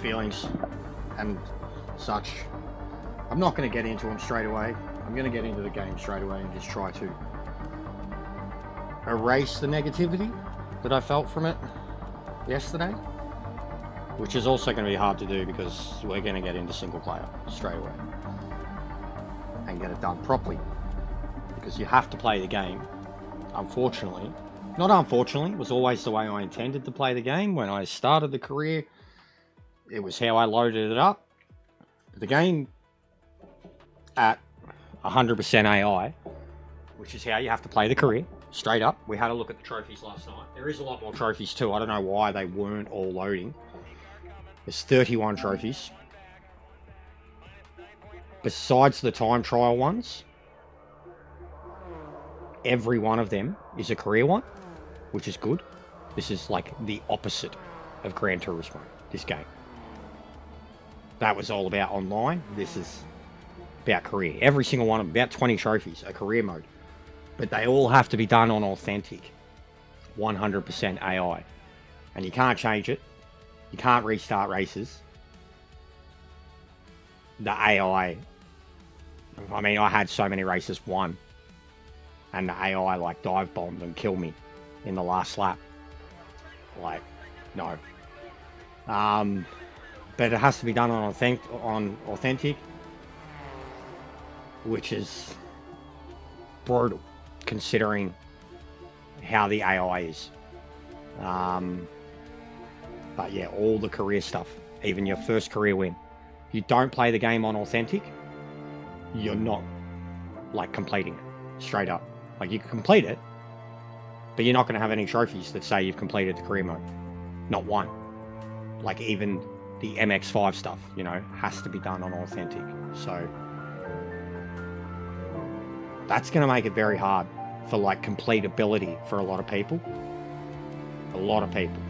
Feelings and such. I'm not going to get into them straight away. I'm going to get into the game straight away and just try to erase the negativity that I felt from it yesterday, which is also going to be hard to do because we're going to get into single player straight away and get it done properly, because you have to play the game. Unfortunately, not unfortunately, it was always the way I intended to play the game when I started the career. It was how I loaded it up. The game at 100% AI, which is how you have to play the career, straight up. We had a look at the trophies last night. There is a lot more trophies too. I don't know why they weren't all loading. There's 31 trophies. Besides the time trial ones, every one of them is a career one, which is good. This is like the opposite of Gran Turismo, this game. That was all about online. This is about career. Every single one of them, about 20 trophies, a career mode. But they all have to be done on authentic, 100% AI. And you can't change it. You can't restart races. The AI, I mean, I had so many races won, and the AI like dive bombed and killed me in the last lap. Like, no. But it has to be done on authentic, which is brutal considering how the AI is. But yeah, all the career stuff, even your first career win, you don't play the game on authentic, you're not like completing it straight up. Like, you can complete it, but you're not going to have any trophies that say you've completed the career mode. Not one. Like, even the MX5 stuff, you know, has to be done on authentic. So that's going to make it very hard for like completability for a lot of people. A lot of people.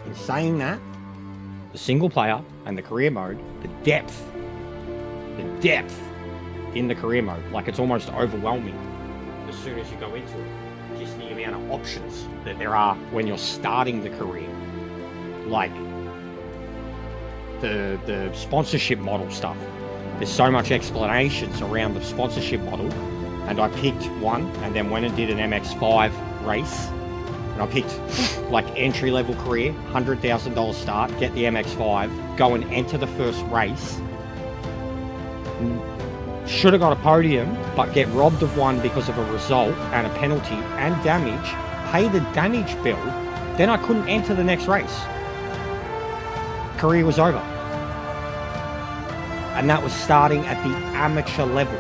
In saying that, the single player and the career mode, the depth in the career mode, like, it's almost overwhelming as soon as you go into it. Just the amount of options that there are when you're starting the career. Like the sponsorship model stuff. There's so much explanations around the sponsorship model, and I picked one and then went and did an MX5 race, and I picked like entry-level career, $100,000 start, get the MX5, go and enter the first race. Should have got a podium, but get robbed of one because of a result and a penalty and damage, pay the damage bill, then I couldn't enter the next race. Career was over. And that was starting at the amateur level.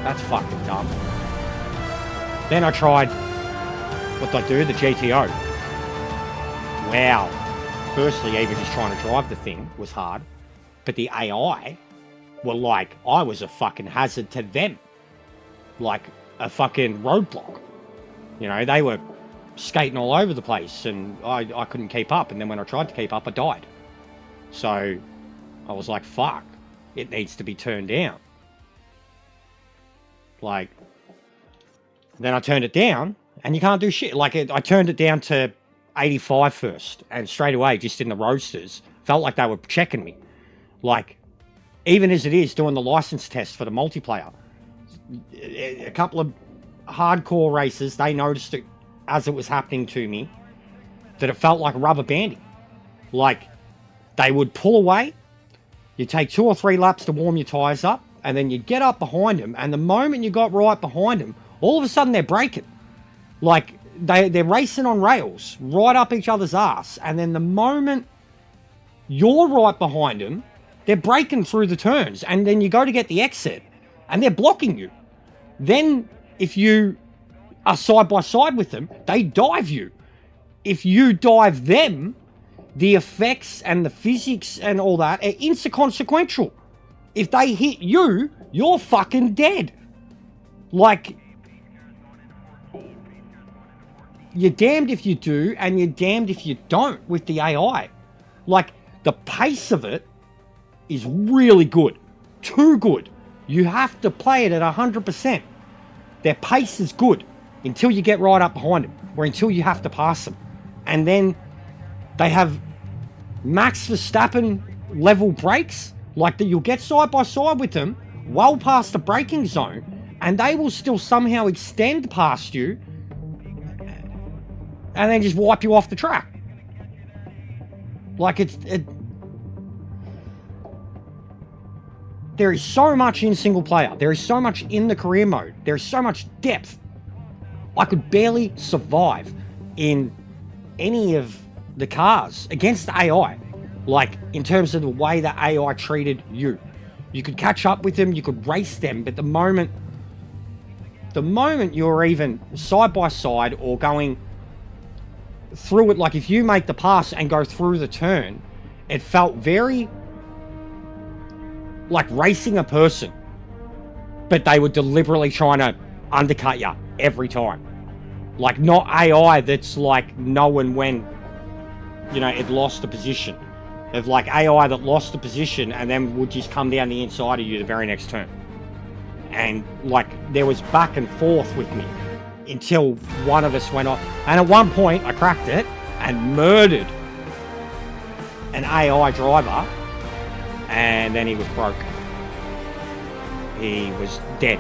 That's fucking dumb. Then I tried, what did I do? The GTO. Wow. Firstly, even just trying to drive the thing was hard. But the AI were like, I was a fucking hazard to them. Like a fucking roadblock. You know, they were skating all over the place and I couldn't keep up. And then when I tried to keep up, I died. So I was like, fuck, it needs to be turned down. Like, then I turned it down and you can't do shit. Like, I turned it down to 85 first, and straight away, just in the roadsters, felt like they were checking me. Like, even as it is, doing the license test for the multiplayer, a couple of hardcore races, they noticed it as it was happening to me, that it felt like rubber banding. Like, they would pull away, you take 2 or 3 laps to warm your tyres up, and then you get up behind them, and the moment you got right behind them, all of a sudden they're braking. Like, they're racing on rails, right up each other's ass, and then the moment you're right behind them, they're braking through the turns, and then you go to get the exit, and they're blocking you. Then, if you are side by side with them, they dive you. If you dive them, the effects and the physics and all that are inconsequential. If they hit you, you're fucking dead. Like, you're damned if you do, and you're damned if you don't with the AI. Like, the pace of it is really good. Too good. You have to play it at 100%. Their pace is good until you get right up behind them, or until you have to pass them. And then they have Max Verstappen level brakes, like that you'll get side by side with them, well past the braking zone, and they will still somehow extend past you, and then just wipe you off the track. Like, there is so much in single player. There is so much in the career mode. There is so much depth. I could barely survive in any of the cars against the AI. Like, in terms of the way the AI treated you. You could catch up with them, you could race them, but the moment you're even side by side or going through it, like if you make the pass and go through the turn, it felt very like racing a person, but they were deliberately trying to undercut you every time. Like, not AI that's like knowing when, you know, it lost the position. Of like AI that lost the position and then would just come down the inside of you the very next turn. And like, there was back and forth with me until one of us went off. And at one point, I cracked it and murdered an AI driver, and then he was broke. He was dead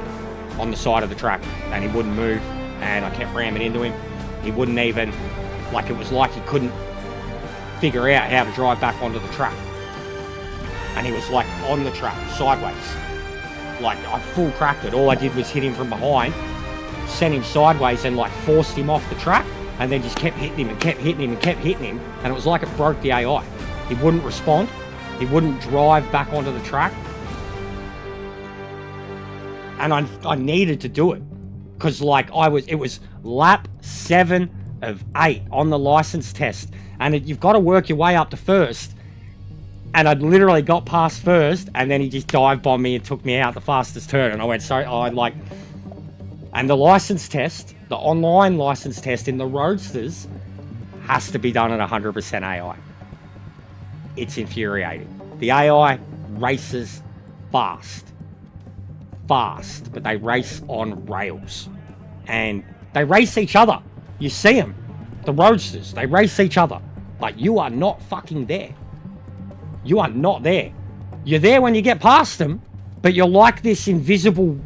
on the side of the track, and he wouldn't move, and I kept ramming into him. He wouldn't even, like, it was like he couldn't figure out how to drive back onto the track. And he was like on the track, sideways. Like, I full cracked it. All I did was hit him from behind, sent him sideways, and like forced him off the track, and then just kept hitting him and kept hitting him and kept hitting him. And it was like it broke the AI. He wouldn't respond. He wouldn't drive back onto the track. And I needed to do it. Because like it was lap 7 of 8 on the license test. And you've got to work your way up to first. And I'd literally got past first, and then he just dive bombed me and took me out the fastest turn. And I went, and the license test, the online license test in the Roadsters, has to be done at 100% AI. It's infuriating. The AI races fast, but they race on rails. And they race each other. You see them, the Roadsters, they race each other. But you are not fucking there. You are not there. You're there when you get past them, but you're like this invisible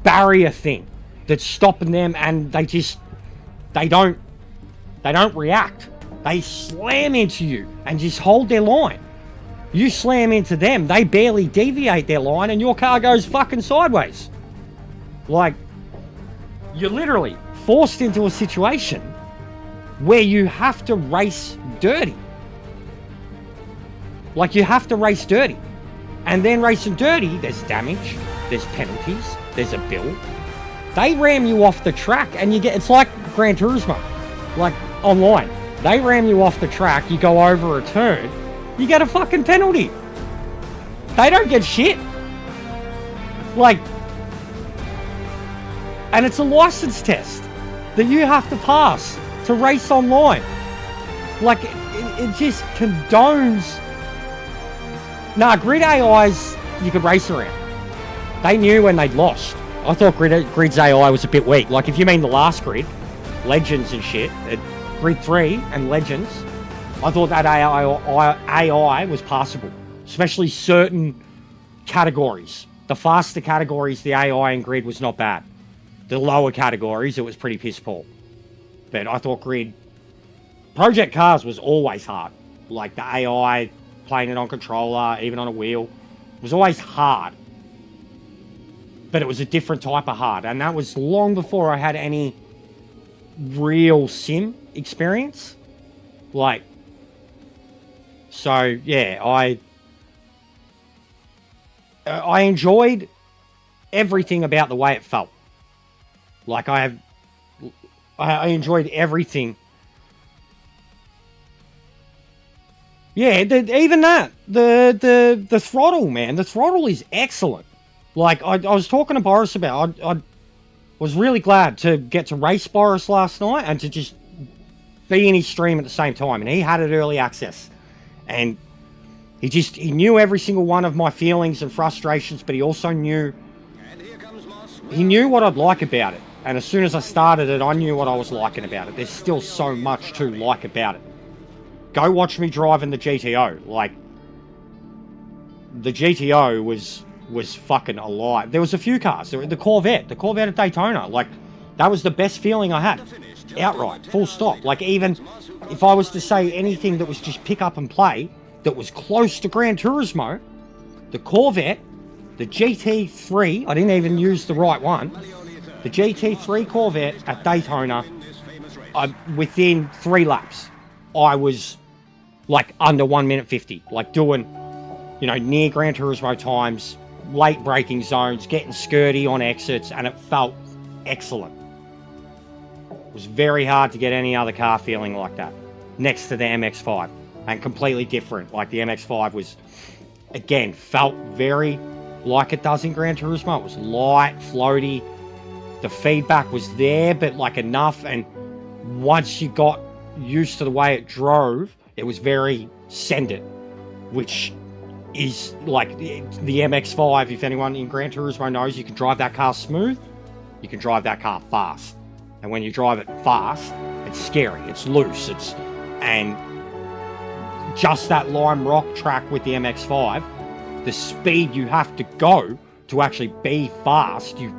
barrier thing that's stopping them, and they don't react. They slam into you and just hold their line. You slam into them, they barely deviate their line, and your car goes fucking sideways. Like, you're literally forced into a situation where you have to race dirty. Like, you have to race dirty. And then racing dirty, there's damage, there's penalties, there's a bill. They ram you off the track, and it's like Gran Turismo, like online. They ram you off the track, you go over a turn, you get a fucking penalty. They don't get shit. Like, and it's a license test that you have to pass to race online. Like, it just condones. Nah, grid AIs, you could race around. They knew when they'd lost. I thought grid's AI was a bit weak. Like, if you mean the last grid, Legends and shit, Grid 3 and Legends, I thought that AI was passable. Especially certain categories. The faster categories, the AI in grid was not bad. The lower categories, it was pretty piss poor. But I thought grid... Project Cars was always hard. Like, the AI... playing it on controller, even on a wheel, was always hard. but it was a different type of hard, and that was long before I had any real sim experience. Like, so yeah, I enjoyed everything about the way it felt. Like, I enjoyed everything. Yeah, even that. The throttle, man. The throttle is excellent. Like, I was talking to Boris about, I was really glad to get to race Boris last night and to just be in his stream at the same time. And he had it early access. And he knew every single one of my feelings and frustrations, but he also knew, what I'd like about it. And as soon as I started it, I knew what I was liking about it. There's still so much to like about it. Go watch me driving the GTO. Like, the GTO was fucking alive. There was a few cars. The Corvette at Daytona. Like, that was the best feeling I had. Outright. Full stop. Like, even if I was to say anything that was just pick up and play, that was close to Gran Turismo, the Corvette, the GT3, I didn't even use the right one, the GT3 Corvette at Daytona, within 3 laps, I was like under 1 minute 50, like doing, near Gran Turismo times, late braking zones, getting skirty on exits, and it felt excellent. It was very hard to get any other car feeling like that next to the MX-5, and completely different. Like, the MX-5 was, again, felt very like it does in Gran Turismo. It was light, floaty. The feedback was there, but like enough, and once you got used to the way it drove, it was very send it, which is like the MX-5. If anyone in Gran Turismo knows, you can drive that car smooth, you can drive that car fast, and when you drive it fast, it's scary, it's loose, and just that lime rock track with the MX-5, the speed you have to go to actually be fast, you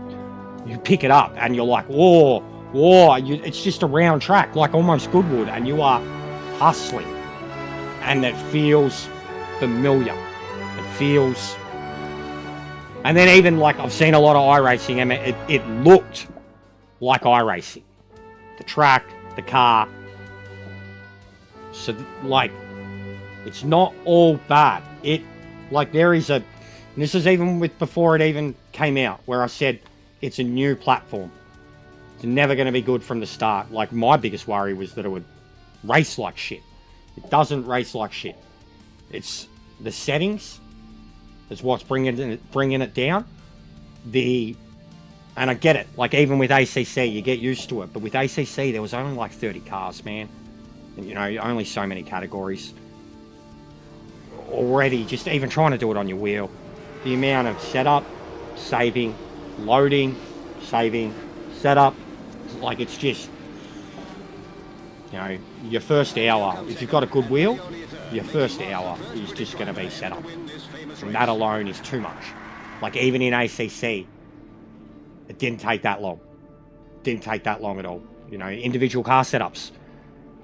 pick it up and you're like, whoa, it's just a round track, like almost Goodwood, and you are hustling, and it feels familiar. It feels, and then even like I've seen a lot of iRacing, and it looked like iRacing, the track, the car. So like, it's not all bad. It, like, there is and this is even with before it even came out, where I said it's a new platform. It's never going to be good from the start. Like, my biggest worry was that it would race like shit. It doesn't race like shit. It's the settings is what's bringing it down. And I get it. Like, even with ACC, you get used to it. But with ACC, there was only like 30 cars, man. And, only so many categories. Already, just even trying to do it on your wheel. The amount of setup, saving, loading, saving, setup. Like, it's just, your first hour, if you've got a good wheel, your first hour is just going to be setup. And that alone is too much. Like, even in ACC, it didn't take that long. Didn't take that long at all. Individual car setups.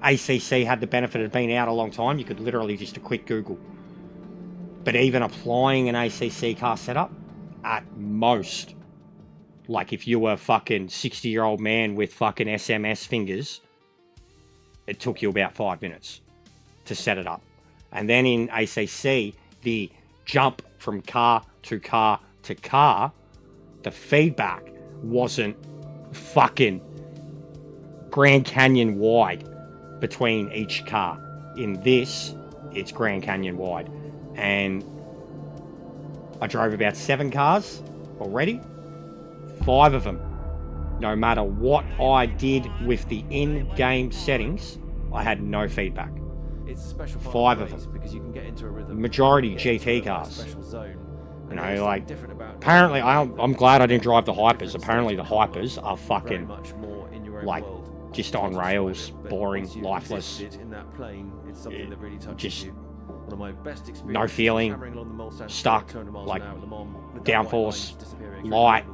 ACC had the benefit of being out a long time. You could literally just a quick Google. But even applying an ACC car setup, at most, like if you were a fucking 60-year-old man with fucking SMS fingers, it took you about 5 minutes to set it up. And then in ACC, the jump from car to car to car, the feedback wasn't fucking Grand Canyon wide between each car. In this, it's Grand Canyon wide. And I drove about 7 cars already. 5 of them, no matter what I did with the in-game settings, I had no feedback. It's a special 5 of them. Because you can get into a rhythm. Majority GT cars. Zone, like, apparently, I'm glad I didn't drive the Hypers. Apparently the Hypers are fucking, like, just on rails, boring, lifeless. In that plane, it's something that really touches just you. One of my best no feeling, stuck, like, downforce, light,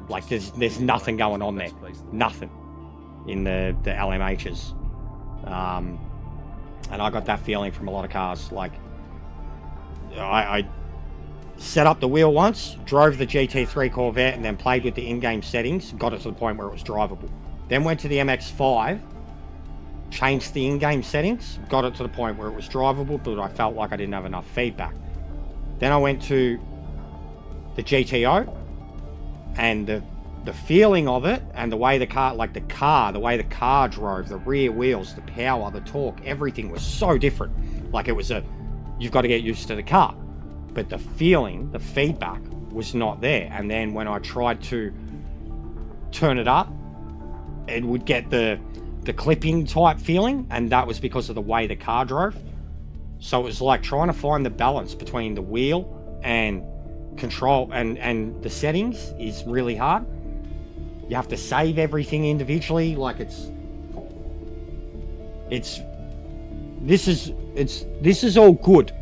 like there's nothing going on there, nothing in the LMHs, and I got that feeling from a lot of cars. Like, set up the wheel once, drove the GT3 Corvette, and then played with the in-game settings, got it to the point where it was drivable. Then went to the MX-5, changed the in-game settings, got it to the point where it was drivable, but I felt like I didn't have enough feedback. Then I went to the GTO, and the feeling of it, and the way the car, the way the car drove, the rear wheels, the power, the torque, everything was so different. Like it was you've got to get used to the car. But the feeling, the feedback was not there. And then when I tried to turn it up, it would get the clipping type feeling, and that was because of the way the car drove. So it was like trying to find the balance between the wheel and control and the settings is really hard. You have to save everything individually. Like this is all good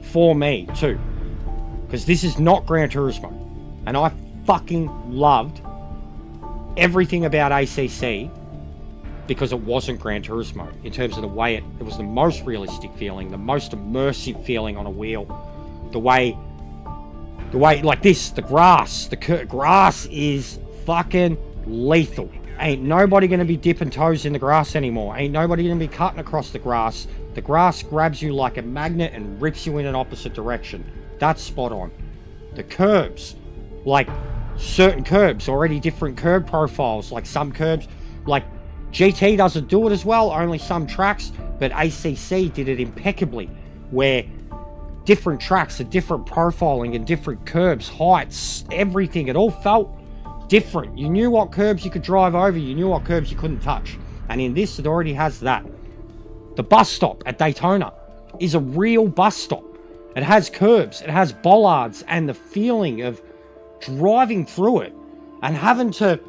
for me too, because this is not Gran Turismo, and I fucking loved everything about ACC because it wasn't Gran Turismo in terms of the way it was the most realistic feeling, the most immersive feeling on a wheel, the way like this, the grass is fucking lethal. Ain't nobody gonna be dipping toes in the grass anymore. Ain't nobody gonna be cutting across the grass. The grass grabs you like a magnet and rips you in an opposite direction. That's spot on. The curbs, like certain curbs, already different curb profiles. Like some curbs, like GT doesn't do it as well, only some tracks, but ACC did it impeccably, where different tracks are different profiling and different curbs, heights, everything. It all felt different. You knew what curbs you could drive over, you knew what curbs you couldn't touch. And in this, it already has that. The bus stop at Daytona is a real bus stop. It has curbs, it has bollards, and the feeling of driving through it and having to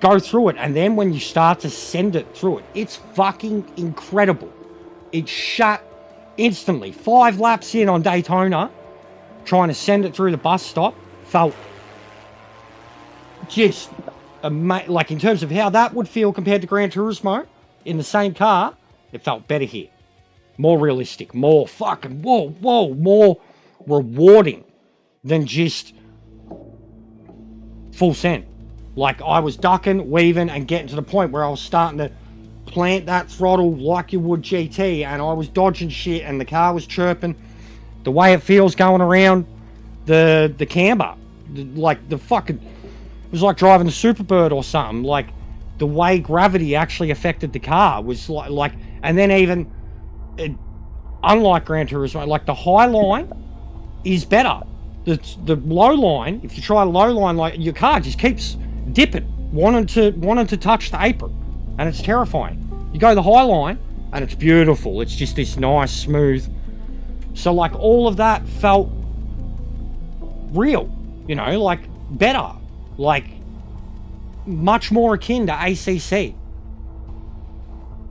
go through it, and then when you start to send it through it, it's fucking incredible. It shut instantly. 5 laps in on Daytona, trying to send it through the bus stop, felt just like in terms of how that would feel compared to Gran Turismo in the same car, it felt better here. More realistic, more fucking, more rewarding than just full send. Like I was ducking, weaving, and getting to the point where I was starting to plant that throttle like you would GT, and I was dodging shit, and the car was chirping. The way it feels going around the camber, like the fucking, it was like driving a Superbird or something. Like the way gravity actually affected the car was like, and then even unlike Gran Turismo, like the high line is better. The low line, if you try a low line, like your car just keeps dipping, wanting to touch the apron, and it's terrifying. You go the high line and it's beautiful. It's just this nice smooth. So like all of that felt real, you know, like better, like much more akin to ACC.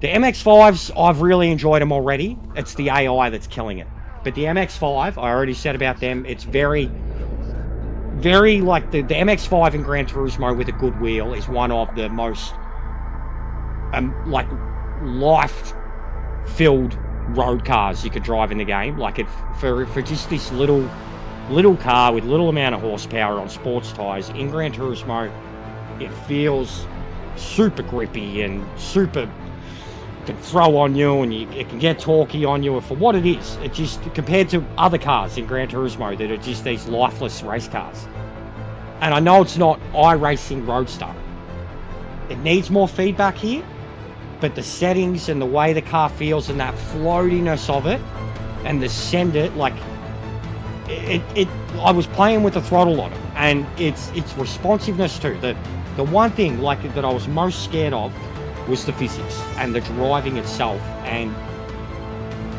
The MX-5s, I've really enjoyed them already. It's the AI that's killing it. But the MX-5, I already said about them, it's very like the MX-5 in Gran Turismo with a good wheel is one of the most like life-filled road cars you could drive in the game. Like it for just this little car with little amount of horsepower on sports tires in Gran Turismo, it feels super grippy and super can throw on you, and it can get torquey on you. For what it is, it just compared to other cars in Gran Turismo that are just these lifeless race cars. And I know it's not iRacing Roadster. It needs more feedback here, but the settings and the way the car feels and that floatiness of it and the send it, like it I was playing with the throttle on it, and its responsiveness too. The one thing like that I was most scared of was the physics and the driving itself, and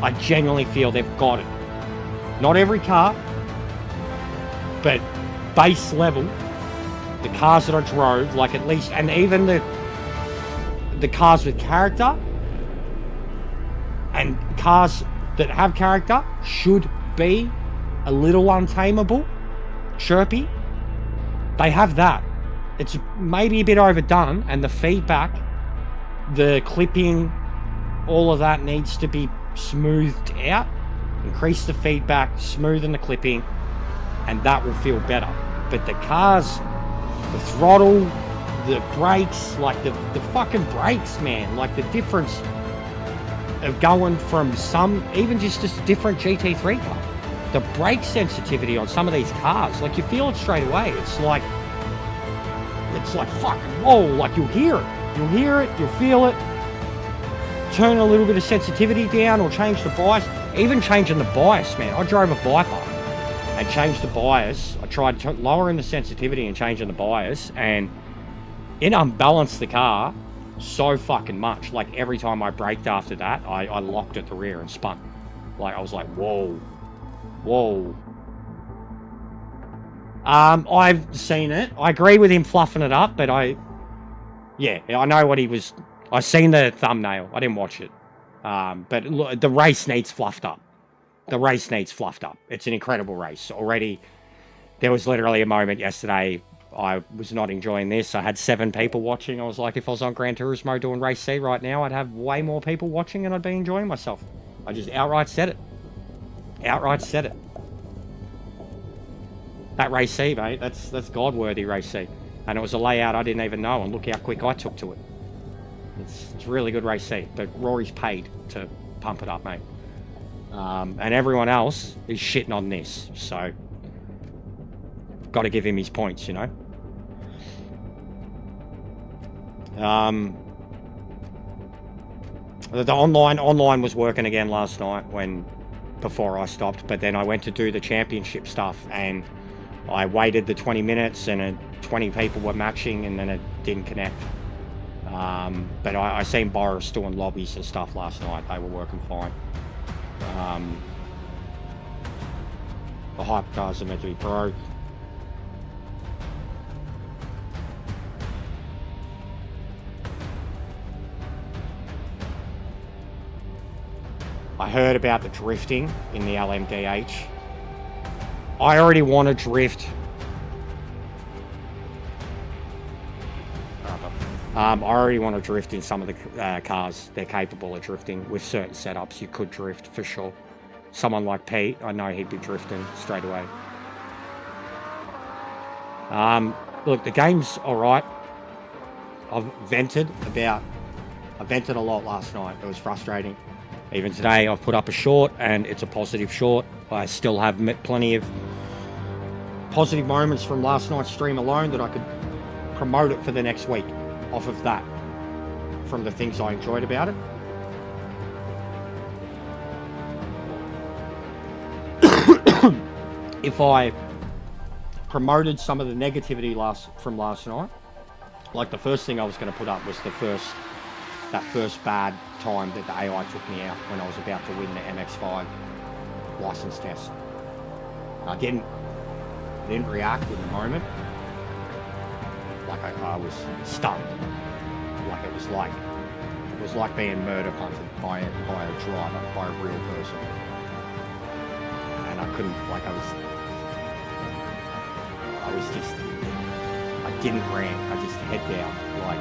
I genuinely feel they've got it. Not every car, but base level, the cars that I drove, like at least, and even the cars with character and cars that have character should be a little untamable, chirpy. They have that. It's maybe a bit overdone, and the feedback, the clipping, all of that needs to be smoothed out. Increase the feedback, smoothen the clipping, and that will feel better. But the cars, the throttle, the brakes, like the fucking brakes, man, like the difference of going from some, even just a different GT3 car, the brake sensitivity on some of these cars, like you feel it straight away. It's like fucking whoa, like you'll hear it, you'll feel it. Turn a little bit of sensitivity down or change the bias. Even changing the bias, man. I drove a Viper and changed the bias. I tried lowering the sensitivity and changing the bias, and it unbalanced the car so fucking much. Like every time I braked after that, I locked at the rear and spun. Like I was like, whoa. I've seen it. I agree with him fluffing it up, but I know what he was. I seen the thumbnail. I didn't watch it. But look, the race needs fluffed up. It's an incredible race. Already, there was literally a moment yesterday. I was not enjoying this. I had 7 people watching. I was like, if I was on Gran Turismo doing race C right now, I'd have way more people watching and I'd be enjoying myself. I just outright said it. That race C, mate, that's God-worthy race C. And it was a layout I didn't even know, and look how quick I took to it. It's really good race C, but Rory's paid to pump it up, mate. And everyone else is shitting on this, so got to give him his points, you know. The online was working again last night before I stopped, but then I went to do the championship stuff and I waited the 20 minutes and 20 people were matching and then it didn't connect. But I seen Boris doing lobbies and stuff last night. They were working fine. The hype cars are meant to be pro. I heard about the drifting in the LMDH. I already want to drift. I already want to drift in some of the cars. They're capable of drifting with certain setups. You could drift for sure. Someone like Pete, I know he'd be drifting straight away. Look, the game's all right. I've vented a lot last night. It was frustrating. Even today, I've put up a short, and it's a positive short. I still have plenty of positive moments from last night's stream alone that I could promote it for the next week off of that, from the things I enjoyed about it. If I promoted some of the negativity from last night, like the first thing I was going to put up was that first bad time that the AI took me out when I was about to win the MX-5 license test. I didn't react in the moment. Like I was stunned. Like it was like being murder hunted by a driver, by a real person. And I couldn't, like I didn't rant, I just head down, like,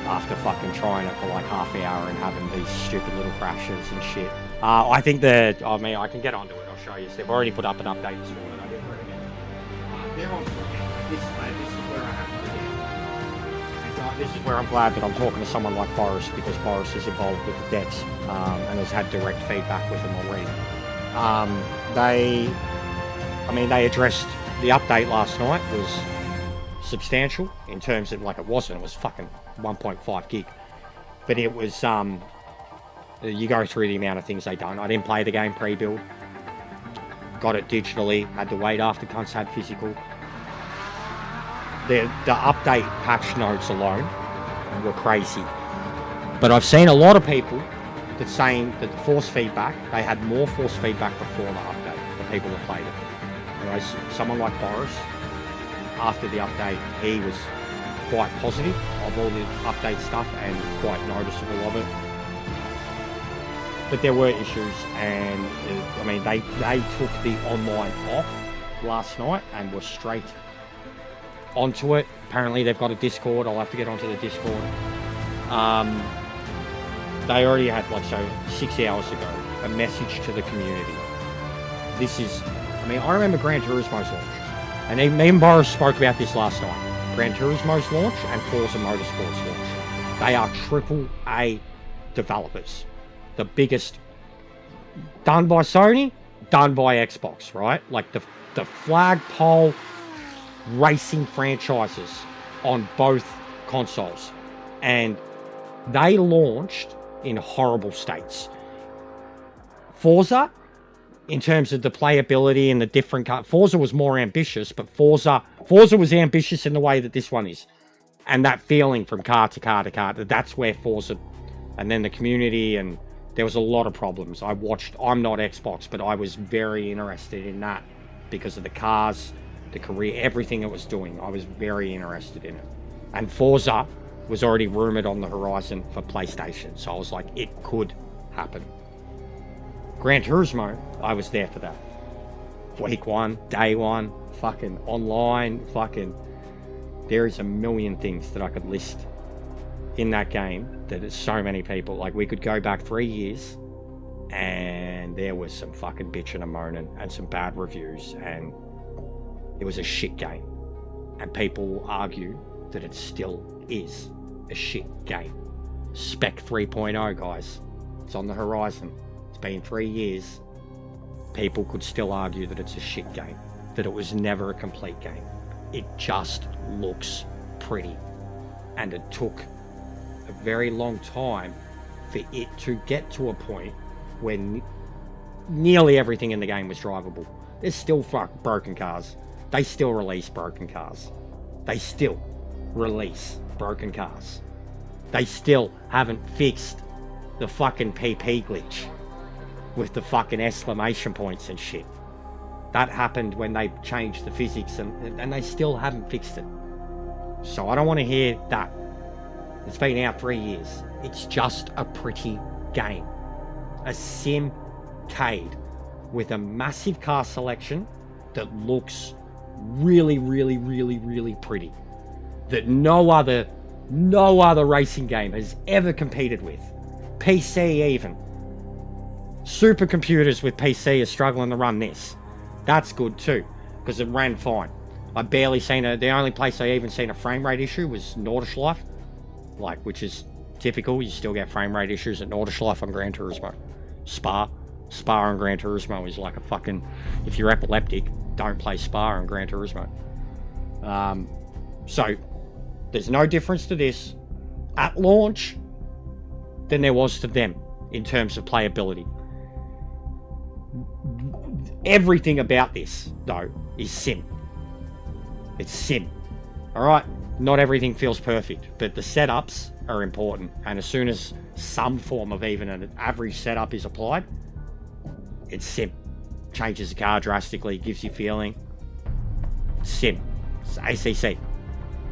after fucking trying it for like half an hour and having these stupid little crashes and shit. I think I can get onto it, I'll show you. So they've already put up an update this morning, I didn't recommend it. They're on this is where I have to get. This is where I'm glad that I'm talking to someone like Boris, because Boris is involved with the decks and has had direct feedback with them already. They addressed the update last night was substantial in terms of, like, it was fucking 1.5 gig, but it was you go through the amount of things they done. I didn't play the game pre-build, got it digitally, had to wait after cunts had physical. The update patch notes alone were crazy, but I've seen a lot of people that saying that the force feedback, they had more force feedback before the update, the people that played it. Anyway, someone like Boris, after the update, he was quite positive of all the update stuff and quite noticeable of it. But there were issues, and they took the online off last night and were straight onto it. Apparently they've got a Discord. I'll have to get onto the Discord. They already had, 6 hours ago, a message to the community this is, I mean, I remember Gran Turismo's launch. And me and Boris spoke about this last night. Gran Turismo's launch and Forza Motorsport's launch. They are AAA developers. The biggest, done by Sony, done by Xbox, right? Like the flagpole racing franchises on both consoles. And they launched in horrible states. Forza, in terms of the playability and the different Forza was more ambitious, but Forza was ambitious in the way that this one is. And that feeling from car to car to car, that's where Forza, and then the community, and there was a lot of problems. I'm not Xbox, but I was very interested in that because of the cars, the career, everything it was doing. I was very interested in it. And Forza was already rumored on the horizon for PlayStation, so I was like, it could happen. Gran Turismo, I was there for that. Week one, day one, fucking online, fucking... There is a million things that I could list in that game that is so many people. Like, we could go back 3 years and there was some fucking bitching and moaning and some bad reviews, and it was a shit game. And people will argue that it still is a shit game. Spec 3.0, guys. It's on the horizon. It's been 3 years. People could still argue that it's a shit game, that it was never a complete game. It just looks pretty. And it took a very long time for it to get to a point when nearly everything in the game was drivable. There's still broken cars. They still release broken cars. They still release broken cars. They still haven't fixed the fucking PP glitch with the fucking exclamation points and shit. That happened when they changed the physics, and they still haven't fixed it. So I don't want to hear that. It's been out 3 years. It's just a pretty game. A simcade with a massive car selection that looks really, really, really, really pretty. That no other racing game has ever competed with. PC even. Supercomputers with PC are struggling to run this. That's good too, because it ran fine. I barely seen the only place I even seen a frame rate issue was Nordschleife, which is typical. You still get frame rate issues at Nordschleife on Gran Turismo. Spa on Gran Turismo is like a fucking, if you're epileptic, don't play Spa on Gran Turismo. So there's no difference to this at launch than there was to them in terms of playability. Everything about this, though, is sim. It's sim. Alright? Not everything feels perfect, but the setups are important. And as soon as some form of even an average setup is applied, it's sim. Changes the car drastically, gives you feeling. Sim. It's ACC.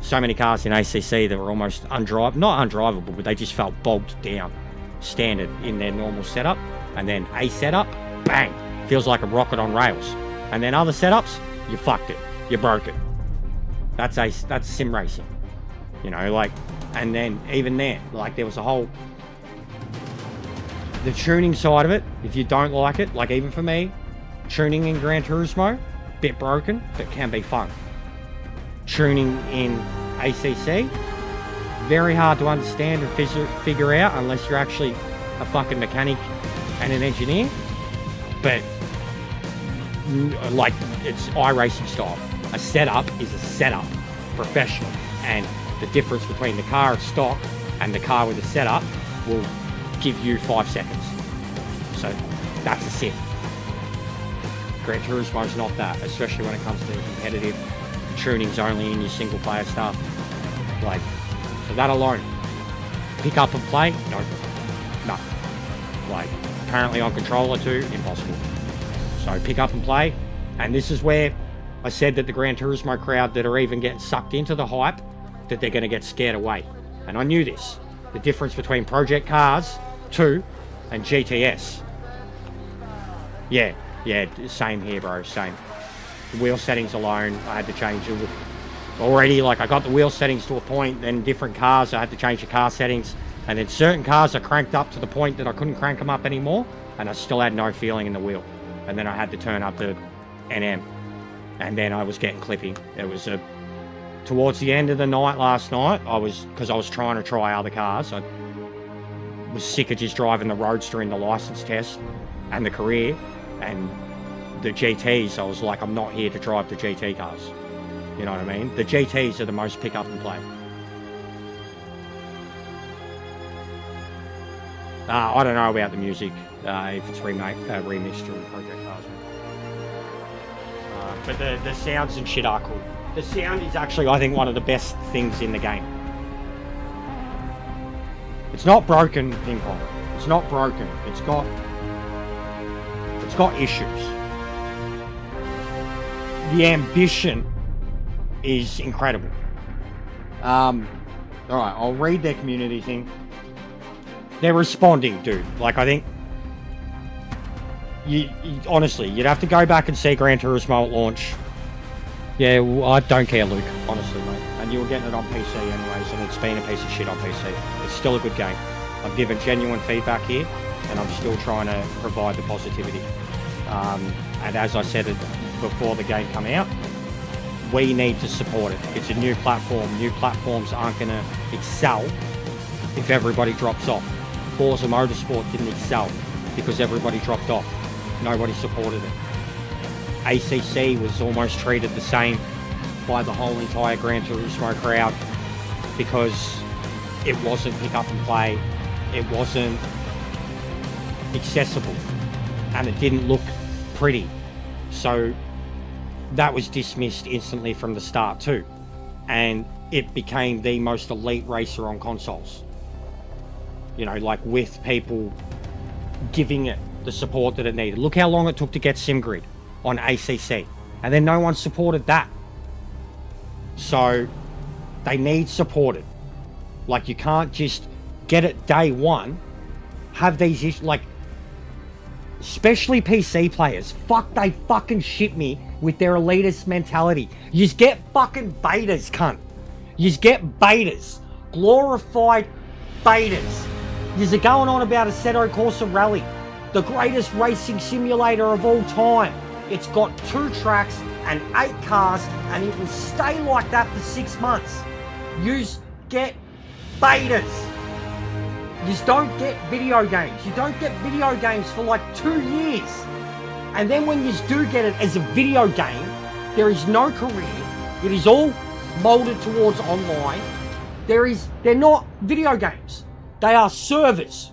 So many cars in ACC that were almost not undrivable, but they just felt bogged down. Standard in their normal setup. And then a setup, bang! Feels like a rocket on rails. And then other setups, you fucked it. You broke it. That's sim racing. You know, and then even there, there was a whole... The tuning side of it, if you don't like it, even for me, tuning in Gran Turismo, bit broken, but can be fun. Tuning in ACC, very hard to understand and figure out unless you're actually a fucking mechanic and an engineer. But it's iRacing style. A setup is a setup, professional, and the difference between the car at stock and the car with a setup will give you 5 seconds. So that's a sim. Gran Turismo is not that, especially when it comes to the competitive. Tuning's only in your single player stuff. For that alone, pick up and play? No. Apparently on controller too, impossible. So pick up and play, and this is where I said that the Gran Turismo crowd that are even getting sucked into the hype, that they're going to get scared away. And I knew this. The difference between Project Cars 2 and GTS. Yeah, same here, bro, same. The wheel settings alone, I had to change it. Already, I got the wheel settings to a point, then different cars, I had to change the car settings. And then certain cars are cranked up to the point that I couldn't crank them up anymore, and I still had no feeling in the wheel. and then I had to turn up the NM, and then I was getting clipping. It was towards the end of the night last night, because I was trying to try other cars. I was sick of just driving the Roadster in the license test and the career and the GTs. I was like, I'm not here to drive the GT cars. You know what I mean? The GTs are the most pick up and play. I don't know about the music, if it's remixed or Project Cars. But the sounds and shit are cool. The sound is actually, I think, one of the best things in the game. It's not broken, ping pong. It's not broken. It's got issues. The ambition is incredible. All right, I'll read their community thing. They're responding, dude. Like, I think you honestly, you'd have to go back and see Gran Turismo at launch. Yeah, well, I don't care, Luke, honestly, mate. And you were getting it on PC anyways, and it's been a piece of shit on PC. It's still a good game. I've given genuine feedback here, and I'm still trying to provide the positivity. And as I said it before the game come out, we need to support it. It's a new platform. New platforms aren't going to excel if everybody drops off. Forza Motorsport didn't excel because everybody dropped off. Nobody supported it. ACC was almost treated the same by the whole entire Gran Turismo crowd because it wasn't pick up and play, it wasn't accessible, and it didn't look pretty. So that was dismissed instantly from the start too, and it became the most elite racer on consoles. You know, like with people giving it the support that it needed. Look how long it took to get SimGrid on ACC, and then no one supported that. So they need supported. Like, you can't just get it day one, have these issues, like, especially PC players. Fuck, they fucking shit me with their elitist mentality. You just get fucking betas, cunt. You just get betas. Glorified betas. You're going on about Assetto Corsa Rally, the greatest racing simulator of all time. It's got 2 tracks and 8 cars, and it will stay like that for 6 months. You get betas. You don't get video games. You don't get video games for like 2 years. And then when you do get it as a video game, there is no career. It is all molded towards online. They're not video games. They are servers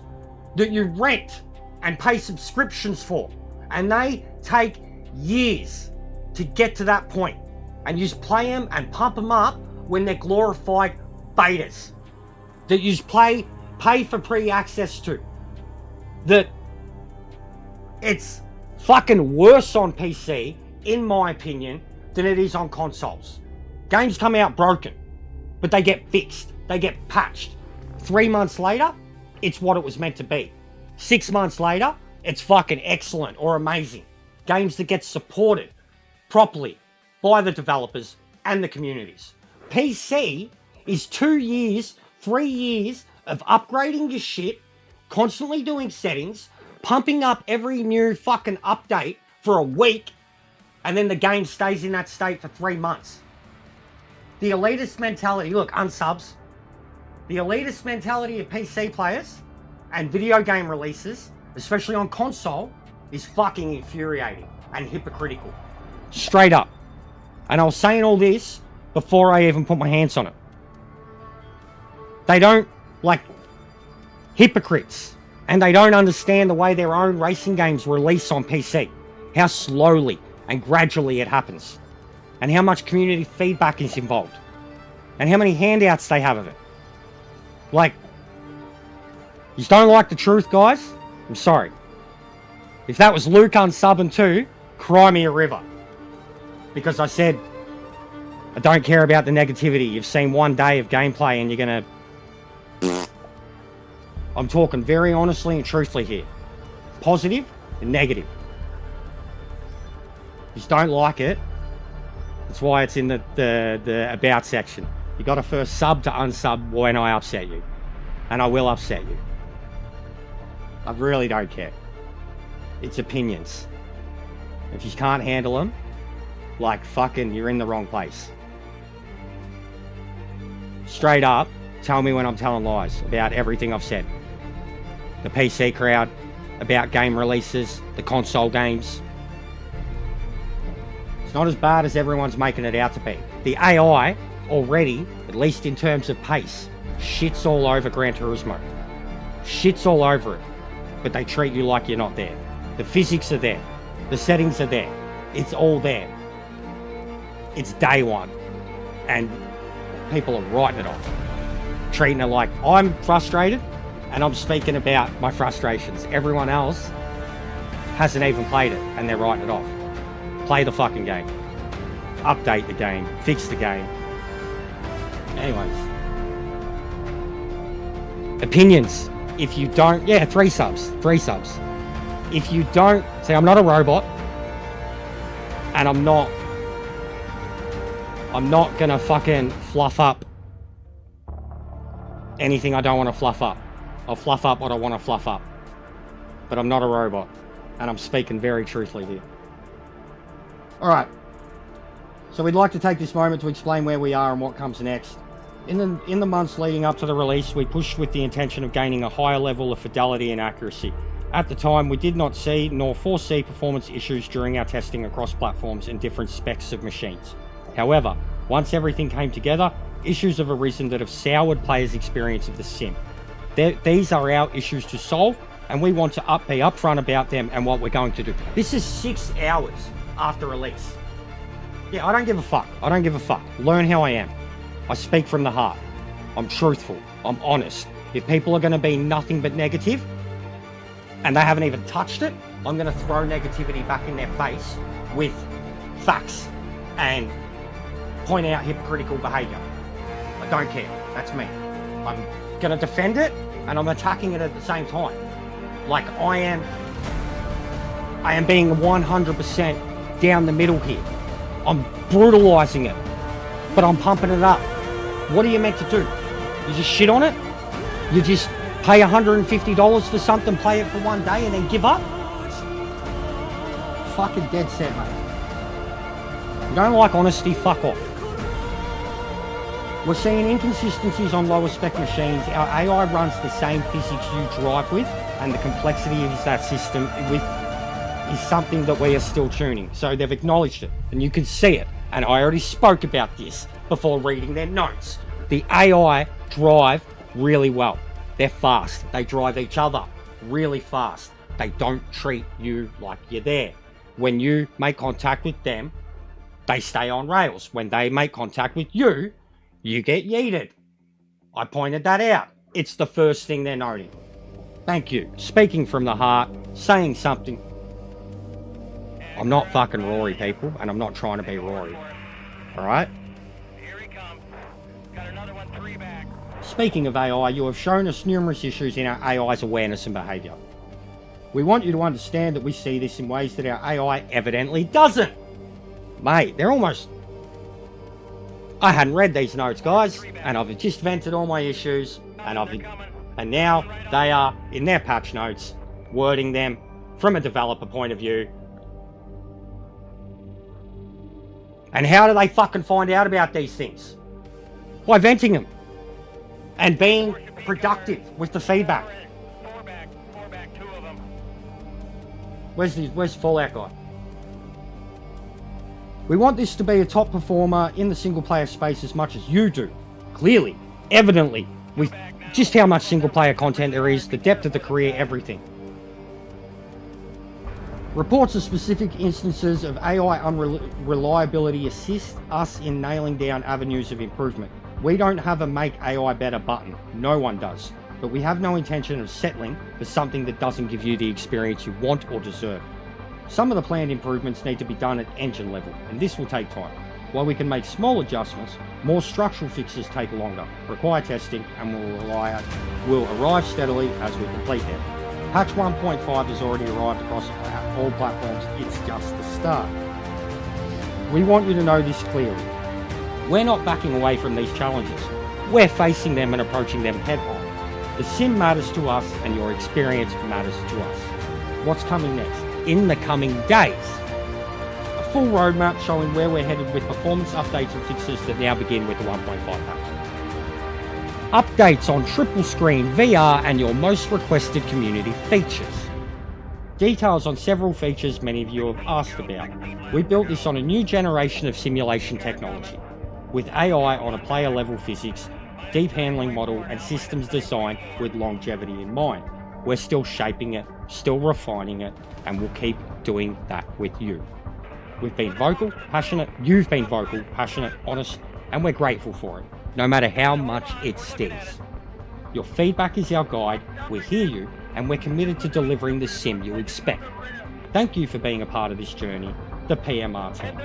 that you rent and pay subscriptions for. And they take years to get to that point. And you just play them and pump them up when they're glorified betas. That you just pay for pre-access to. That it's fucking worse on PC, in my opinion, than it is on consoles. Games come out broken, but they get fixed. They get patched. 3 months later, it's what it was meant to be. 6 months later, it's fucking excellent or amazing. Games that get supported properly by the developers and the communities. PC is 2 years, 3 years of upgrading your shit, constantly doing settings, pumping up every new fucking update for a week, and then the game stays in that state for 3 months. The elitist mentality, look, unsubs. The elitist mentality of PC players and video game releases, especially on console, is fucking infuriating and hypocritical. Straight up. And I was saying all this before I even put my hands on it. They don't, like, hypocrites. And they don't understand the way their own racing games release on PC. How slowly and gradually it happens. And how much community feedback is involved. And how many handouts they have of it. Like, you just don't like the truth, guys? I'm sorry. If that was Luke unsubbing too, cry me a river. Because I said, I don't care about the negativity. You've seen 1 day of gameplay and you're gonna... I'm talking very honestly and truthfully here. Positive and negative. You just don't like it. That's why it's in the about section. You gotta first sub to unsub when I upset you. And I will upset you. I really don't care. It's opinions. If you can't handle them, like fucking, you're in the wrong place. Straight up, tell me when I'm telling lies about everything I've said. The PC crowd, about game releases, the console games. It's not as bad as everyone's making it out to be. The AI already, at least in terms of pace, shits all over Gran Turismo. Shits all over it. But they treat you like you're not there. The physics are there. The settings are there. It's all there. It's day one. And people are writing it off. Treating it like I'm frustrated and I'm speaking about my frustrations. Everyone else hasn't even played it and they're writing it off. Play the fucking game. Update the game. Fix the game. Anyways. Opinions. If you don't... Yeah, 3 subs. 3 subs. If you don't... See, I'm not a robot. And I'm not gonna fucking fluff up anything I don't want to fluff up. I'll fluff up what I want to fluff up. But I'm not a robot. And I'm speaking very truthfully here. Alright. So we'd like to take this moment to explain where we are and what comes next. In the months leading up to the release, we pushed with the intention of gaining a higher level of fidelity and accuracy. At the time, we did not see nor foresee performance issues during our testing across platforms and different specs of machines. However, once everything came together, issues have arisen that have soured players' experience of the sim. These are our issues to solve, and we want to be upfront about them and what we're going to do. This is 6 hours after release. Yeah, I don't give a fuck. I don't give a fuck. Learn how I am. I speak from the heart. I'm truthful. I'm honest. If people are going to be nothing but negative, and they haven't even touched it, I'm going to throw negativity back in their face with facts and point out hypocritical behaviour. I don't care. That's me. I'm going to defend it, and I'm attacking it at the same time. Like I am being 100% down the middle here. I'm brutalising it, but I'm pumping it up. What are you meant to do? You just shit on it? You just pay $150 for something, play it for one day, and then give up? Fucking dead set, mate. You don't like honesty? Fuck off. We're seeing inconsistencies on lower spec machines. Our AI runs the same physics you drive with, and the complexity of that system with is something that we are still tuning. So they've acknowledged it, and you can see it. And I already spoke about this before reading their notes. The AI drive really well. They're fast. They drive each other really fast. They don't treat you like you're there. When you make contact with them, they stay on rails. When they make contact with you, you get yeeted. I pointed that out. It's the first thing they're noting. Thank you. Speaking from the heart, saying something. I'm not fucking Rory, people, and I'm not trying to be Rory. Alright? Here he comes. Got another one, 3 back. Speaking of AI, you have shown us numerous issues in our AI's awareness and behaviour. We want you to understand that we see this in ways that our AI evidently doesn't. Mate, they're almost... I hadn't read these notes, guys, and I've just vented all my issues, and now they are, in their patch notes, wording them from a developer point of view. And how do they fucking find out about these things? By venting them. And being productive with the feedback. 4 back, 2 of them. Where's Fallout guy? We want this to be a top performer in the single player space as much as you do. Clearly, evidently, with just how much single player content there is, the depth of the career, everything. Reports of specific instances of AI unreliability assist us in nailing down avenues of improvement. We don't have a make AI better button. No one does. But we have no intention of settling for something that doesn't give you the experience you want or deserve. Some of the planned improvements need to be done at engine level, and this will take time. While we can make small adjustments, more structural fixes take longer, require testing, and will arrive steadily as we complete them. Patch 1.5 has already arrived across all platforms. It's just the start. We want you to know this clearly. We're not backing away from these challenges. We're facing them and approaching them head on. The sim matters to us, and your experience matters to us. What's coming next? In the coming days, full roadmap showing where we're headed with performance updates and fixes that now begin with the 1.5 patch. Updates on triple screen, VR, and your most requested community features. Details on several features many of you have asked about. We built this on a new generation of simulation technology, with AI on a player level physics, deep handling model, and systems designed with longevity in mind. We're still shaping it, still refining it, and we'll keep doing that with you. We've been vocal, passionate, you've been vocal, passionate, honest, and we're grateful for it, no matter how much it stings. Your feedback is our guide, we hear you, and we're committed to delivering the sim you expect. Thank you for being a part of this journey, the PMR team.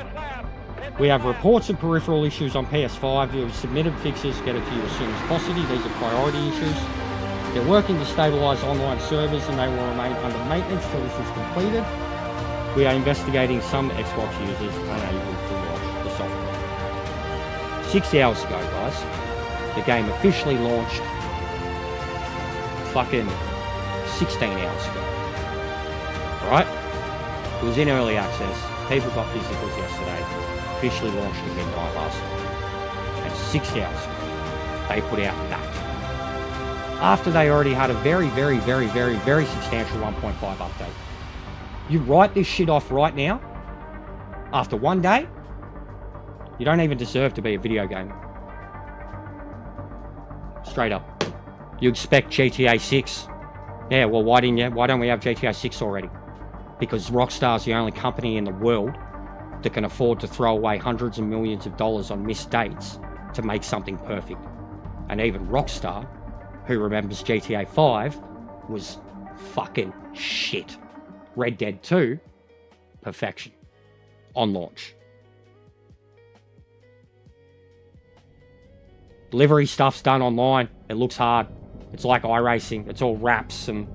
We have reports of peripheral issues on PS5. We have submitted fixes, get it to you as soon as possible. These are priority issues. They're working to stabilise online servers and they will remain under maintenance till this is completed. We are investigating some Xbox users unable to launch the software. 6 hours ago, guys, the game officially launched fucking 16 hours ago. Right? It was in early access. People got physicals yesterday. Officially launched at midnight last night. And 6 hours ago, they put out that. After they already had a very substantial 1.5 update. You write this shit off right now, after one day, you don't even deserve to be a video gamer. Straight up. You expect GTA 6. Yeah, well, why don't we have GTA 6 already? Because Rockstar's the only company in the world that can afford to throw away hundreds of millions of dollars on missed dates to make something perfect. And even Rockstar, who remembers GTA 5, was fucking shit. Red Dead 2, perfection. On launch. Delivery stuff's done online. It looks hard. It's like iRacing. It's all wraps and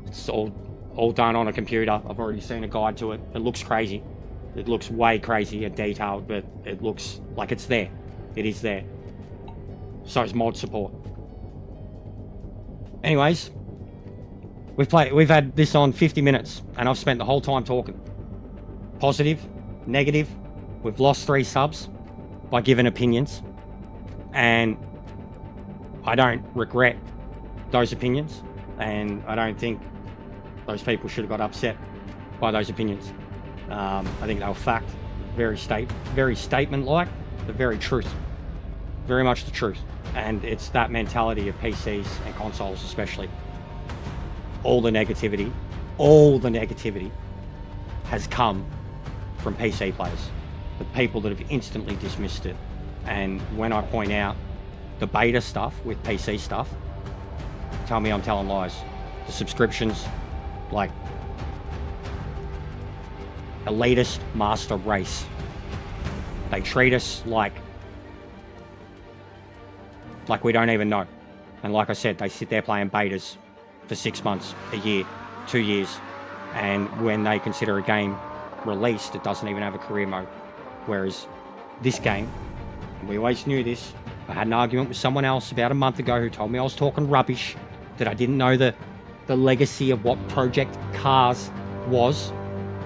it's all done on a computer. I've already seen a guide to it. It looks crazy. It looks way crazy and detailed, but it looks like it's there. It is there. So is mod support. Anyways, we've had this on 50 minutes, and I've spent the whole time talking. Positive, negative. We've lost 3 subs by giving opinions, and I don't regret those opinions, and I don't think those people should have got upset by those opinions. I think they were fact, very statement-like, but very truth. Very much the truth. And it's that mentality of PCs and consoles especially. All the negativity has come from PC players. The people that have instantly dismissed it. And when I point out the beta stuff with PC stuff, tell me I'm telling lies. The subscriptions, like elitist master race. They treat us like we don't even know. And like I said, they sit there playing betas for 6 months, a year, 2 years, and when they consider a game released, it doesn't even have a career mode. Whereas this game, and we always knew this, I had an argument with someone else about a month ago who told me I was talking rubbish, that I didn't know the legacy of what Project Cars was.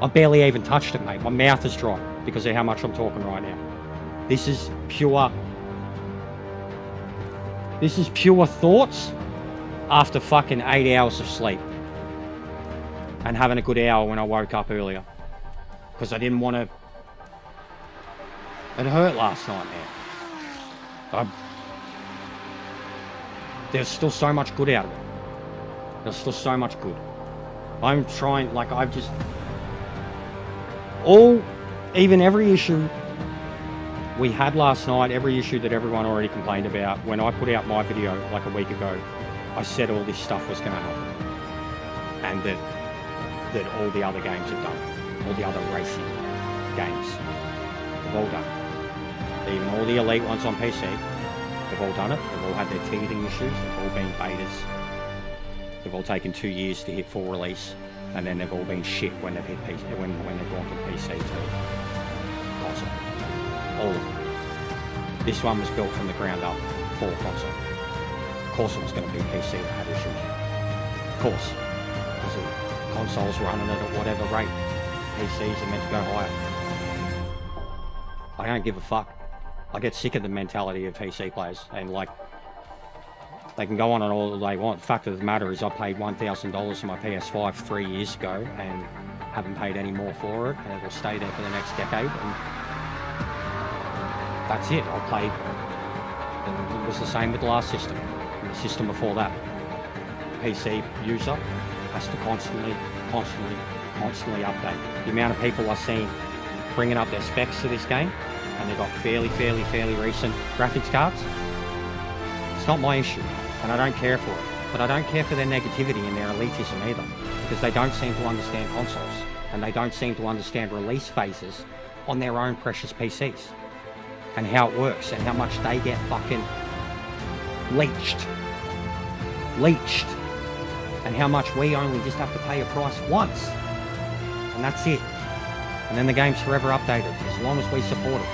I barely even touched it, mate. My mouth is dry because of how much I'm talking right now. This is pure thoughts after fucking 8 hours of sleep. And having a good hour when I woke up earlier. Because I didn't want to... It hurt last night, man. There's still so much good out of it. There's still so much good. I'm trying, like, I've just... even every issue we had last night, every issue that everyone already complained about, when I put out my video like a week ago, I said all this stuff was going to happen. And that all the other games have done. All the other racing games. They've all done it. Even all the elite ones on PC, they've all done it. They've all had their teething issues. They've all been betas. They've all taken 2 years to hit full release. And then they've all been shit when they've hit PC, when they've gone from PC to console. All of them. This one was built from the ground up for console. Of course it was going to be PC that had issues. Of course. Because the consoles running it at whatever rate. PCs are meant to go higher. I don't give a fuck. I get sick of the mentality of PC players, and like, they can go on and all they want. The fact of the matter is I paid $1,000 for my PS5 3 years ago and haven't paid any more for it, and it will stay there for the next decade, and that's it. I played, and it was the same with the last system, and the system before that. PC user has to constantly update. The amount of people I've seen bringing up their specs for this game, and they've got fairly recent graphics cards. It's not my issue, and I don't care for it. But I don't care for their negativity and their elitism either, because they don't seem to understand consoles, and they don't seem to understand release phases on their own precious PCs, and how it works, and how much they get fucking leached, and how much we only just have to pay a price once, and that's it. And then the game's forever updated, as long as we support it.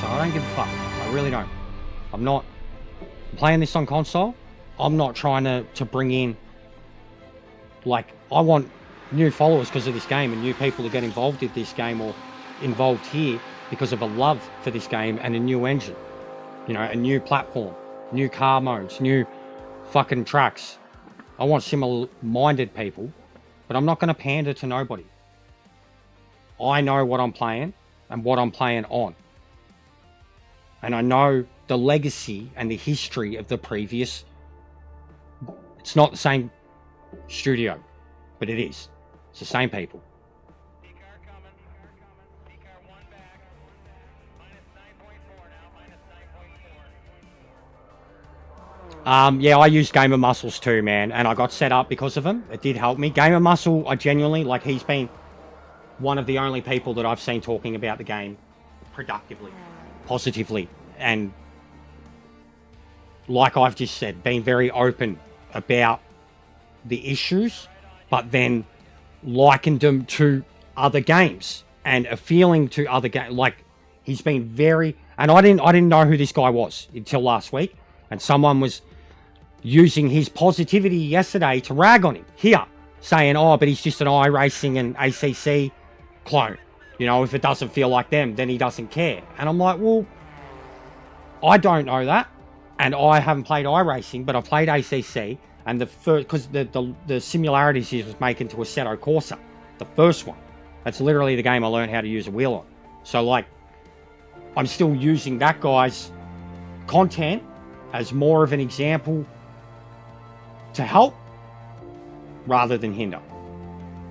So I don't give a fuck. I really don't. I'm not playing this on console. I'm not trying to bring in, like, I want new followers because of this game, and new people to get involved in this game, or involved here because of a love for this game and a new engine. You know, a new platform, new car modes, new fucking tracks. I want similar-minded people, but I'm not going to pander to nobody. I know what I'm playing and what I'm playing on. And I know the legacy and the history of the previous. It's not the same studio, but it is. It's the same people. D-car coming. D-car one back. Minus 9.4 now. Minus 9.4. Yeah, I used Gamer Muscles too, man, and I got set up because of him. It did help me. Gamer Muscle, I genuinely, like, he's been one of the only people that I've seen talking about the game productively, positively, and like I've just said, being very open about the issues, but then likened them to other games and a feeling to other games. Like, he's been very, and I didn't know who this guy was until last week, and someone was using his positivity yesterday to rag on him here, saying, oh, but he's just an iRacing and ACC clone. You know, if it doesn't feel like them, then he doesn't care. And I'm like, well, I don't know that, and I haven't played iRacing, but I've played ACC, and the first, because the similarities he was making to Assetto Corsa, the first one, that's literally the game I learned how to use a wheel on. So, like, I'm still using that guy's content as more of an example to help rather than hinder.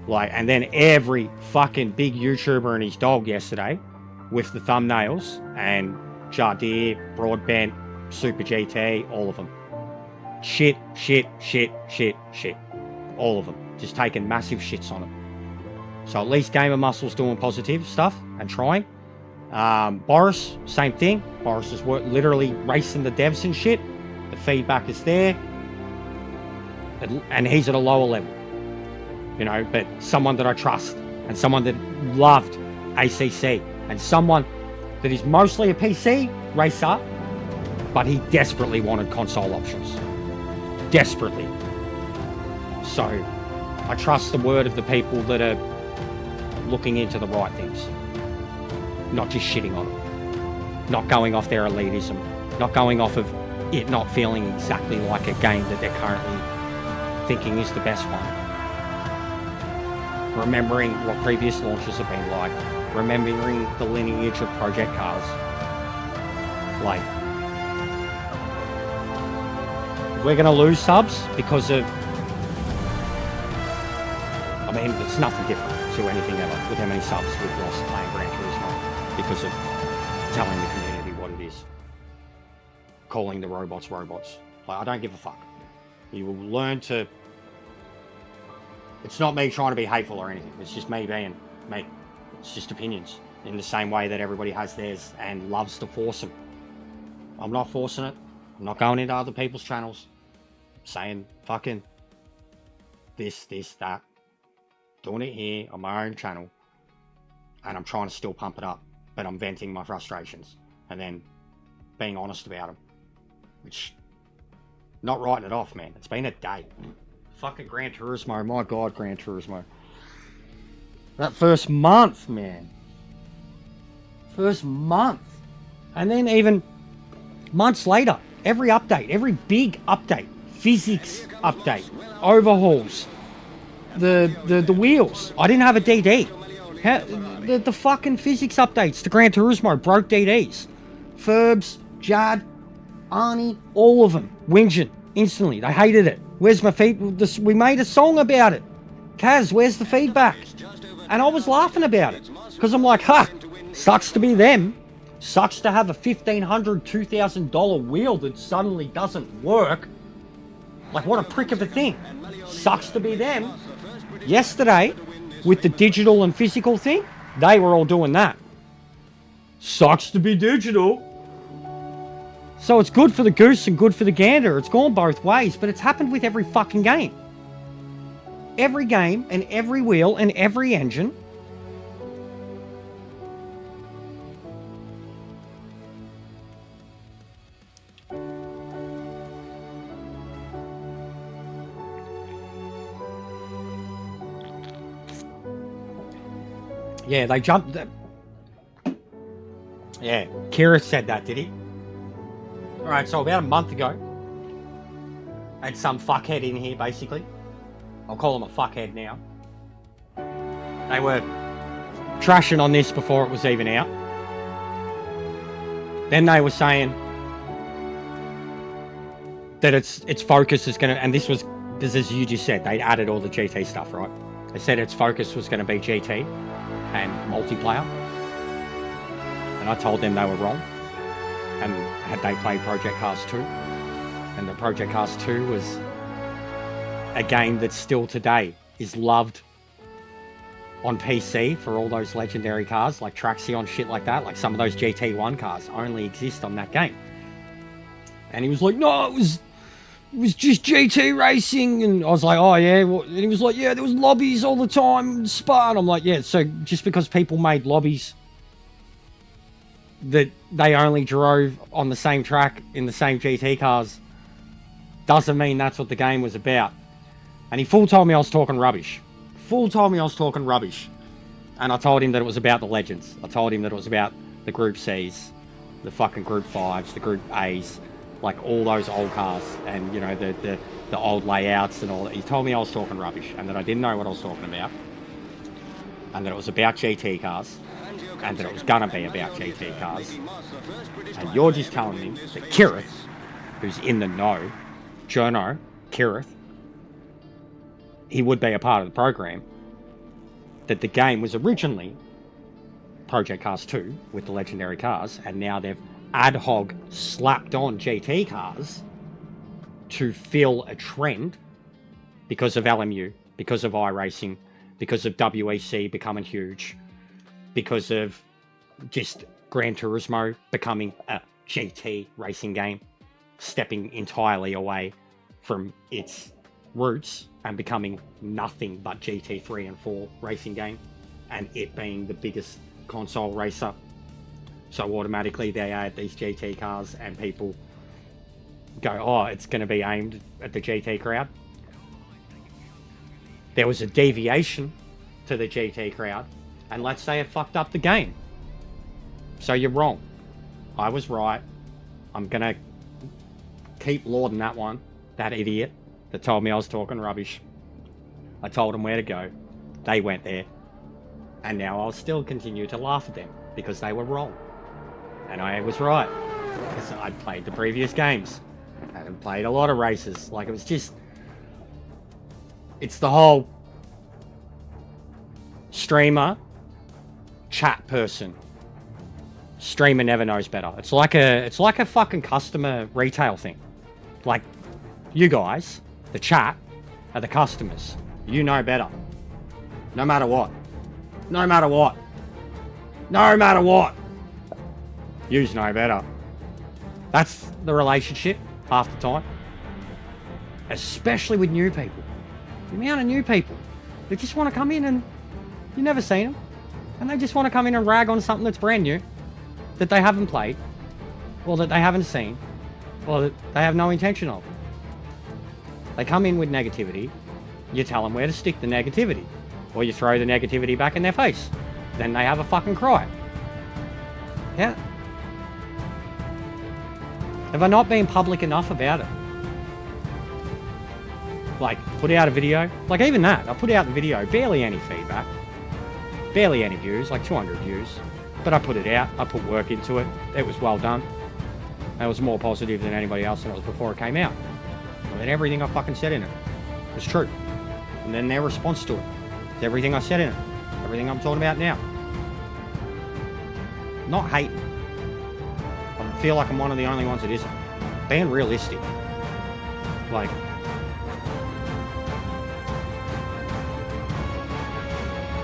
Like, and then every fucking big YouTuber and his dog yesterday with the thumbnails, and Jardir, Broadbent, Super GT, all of them. Shit. All of them. Just taking massive shits on it. So at least Gamer Muscle's doing positive stuff and trying. Boris, same thing. Boris is literally racing the devs and shit. The feedback is there. And he's at a lower level. You know, but someone that I trust, and someone that loved ACC, and someone that is mostly a PC racer, but he desperately wanted console options. Desperately. So, I trust the word of the people that are looking into the right things. Not just shitting on them. Not going off their elitism. Not going off of it not feeling exactly like a game that they're currently thinking is the best one. Remembering what previous launches have been like. Remembering the lineage of Project Cars. Like, we're going to lose subs because of, I mean, it's nothing different to anything ever with how many subs we've lost playing Gran Turismo because of telling the community what it is. Calling the robots robots. Like, I don't give a fuck. You will learn to... It's not me trying to be hateful or anything. It's just me being me. It's just opinions. In the same way that everybody has theirs and loves to force them. I'm not forcing it. I'm not going into other people's channels saying fucking this, that. Doing it here on my own channel. And I'm trying to still pump it up. But I'm venting my frustrations. And then being honest about them. Which, not writing it off, man. It's been a day. Fucking Gran Turismo. My God, Gran Turismo. That first month, man. First month. And then even months later, every update, every big update, physics update, overhauls, the wheels. I didn't have a DD. The fucking physics updates to Gran Turismo broke DDs. Ferbs, Jad, Arnie, all of them whinging instantly. They hated it. Where's my feed? We made a song about it. Kaz, where's the feedback? And I was laughing about it because I'm like, sucks to be them. Sucks to have a $1,500, $2,000 wheel that suddenly doesn't work. Like, what a prick of a thing. Sucks to be them. Yesterday, with the digital and physical thing, they were all doing that. Sucks to be digital. So it's good for the goose and good for the gander. It's gone both ways, but it's happened with every fucking game. Every game and every wheel and every engine. Yeah, they jumped. Yeah, Kira said that, did he? Alright, so about a month ago, I had some fuckhead in here, basically. I'll call him a fuckhead now. They were trashing on this before it was even out. Then they were saying that its focus is going to, and this was, as you just said, they added all the GT stuff, right? They said its focus was going to be GT and multiplayer. And I told them they were wrong. And had they played Project Cars 2? And the Project Cars 2 was a game that still today is loved on PC for all those legendary cars like Traxion, shit like that. Like some of those GT1 cars only exist on that game. And he was like, no, it was just GT racing. And I was like, oh yeah. And he was like, yeah, there was lobbies all the time in Spa. And I'm like, yeah, so just because people made lobbies that they only drove on the same track in the same GT cars doesn't mean that's what the game was about. And he full told me I was talking rubbish. Full told me I was talking rubbish. And I told him that it was about the legends. I told him that it was about the Group C's, the fucking Group 5s, the Group A's, like all those old cars and, you know, the old layouts and all that. He told me I was talking rubbish and that I didn't know what I was talking about. And that it was about GT cars. And that it was gonna be about GT cars. And you're just telling me that Kirith, who's in the know, Jono, Kirith, he would be a part of the program, that the game was originally Project Cars 2 with the legendary cars, and now they've ad hoc slapped on GT cars to fill a trend because of LMU, because of iRacing, because of WEC becoming huge, because of just Gran Turismo becoming a GT racing game, stepping entirely away from its roots and becoming nothing but GT3 and 4 racing game, and it being the biggest console racer. So automatically they add these GT cars and people go, oh, it's going to be aimed at the GT crowd. There was a deviation to the GT crowd, and let's say it fucked up the game. So you're wrong. I was right. I'm going to keep lauding that one, that idiot that told me I was talking rubbish. I told them where to go. They went there. And now I'll still continue to laugh at them because they were wrong. And I was right. Because I'd played the previous games. And I'd played a lot of races. Like, it was just... It's the whole... streamer, chat person. Streamer never knows better. It's like a fucking customer retail thing. Like, you guys, the chat, are the customers. You know better. No matter what. No matter what. No matter what. Yous know better. That's the relationship half the time. Especially with new people. The amount of new people that just want to come in and you've never seen them. And they just want to come in and rag on something that's brand new. That they haven't played. Or that they haven't seen. Or that they have no intention of. They come in with negativity. You tell them where to stick the negativity. or you throw the negativity back in their face. Then they have a fucking cry. Yeah. Have I not been public enough about it? Like, put out a video. Like, even that. I put out the video. Barely any feedback. Barely any views. Like, 200 views. But I put it out. I put work into it. It was well done. It was more positive than anybody else, and it was before it came out. And then everything I fucking said in it was true. And then their response to it. Everything I said in it. Everything I'm talking about now. Not hating. I feel like I'm one of the only ones that isn't. Being realistic. Like...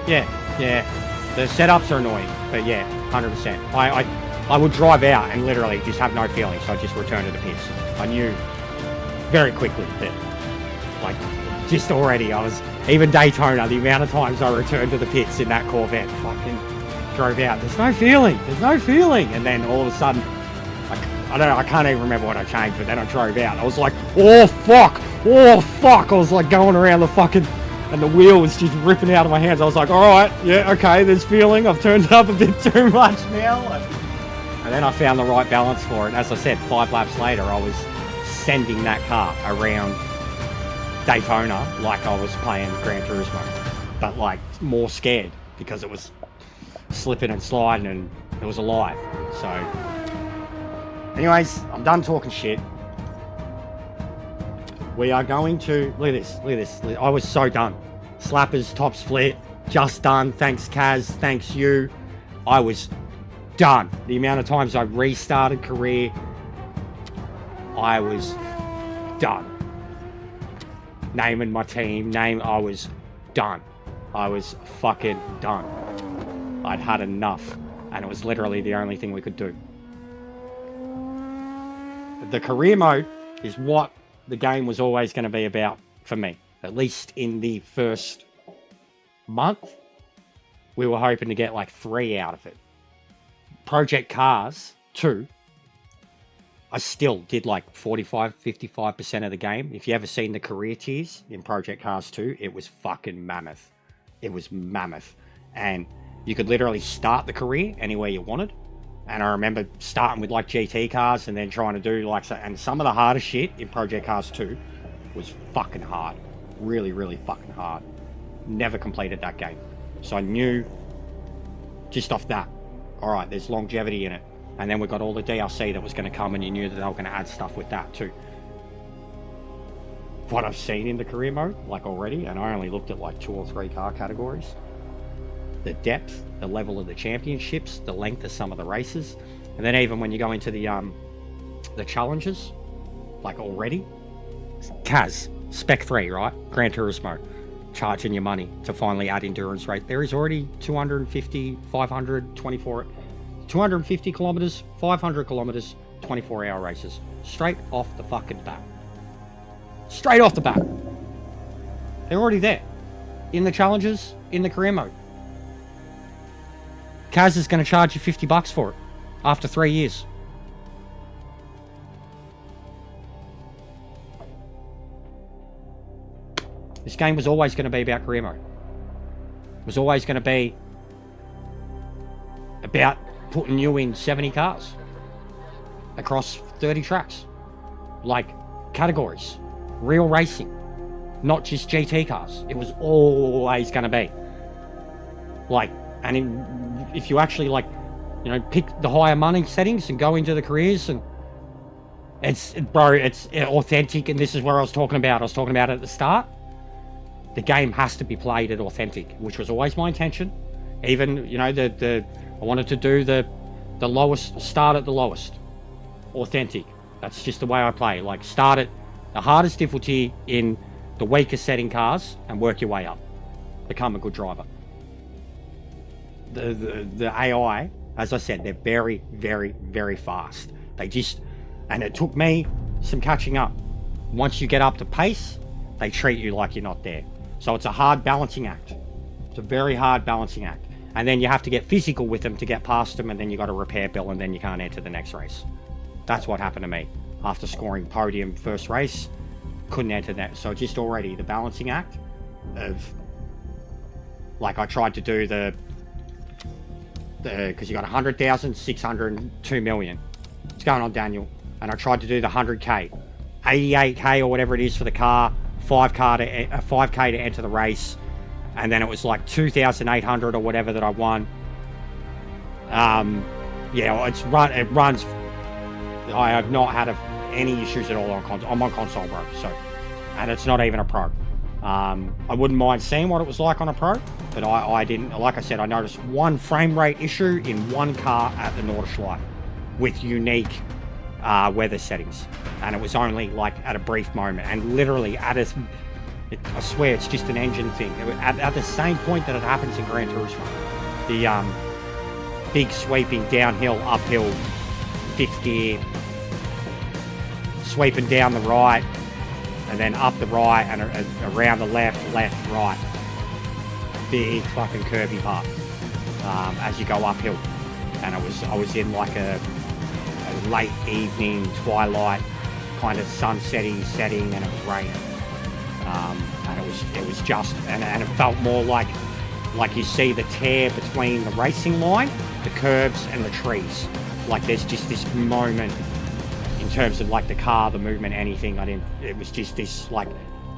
Yeah. The setups are annoying, but yeah, 100%. I would drive out and literally just have no feelings, so I'd just return to the pits. I knew very quickly that, like, just already I was... Even Daytona, the amount of times I returned to the pits in that Corvette, fucking drove out. There's no feeling. And then all of a sudden, I don't know, I can't even remember what I changed, but then I drove out. I was like, oh fuck. I was like going around the fucking... And the wheel was just ripping out of my hands. I was like, alright, yeah, okay, there's feeling. I've turned it up a bit too much now. And then I found the right balance for it. And as I said, 5 laps later, I was sending that car around Daytona like I was playing Gran Turismo. But like, more scared because it was slipping and sliding and it was alive. So, anyways, I'm done talking shit. We are going to... Look at this. I was so done. Slappers, top split, just done. Thanks, Kaz. Thanks, you. I was done. The amount of times I restarted career, I was done. Naming my team, I was done. I was fucking done. I'd had enough. And it was literally the only thing we could do. The career mode is what the game was always going to be about for me. At least in the first month, we were hoping to get like 3 out of it. Project Cars 2, I still did like 45-55% of the game. If you ever seen the career tiers in Project Cars 2, it was fucking mammoth. It was mammoth. And you could literally start the career anywhere you wanted. And I remember starting with like GT cars and then trying to do like... And some of the hardest shit in Project Cars 2 was fucking hard. Really, really fucking hard. Never completed that game. So I knew just off that, alright, there's longevity in it. And then we got all the DLC that was going to come, and you knew that they were going to add stuff with that too. What I've seen in the career mode, like already, and I only looked at like 2 or 3 car categories. The depth, the level of the championships, the length of some of the races. And then even when you go into the challenges, like already, Kaz, Spec 3, right? Gran Turismo, charging your money to finally add endurance rate. There is already 250, 500, 24, 250 kilometers, 500 kilometers, 24-hour races. Straight off the fucking bat. Straight off the bat. They're already there. In the challenges, in the career mode. Kaz is going to charge you $50 for it after 3 years. This game was always going to be about career mode. It was always going to be about putting you in 70 cars across 30 tracks. Like categories. Real racing. Not just GT cars. It was always going to be. Like, and if you actually like, you know, pick the higher money settings and go into the careers, and it's authentic. And this is where I was talking about. I was talking about at the start. The game has to be played at authentic, which was always my intention. Even, you know, I wanted to do the lowest, start at the lowest. Authentic. That's just the way I play. Like, start at the hardest difficulty in the weakest setting cars and work your way up. Become a good driver. The AI, as I said, they're very, very, very fast. And it took me some catching up. Once you get up to pace, they treat you like you're not there. So it's a hard balancing act. It's a very hard balancing act. And then you have to get physical with them to get past them, and then you got a repair bill, and then you can't enter the next race. That's what happened to me. After scoring podium first race, couldn't enter that. So just already the balancing act of Like I tried to do the because you got 100,000, 600, 2 million. What's going on, Daniel? And I tried to do the 100k, 88k or whatever it is for the car, 5k to enter the race, and then it was like 2,800 or whatever that I won. Yeah, it runs. I have not had any issues at all on console. I'm on console, bro. So, and it's not even a pro. I wouldn't mind seeing what it was like on a pro, but I didn't. Like I said, I noticed one frame rate issue in one car at the Nordschleife with unique weather settings, and it was only like at a brief moment, and literally I swear it's just an engine thing. At the same point that it happens in Gran Turismo, the big sweeping downhill, uphill, fifth gear, sweeping down the right, and then up the right and around the left, right. Big fucking curvy part as you go uphill. And I was in like a late evening, twilight, kind of sunsetting setting, and it was raining. And it was just, and it felt more like you see the tear between the racing line, the curves, and the trees. Like there's just this moment in terms of like the car, the movement, anything. It was just this like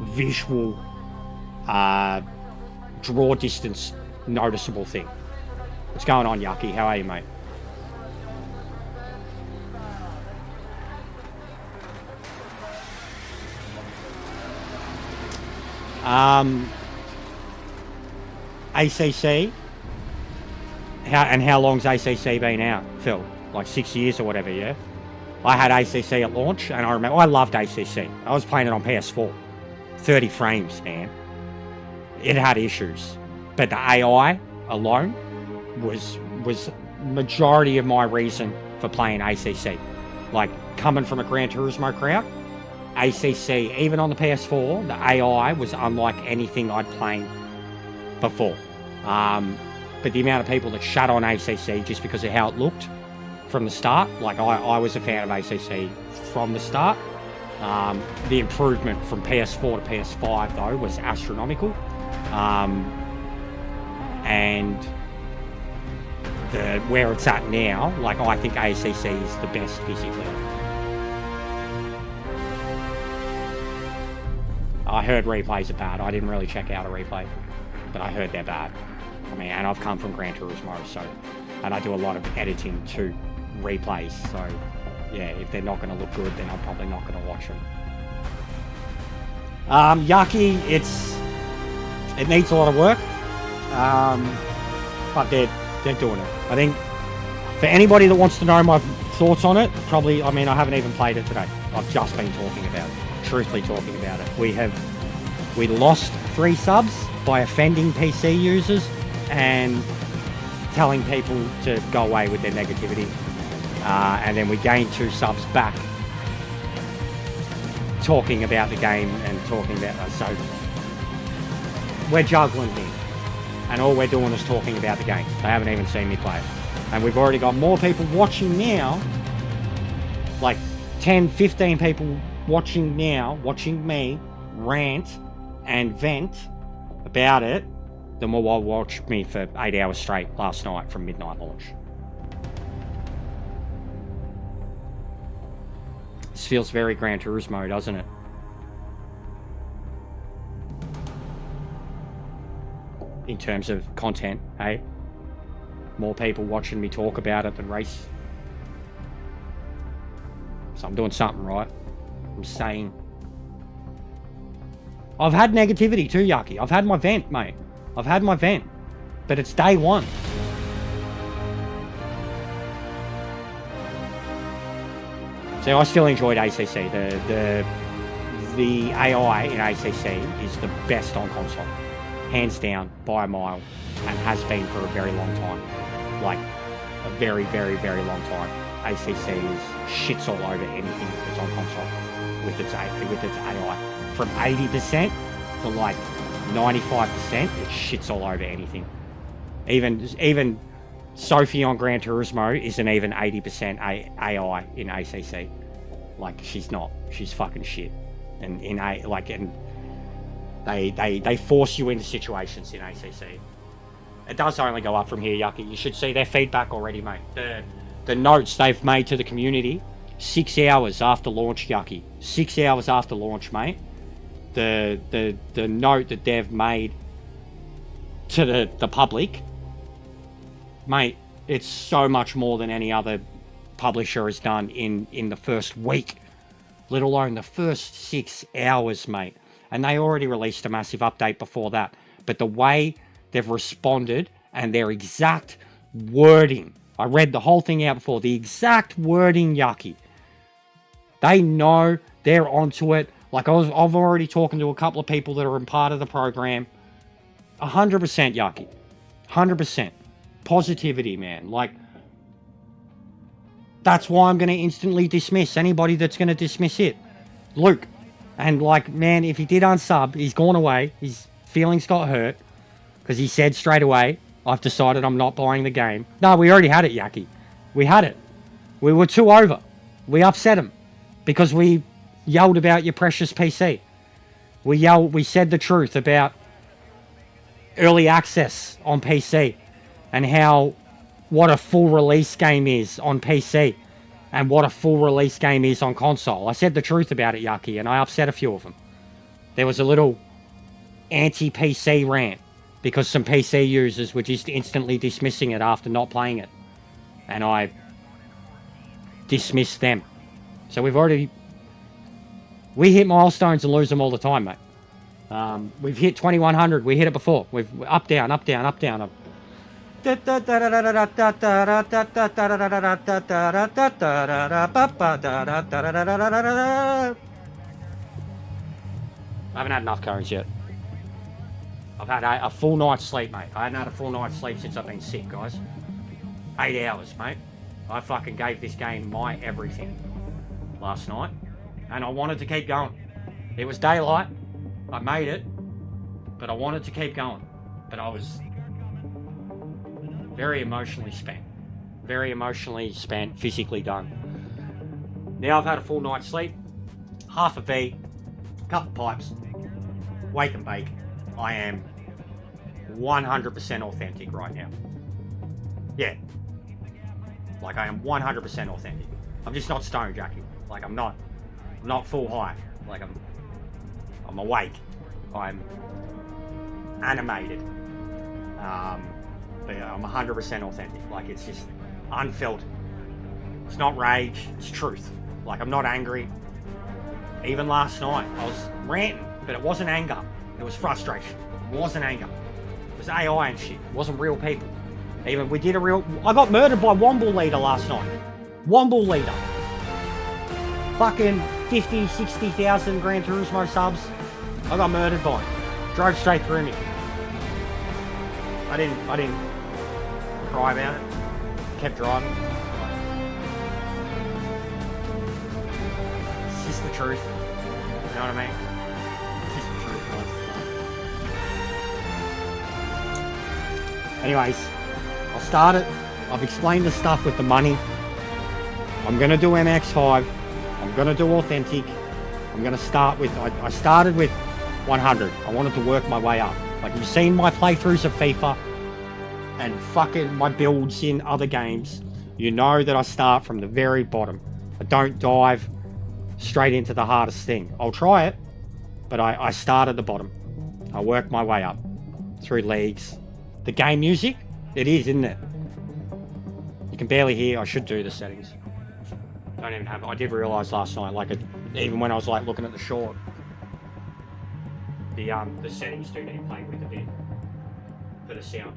visual draw distance noticeable thing. What's going on, Yucky? How are you, mate? ACC. How long's ACC been out, Phil? Like 6 years or whatever, yeah? I had ACC at launch, and I remember I loved ACC. I was playing it on PS4. 30 frames, man. It had issues, but the AI alone was majority of my reason for playing ACC. Like coming from a Gran Turismo crowd, ACC, even on the PS4, the AI was unlike anything I'd played before. But the amount of people that shut on ACC just because of how it looked from the start, like I was a fan of ACC from the start. The improvement from PS4 to PS5 though was astronomical. And where it's at now, like I think ACC is the best physically. I heard replays are bad. I didn't really check out a replay, but I heard they're bad. I mean, and I've come from Gran Turismo, so, and I do a lot of editing to replays, so yeah, if they're not going to look good, then I'm probably not going to watch them. Yucky, it needs a lot of work, but they're doing it. I think for anybody that wants to know my thoughts on it, probably, I mean, I haven't even played it today. I've just been talking about it, truthfully talking about it. We lost 3 subs by offending PC users and telling people to go away with their negativity. And then we gained 2 subs back talking about the game and talking about us. So we're juggling here. And all we're doing is talking about the game. They haven't even seen me play it. And we've already got more people watching now, like 10, 15 people watching now, watching me rant and vent about it, than will watch me for 8 hours straight last night from midnight launch. This feels very Gran Turismo, doesn't it? In terms of content, hey? More people watching me talk about it than race. So I'm doing something right. I'm saying. I've had negativity too, Yucky. I've had my vent, mate. I've had my vent. But it's day one. So I still enjoyed ACC. The AI in ACC is the best on console. Hands down, by a mile. And has been for a very long time. Like, a very, very, very long time. ACC shits all over anything that's on console with its AI. From 80% to like 95%, it shits all over anything. Even Sophie on Gran Turismo isn't even 80% AI in ACC. Like, she's not. She's fucking shit. And they force you into situations in ACC. It does only go up from here, Yucky. You should see their feedback already, mate. The notes they've made to the community 6 hours after launch, Yucky. 6 hours after launch, mate. The note that they've made to the public, mate, it's so much more than any other publisher has done in the first week, let alone the first 6 hours, mate. And they already released a massive update before that. But the way they've responded and their exact wording, I read the whole thing out before, the exact wording, Yucky. They know, they're onto it. Like I've already talking to a couple of people that are in part of the program. 100%, Yucky. 100%. Positivity, man. Like, that's why I'm going to instantly dismiss anybody that's going to dismiss it. Luke. And like, man, if he did unsub, he's gone away. His feelings got hurt. Because he said straight away, I've decided I'm not buying the game. No, we already had it, Yucky. We had it. We were 2 over. We upset him. Because we yelled about your precious PC. We said the truth about early access on PC. And how, what a full release game is on PC. And what a full release game is on console. I said the truth about it, Yucky, and I upset a few of them. There was a little anti-PC rant. Because some PC users were just instantly dismissing it after not playing it. And I dismissed them. So we hit milestones and lose them all the time, mate. We've hit 2100. We hit it before. We've up, down, up, down, up, down. Up. I haven't had enough cones yet. I've had a full night's sleep, mate. I hadn't had a full night's sleep since I've been sick, guys. 8 hours, mate. I fucking gave this game my everything last night. And I wanted to keep going. It was daylight. I made it. But I wanted to keep going. But I was very emotionally spent. Very emotionally spent, physically done. Now I've had a full night's sleep. Half a V. Couple pipes. Wake and bake. I am 100% authentic right now. Yeah. Like I am 100% authentic. I'm just not stoned, Jackie. Like I'm not full high. Like I'm awake. I'm animated. But yeah, I'm 100% authentic. Like it's just unfiltered. It's not rage, it's truth. Like I'm not angry. Even last night, I was ranting, but it wasn't anger. It was frustration. It wasn't anger. It was AI and shit. It wasn't real people. Even we did I got murdered by Womble Leader last night. Womble Leader. Fucking 50, 60,000 Gran Turismo subs. I got murdered by him. Drove straight through me. I didn't cry about it. Kept driving. It's just the truth. You know what I mean? It's just the truth, guys. Anyways, I'll start it. I've explained the stuff with the money. I'm going to do MX5. I'm going to do authentic. I'm going to start with... I started with 100. I wanted to work my way up. Like, you've seen my playthroughs of FIFA and fucking my builds in other games. You know that I start from the very bottom. I don't dive straight into the hardest thing. I'll try it, but I start at the bottom. I work my way up through leagues. The game music, it is, isn't it? You can barely hear. I should do the settings. Don't even have. I did realise last night, like even when I was like looking at the short, the settings do need playing with a bit for the sound.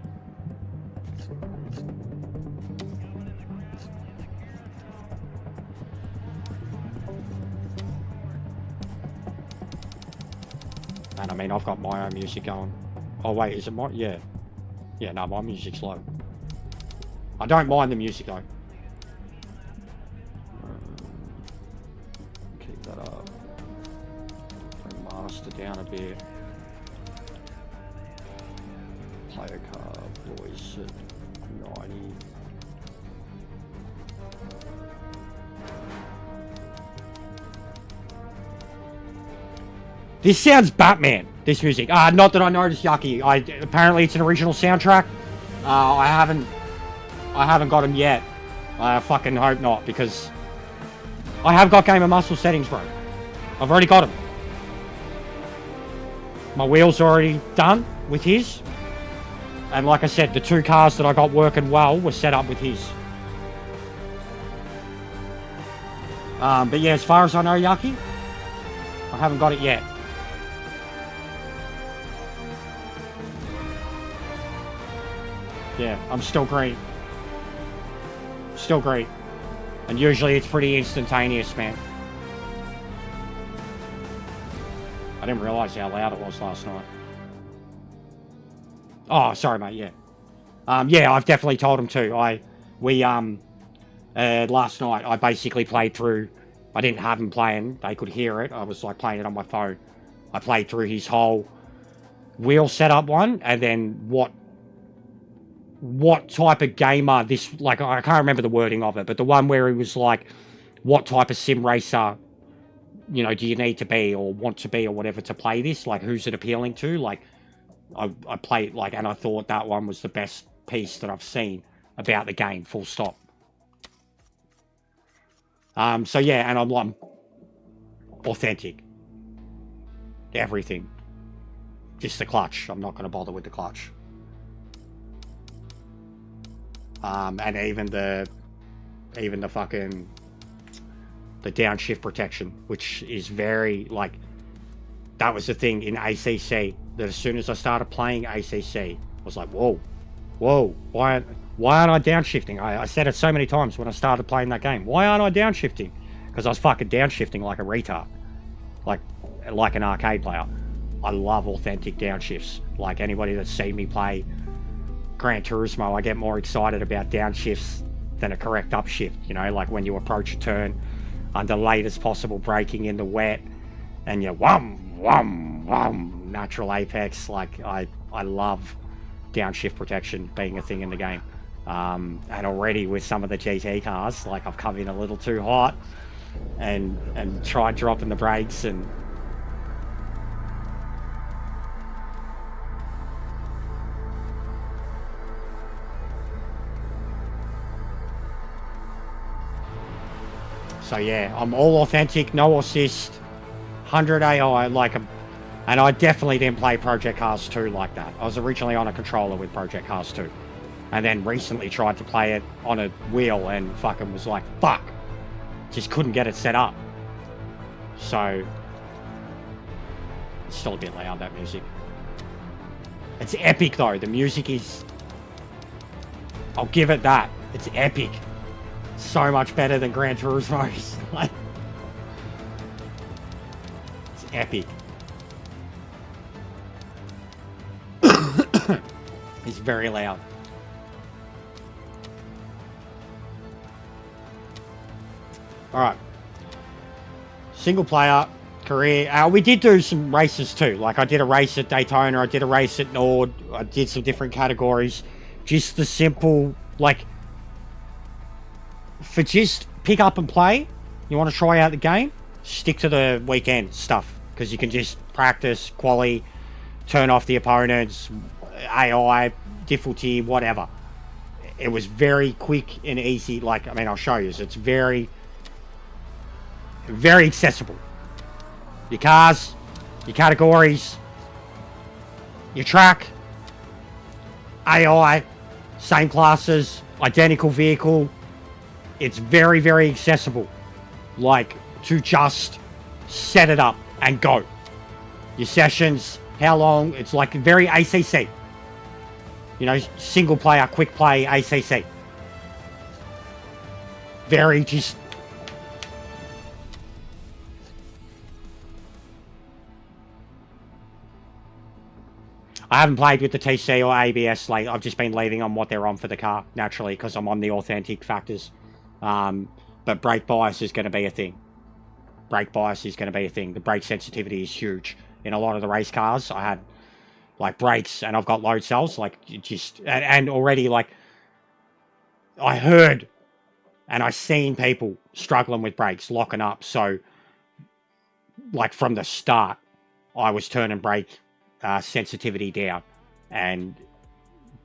And I mean, I've got my own music going. Oh wait, is it my? Yeah. Yeah, no, my music's low. I don't mind the music though. Keep that up. Bring master down a bit. Player card, voice at 90. This sounds Batman, this music. Not that I noticed, Yucky. Apparently it's an original soundtrack. I haven't got them yet. I fucking hope not, because I have got Game of Muscle settings, bro. I've already got them. My wheel's already done with his. And like I said, the 2 cars that I got working well were set up with his. But yeah, as far as I know, Yucky, I haven't got it yet. Yeah, I'm still green. Still green. And usually it's pretty instantaneous, man. I didn't realise how loud it was last night. Oh, sorry, mate, yeah. Yeah, I've definitely told him to. Last night, I basically played through... I didn't have him playing. They could hear it. I was, like, playing it on my phone. I played through his whole wheel setup one, and then what type of gamer this... Like, I can't remember the wording of it, but the one where he was like, what type of sim racer, you know, do you need to be or want to be or whatever to play this? Like, who's it appealing to? Like, I played, like, and I thought that one was the best piece that I've seen about the game, full stop. So yeah, and I'm like, authentic. Everything. Just the clutch. I'm not going to bother with the clutch. And even the fucking, the downshift protection, which is very, like, that was the thing in ACC, that as soon as I started playing ACC, I was like, whoa, why aren't I downshifting? I said it so many times when I started playing that game. Why aren't I downshifting? Because I was fucking downshifting like a retard. Like an arcade player. I love authentic downshifts. Like, anybody that's seen me play Gran Turismo, I get more excited about downshifts than a correct upshift. You know, like when you approach a turn under latest possible braking in the wet, and you wham, natural apex. Like, I love downshift protection being a thing in the game. And already with some of the GT cars, like, I've come in a little too hot and tried dropping the brakes, and so yeah, I'm all authentic, no assist, 100 AI, like, and I definitely didn't play Project Cars 2 like that. I was originally on a controller with Project Cars 2. And then recently tried to play it on a wheel and fucking was like, fuck. Just couldn't get it set up. So, it's still a bit loud, that music. It's epic though, the music is... I'll give it that. It's epic. So much better than Gran Turismo's. Like, it's epic. It's very loud. Alright. Single player, career. We did do some races too. Like, I did a race at Daytona, I did a race at Nord, I did some different categories. Just the simple, like, for just pick up and play, you want to try out the game, stick to the weekend stuff. Because you can just practice, quali, turn off the opponents, AI, difficulty, whatever. It was very quick and easy. Like, I mean, I'll show you. So it's very, very accessible. Your cars, your categories, your track, AI, same classes, identical vehicle. It's very, very accessible. Like, to just set it up and go. Your sessions, how long, it's like very ACC. You know, single player, quick play, ACC. Very just... I haven't played with the TC or ABS. Like, I've just been leaving on what they're on for the car, naturally, because I'm on the authentic factors. But brake bias is going to be a thing. Brake bias is going to be a thing. The brake sensitivity is huge. In a lot of the race cars, I had, like, brakes, and I've got load cells, like, just, and already, like, I heard, and I seen people struggling with brakes, locking up, so, like, from the start, I was turning brake sensitivity down, and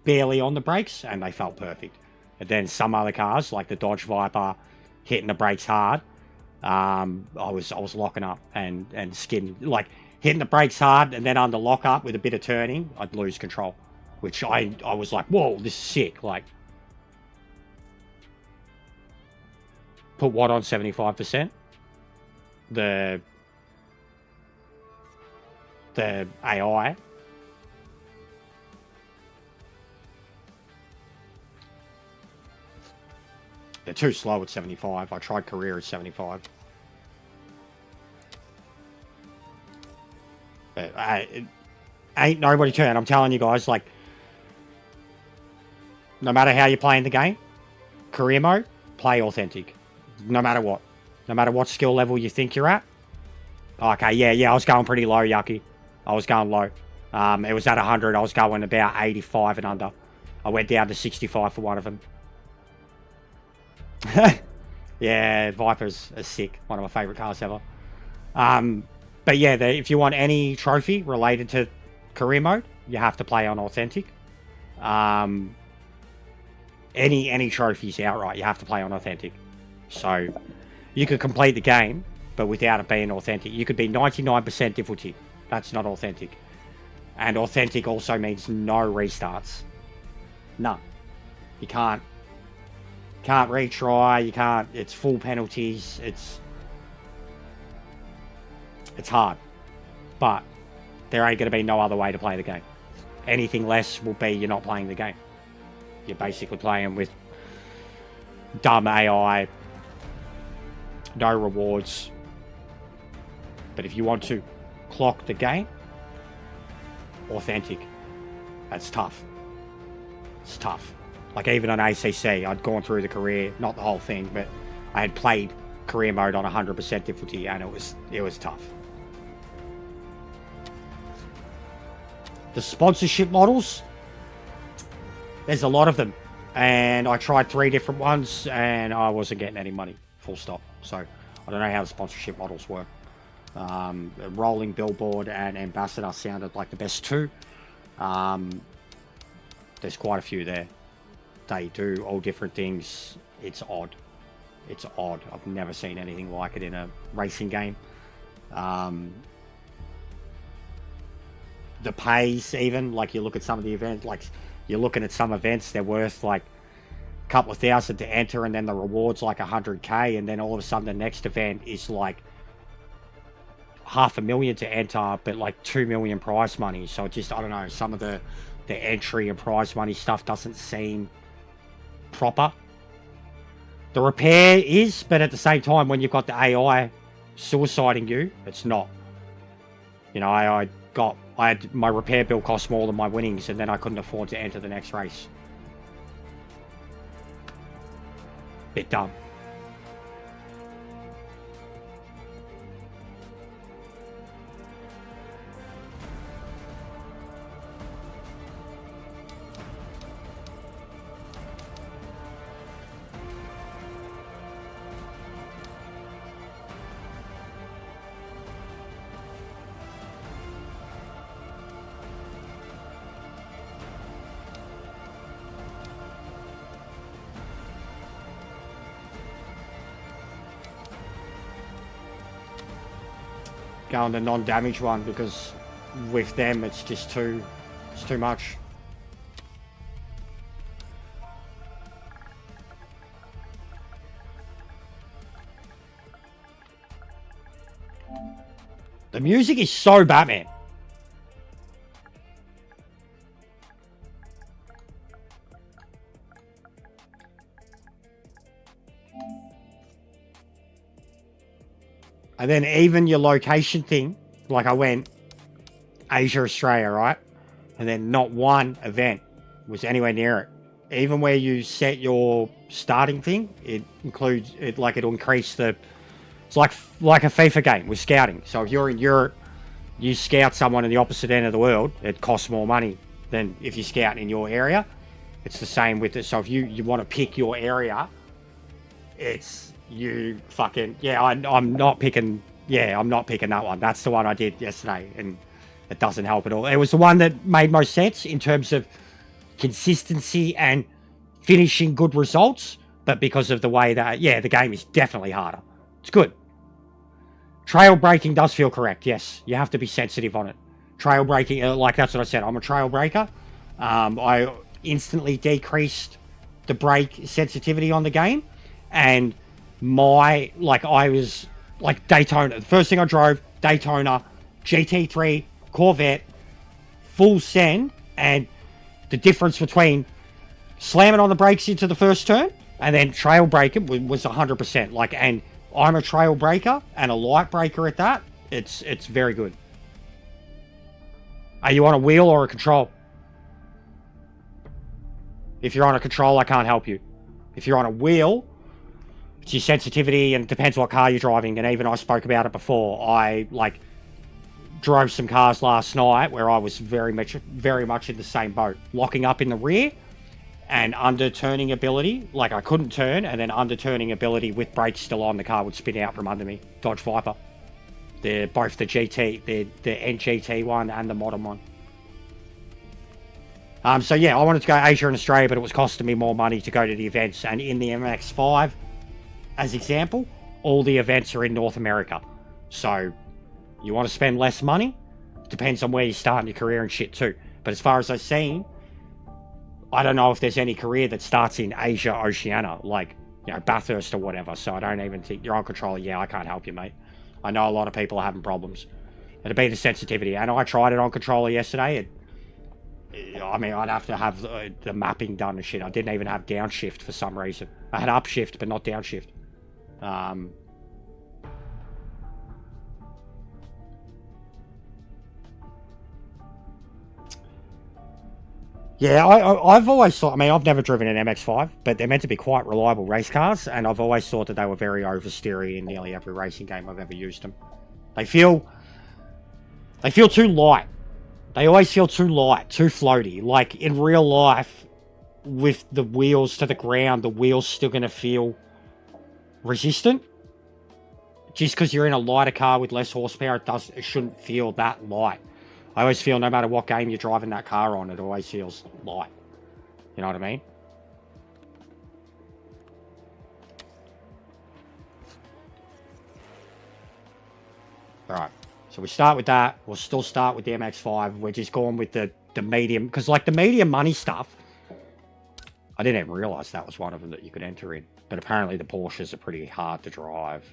barely on the brakes, and they felt perfect. And then some other cars, like the Dodge Viper, hitting the brakes hard, I was locking up and skidding. Like, hitting the brakes hard and then under lock-up with a bit of turning, I'd lose control. Which I was like, whoa, this is sick. Like, put what on 75%? The AI. They're too slow at 75. I tried career at 75. But it ain't nobody turn. I'm telling you guys, like, no matter how you're playing the game, career mode, play authentic. No matter what. No matter what skill level you think you're at. Okay, yeah, I was going pretty low, Yucky. I was going low. It was at 100. I was going about 85 and under. I went down to 65 for one of them. Yeah, Viper's are sick. One of my favourite cars ever. But yeah, if you want any trophy related to career mode, you have to play on authentic. Any trophies outright, you have to play on authentic. So you could complete the game, but without it being authentic. You could be 99% difficulty. That's not authentic. And authentic also means no restarts. None. You can't retry, you can't, it's full penalties, it's hard. But there ain't going to be no other way to play the game. Anything less will be you're not playing the game. You're basically playing with dumb AI, no rewards. But if you want to clock the game, authentic. That's tough. It's tough. Like, even on ACC, I'd gone through the career, not the whole thing, but I had played career mode on 100% difficulty, and it was tough. The sponsorship models, there's a lot of them, and I tried 3 different ones, and I wasn't getting any money, full stop. So I don't know how the sponsorship models work. Rolling billboard and ambassador sounded like the best 2. There's quite a few there. They do all different things. It's odd. It's odd. I've never seen anything like it in a racing game. The pays, even, like, you look at some of the events, like, you're looking at some events, they're worth like a couple of thousand to enter, and then the reward's like 100k, and then all of a sudden the next event is like 500,000 to enter, but like 2 million prize money. So it just, I don't know, some of the entry and prize money stuff doesn't seem proper. The repair is, but at the same time, when you've got the AI suiciding you, it's not. You know, I had my repair bill cost more than my winnings, and then I couldn't afford to enter the next race. Bit dumb. Go on the non-damage one, because with them it's just too much. The music is so Batman. And then even your location thing, like I went Asia, Australia, right? And then not one event was anywhere near it. Even where you set your starting thing, it includes it, like it'll increase the. It's like a FIFA game with scouting. So if you're in Europe, you scout someone in the opposite end of the world, it costs more money than if you scout in your area. It's the same with it. So if you want to pick your area, it's. You fucking I'm not picking that one. That's the one I did yesterday, and it doesn't help at all. It was the one that made most sense in terms of consistency and finishing good results, but because of the way that, yeah, the game is definitely harder. It's good. Trail braking does feel correct, yes. You have to be sensitive on it. Trail braking, like that's what I said, I'm a trail breaker. I instantly decreased the brake sensitivity on the game, and I was like Daytona. The first thing I drove, Daytona, GT3, Corvette, full send, and the difference between slamming on the brakes into the first turn and then trail braking was 100%. Like, and I'm a trail breaker and a light breaker at that. It's very good. Are you on a wheel or a control? If you're on a control, I can't help you. If you're on a wheel, it's your sensitivity, and it depends what car you're driving. And even I spoke about it before. I drove some cars last night where I was very much in the same boat. Locking up in the rear and under turning ability. Like, I couldn't turn, and then under turning ability with brakes still on, the car would spin out from under me. Dodge Viper. They're both the GT, the NGT one and the modern one. So yeah, I wanted to go Asia and Australia, but it was costing me more money to go to the events. And in the MX-5, as example, all the events are in North America. So you want to spend less money? Depends on where you start in your career and shit too. But as far as I've seen, I don't know if there's any career that starts in Asia, Oceania, like, you know, Bathurst or whatever. So I don't even think you're on controller. Yeah, I can't help you, mate. I know a lot of people are having problems. It'd be the sensitivity. And I tried it on controller yesterday. I mean, I'd have to have the mapping done and shit. I didn't even have downshift for some reason. I had upshift, but not downshift. Yeah, I've always thought, I mean, I've never driven an MX-5, but they're meant to be quite reliable race cars, and I've always thought that they were very oversteery in nearly every racing game I've ever used them. They feel too light. They always feel too light, too floaty. Like, in real life, with the wheels to the ground, the wheel's still going to feel resistant. Just because you're in a lighter car with less horsepower, it shouldn't feel that light. I always feel no matter what game you're driving that car on, it always feels light. You know what I mean? Alright, so we start with that. We'll still start with the MX-5. We're just going with the medium, because like the medium money stuff, I didn't even realise that was one of them that you could enter in. But apparently the Porsches are pretty hard to drive.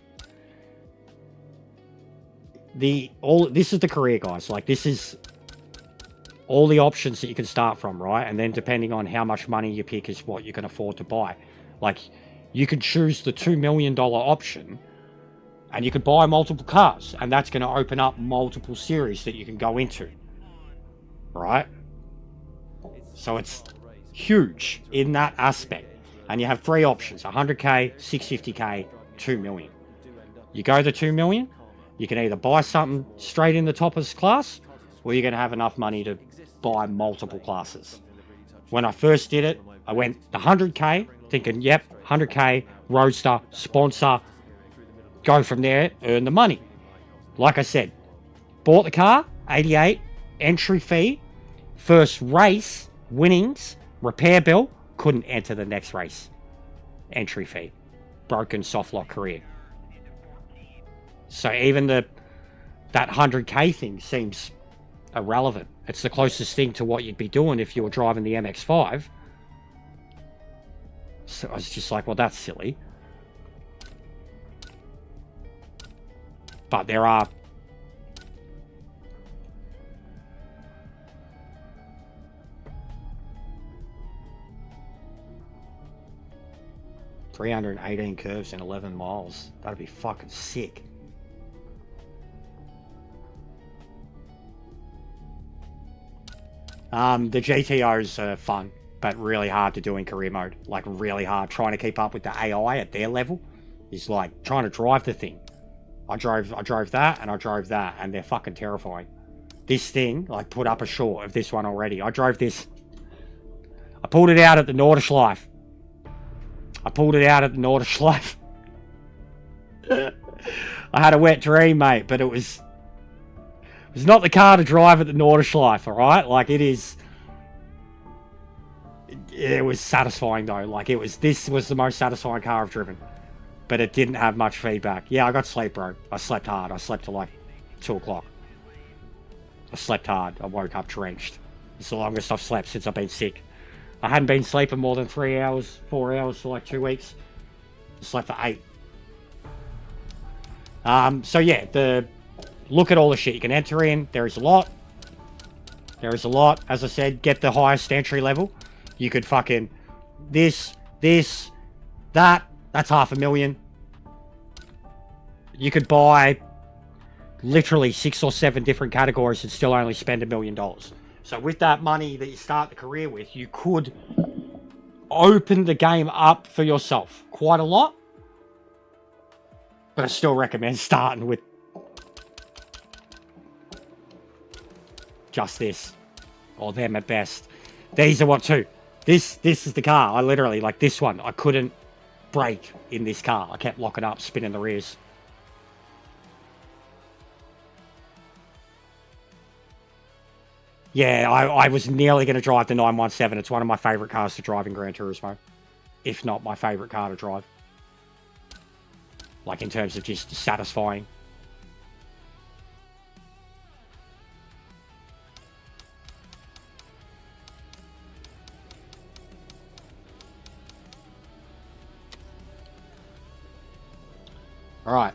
This is the career, guys. Like, this is all the options that you can start from, right? And then depending on how much money you pick is what you can afford to buy. Like, you can choose the $2 million option, and you can buy multiple cars, and that's going to open up multiple series that you can go into, right? So it's huge in that aspect. And you have three options: 100k, 650k, 2 million. You go the 2 million, you can either buy something straight in the toppers class, or you're going to have enough money to buy multiple classes. When I first did it, I went the 100k, thinking, yep, 100k, roadster, sponsor, go from there, earn the money. Like I said, bought the car, 88, entry fee, first race, winnings, repair bill, couldn't enter the next race. Entry fee. Broken soft lock career. So even that 100k thing seems irrelevant. It's the closest thing to what you'd be doing if you were driving the MX-5. So I was just like, well, that's silly. But there are... ...318 curves in 11 miles. That'd be fucking sick. The GTOs are fun, but really hard to do in career mode. Like, really hard. Trying to keep up with the AI at their level is like trying to drive the thing. I drove that, and I drove that, and they're fucking terrifying. This thing, like, put up a short of this one already. I drove this. I pulled it out at the Nordschleife. I had a wet dream, mate, but it was not the car to drive at the Nordschleife, alright? Like, it is... It was satisfying though. Like this was the most satisfying car I've driven. But it didn't have much feedback. Yeah, I got sleep, bro. I slept hard. I slept till like 2 o'clock. I slept hard. I woke up drenched. It's the longest I've slept since I've been sick. I hadn't been sleeping more than 3 hours, 4 hours for like 2 weeks. I slept for 8. So yeah, look at all the shit you can enter in. There is a lot. There is a lot. As I said, get the highest entry level. You could fucking this, that. That's $500,000. You could buy literally 6 or 7 different categories and still only spend $1 million. So with that money that you start the career with, you could open the game up for yourself quite a lot. But I still recommend starting with just this, or them at best. These are what too. This is the car. I literally, like this one, I couldn't brake in this car. I kept locking up, spinning the rears. Yeah, I was nearly going to drive the 917. It's one of my favourite cars to drive in Gran Turismo. If not my favourite car to drive. Like in terms of just satisfying. All right.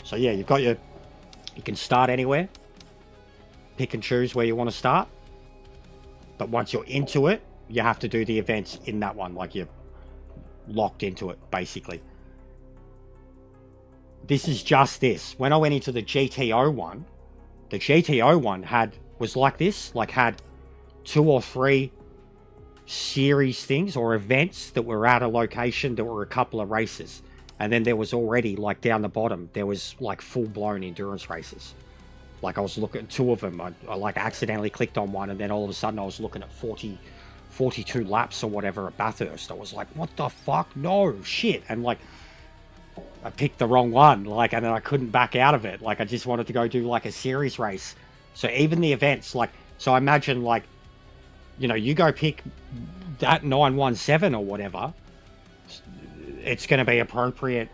So yeah, you've got you can start anywhere. Pick and choose where you want to start. But once you're into it, you have to do the events in that one. Like you're locked into it, basically. This is just this. When I went into the GTO one, the GTO one was like this, like had 2 or 3 series things or events that were at a location that were a couple of races, and then there was already like down the bottom there was like full-blown endurance races. Like I was looking at 2 of them. I like accidentally clicked on one, and then all of a sudden I was looking at 42 laps or whatever at Bathurst. I was like, what the fuck? No shit. And like I picked the wrong one, like, and then I couldn't back out of it. Like I just wanted to go do like a series race. So even the events, like, so I imagine like, you know, you go pick that 917 or whatever, it's going to be appropriate,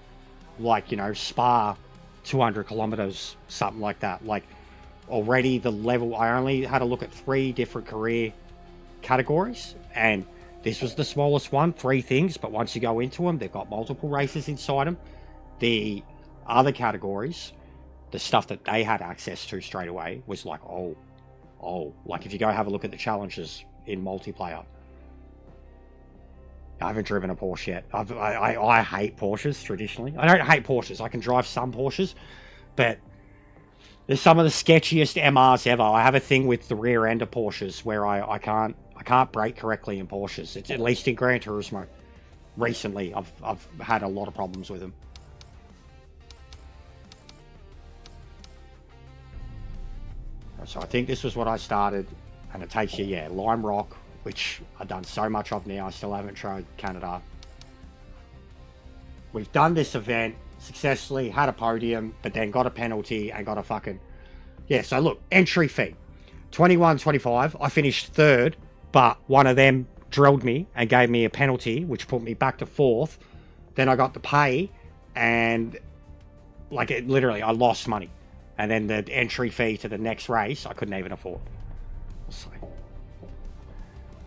like, you know, Spa 200 kilometers, something like that. Like already the level, I only had to look at 3 different career categories, and this was the smallest one, 3 things, but once you go into them, they've got multiple races inside them. The other categories, the stuff that they had access to straight away was like, oh, like if you go have a look at the challenges in multiplayer. I haven't driven a Porsche yet. I hate Porsches traditionally. I don't hate Porsches. I can drive some Porsches, but there's some of the sketchiest MRs ever. I have a thing with the rear end of Porsches where I can't brake correctly in Porsches. It's at least in Gran Turismo. Recently, I've had a lot of problems with them. So I think this was what I started, and it takes you, yeah, Lime Rock, which I've done so much of now. I still haven't tried Canada. We've done this event successfully, had a podium, but then got a penalty and got a fucking... Yeah, so look, entry fee, 21.25. I finished 3rd, but one of them drilled me and gave me a penalty, which put me back to 4th. Then I got the pay, and like it literally, I lost money. And then the entry fee to the next race, I couldn't even afford. So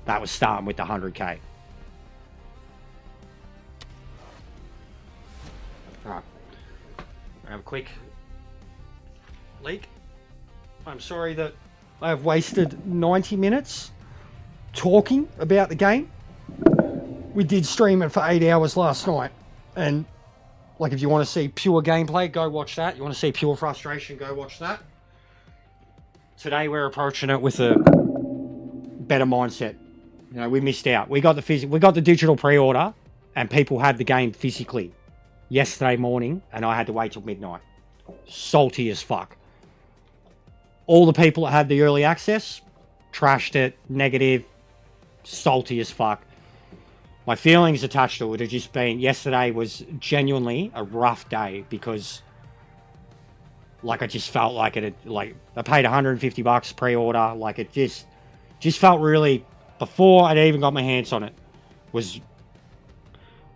that was starting with the 100k. Alright. Have a quick leak. I'm sorry that I have wasted 90 minutes talking about the game. We did stream it for 8 hours last night, and like if you want to see pure gameplay, go watch that. You want to see pure frustration, go watch that. Today we're approaching it with a better mindset. You know, we missed out. We got the digital pre-order, and people had the game physically yesterday morning, and I had to wait till midnight. Salty as fuck. All the people that had the early access trashed it, negative, salty as fuck. My feelings attached to it have just been, yesterday was genuinely a rough day because like I just felt like it had, like I paid $150 pre-order, like it just, Just felt really, before I'd even got my hands on it, was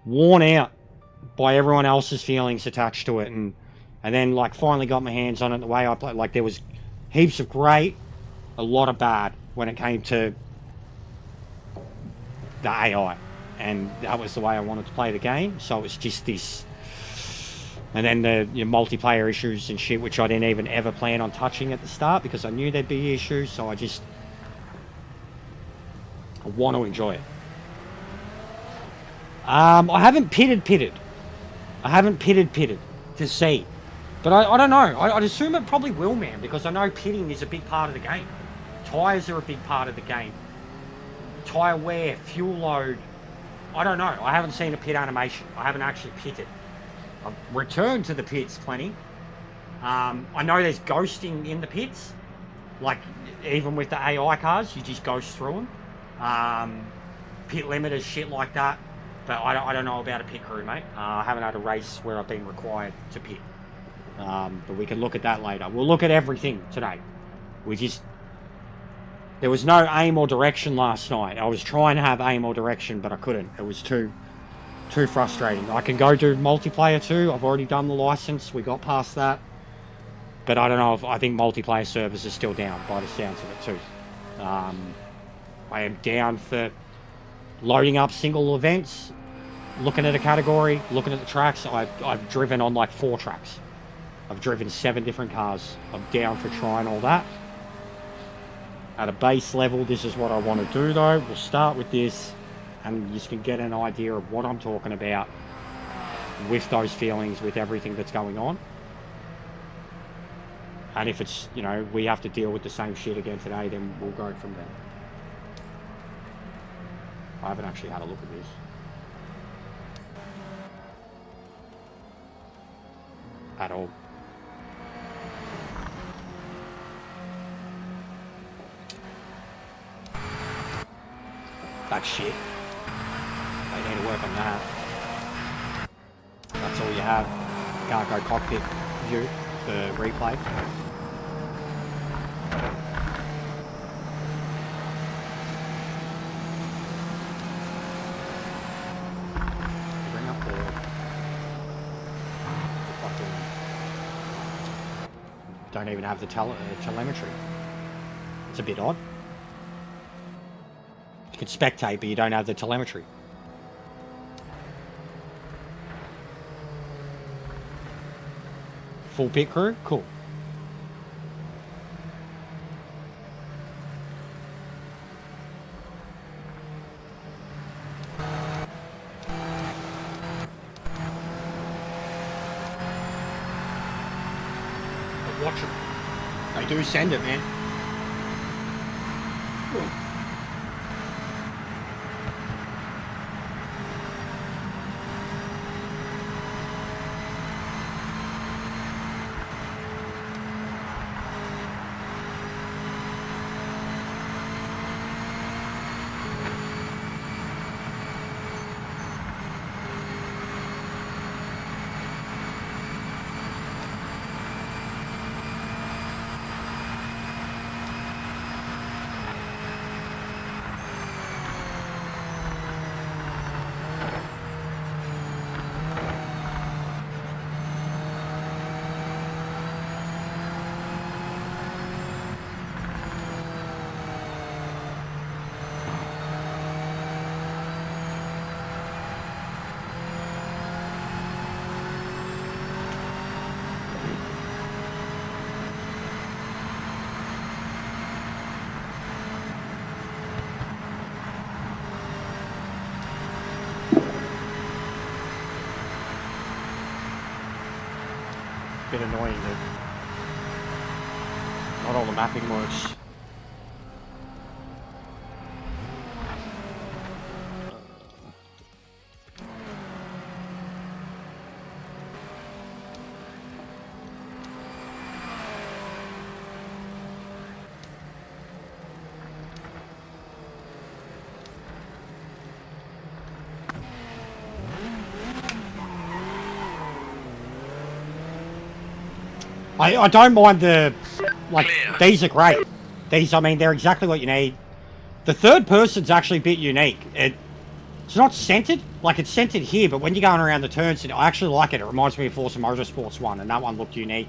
worn out by everyone else's feelings attached to it, and then like finally got my hands on it. The way I played, like there was heaps of great, a lot of bad when it came to the AI, and that was the way I wanted to play the game. So it's just this, and then the multiplayer issues and shit, which I didn't even ever plan on touching at the start because I knew there'd be issues. So I want to enjoy it. I haven't pitted. I haven't pitted to see. But I don't know. I'd assume it probably will, man, because I know pitting is a big part of the game. Tyres are a big part of the game. Tyre wear, fuel load. I don't know. I haven't seen a pit animation. I haven't actually pitted. I've returned to the pits plenty. I know there's ghosting in the pits. Like, even with the AI cars, you just ghost through them. Pit limiters, shit like that. But I don't know about a pit crew, mate. I haven't had a race where I've been required to pit. But we can look at that later. We'll look at everything today. There was no aim or direction last night. I was trying to have aim or direction, but I couldn't. It was too frustrating. I can go do multiplayer too. I've already done the license. We got past that. But I don't know if I think multiplayer servers are still down by the sounds of it too. I am down for loading up single events, looking at a category, looking at the tracks. I've driven on like 4 tracks. I've driven 7 different cars. I'm down for trying all that. At a base level, this is what I want to do though. We'll start with this, and you can get an idea of what I'm talking about with those feelings, with everything that's going on. And if it's, we have to deal with the same shit again today, then we'll go from there. I haven't actually had a look at this. At all. That's shit. They need to work on that. That's all you have. Cargo cockpit view for replay. Bring up the fucking... Don't even have the telemetry. It's a bit odd. You can spectate, but you don't have the telemetry. Full pit crew? Cool. But watch them. They do send it, man. Bit annoying that not all the mapping works. I don't mind the, like, these are great. These, I mean, they're exactly what you need. The third person's actually a bit unique. It's not centered, like it's centered here, but when you're going around the turns, I actually like it. It reminds me of Forza Motorsports 1, and that one looked unique.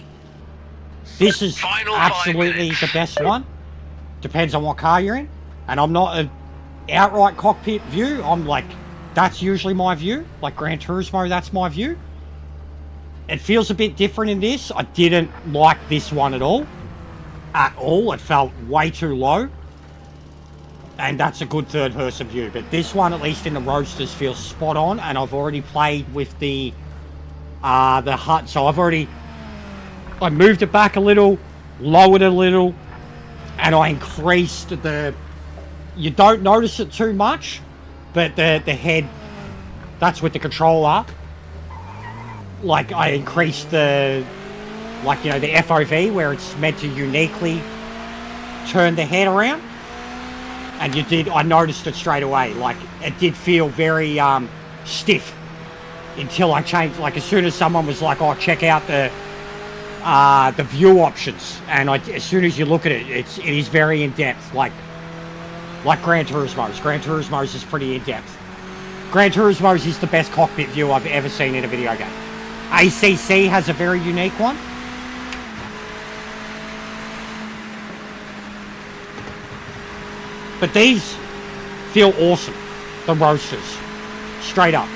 This is absolutely the best one. Depends on what car you're in. And I'm not an outright cockpit view. I'm like, that's usually my view. Like Gran Turismo, that's my view. It feels a bit different in this. I didn't like this one at all. At all. It felt way too low. And that's a good third-person view. But this one, at least in the Roadsters, feels spot on. And I've already played with the HUD. So I moved it back a little, lowered it a little, and I increased the... You don't notice it too much, but the head, that's with the controller. Like, I increased the... Like, you know, the FOV, where it's meant to uniquely turn the head around. And I noticed it straight away. Like, it did feel very stiff until I changed. Like, as soon as someone was like, oh, check out the view options. And as soon as you look at it, it is very in-depth. Like Gran Turismo's. Gran Turismo's is pretty in-depth. Gran Turismo's is the best cockpit view I've ever seen in a video game. ACC has a very unique one. But these feel awesome, the Roadsters, straight up.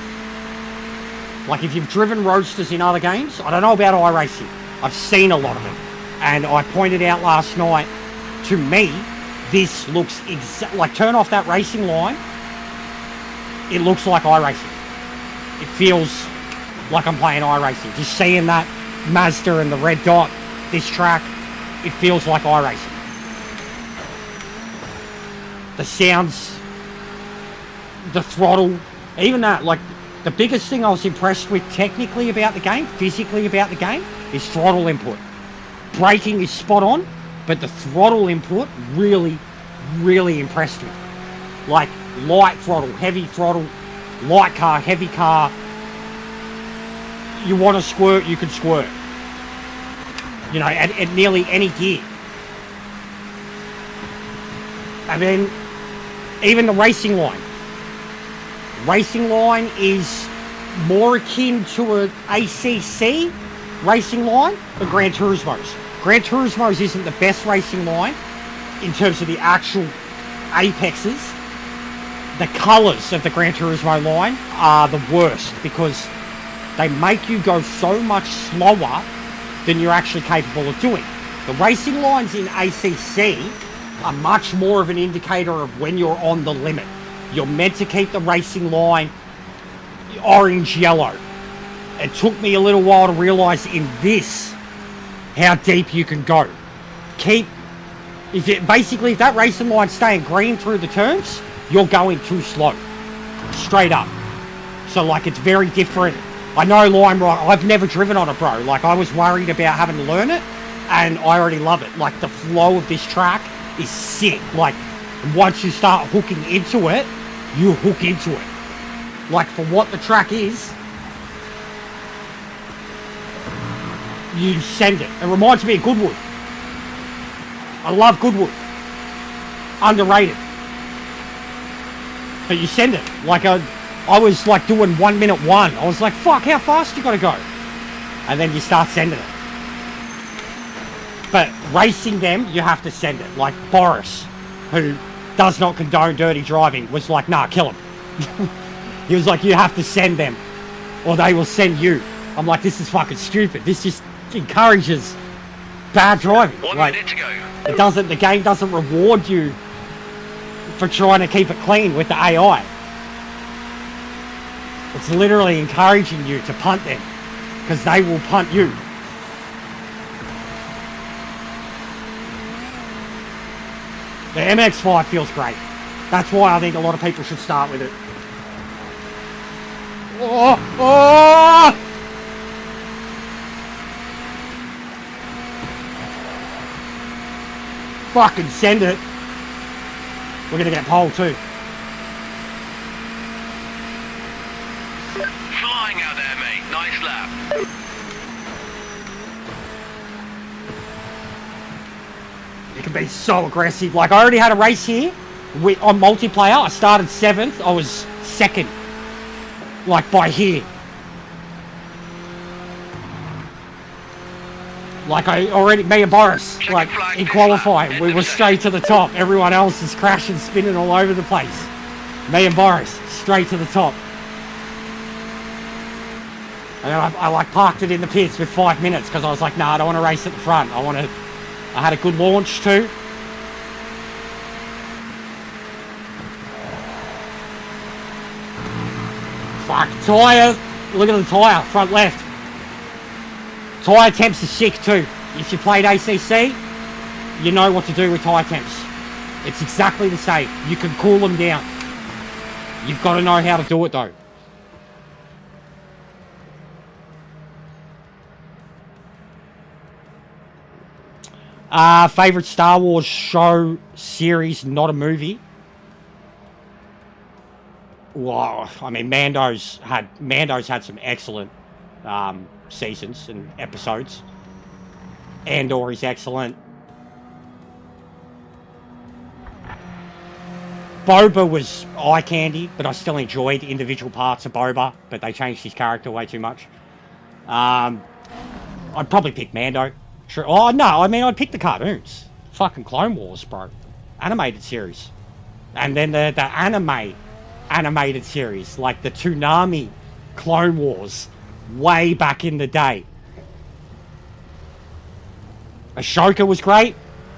Like if you've driven Roadsters in other games, I don't know about iRacing, I've seen a lot of them. And I pointed out last night, to me, this looks like, turn off that racing line, it looks like iRacing. It feels like I'm playing iRacing. Just seeing that Mazda and the red dot, this track, it feels like iRacing. The sounds, the throttle, even that, like, the biggest thing I was impressed with technically about the game, physically about the game, is throttle input. Braking is spot on, but the throttle input really, really impressed me. Like, light throttle, light car, heavy car. You want to squirt, you can squirt. You know, at nearly any gear. And then, even the racing line. Racing line is more akin to an ACC racing line than Gran Turismo's. Gran Turismo's isn't the best racing line in terms of the actual apexes. The colours of the Gran Turismo line are the worst because they make you go so much slower than you're actually capable of doing. The racing lines in ACC are much more of an indicator of when you're on the limit. You're meant to keep the racing line orange-yellow. It took me a little while to realise in this how deep you can go. If that racing line's staying green through the turns, you're going too slow. Straight up. So, like, it's very different. I know line right, I've never driven on it, bro. Like, I was worried about having to learn it, and I already love it. Like, the flow of this track is sick. Like, once you start hooking into it, you hook into it. Like, for what the track is, you send it. It reminds me of Goodwood. I love Goodwood. Underrated. But you send it. Like, I was like doing 1 minute one. I was like, fuck, how fast you gotta go? And then you start sending it. But racing them, you have to send it. Like Boris, who does not condone dirty driving, was like, nah, kill him. He was like, you have to send them, or they will send you. I'm like, this is fucking stupid. This just encourages bad driving. 1 like, minute to go. the game doesn't reward you for trying to keep it clean with the AI. It's literally encouraging you to punt them, because they will punt you. The MX-5 feels great. That's why I think a lot of people should start with it. Oh! Fucking send it. We're gonna get pole too. Flying out there, mate. Nice lap. You can be so aggressive. Like, I already had a race here On multiplayer, I started 7th. I was 2nd. Like, by here. Like, me and Boris, like, in qualifying, we were straight to the top. Everyone else is crashing, spinning all over the place. Me and Boris, straight to the top. And I like, parked it in the pits with 5 minutes, because I was like, nah, I don't want to race at the front. I had a good launch, too. Fuck, tyre. Look at the tyre, front left. Tyre temps are sick too. If you played ACC, you know what to do with tyre temps. It's exactly the same. You can cool them down. You've got to know how to do it though. Favorite Star Wars show, series, not a movie. Well, I mean, Mando's had some excellent seasons and episodes. Andor is excellent. Boba was eye candy, but I still enjoyed individual parts of Boba, but they changed his character way too much. I'd probably pick Mando. Sure. Oh no, I mean, I'd pick the cartoons. Fucking Clone Wars, bro. Animated series. And then the anime animated series, like the Toonami Clone Wars, way back in the day. Ashoka was great.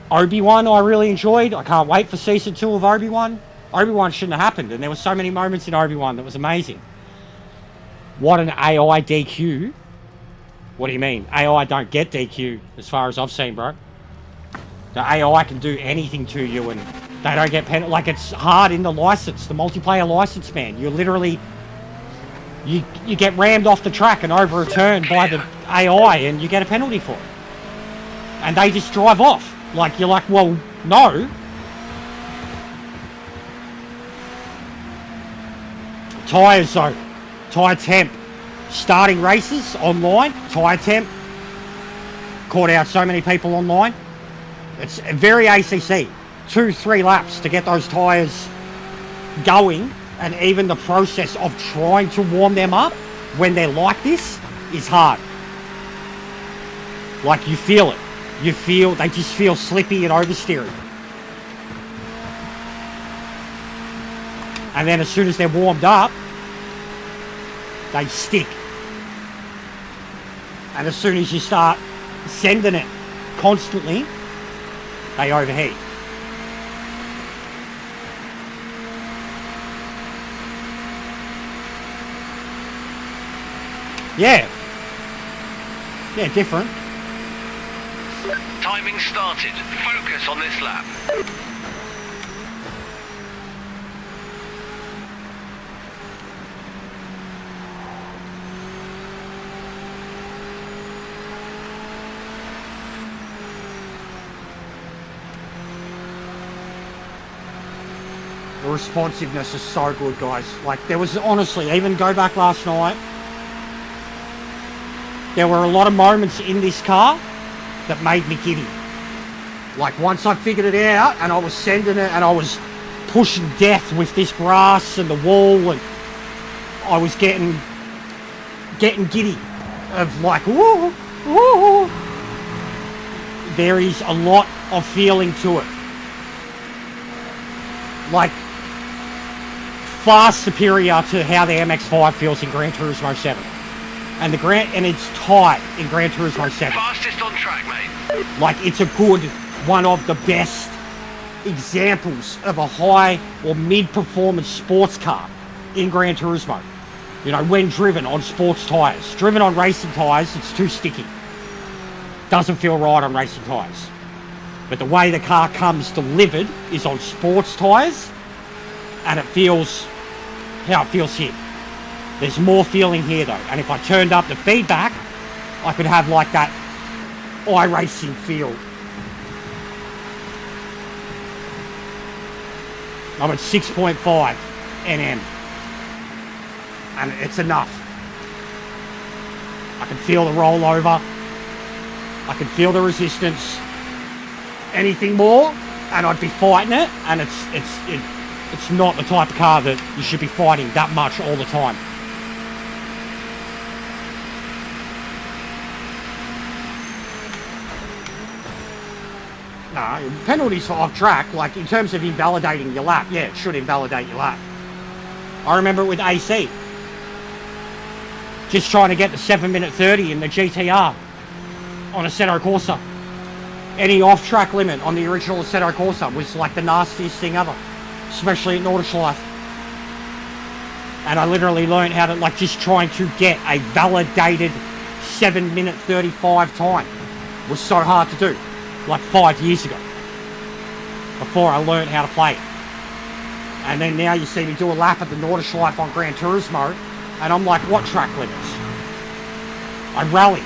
Obi-Wan I really enjoyed. I can't wait for season 2 of Obi-Wan. Obi-Wan shouldn't have happened, and there were so many moments in Obi-Wan that was amazing. What an AI DQ. What do you mean? AI don't get DQ, as far as I've seen, bro. The AI can do anything to you, and they don't get penalized. Like, it's hard in the license, the multiplayer license, man. You're literally... You get rammed off the track and over-returned by the AI, and you get a penalty for it. And they just drive off. Like, you're like, well, no. Tyres, though. Tyre temp. Starting races online. Tyre temp. Caught out so many people online. It's very ACC. 2-3 laps to get those tyres going. And even the process of trying to warm them up when they're like this is hard. Like, you feel it. They just feel slippy and oversteering. And then as soon as they're warmed up, they stick. And as soon as you start sending it constantly, they overheat. Yeah. Yeah, different. Timing started. Focus on this lap. The responsiveness is so good, guys. Like, there was, honestly, even go back last night, there were a lot of moments in this car that made me giddy. Like, once I figured it out and I was sending it and I was pushing death with this grass and the wall, and I was getting giddy of like, woo, woo. There is a lot of feeling to it. Like, far superior to how the MX-5 feels in Gran Turismo 7. And it's tight in Gran Turismo 7. Fastest on track, mate. Like, it's a good, one of the best examples of a high or mid-performance sports car in Gran Turismo. You know, when driven on sports tyres. Driven on racing tyres, it's too sticky. Doesn't feel right on racing tyres. But the way the car comes delivered is on sports tyres, and it feels how it feels here. There's more feeling here though, and if I turned up the feedback, I could have like that iRacing feel. I'm at 6.5 Nm, and it's enough. I can feel the rollover. I can feel the resistance. Anything more, and I'd be fighting it, and it's not the type of car that you should be fighting that much all the time. No, penalties for off track, like in terms of invalidating your lap, yeah, it should invalidate your lap. I remember it with AC. Just trying to get the 7-minute 30 in the GTR on Assetto Corsa. Any off-track limit on the original Assetto Corsa was like the nastiest thing ever, especially at Nordschleife. And I literally learned how to, like, just trying to get a validated 7-minute 35 time was so hard to do, like 5 years ago, before I learned how to play it. And then now you see me do a lap at the Nordschleife on Gran Turismo, and I'm like, what track limits? I rally.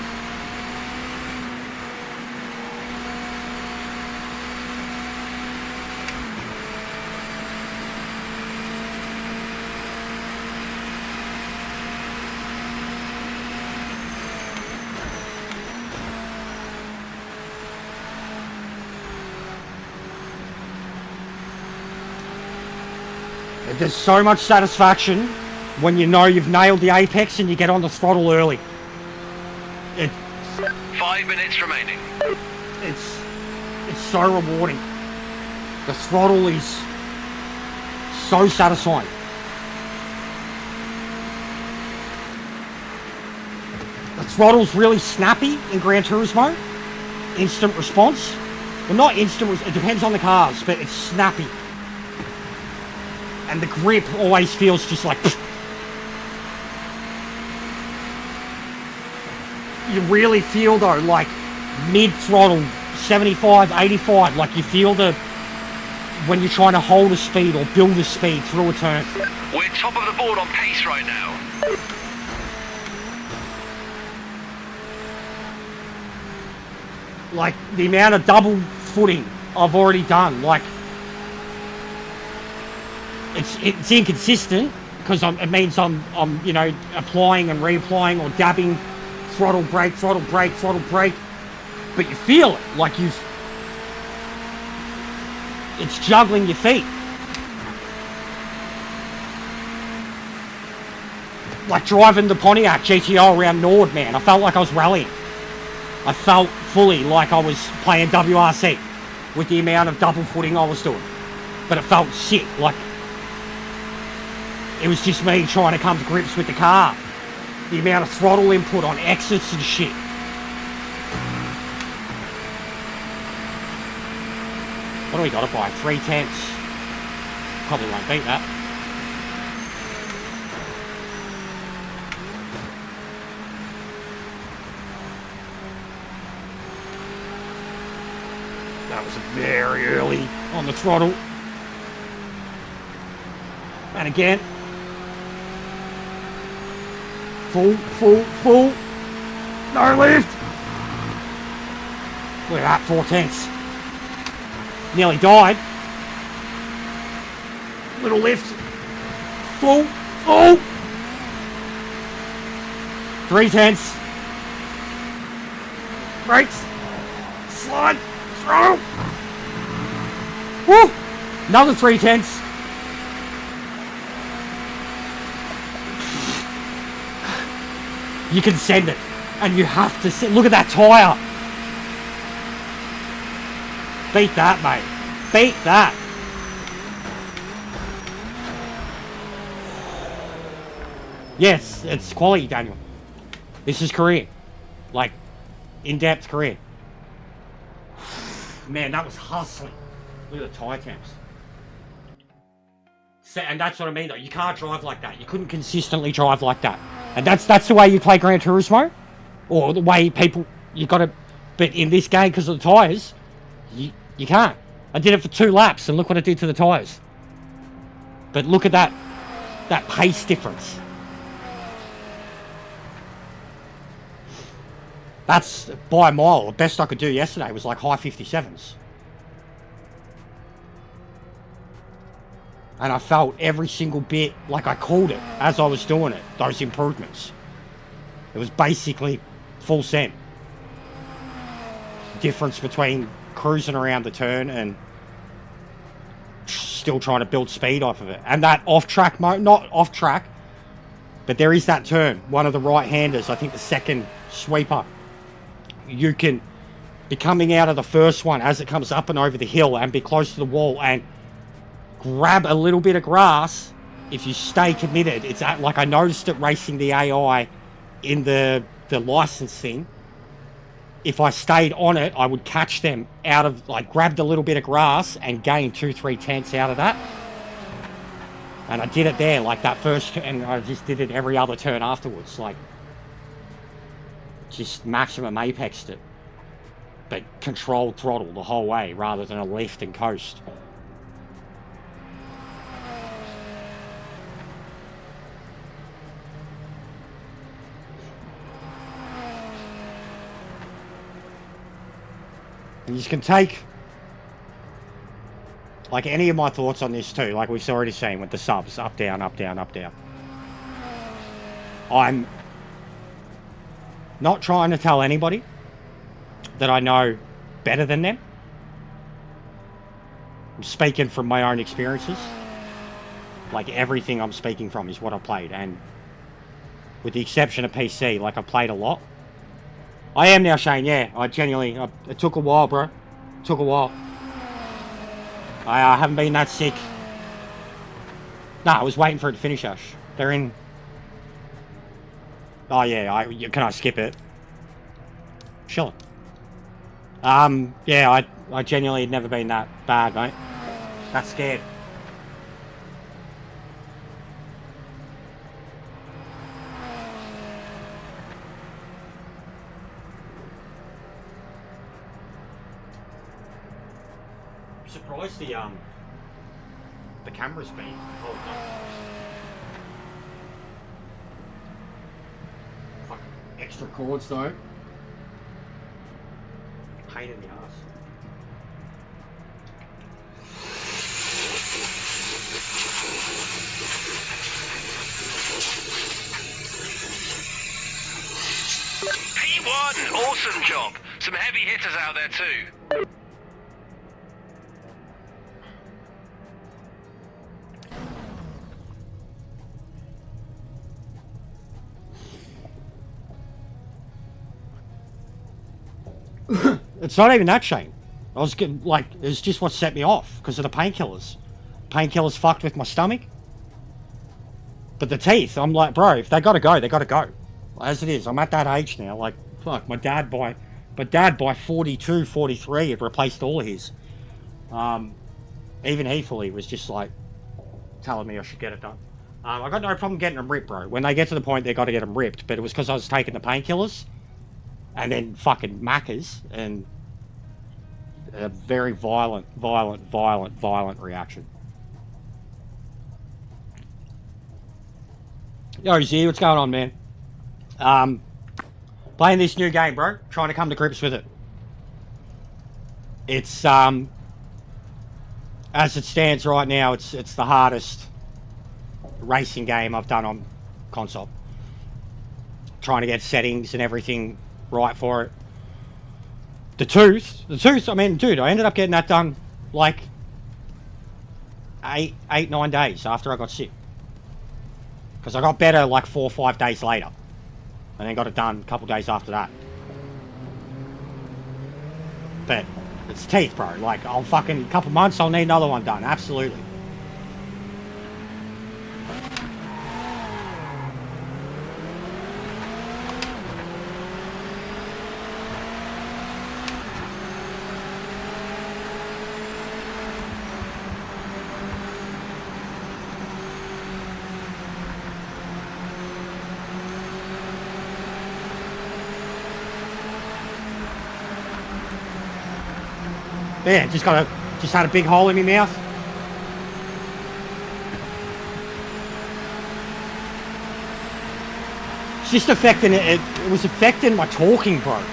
There's so much satisfaction when you know you've nailed the apex and you get on the throttle early. 5 minutes remaining. It's so rewarding. The throttle is so satisfying. The throttle's really snappy in Gran Turismo. Instant response. Well, not instant, it depends on the cars, but it's snappy. And the grip always feels just like... You really feel, though, like mid-throttle, 75, 85, like you feel the... when you're trying to hold a speed or build a speed through a turn. We're top of the board on pace right now. Like, the amount of double footing I've already done, like... It's inconsistent because it means I'm you know, applying and reapplying or dabbing, throttle brake, throttle brake, throttle brake, but you feel it like it's juggling your feet. Like driving the Pontiac GTO around Nord, man, I felt like I was rallying. I felt fully like I was playing WRC with the amount of double footing I was doing, but it felt sick, like it was just me trying to come to grips with the car. The amount of throttle input on exits and shit. What do we got to buy? 3/10. Probably won't beat that. That was very early on the throttle. And again. Full. No lift. Look at that, 4/10. Nearly died. Little lift. Full. 3/10. Brakes. Slide. Throttle. Woo! Another 3/10. You can send it, and you have to send. Look at that tyre. Beat that, mate. Beat that. Yes, it's quality, Daniel. This is Korean. Like, in-depth Korean. Man, that was hustling. Look at the tyre temps. And that's what I mean, though. You can't drive like that. You couldn't consistently drive like that. And that's the way you play Gran Turismo, or the way people, you got to, but in this game, because of the tyres, you can't. I did it for 2 laps, and look what it did to the tyres. But look at that pace difference. That's, by a mile, the best I could do yesterday was like high 57s. And I felt every single bit, like I called it as I was doing it, those improvements. It was basically full send. Difference between cruising around the turn and still trying to build speed off of it. And that off-track mode, not off-track, but there is that turn. One of the right-handers, I think the second sweeper, you can be coming out of the first one as it comes up and over the hill and be close to the wall and grab a little bit of grass if you stay committed. It's like I noticed it racing the AI in the license thing. If I stayed on it, I would catch them out of, like, grabbed a little bit of grass and gain 2-3 tenths out of that. And I did it there, like that first turn, and I just did it every other turn afterwards. Like, just maximum apexed it. But controlled throttle the whole way rather than a lift and coast. And you can take, like, any of my thoughts on this too, like we've already seen with the subs, up, down, up, down, up, down. I'm not trying to tell anybody that I know better than them. I'm speaking from my own experiences. Like, everything I'm speaking from is what I played, and with the exception of PC, like, I played a lot. I am now, Shane, yeah. I genuinely, it took a while, bro. It took a while. I haven't been that sick. Nah, I was waiting for it to finish, Ash. They're in... Oh, yeah, can I skip it? Sure. Yeah, I genuinely had never been that bad, mate. That scared. I'm surprised the camera's been holding up. Fucking extra cords though. Pain in the ass. P1, awesome job. Some heavy hitters out there too. It's not even that, Shane. I was getting, like, it's just what set me off because of the painkillers. Painkillers fucked with my stomach. But the teeth, I'm like, bro, if they gotta go, they gotta go. As it is, I'm at that age now. Like, fuck, my dad by 42, 43 had replaced all of his. Even he fully was just like telling me I should get it done. I got no problem getting them ripped, bro. When they get to the point, they got to get them ripped. But it was because I was taking the painkillers and then fucking Maccas and a very violent reaction. Yo, Z, what's going on, man? Playing this new game, bro. Trying to come to grips with it. It's, as it stands right now, it's the hardest racing game I've done on console. Trying to get settings and everything right for it. The tooth, I mean, dude, I ended up getting that done like 9 days after I got sick. Because I got better like 4 or 5 days later. And then got it done a couple days after that. But it's teeth, bro. Like, I'll fucking, a couple months, I'll need another one done. Absolutely. Yeah, just had a big hole in my mouth. It's just affecting it. It was affecting my talking, bro.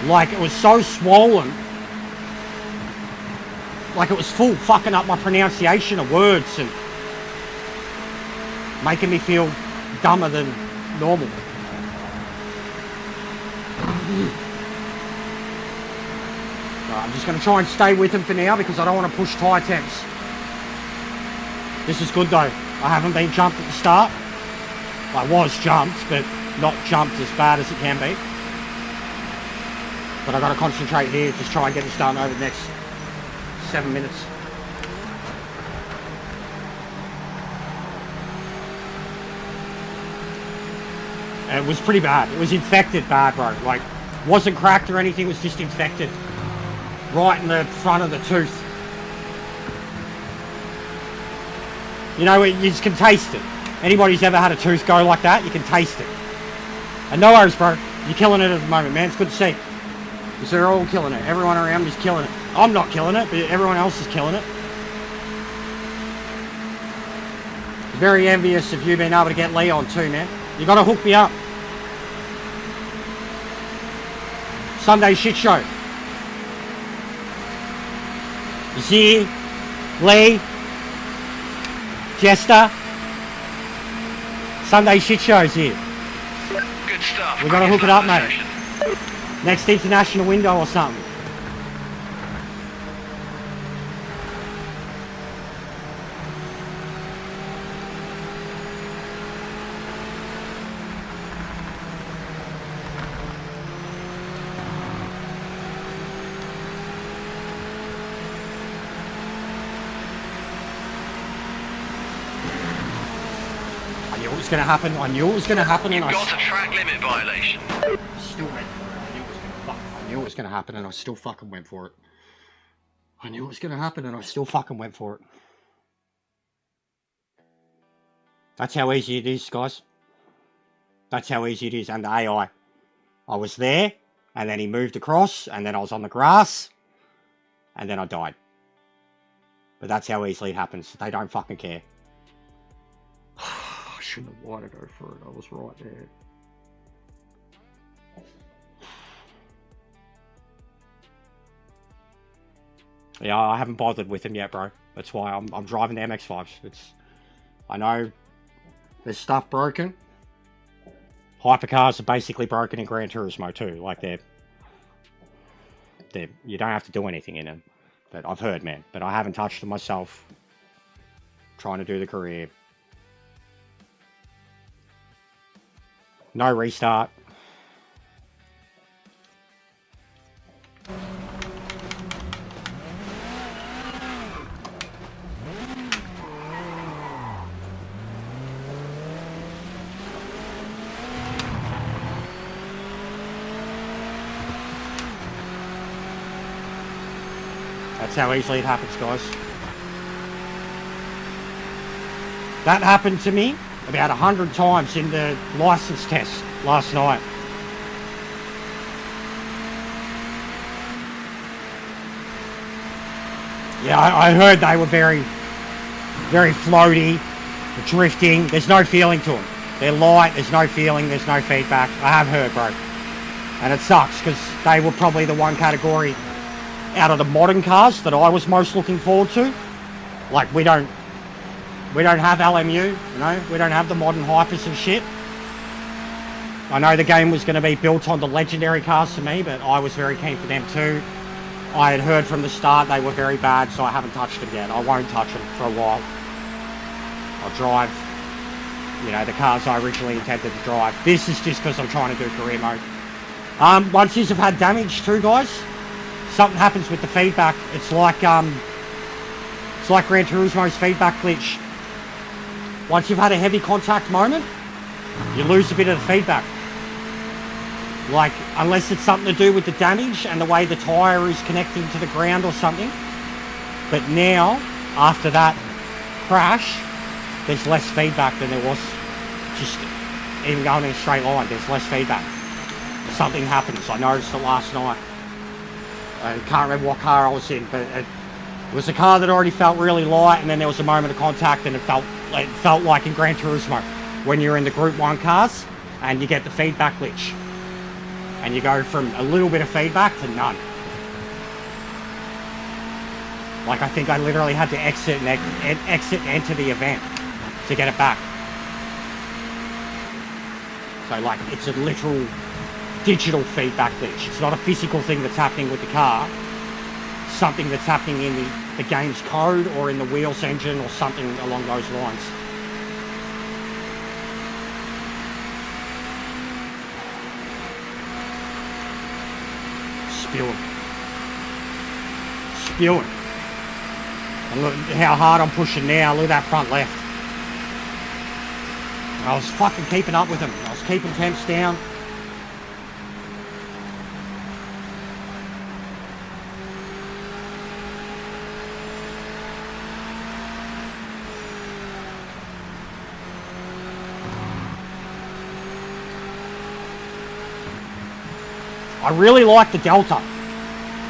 Like, it was so swollen. Like, it was full fucking up my pronunciation of words and making me feel dumber than normal. I'm just going to try and stay with him for now because I don't want to push tyre temps. This is good though. I haven't been jumped at the start. I was jumped, but not jumped as bad as it can be. But I've got to concentrate here, just try and get this done over the next 7 minutes. It was pretty bad. It was infected bad, bro. Like, wasn't cracked or anything, it was just infected. Right in the front of the tooth. You know, you just can taste it. Anybody who's ever had a tooth go like that, you can taste it. And no worries, bro. You're killing it at the moment, man. It's good to see. Because they're all killing it. Everyone around is killing it. I'm not killing it, but everyone else is killing it. Very envious of you being able to get Leon too, man. You got to hook me up. Sunday shit show. Z, Lee, Jester. Sunday shit show's here. Good stuff. We gotta hook it up, mate. Next international window or something. I knew it was gonna happen. I knew it was gonna happen, and You've got a track limit violation. Still went for it. I knew it was gonna happen, and I still fucking went for it. I knew it was gonna happen, and I still fucking went for it. That's how easy it is, guys. That's how easy it is. And the AI. I was there, and then he moved across, and then I was on the grass, and then I died. But that's how easily it happens. They don't fucking care. I shouldn't have wanted to go for it. I was right there. Yeah, I haven't bothered with him yet, bro. That's why I'm driving the MX-5s. I know there's stuff broken. Hypercars are basically broken in Gran Turismo too. Like they're you don't have to do anything in them. But I've heard, man. But I haven't touched them myself. Trying to do the career. No restart. That's how easily it happens, guys. That happened to me about 100 times in the license test last night. Yeah, I heard they were very floaty, drifting. There's no feeling to them. They're light, there's no feeling, there's no feedback. I have heard, bro. And it sucks because they were probably the one category out of the modern cars that I was most looking forward to. Like, we don't have LMU, you know, we don't have the modern hypers and shit. I know the game was going to be built on the legendary cars for me, but I was very keen for them too. I had heard from the start they were very bad, so I haven't touched them yet. I won't touch them for a while. I'll drive, you know, the cars I originally intended to drive. This is just because I'm trying to do career mode. Once you've had damage too, guys, something happens with the feedback. It's like Gran Turismo's feedback glitch. Once you've had a heavy contact moment, you lose a bit of the feedback. Like, unless it's something to do with the damage and the way the tyre is connecting to the ground or something. But now, after that crash, there's less feedback than there was just even going in a straight line. There's less feedback. Something happens. I noticed it last night. I can't remember what car I was in, but it was a car that already felt really light, and then there was a moment of contact, and it felt like in Gran Turismo when you're in the Group 1 cars and you get the feedback glitch. And you go from a little bit of feedback to none. Like, I think I literally had to exit and enter the event to get it back. So, like, it's a literal digital feedback glitch. It's not a physical thing that's happening with the car. Something that's happening in the the game's code or in the wheels engine or something along those lines. Spewing. And look how hard I'm pushing now. Look at that front left. I was fucking keeping up with him. I was keeping temps down. I really like the Delta.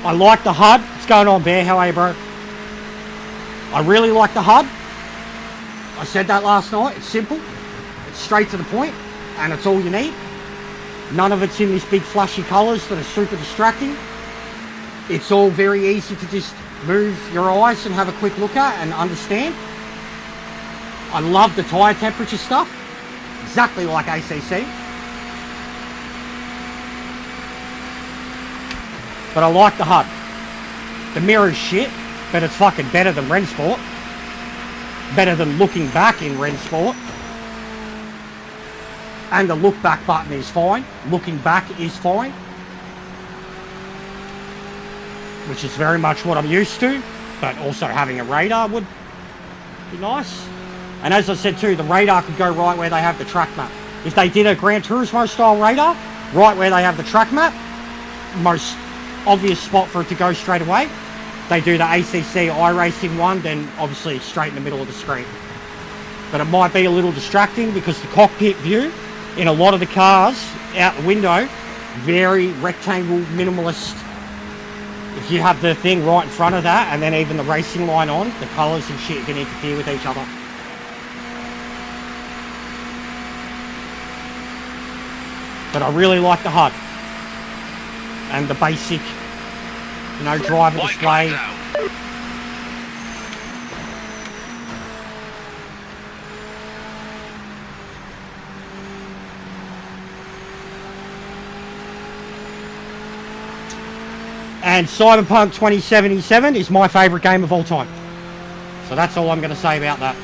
I like the HUD. What's going on, Bear? How are you, bro? I really like the HUD. I said that last night. It's simple. It's straight to the point, and it's all you need. None of it's in these big flashy colours that are super distracting. It's all very easy to just move your eyes and have a quick look at and understand. I love the tyre temperature stuff. Exactly like ACC. But I like the HUD. The mirror's shit, but it's fucking better than Rensport. Better than looking back in Rensport. And the look back button is fine. Looking back is fine. Which is very much what I'm used to. But also having a radar would be nice. And as I said too, the radar could go right where they have the track map. If they did a Gran Turismo style radar, right where they have the track map, most obvious spot for it to go straight away. They do the ACC iRacing one, then obviously straight in the middle of the screen. But it might be a little distracting because the cockpit view in a lot of the cars out the window, very rectangle, minimalist. If you have the thing right in front of that and then even the racing line on, the colours and shit can interfere with each other. But I really like the HUD. And the basic, you know, driver display. And Cyberpunk 2077 is my favourite game of all time. So that's all I'm going to say about that.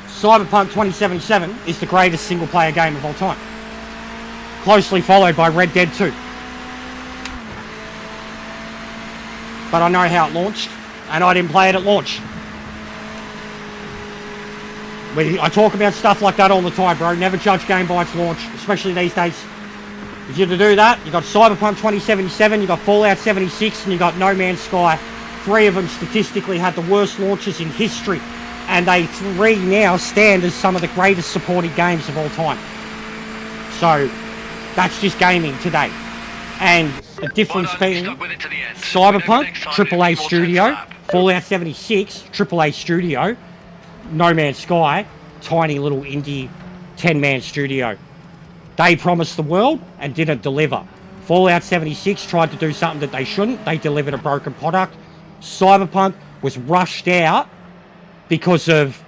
Cyberpunk 2077 is the greatest single player game of all time. Closely followed by Red Dead 2. But I know how it launched, and I didn't play it at launch. I talk about stuff like that all the time, bro. Never judge game by its launch, especially these days. If you're to do that, you got Cyberpunk 2077, you got Fallout 76, and you got No Man's Sky. 3 of them statistically had the worst launches in history, and they 3 now stand as some of the greatest supported games of all time. So, that's just gaming today. And the difference being Cyberpunk, AAA studio, Fallout 76, AAA studio, No Man's Sky, tiny little indie 10-man studio. They promised the world and didn't deliver. Fallout 76 tried to do something that they shouldn't. They delivered a broken product. Cyberpunk was rushed out because of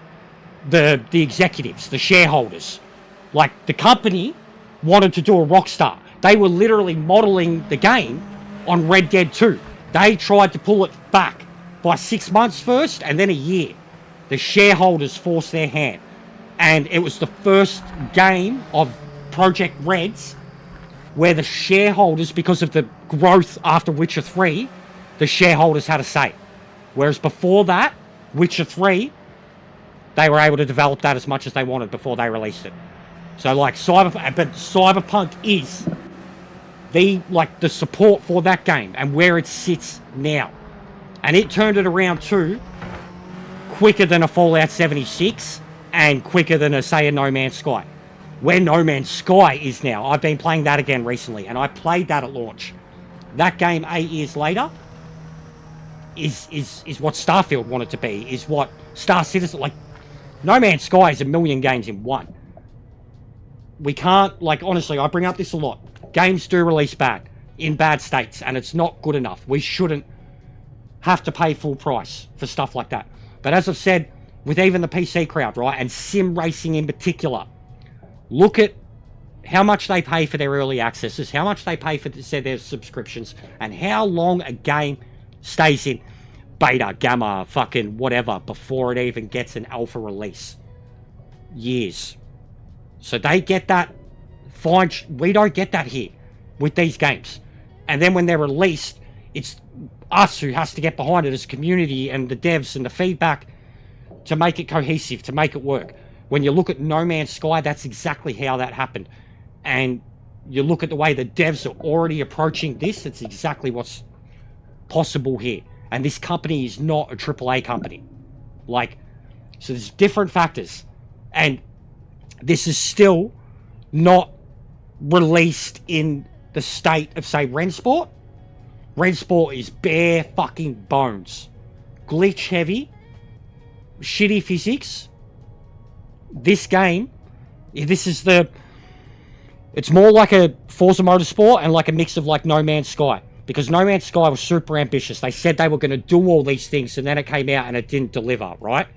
the executives, the shareholders. Like, the company wanted to do a Rockstar. They were literally modelling the game on Red Dead 2. They tried to pull it back by 6 months first and then a year. The shareholders forced their hand. And it was the first game of Project Red's where the shareholders, because of the growth after Witcher 3, the shareholders had a say. Whereas before that, Witcher 3, they were able to develop that as much as they wanted before they released it. So like Cyberpunk is the support for that game and where it sits now. And it turned it around too, quicker than a Fallout 76 and quicker than a No Man's Sky. Where No Man's Sky is now. I've been playing that again recently, and I played that at launch. That game 8 years later is what Starfield wanted to be, is what Star Citizen, like, No Man's Sky is a million games in one. We can't, like, honestly, I bring up this a lot. Games do release bad, in bad states, and it's not good enough. We shouldn't have to pay full price for stuff like that. But as I've said, with even the PC crowd, right, and sim racing in particular, look at how much they pay for their early accesses, how much they pay for their subscriptions, and how long a game stays in. beta, gamma, fucking whatever, before it even gets an alpha release. Years. So they get that fine. We don't get that here with these games. And then when they're released, it's us who has to get behind it as a community and the devs and the feedback to make it cohesive, to make it work. When you look at No Man's Sky, that's exactly how that happened. And you look at the way the devs are already approaching this, it's exactly what's possible here. And this company is not a AAA company. Like, so there's different factors. And this is still not released in the state of, say, Rensport. Rensport is bare fucking bones. Glitch heavy. Shitty physics. This game, this is the... It's more like a Forza Motorsport and like a mix of like No Man's Sky. Because No Man's Sky was super ambitious. They said they were going to do all these things and then it came out and it didn't deliver, right?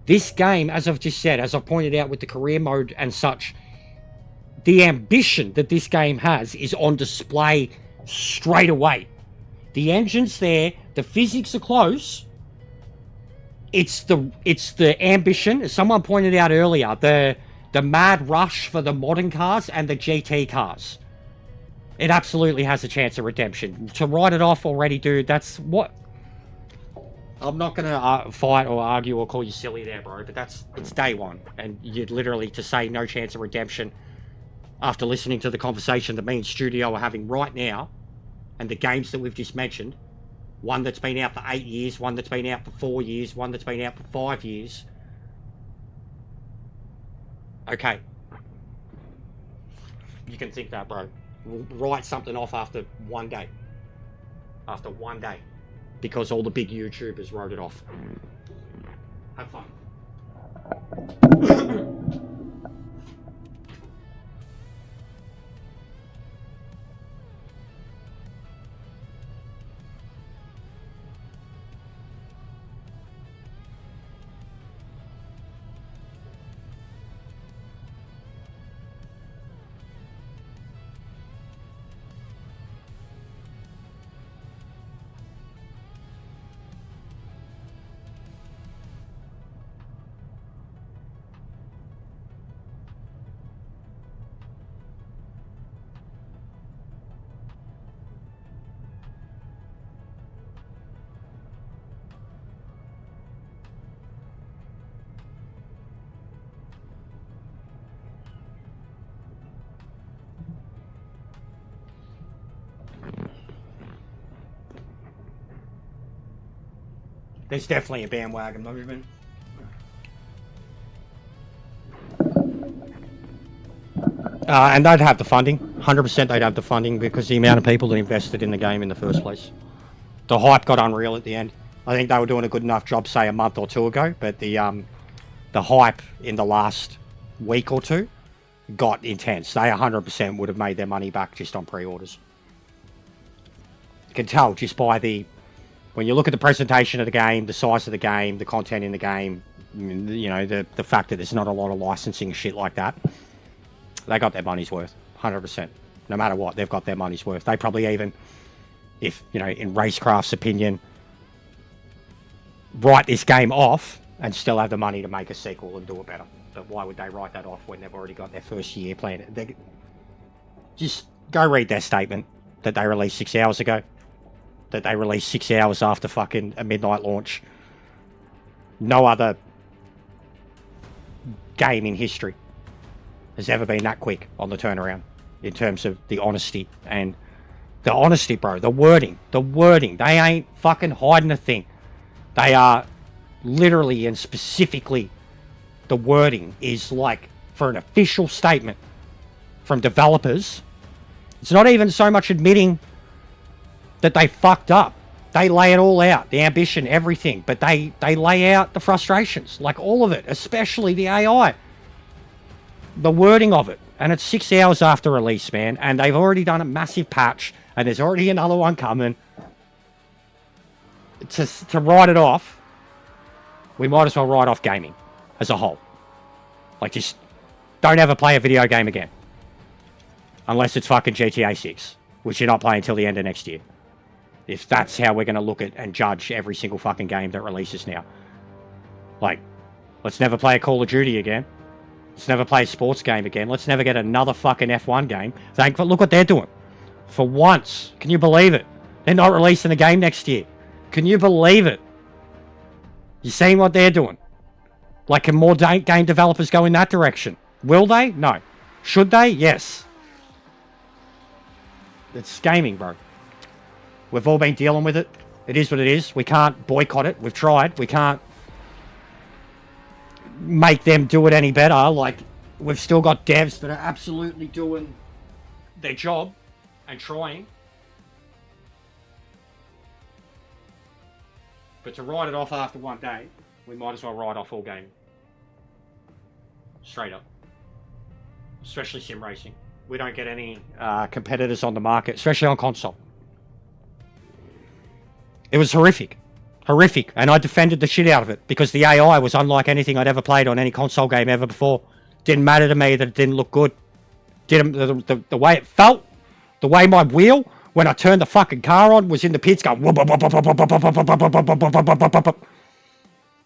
This game, as I've just said, as I've pointed out with the career mode and such, the ambition that this game has is on display straight away. The engine's there, the physics are close. It's the ambition, as someone pointed out earlier, the mad rush for the modern cars and the GT cars. It absolutely has a chance of redemption. To write it off already, dude, that's what... I'm not going to fight or argue or call you silly there, bro, but it's day one. And you'd literally, to say no chance of redemption after listening to the conversation that me and Studio are having right now, and the games that we've just mentioned, one that's been out for 8 years, one that's been out for 4 years, one that's been out for 5 years. Okay. You can think that, bro. Write something off after 1 day. After 1 day. Because all the big YouTubers wrote it off. Have fun. There's definitely a bandwagon movement. And they'd have the funding. 100% they'd have the funding because the amount of people that invested in the game in the first place. The hype got unreal at the end. I think they were doing a good enough job, say, a month or two ago, but the hype in the last week or two got intense. They 100% would have made their money back just on pre-orders. You can tell just by the... When you look at the presentation of the game, the size of the game, the content in the game, you know, the fact that there's not a lot of licensing shit like that, they got their money's worth, 100%. No matter what, they've got their money's worth. They probably even, if, you know, in Racecraft's opinion, write this game off and still have the money to make a sequel and do it better. But why would they write that off when they've already got their first year planned? Just go read their statement that they released 6 hours ago. That they released 6 hours after fucking a midnight launch. No other game in history has ever been that quick on the turnaround in terms of the honesty. And the honesty, bro, the wording, they ain't fucking hiding a thing. They are literally and specifically, the wording is like for an official statement from developers. It's not even so much admitting that they fucked up. They lay it all out, the ambition, everything, but they lay out the frustrations, like all of it, especially the AI, the wording of it. And it's 6 hours after release, man, and they've already done a massive patch, and there's already another one coming. To write it off, we might as well write off gaming as a whole. Like, just don't ever play a video game again. Unless it's fucking GTA 6, which you're not playing until the end of next year. If that's how we're going to look at and judge every single fucking game that releases now. Like, let's never play a Call of Duty again. Let's never play a sports game again. Let's never get another fucking F1 game. Look what they're doing. For once. Can you believe it? They're not releasing a game next year. Can you believe it? You seeing what they're doing? Like, can more game developers go in that direction? Will they? No. Should they? Yes. It's gaming, bro. We've all been dealing with it. It is what it is. We can't boycott it. We've tried. We can't make them do it any better. Like, we've still got devs that are absolutely doing their job and trying. But to write it off after one day, we might as well write off all gaming. Straight up. Especially sim racing. We don't get any competitors on the market, especially on console. It was horrific. Horrific. And I defended the shit out of it because the AI was unlike anything I'd ever played on any console game ever before. Didn't matter to me that it didn't look good. The way it felt, the way my wheel, when I turned the fucking car on, was in the pits going...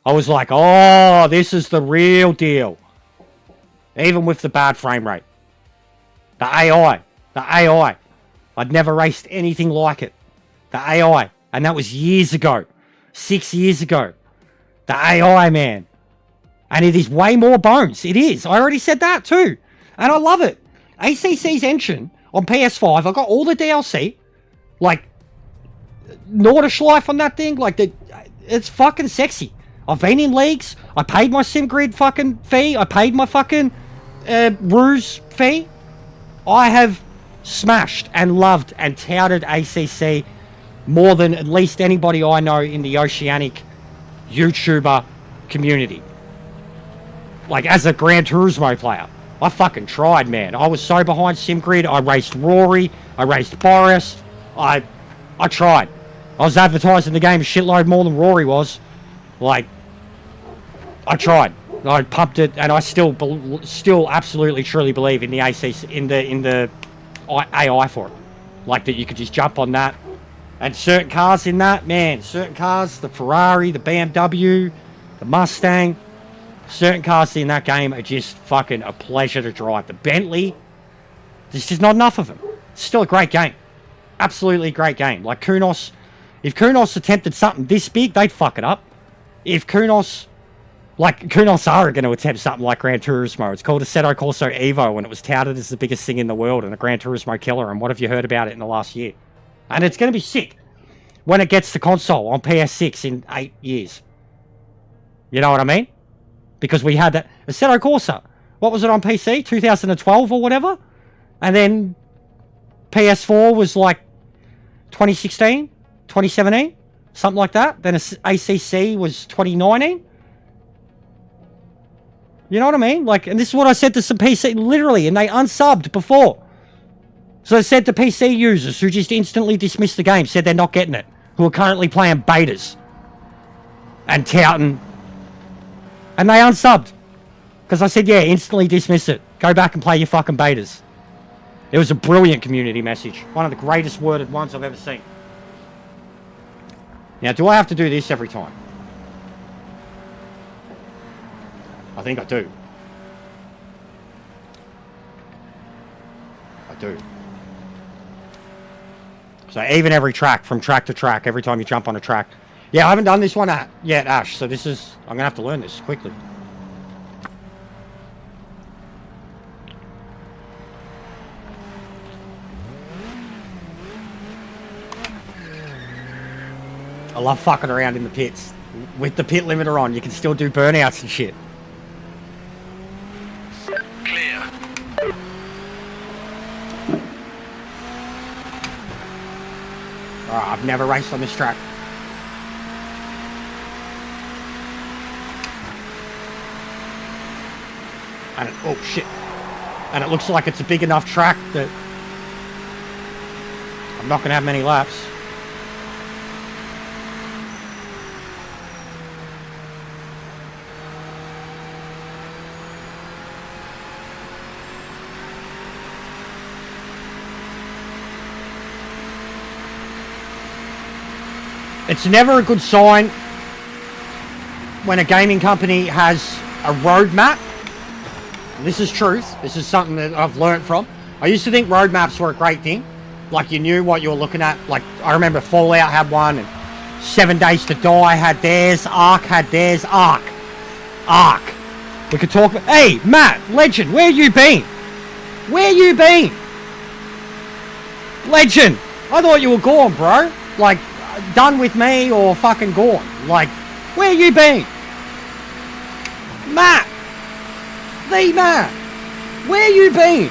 I was like, oh, this is the real deal. Even with the bad frame rate. The AI. I'd never raced anything like it. The AI. And that was years ago. 6 years ago. The AI, man. And it is way more bones. It is. I already said that too. And I love it. ACC's engine on PS5, I got all the DLC. Like, Nordschleife on that thing. Like, it's fucking sexy. I've been in leagues. I paid my SimGrid fucking fee. I paid my fucking Ruse fee. I have smashed and loved and touted ACC more than at least anybody I know in the Oceanic YouTuber community. Like, as a Gran Turismo player, I fucking tried, man. I was so behind SimGrid. I raced Rory. I raced Boris. I tried. I was advertising the game a shitload more than Rory was. Like, I tried. I pumped it, and I still absolutely truly believe in the ACC, in the AI for it. Like, that you could just jump on that. And certain cars in that, man, certain cars, the Ferrari, the BMW, the Mustang, certain cars in that game are just fucking a pleasure to drive. The Bentley, there's just not enough of them. It's still a great game. Absolutely a great game. Like Kunos, if Kunos attempted something this big, they'd fuck it up. If Kunos are going to attempt something like Gran Turismo. It's called Assetto Corsa Evo, and it was touted as the biggest thing in the world and a Gran Turismo killer. And what have you heard about it in the last year? And it's going to be sick when it gets to console on PS6 in 8 years. You know what I mean? Because we had that Assetto Corsa. What was it on PC? 2012 or whatever? And then PS4 was like 2016, 2017, something like that. Then ACC was 2019. You know what I mean? Like, and this is what I said to some PC, literally, and they unsubbed before. So I said to PC users who just instantly dismissed the game, said they're not getting it, who are currently playing betas and touting, and they unsubbed. Because I said, yeah, instantly dismiss it. Go back and play your fucking betas. It was a brilliant community message. One of the greatest worded ones I've ever seen. Now, do I have to do this every time? I think I do. I do. So even every track, from track to track, every time you jump on a track. Yeah, I haven't done this one yet, Ash, so this is... I'm going to have to learn this quickly. I love fucking around in the pits. With the pit limiter on, you can still do burnouts and shit. Clear. Alright, I've never raced on this track. And oh shit. And it looks like it's a big enough track that I'm not going to have many laps. It's never a good sign when a gaming company has a roadmap. This is truth. This is something that I've learned from. I used to think roadmaps were a great thing. Like, you knew what you were looking at. Like, I remember Fallout had one, and 7 Days to Die had theirs, Ark had theirs. Ark. We could talk. Hey, Matt, legend, where you been? Where you been? Legend, I thought you were gone, bro. Like, done with me or fucking gone. Like, where you been? Matt, the Matt, where you been?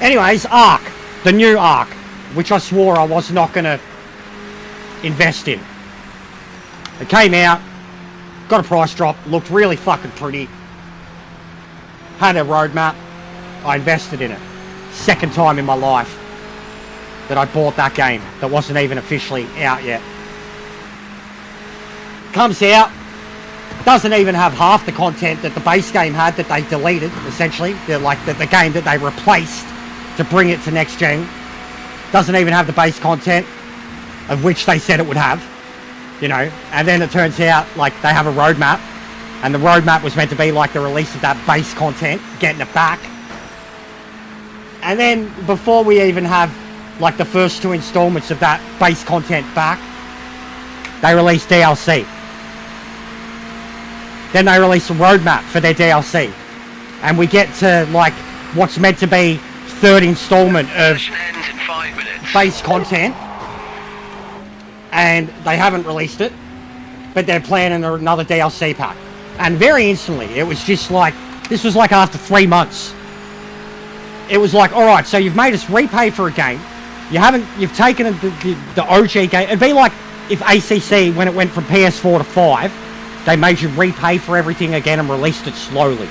Anyways, Ark, the new Ark, which I swore I was not going to invest in. It came out, got a price drop, looked really fucking pretty, had a roadmap, I invested in it. Second time in my life that I bought that game that wasn't even officially out yet. Comes out, doesn't even have half the content that the base game had that they deleted, essentially. They're like the game that they replaced to bring it to next gen. Doesn't even have the base content of which they said it would have, you know. And then it turns out like they have a roadmap, and the roadmap was meant to be like the release of that base content, getting it back. And then before we even have like the first 2 installments of that base content back, they release DLC. Then they release a roadmap for their DLC, and we get to like what's meant to be third installment of base content, and they haven't released it, but they're planning another DLC pack. And very instantly, it was just like, this was like after 3 months. It was like, all right, so you've made us repay for a game. You've taken the OG game. It'd be like if ACC, when it went from PS4 to 5, they made you repay for everything again and released it slowly.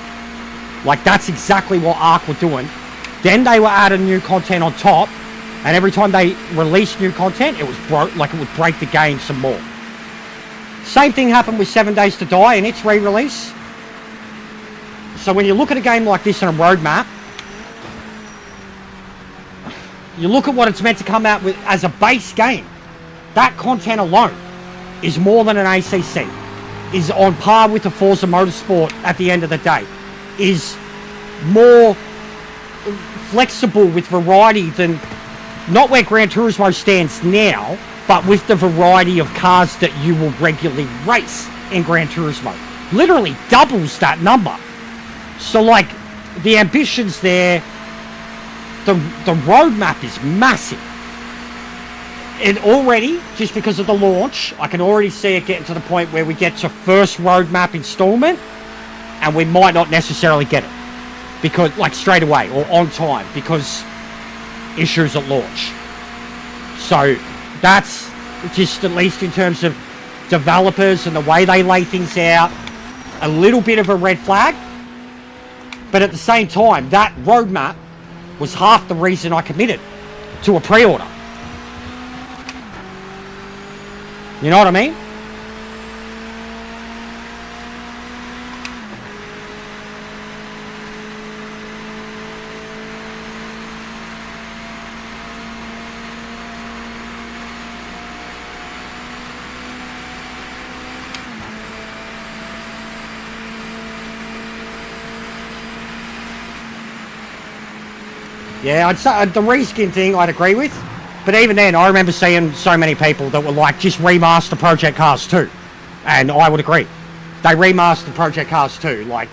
Like, that's exactly what Ark were doing. Then they were adding new content on top, and every time they released new content, it was like it would break the game some more. Same thing happened with 7 Days to Die in its re-release. So when you look at a game like this on a roadmap, you look at what it's meant to come out with as a base game. That content alone is more than an ACC, is on par with the Forza Motorsport at the end of the day, is more flexible with variety than, not where Gran Turismo stands now, but with the variety of cars that you will regularly race in Gran Turismo. Literally doubles that number. So like, the ambitions there, the roadmap is massive. And already, just because of the launch, I can already see it getting to the point where we get to first roadmap installment, and we might not necessarily get it. Because, like, straight away, or on time, because issues at launch. So, that's just, at least in terms of developers and the way they lay things out, a little bit of a red flag. But at the same time, that roadmap was half the reason I committed to a pre-order. You know what I mean? Yeah, I'd say the reskin thing I'd agree with, but even then I remember seeing so many people that were like, just remaster Project Cars 2, and I would agree. They remastered Project Cars 2, like,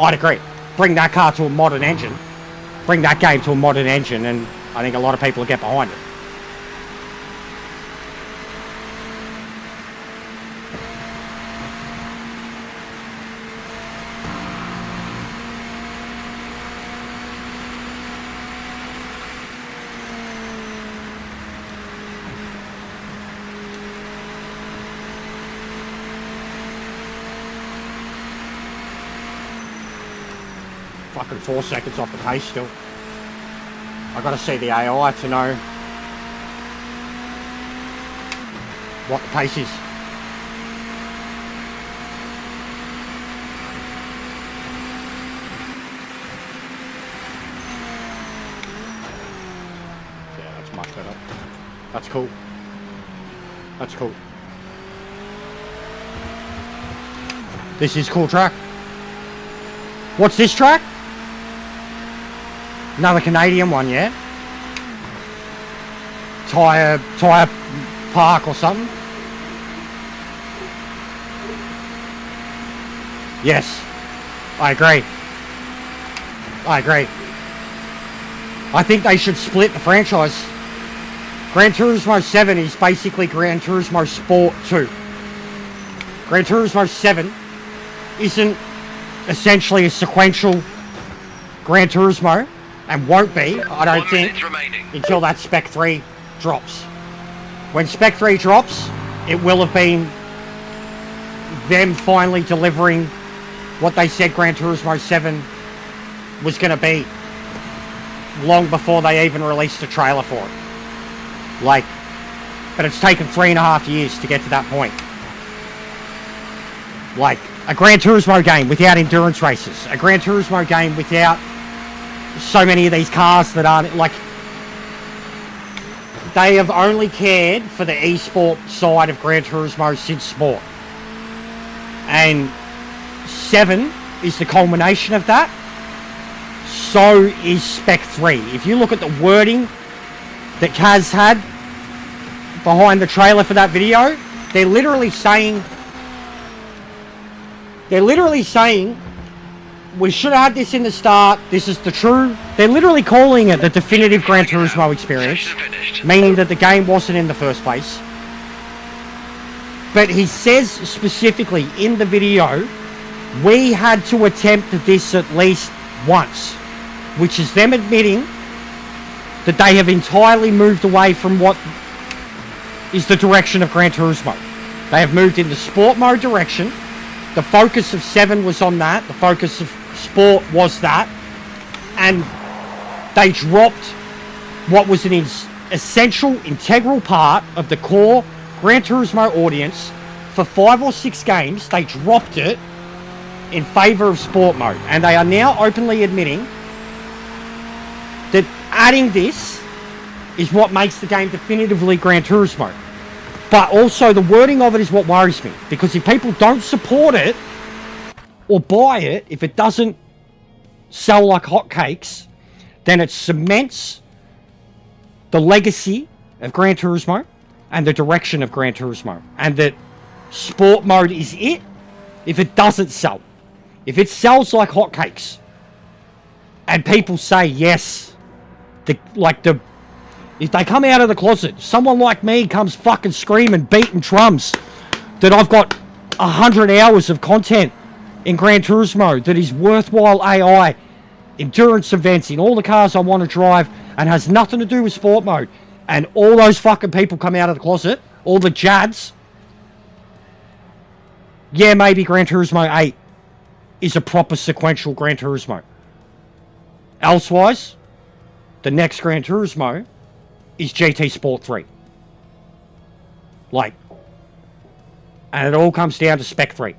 I'd agree. Bring that car to a modern engine, bring that game to a modern engine, and I think a lot of people will get behind it. Fucking 4 seconds off the pace still. I gotta see the AI to know what the pace is. Yeah, cool. That's cool. This is cool track. What's this track? Another Canadian one, yeah? Tire park or something? Yes. I agree. I think they should split the franchise. Gran Turismo 7 is basically Gran Turismo Sport 2. Gran Turismo 7 isn't essentially a sequential Gran Turismo, and won't be, I don't think, until that Spec 3 drops. When Spec 3 drops, it will have been them finally delivering what they said Gran Turismo 7 was going to be, long before they even released a trailer for it. Like, but it's taken 3.5 years to get to that point. Like, a Gran Turismo game without endurance races. A Gran Turismo game without so many of these cars that aren't, like, they have only cared for the esport side of Gran Turismo since Sport. And 7 is the culmination of that. So is Spec 3. If you look at the wording that Kaz had behind the trailer for that video, they're literally saying we should have had this in the start. This is the true. They're literally calling it the definitive Gran Turismo experience, meaning that the game wasn't in the first place. But he says specifically in the video, we had to attempt this at least once, which is them admitting that they have entirely moved away from what is the direction of Gran Turismo. They have moved in the sport mode direction. The focus of 7 was on that. The focus of Sport was that. And they dropped what was an essential, integral part of the core Gran Turismo audience. For 5 or 6 games, they dropped it in favour of sport mode. And they are now openly admitting that adding this is what makes the game definitively Gran Turismo. But also the wording of it is what worries me. Because if people don't support it or buy it, if it doesn't sell like hotcakes, then it cements the legacy of Gran Turismo and the direction of Gran Turismo. And that sport mode is it if it doesn't sell. If it sells like hotcakes and people say yes, if they come out of the closet, someone like me comes fucking screaming, beating drums that I've got 100 hours of content in Gran Turismo that is worthwhile AI, endurance events in all the cars I want to drive and has nothing to do with sport mode, and all those fucking people come out of the closet, all the Jads, yeah, maybe Gran Turismo 8 is a proper sequential Gran Turismo. Elsewise, the next Gran Turismo is GT Sport 3. Like, and it all comes down to Spec 3.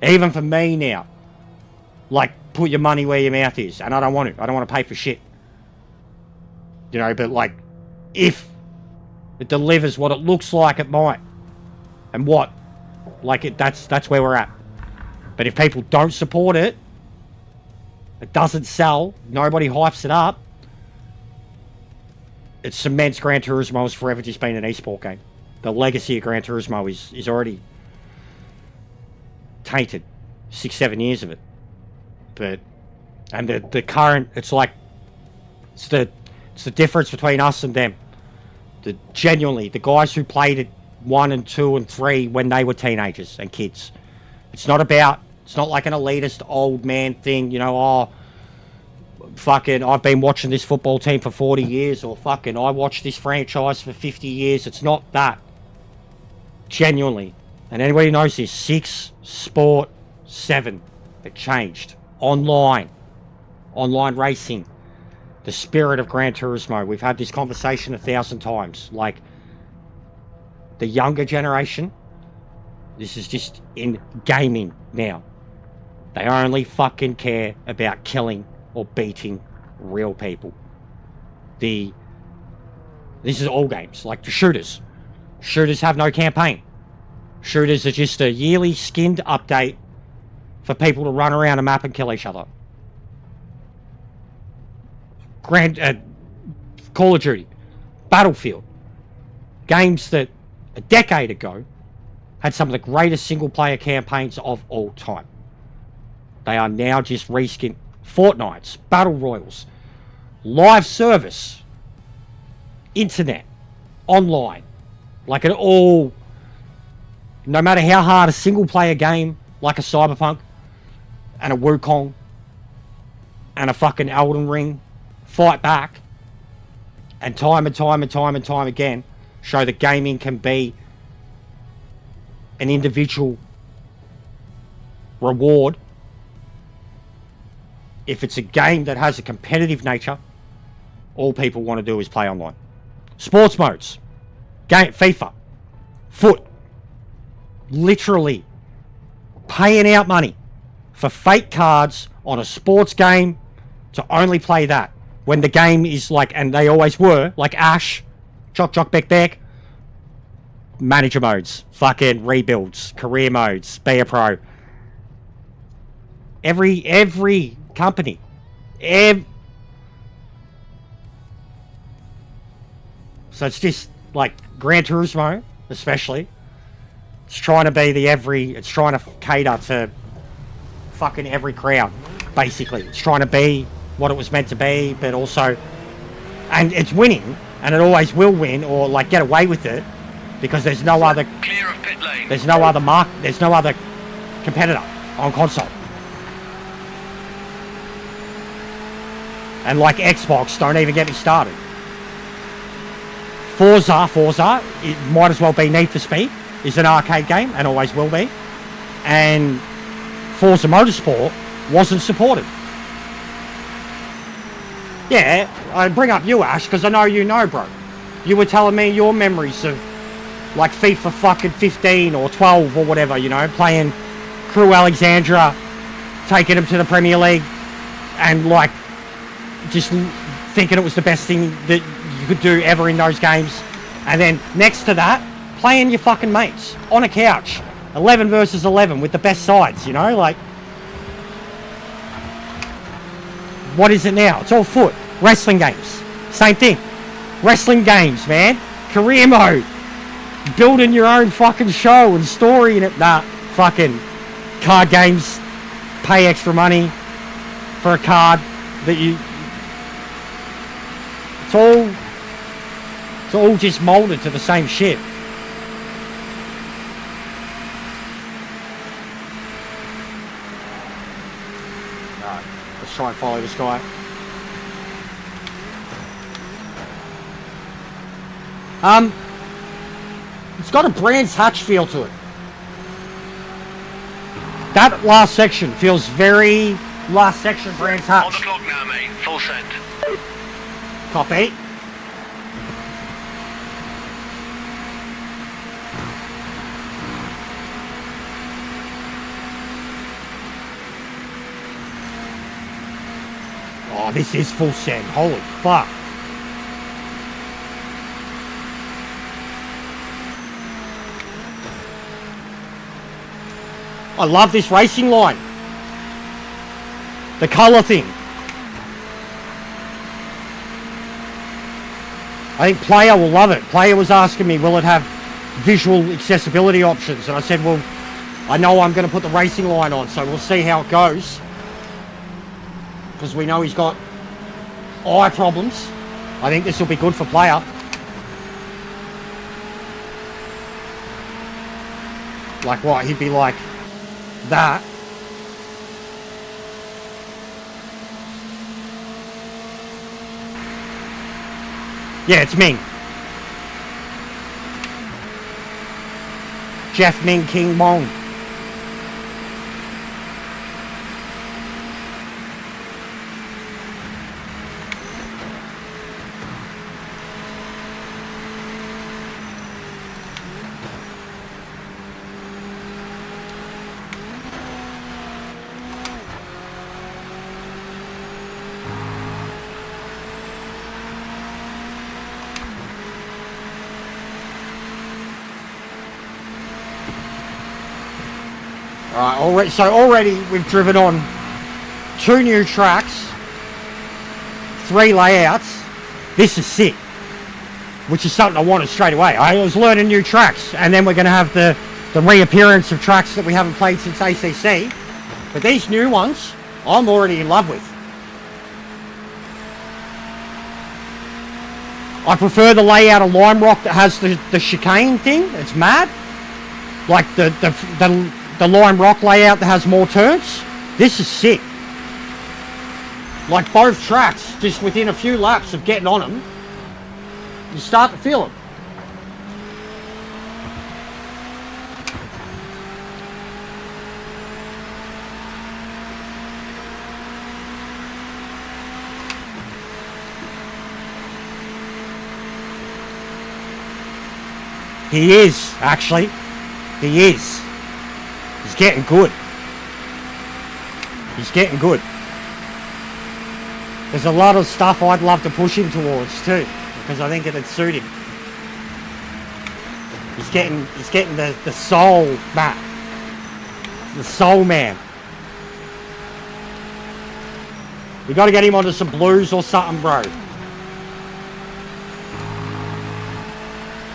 Even for me now, like, put your money where your mouth is, and I don't want to pay for shit. You know, but like, if it delivers what it looks like it might, and what, like, that's where we're at. But if people don't support it, it doesn't sell, nobody hypes it up, it cements Gran Turismo has forever just been an esport game. The legacy of Gran Turismo is already tainted. 6-7 years of it. But, and the current, it's like, it's the difference between us and them. Genuinely, the guys who played it 1 and 2 and 3 when they were teenagers and kids. It's not like an elitist old man thing, you know, oh, fucking, I've been watching this football team for 40 years, or fucking, I watched this franchise for 50 years. It's not that. Genuinely. And anybody knows this, 6, Sport, 7, it changed. Online racing, the spirit of Gran Turismo. We've had this conversation 1,000 times. Like, the younger generation, this is just in gaming now. They only fucking care about killing or beating real people. The This is all games, like the shooters. Shooters have no campaign. Shooters are just a yearly skinned update for people to run around a map and kill each other. Call of Duty, Battlefield, games that a decade ago had some of the greatest single-player campaigns of all time. They are now just reskinned. Fortnites, Battle Royals, live service, internet, online. Like it all, no matter how hard a single-player game, like a Cyberpunk, and a Wukong, and a fucking Elden Ring, fight back, and time again, show that gaming can be an individual reward. If it's a game that has a competitive nature, all people want to do is play online. Sports modes, FIFA, foot, literally paying out money for fake cards on a sports game to only play that. When the game is like, and they always were, like Ash, Jock Beck, manager modes, fucking rebuilds, career modes, be a pro. Every company, so it's just like Gran Turismo, especially. It's trying to be it's trying to cater to fucking every crowd, basically. It's trying to be what it was meant to be, but also, and it's winning, and it always will win, or like get away with it, because there's no other, Clear of pit lane. there's no other competitor on console. And like Xbox, don't even get me started. Forza, it might as well be Need for Speed, is an arcade game, and always will be. And Forza Motorsport wasn't supported. Yeah, I bring up you, Ash, because I know you know, bro. You were telling me your memories of, like, FIFA fucking 15 or 12 or whatever, you know, playing Crew Alexandra, taking them to the Premier League, and, like, just thinking it was the best thing that you could do ever in those games. And then, next to that, playing your fucking mates on a couch. 11 versus 11 with the best sides, you know, like... What is it now? It's all foot. Wrestling games. Same thing. Wrestling games, man. Career mode. Building your own fucking show and story in it. Nah, fucking card games. Pay extra money for a card that you... It's all just molded to the same shit. Let's try and follow this guy. It's got a Brands Hatch feel to it. That last section feels very last section Brands On the Hatch. clock now, mate. Full send. Copy. Oh, this is full send. Holy fuck. I love this racing line. The colour thing. I think Player will love it. Player was asking me, will it have visual accessibility options? And I said, well, I know I'm going to put the racing line on, so we'll see how it goes. Because we know he's got eye problems. I think this will be good for Player. Like what? He'd be like that. Yeah, it's Ming. Jeff Ming King Mong. Alright, so already we've driven on 2 new tracks, 3 layouts. This is sick, which is something I wanted straight away. I was learning new tracks, and then we're going to have the reappearance of tracks that we haven't played since ACC. But these new ones, I'm already in love with. I prefer the layout of Lime Rock that has the chicane thing. It's mad. Like the Lime Rock layout that has more turns. This is sick. Like both tracks, just within a few laps of getting on them, you start to feel them. He is, actually. He is. He's getting good. He's getting good. There's a lot of stuff I'd love to push him towards too, because I think it'd suit him. He's getting the soul, Matt. The soul man. We got to get him onto some blues or something, bro.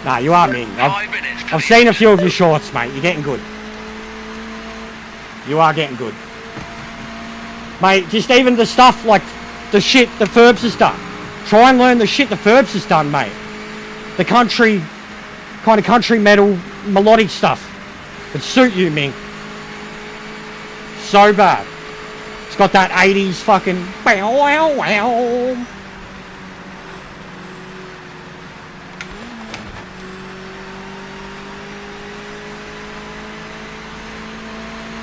Nah, you are mean. I've seen a few of your shorts, mate. You're getting good. You are getting good. Mate, just even the stuff like the shit the Ferbs has done. Try and learn the shit the Ferbs has done, mate. The country, kind of country metal, melodic stuff. It'd suit you, Ming. So bad. It's got that 80s fucking wow, wow, wow.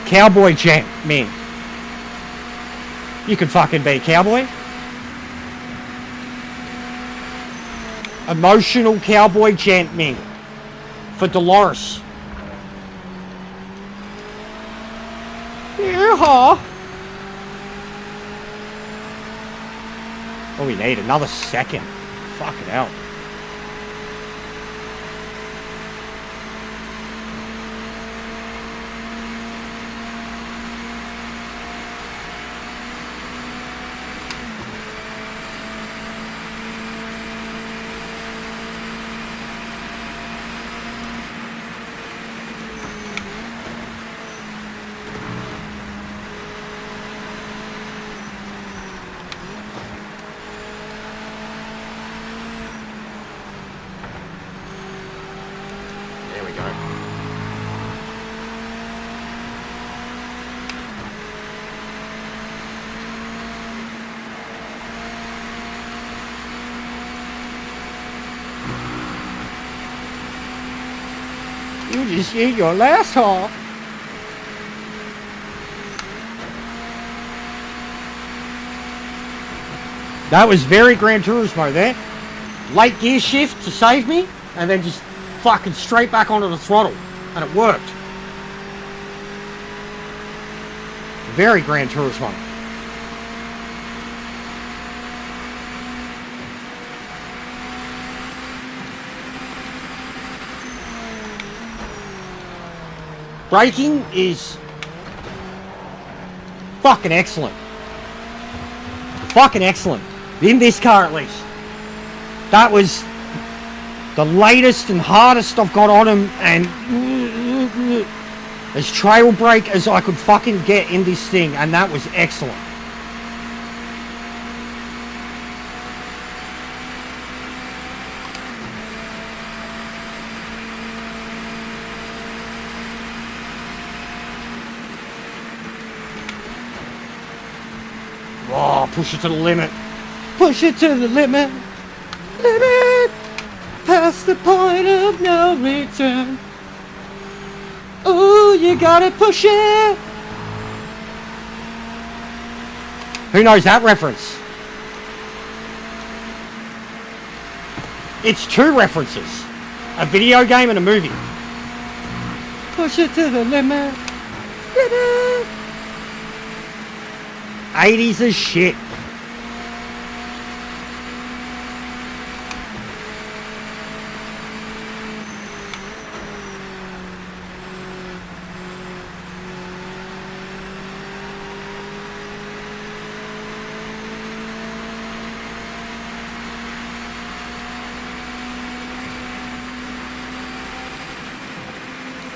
Cowboy gent, man. You could fucking be a cowboy. Emotional cowboy gent, man. For Dolores. Yeah. Oh, we need another second. Fucking hell. You just ate your last haul. That was very Gran Turismo there. Late gear shift to save me, and then just fucking straight back onto the throttle. And it worked. Very Gran Turismo. Braking is fucking excellent. Fucking excellent. In this car at least. That was the latest and hardest I've got on him, and as trail brake as I could fucking get in this thing, and that was excellent. Oh, push it to the limit. Push it to the limit. Limit. Past the point of no return. Ooh, you gotta push it. Who knows that reference? It's 2 references. A video game and a movie. Push it to the limit. Limit. 80s as shit.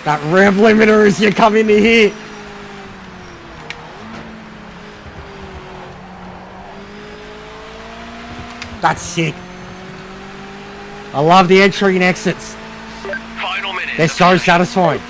That rev limiter as you come into here. That's sick. I love the entry and exits. Final minute. They're so satisfying.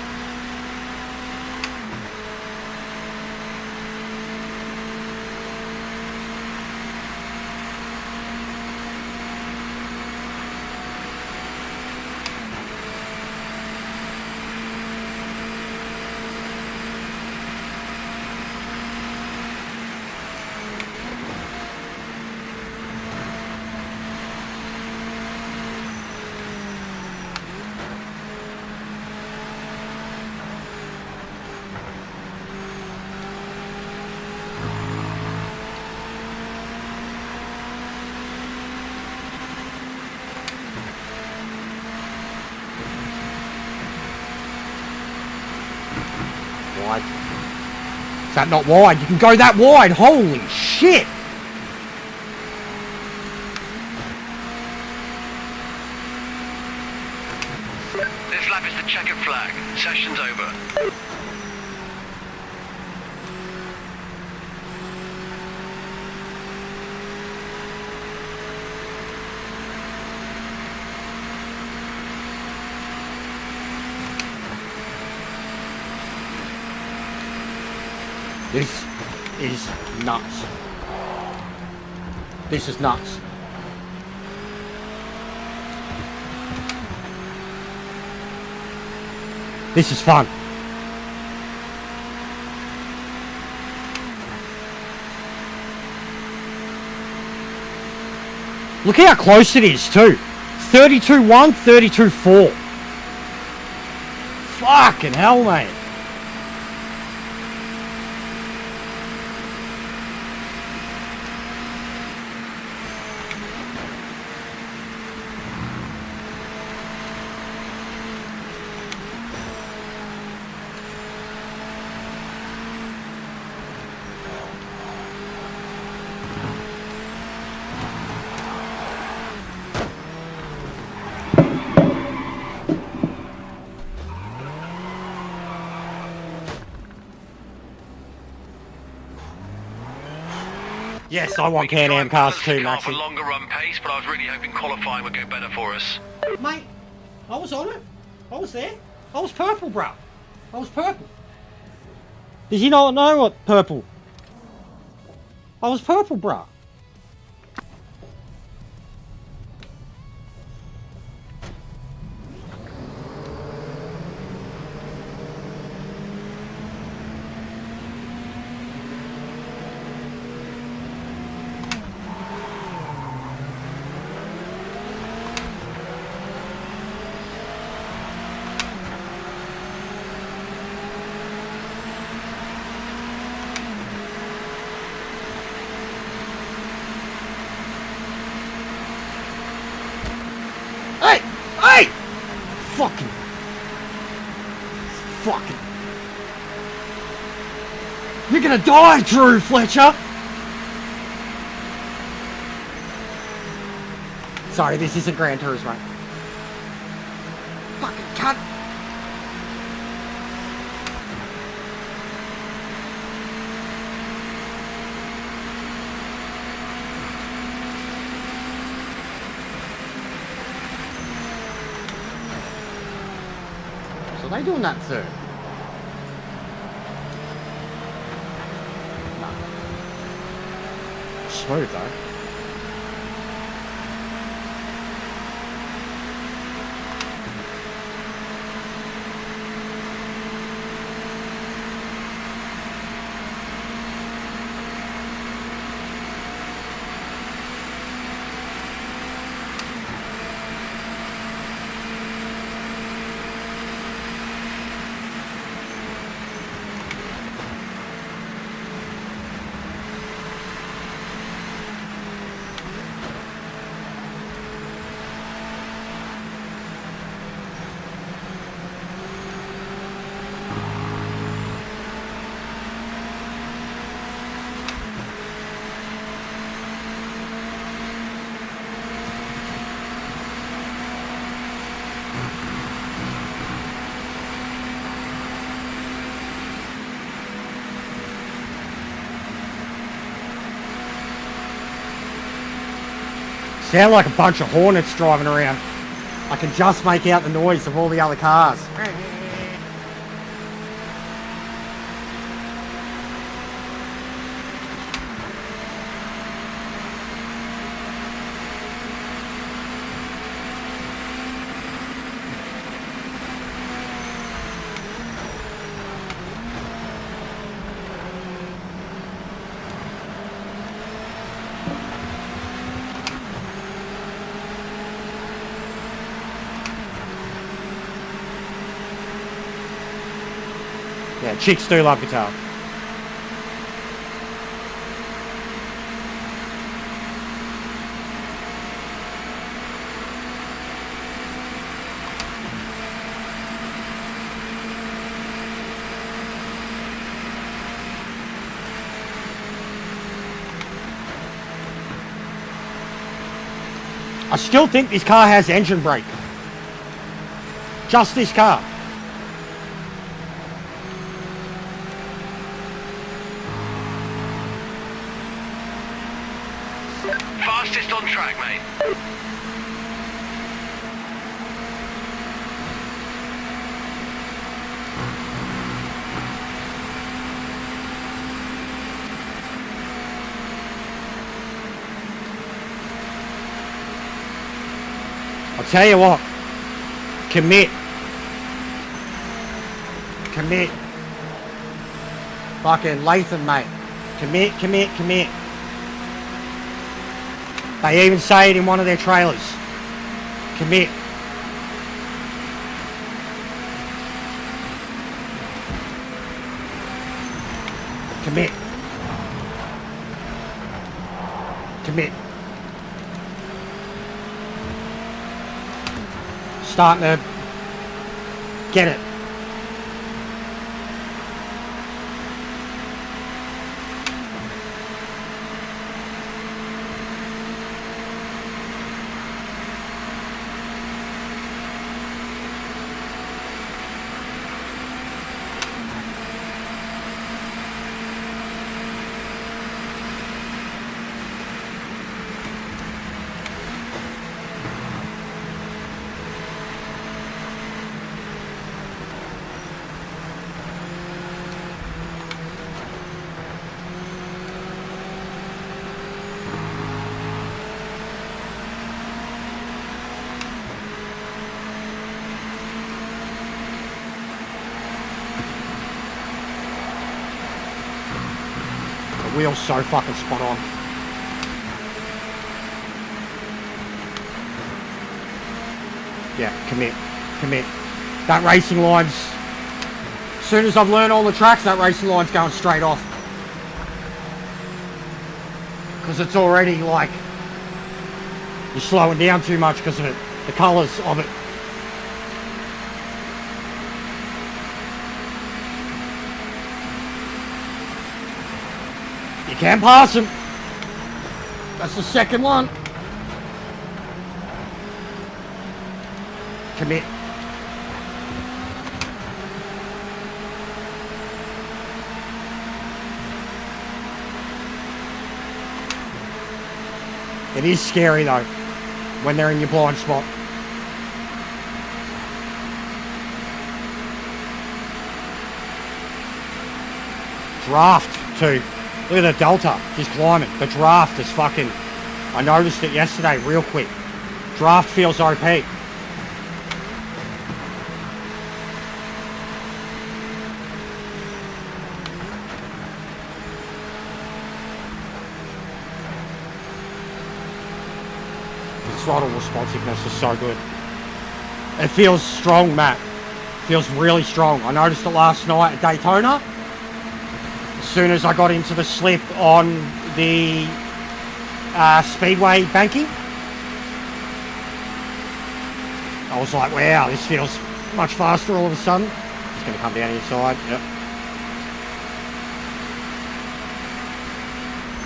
Wide. Is that not wide? You can go that wide. Holy shit. This lap is the checkered flag. Session's over. This is nuts. This is nuts. This is fun. Look how close it is too. 32-1, 32-4. Fucking hell, mate. Yes, I want Can-Am cars too, Half a Maxie. longer run pace, but I was really hoping qualifying would go better for us. Mate, I was on it. I was there. I was purple, bro. I was purple. Did you not know what purple? I was purple, bro. Hey! Hey! Fucking. You're gonna die, Drew Fletcher! Sorry, this isn't Gran Turismo. Fucking cunt! So they doing that too? No. Smooth though. Sound like a bunch of hornets driving around. I can just make out the noise of all the other cars. Yeah, chicks do love guitar. I still think this car has engine brake. Just this car. Fastest on track, mate. I'll tell you what. Commit. Commit. Fucking Latham, mate. Commit, commit, commit. They even say it in one of their trailers. Commit. Commit. Commit. Starting to get it. Wheel's so fucking spot on. Yeah, commit. Commit. That racing line's... As soon as I've learned all the tracks, that racing line's going straight off. Because it's already like... You're slowing down too much because of it. The colours of it. You can pass him. That's the second one. Commit. It is scary though, when they're in your blind spot. Draft too. Look at the Delta, just climbing. The draft is fucking... I noticed it yesterday real quick. Draft feels OP. The throttle responsiveness is so good. It feels strong, Matt. It feels really strong. I noticed it last night at Daytona. As soon as I got into the slip on the speedway banking, I was like, wow, this feels much faster all of a sudden. Just going to come down inside. Yep.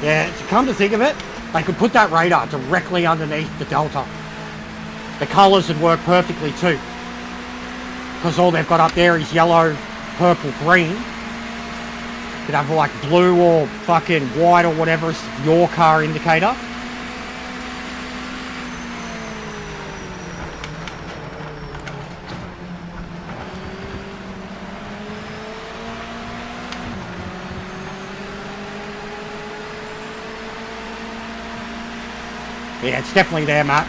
Yeah, to come to think of it, they could put that radar directly underneath the Delta. The colours would work perfectly too. Because all they've got up there is yellow, purple, green. Could have like blue or fucking white or whatever is your car indicator. Yeah, it's definitely there, Matt.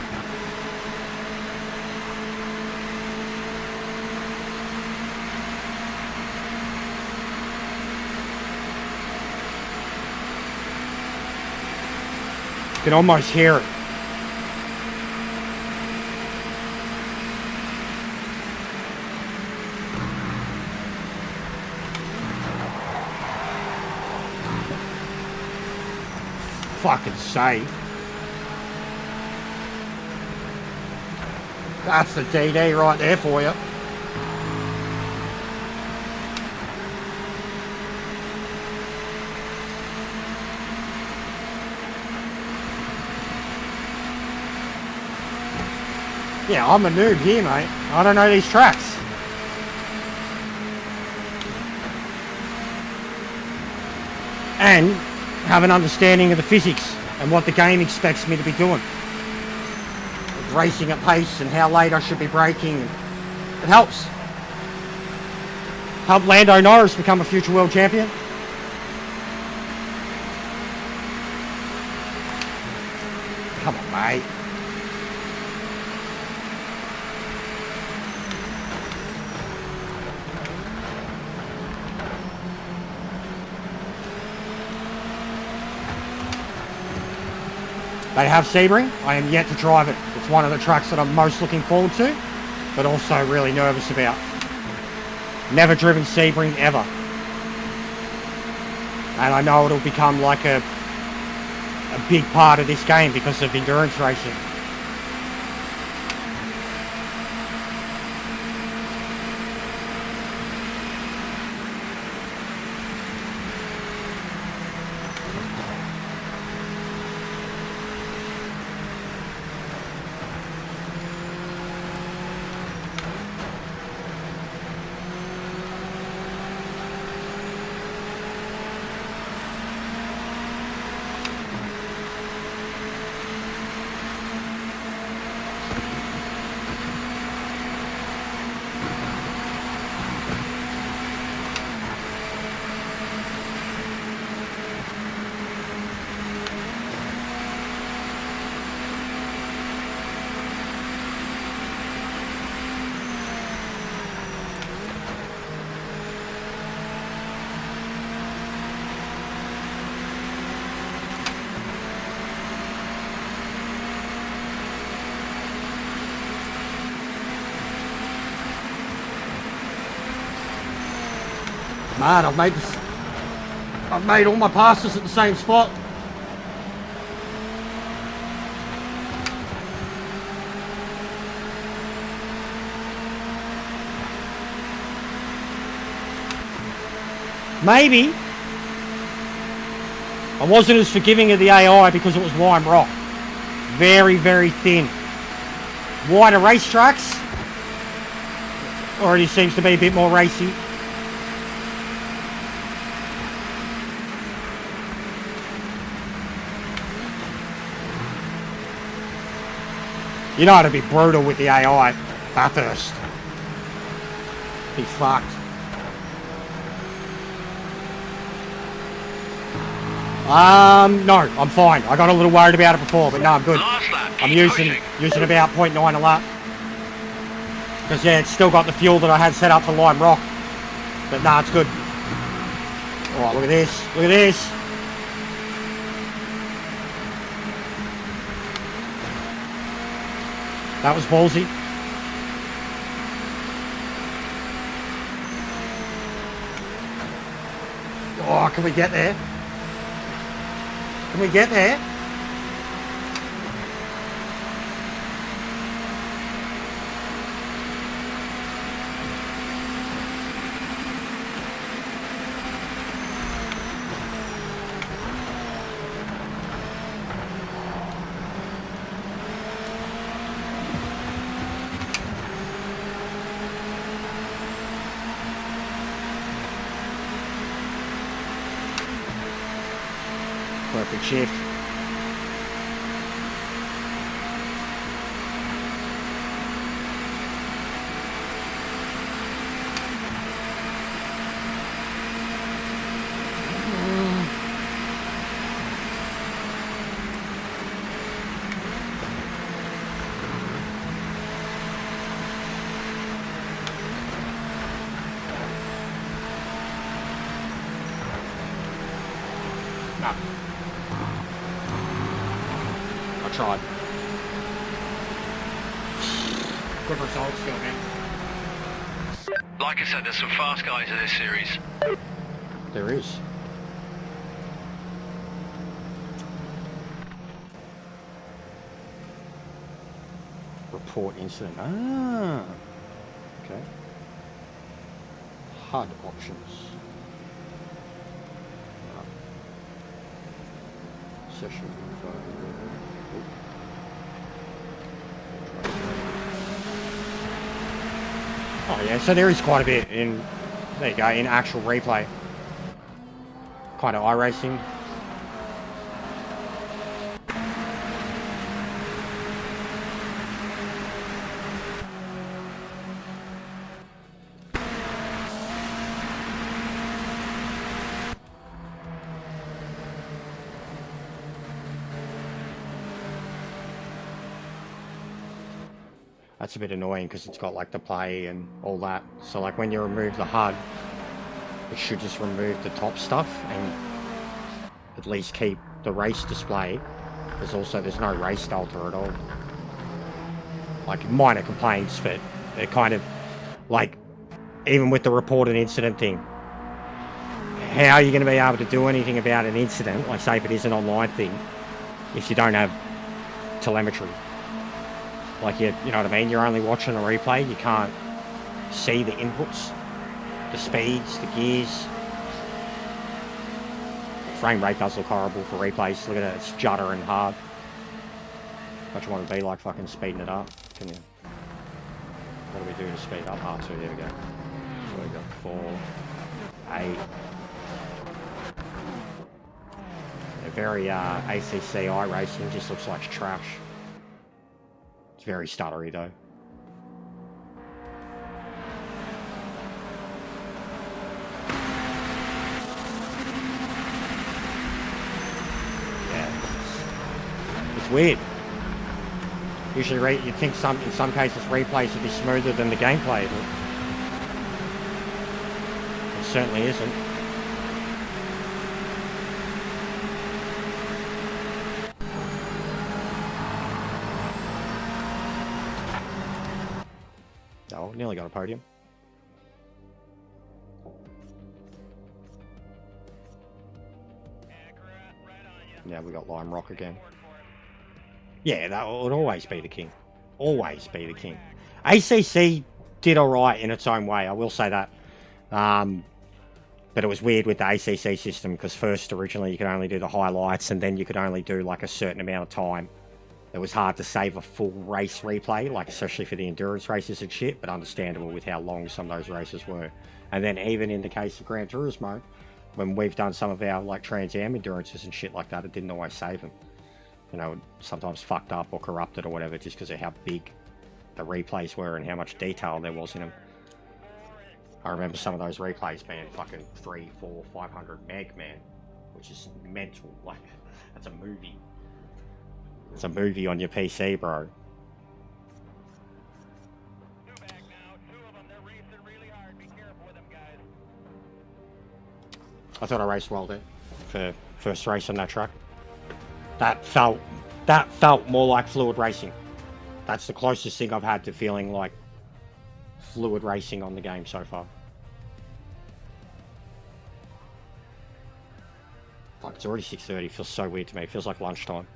You can almost hear it. Fucking safe. That's the DD right there for you. Yeah, I'm a noob here, mate. I don't know these tracks. And have an understanding of the physics and what the game expects me to be doing. Racing at pace and how late I should be braking. It helps. Help Lando Norris become a future world champion. Come on, mate. They have Sebring. I am yet to drive it. It's one of the tracks that I'm most looking forward to, but also really nervous about. Never driven Sebring ever. And I know it'll become like a big part of this game because of endurance racing. Man, I've made all my passes at the same spot. Maybe I wasn't as forgiving of the AI because it was lime rock. Very, very thin. Wider racetracks already seems to be a bit more racy. You know how to be brutal with the AI, Bathurst. Be fucked. No, I'm fine. I got a little worried about it before, but no, I'm good. I'm using about 0.9 a lap. Because yeah, it's still got the fuel that I had set up for lime rock. But nah, it's good. Alright, look at this. Look at this. That was ballsy. Oh, can we get there? Can we get there? Perfect shift. No. I tried. Good results still, man. Like I said, there's some fast guys in this series. There is. Report incident. Ah. Okay. HUD options. Session info. Oh yeah, so there is quite a bit in, there you go, in actual replay. Kind of iRacing. That's a bit annoying because it's got like the play and all that. So like when you remove the HUD, it should just remove the top stuff and at least keep the race display. There's no race delta at all. Like minor complaints, but they're kind of like, even with the reported incident thing, how are you going to be able to do anything about an incident, like say if it is an online thing, if you don't have telemetry? Like, you know what I mean? You're only watching a replay. You can't see the inputs, the speeds, the gears. Frame rate does look horrible for replays. Look at it, it's juddering hard. What you want to be like fucking speeding it up? Can you? What do we do to speed up? R2, there we go. So we got 4, 8. A very ACC iRacing just looks like trash. It's very stuttery though. Yeah, it's weird. Usually, you'd think in some cases replays would be smoother than the gameplay, but it certainly isn't. Oh, nearly got a podium. Yeah, we got Lime Rock again. Yeah, that would always be the king. Always be the king. ACC did alright in its own way, I will say that. But it was weird with the ACC system, because first, originally, you could only do the highlights, and then you could only do, like, a certain amount of time. It was hard to save a full race replay, like, especially for the endurance races and shit, but understandable with how long some of those races were. And then even in the case of Gran Turismo, when we've done some of our, like, Trans Am endurances and shit like that, it didn't always save them. You know, sometimes fucked up or corrupted or whatever, just because of how big the replays were and how much detail there was in them. I remember some of those replays being fucking 300, 400, 500 meg, man, which is mental. Like, that's a movie. It's a movie on your PC, bro. I thought I raced well there for first race on that track. That felt more like fluid racing. That's the closest thing I've had to feeling like fluid racing on the game so far. Fuck, it's already 6:30. It feels so weird to me. It feels like lunchtime.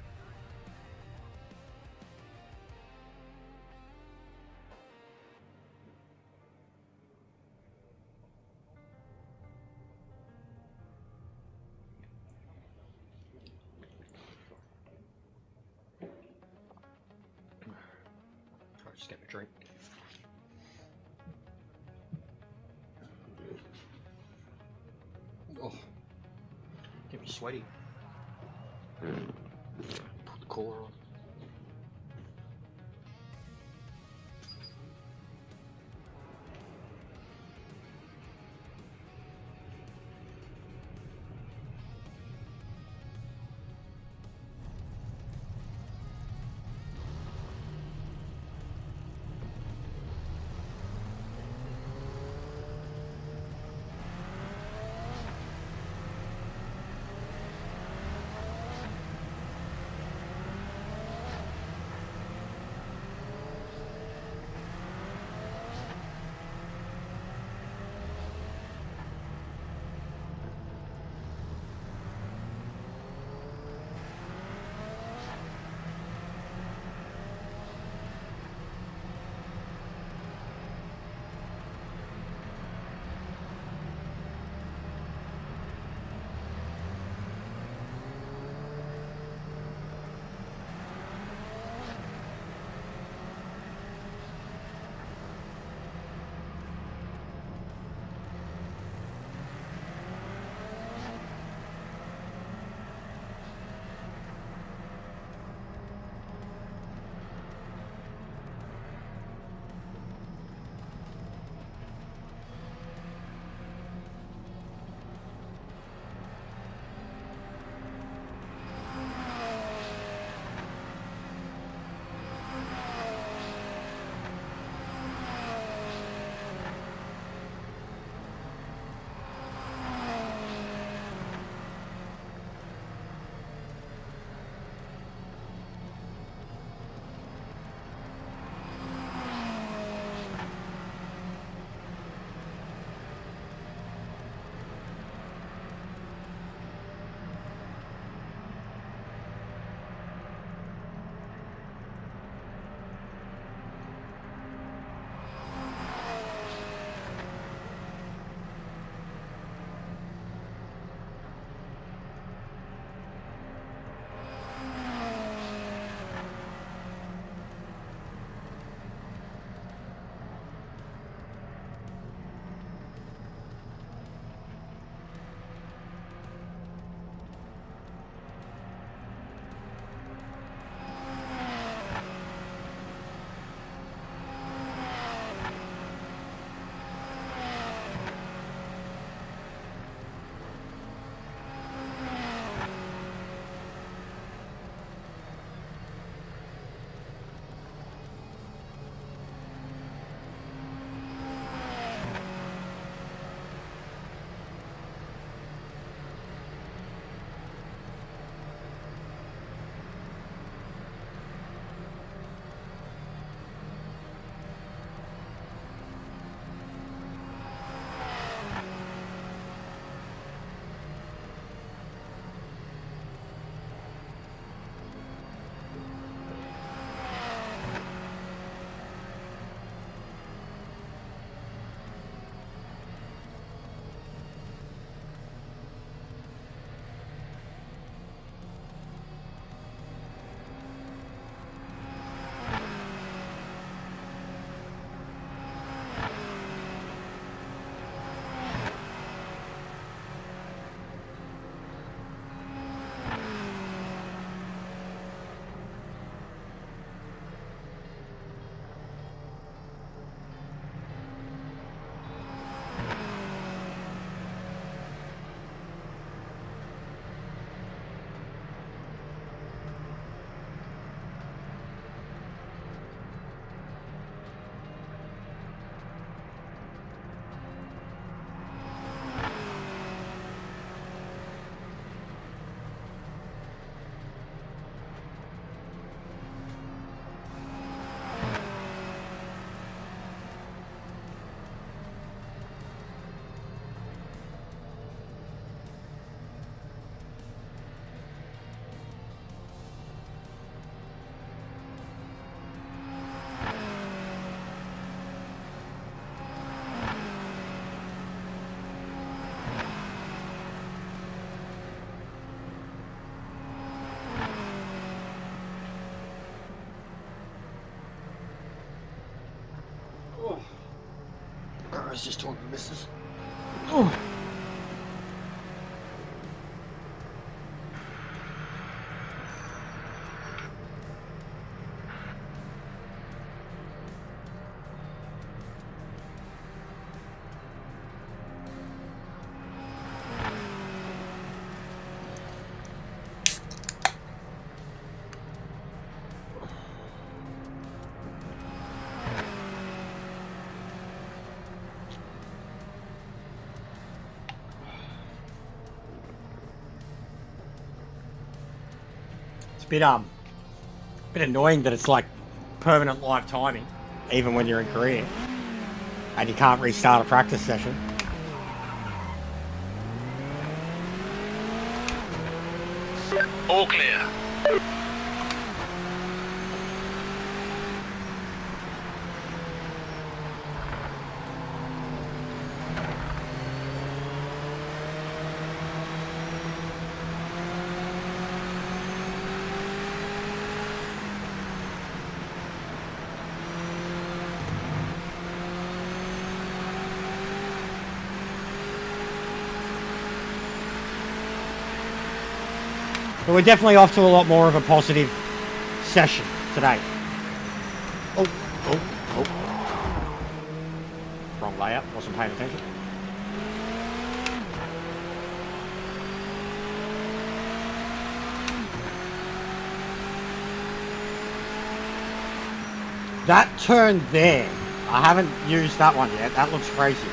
Just get a drink. Oh, get me sweaty. Put the cooler on. was just talking to Mrs. Oh. Bit annoying that it's like permanent live timing, even when you're in Korea, and you can't restart a practice session. All clear. But we're definitely off to a lot more of a positive session today. Oh. Wrong layout, wasn't paying attention. That turn there, I haven't used that one yet. That looks crazy.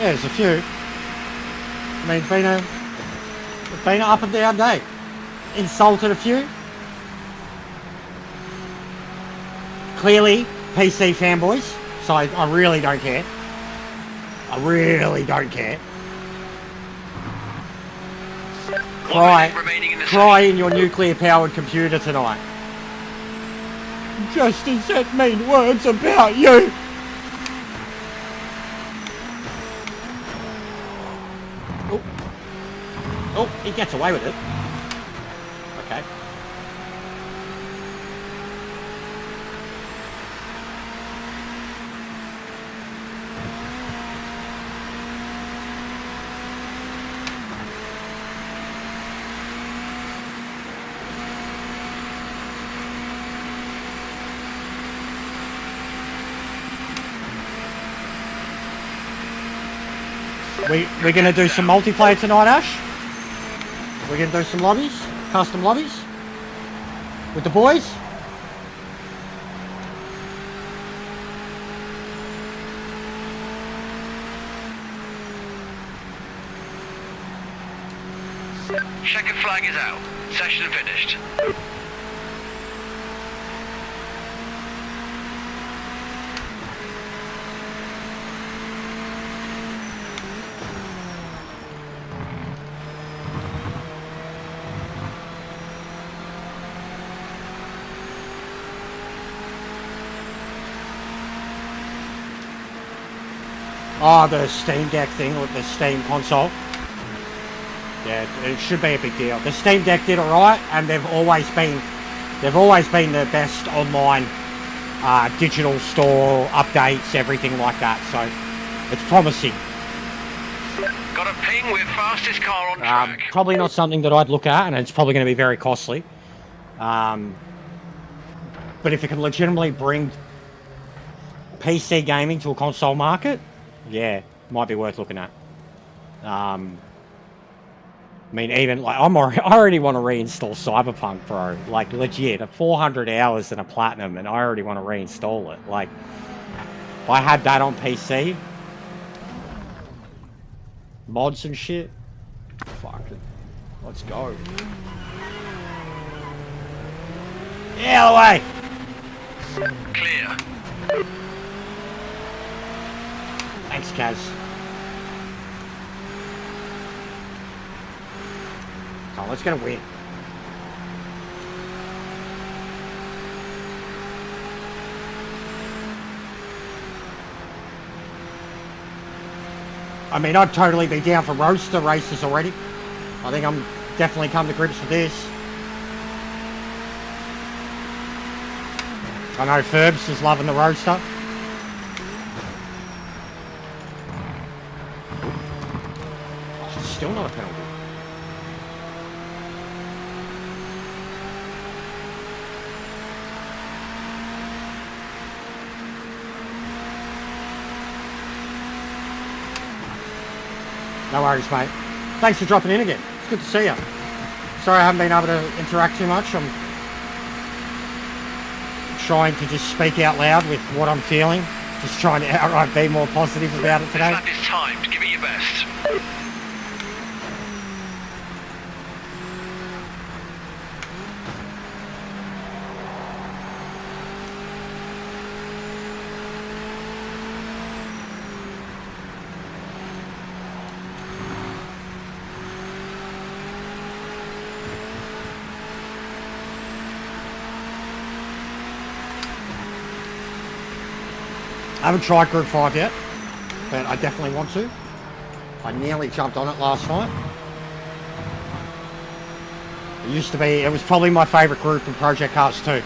Yeah, there's a few. I mean, it's been an up and down day. Insulted a few. Clearly, PC fanboys. So I really don't care. I really don't care. Cry in your nuclear-powered computer tonight. Justin said mean words about you. Oh, he gets away with it. Okay. We're gonna do some multiplayer tonight, Ash. We're gonna do some lobbies, custom lobbies, with the boys. Checkered flag is out. Session finished. Oh, the Steam Deck thing with the Steam console. Yeah, it should be a big deal. The Steam Deck did alright, and they've always been the best online digital store updates, everything like that. So it's promising. Got a ping with fastest car on track. Probably not something that I'd look at, and it's probably going to be very costly. But if it can legitimately bring PC gaming to a console market, yeah, might be worth looking at. I mean, even like I already want to reinstall Cyberpunk, bro. Like legit, 400 hours and a platinum, and I already want to reinstall it. Like, if I had that on PC, mods and shit, fuck it, let's go. Yeah, out of the way. Clear. Thanks, Kaz. Oh, let's get a win. I mean, I'd totally be down for roadster races already. I think I'm definitely come to grips with this. I know Ferbs is loving the roadster. Oh, still not a penalty. No worries, mate. Thanks for dropping in again. It's good to see you. Sorry I haven't been able to interact too much. I'm trying to just speak out loud with what I'm feeling. Just trying to outright be more positive about it today. This lap is timed. Give it your best. I haven't tried Group 5 yet, but I definitely want to. I nearly jumped on it last night. It used to be, it was probably my favourite group in Project Cars 2.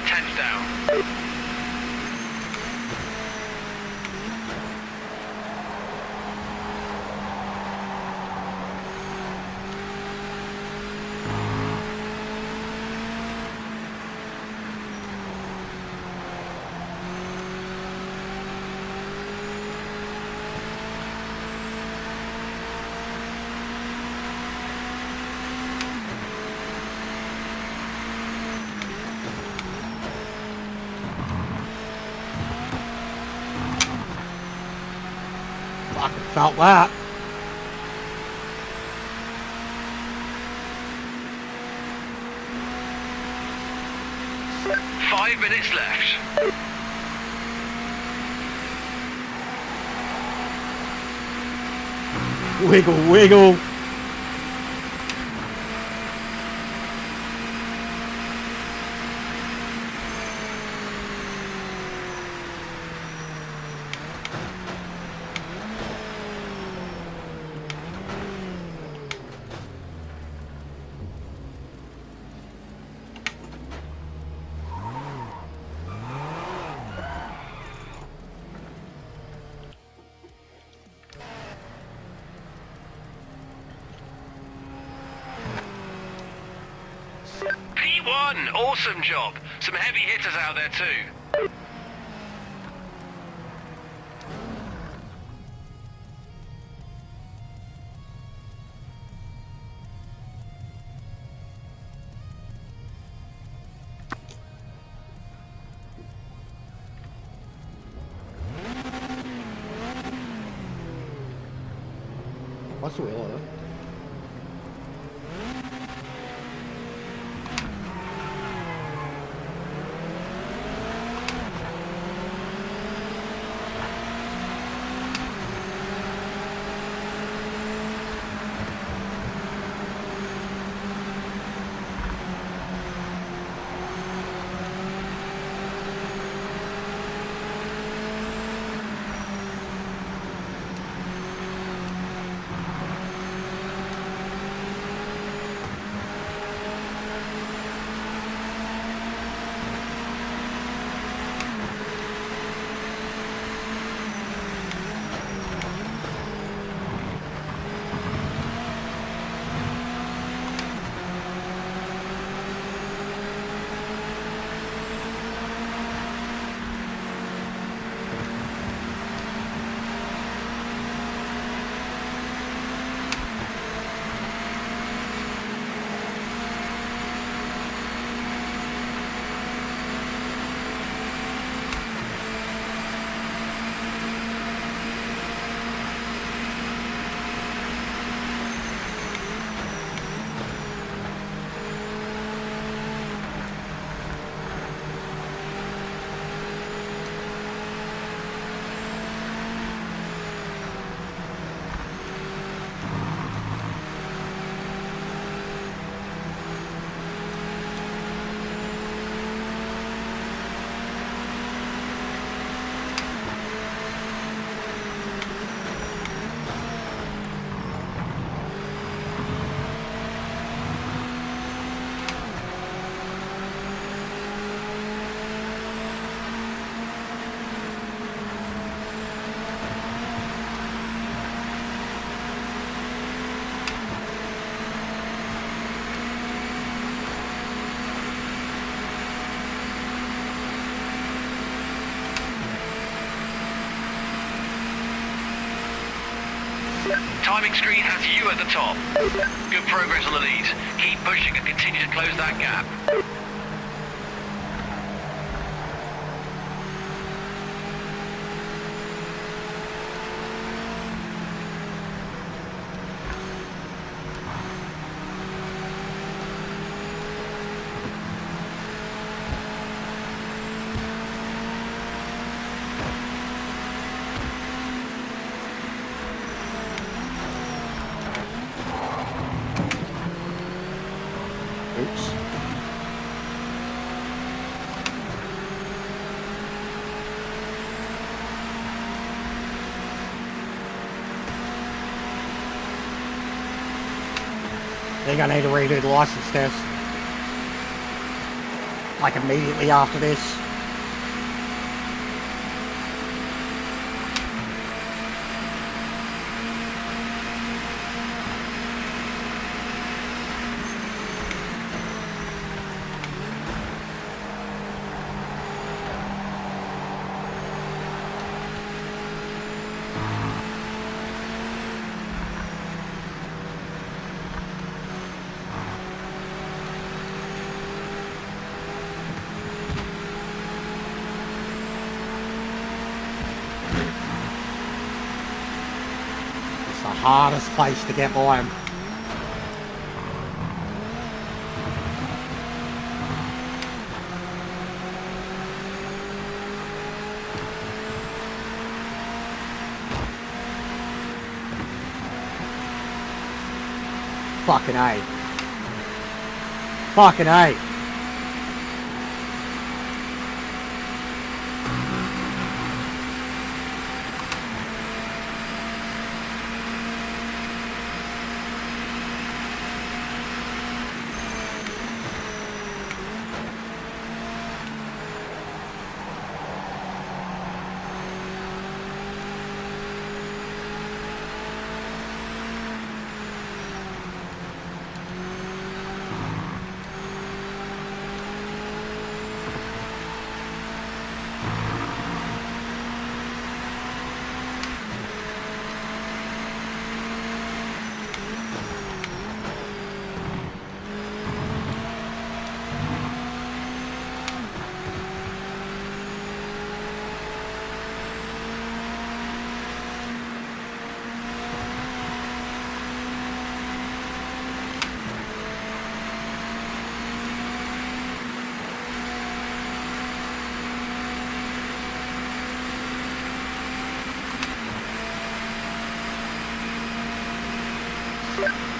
a 10th down. Fucking felt that. Five minutes left. Wiggle, wiggle. P1, awesome job. Some heavy hitters out there too. What's the wheel order? Timing screen has you at the top. Good progress on the lead. Keep pushing and continue to close that gap. Oops. They're gonna need to redo the license test. like immediately after this. Hardest place to get by him. Fucking A. Fucking A.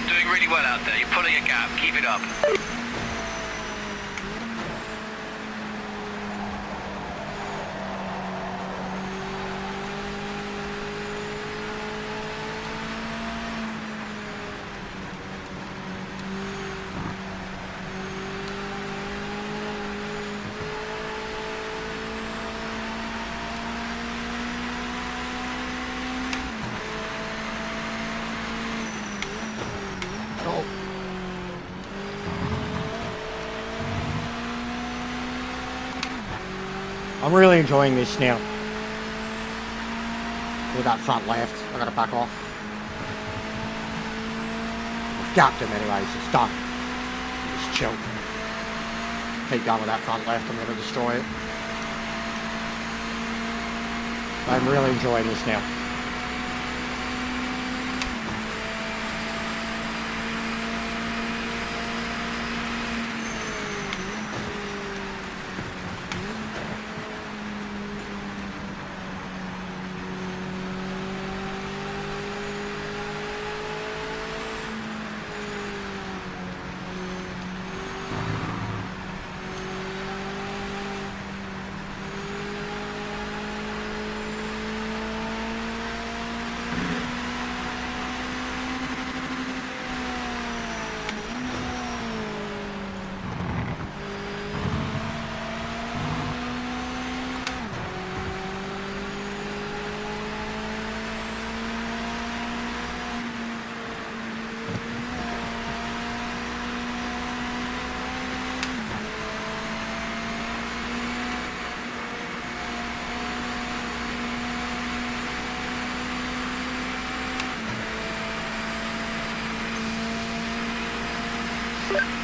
Doing really well out there. You're pulling a gap. Keep it up. I'm really enjoying this now. With that front left, I gotta back off. I've gapped him anyways, it's done. Just chill. Keep going with that front left, I'm gonna destroy it. I'm really enjoying this now.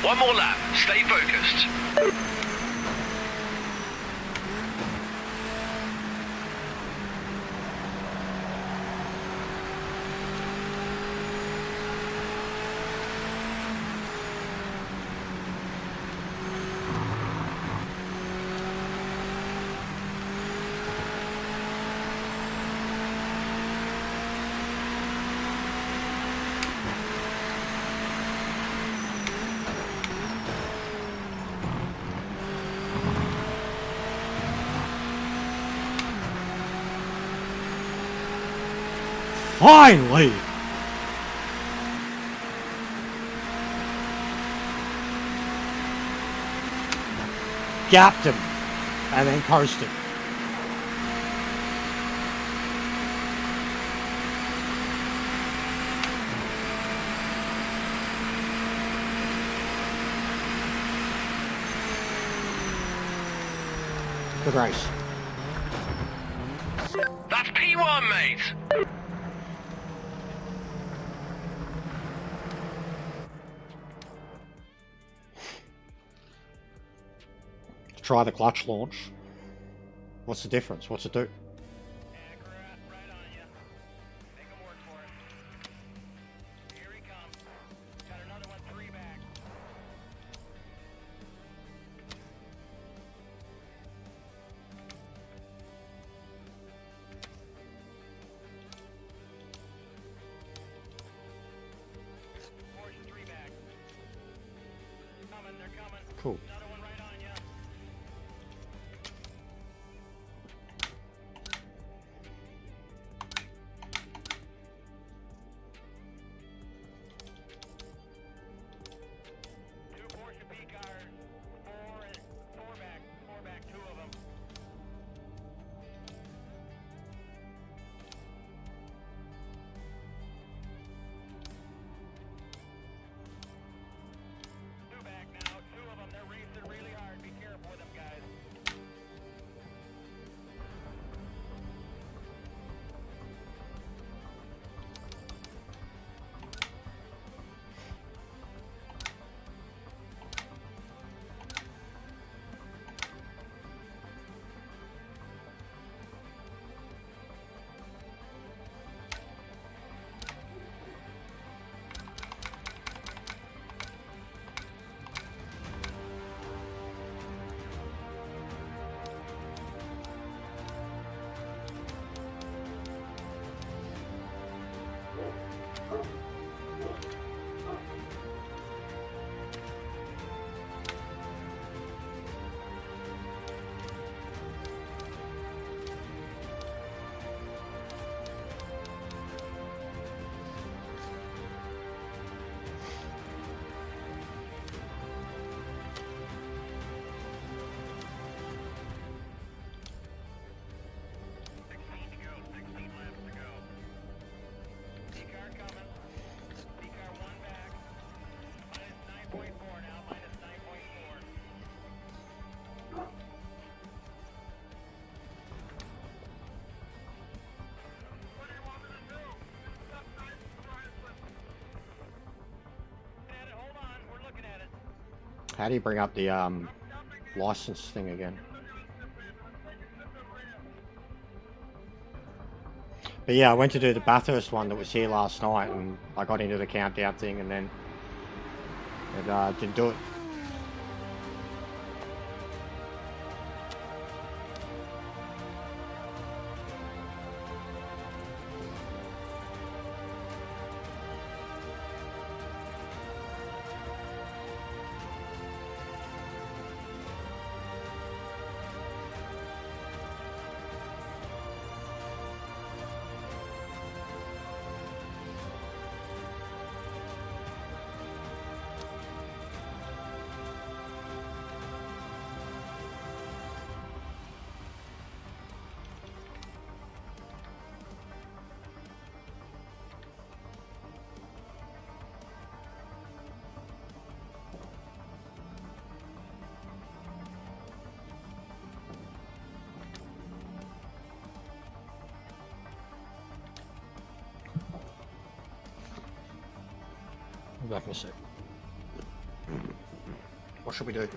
One more lap. Stay focused. Finally! gapped him, and then coasted. Good race. That's P1, mate. Try the clutch launch. What's the difference? What's it do? Right on you. Make him work for it. Here he comes. Got another one 3 back. Portion 3 back. Coming, they're coming. Cool. Another one right on you. Two Porsche P cars. Four back, 2 of them. Two back now, 2 of them. They're racing really hard. Be careful with them, guys. How do you bring up the license thing again? But yeah, I went to do the Bathurst one that was here last night, and I got into the countdown thing, and then it didn't do it. Be back in a sec. What should we do?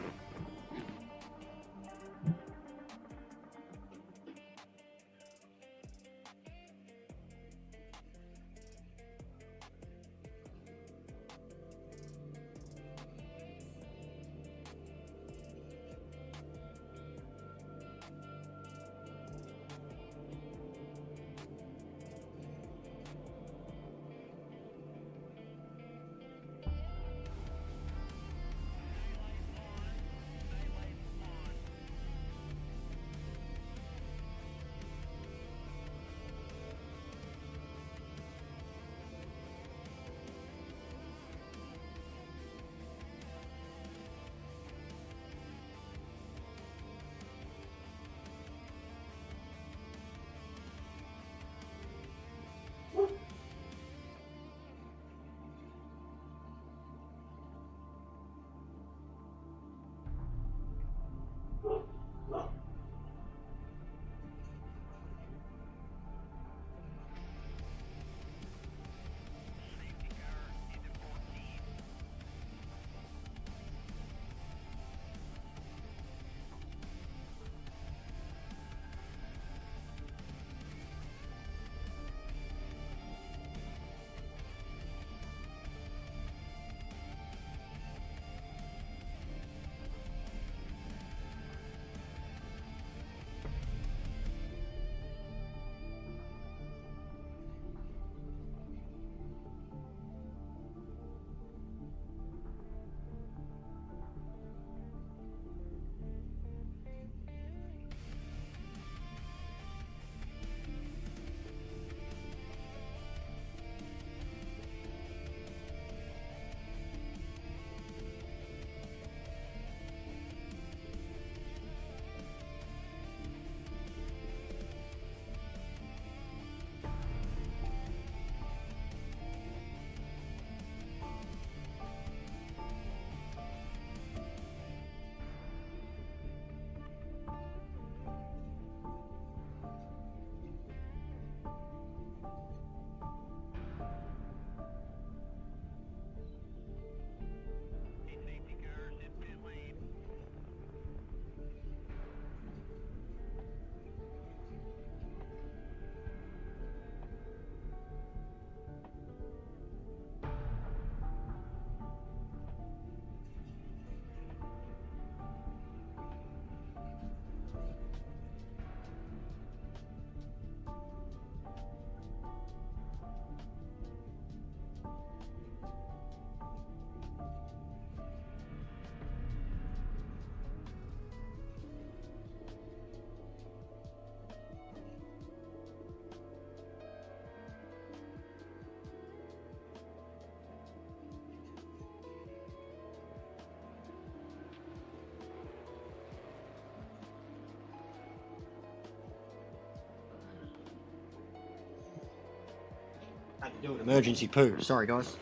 Had to do an emergency poo. Sorry, guys.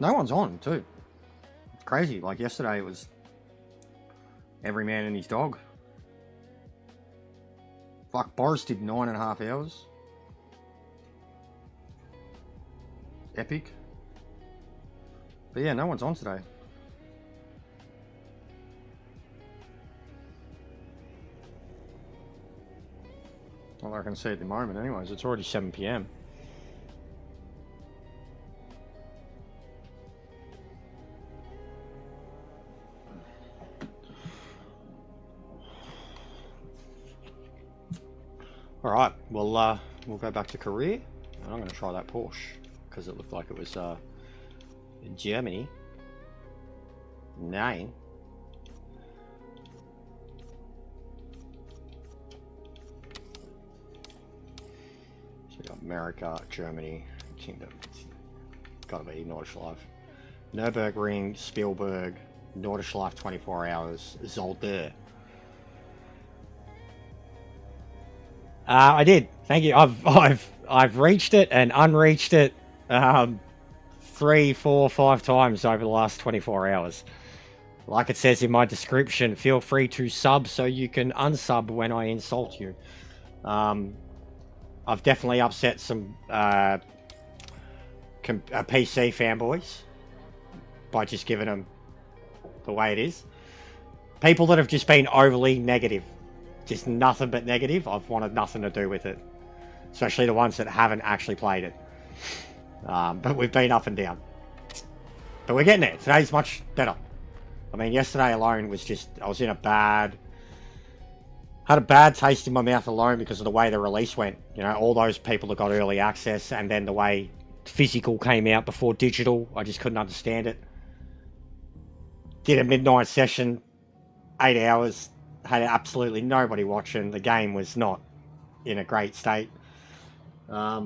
No one's on, too. It's crazy. Like yesterday, it was every man and his dog. Fuck, Boris did 9.5 hours. Epic. But yeah, no one's on today. Well, I can see at the moment anyways. It's already 7 PM. Alright, well, we'll go back to career. And I'm going to try that Porsche. Because it looked like it was Germany. 9. So we got America, Germany, Kingdom. Gotta be Nordschleife. Nürburgring, Spielberg, Nordschleife 24 hours, Zolder. I did. Thank you. I've reached it and unreached it 3, 4, 5 times over the last 24 hours. Like it says in my description, feel free to sub so you can unsub when I insult you. I've definitely upset some PC fanboys by just giving them the way it is. People that have just been overly negative. Just nothing but negative. I've wanted nothing to do with it. Especially the ones that haven't actually played it. But we've been up and down. But we're getting there. Today's much better. I mean, yesterday alone was just... I was in had a bad taste in my mouth alone because of the way the release went. You know, all those people that got early access and then the way physical came out before digital. I just couldn't understand it. Did a midnight session. 8 hours. Had absolutely nobody watching. The game was not in a great state. I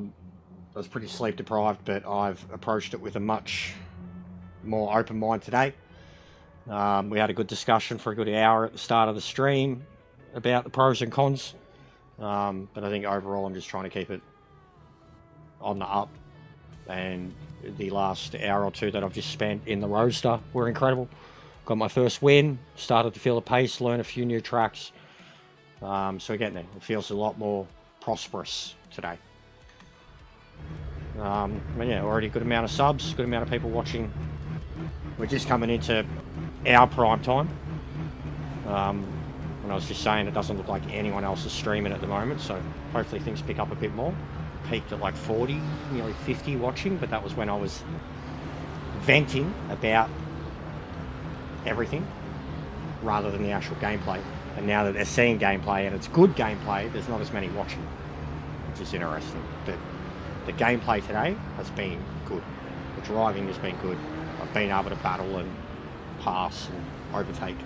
was pretty sleep deprived, but I've approached it with a much more open mind today. We had a good discussion for a good hour at the start of the stream about the pros and cons. But I think overall I'm just trying to keep it on the up. And the last hour or two that I've just spent in the Roadster were incredible. Got my first win, started to feel the pace, learn a few new tracks. So we're getting there. It feels a lot more prosperous today. But yeah, already a good amount of subs, good amount of people watching. We're just coming into our prime time. When I was just saying, it doesn't look like anyone else is streaming at the moment, so hopefully things pick up a bit more. Peaked at like 40, nearly 50 watching, but that was when I was venting about everything rather than the actual gameplay. And now that they're seeing gameplay and it's good gameplay, there's not as many watching, which is interesting. But the gameplay today has been good. The driving has been good. I've been able to battle and pass and overtake.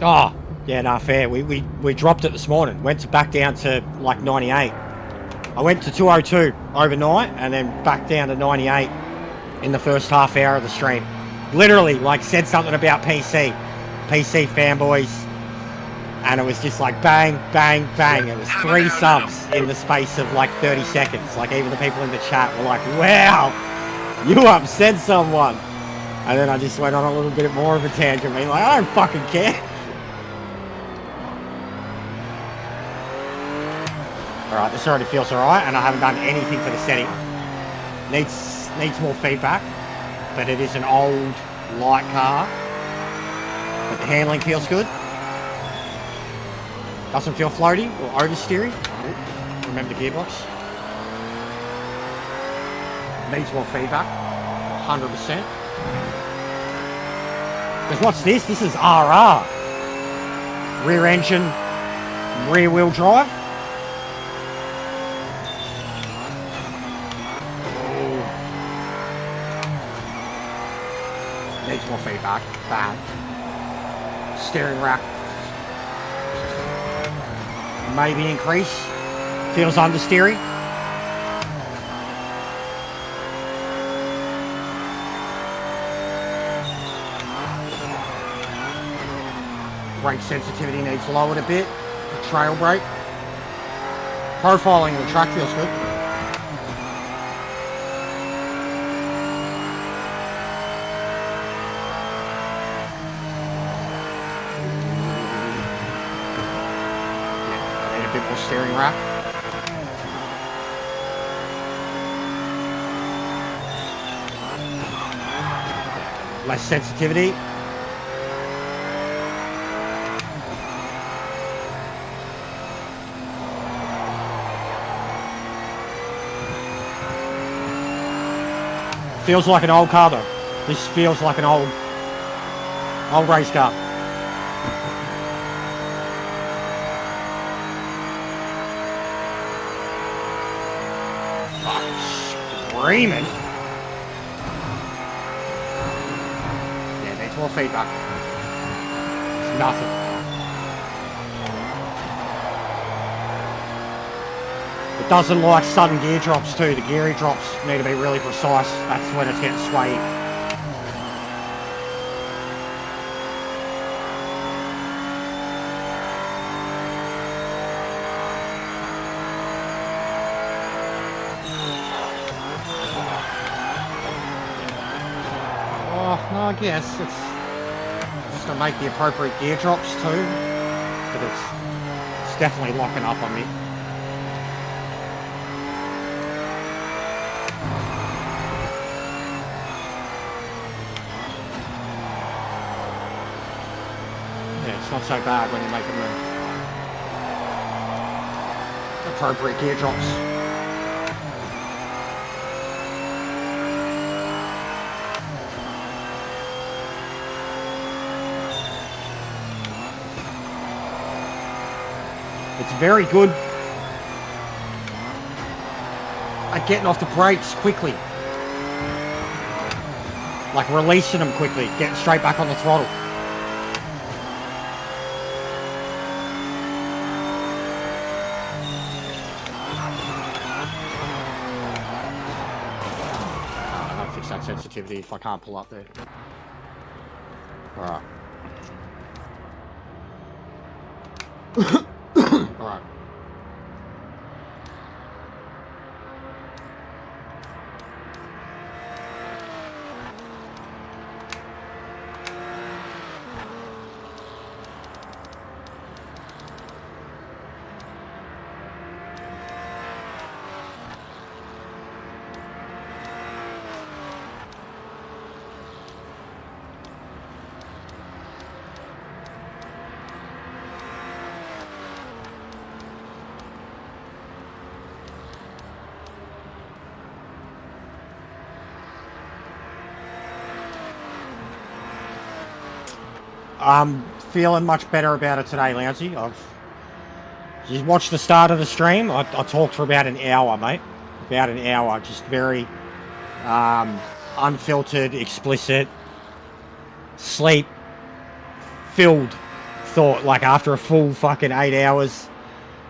Oh, yeah, no, fair. We dropped it this morning. Went back down to like 98. I went to 202 overnight and then back down to 98 in the first half hour of the stream. Literally, like, said something about PC fanboys, and it was just like bang, bang, bang. It was 3 subs in the space of like 30 seconds. Like, even the people in the chat were like, wow, you upset someone. And then I just went on a little bit more of a tangent, being like, I don't fucking care. Alright, this already feels alright, and I haven't done anything for the setting. Needs more feedback, but it is an old, light car. But the handling feels good. Doesn't feel floaty or oversteery. Remember the gearbox. Needs more feedback, 100%. Because what's this? This is RR. Rear engine, rear wheel drive. Needs more feedback. Bad. Steering rack. Maybe increase. Feels understeery. Brake sensitivity needs lowered a bit. The trail brake. Profiling the track feels good. Yeah, I need a bit more steering wrap. Less sensitivity. Feels like an old car though. This feels like an old race car. Fuck, screaming. Yeah, needs more feedback. It's nothing. It doesn't like sudden gear drops too. The geary drops need to be really precise. That's when it's getting swayy. Oh, no, I guess it's just to make the appropriate gear drops too. But it's definitely locking up on me. It's not so bad when you're making the appropriate gear drops. It's very good at getting off the brakes quickly. Like releasing them quickly, getting straight back on the throttle. That sensitivity if I can't pull up there. Alright. Alright. I'm feeling much better about it today, Lousy. You watched the start of the stream. I talked for about an hour, mate. About an hour. Just very unfiltered, explicit, sleep-filled thought. Like after a full fucking 8 hours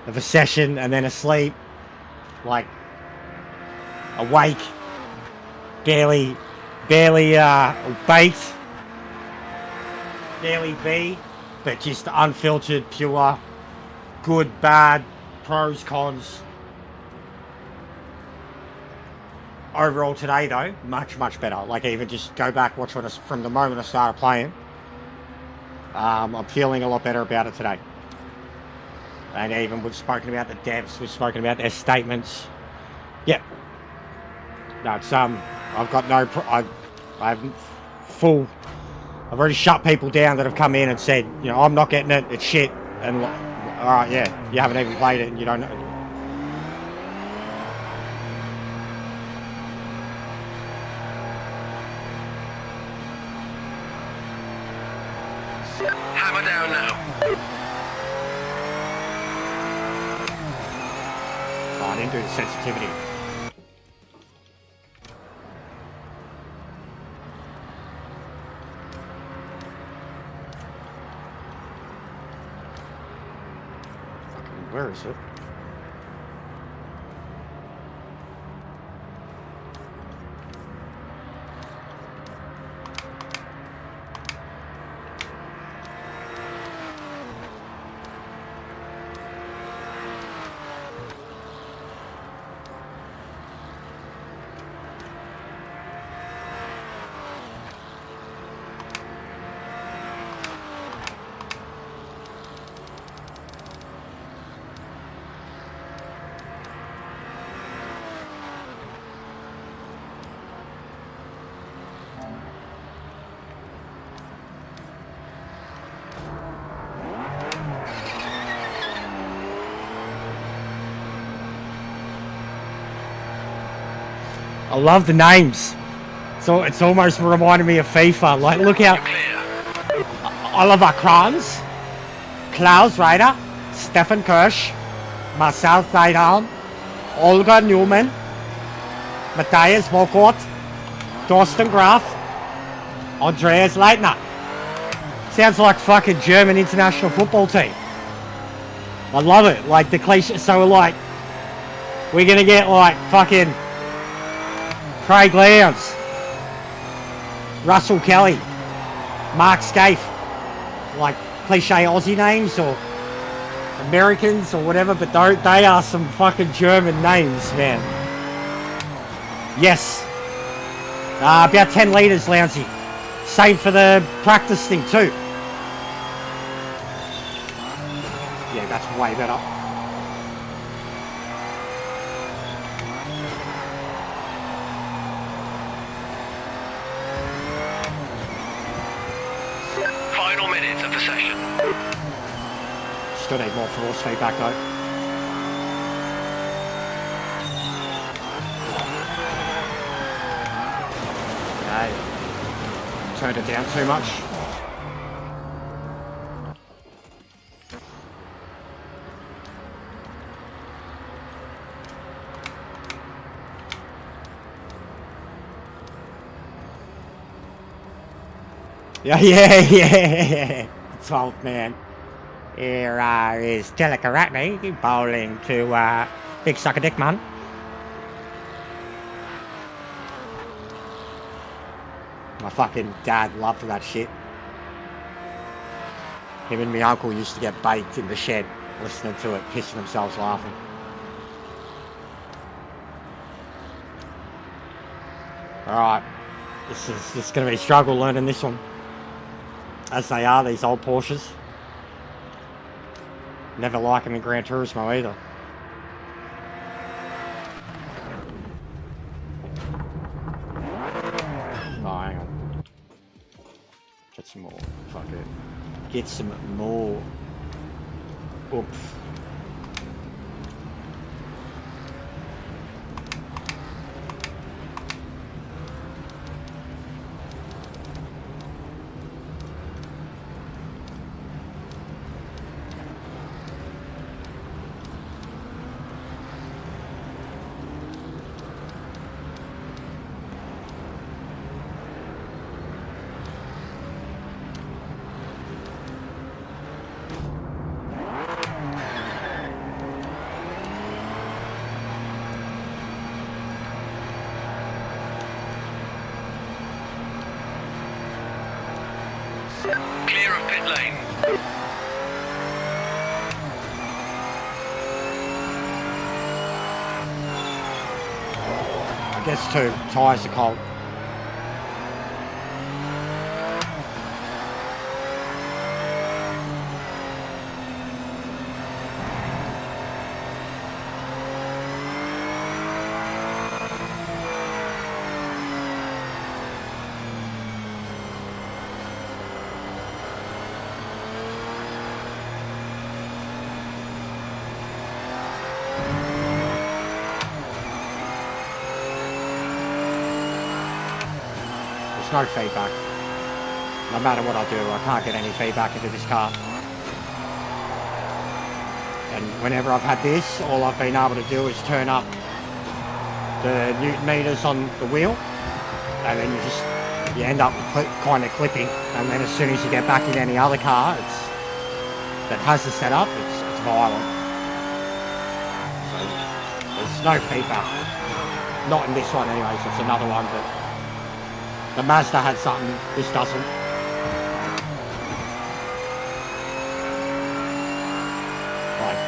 of a session and then asleep. Like awake. Barely baked. Barely be, but just unfiltered, pure, good, bad, pros, cons. Overall today though, much better. Like even just go back, watch what from the moment I started playing. I'm feeling a lot better about it today. And even we've spoken about the devs, we've spoken about their statements. Yeah. No, it's I've got no, I haven't full. I've already shut people down that have come in and said, you know, I'm not getting it, it's shit. And, alright, yeah, you haven't even played it and you don't know. Hammer down now. Oh, I didn't do the sensitivity. Where is it? I love the names. So it's almost reminding me of FIFA. Like, look how Oliver Kranz, Klaus Reiter, Stefan Kirsch, Marcel Seidel, Olga Newman, Matthias Volkort, Thorsten Graf, Andreas Leitner. Sounds like fucking German international football team. I love it. Like the cliche. So like, we're gonna get like fucking Craig Lowndes, Russell Kelly, Mark Scaife, like cliche Aussie names or Americans or whatever, but they are some fucking German names, man. Yes. About 10 litres, Lounsey. Same for the practice thing too. Yeah, that's way better. Final minutes of the session. Still need more force feedback though. Okay. Turned it down too much. Yeah. 12th man. Here is Telekaratne bowling to Big Sucker Dick Man. My fucking dad loved that shit. Him and my uncle used to get baked in the shed listening to it, pissing themselves laughing. Alright, this is going to be a struggle learning this one. As they are, these old Porsches. Never like them in Gran Turismo either. Oh, hang on. Get some more. Fuck it. Get some more oomph. Clear of pit lane. I guess two. Tyres are cold. No feedback. No matter what I do, I can't get any feedback into this car. And whenever I've had this, all I've been able to do is turn up the Newton meters on the wheel, and then you end up kind of clipping. And then as soon as you get back in any other car that has the setup, it's violent. So there's no feedback. Not in this one anyway, so it's another one, but the Mazda had something, this doesn't. Like,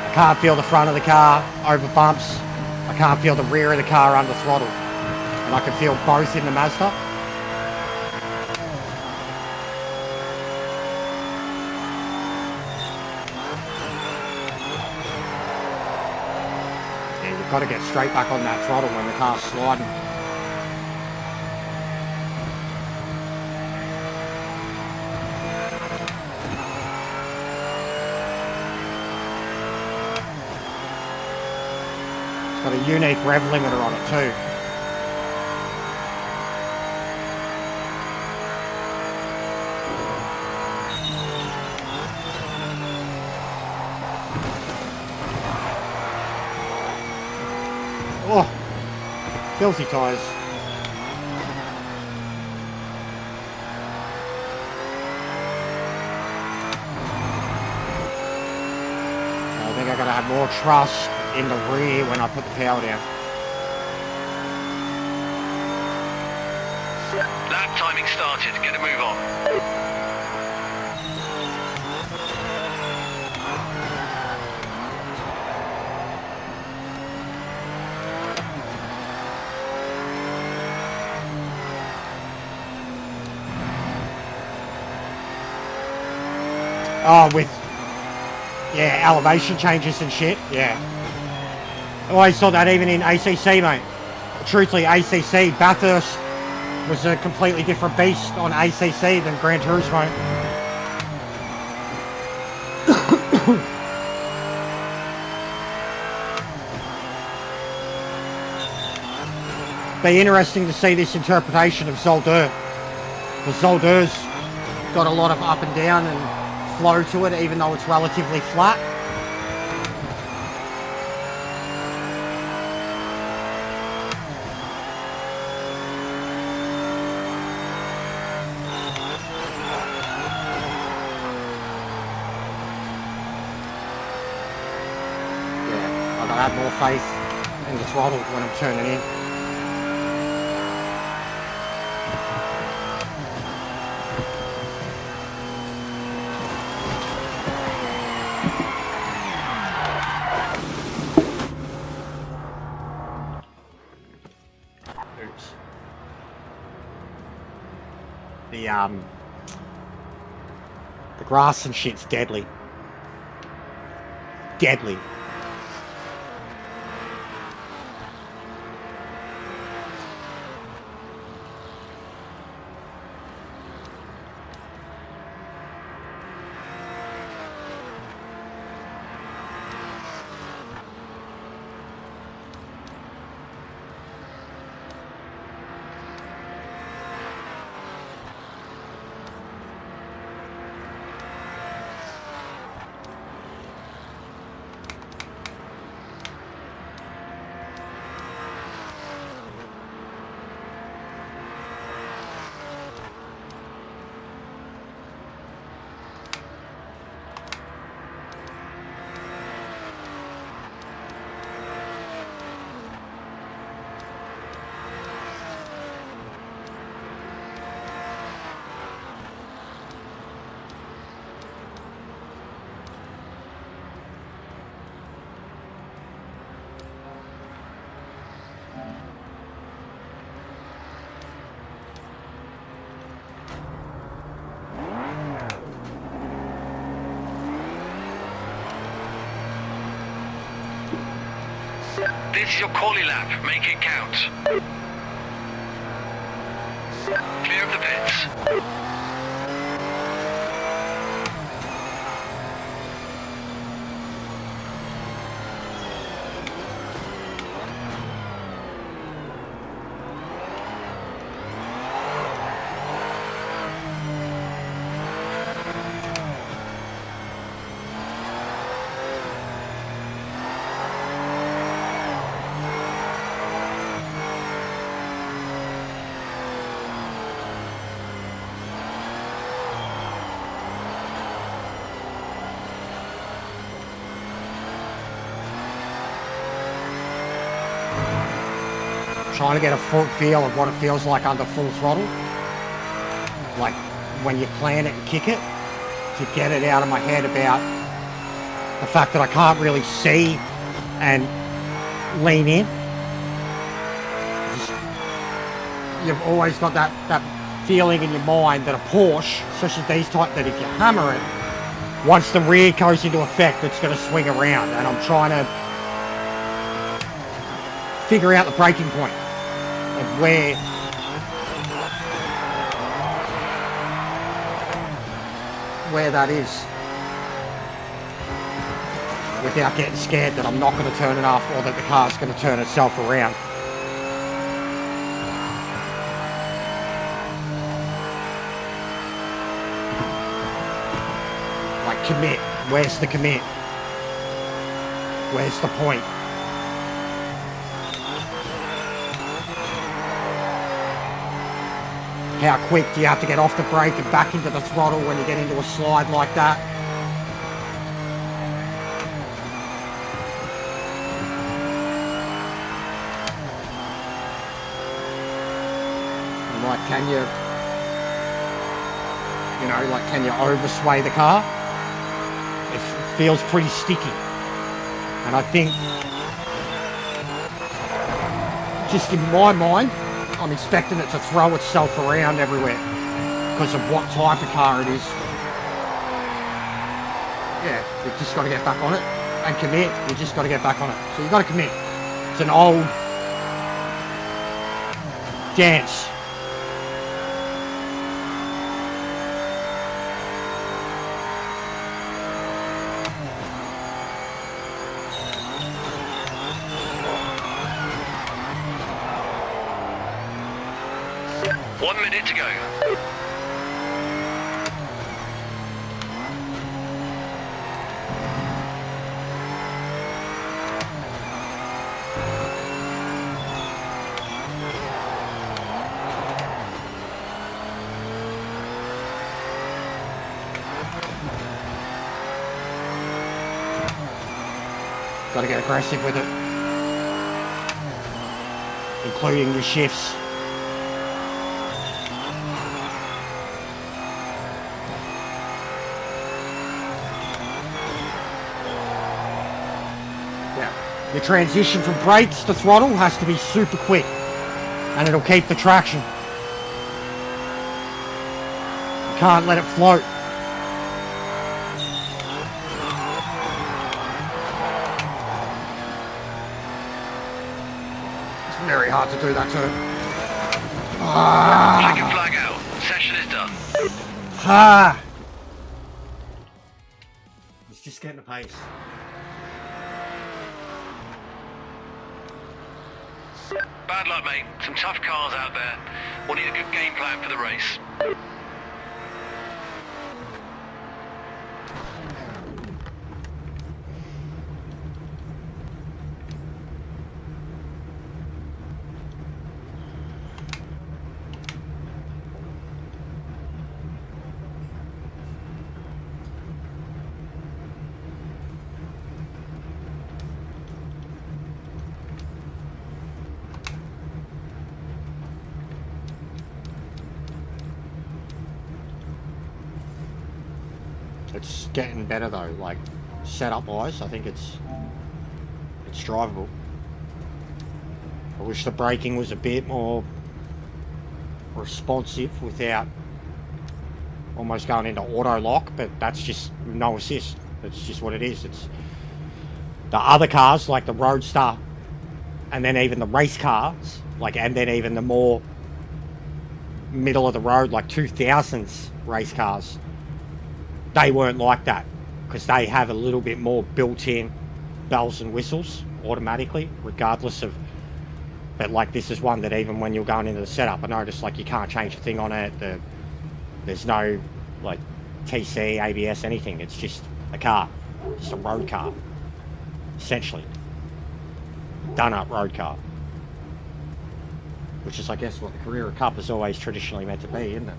I can't feel the front of the car over bumps. I can't feel the rear of the car under throttle. And I can feel both in the Mazda. Yeah, you've got to get straight back on that throttle when the car's sliding. Got a unique rev limiter on it too. Oh, filthy tyres. I think I gotta have more trust in the rear when I put the power down. Lap timing started. Get a move on. Oh, with, yeah, elevation changes and shit, yeah. I always thought that even in ACC, mate. Truthfully, ACC, Bathurst was a completely different beast on ACC than Gran Turismo. Be interesting to see this interpretation of Zolder. Because Zolder's got a lot of up and down and flow to it, even though it's relatively flat. Yeah, I gotta have more faith in the throttle when I'm turning in. The grass and shit's deadly. Deadly. This is your quali lap. Make it count. Clear of the pits. Trying to get a full feel of what it feels like under full throttle. Like when you plan it and kick it, to get it out of my head about the fact that I can't really see and lean in. You've always got that feeling in your mind that a Porsche, especially these type, that if you hammer it, once the rear goes into effect, it's going to swing around. And I'm trying to figure out the breaking point of where that is, without getting scared that I'm not going to turn it off or that the car's going to turn itself around. Like, commit. Where's the commit? Where's the point? How quick do you have to get off the brake and back into the throttle when you get into a slide like that? And like, can you know, like, can you oversway the car? It feels pretty sticky. And I think, just in my mind, I'm expecting it to throw itself around everywhere because of what type of car it is. Yeah, you've just got to get back on it and commit. You just got to get back on it. So you've got to commit. It's an old dance. One minute to go. Got to get aggressive with it, including your shifts. Your transition from brakes to throttle has to be super quick, and it'll keep the traction. You can't let it float. It's very hard to do that too. Flag and flag out. Session is done. It's just getting the pace. Bad luck, mate. Some tough cars out there. We'll need a good game plan for the race. It's getting better though, like setup wise. I think it's drivable. I wish the braking was a bit more responsive without almost going into auto lock, but that's just no assist. That's just what it is. It's the other cars like the Roadster, and then even the race cars, like, and then even the more middle of the road like 2000s race cars. They weren't like that because they have a little bit more built-in bells and whistles automatically, regardless of. But like this is one that even when you're going into the setup, I noticed like you can't change a thing on it. There's no like TC, ABS, anything. It's just a car, just a road car, essentially. Done-up road car, which is, I guess, what the Carrera Cup is always traditionally meant to be, isn't it?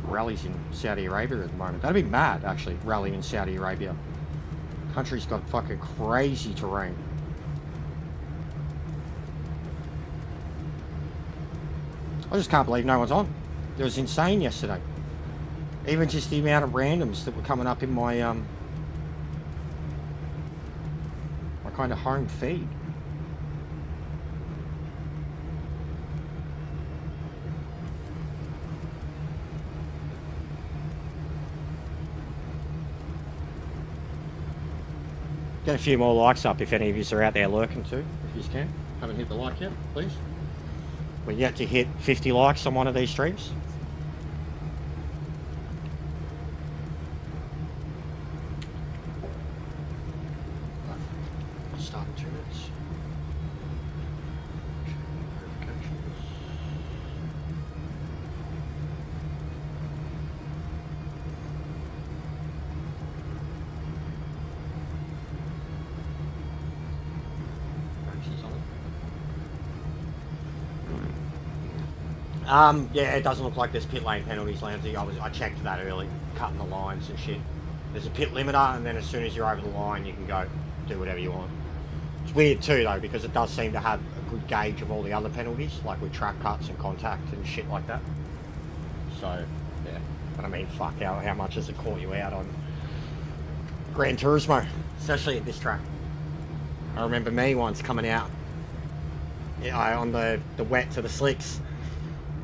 Rallies in Saudi Arabia at the moment. That'd be mad, actually, rally in Saudi Arabia. Country's got fucking crazy terrain. I just can't believe no one's on. It was insane yesterday. Even just the amount of randoms that were coming up in my my kind of home feed. Get a few more likes up if any of you are out there lurking too, if you can. Haven't hit the like yet, please. We're yet to hit 50 likes on one of these streams. I'll start in 2 minutes. Yeah, it doesn't look like there's pit lane penalties, Lansing. I checked that early, cutting the lines and shit. There's a pit limiter, and then as soon as you're over the line, you can go do whatever you want. It's weird too, though, because it does seem to have a good gauge of all the other penalties, like with track cuts and contact and shit like that. So, yeah. But I mean, fuck, how much has it caught you out on Gran Turismo, especially at this track? I remember me once coming out, on the wet to the slicks,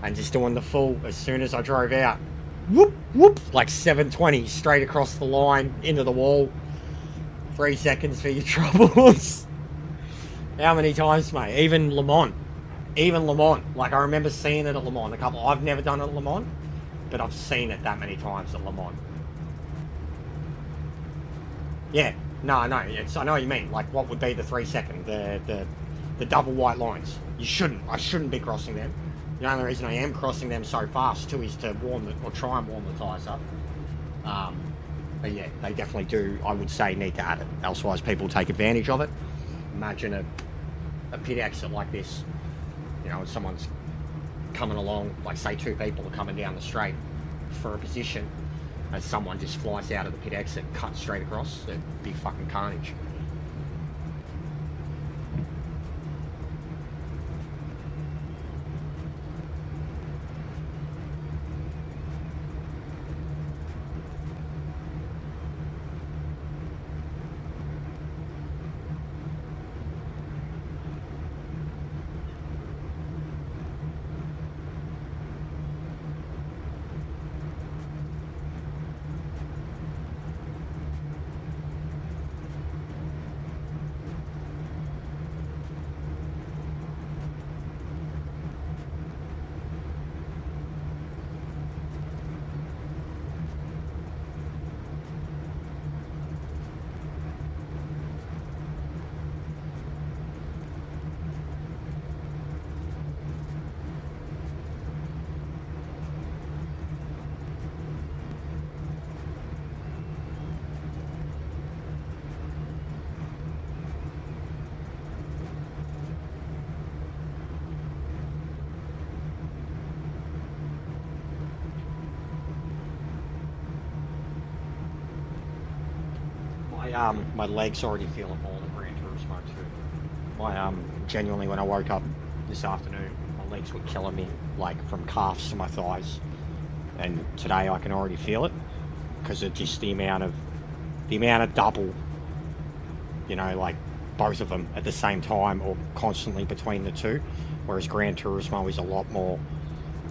and just doing the full as soon as I drove out. Whoop, whoop, like 720 straight across the line, into the wall. 3 seconds for your troubles. How many times, mate? Even Le Mans. Like, I remember seeing it at Le Mans a couple. I've never done it at Le Mans, but I've seen it that many times at Le Mans. Yeah, no, I know what you mean. Like, what would be the 3 second? The double white lines. I shouldn't be crossing them. The only reason I am crossing them so fast too is to try and warm the tyres up. But yeah, they definitely do, I would say, need to add it. Elsewise, people take advantage of it. Imagine a pit exit like this. You know, when someone's coming along, like say 2 people are coming down the straight for a position, as someone just flies out of the pit exit, cuts straight across, it'd be fucking carnage. My legs already feel it more than Gran Turismo too. Genuinely, when I woke up this afternoon, my legs were killing me, like from calves to my thighs. And today I can already feel it because of just the amount of double, you know, like both of them at the same time or constantly between the two. Whereas Gran Turismo is a lot more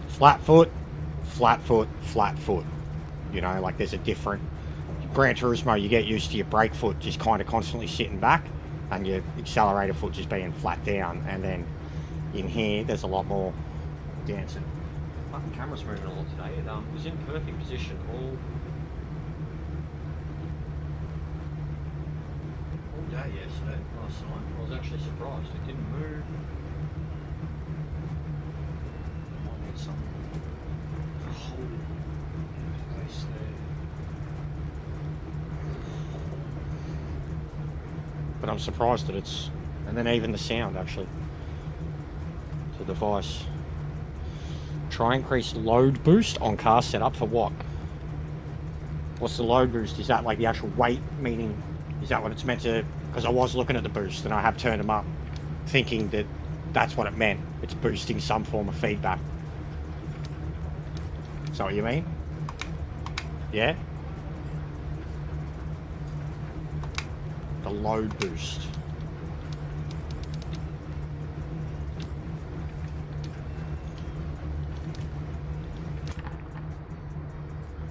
flat foot, flat foot, flat foot. You know, like there's a different. Gran Turismo, you get used to your brake foot just kind of constantly sitting back and your accelerator foot just being flat down, and then in here there's a lot more dancing. Fucking camera's moving a lot today. It was in perfect position all day yesterday, last night. I was actually surprised it didn't move. Might need something to hold it in place there. But I'm surprised that it's, and then even the sound actually, the device. Try increase load boost on car setup for what? What's the load boost? Is that like the actual weight, meaning, is that what it's meant to, because I was looking at the boost and I have turned them up thinking that that's what it meant. It's boosting some form of feedback. Is that what you mean? Yeah? The load boost.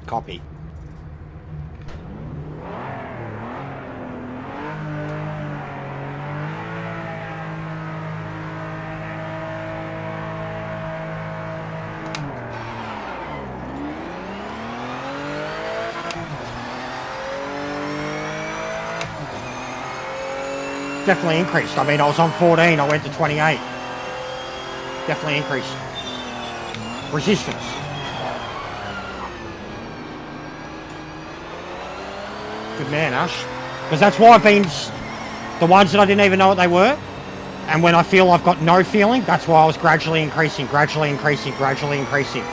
Copy. Definitely increased. I mean, I was on 14, I went to 28. Definitely increased. Resistance. Good man, Ash. Because that's why I've been... The ones that I didn't even know what they were, And when I feel I've got no feeling, that's why I was gradually increasing, gradually increasing, gradually increasing.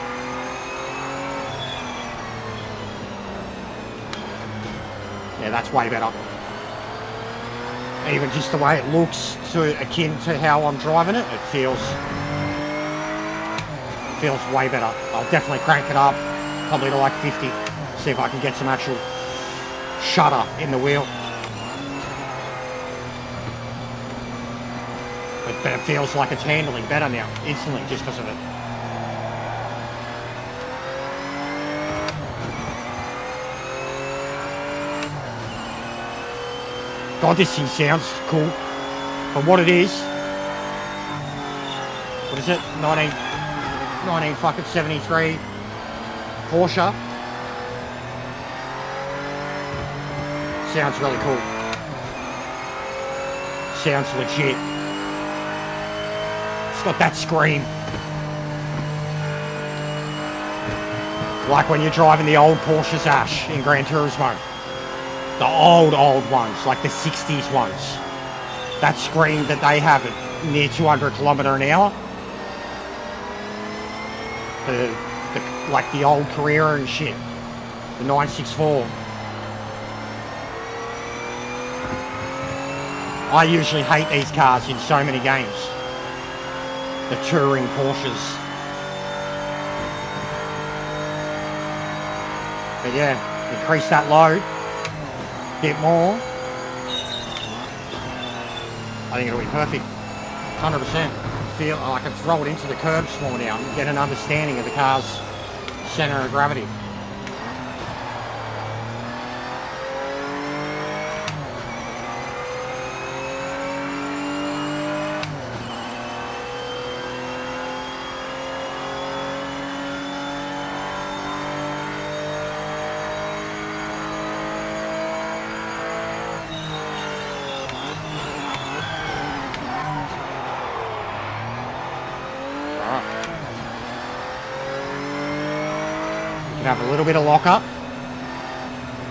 Yeah, that's way better. Even just the way it looks, to akin to how I'm driving it, it feels way better. I'll definitely crank it up, probably to like 50. See if I can get some actual shudder in the wheel. But it feels like it's handling better now, instantly, just because of it. God, this thing sounds cool. For what it is. What is it? 1973 Porsche. Sounds really cool. Sounds legit. It's got that scream. Like when you're driving the old Porsches, Ash, in Gran Turismo. The old ones, like the 60s ones. That scream that they have at near 200 km an hour. Like the old Carrera and shit. The 964. I usually hate these cars in so many games. The touring Porsches. But yeah, increase that load a bit more. I think it'll be perfect. 100%. Feel I can throw it into the curbs more now and get an understanding of the car's center of gravity. Have a little bit of lockup,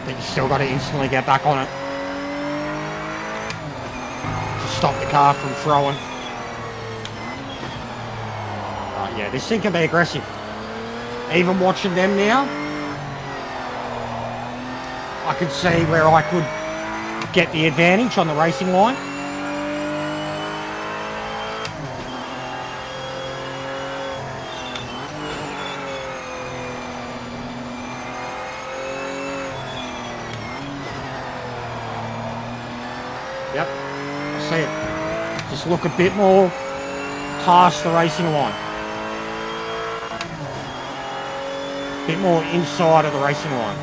but you still got to instantly get back on it to stop the car from throwing. Yeah, this thing can be aggressive. Even watching them now, I could see where I could get the advantage on the racing line. Yep, I see it. Just look a bit more past the racing line. A bit more inside of the racing line.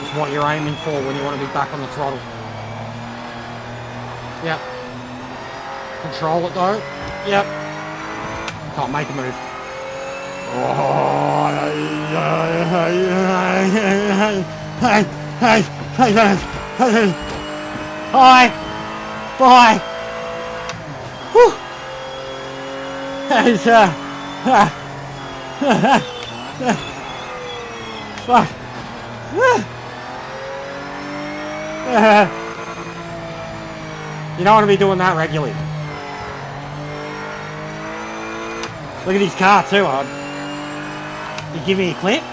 Is what you're aiming for when you want to be back on the throttle. Yep. Control it though. Yep. Can't make a move. Hi! Bye! Whew! That is, fuck. You don't want to be doing that regularly. Look at his car too, you give me a clip?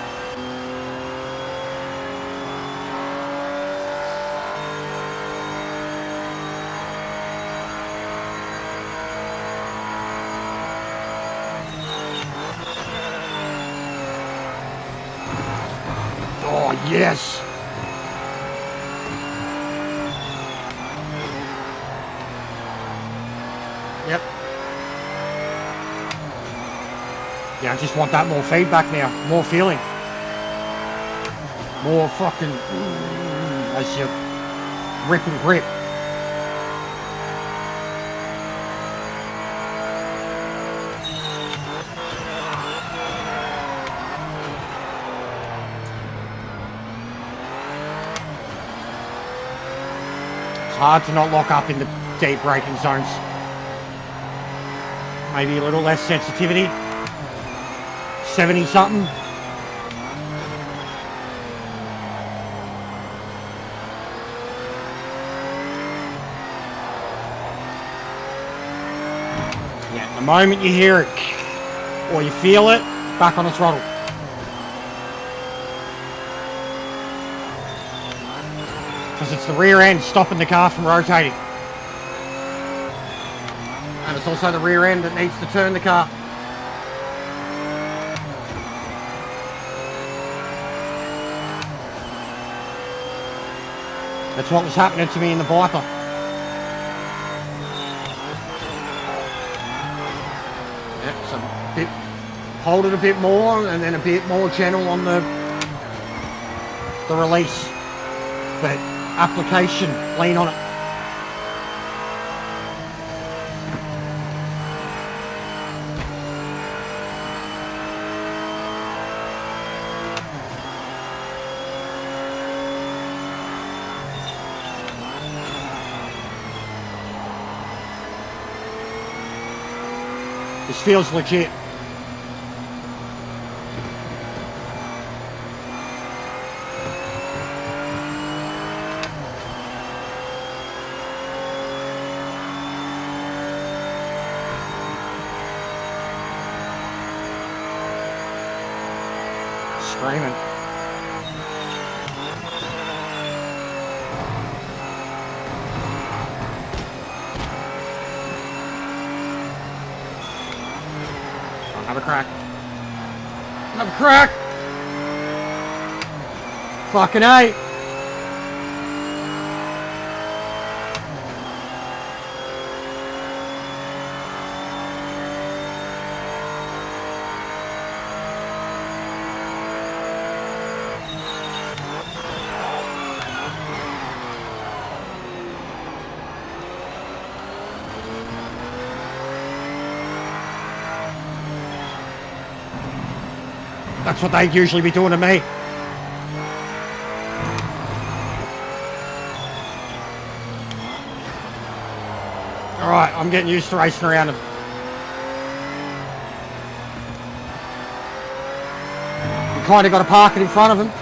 Yes! Yep. Yeah, I just want that more feedback now. More feeling. More fucking... as you rip and grip. It's hard to not lock up in the deep braking zones. Maybe a little less sensitivity. 70 something. moment you hear it, or you feel it, back on the throttle. Because it's the rear end stopping the car from rotating. And it's also the rear end that needs to turn the car. That's what was happening to me in the Viper. Yep, so a bit, hold it a bit more and then a bit more gentle on the release. But application, lean on it. This feels legit. Screaming. Have a crack. Have a crack! Fucking A! That's what they'd usually be doing to me. Alright, I'm getting used to racing around them. You kind of got to park it in front of them,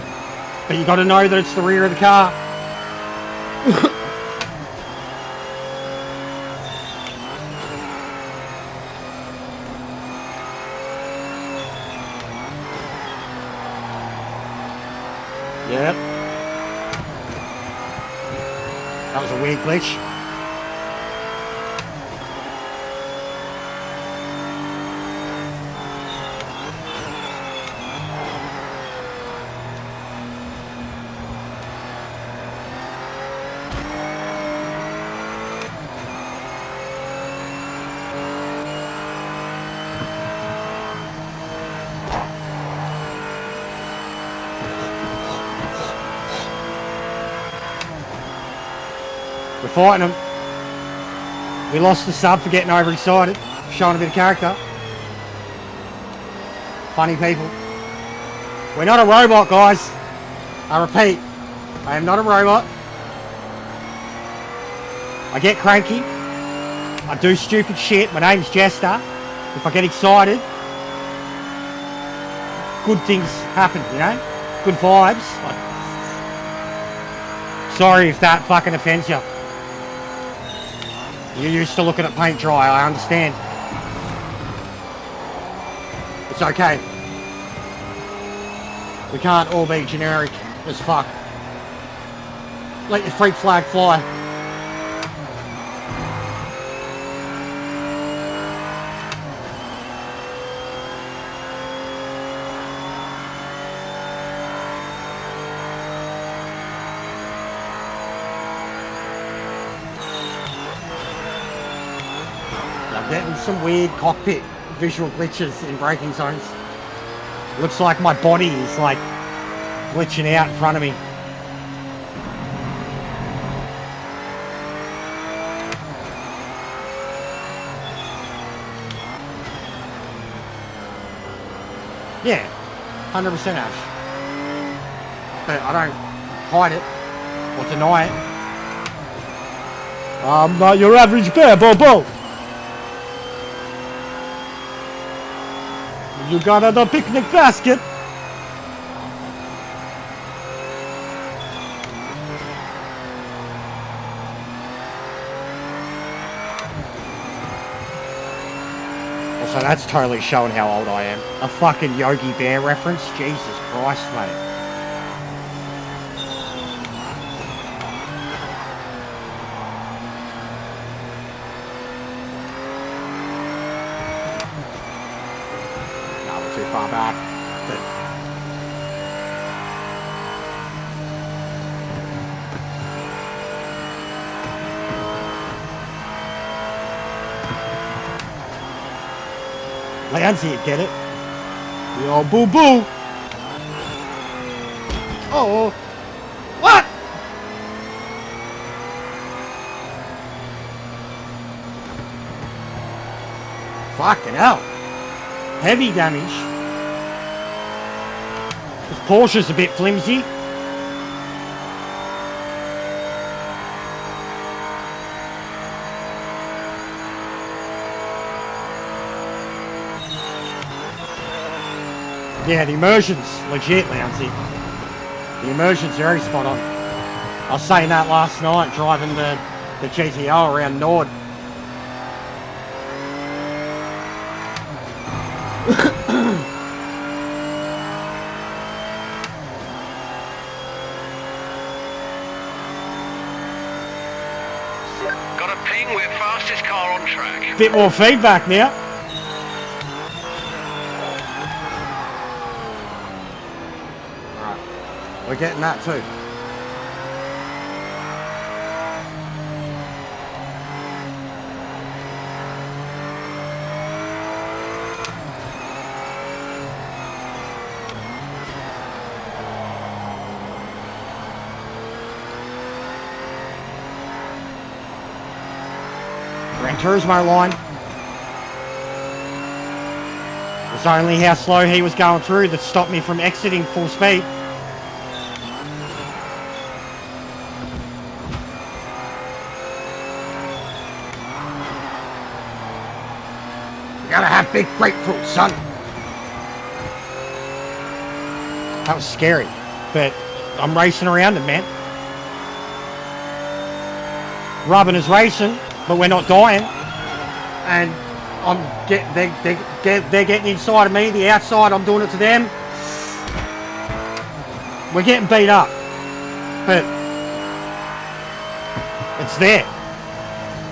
but you got to know that it's the rear of the car. Yep. That was a weird glitch. We're fighting them. We lost the sub for getting overexcited, showing a bit of character. Funny people. We're not a robot, guys. I repeat, I am not a robot. I get cranky. I do stupid shit. My name's Jester. If I get excited, good things happen, you know? Good vibes. Sorry if that fucking offends you. You're used to looking at paint dry, I understand. It's okay. We can't all be generic as fuck. Let your freak flag fly. I'm getting some weird cockpit visual glitches in braking zones. Looks like my body is like glitching out in front of me. Yeah, 100% Ash. But I don't hide it or deny it. I'm not your average bear, Bobo. You got the picnic basket. Also, that's totally showing how old I am. A fucking Yogi Bear reference? Jesus Christ, mate. No, we're too far back. Lands it, get it? Yo, boo boo! Oh! What? Fucking hell. Heavy damage. This Porsche's a bit flimsy. Yeah, the immersion's legit, Louncy. The immersion's very spot on. I was saying that last night, driving the GTO around Nord. Got a ping, we're fastest car on track. Bit more feedback now. We're getting that too. Gran Turismo line. It's only how slow he was going through that stopped me from exiting full speed. Gotta have big grapefruit, son. That was scary, but I'm racing around them, man. Rubbing is racing, but we're not dying. And they're getting inside of me. The outside, I'm doing it to them. We're getting beat up, but it's there.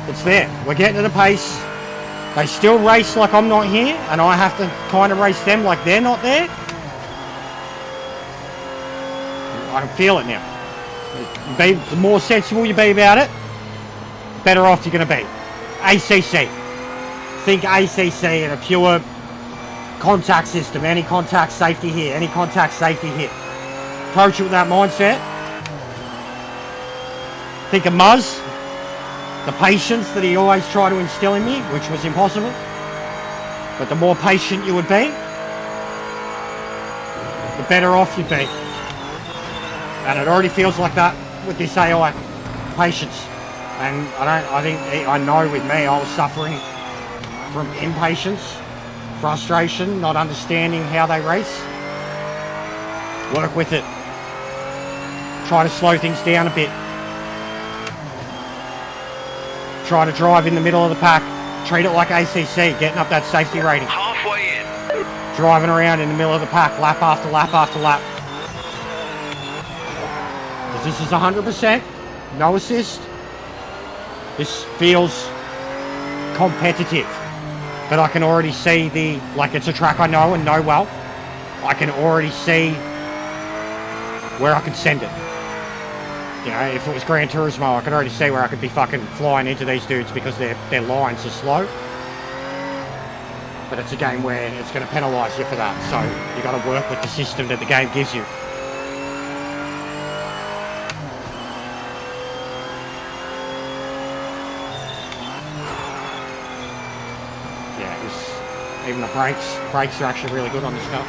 It's there. We're getting at a pace. They still race like I'm not here, and I have to kind of race them like they're not there. I can feel it now. The more sensible you be about it, the better off you're going to be. ACC. Think ACC in a pure contact system. Any contact, safety here. Any contact, safety here. Approach it with that mindset. Think of Muzz. The patience that he always tried to instill in me, which was impossible. But the more patient you would be, the better off you'd be. And it already feels like that with this AI. Patience. And I know with me, I was suffering from impatience, frustration, not understanding how they race. Work with it. Try to slow things down a bit. Try to drive in the middle of the pack. Treat it like ACC, getting up that safety rating. Halfway in. Driving around in the middle of the pack, lap after lap after lap. Because this is 100%, no assist. This feels competitive. But I can already see it's a track I know and know well. I can already see where I could send it. You know, if it was Gran Turismo, I could already see where I could be fucking flying into these dudes because their lines are slow. But it's a game where it's going to penalise you for that, so you got to work with the system that the game gives you. Yeah, even the brakes are actually really good on this car.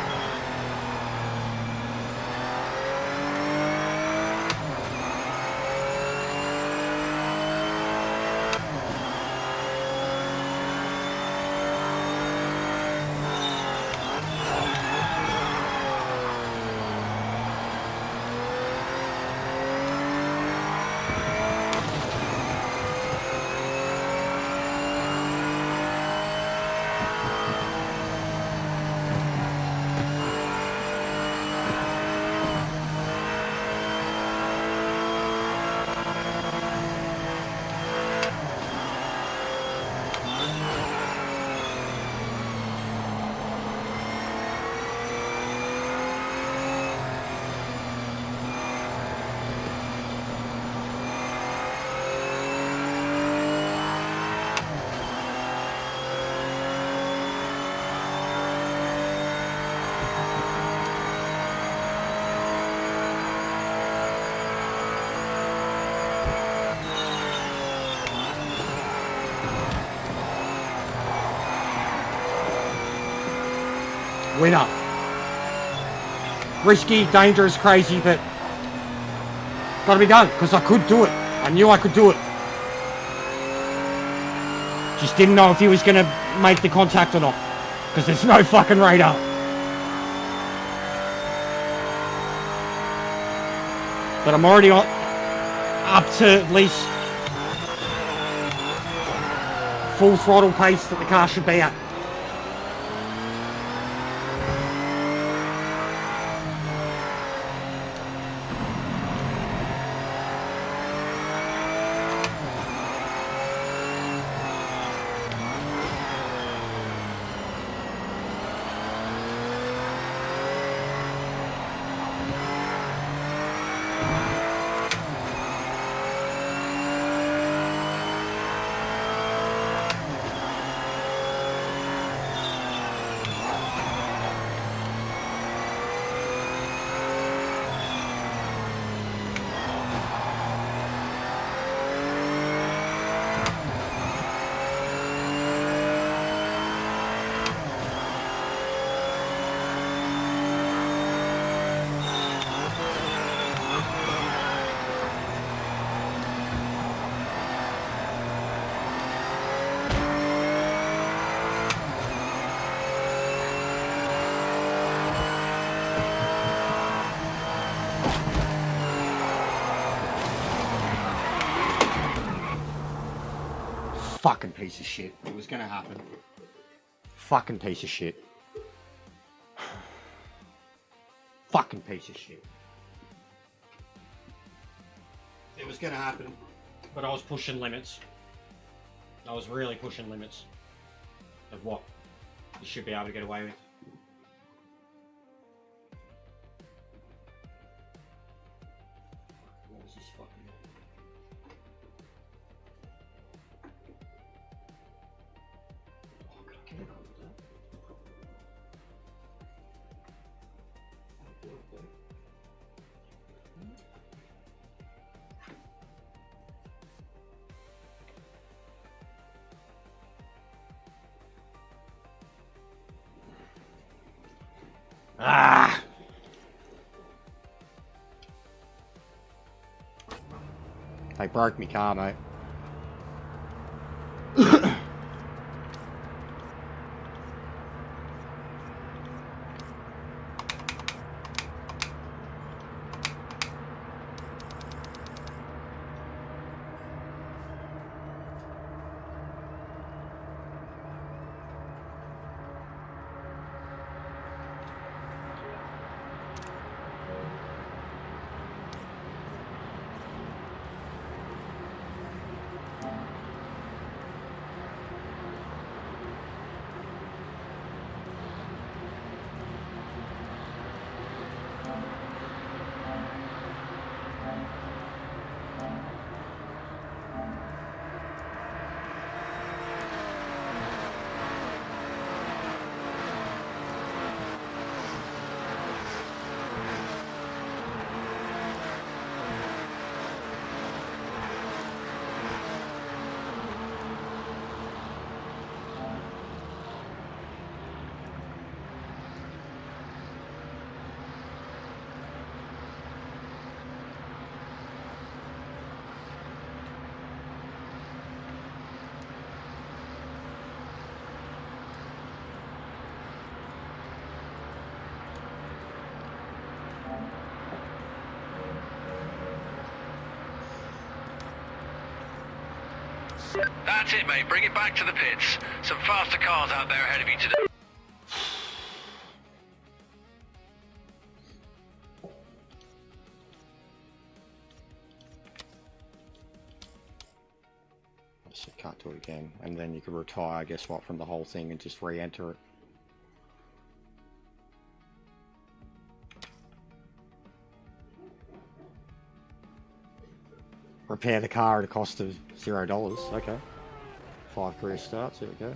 Winner. Risky, dangerous, crazy, but gotta be done, because I could do it. I knew I could do it. Just didn't know if he was gonna make the contact or not, because there's no fucking radar. But I'm already on, up to at least full throttle pace that the car should be at. Fucking piece of shit. It was gonna happen. Fucking piece of shit. Fucking piece of shit. It was gonna happen, but I was pushing limits. I was really pushing limits of what you should be able to get away with. What was this fucking... Oh, could I get it over that? Ah! They broke me car, mate. That's it, mate. Bring it back to the pits. Some faster cars out there ahead of you today. So can't do it again, and then you could retire, guess what, from the whole thing and just re-enter it. Repair the car at a cost of $0. Okay. 5 career starts, there we go.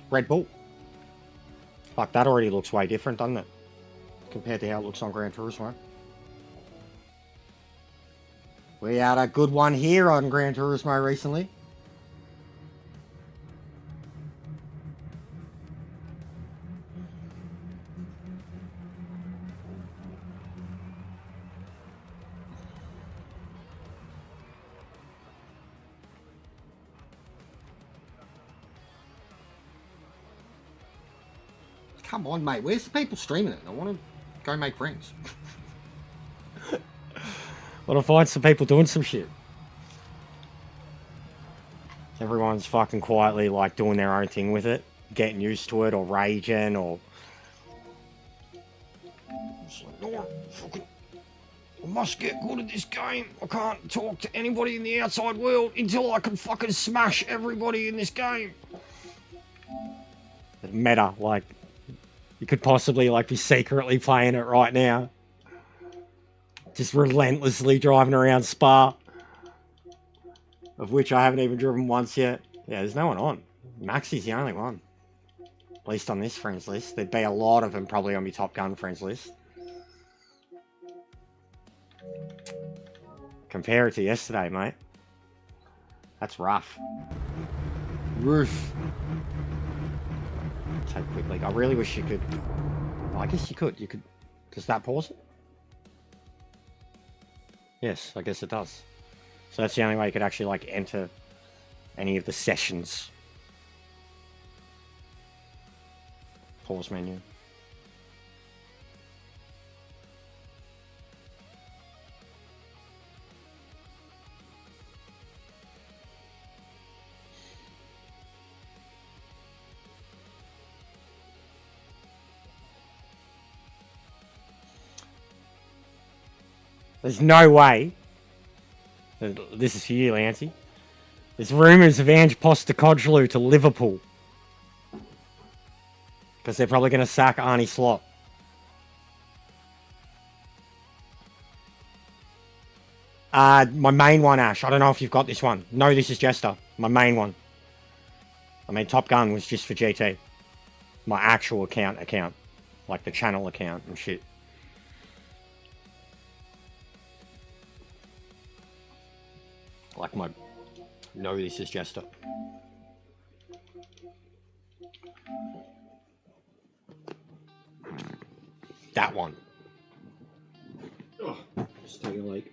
Red Bull. Fuck, that already looks way different, doesn't it? Compared to how it looks on Gran Turismo. We had a good one here on Gran Turismo recently. come on, mate. Where's the people streaming it? I want to go make friends. I want to find some people doing some shit. Everyone's fucking quietly, like, doing their own thing with it. Getting used to it, or raging, or... It's like, no, fucking... I must get good at this game. I can't talk to anybody in the outside world until I can fucking smash everybody in this game. Meta, like, you could possibly, like, be secretly playing it right now. Just relentlessly driving around Spa. Of which I haven't even driven once yet. Yeah, there's no one on. Maxi's the only one. At least on this friends list. There'd be a lot of them probably on my Top Gun friends list. Compare it to yesterday, mate. That's rough. Roof. Take a quick leak. I really wish you could... Well, I guess you could. You could... Does that pause it? Yes, I guess it does. So that's the only way you could actually, like, enter any of the sessions. Pause menu. There's no way. This is for you, Lancy. There's rumours of Ange Postecoglou to Liverpool. Because they're probably going to sack Arnie Slot. My main one, Ash. I don't know if you've got this one. No, this is Jester. My main one. I mean, Top Gun was just for GT. My actual account. Like the channel account and shit. Like my... No, this is Jester. That one. Oh, just take a leak.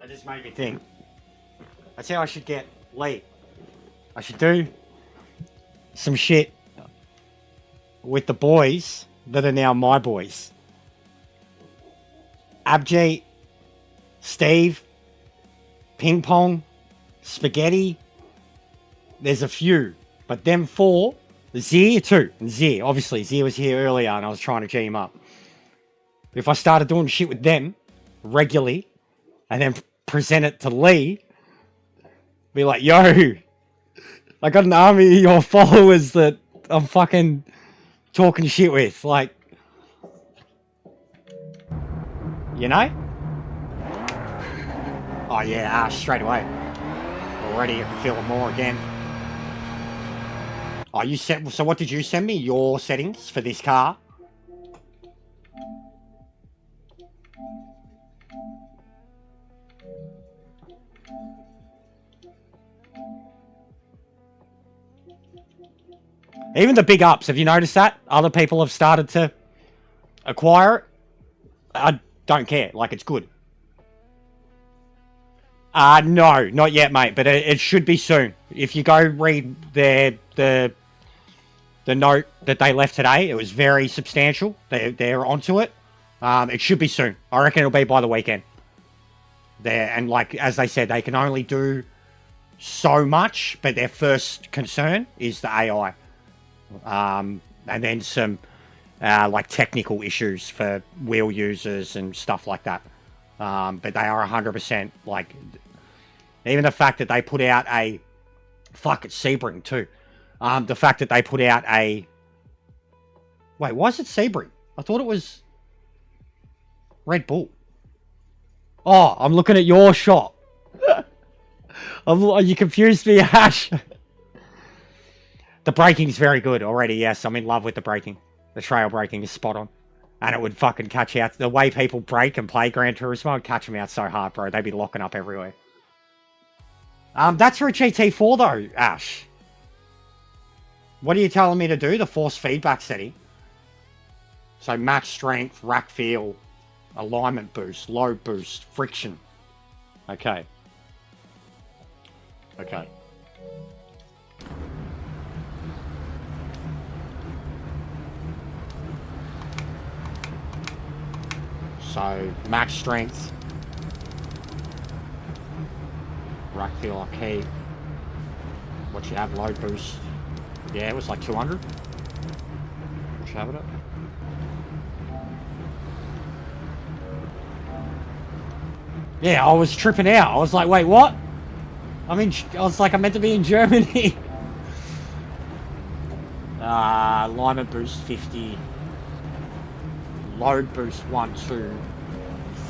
That just made me think. That's how I should get Lee. I should do some shit with the boys that are now my boys. Abjay, Steve, Ping Pong, Spaghetti. There's a few. But them four, Zir too. And Zir, obviously, Zir was here earlier and I was trying to G him up. If I started doing shit with them regularly and then present it to Lee, be like, yo, I got an army of your followers that I'm fucking talking shit with. Like, you know? Oh yeah, straight away. Already I can feel it more again. Oh, you set. So what did you send me? Your settings for this car? Even the big ups, have you noticed that? Other people have started to acquire it. I don't care. Like, it's good. No, not yet, mate. But it should be soon. If you go read the note that they left today, it was very substantial. They're onto it. It should be soon. I reckon it'll be by the weekend. And like, as they said, they can only do so much, but their first concern is the AI. And then some like technical issues for wheel users and stuff like that. But they are 100% like, even the fact that they put out a, fuck, it's Sebring too. The fact that they put out a, wait, why is it Sebring? I thought it was Red Bull. Oh, I'm looking at your shot. You confused me, Ash. The braking is very good already, yes. I'm in love with the braking. The trail braking is spot on. And it would fucking catch out. The way people brake and play Gran Turismo would catch them out so hard, bro. They'd be locking up everywhere. That's for a GT4 though, Ash. What are you telling me to do? The force feedback setting. So max strength, rack feel, alignment boost, load boost, friction. Okay. Okay. So, max strength. Rack feel okay. What you have, load boost. Yeah, it was like 200. What you have it at? Yeah, I was tripping out. I was like, wait, what? I was like, I'm meant to be in Germany. Alignment boost 50. Load boost 1-2.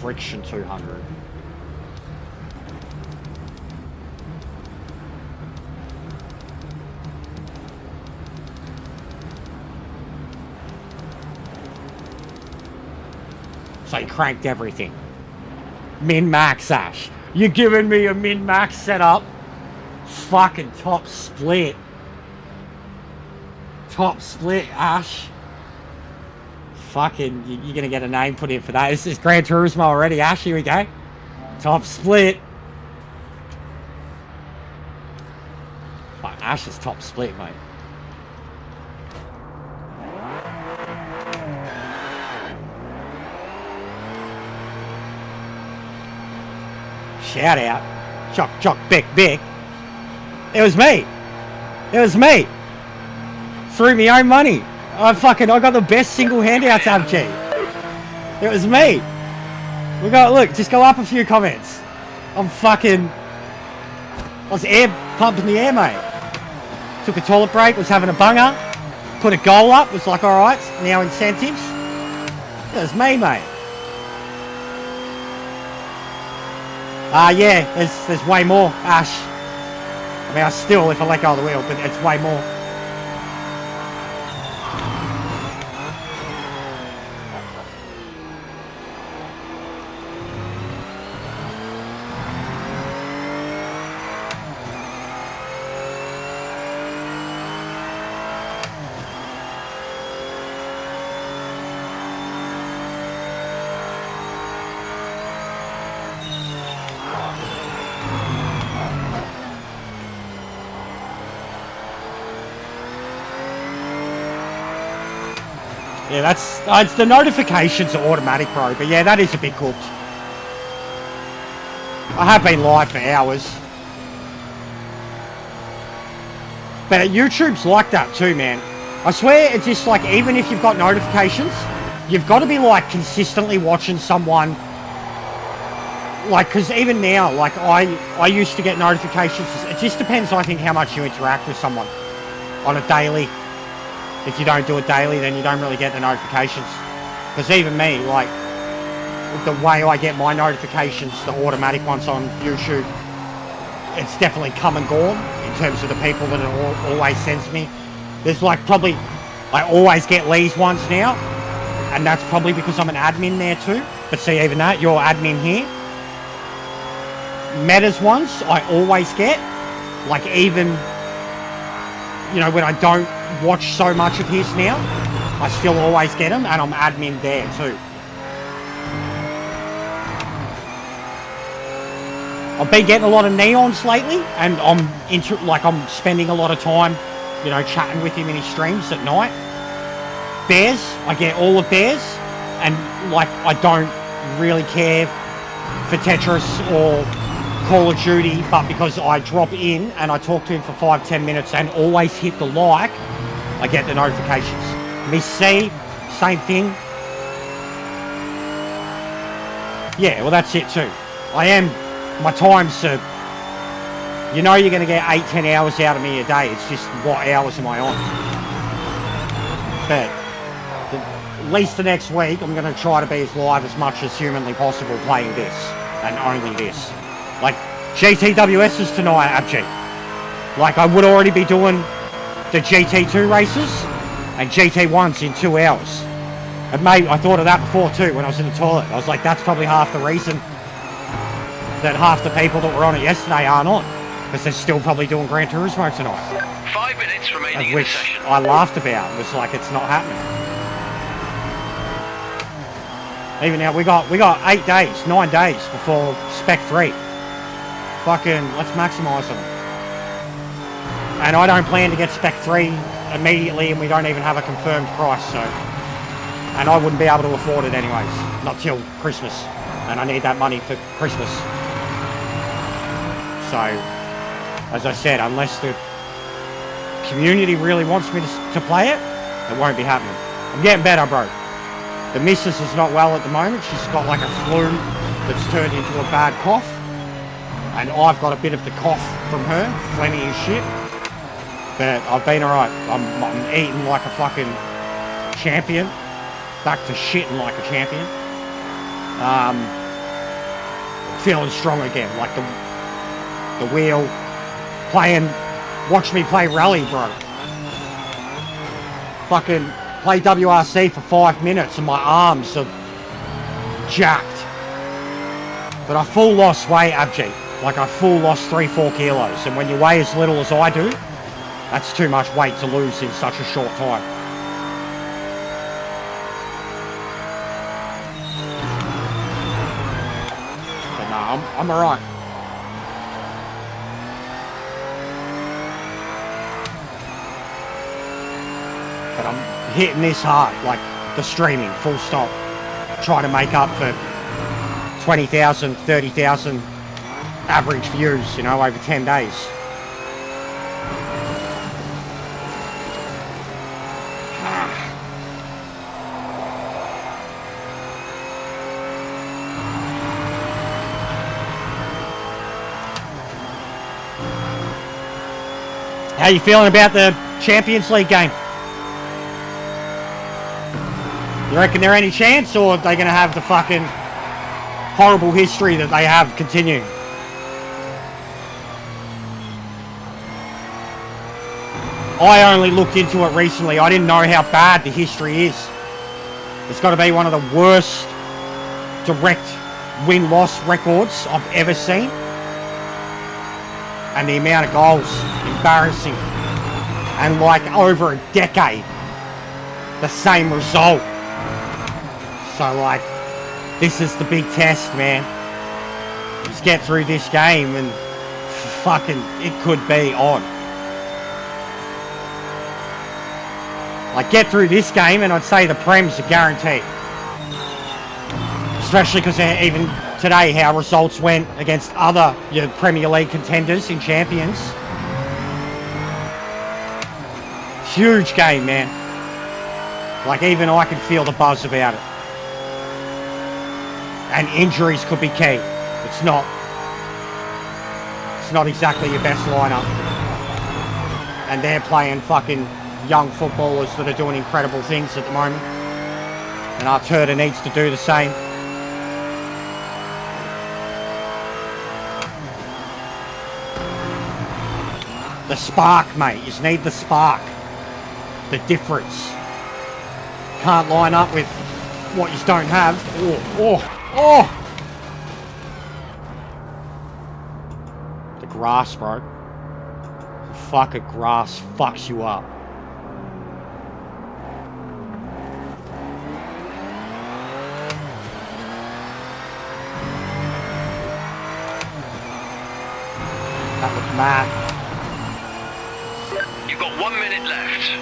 Friction 200. So he cranked everything. Min-max, Ash. You're giving me a min-max setup? Fucking top split. Top split, Ash. Fucking, you're gonna get a name put in for that. This is Gran Turismo already, Ash. Here we go. Top split. Fuck, Ash is top split, mate. Shout out. Chock, big. It was me. It was me. Threw me own money. I got the best single handouts, ABG. It was me. Just go up a few comments. I was air pumping the air, mate. Took a toilet break, was having a bunger. Put a goal up, was like, alright, now incentives. It was me, mate. Yeah, there's way more, Ash. I mean, if I let go of the wheel, but it's way more. Yeah, that's it's the notifications are automatic, bro. But yeah, that is a bit cooked. I have been live for hours. But YouTube's like that too, man. I swear it's just like, even if you've got notifications, you've got to be like consistently watching someone. Like, because even now, like I used to get notifications. It just depends, I think, how much you interact with someone on a daily. If you don't do it daily, then you don't really get the notifications. Because even me, like, the way I get my notifications, the automatic ones on YouTube, it's definitely come and gone in terms of the people that it always sends me. There's like probably, I always get Lee's ones now, and that's probably because I'm an admin there too. But see, even that, you're admin here. Meta's ones, I always get. Like, even, you know, when I don't watch so much of his now, I still always get them, and I'm admin there too. I've been getting a lot of neons lately, and I'm spending a lot of time, you know, chatting with him in his streams at night. Bears, I get all of Bears, and like, I don't really care for Tetris or Call of Duty, but because I drop in and I talk to him for 5-10 minutes and always hit the like, I get the notifications. Miss C, same thing. Yeah, well, that's it too. My times are, you know, you're going to get 8-10 hours out of me a day. It's just, what hours am I on? But at least the next week, I'm going to try to be as live as much as humanly possible playing this, and only this. Like, GTWS is tonight, Abji. Like, I would already be doing the GT2 races and GT1s in 2 hours. And mate, I thought of that before too when I was in the toilet. I was like, that's probably half the reason that half the people that were on it yesterday aren't on. Because they're still probably doing Gran Turismo tonight. 5 minutes remaining in the Which session. I laughed about. It was like, it's not happening. Even now, we got 8 days, 9 days before Spec 3. Fucking, let's maximise them. And I don't plan to get Spec 3 immediately, and we don't even have a confirmed price, so. And I wouldn't be able to afford it anyways, not till Christmas. And I need that money for Christmas. So, as I said, unless the community really wants me to play it, it won't be happening. I'm getting better, bro. The missus is not well at the moment. She's got like a flu that's turned into a bad cough. And I've got a bit of the cough from her, phlegmy as shit. But I've been alright. I'm eating like a fucking champion. Back to shitting like a champion. Feeling strong again. Like the wheel. Watch me play rally, bro. Fucking play WRC for 5 minutes and my arms are jacked. But I full lost weight, Abji. Like, I full lost 3-4 kilos. And when you weigh as little as I do, that's too much weight to lose in such a short time. But no, I'm alright. But I'm hitting this hard, like the streaming, full stop. Trying to make up for 20,000, 30,000 average views, you know, over 10 days. How you feeling about the Champions League game? You reckon there any chance, or are they going to have the fucking horrible history that they have continue? I only looked into it recently. I didn't know how bad the history is. It's got to be one of the worst direct win-loss records I've ever seen. And the amount of goals, embarrassing. And like over a decade, the same result. So like, this is the big test, man. Just get through this game and fucking, it could be on. Like, get through this game and I'd say the Prem's a guarantee. Especially because even today how results went against other Premier League contenders in Champions. Huge game, man. Like, even I can feel the buzz about it. And injuries could be key. It's not exactly your best lineup. And they're playing fucking young footballers that are doing incredible things at the moment. And Arteta needs to do the same. The spark, mate. You just need the spark. The difference. Can't line up with what you don't have. Oh! The grass, bro. Fuck, a grass fucks you up. That was mad. You've got 1 minute left.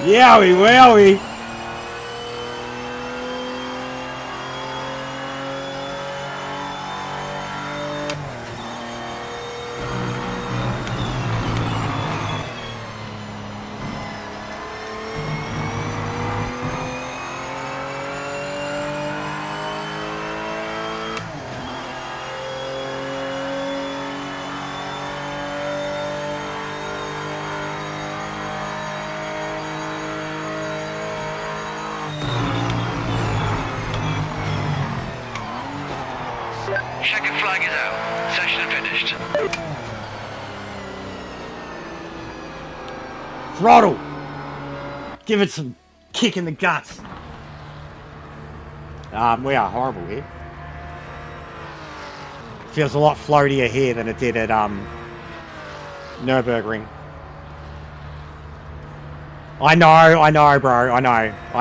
Yowie wowie! Checkered flag is out. Session finished. Throttle! Give it some kick in the guts. We are horrible here. Feels a lot floatier here than it did at Nürburgring. I know, bro. I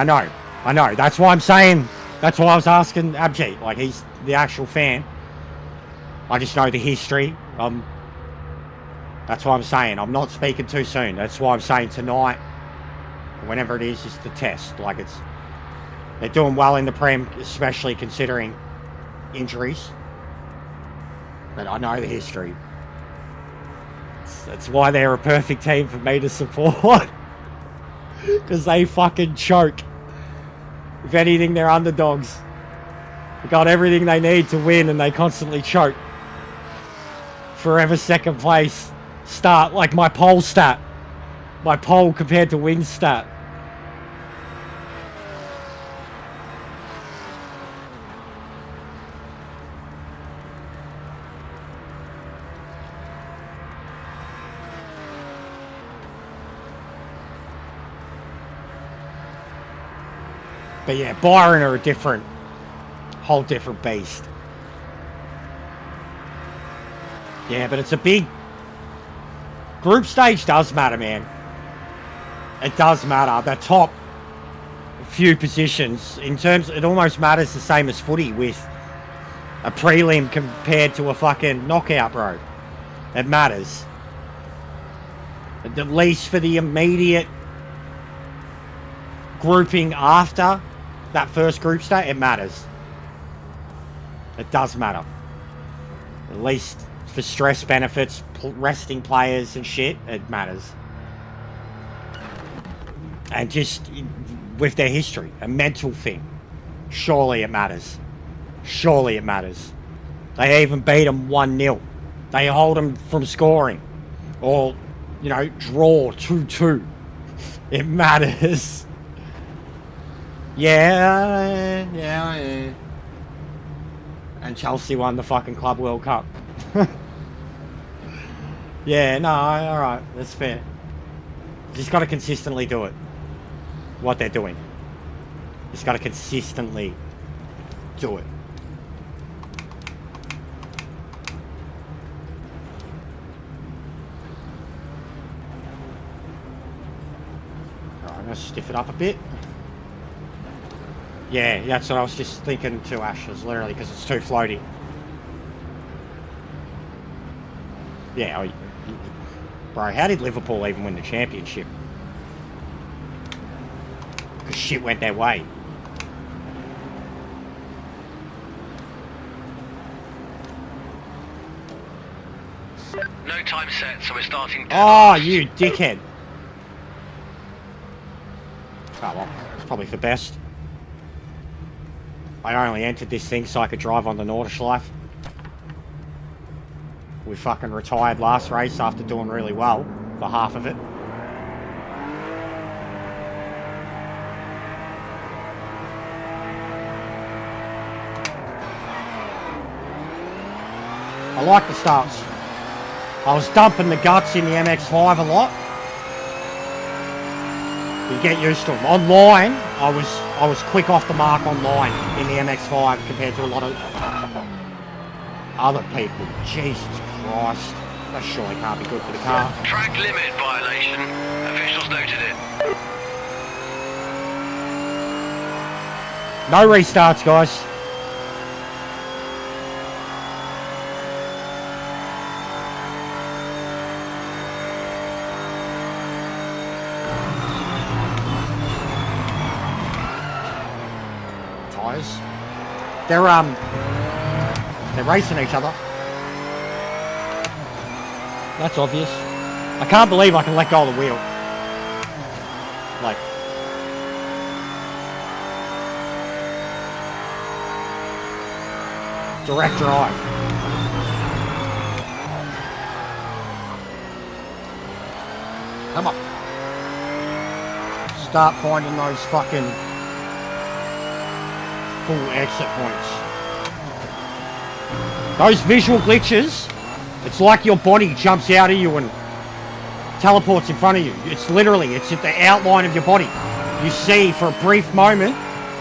know. That's why I'm saying. That's why I was asking Abjeet. Like, he's the actual fan. I just know the history. That's what I'm saying. I'm not speaking too soon. That's why I'm saying tonight, whenever it is the test. Like, they're doing well in the Prem, especially considering injuries. But I know the history. That's why they're a perfect team for me to support. Because they fucking choke. If anything, they're underdogs. They got everything they need to win and they constantly choke. Forever second place. Start, like my poll stat. My poll compared to win stat. But yeah, Byron are a whole different beast. Yeah, but it's a big... Group stage does matter, man. It does matter. The top few positions, in terms... It almost matters the same as footy with a prelim compared to a fucking knockout, bro. It matters. At least for the immediate grouping after that first group stage, it matters. It does matter. At least for stress benefits, resting players and shit, it matters. And just with their history, a mental thing. Surely it matters. Surely it matters. They even beat them 1-0. They hold them from scoring. Or, you know, draw 2-2. It matters. Yeah. And Chelsea won the fucking Club World Cup. Yeah, no, alright, that's fair. Just gotta consistently do it. What they're doing. Just gotta consistently do it. Let's stiff it up a bit. Yeah, that's what I was just thinking too, Ashes, literally, because it's too floaty. Yeah, bro, how did Liverpool even win the championship? Because shit went their way. No time set, so we're starting. Oh, you dickhead. Oh well, it's probably for best. I only entered this thing so I could drive on the Nordschleife. We fucking retired last race after doing really well for half of it. I like the starts. I was dumping the guts in the MX-5 a lot. You get used to them. Online, I was quick off the mark online in the MX-5 compared to a lot of other people. Jesus Christ. That surely can't be good for the car. Track limit violation. Officials noted it. No restarts, guys. Tyres. They're racing each other. That's obvious. I can't believe I can let go of the wheel. Like, direct drive. Come on. Start finding those fucking full exit points. Those visual glitches, it's like your body jumps out of you and teleports in front of you. It's literally, it's at the outline of your body. You see for a brief moment,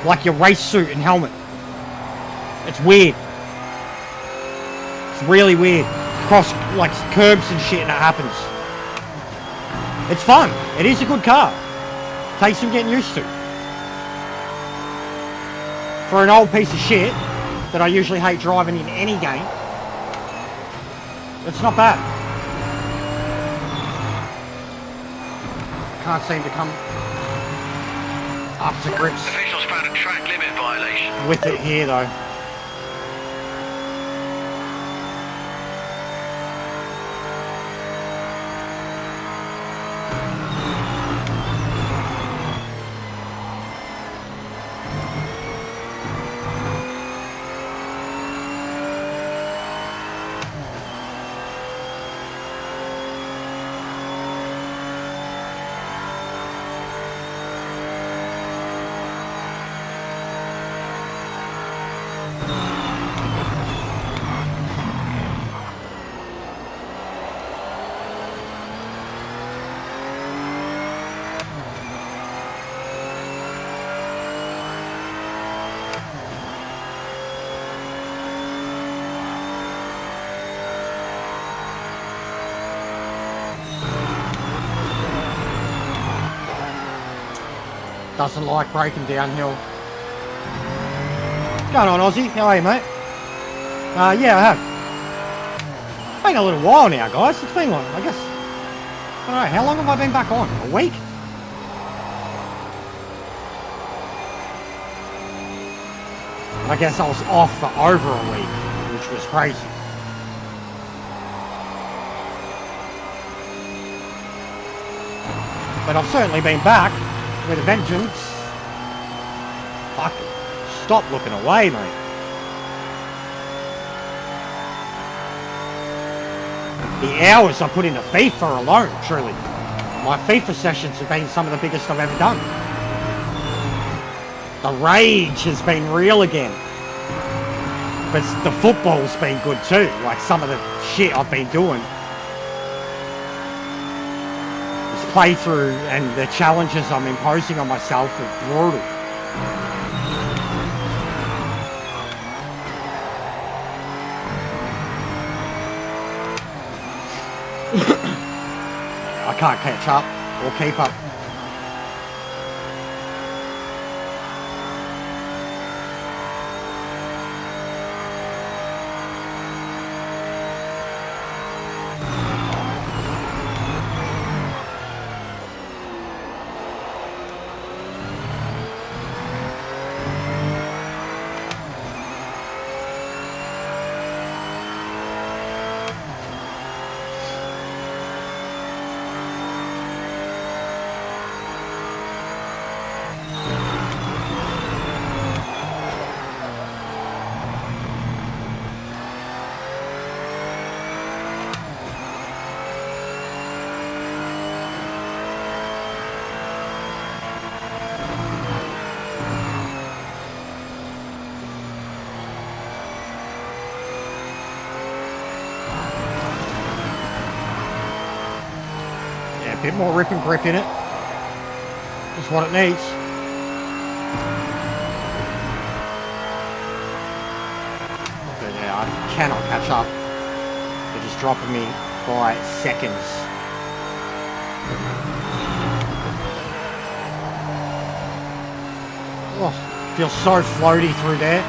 like your race suit and helmet. It's weird. It's really weird. Cross, like, curbs and shit, and it happens. It's fun. It is a good car. Takes some getting used to. For an old piece of shit that I usually hate driving in any game, it's not bad. Can't seem to come up to grips Officials found a track limit violation. with it here though. Doesn't like braking downhill. What's going on, Aussie? How are you, mate? Yeah, I have. It's been a little while now, guys. It's been like, I guess, I don't know, how long have I been back on? A week? I guess I was off for over a week, which was crazy. But I've certainly been back with a vengeance. Fuck. Stop looking away, mate. The hours I put into FIFA alone, truly. My FIFA sessions have been some of the biggest I've ever done. The rage has been real again. But the football's been good too. Like some of the shit I've been doing. Playthrough and the challenges I'm imposing on myself are brutal. I can't catch up or keep up. bit more rip and grip in it. Just what it needs. But yeah, I cannot catch up. They're just dropping me by seconds. Oh, feels so floaty through there.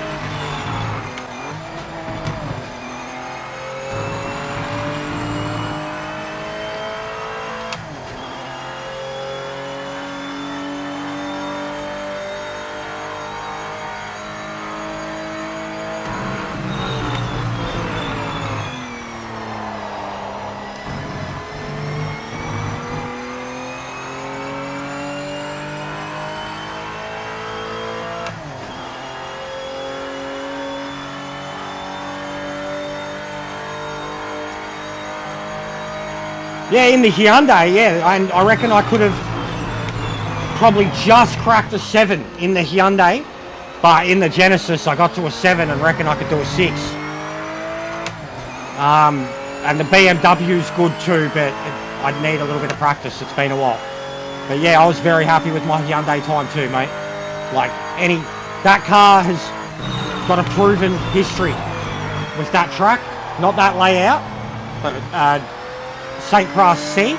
Yeah, in the Hyundai, yeah, and I reckon I could have probably just cracked a 7 in the Hyundai, but in the Genesis I got to a 7 and reckon I could do a 6. And the BMW's good too, but I'd need a little bit of practice. It's been a while. But yeah, I was very happy with my Hyundai time too, mate. Like, that car has got a proven history with that track, not that layout, but St. Cross C,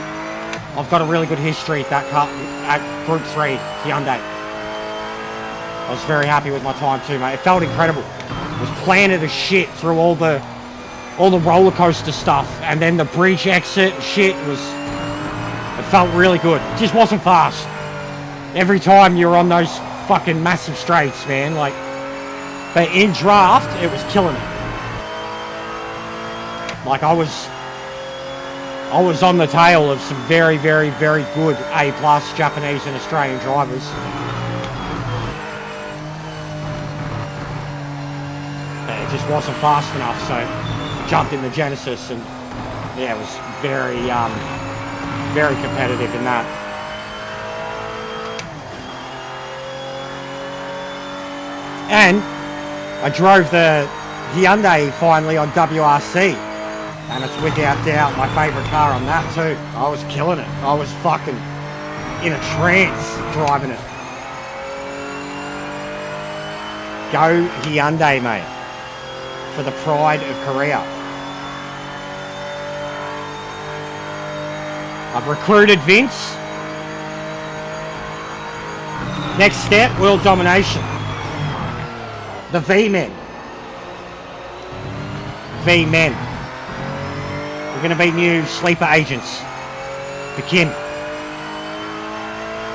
I've got a really good history at that car, at Group 3 Hyundai. I was very happy with my time too, mate. It felt incredible. It was planted as shit through all the roller coaster stuff, and then the bridge exit shit it felt really good. It just wasn't fast. Every time you were on those fucking massive straights, man, like, but in draft, it was killing it. Like, I was on the tail of some very, very, very good A+ Japanese and Australian drivers. But it just wasn't fast enough, so I jumped in the Genesis, and yeah, it was very, very competitive in that. And I drove the Hyundai finally on WRC. And it's without doubt my favourite car on that too. I was killing it. I was fucking in a trance driving it. Go Hyundai, mate. For the pride of Korea. I've recruited Vince. Next step, world domination. The V-Men. V-Men. We're going to be new sleeper agents for Kim.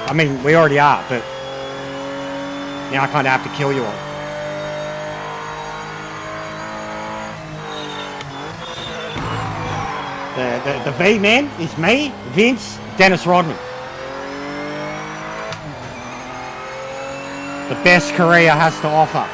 I mean, we already are, but now I kind of have to kill you all. The V-Man is me, Vince, Dennis Rodman. The best Korea has to offer.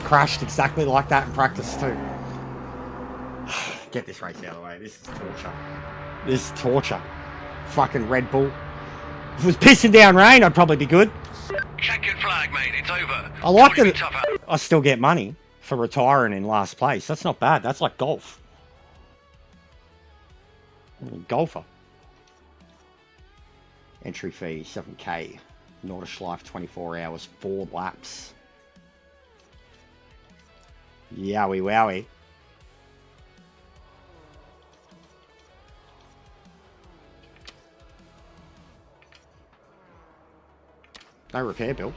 Crashed exactly like that in practice too. Get this race out of the way. This is torture. This is torture. Fucking Red Bull. If it was pissing down rain, I'd probably be good. Check your flag, mate. It's over. I like that I still get money for retiring in last place. That's not bad. That's like golf. Golfer. Entry fee 7k. Nordschleife 24 hours, 4 laps. Yowie wowie. No repair bill.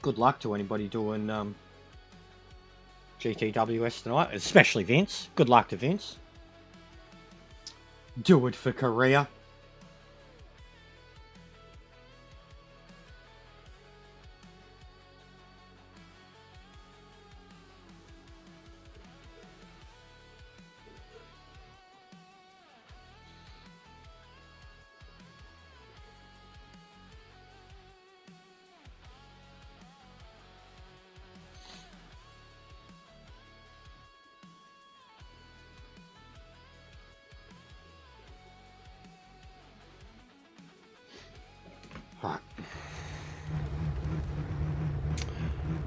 Good luck to anybody doing GTWS tonight, especially Vince. Good luck to Vince. Do it for Korea.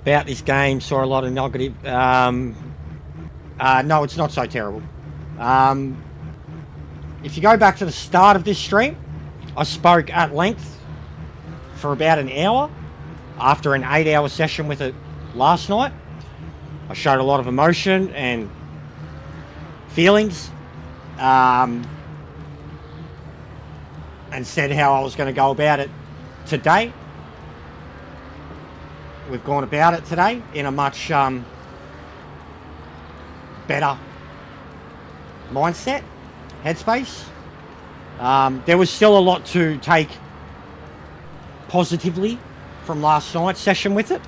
about this game. Saw a lot of negative. No, it's not so terrible. If you go back to the start of this stream, I spoke at length for about an hour after an 8-hour session with it last night. I showed a lot of emotion and feelings, and said how I was going to go about it today. We've gone about it today in a much better mindset, headspace. There was still a lot to take positively from last night's session with it.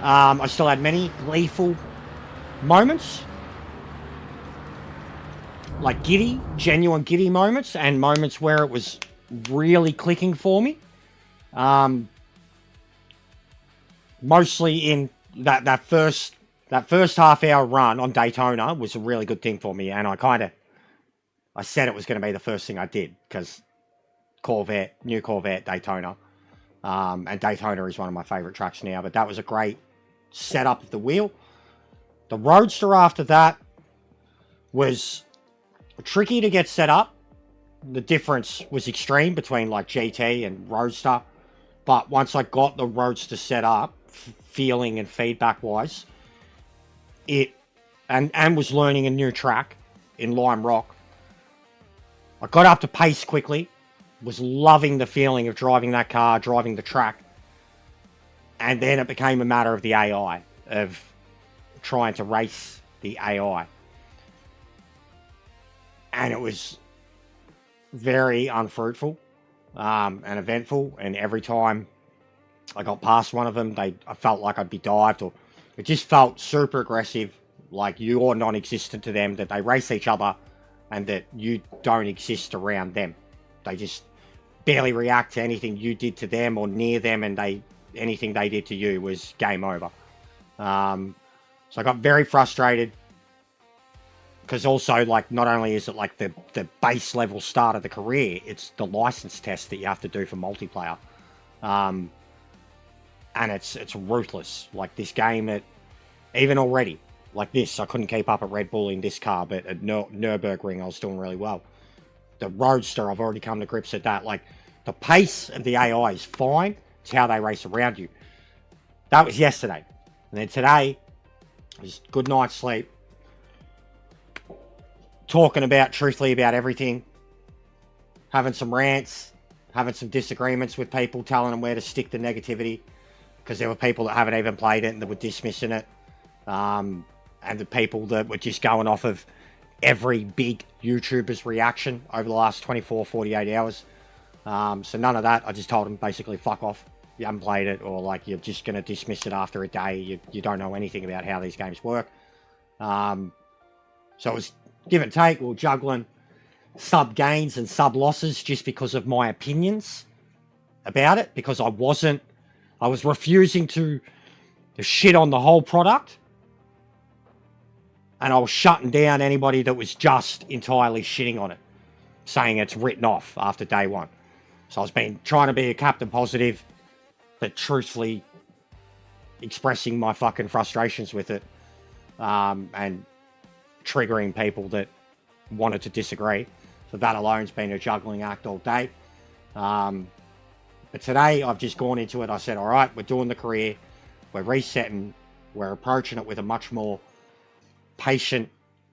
I still had many gleeful moments, like giddy, genuine giddy moments, and moments where it was really clicking for me. Mostly in that first half-hour run on Daytona was a really good thing for me, and I said it was going to be the first thing I did, because new Corvette Daytona, and Daytona is one of my favorite tracks now, but that was a great setup of the wheel. The Roadster after that was tricky to get set up. The difference was extreme between like GT and Roadster, but once I got the Roadster set up, feeling and feedback wise, and was learning a new track in Lime Rock, I got up to pace quickly, was loving the feeling of driving that car, driving the track, and then it became a matter of the AI, of trying to race the AI. And it was very unfruitful and eventful, and every time I got past one of them, I felt like I'd be dived, or it just felt super aggressive, like you're non-existent to them, that they race each other and that you don't exist around them. They just barely react to anything you did to them or near them, and anything they did to you was game over. So I got very frustrated, because also, like, not only is it like the base level start of the career, it's the license test that you have to do for multiplayer. And it's ruthless. Like, this game, even already, like this, I couldn't keep up at Red Bull in this car, but at Nürburgring I was doing really well. The Roadster, I've already come to grips at that. Like, the pace of the AI is fine. It's how they race around you. That was yesterday. And then today was good night's sleep, talking truthfully about everything, having some rants, having some disagreements with people, telling them where to stick the negativity, because there were people that haven't even played it and that were dismissing it, and the people that were just going off of every big YouTuber's reaction over the last 24, 48 hours. So none of that. I just told them basically, fuck off. You haven't played it, or like you're just going to dismiss it after a day. You don't know anything about how these games work. So it was give and take, or juggling sub gains and sub losses just because of my opinions about it, because I was refusing to shit on the whole product, and I was shutting down anybody that was just entirely shitting on it, saying it's written off after day one. So I was trying to be a captain positive, but truthfully expressing my fucking frustrations with it, and triggering people that wanted to disagree. So that alone's been a juggling act all day. But today I've just gone into it. I said, all right, we're doing the career. We're resetting. We're approaching it with a much more patient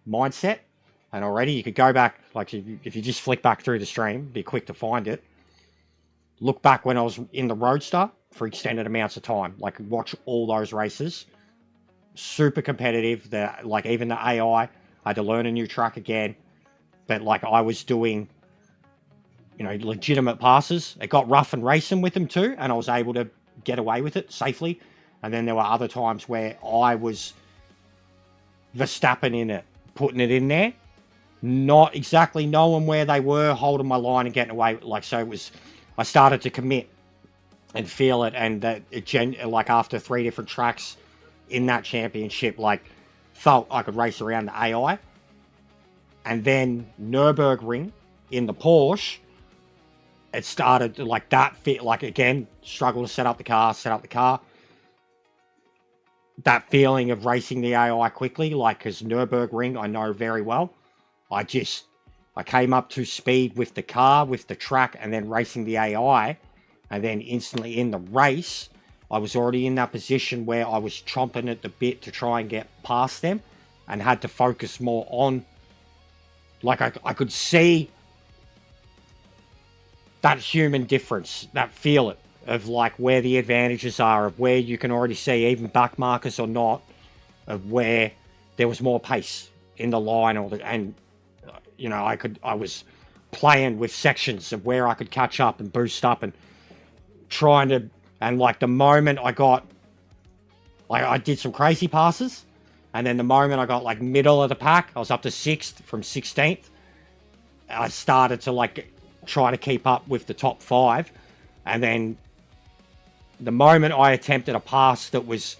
mindset. And already you could go back, like if you just flick back through the stream, be quick to find it. Look back when I was in the Roadster for extended amounts of time. Like, watch all those races. Super competitive. Like, even the AI, I had to learn a new track again. But like, I was doing, legitimate passes. It got rough and racing with them too, and I was able to get away with it safely. And then there were other times where I was Verstappen in it, putting it in there, not exactly knowing where they were, holding my line and getting away. Like, so I started to commit and feel it, and that like after 3 different tracks in that championship, like, felt I could race around the AI. And then Nürburgring in the Porsche, it started to, like, that fit, like, again, struggle to set up the car. that feeling of racing the AI quickly, like, because Nürburgring I know very well. I came up to speed with the car, with the track, and then racing the AI, and then instantly in the race, I was already in that position where I was chomping at the bit to try and get past them, and had to focus more on, like, I could see that human difference, that feel it, of like where the advantages are, of where you can already see, even back markers or not, of where there was more pace in the line, and you know, I was playing with sections of where I could catch up and boost up and trying to, and like the moment I got, like I did some crazy passes, and then the moment I got like middle of the pack, I was up to 6th from 16th. I started to like try to keep up with the top 5, and then the moment I attempted a pass that was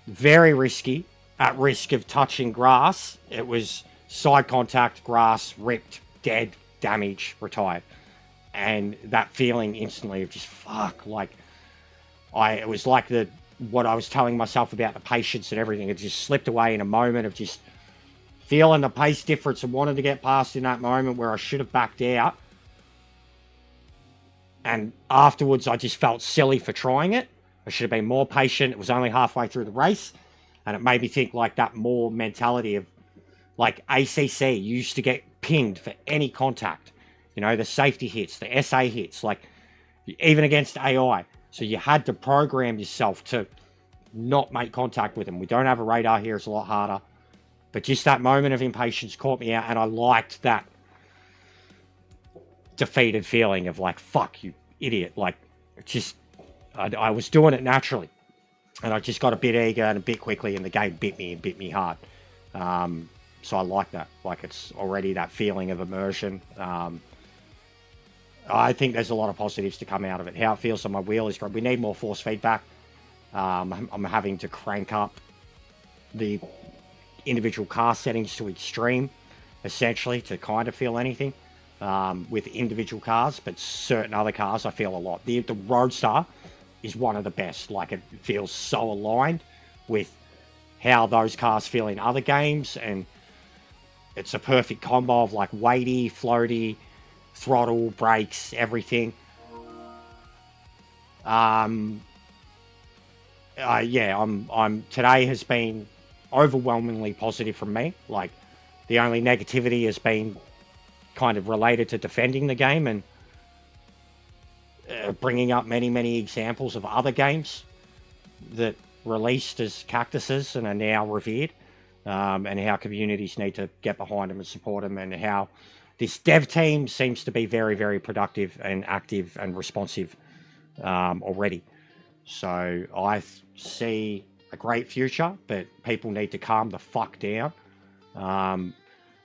very risky, at risk of touching grass, it was side contact, grass, ripped, dead, damage, retired. And that feeling instantly of just fuck, like it was like what I was telling myself about the patience and everything. It just slipped away in a moment of just feeling the pace difference and wanted to get past in that moment where I should have backed out. And afterwards, I just felt silly for trying it. I should have been more patient. It was only halfway through the race. And it made me think like that more mentality of like ACC used to get pinged for any contact. You know, the safety hits, the SA hits, like even against AI. So you had to program yourself to not make contact with them. We don't have a radar here. It's a lot harder. But just that moment of impatience caught me out, and I liked that defeated feeling of like, fuck, you idiot. Like, just, I was doing it naturally. And I just got a bit eager and a bit quickly, and the game bit me hard. So I like that. Like, it's already that feeling of immersion. I think there's a lot of positives to come out of it. How it feels on my wheel is great. We need more force feedback. I'm having to crank up the individual car settings to extreme, essentially, to kind of feel anything with individual cars, but certain other cars I feel a lot. The Roadster is one of the best. Like, it feels so aligned with how those cars feel in other games, and it's a perfect combo of like weighty, floaty, throttle, brakes, everything. Today has been overwhelmingly positive from me. Like, the only negativity has been kind of related to defending the game and bringing up many examples of other games that released as cactuses and are now revered, and how communities need to get behind them and support them, and how this dev team seems to be very productive and active and responsive already. So I see a great future, but people need to calm the fuck down.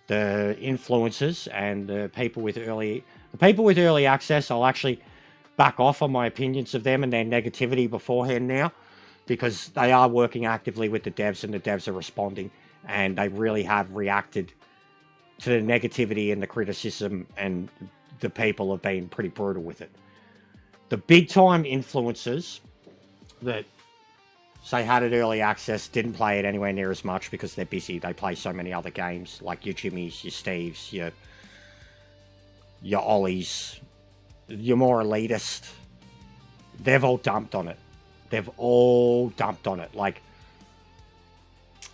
The influencers and the people with early access, I'll actually back off on my opinions of them and their negativity beforehand now, because they are working actively with the devs, and the devs are responding, and they really have reacted to the negativity and the criticism, and the people have been pretty brutal with it. The big time influencers that say had it early access didn't play it anywhere near as much because they're busy. They play so many other games, like your Jimmys, your Steves, your Ollies, your more elitist. They've all dumped on it. Like,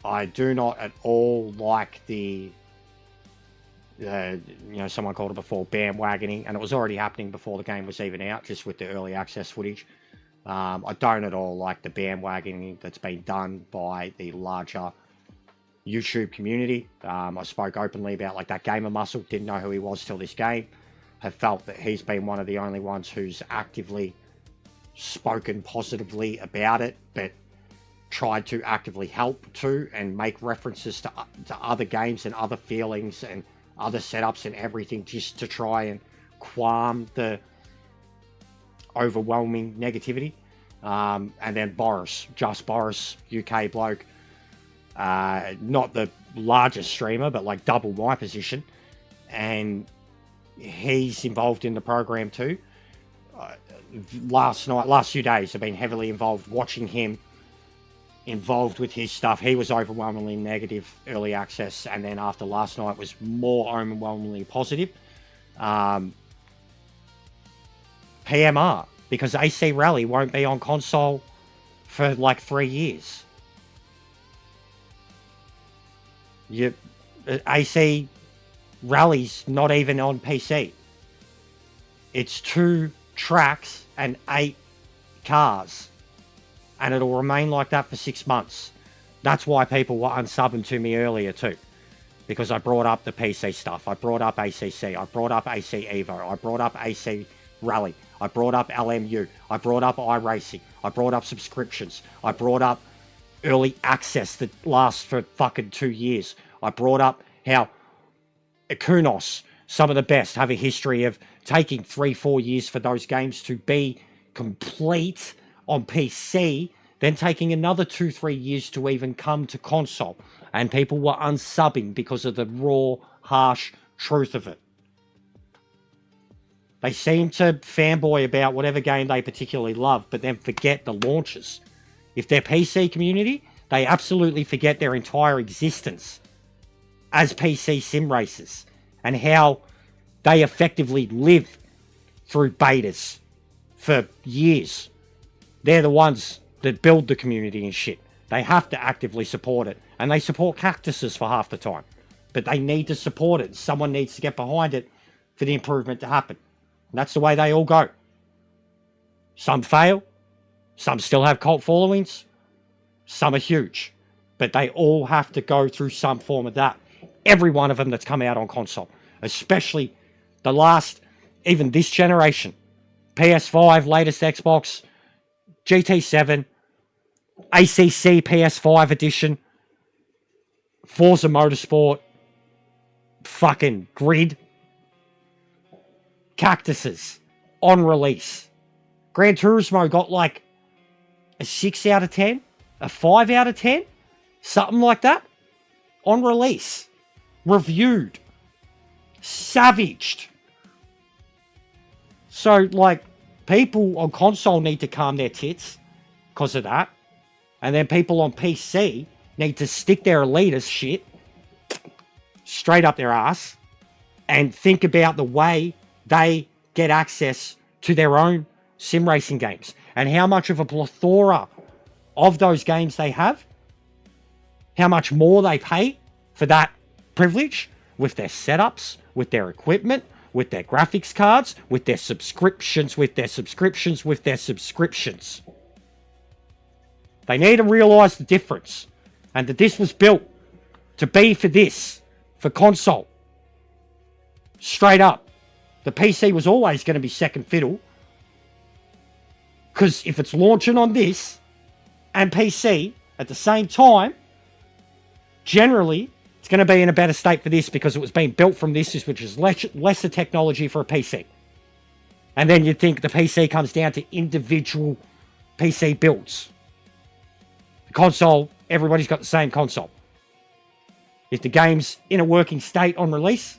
I do not at all like the someone called it before bandwagoning, and it was already happening before the game was even out, just with the early access footage. I don't at all like the bandwagoning that's been done by the larger YouTube community. I spoke openly about like that gamer muscle, didn't know who he was till this game. Have felt that he's been one of the only ones who's actively spoken positively about it, but tried to actively help to and make references to other games and other feelings and other setups and everything, just to try and qualm the overwhelming negativity. And then Boris, UK bloke, not the largest streamer, but like double my position, and he's involved in the program too. Last few days, I've been heavily involved watching him involved with his stuff. He was overwhelmingly negative early access, and then after last night was more overwhelmingly positive. PMR, because AC Rally won't be on console for like 3 years. AC Rally's not even on PC. It's 2 tracks and 8 cars. And it'll remain like that for 6 months. That's why people were unsubbing to me earlier too. Because I brought up the PC stuff. I brought up ACC. I brought up AC Evo. I brought up AC Rally. I brought up LMU. I brought up iRacing. I brought up subscriptions. I brought up early access that lasts for fucking 2 years. I brought up how Kunos, some of the best, have a history of taking 3-4 years for those games to be complete on PC, then taking another 2-3 years to even come to console. And people were unsubbing because of the raw, harsh truth of it. They seem to fanboy about whatever game they particularly love, but then forget the launches. If they're PC community, they absolutely forget their entire existence as PC sim racers and how they effectively live through betas for years. They're the ones that build the community and shit. They have to actively support it. And they support cactuses for half the time. But they need to support it. Someone needs to get behind it for the improvement to happen. And that's the way they all go. Some fail. Some still have cult followings. Some are huge. But they all have to go through some form of that. Every one of them that's come out on console. Especially the last, even this generation. PS5, latest Xbox, GT7, ACC PS5 edition, Forza Motorsport, fucking Grid, cactuses on release. Gran Turismo got like a 6 out of 10, a 5 out of 10, something like that, on release. Reviewed. Savaged. So, like, people on console need to calm their tits because of that. And then people on PC need to stick their elitist shit straight up their ass and think about the way they get access to their own sim racing games and how much of a plethora of those games they have, how much more they pay for that privilege with their setups, with their equipment, with their graphics cards, with their subscriptions, with their subscriptions, with their subscriptions. They need to realise the difference and that this was built to be for this, for console. Straight up. The PC was always going to be second fiddle because if it's launching on this and PC at the same time, generally it's going to be in a better state for this because it was being built from this, which is lesser technology for a PC. And then you'd think the PC comes down to individual PC builds. The console, everybody's got the same console. If the game's in a working state on release.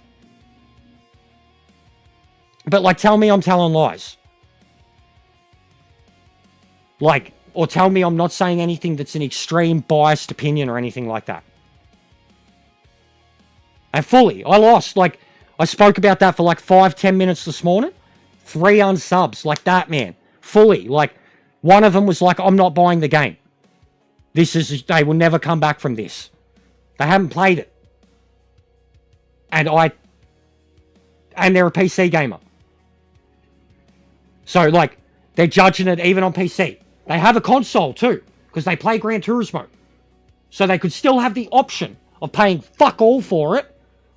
But like, tell me I'm telling lies. Like, or tell me I'm not saying anything that's an extreme biased opinion or anything like that. And fully, I lost. Like, I spoke about that for like 5-10 minutes this morning. 3 unsubs, like that, man. Fully. Like, one of them was like, I'm not buying the game. They will never come back from this. They haven't played it. And they're a PC gamer. So, like, they're judging it even on PC. They have a console too, because they play Gran Turismo. So they could still have the option of paying fuck all for it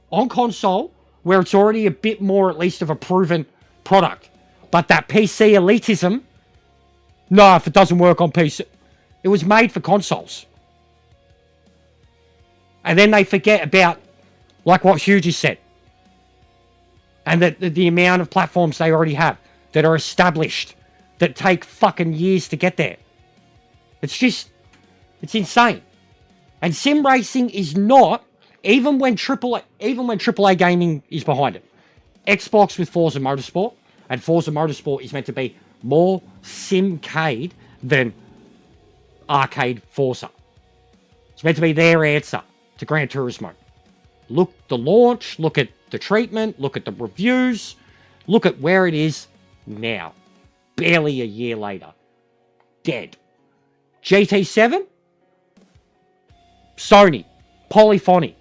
on console, where it's already a bit more, at least, of a proven product. But that PC elitism, no, if it doesn't work on PC, it was made for consoles. And then they forget about, like what Hugh just said, and that the amount of platforms they already have that are established, that take fucking years to get there. It's insane. And sim racing is not, even when AAA gaming is behind it. Xbox with Forza Motorsport, and Forza Motorsport is meant to be more simcade than arcade Forza. It's meant to be their answer to Gran Turismo. Look the launch, look at the treatment, look at the reviews, look at where it is now. Barely a year later. Dead. GT7? Sony. Polyphony.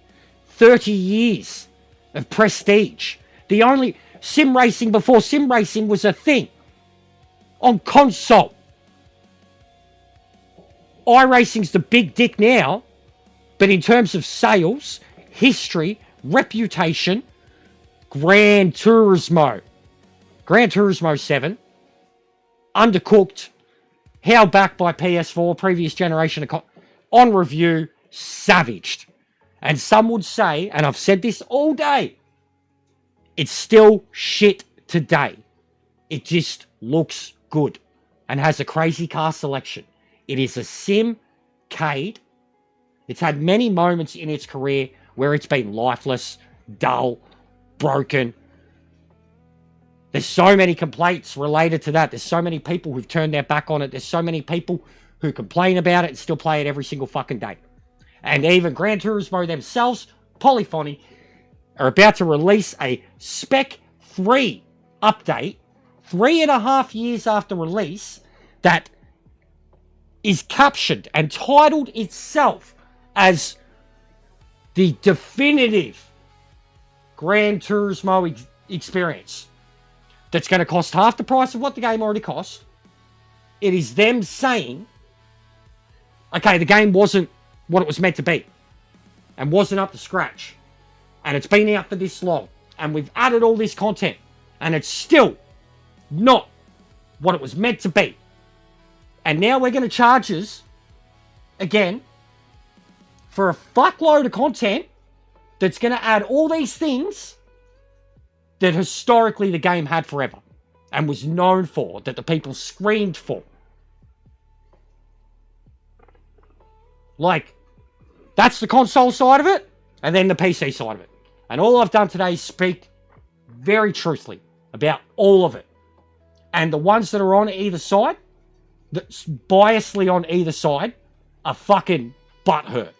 30 years of prestige. The only sim racing before sim racing was a thing. On console. iRacing's the big dick now, but in terms of sales, history, reputation, Gran Turismo 7, undercooked, held back by PS4, previous generation on review, savaged. And some would say, and I've said this all day, it's still shit today. It just looks good and has a crazy car selection. It is a simcade. It's had many moments in its career where it's been lifeless, dull, broken. There's so many complaints related to that. There's so many people who've turned their back on it. There's so many people who complain about it and still play it every single fucking day. And even Gran Turismo themselves, Polyphony, are about to release a Spec 3 update 3.5 years after release that is captioned and titled itself as the definitive Gran Turismo experience that's going to cost half the price of what the game already cost. It is them saying, okay, the game wasn't what it was meant to be and wasn't up to scratch, and it's been out for this long, and we've added all this content, and it's still not what it was meant to be. And now we're going to charge us again for a fuckload of content that's going to add all these things that historically the game had forever and was known for, that the people screamed for. Like, that's the console side of it, and then the PC side of it. And all I've done today is speak very truthfully about all of it. And the ones that are on either side, that's biasly on either side, are fucking butthurt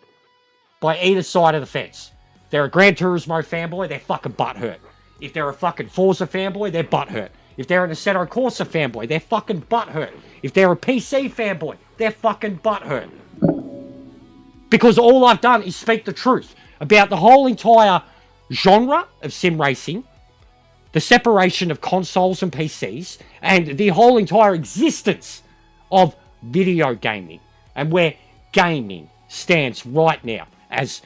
by either side of the fence. If they're a Gran Turismo fanboy, they're fucking butthurt. If they're a fucking Forza fanboy, they're butthurt. If they're an Assetto Corsa fanboy, they're fucking butthurt. If they're a PC fanboy, they're fucking butthurt. Because all I've done is speak the truth about the whole entire genre of sim racing, the separation of consoles and PCs, and the whole entire existence of video gaming, and where gaming stands right now as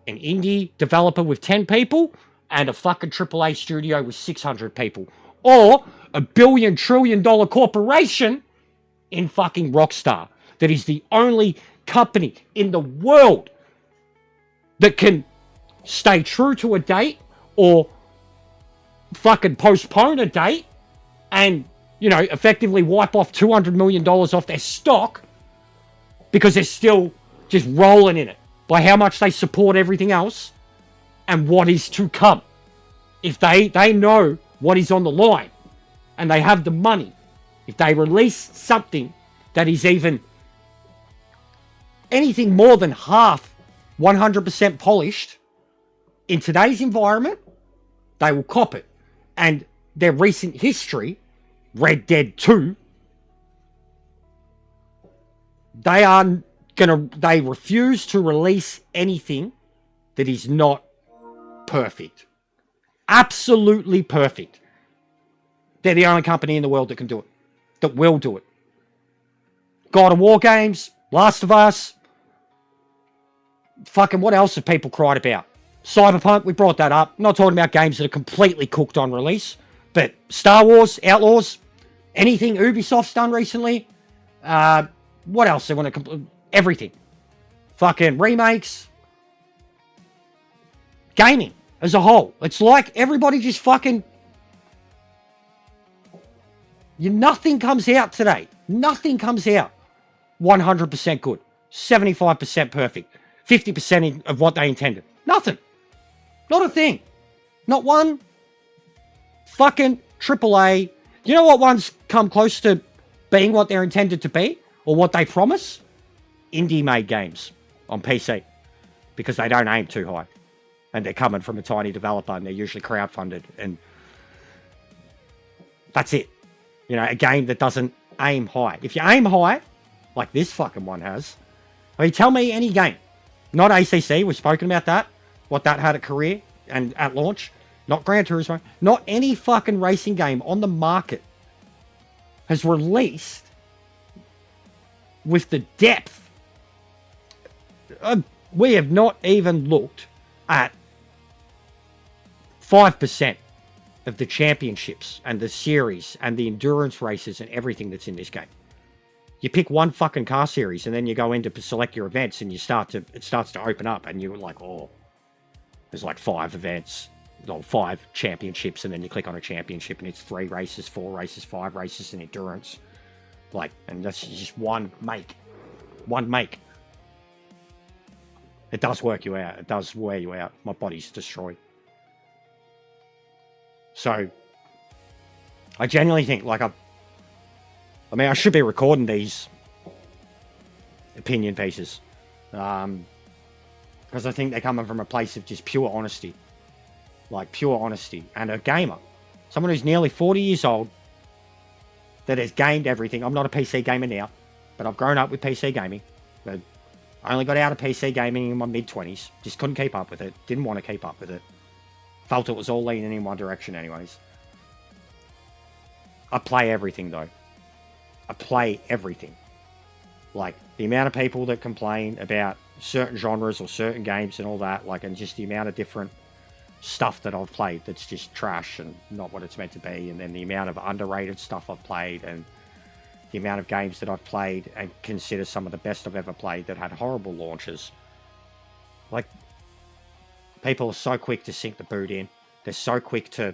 an indie developer with 10 people and a fucking AAA studio with 600 people, or a $1 trillion corporation in fucking Rockstar that is the only company in the world that can stay true to a date or fucking postpone a date and, you know, effectively wipe off $200 million off their stock because they're still just rolling in it by how much they support everything else and what is to come. If they know what is on the line and they have the money, if they release something that is even anything more than half 100% polished in today's environment, they will cop it. And their recent history, Red Dead 2, they refuse to release anything that is not perfect. Absolutely perfect. They're the only company in the world that can do it. That will do it. God of War games, Last of Us. Fucking what else have people cried about? Cyberpunk, we brought that up. I'm not talking about games that are completely cooked on release. But Star Wars, Outlaws, anything Ubisoft's done recently. What else they want to... Everything. Fucking remakes. Gaming as a whole. It's like everybody just fucking... Nothing comes out today. Nothing comes out 100% good. 75% perfect. 50% of what they intended. Nothing. Not a thing. Not one fucking AAA. You know what ones come close to being what they're intended to be? Or what they promise? Indie-made games. on PC because they don't aim too high. And they're coming from a tiny developer and they're usually crowdfunded. And that's it. You know, a game that doesn't aim high. If you aim high, like this fucking one has, I mean, tell me any game. Not ACC, we've spoken about that. What that had at career and at launch. Not Gran Turismo. Not any fucking racing game on the market has released with the depth. We have not even looked at 5% of the championships and the series and the endurance races and everything that's in this game. You pick one fucking car series and then you go in to select your events and it starts to open up and you're like, oh, there's like 5 events, or 5 championships, and then you click on a championship and it's 3 races, 4 races, 5 races in endurance. Like, and that's just one make. One make. It does work you out. It does wear you out. My body's destroyed. So, I genuinely think, like, I mean, I should be recording these opinion pieces. Because I think they're coming from a place of just pure honesty. Like, pure honesty. And a gamer. Someone who's nearly 40 years old, that has gamed everything. I'm not a PC gamer now, but I've grown up with PC gaming. But I only got out of PC gaming in my mid-20s. Just couldn't keep up with it. Didn't want to keep up with it. Felt it was all leaning in one direction anyways. I play everything, though. I play everything. Like, the amount of people that complain about certain genres or certain games and all that, like, and just the amount of different stuff that I've played that's just trash and not what it's meant to be, and then the amount of underrated stuff I've played, and the amount of games that I've played and consider some of the best I've ever played that had horrible launches. Like, people are so quick to sink the boot in. They're so quick to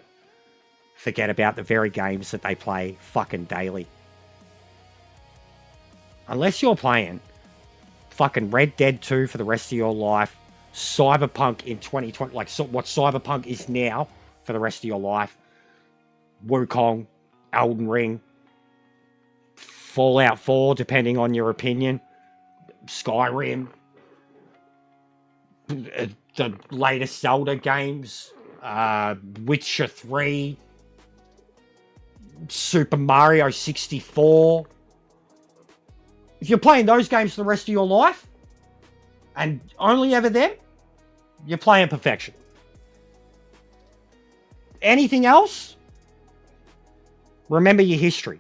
forget about the very games that they play fucking daily. Unless you're playing fucking Red Dead 2 for the rest of your life, Cyberpunk in 2020, like what Cyberpunk is now for the rest of your life, Wukong, Elden Ring, Fallout 4, depending on your opinion, Skyrim, the latest Zelda games, Witcher 3, Super Mario 64. If you're playing those games for the rest of your life, and only ever them, you're playing perfection. Anything else? Remember your history.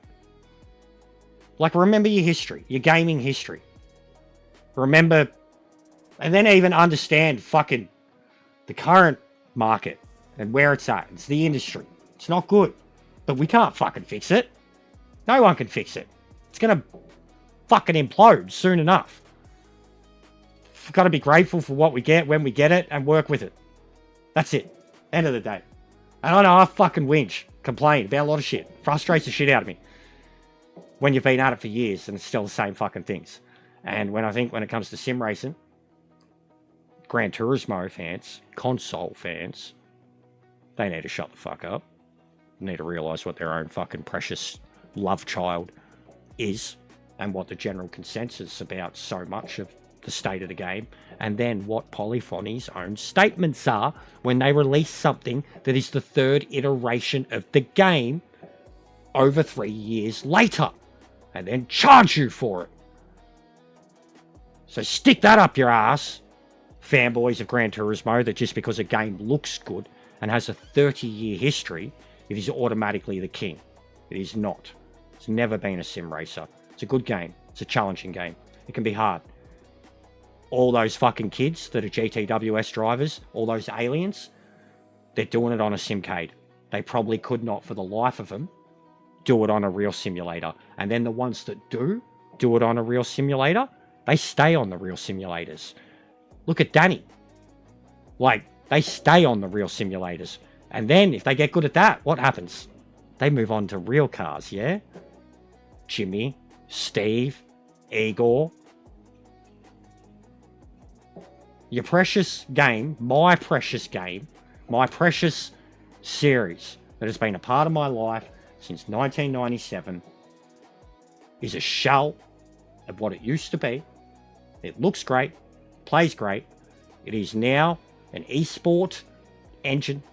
Like, remember your history, your gaming history. Remember, and then even understand fucking the current market and where it's at. It's the industry. It's not good, but we can't fucking fix it. No one can fix it. It's gonna fucking implode soon enough. We've got to be grateful for what we get when we get it and work with it. That's it. End of the day. And I know I fucking whinge, complain about a lot of shit. Frustrates the shit out of me. When you've been at it for years and it's still the same fucking things. And when it comes to sim racing, Gran Turismo fans, console fans, they need to shut the fuck up. They need to realise what their own fucking precious love child is and what the general consensus about so much of the state of the game, and then what Polyphony's own statements are when they release something that is the 3rd iteration of the game over 3 years later, and then charge you for it. So stick that up your ass, fanboys of Gran Turismo, that just because a game looks good and has a 30-year history, it is automatically the king. It is not. It's never been a sim racer. It's a good game. It's a challenging game. It can be hard. All those fucking kids that are GTWS drivers, all those aliens, they're doing it on a simcade. They probably could not, for the life of them, do it on a real simulator. And then the ones that do it on a real simulator, they stay on the real simulators. Look at Danny. Like, they stay on the real simulators. And then, if they get good at that, what happens? They move on to real cars, yeah? Jimmy, Steve, Igor. Your precious game, my precious series that has been a part of my life since 1997 is a shell of what it used to be. It looks great. plays great. It is now an esport engine,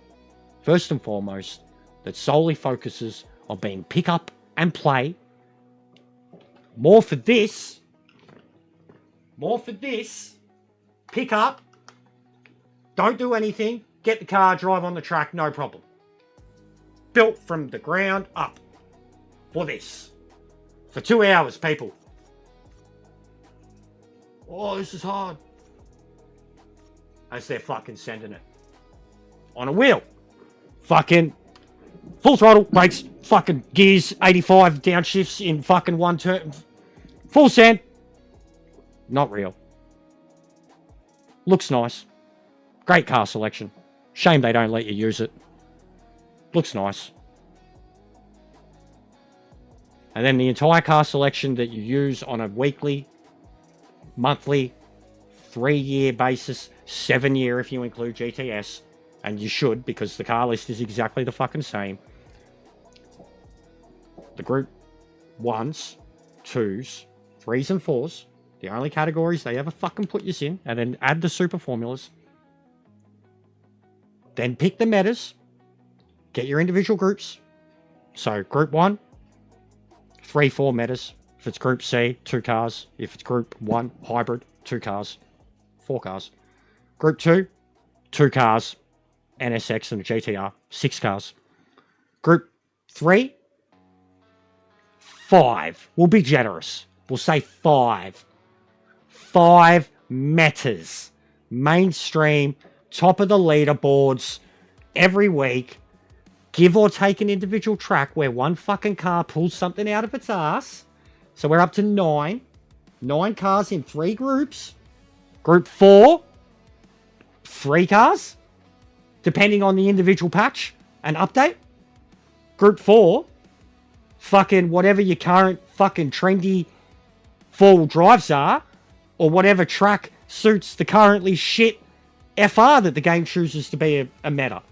first and foremost, that solely focuses on being pick up and play. More for this. Pick up. Don't do anything. Get the car, drive on the track, no problem. Built from the ground up. For this. For 2 hours, people. Oh, this is hard. As they're fucking sending it. On a wheel. Fucking full throttle, brakes, fucking gears, 85 downshifts in fucking one turn. Full send. Not real. Looks nice. Great car selection. Shame they don't let you use it. Looks nice. And then the entire car selection that you use on a weekly, monthly, 3-year basis, 7-year if you include GTS, and you should because the car list is exactly the fucking same. The Group 1s, 2s, 3s and 4s, the only categories they ever fucking put you in, and then add the super formulas. Then pick the metas, get your individual groups. So Group 1, 3, 4 metas. If it's Group C, 2 cars. If it's Group 1, hybrid, 2 cars. 4 cars. Group 2, 2 cars. NSX and a GTR, 6 cars. Group 3, 5. We'll be generous. We'll say 5. 5 metas. Mainstream, top of the leaderboards, every week. Give or take an individual track where one fucking car pulls something out of its ass. So we're up to 9. 9 cars in 3 groups. Group 4, 3 cars. Depending on the individual patch and update. Group 4, fucking whatever your current fucking trendy 4-wheel drives are, or whatever track suits the currently shit FR that the game chooses to be a meta.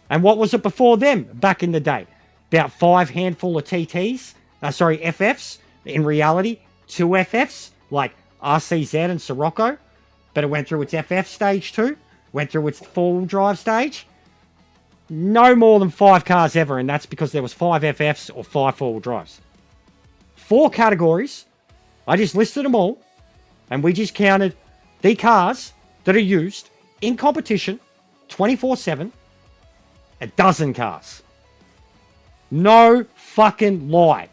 And what was it before them back in the day? About 5 handful of TTs, FFs, in reality, 2 FFs, like RCZ and Sirocco, but it went through its FF stage too. Went through its 4-wheel drive stage. No more than 5 cars ever, and that's because there was 5 FFs or 5 4-wheel drives. 4 categories. I just listed them all, and we just counted the cars that are used in competition 24/7. A dozen cars. No fucking lie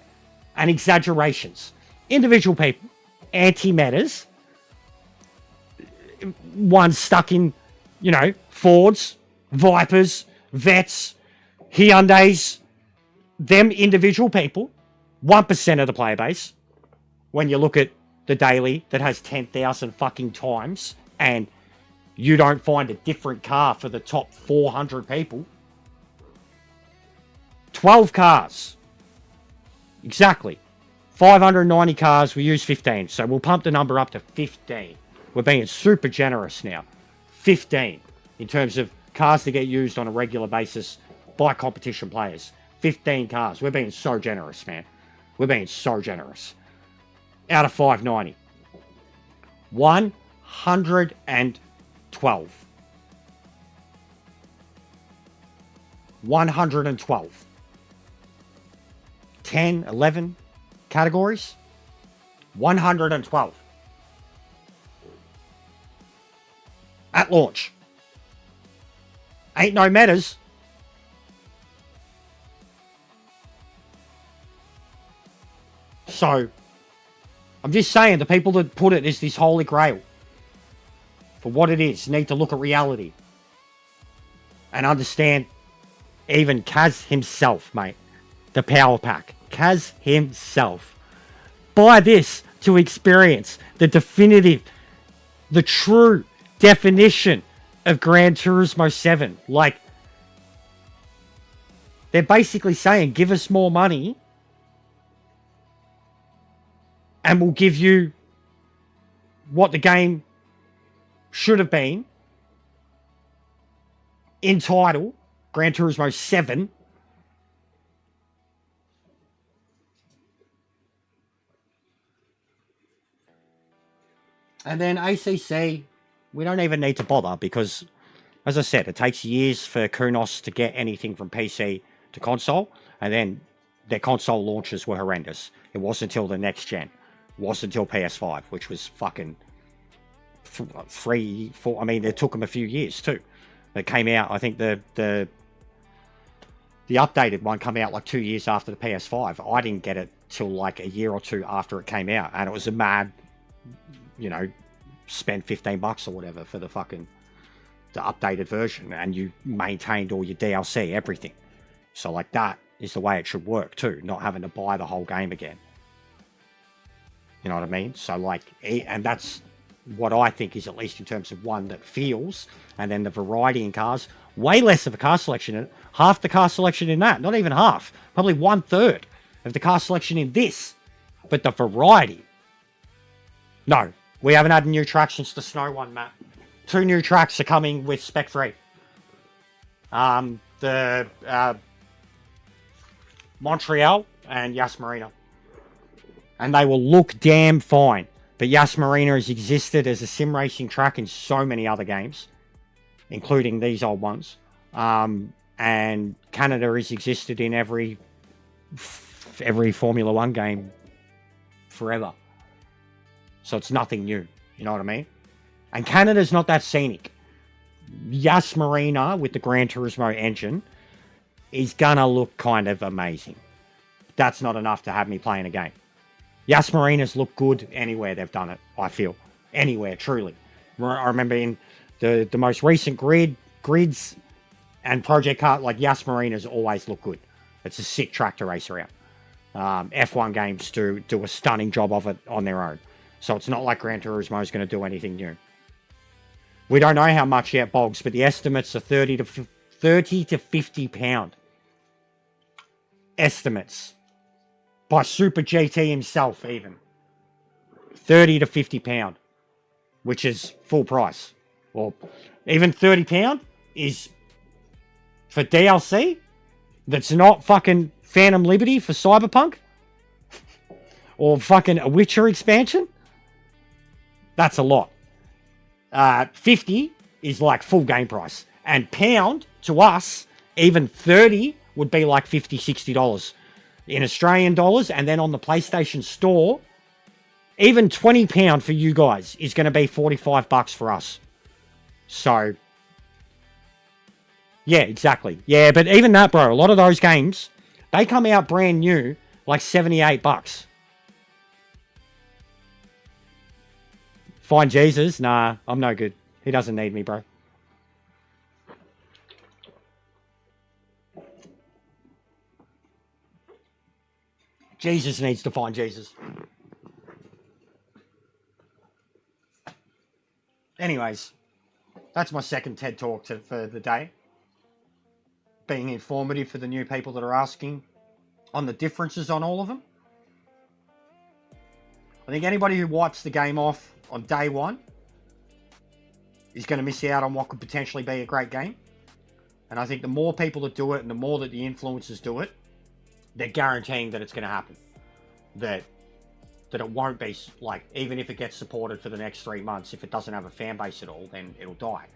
and exaggerations. Individual people, anti-metas, ones stuck in, Fords, Vipers, Vets, Hyundais, them individual people, 1% of the player base. When you look at the daily that has 10,000 fucking times and you don't find a different car for the top 400 people. 12 cars. Exactly. 590 cars, we use 15. So we'll pump the number up to 15. We're being super generous now. 15 in terms of cars that get used on a regular basis by competition players. 15 cars. We're being so generous, man. We're being so generous. Out of 590. 112. 112. 10, 11 categories. 112. At launch. Ain't no metas. So, I'm just saying, the people that put it as this holy grail, for what it is, need to look at reality. And understand, even Kaz himself, mate, the power pack. Kaz himself. Buy this to experience the definitive, the true definition of Gran Turismo 7. Like, they're basically saying, give us more money and we'll give you what the game should have been in title, Gran Turismo 7. And then ACC, we don't even need to bother because, as I said, it takes years for Kunos to get anything from PC to console, and then their console launches were horrendous. It wasn't until the next gen. It wasn't until PS5, which was fucking 3, 4. I mean, it took them a few years too. It came out, I think the updated one came out like 2 years after the PS5. I didn't get it till like a year or two after it came out, and it was a mad, you know, spend $15 or whatever for the updated version, and you maintained all your DLC, everything. So like that is the way it should work too, not having to buy the whole game again. You know what I mean? So like, and that's what I think is, at least in terms of one that feels, and then the variety in cars, way less of a car selection in it, half the car selection in that, not even half, probably 1/3 of the car selection in this, but the variety. No, we haven't had a new track since the snow one, Matt. 2 new tracks are coming with Spec 3. The Montreal and Yas Marina. And they will look damn fine. But Yas Marina has existed as a sim racing track in so many other games, including these old ones. And Canada has existed in every Formula 1 game forever. So it's nothing new. You know what I mean? And Canada's not that scenic. Yas Marina with the Gran Turismo engine is gonna look kind of amazing. That's not enough to have me playing a game. Yas Marinas look good anywhere they've done it, I feel. Anywhere, truly. I remember in the most recent grids and Project Car, like Yas Marinas always look good. It's a sick track to race around. F1 games do a stunning job of it on their own. So it's not like Gran Turismo is going to do anything new. We don't know how much yet, Boggs, but the estimates are 30 to 50 pound. Estimates. By Super GT himself, even. 30 to 50 pound. Which is full price. Well, even 30 pound is for DLC that's not fucking Phantom Liberty for Cyberpunk. Or fucking a Witcher expansion. That's a lot. 50 is like full game price. And pound, to us, even 30 would be like $50, $60 in Australian dollars. And then on the PlayStation Store, even £20 for you guys is going to be $45 for us. So, yeah, exactly. Yeah, but even that, bro, a lot of those games, they come out brand new, like $78. Find Jesus? Nah, I'm no good. He doesn't need me, bro. Jesus needs to find Jesus. Anyways, that's my second TED Talk for the day. Being informative for the new people that are asking on the differences on all of them. I think anybody who wipes the game off on day one is going to miss out on what could potentially be a great game. And I think the more people that do it and the more that the influencers do it, they're guaranteeing that it's going to happen. That it won't be, like, even if it gets supported for the next 3 months, if it doesn't have a fan base at all, then it'll die.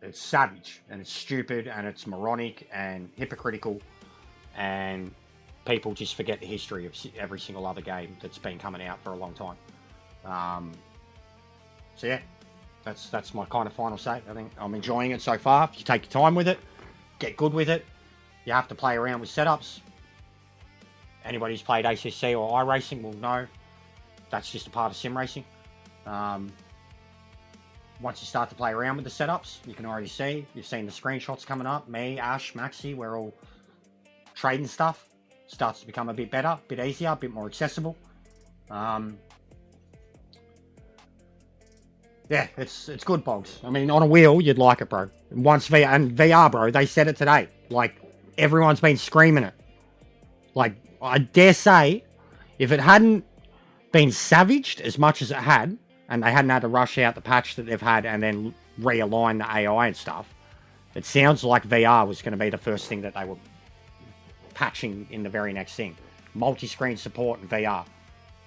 It's savage, and it's stupid, and it's moronic, and hypocritical, and people just forget the history of every single other game that's been coming out for a long time. So yeah, that's my kind of final say. I think I'm enjoying it so far. If you take your time with it, get good with it. You have to play around with setups. Anybody who's played ACC or iRacing will know that's just a part of sim racing. Once you start to play around with the setups, you can already see, you've seen the screenshots coming up. Me, Ash, Maxi, we're all trading stuff. Starts to become a bit better, a bit easier, a bit more accessible. Yeah, it's good, Boggs. I mean, on a wheel, you'd like it, bro. Once VR, bro, they said it today. Like, everyone's been screaming it. Like, I dare say, if it hadn't been savaged as much as it had, and they hadn't had to rush out the patch that they've had and then realign the AI and stuff, it sounds like VR was going to be the first thing that they were patching in the very next thing. Multi-screen support and VR.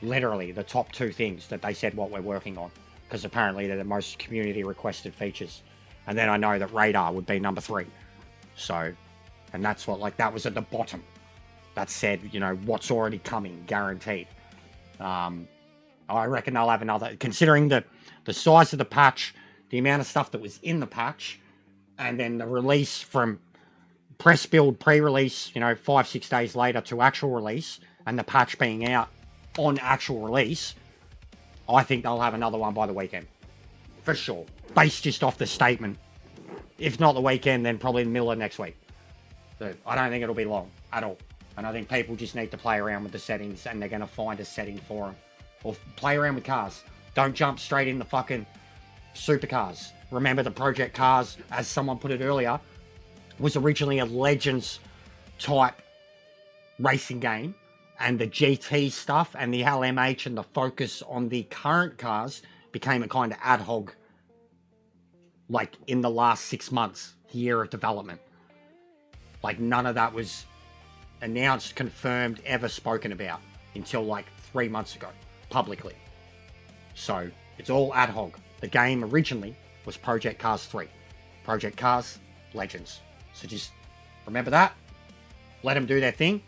Literally, the top 2 things that they said what we're working on. Because apparently they're the most community requested features. And then I know that radar would be number 3. So, and that's what, like, that was at the bottom. That said, you know, what's already coming, guaranteed. I reckon they'll have another, considering the size of the patch, the amount of stuff that was in the patch, and then the release from press build, pre-release, you know, 5-6 days later to actual release, and the patch being out on actual release, I think they'll have another one by the weekend. For sure. Based just off the statement. If not the weekend, then probably the middle of next week. So I don't think it'll be long at all. And I think people just need to play around with the settings, and they're going to find a setting for them. Or play around with cars. Don't jump straight in the fucking supercars. Remember, the Project Cars, as someone put it earlier, was originally a Legends type racing game. And the GT stuff and the LMH and the focus on the current cars became a kind of ad hoc, like in the last 6 months, year of development. Like none of that was announced, confirmed, ever spoken about until like 3 months ago, publicly. So it's all ad hoc. The game originally was Project Cars 3. Project Cars Legends. So just remember that. Let them do their thing.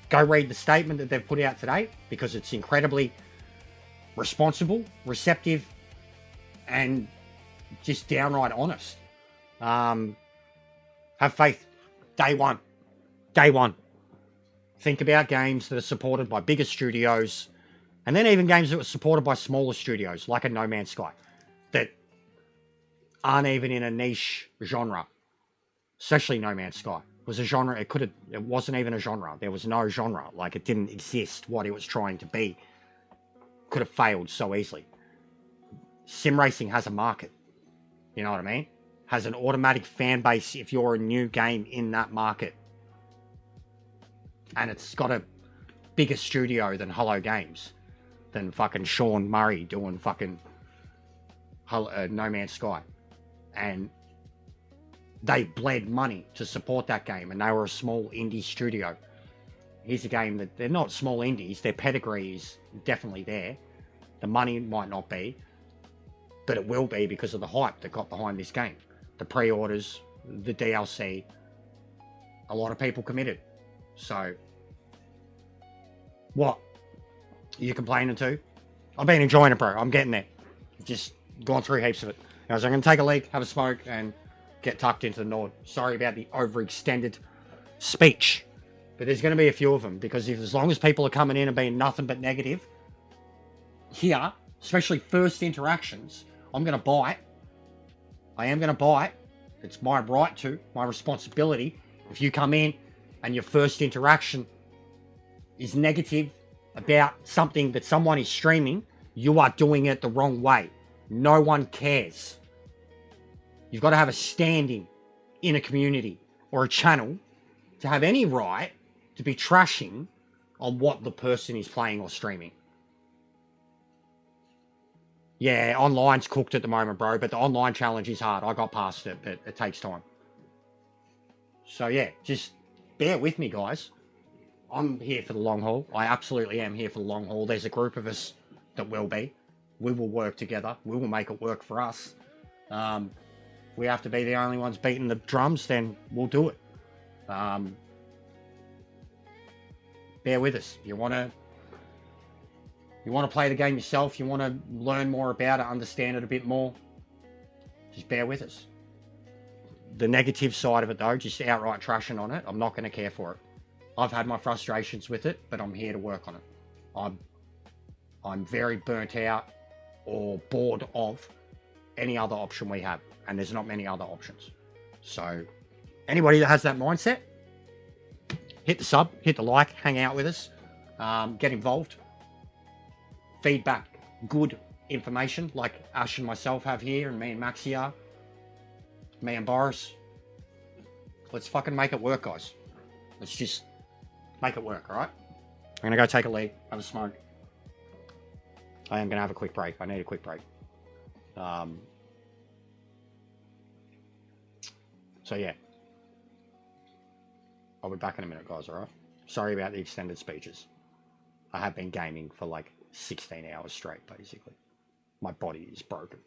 Go read the statement that they've put out today, because it's incredibly responsible, receptive, and just downright honest. Have faith. Day one. Day one. Think about games that are supported by bigger studios, and then even games that were supported by smaller studios, like a No Man's Sky, that aren't even in a niche genre. Especially No Man's Sky. Was a genre, it wasn't even a genre. There was no genre. Like, it didn't exist what it was trying to be. Could have failed so easily. Sim racing has a market. You know what I mean? Has an automatic fan base if you're a new game in that market. And it's got a bigger studio than Hello Games. Than fucking Sean Murray doing fucking No Man's Sky. And they bled money to support that game, and they were a small indie studio. Here's a game that they're not small indies, their pedigree is definitely there. The money might not be, but it will be because of the hype that got behind this game. The pre-orders, the DLC, a lot of people committed. So, what? Are you complaining too? I've been enjoying it, bro. I'm getting there. Just gone through heaps of it. Now, so I'm going to take a leak, have a smoke, and get tucked into the Nord. Sorry about the overextended speech, but there's going to be a few of them, because as long as people are coming in and being nothing but negative here, especially first interactions, I'm going to bite. I am going to bite. It's my right to, my responsibility. If you come in and your first interaction is negative about something that someone is streaming, you are doing it the wrong way. No one cares. You've got to have a standing in a community or a channel to have any right to be trashing on what the person is playing or streaming. Yeah, online's cooked at the moment, bro, but the online challenge is hard. I got past it, but it takes time. So yeah, just bear with me, guys. I'm here for the long haul. I absolutely am here for the long haul. There's a group of us that will be. We will work together. We will make it work for us. We have to be the only ones beating the drums, then we'll do it. Bear with us. You want to play the game yourself, you want to learn more about it, understand it a bit more, just bear with us. The negative side of it though, just outright trashing on it, I'm not going to care for it. I've had my frustrations with it, but I'm here to work on it. I'm very burnt out or bored of any other option we have, and there's not many other options. So anybody that has that mindset, hit the sub, hit the like, hang out with us, get involved, feedback, good information like Ash and myself have here, and me and Max here, me and Boris. Let's fucking make it work, guys. Let's just make it work, alright? I'm gonna go take a leak, have a smoke. I am gonna have a quick break. I need a quick break. So yeah, I'll be back in a minute, guys, alright? Sorry about the extended speeches. I have been gaming for like 16 hours straight, basically. My body is broken.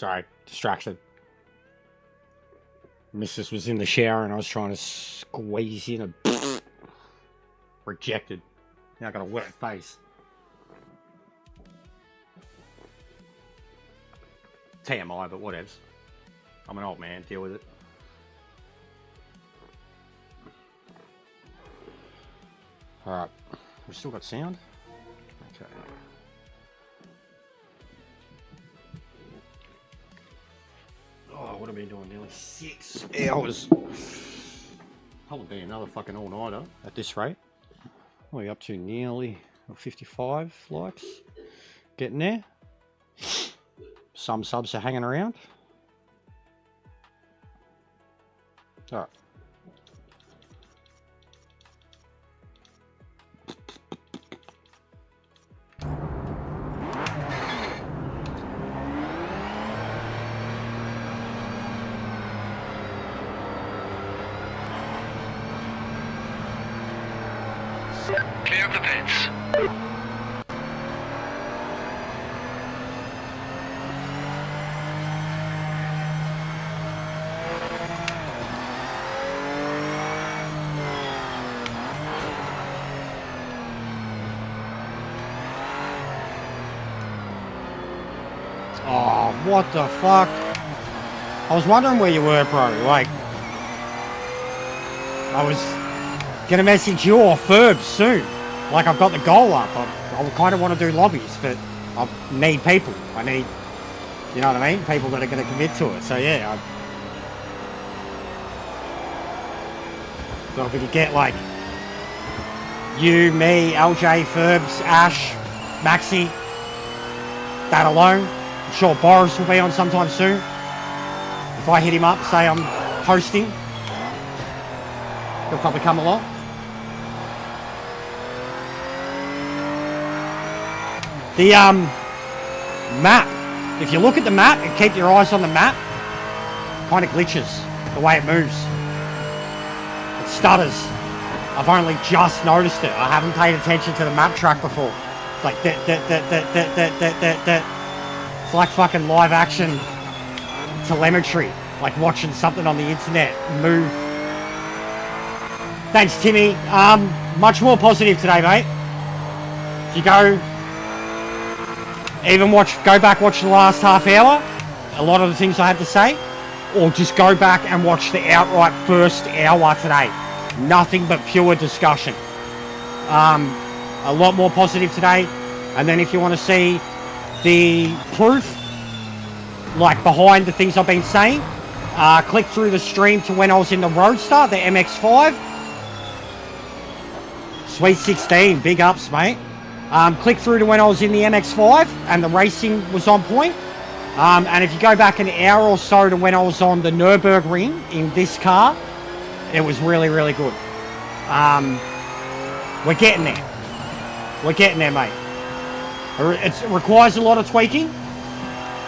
Sorry, distraction. Mrs. was in the shower and I was trying to squeeze in a rejected. Now I got a wet face. TMI, but whatevs. I'm an old man, deal with it. Alright, we've still got sound? Okay. Oh, what have we been doing? Nearly 6 hours. Probably be another fucking all-nighter at this rate. What are we up to? Nearly 55 likes. Getting there. Some subs are hanging around. Alright. Clear the pits. Oh, what the fuck? I was wondering where you were, bro. Like, I was gonna message you or Ferb soon. Like, I've got the goal up. I kind of want to do lobbies, but I need people. I need, you know what I mean? People that are going to commit to it. So, yeah. So, if we could get, like, you, me, LJ, Ferbs, Ash, Maxi, that alone. I'm sure Boris will be on sometime soon. If I hit him up, say I'm hosting, he'll probably come along. The map. If you look at the map and keep your eyes on the map, kind of glitches the way it moves. It stutters. I've only just noticed it. I haven't paid attention to the map track before. It's like it's like fucking live action telemetry, like watching something on the internet move. Thanks, Timmy. Much more positive today, mate. If you go back, watch the last half hour, a lot of the things I had to say, or just go back and watch the outright first hour today. Nothing but pure discussion. A lot more positive today. And then if you want to see the proof, like behind the things I've been saying, click through the stream to when I was in the Roadster, the MX-5. Sweet 16, big ups, mate. Click through to when I was in the MX-5 and the racing was on point. And if you go back an hour or so to when I was on the Nürburgring in this car, it was really, really good. We're getting there. We're getting there, mate. It requires a lot of tweaking,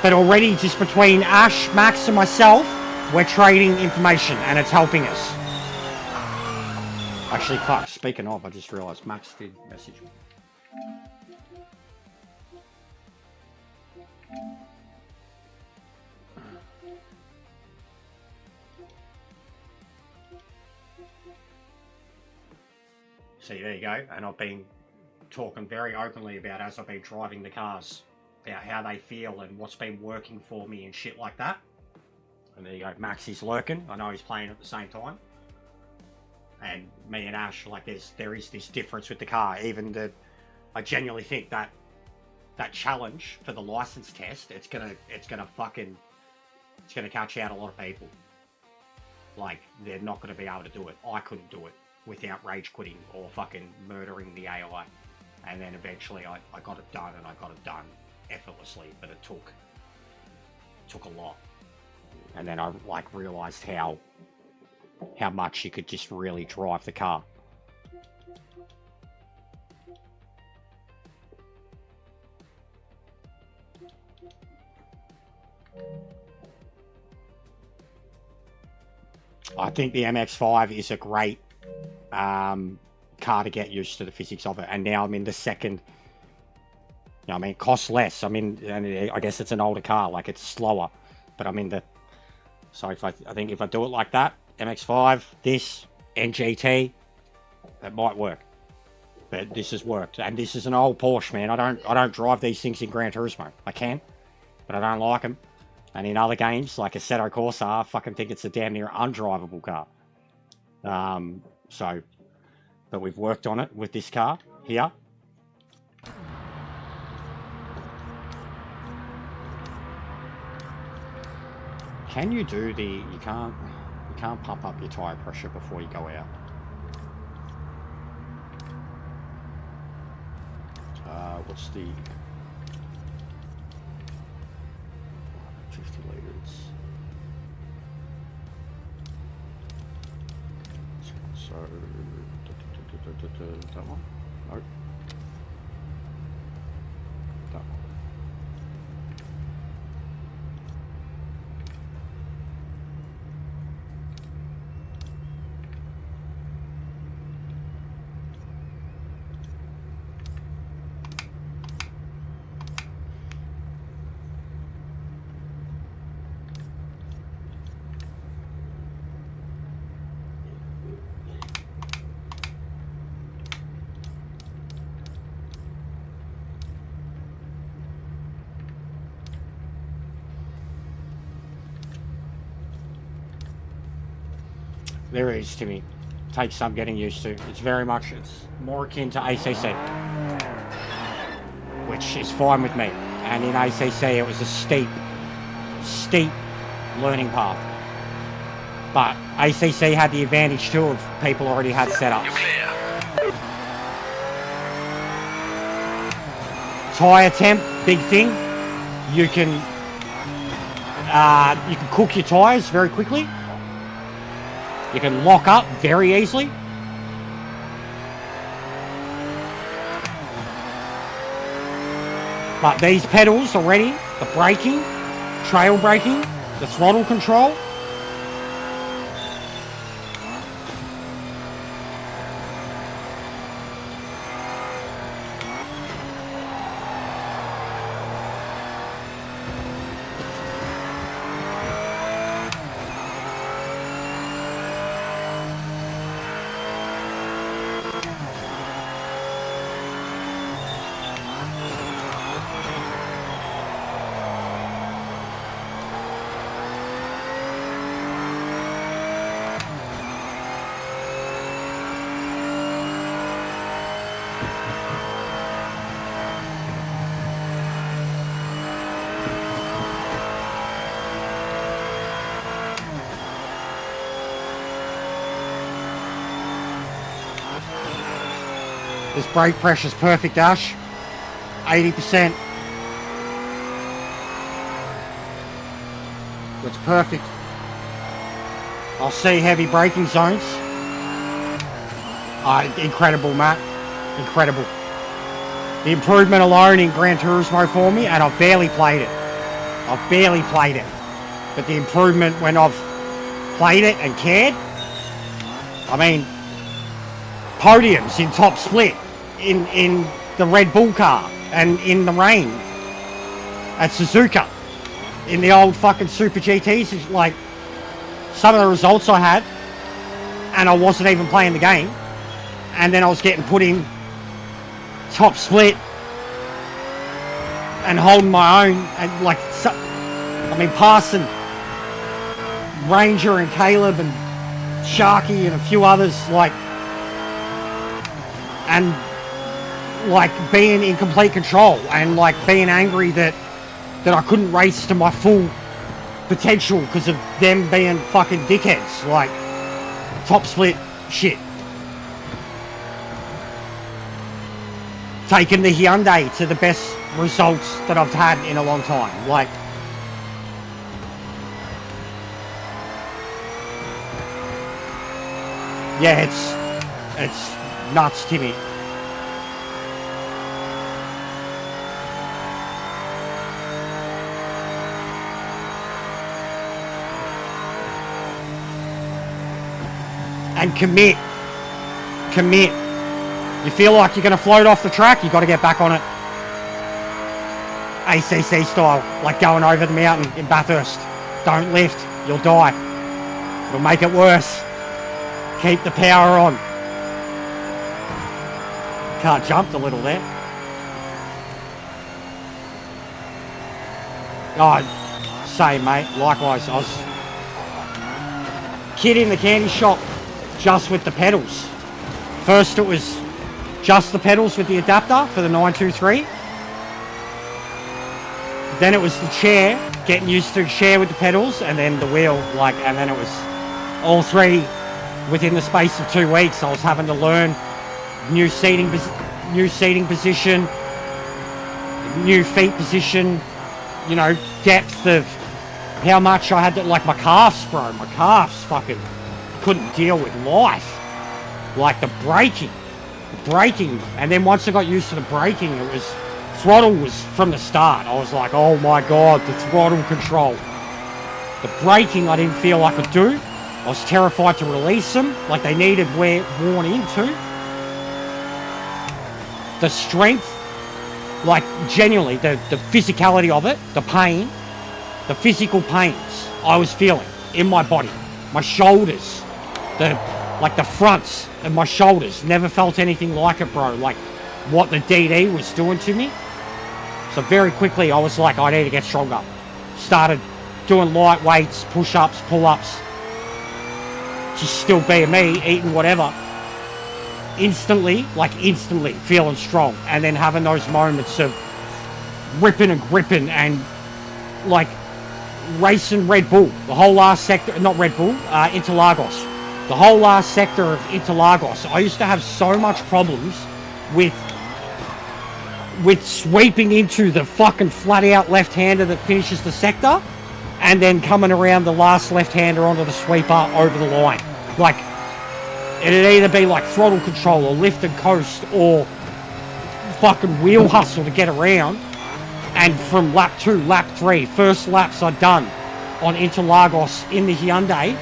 but already just between Ash, Max and myself, we're trading information and it's helping us. Actually, fuck, speaking of, I just realised Max did message me. See, there you go. And I've been talking very openly about, as I've been driving the cars, about how they feel and what's been working for me and shit like that. And there you go. Max is lurking. I know he's playing at the same time. And me and Ash, like, there is this difference with the car. Even that, I genuinely think that challenge for the license test, it's gonna catch out a lot of people. Like, they're not gonna be able to do it. I couldn't do it without rage quitting or fucking murdering the AI. And then eventually I got it done, and I got it done effortlessly, but it took a lot. And then I like realized how much you could just really drive the car. I think the MX-5 is a great car to get used to the physics of it. And now I'm in the second You know, I mean, it costs less. I mean, and I guess it's an older car, like it's slower. But I mean, so if I think if I do it like that, MX-5, this, NGT, it might work. But this has worked, and this is an old Porsche, man. I don't drive these things in Gran Turismo. I can, but I don't like them. And in other games, like Assetto Corsa, I fucking think it's a damn near undrivable car. But we've worked on it with this car here. Can you do the? You can't pump up your tire pressure before you go out. What's the 50 liters? So that one? Nope. That one. There is, Timmy. Takes some getting used to. It's more akin to ACC, which is fine with me. And in ACC, it was a steep learning path. But ACC had the advantage too of people already had setups. Tyre temp, big thing. You can cook your tyres very quickly. You can lock up very easily. But these pedals already, the braking, trail braking, the throttle control. This brake pressure's perfect, Ash. 80%. It's perfect. I'll see heavy braking zones. Incredible, Matt. Incredible. The improvement alone in Gran Turismo for me, and I've barely played it. But the improvement when I've played it and cared, I mean, podiums in top split in the Red Bull car and in the rain at Suzuka in the old fucking Super GTs. Like, some of the results I had, and I wasn't even playing the game, and then I was getting put in top split and holding my own, and like, I mean, passing Ranger and Caleb and Sharky and a few others, like, and like being in complete control and like being angry that I couldn't race to my full potential because of them being fucking dickheads. Like, top split shit. Taking the Hyundai to the best results that I've had in a long time. Like, yeah, it's nuts, Timmy. And commit. You feel like you're going to float off the track, you got to get back on it. ACC style, like going over the mountain in Bathurst. Don't lift, you'll die. It'll make it worse. Keep the power on. Car jumped a little there. Oh, same mate, likewise. I was kid in the candy shop just with the pedals. First it was just the pedals with the adapter for the 923. Then it was the chair, getting used to the chair with the pedals, and then the wheel, like, and then it was all three within the space of 2 weeks. I was having to learn new seating position, new feet position, you know, depth of how much I had to, like my calves, bro. My calves fucking couldn't deal with life. Like the braking. And then once I got used to the braking, it was, throttle was from the start. I was like, oh my God, the throttle control. The braking I didn't feel I could do. I was terrified to release them, like they needed worn into. The strength, like genuinely, the physicality of it, the pain, the physical pains I was feeling in my body, my shoulders, like the fronts of my shoulders, never felt anything like it, bro, like what the DD was doing to me. So very quickly I was like, I need to get stronger. Started doing light weights, push-ups, pull-ups, just still being me, eating whatever. Instantly feeling strong, and then having those moments of ripping and gripping and like racing Red Bull, the whole last sector, not Red Bull, Interlagos, the whole last sector of Interlagos. I used to have so much problems with sweeping into the fucking flat out left-hander that finishes the sector, and then coming around the last left-hander onto the sweeper over the line. Like, it'd either be like throttle control or lift and coast or fucking wheel hustle to get around. And from lap 2, lap 3, first laps I'd done on Interlagos in the Hyundai,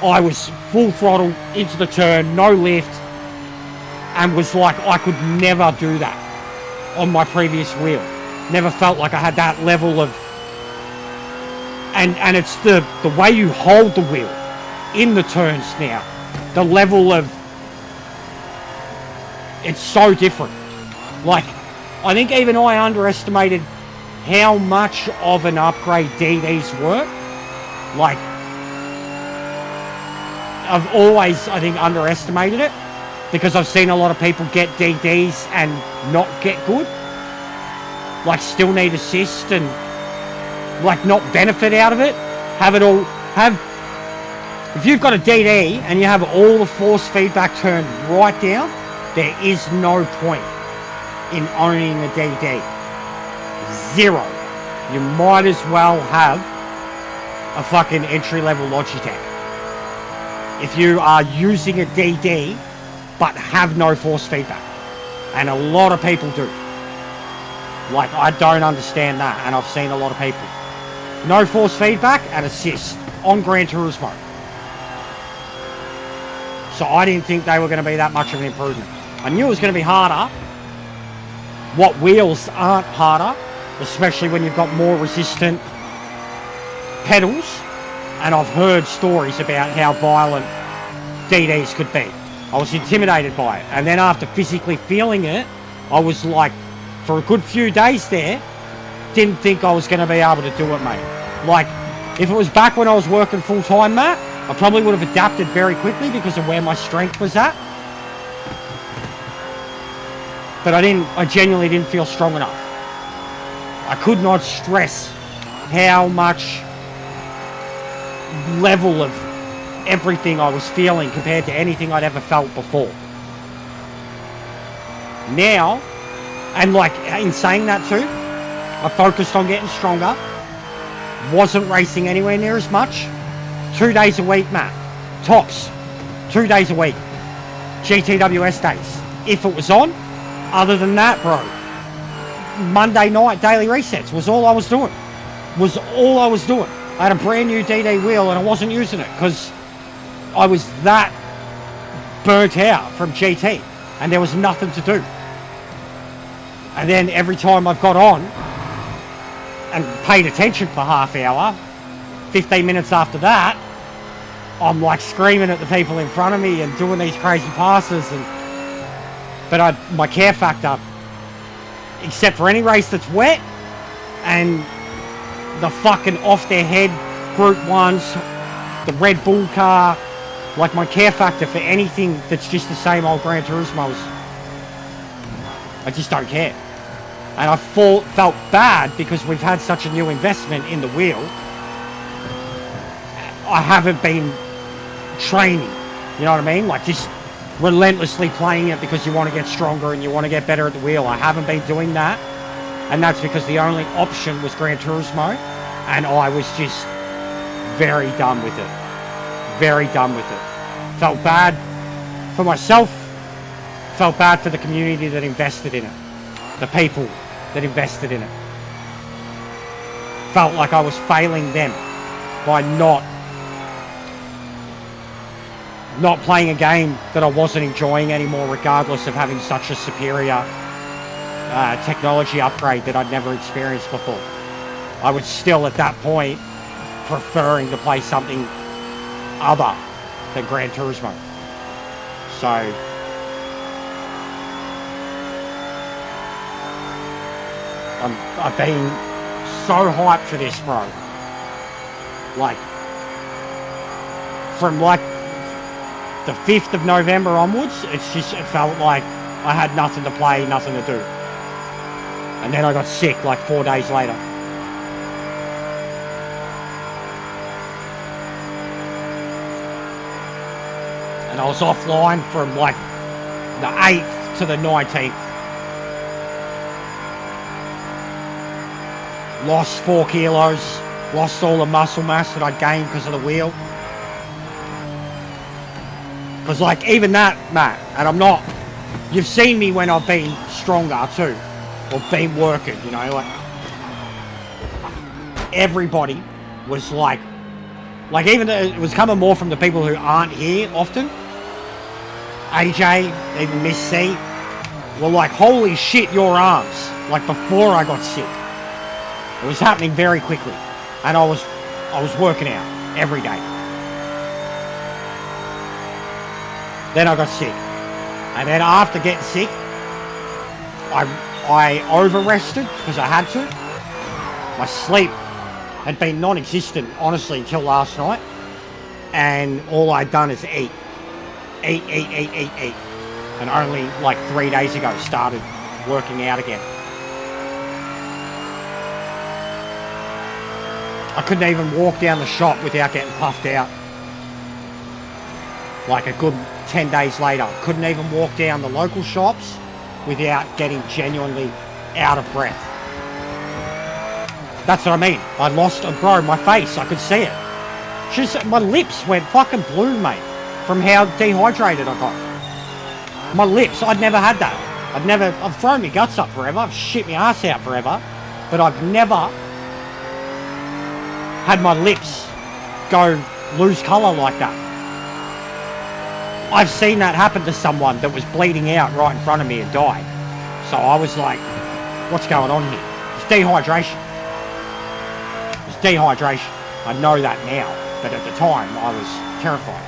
I was full throttle into the turn, no lift, and was like, I could never do that on my previous wheel. Never felt like I had that level of, and it's the way you hold the wheel in the turns now. The level of, it's so different. Like, I think even I underestimated how much of an upgrade DDs were. Like, I've always, I think, underestimated it, because I've seen a lot of people get DDs and not get good. Like, still need assist and, like, not benefit out of it. If you've got a DD and you have all the force feedback turned right down, there is no point in owning a DD. Zero. You might as well have a fucking entry-level Logitech. If you are using a DD but have no force feedback. And a lot of people do. Like, I don't understand that, and I've seen a lot of people. No force feedback and assist on Gran Turismo. So I didn't think they were going to be that much of an improvement. I knew it was going to be harder. What wheels aren't harder, especially when you've got more resistant pedals. And I've heard stories about how violent DDs could be. I was intimidated by it. And then after physically feeling it, I was like, for a good few days there, didn't think I was going to be able to do it, mate. Like, if it was back when I was working full-time, Matt, I probably would have adapted very quickly because of where my strength was at. But I genuinely didn't feel strong enough. I could not stress how much level of everything I was feeling compared to anything I'd ever felt before. Now, and like in saying that too, I focused on getting stronger. Wasn't racing anywhere near as much. 2 days a week, Matt. Tops. 2 days a week. GTWS days. If it was on. Other than that, bro, Monday night daily resets was all I was doing. I had a brand new DD wheel and I wasn't using it because I was that burnt out from GT and there was nothing to do. And then every time I've got on, and paid attention for half hour. 15 minutes after that, I'm like screaming at the people in front of me and doing these crazy passes. But my care factor, except for any race that's wet and the fucking off their head Group 1s, the Red Bull car, like my care factor for anything that's just the same old Gran Turismos, I just don't care. And I felt bad because we've had such a new investment in the wheel. I haven't been training, you know what I mean? Like just relentlessly playing it because you want to get stronger and you want to get better at the wheel. I haven't been doing that. And that's because the only option was Gran Turismo. And I was just very done with it. Very done with it. Felt bad for myself. Felt bad for the community that invested in it. The people that invested in it. Felt like I was failing them by not playing a game that I wasn't enjoying anymore, regardless of having such a superior technology upgrade that I'd never experienced before. I was still at that point preferring to play something other than Gran Turismo. So I've been so hyped for this, bro. Like from like the 5th of November onwards, it felt like I had nothing to play, nothing to do. And then I got sick like 4 days later. And I was offline from like the 8th to the 19th. Lost 4 kilos, lost all the muscle mass that I'd gained because of the wheel. Because like even that, Matt, and I'm not, you've seen me when I've been stronger too, or been working, you know, like everybody was like even it was coming more from the people who aren't here often. AJ, even Miss C, were like, holy shit, your arms, like before I got sick. It was happening very quickly, and I was working out every day. Then I got sick, and then after getting sick, I over-rested because I had to. My sleep had been non-existent, honestly, until last night, and all I'd done is eat, and only like 3 days ago started working out again. I couldn't even walk down the shop without getting puffed out. Like a good 10 days later, couldn't even walk down the local shops without getting genuinely out of breath. That's what I mean. I lost, bro, my face, I could see it. Just, my lips went fucking blue, mate, from how dehydrated I got. My lips, I'd never had that. I've thrown my guts up forever, I've shit my ass out forever, but I've never had my lips go lose colour like that. I've seen that happen to someone that was bleeding out right in front of me and died. So I was like, what's going on here? It's dehydration. It's dehydration. I know that now, but at the time I was terrified.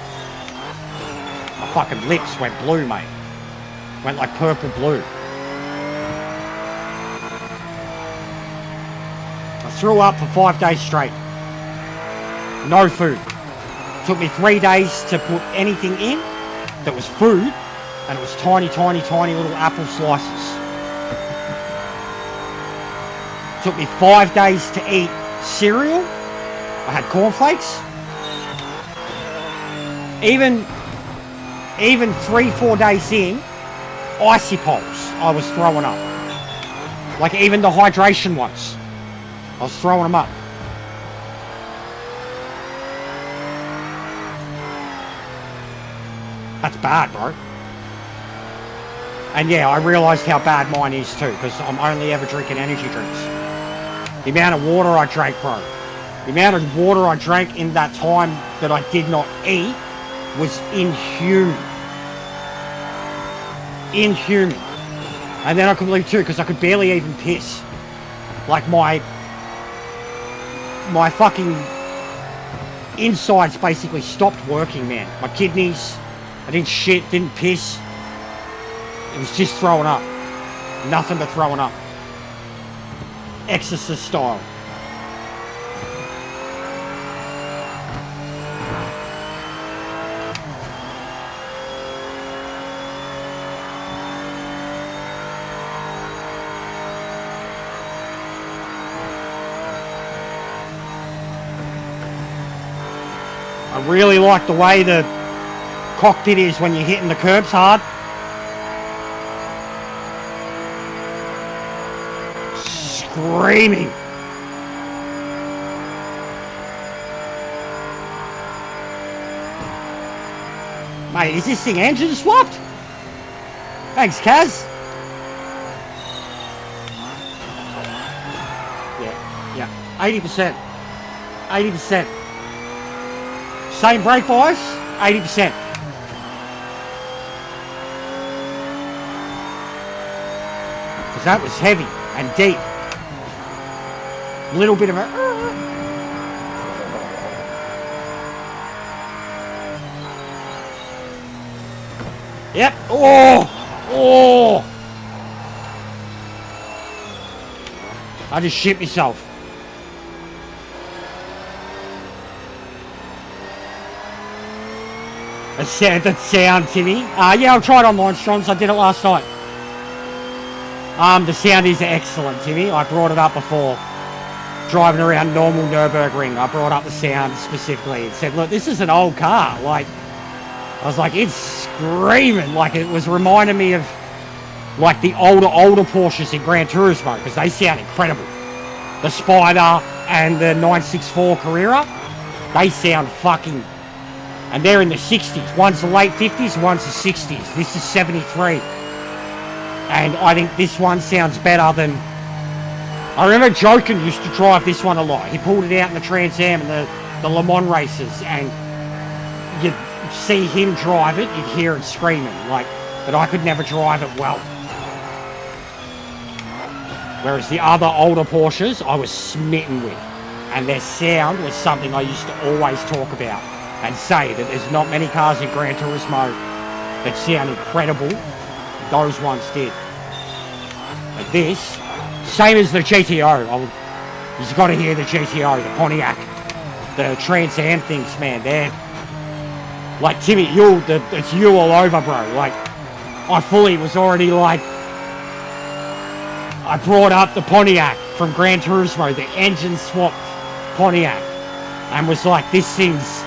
My fucking lips went blue, mate. Went like purple blue. I threw up for 5 days straight. No food. Took me 3 days to put anything in that was food, and it was tiny little apple slices. Took me 5 days to eat cereal. I had cornflakes. Even 3-4 days in, icy poles, I was throwing up. Like even the hydration ones, I was throwing them up. That's bad, bro. And yeah, I realised how bad mine is too, because I'm only ever drinking energy drinks. The amount of water I drank, bro. The amount of water I drank in that time that I did not eat was inhuman. Inhuman. And then I could leave too, because I could barely even piss. Like my my fucking insides basically stopped working, man. My kidneys, I didn't shit, didn't piss. It was just throwing up. Nothing but throwing up. Exorcist style. I really like the way the cockpit is when you're hitting the curbs hard. Screaming. Mate, is this thing engine swapped? Thanks, Kaz. Yeah. 80%. 80%. Same brake bias, 80%. Because that was heavy and deep. A little bit of a... Yep. Oh! I just shit myself. That sound, Timmy. Yeah, I'll try it online, Strons. I did it last night. The sound is excellent, Timmy. I brought it up before. Driving around normal Nürburgring, I brought up the sound specifically and said, look, this is an old car. Like, I was like, it's screaming. Like, it was reminding me of, like, the older Porsches in Gran Turismo, because they sound incredible. The Spider and the 964 Carrera, they sound fucking... And they're in the 60s. One's the late 50s, one's the 60s. This is 73. And I think this one sounds better than... I remember Jokin used to drive this one a lot. He pulled it out in the Trans Am and the Le Mans races, and you'd see him drive it, you'd hear it screaming. Like, but I could never drive it well. Whereas the other older Porsches, I was smitten with. And their sound was something I used to always talk about. And say that there's not many cars in Gran Turismo that sound incredible. Those ones did. But this, same as the GTO. You've got to hear the GTO, the Pontiac, the Trans Am things, man. They're like, Timmy, it's you all over, bro. Like, I fully was already like, I brought up the Pontiac from Gran Turismo, the engine swapped Pontiac, and was like, this thing's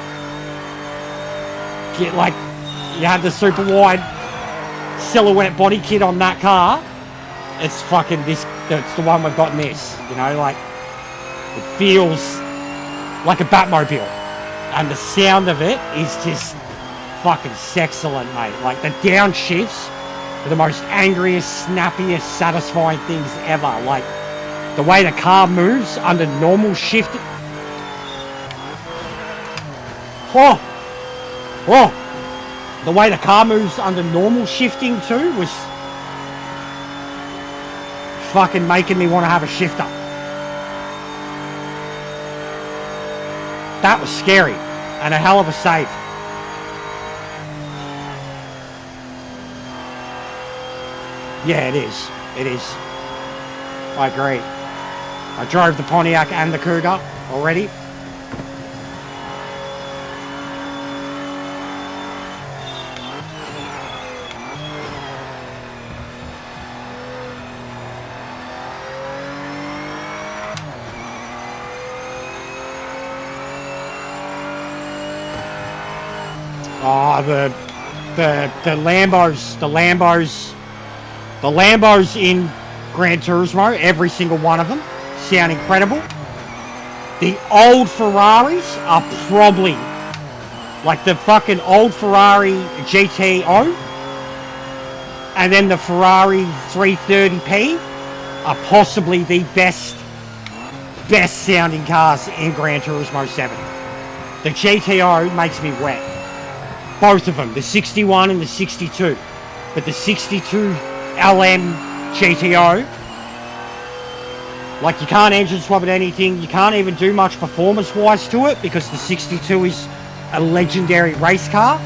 like, you had the super wide silhouette body kit on that car. It's fucking this, that's the one we've got in this, you know, like, it feels like a Batmobile, and the sound of it is just fucking sexcellent, mate. Like, the downshifts are the most angriest, snappiest, satisfying things ever. Like, the way the car moves under normal shift. The way the car moves under normal shifting too was fucking making me want to have a shifter. That was scary and a hell of a save. Yeah, it is. It is. I agree. I drove the Pontiac and the Cougar already. Oh, the Lambos in Gran Turismo, every single one of them sound incredible. The old Ferraris are probably like the fucking old Ferrari GTO, and then the Ferrari 330p are possibly the best sounding cars in Gran Turismo 7. The GTO makes me wet. Both of them, the 61 and the 62. But the 62 LM GTO Like, you can't engine swap it anything. You can't even do much performance-wise to it because the 62 is a legendary race car.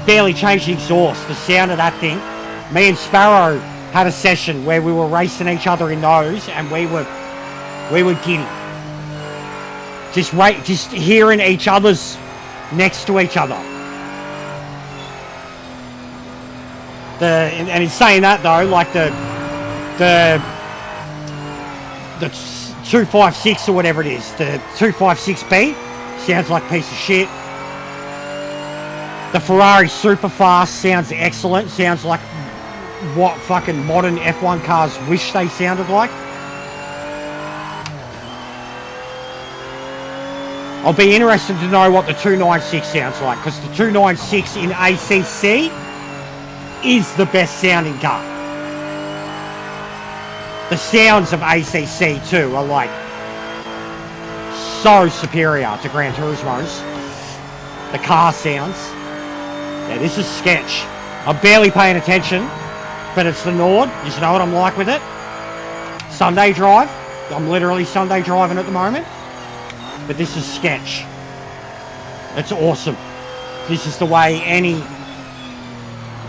Barely changed the exhaust, the sound of that thing. Me and Sparrow had a session where we were racing each other in those, and we were giddy. Just hearing each other's next to each other. And in saying that though, like the 256 or whatever it is, the 256B sounds like a piece of shit. The Ferrari Superfast sounds excellent. Sounds like what fucking modern F1 cars wish they sounded like. I'll be interested to know what the 296 sounds like, because the 296 in ACC is the best sounding car. The sounds of ACC too are like so superior to Gran Turismo's. The car sounds. Yeah, this is sketch. I'm barely paying attention, but it's the Nord. You know what I'm like with it. Sunday drive. I'm literally Sunday driving at the moment. But this is sketch. It's awesome. This is the way any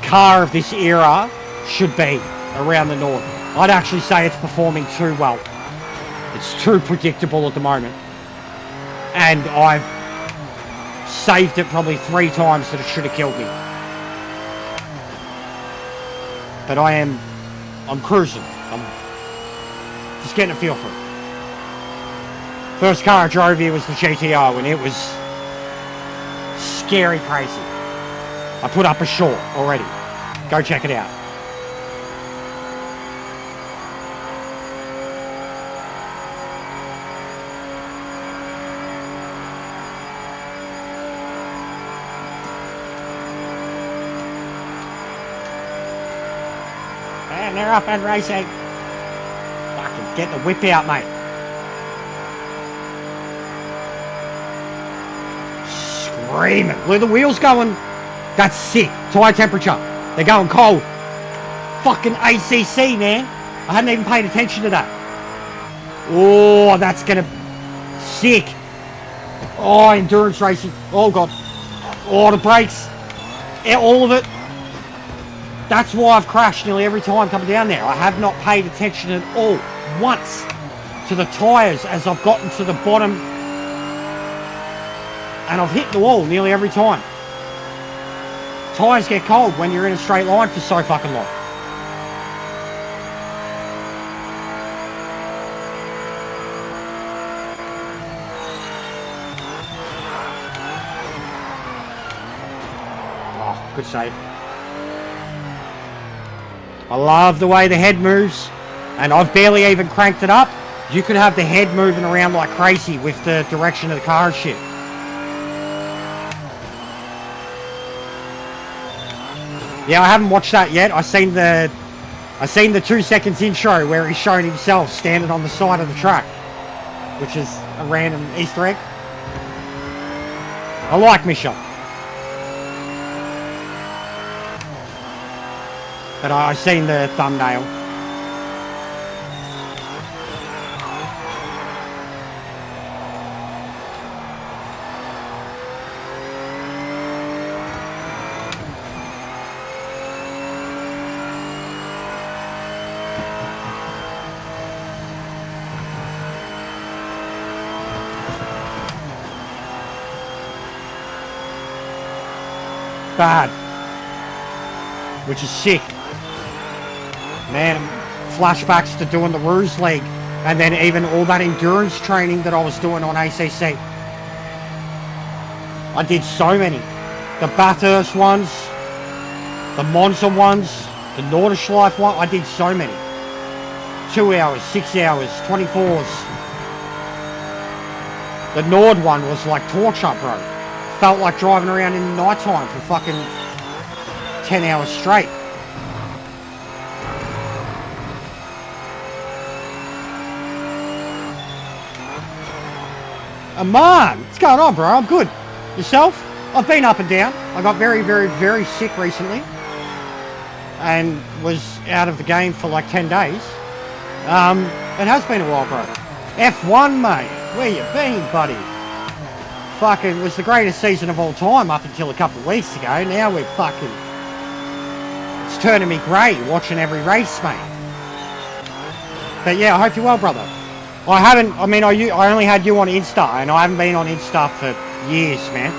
car of this era should be around the Nord. I'd actually say it's performing too well. It's too predictable at the moment. And I've saved it probably 3 times that it should have killed me. But I'm cruising. I'm just getting a feel for it. First car I drove here was the GTO, and it was scary crazy. I put up a short already. Go check it out. And they're up and racing. Fucking get the whip out, mate. Screaming. Look at the wheels going. That's sick. Tyre temperature. They're going cold. Fucking ACC, man. I hadn't even paid attention to that. Oh, that's gonna... Sick. Oh, endurance racing. Oh, God. Oh, the brakes. Yeah, all of it. That's why I've crashed nearly every time coming down there. I have not paid attention at all, once, to the tyres as I've gotten to the bottom, and I've hit the wall nearly every time. Tyres get cold when you're in a straight line for so fucking long. Oh, good save. I love the way the head moves, and I've barely even cranked it up. You could have the head moving around like crazy with the direction of the car and shit. Yeah, I haven't watched that yet. I seen the 2 seconds intro where he's showing himself standing on the side of the track, which is a random Easter egg. I like Misha. But I seen the thumbnail. Bad. Which is sick. Man, flashbacks to doing the Ruse League, and then even all that endurance training that I was doing on ACC. I did so many. The Bathurst ones, the Monza ones, the Nordschleife one, I did so many. 2 hours, 6 hours, 24s. The Nord one was like torture, bro. Felt like driving around in the night time for fucking 10 hours straight. Man, what's going on, bro? I'm good. Yourself? I've been up and down. I got very, very, very sick recently and was out of the game for like 10 days. It has been a while, bro. F1, mate. Where you been, buddy? Fucking was the greatest season of all time up until a couple of weeks ago. Now we're fucking... It's turning me grey watching every race, mate. But yeah, I hope you're well, brother. I only had you on Insta, and I haven't been on Insta for years, man.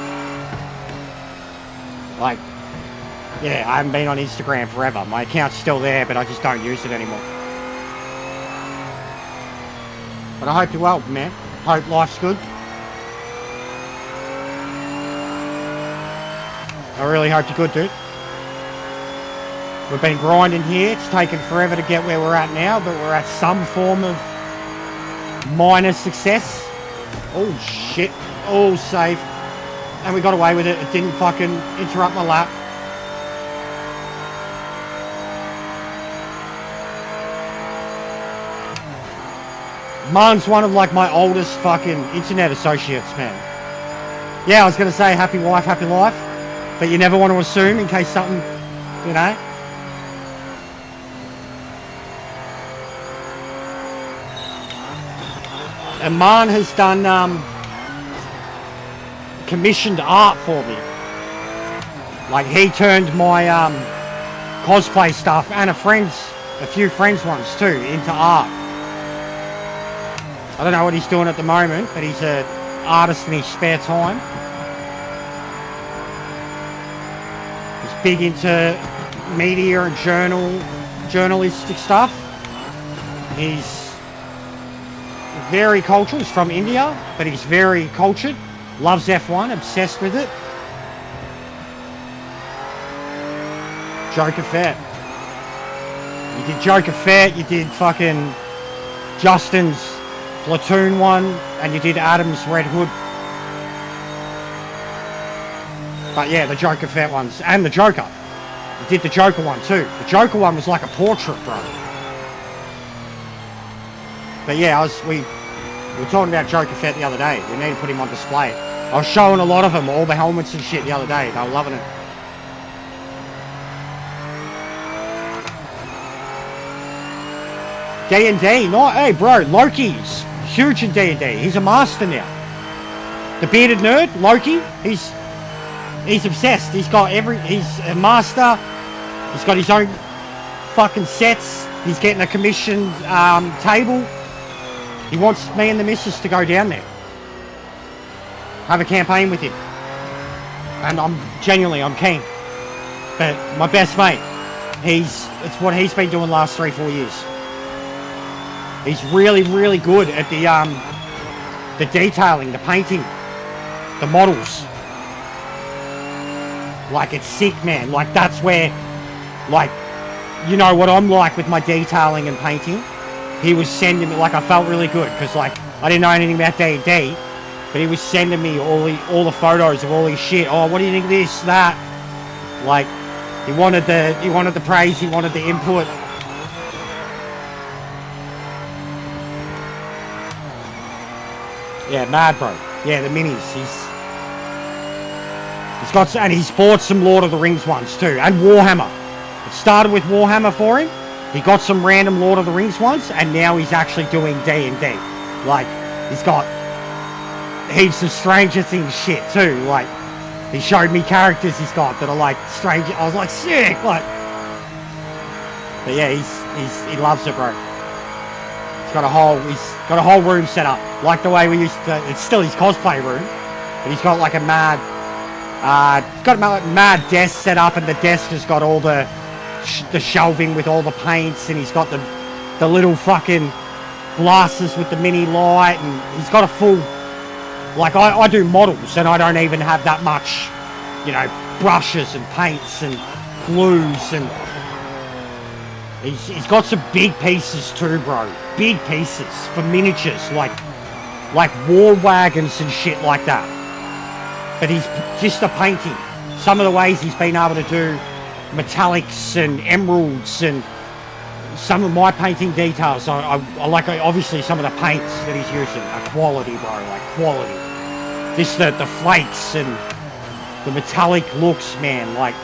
Like, yeah, I haven't been on Instagram forever. My account's still there, but I just don't use it anymore. But I hope you're well, man. Hope life's good. I really hope you're good, dude. We've been grinding here. It's taken forever to get where we're at now, but we're at some form of minor success. Oh, shit. All safe. And we got away with it. It didn't fucking interrupt my lap. Man's one of like my oldest fucking internet associates, man. Yeah, I was going to say happy wife, happy life. But you never want to assume in case something, you know. And Man has done commissioned art for me. Like he turned my cosplay stuff and a few friends ones too, into art. I don't know what he's doing at the moment, but he's an artist in his spare time. He's big into media and journalistic stuff. He's very cultural. He's from India, but he's very cultured. Loves F1, obsessed with it. Joker Fett. You did Joker Fett, you did fucking Justin's Platoon one, and you did Adam's Red Hood. But yeah, the Joker Fett ones, and the Joker. You did the Joker one too. The Joker one was like a portrait, bro. But yeah, we were talking about Joker Fett the other day. We need to put him on display. I was showing a lot of them, all the helmets and shit the other day. They were loving it. D&D, not, hey bro, Loki's huge in D&D. He's a master now. The bearded nerd, Loki, he's obsessed. He's a master. He's got his own fucking sets. He's getting a commissioned table. He wants me and the missus to go down there. Have a campaign with him. And I'm keen. But my best mate, it's what he's been doing the last 3-4 years. He's really, really good at the detailing, the painting, the models. Like, it's sick, man. Like, that's where, like, you know what I'm like with my detailing and painting. He was sending me, like, I felt really good because, like, I didn't know anything about D&D, but he was sending me all the photos of all his shit. Oh, what do you think of this, that? Like, he wanted the praise, he wanted the input. Yeah, mad, bro. Yeah, the minis. He's bought some Lord of the Rings ones too, and Warhammer. It started with Warhammer for him. He got some random Lord of the Rings ones, and now he's actually doing D&D. Like, he's got heaps of Stranger Things shit too. Like, he showed me characters he's got that are like strange. I was like, sick. Like, but yeah, he loves it, bro. He's got a whole room set up, like the way we used to. It's still his cosplay room, but he's got like a mad desk set up, and the desk has got all the shelving with all the paints, and he's got the little fucking glasses with the mini light, and he's got a full, like, I do models and I don't even have that much, you know, brushes and paints and glues, and he's got some big pieces too, bro. Big pieces for miniatures, like war wagons and shit like that. But he's just a painting. Some of the ways he's been able to do metallics and emeralds, and some of my painting details, I like, obviously some of the paints that he's using are quality, bro, like quality. Just the flakes and the metallic looks, man, like,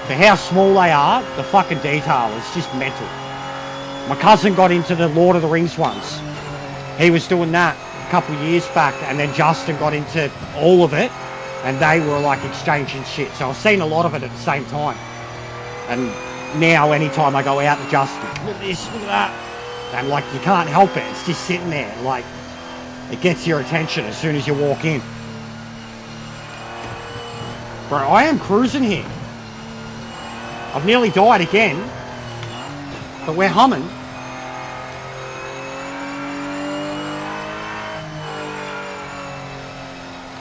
for how small they are, the fucking detail is just mental. My cousin got into the Lord of the Rings ones. He was doing that a couple of years back, and then Justin got into all of it, and they were like exchanging shit. So I've seen a lot of it at the same time. And now anytime I go out to Justin, look at this, look at that. And like, you can't help it. It's just sitting there. Like, it gets your attention as soon as you walk in. Bro, I am cruising here. I've nearly died again, but we're humming.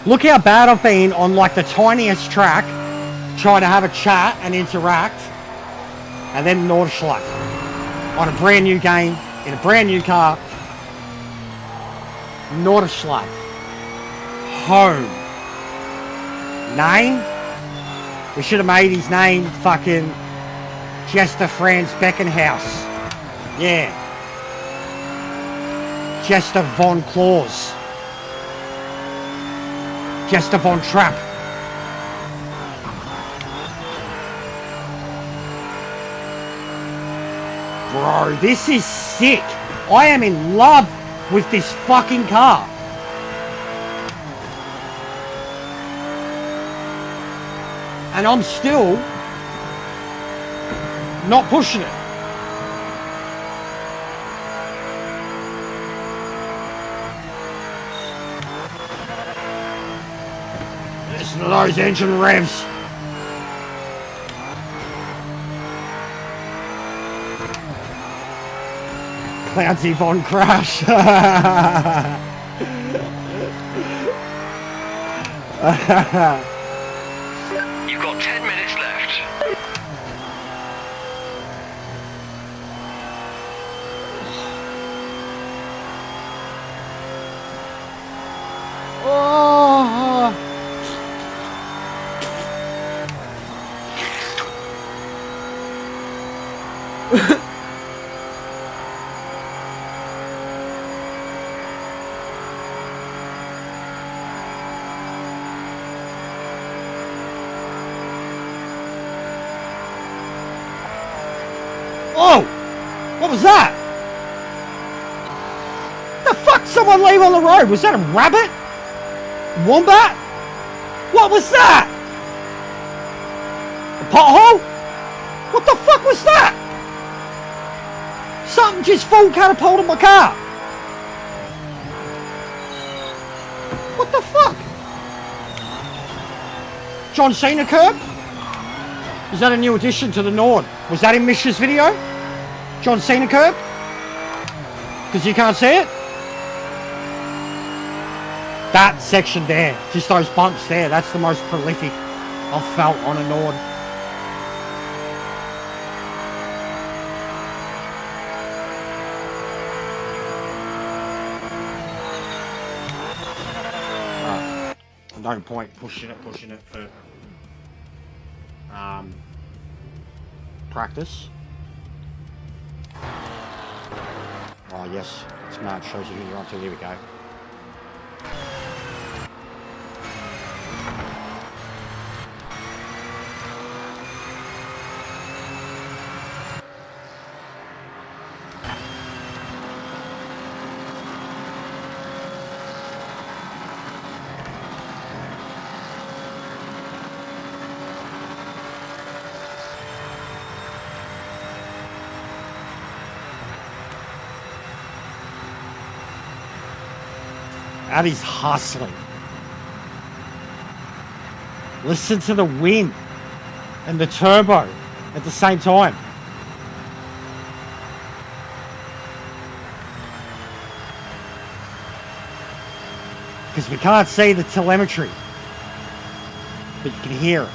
Look how bad I've been on like the tiniest track, trying to have a chat and interact, and then Nordschleife on a brand new game, in a brand new car. Nordschleife. Home. Name? We should have made his name fucking Jester Franz Beckenhaus. Yeah. Jester von Claus. Jester von Trapp. Bro, this is sick. I am in love with this fucking car. And I'm still not pushing it. Listen to those engine revs. Clancy Von Crash. You've got 10 minutes left. Oh. Oh! What was that? The fuck someone leave on the road? Was that a rabbit? Wombat? What was that? A pothole? What the fuck was that? Something just full catapulted my car. What the fuck? John Cena curb? Is that a new addition to the Nord? Was that in Mish's video? John Cena curb? Because you can't see it? That section there, just those bumps there, that's the most prolific I've felt on a Nord. No point pushing it for practice. Oh yes, it's mad, shows you who you're on to. Here we go. That is hustling. Listen to the wind and the turbo at the same time. Because we can't see the telemetry, but you can hear it.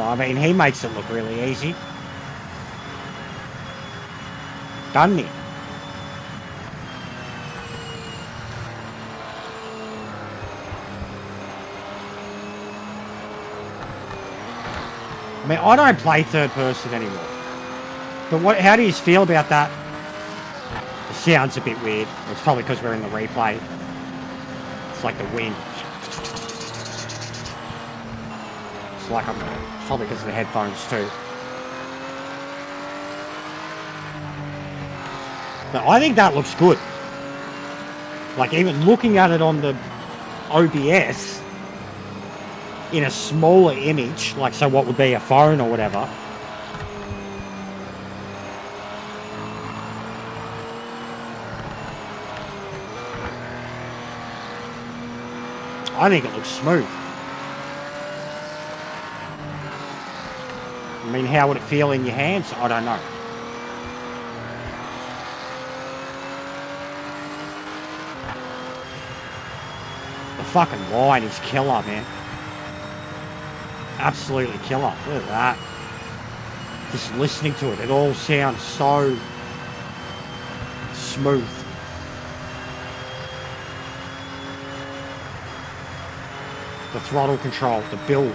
Well, I mean, he makes it look really easy. Doesn't he? I mean, I don't play third person anymore. But how do you feel about that? It sounds a bit weird. It's probably because we're in the replay. It's like the wind. It's like probably because of the headphones too. But I think that looks good. Like even looking at it on the OBS in a smaller image, like so what would be a phone or whatever. I think it looks smooth. I mean, how would it feel in your hands? I don't know. The fucking line is killer, man. Absolutely killer. Look at that. Just listening to it, it all sounds so smooth. The throttle control, the build.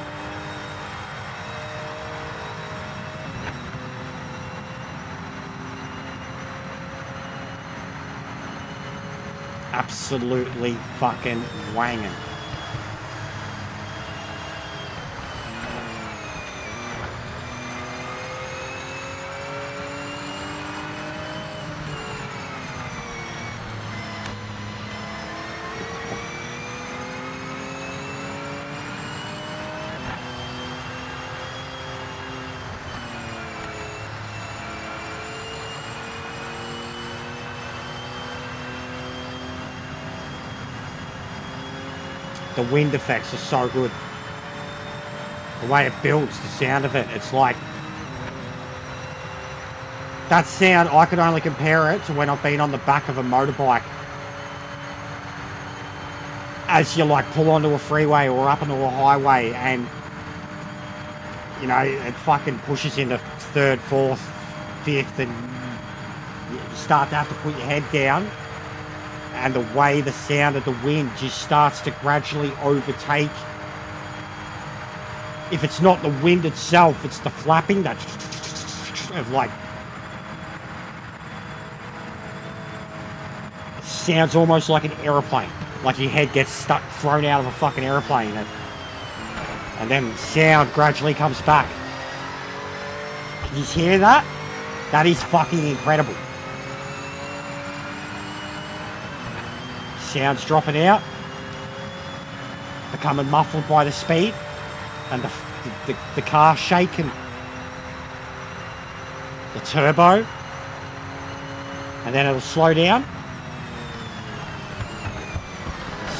Absolutely fucking wanging. The wind effects are so good. The way it builds, the sound of it, it's like... That sound, I could only compare it to when I've been on the back of a motorbike. As you like pull onto a freeway or up onto a highway and... You know, it fucking pushes into third, fourth, fifth and... You start to have to put your head down. And the way the sound of the wind just starts to gradually overtake. If it's not the wind itself, it's the flapping that of like it sounds almost like an aeroplane. Like your head gets stuck, thrown out of a fucking aeroplane, and then the sound gradually comes back. Can you hear that? That is fucking incredible. Sounds dropping out, becoming muffled by the speed, and the car shaking, the turbo, and then it'll slow down.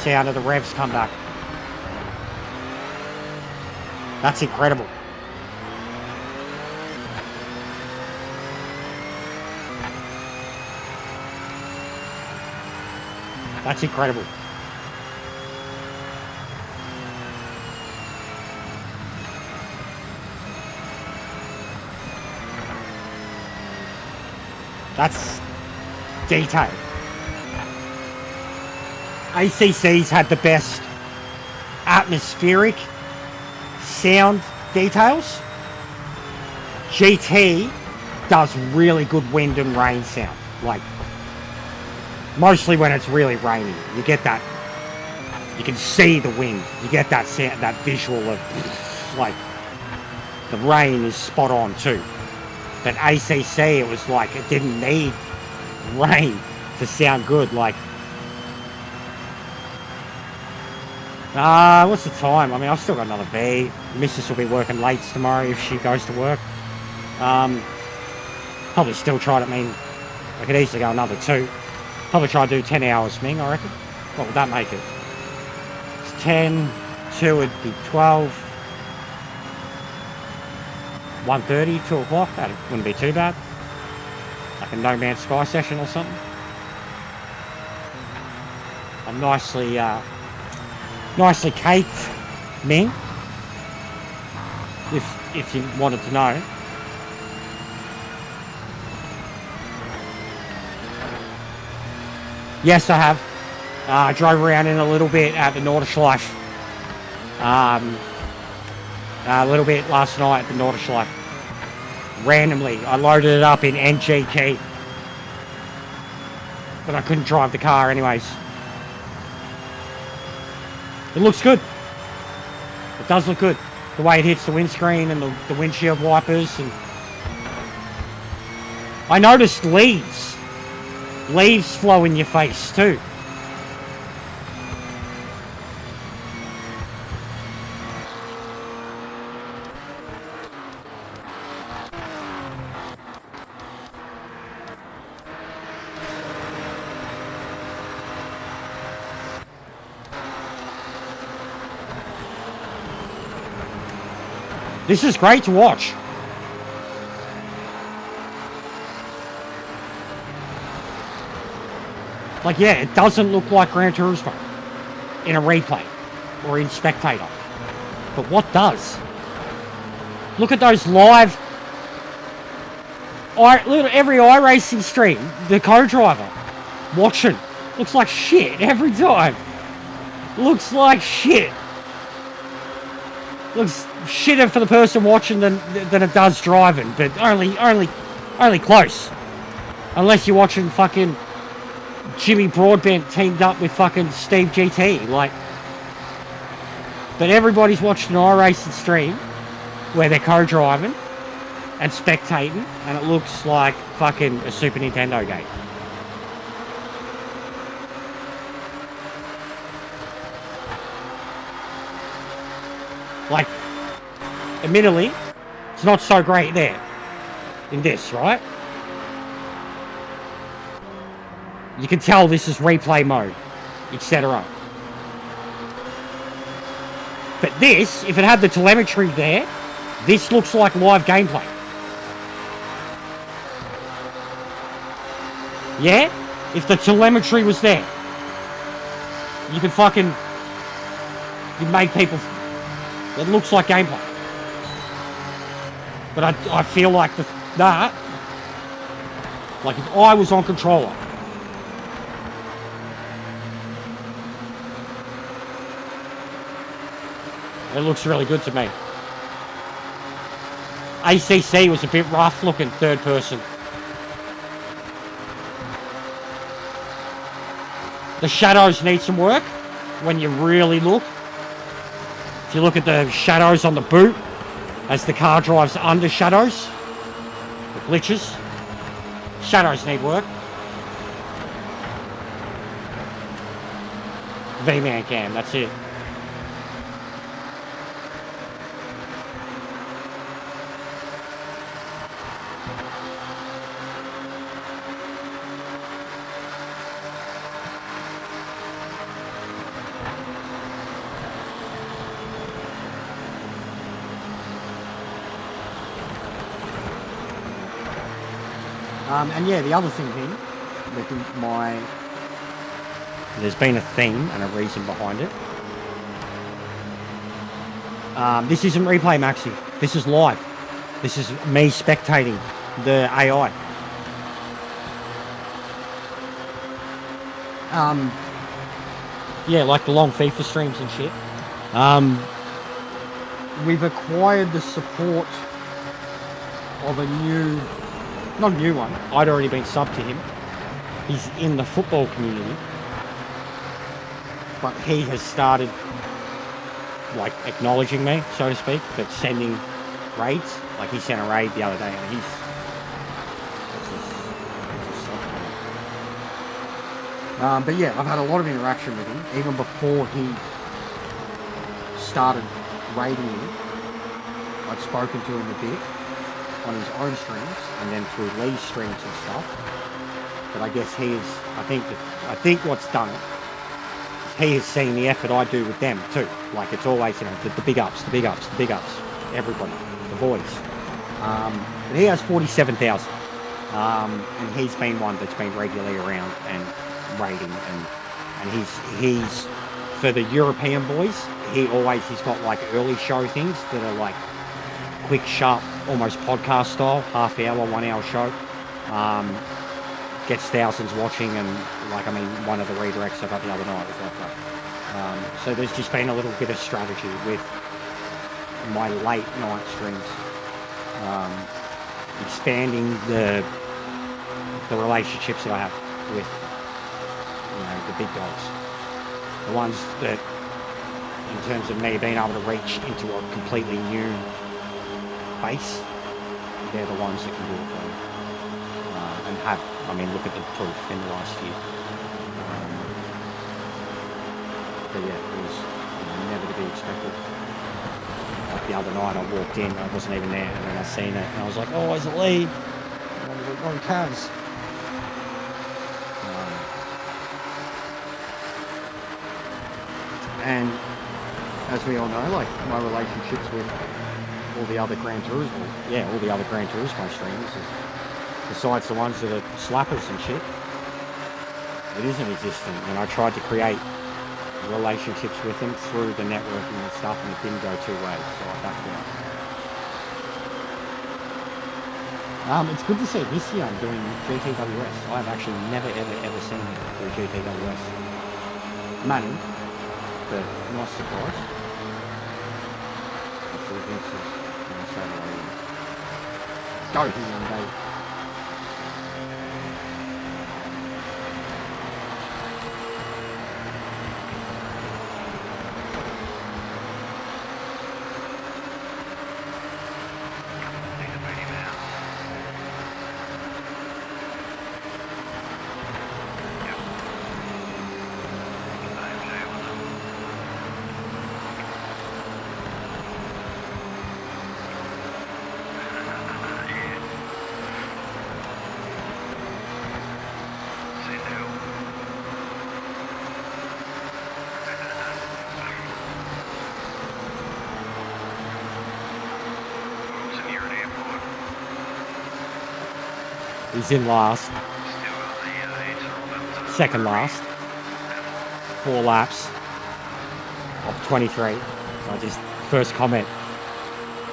Sound of the revs come back. That's incredible. That's incredible. That's detail. ACC's had the best atmospheric sound details. GT does really good wind and rain sound. Like, mostly when it's really raining, you get that. You can see the wind. You get that sound, that visual of like the rain is spot on too. But ACC, it was like it didn't need rain to sound good. Like, what's the time? I mean, I've still got another V. Mrs. will be working late tomorrow if she goes to work. Probably still try to. I mean, I could easily go another 2. Probably try to do 10 hours, Ming, I reckon. What would that make it? It's 10, 2 would be 12. 1:30, 2 o'clock, that wouldn't be too bad. Like a No Man's Sky session or something. I'm nicely caked, Ming. If if you wanted to know. Yes, I have. I drove around in a little bit at the Nordschleife. A little bit last night at the Nordschleife. Randomly, I loaded it up in NGT. But I couldn't drive the car anyways. It looks good. It does look good. The way it hits the windscreen and the windshield wipers. And I noticed leaves. Leaves flow in your face too. This is great to watch. Like, yeah, it doesn't look like Gran Turismo in a replay or in Spectator. But what does? Look at those live... every iRacing stream, the co-driver watching. Looks like shit every time. Looks like shit. Looks shitter for the person watching than it does driving, but only close. Unless you're watching fucking Jimmy Broadbent teamed up with fucking Steve GT, like. But everybody's watching an iRacing stream where they're co-driving and spectating, and it looks like fucking a Super Nintendo game. Like, admittedly, it's not so great there in this, right? You can tell this is replay mode, etc. But this, if it had the telemetry there, this looks like live gameplay. Yeah? If the telemetry was there, you could fucking... You make people... It looks like gameplay. But I feel like that... Like if I was on controller... It looks really good to me. ACC was a bit rough looking, third person. The shadows need some work when you really look. If you look at the shadows on the boot as the car drives under shadows, the glitches, shadows need work. V-Man cam, that's it. And yeah, the other thing here, there's been a theme and a reason behind it. This isn't replay, Maxi. This is live. This is me spectating the AI. Yeah, like the long FIFA streams and shit. We've acquired the support of a new... Not a new one. I'd already been subbed to him. He's in the football community. But he has started, like, acknowledging me, so to speak, but sending raids. Like, he sent a raid the other day, and he's... but yeah, I've had a lot of interaction with him, even before he started raiding me. I'd spoken to him a bit on his own streams, and then through Lee's streams and stuff. But I guess I think what's done it is he has seen the effort I do with them too. Like, it's always, you know, the big ups, everybody, the boys. But he has 47,000, and he's been one that's been regularly around and raiding, and he's for the European boys. He's got like early show things that are like quick, sharp, almost podcast style, half hour, 1 hour show. Gets thousands watching, and one of the redirects I got the other night was like that. So there's just been a little bit of strategy with my late night streams, expanding the relationships that I have with the big dogs, the ones that, in terms of me being able to reach into a completely new base, they're the ones that can do it for me. And have, look at the proof in the last year. But yeah, it was never to be expected. Like the other night, I walked in, I wasn't even there, and then I seen it, and I was like, oh, is it Lee? And I was like, oh, Kaz. And as we all know, like my relationships with all the other Gran Turismo streamers, besides the ones that are slappers and shit, it isn't existent. And I tried to create relationships with them through the networking and stuff, and it didn't go two ways, so I backed out. It's good to see this year I'm doing GTWS. I've actually never ever seen him do GTWS. Money, but nice surprise. Actually, Vince is going to say hello. Go here one day. He's in last. Second last. 4 laps of 23. So I just, first comment.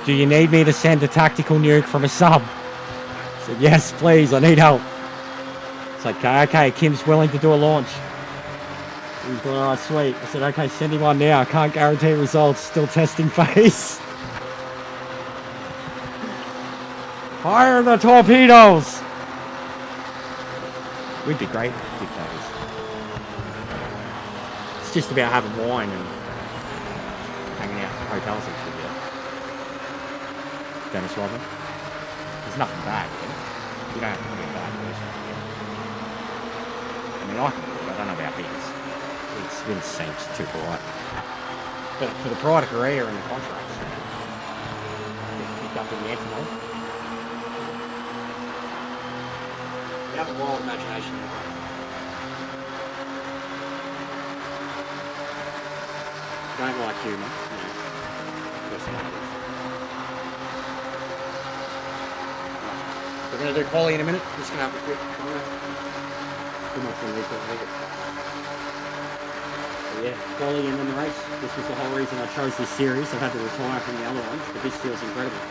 Do you need me to send a tactical nuke from a sub? I said, yes, please, I need help. It's like, okay, Kim's willing to do a launch. He's going, alright, sweet. I said, okay, send him one now. I can't guarantee results. Still testing phase. Fire the torpedoes! We'd be great dictators. It's just about having wine and hanging out in hotels and shit, yeah. Dennis Rodman. There's nothing bad, yeah. You don't have to be a bad person. Yeah. I can do it. I don't know about Vince. Vince seems too polite. But for the pride of Korea and the contracts, get picked up in the ethanol. You have a wild imagination. Don't like humour, personalities. We're going to do quali in a minute. Just going to have a quick comment. Too much on these tickets. So yeah, quali and then the race. This was the whole reason I chose this series. I've had to retire from the other ones, but this feels incredible.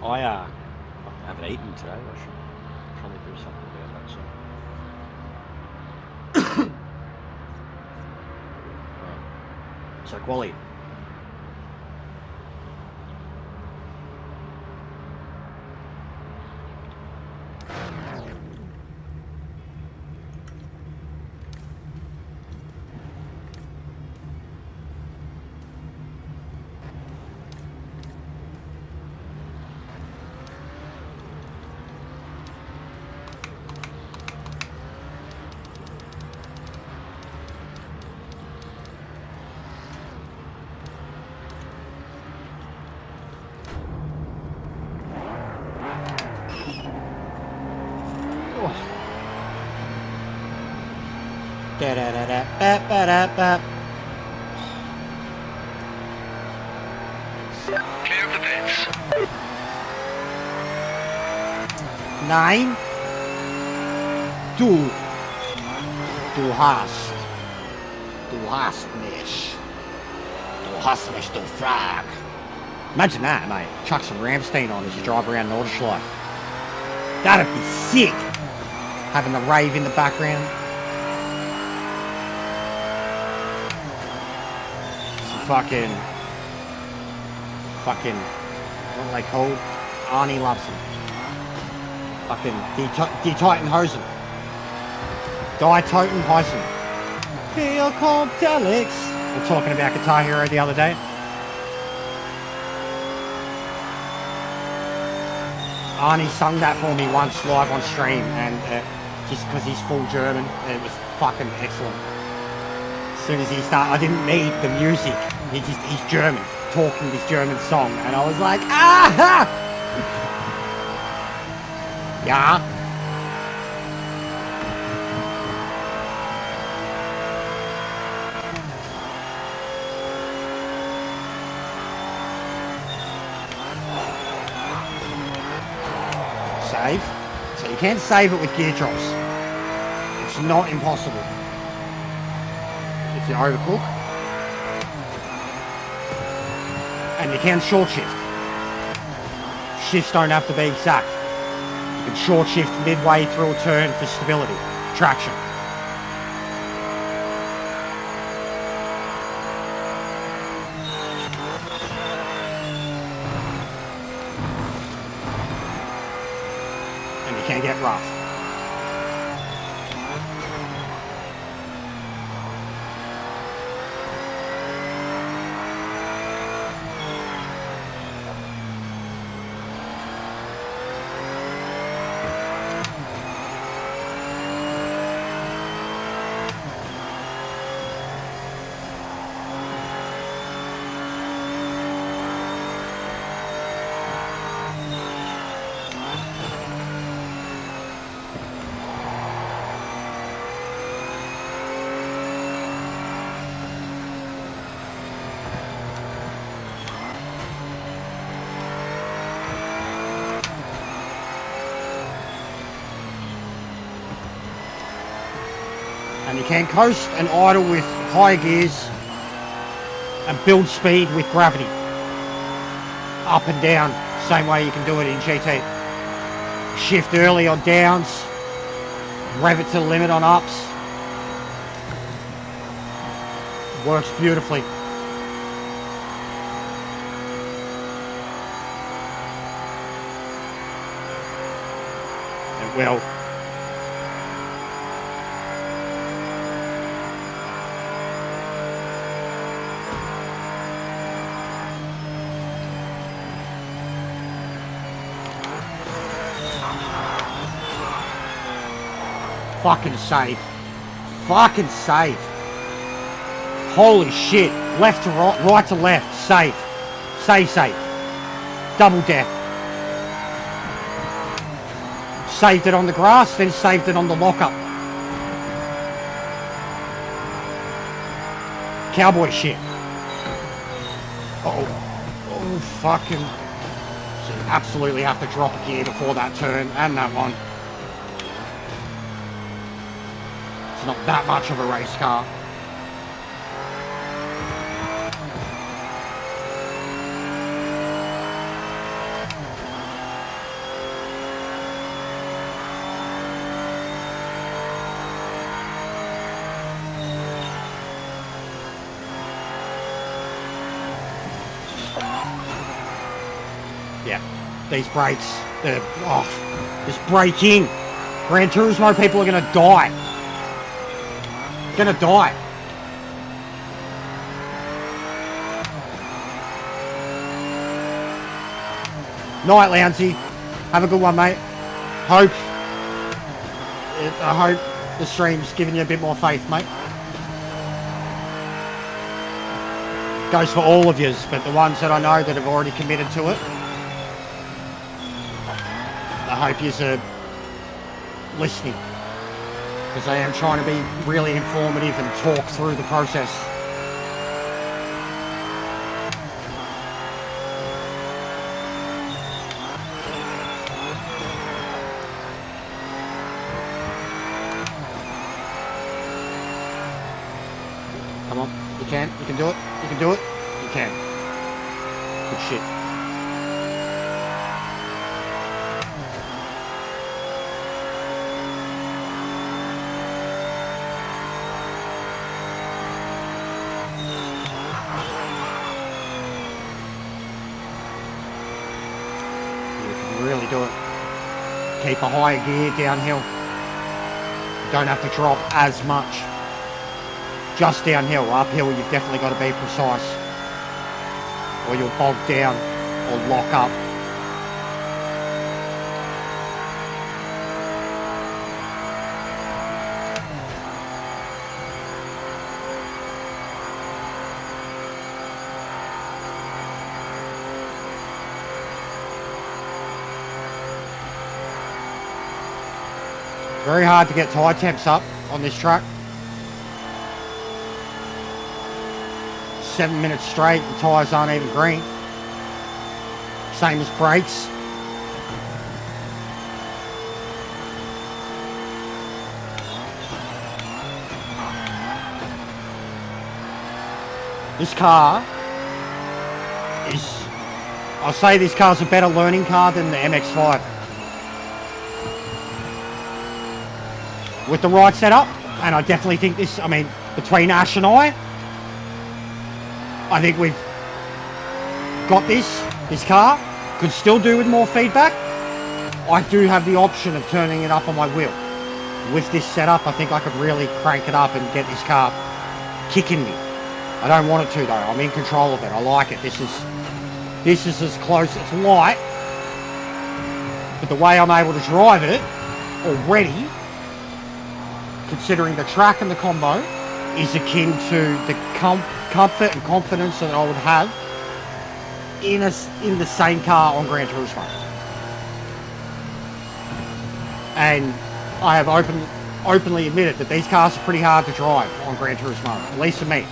I haven't eaten today. I should probably do something about that soon. Right. So quality. Da da da da ba ba da ba. Clear of the pits. Nein. Du hast. Du hast mich. Du hast mich, du Frag. Imagine that, mate. Chuck some Ramstein on as you drive around Nordschleife. That'd be sick. Having the rave in the background. Some fucking, what are they called? Arnie loves them. Fucking Die Titanhosen. Die Totenhausen. Feel Delix. We're talking about Guitar Hero the other day. Arnie sung that for me once live on stream, and just because he's full German, it was fucking excellent. As soon as he started, I didn't need the music. He's German, talking this German song, and I was like, ah! Yeah. Save. So you can save it with gear drops. It's not impossible. If you overcook. And you can short shift. Shifts don't have to be exact. You can short shift midway through a turn for stability, traction. And you can get rough. And you can coast and idle with higher gears and build speed with gravity. Up and down, same way you can do it in GT. Shift early on downs, rev it to the limit on ups. Works beautifully. It will. Fucking safe. Fucking safe. Holy shit. Left to right, right to left. Safe. Safe. Double death. Saved it on the grass, then saved it on the lockup. Cowboy shit. Oh fucking. So you absolutely have to drop a gear before that turn, and that one. It's not that much of a race car. Yeah, these brakes, this braking. Gran Turismo people are gonna die. Gonna die. Night, Lounsey. Have a good one, mate. I hope the stream's giving you a bit more faith, mate. Goes for all of yous, but the ones that I know that have already committed to it, I hope yous are listening, because I am trying to be really informative and talk through the process. Come on, you can do it, you can do it, you can. Good shit. Really do it. Keep a higher gear downhill. Don't have to drop as much. Just downhill. Uphill, you've definitely got to be precise, or you'll bog down or lock up. Very hard to get tyre temps up on this track. 7 minutes straight, the tyres aren't even green. Same as brakes. This car is, I'll say this car's a better learning car than the MX-5. With the right setup, and I definitely think this, I mean, between Ash and I think we've got this car, could still do with more feedback. I do have the option of turning it up on my wheel. With this setup, I think I could really crank it up and get this car kicking me. I don't want it to though, I'm in control of it, I like it. This is as close, it's light, but the way I'm able to drive it already, considering the track and the combo, is akin to the comfort and confidence that I would have in the same car on Gran Turismo. And I have openly admitted that these cars are pretty hard to drive on Gran Turismo, at least for me.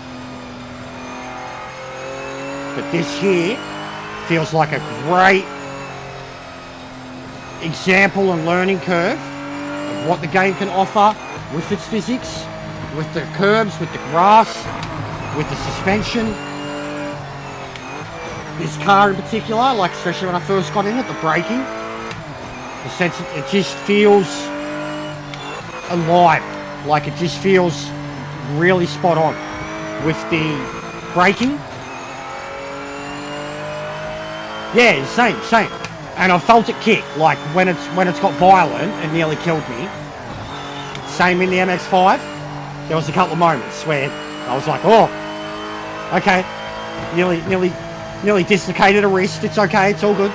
But this here feels like a great example and learning curve of what the game can offer with its physics, with the curbs, with the grass, with the suspension. This car in particular, like especially when I first got in it, the braking, the sense it just feels alive, like it just feels really spot on with the braking. Yeah, same. And I felt it kick, like when it's got violent and nearly killed me. Same in the MX-5. There was a couple of moments where I was like, oh, okay, nearly dislocated a wrist. It's okay, it's all good.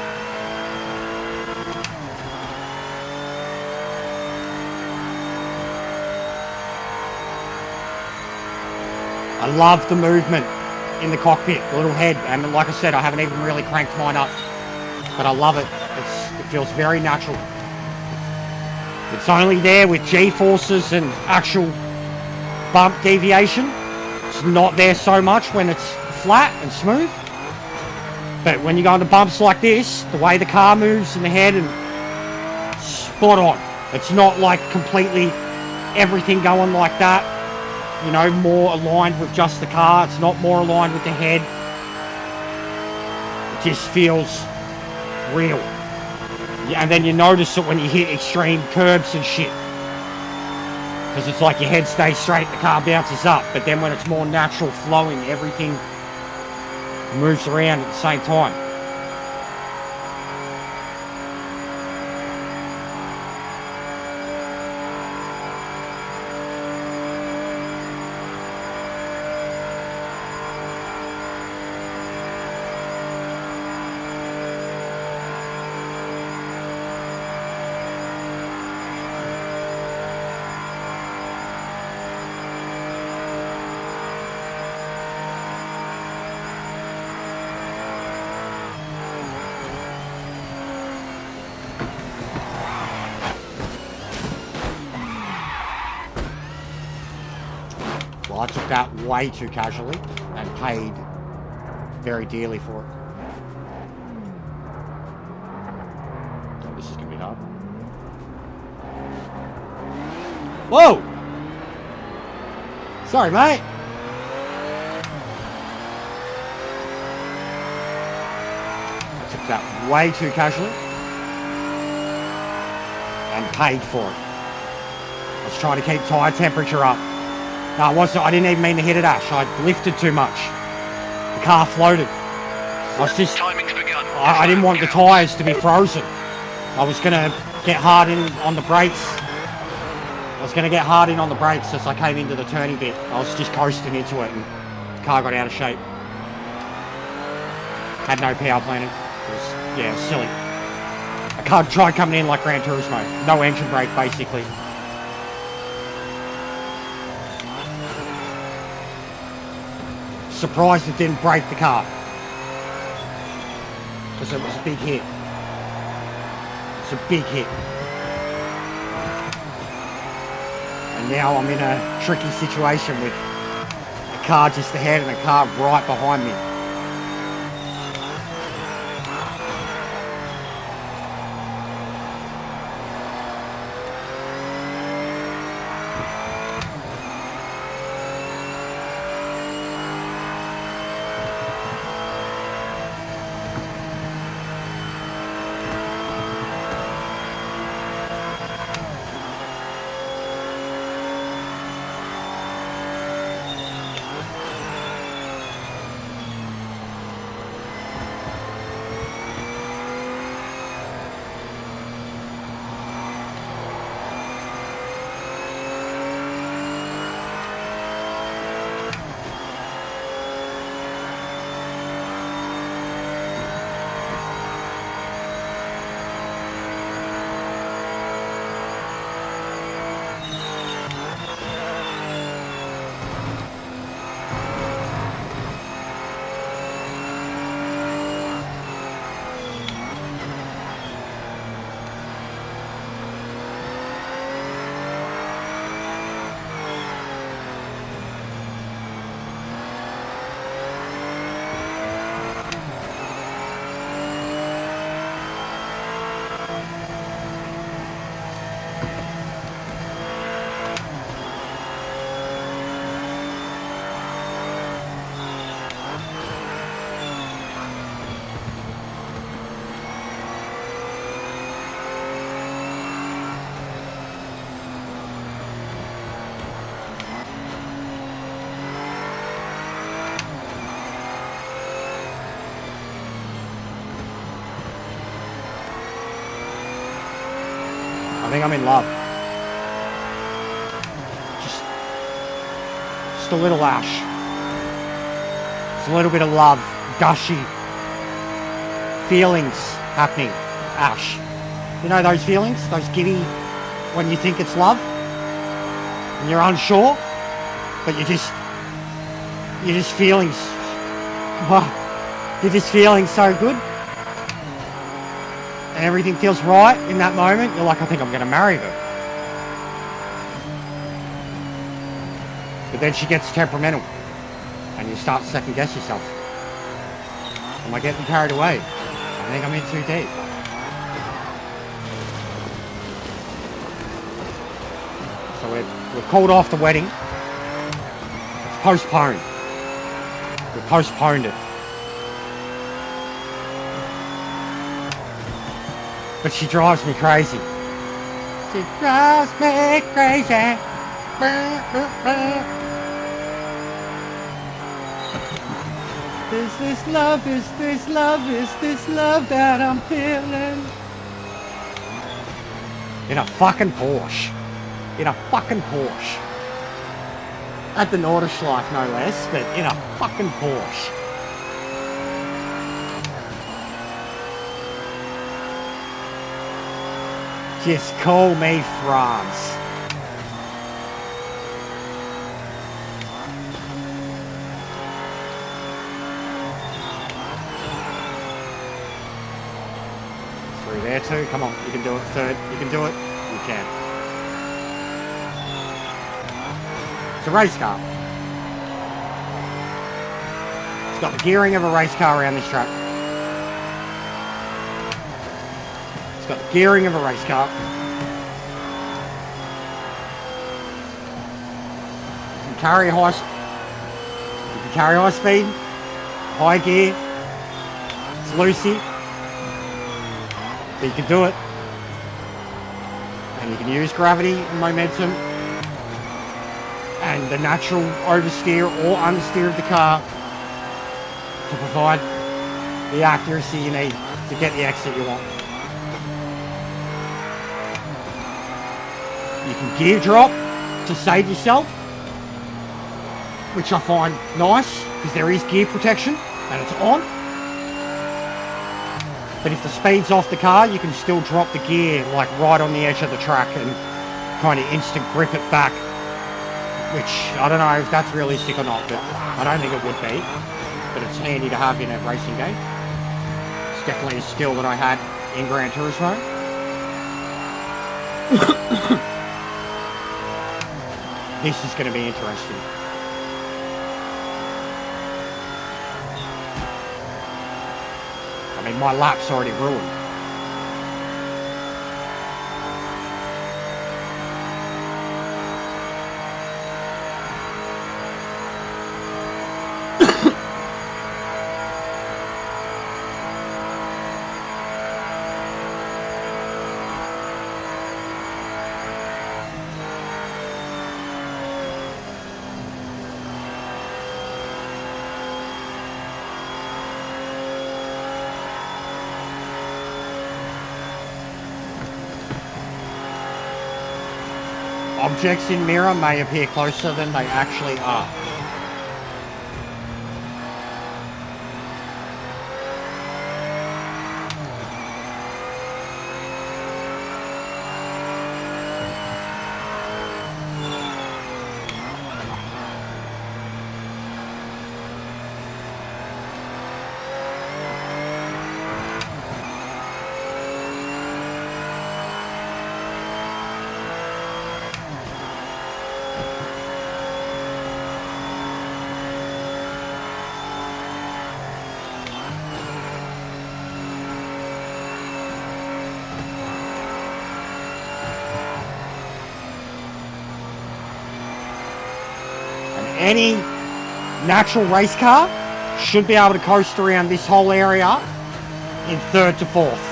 I love the movement in the cockpit, the little head, and like I said, I haven't even really cranked mine up, but I love it. It feels very natural. It's only there with G-forces and actual bump deviation. It's not there so much when it's flat and smooth. But when you go into bumps like this, the way the car moves in the head, and spot on. It's not like completely everything going like that. You know, more aligned with just the car. It's not more aligned with the head. It just feels real. Yeah, and then you notice it when you hit extreme curbs and shit. Because it's like your head stays straight, the car bounces up. But then when it's more natural flowing, everything moves around at the same time. Well, I took that way too casually and paid very dearly for it. Oh, this is gonna be hard. Whoa! Sorry, mate. I took that way too casually and paid for it. I was trying to keep tyre temperature up. No, it wasn't. I didn't even mean to hit it, Ash. I lifted too much. The car floated. I was just. Timing's begun. I didn't want the tyres to be frozen. I was gonna get hard in on the brakes. I was gonna get hard in on the brakes as I came into the turning bit. I was just coasting into it, and the car got out of shape. Had no power planning. It was silly. I tried coming in like Gran Turismo. No engine brake, basically. Surprised it didn't break the car. Because it was a big hit. It's a big hit. And now I'm in a tricky situation with a car just ahead and a car right behind me. I think I'm in love. Just a little Ash. Just a little bit of love, gushy feelings happening. Ash. You know those feelings? Those giddy when you think it's love? And you're unsure? But you're just feeling, you're just feeling so good. And everything feels right in that moment. You're like, I think I'm going to marry her. But then she gets temperamental. And you start to second guess yourself. Am I getting carried away? I think I'm in too deep. So we've called off the wedding. It's postponed. We've postponed it. But she drives me crazy. She drives me crazy. Is this love, is this love, is this love that I'm feeling? In a fucking Porsche. In a fucking Porsche. At the Nordschleife, no less, but in a fucking Porsche. Just call me France. Through there too. Come on, you can do it. Third, you can do it. You can. It's a race car. It's got the gearing of a race car around this track. It's got the gearing of a race car. You can carry high speed, high gear. It's loosey, but you can do it. And you can use gravity and momentum and the natural oversteer or understeer of the car to provide the accuracy you need to get the exit you want. You can gear drop to save yourself, which I find nice because there is gear protection and it's on. But if the speed's off the car, you can still drop the gear like right on the edge of the track and kind of instant grip it back. Which, I don't know if that's realistic or not, but I don't think it would be. But it's handy to have in a racing game. It's definitely a skill that I had in Gran Turismo. This is going to be interesting. I mean, my lap's already ruined. Objects in mirror may appear closer than they actually are. Any natural race car should be able to coast around this whole area in third to fourth,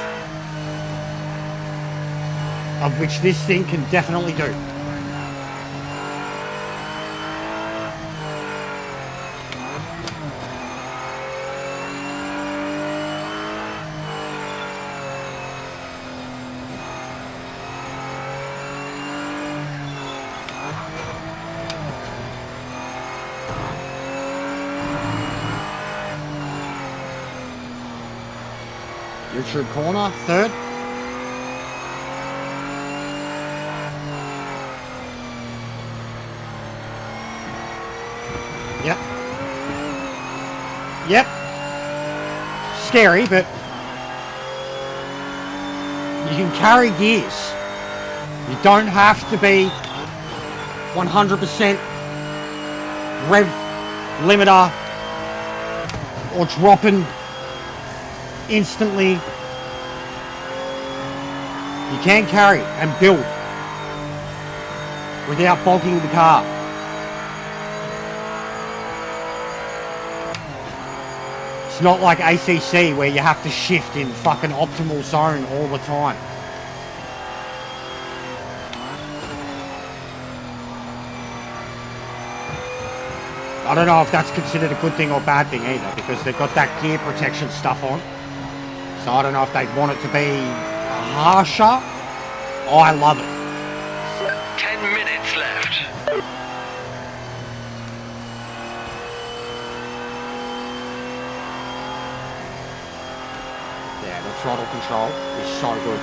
of which this thing can definitely do. Richard corner, third. Yep. Yep. Scary, but you can carry gears. You don't have to be 100% rev limiter or dropping instantly. You can carry and build without bogging the car. It's not like ACC where you have to shift in fucking optimal zone all the time. I don't know if that's considered a good thing or bad thing either, because they've got that gear protection stuff on. So I don't know if they'd want it to be harsher. Oh, I love it. 10 minutes left. Yeah, the throttle control is so good.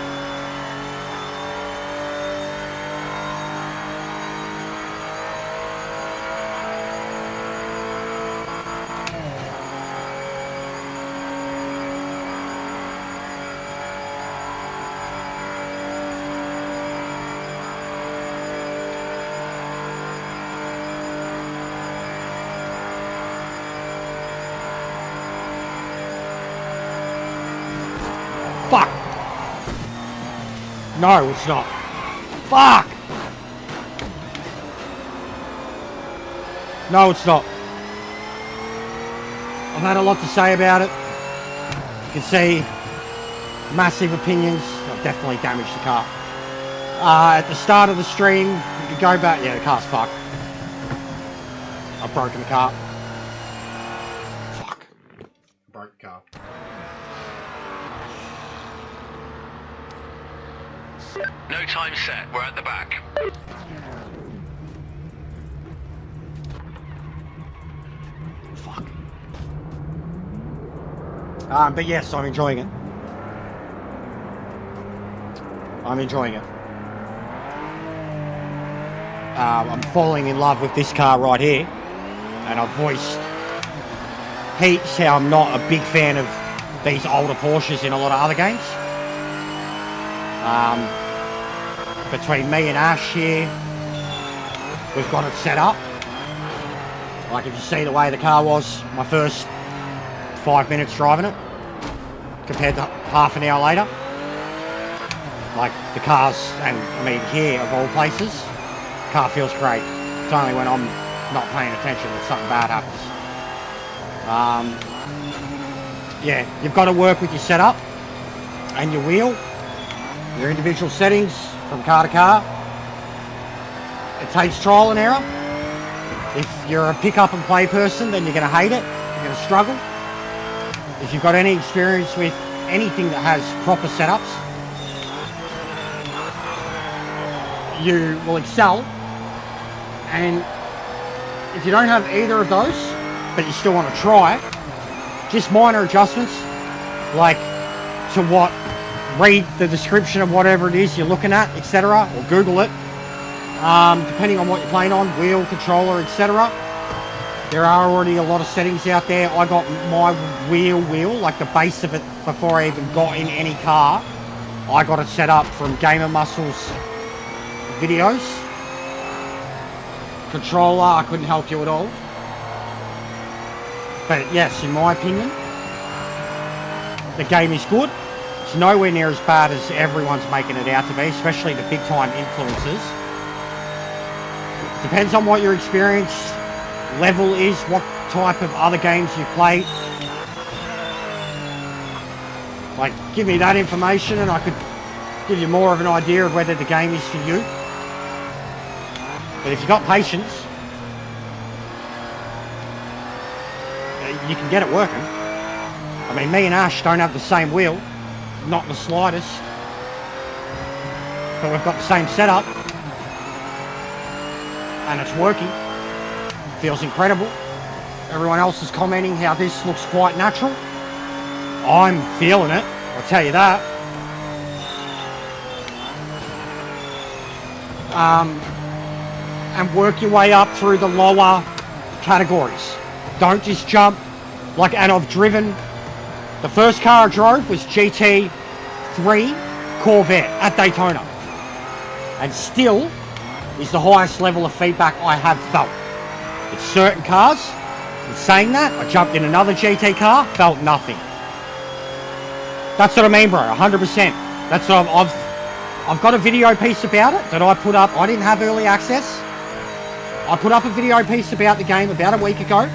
No, it's not. Fuck! No, it's not. I've had a lot to say about it. You can see massive opinions. I've definitely damaged the car. At the start of the stream, if you go back, yeah, the car's fucked. I've broken the car. Fuck. Broke the car. No time set. We're at the back. Fuck. But yes, I'm enjoying it. I'm enjoying it. I'm falling in love with this car right here, and I've voiced heaps how I'm not a big fan of these older Porsches in a lot of other games. Between me and Ash here, we've got it set up. Like if you see the way the car was my first 5 minutes driving it, compared to half an hour later. Like the cars, and I mean here of all places, car feels great. It's only when I'm not paying attention that something bad happens. Yeah, you've got to work with your setup and your wheel, your individual settings from car to car. It takes trial and error. If you're a pick up and play person, then you're going to hate it. You're going to struggle. If you've got any experience with anything that has proper setups, you will excel. And if you don't have either of those, but you still want to try, just minor adjustments, like to what, read the description of whatever it is you're looking at, etc., or Google it. Depending on what you're playing on, wheel, controller, etc. There are already a lot of settings out there. I got my wheel, like the base of it, before I even got in any car. I got it set up from Gamer Muscle's videos. Controller, I couldn't help you at all. But yes, in my opinion, the game is good. It's nowhere near as bad as everyone's making it out to be, especially the big time influencers. Depends on what your experience level is, what type of other games you've played. Like, give me that information and I could give you more of an idea of whether the game is for you. But if you've got patience, you can get it working. I mean, me and Ash don't have the same wheel, not in the slightest, but we've got the same setup, and it's working. Feels incredible. Everyone else is commenting how this looks quite natural. I'm feeling it, I'll tell you that. And work your way up through the lower categories. Don't just jump. Like, and I've driven, the first car I drove was GT3 Corvette at Daytona, and still is the highest level of feedback I have felt. It's certain cars. In saying that, I jumped in another GT car, felt nothing. That's what I mean, bro, 100%. That's what I've got a video piece about it that I put up. I didn't have early access. I put up a video piece about the game about a week ago,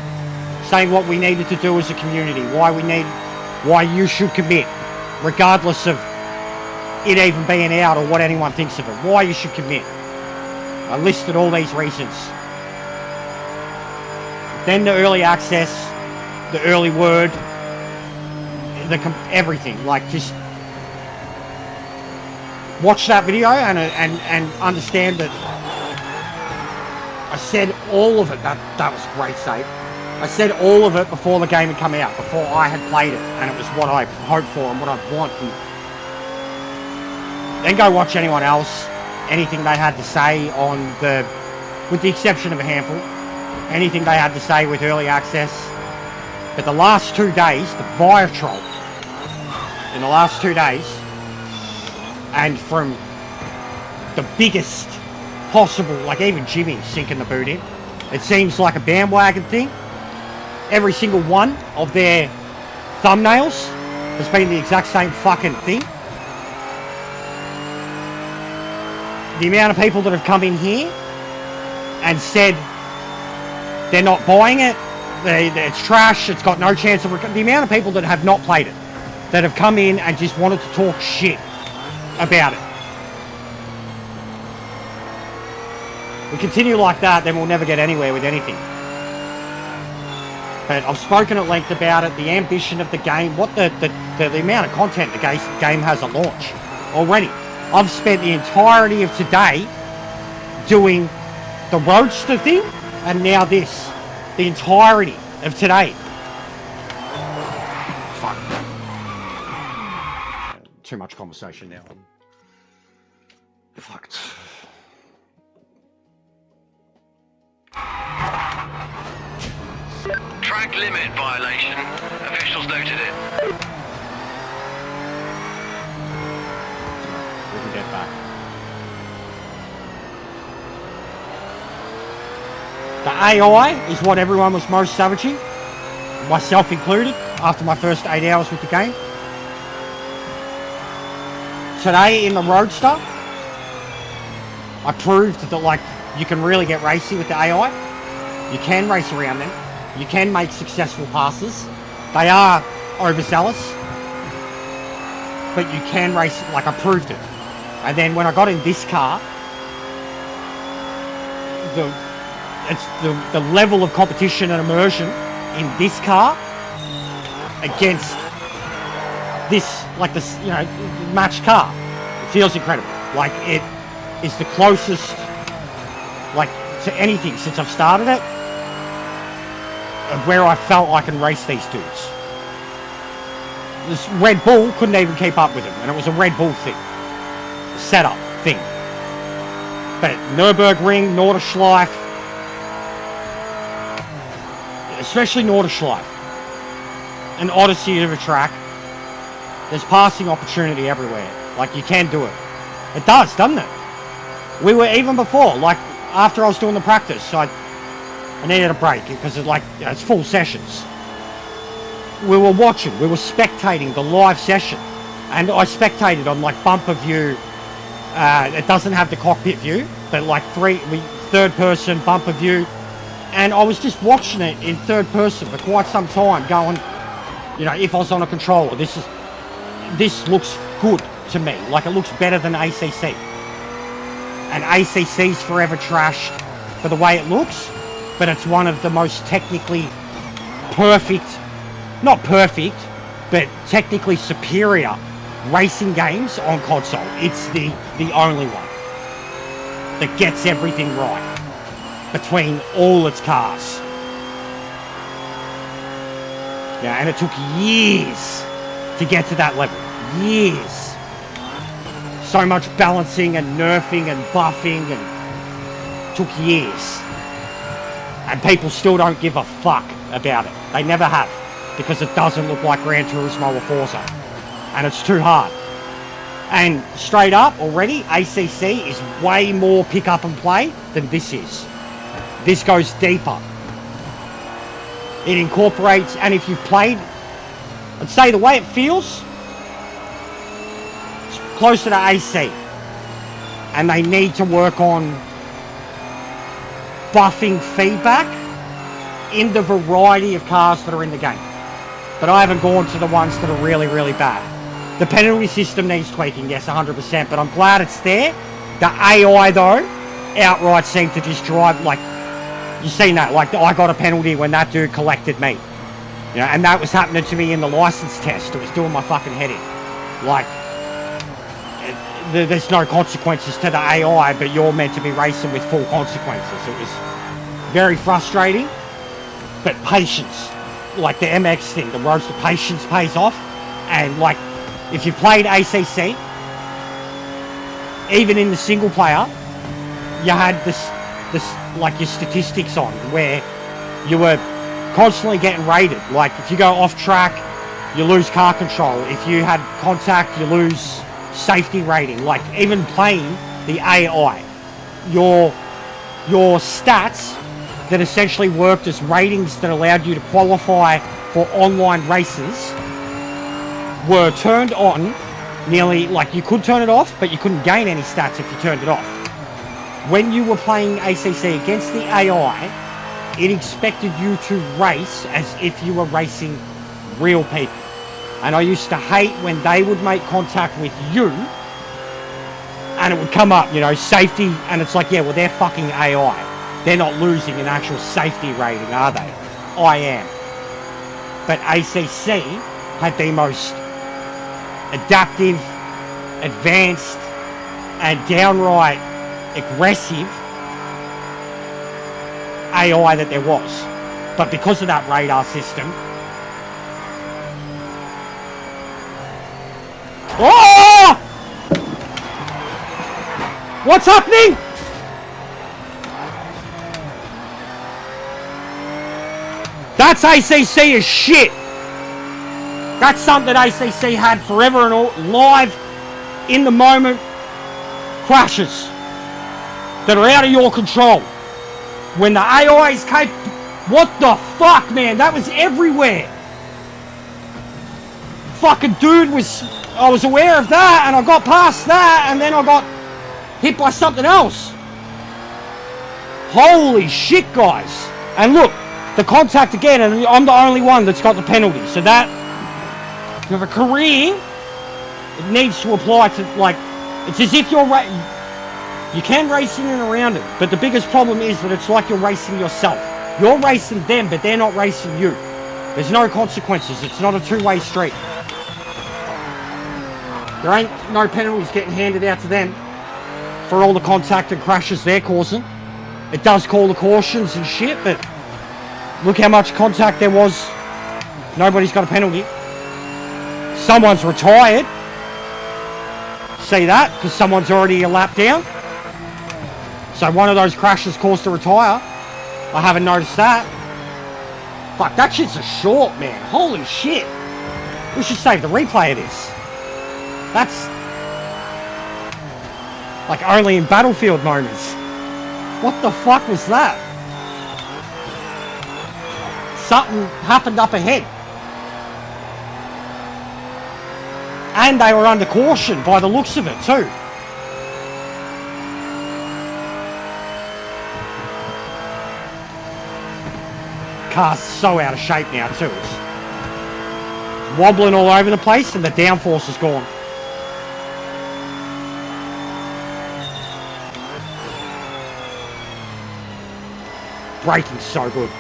saying what we needed to do as a community, why you should commit, regardless of it even being out or what anyone thinks of it, why you should commit. I listed all these reasons. Then the early access, the early word, everything. Like, just watch that video and understand that I said all of it. That was a great save. I said all of it before the game had come out, before I had played it, and it was what I hoped for and what I want. And then go watch anyone else, anything they had to say on with the exception of a handful, anything they had to say with early access. But the last 2 days, the Viatrol, in the last 2 days, and from the biggest possible, like even Jimmy sinking the boot in, it seems like a bandwagon thing. Every single one of their thumbnails has been the exact same fucking thing. the amount of people that have come in here and said they're not buying it, it's trash, it's got no chance of the amount of people that have not played it, that have come in and just wanted to talk shit about it. We continue like that, then we'll never get anywhere with anything. But I've spoken at length about it, the ambition of the game, what the amount of content the game has at launch already. I've spent the entirety of today doing the Roadster thing, and now this. The entirety of today. Fuck. Too much conversation now. Fucked. Track limit violation. Officials noted it. We can get back. The AI is what everyone was most savaging, myself included, after my first 8 hours with the game. Today in the Roadster, I proved that like you can really get racy with the AI. You can race around them. You can make successful passes. They are overzealous, but you can race, like I proved it. And then when I got in this car, the level of competition and immersion in this car against this, like this, you know, matched car. It feels incredible. Like it is the closest, like, to anything since I've started it, of where I felt I can race these dudes. This Red Bull couldn't even keep up with him, and it was a Red Bull thing, setup thing. But Nürburgring, Nordschleife, especially Nordschleife, an odyssey of a track. There's passing opportunity everywhere. Like, you can do it. It does, doesn't it? We were, even before, like, after I was doing the practice, I needed a break because it's like, you know, it's full sessions. We were watching, we were spectating the live session, and I spectated on like bumper view. It doesn't have the cockpit view, but like third person bumper view, and I was just watching it in third person for quite some time, going, you know, if I was on a controller, this looks good to me. Like, it looks better than ACC, and ACC's forever trashed for the way it looks, but it's one of the most technically perfect, not perfect, but technically superior racing games on console. It's the only one that gets everything right between all its cars. Yeah, and it took years to get to that level. Years. So much balancing and nerfing and buffing, and took years. And people still don't give a fuck about it. They never have, because it doesn't look like Gran Turismo or Forza, and it's too hard. And straight up already, ACC is way more pick up and play than this is. This goes deeper. It incorporates, and if you've played, I'd say the way it feels, it's closer to AC. And they need to work on buffing feedback in the variety of cars that are in the game. But I haven't gone to the ones that are really, really bad. The penalty system needs tweaking, yes, 100%, but I'm glad it's there. The AI, though, outright seemed to just drive, like, you've seen that, like, I got a penalty when that dude collected me. You know, and that was happening to me in the license test. It was doing my fucking head in. Like, there's no consequences to the AI, but you're meant to be racing with full consequences. It was very frustrating, but patience, like the MX thing, the roads to patience pays off. And like, if you've played ACC, even in the single player, you had this like your statistics on where you were constantly getting rated. Like, if you go off track, you lose car control. If you had contact, you lose safety rating. Like, even playing the AI, your stats that essentially worked as ratings that allowed you to qualify for online races were turned on. Nearly, like, you could turn it off, but you couldn't gain any stats if you turned it off. when you were playing ACC against the AI, it expected you to race as if you were racing real people. And I used to hate when they would make contact with you and it would come up, you know, safety, and it's like, yeah, well, they're fucking AI. They're not losing an actual safety rating, are they? I am. But ACC had the most adaptive, advanced, and downright aggressive AI that there was. But because of that radar system, oh! What's happening? That's ACC as shit. That's something that ACC had forever and all, live, in the moment, crashes that are out of your control. When the AIs came, what the fuck, man? That was everywhere. Fucking dude I was aware of that, and I got past that, and then I got hit by something else. Holy shit, guys. And look, the contact again, and I'm the only one that's got the penalty. So that, if you have a career, it needs to apply to, like, it's as if you're you can race in and around it, but the biggest problem is that it's like you're racing yourself. You're racing them, but they're not racing you. There's no consequences. It's not a two-way street. There ain't no penalties getting handed out to them for all the contact and crashes they're causing. It does call the cautions and shit, but look how much contact there was. Nobody's got a penalty. Someone's retired. See that? Because someone's already a lap down. So one of those crashes caused to retire. I haven't noticed that. Fuck, that shit's a short, man. Holy shit. We should save the replay of this. That's like only in Battlefield moments. What the fuck was that? Something happened up ahead. And they were under caution by the looks of it too. Car's so out of shape now too. It's wobbling all over the place and the downforce is gone. Braking's so good.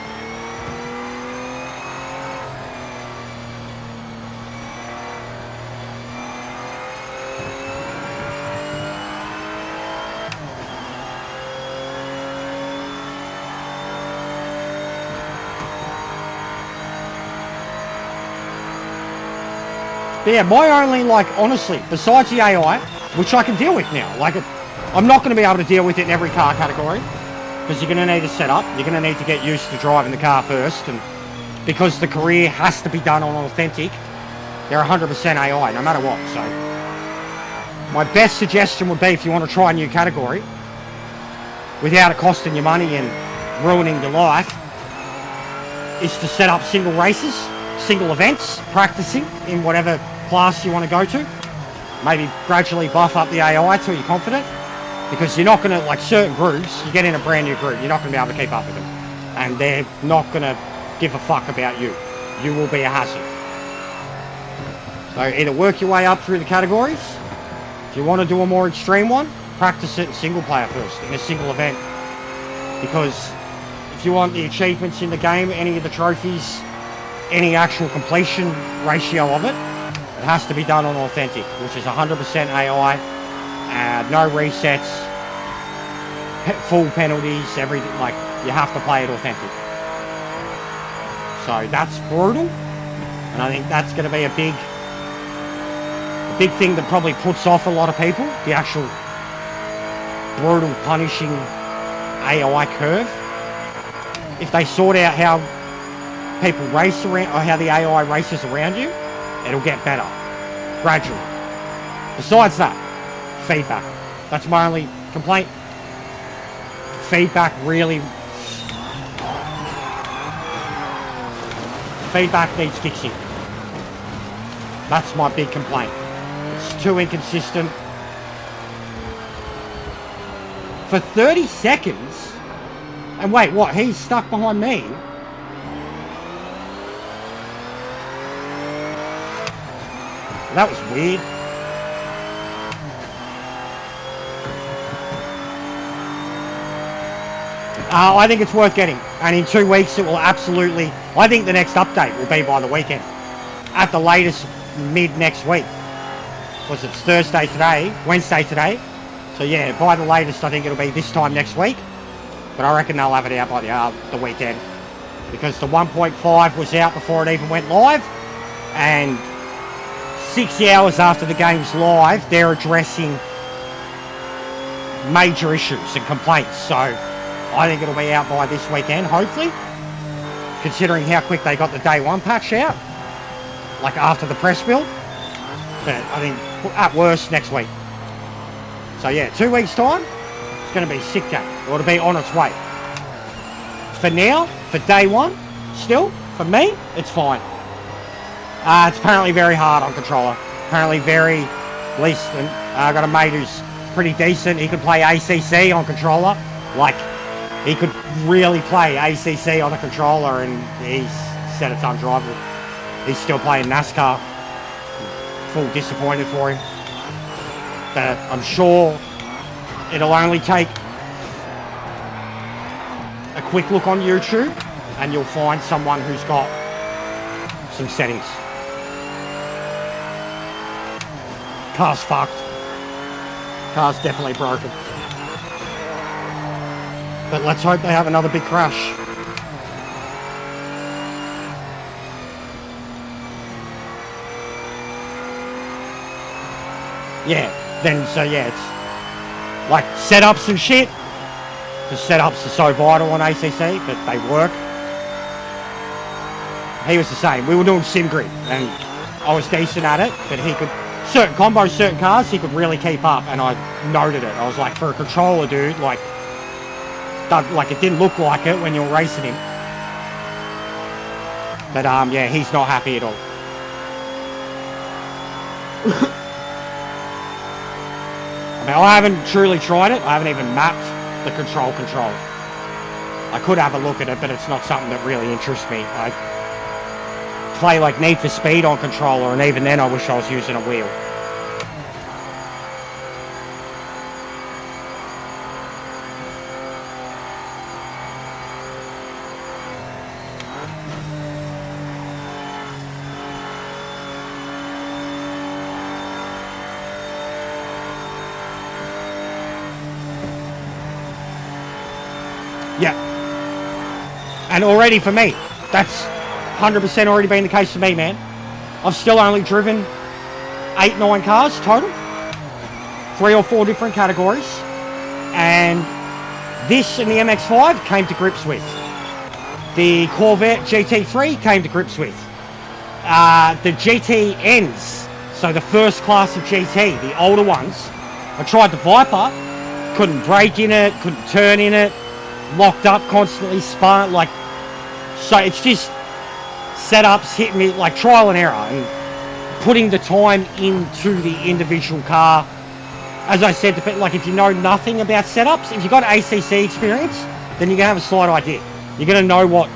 But yeah, my only, like, honestly, besides the AI, which I can deal with now, like, I'm not going to be able to deal with it in every car category, because you're going to need a setup, you're going to need to get used to driving the car first, and because the career has to be done on authentic, they're 100% AI, no matter what, so. My best suggestion would be, if you want to try a new category, without it costing you money and ruining your life, is to set up single races, single events, practicing in whatever class you want to go to. Maybe gradually buff up the AI till you're confident, because you're not going to, like certain groups, you get in a brand new group, you're not going to be able to keep up with them, and they're not going to give a fuck about you. You will be a hazard. So either work your way up through the categories. If you want to do a more extreme one, practice it in single player first, in a single event, because if you want the achievements in the game, any of the trophies, any actual completion ratio of it, it has to be done on authentic, which is 100% AI, no resets, full penalties, everything. Like, you have to play it authentic. So that's brutal, and I think that's going to be a big thing that probably puts off a lot of people, the actual brutal punishing AI curve. If they sort out how people race around, or how the AI races around you, it'll get better gradually. Besides that, feedback. That's my only complaint. Feedback needs fixing. That's my big complaint. It's too inconsistent. for 30 seconds. And wait, what? He's stuck behind me. That was weird. I think it's worth getting. And in 2 weeks, it will absolutely... I think the next update will be by the weekend. At the latest, mid next week. Because it's Thursday today, Wednesday today. So yeah, by the latest, I think it'll be this time next week. But I reckon they'll have it out by the weekend. Because the 1.5 was out before it even went live. And 6 hours after the game's live, they're addressing major issues and complaints. So I think it'll be out by this weekend, hopefully. Considering how quick they got the day one patch out. Like after the press build. But I think at worst next week. So yeah, 2 weeks time, it's going to be a sick game. Or it'll be on its way. For now, for day one, still, for me, it's fine. It's apparently very hard on controller. Apparently very least. I got a mate who's pretty decent. He could play ACC on controller. Like, he could really play ACC on a controller, and he's said it's undrivable. He's still playing NASCAR. Full disappointed for him. But I'm sure it'll only take a quick look on YouTube, and you'll find someone who's got some settings. Car's fucked. Car's definitely broken. But let's hope they have another big crash. Yeah, then, so yeah, it's like setups and shit. The setups are so vital on ACC, but they work. He was the same. We were doing SimGrid, and I was decent at it, but he could, certain combos, certain cars, he could really keep up, and I noted it. I was like, for a controller, dude, like it didn't look like it when you were racing him. But yeah, he's not happy at all. I mean, I haven't truly tried it. I haven't even mapped the control. I could have a look at it, but it's not something that really interests me. I play like Need for Speed on controller, and even then I wish I was using a wheel. Yeah. And already for me, that's 100% already been the case for me, man. I've still only driven 8-9 cars total. 3 or 4 different categories. And this and the MX-5 came to grips with. The Corvette GT3 came to grips with. The GTNs, so the first class of GT, the older ones. I tried the Viper, couldn't brake in it, couldn't turn in it. Locked up, constantly spun, like, so it's just setups, hitting me, like trial and error, and putting the time into the individual car. As I said, like if you know nothing about setups, if you've got ACC experience, then you're going to have a slight idea. You're going to know what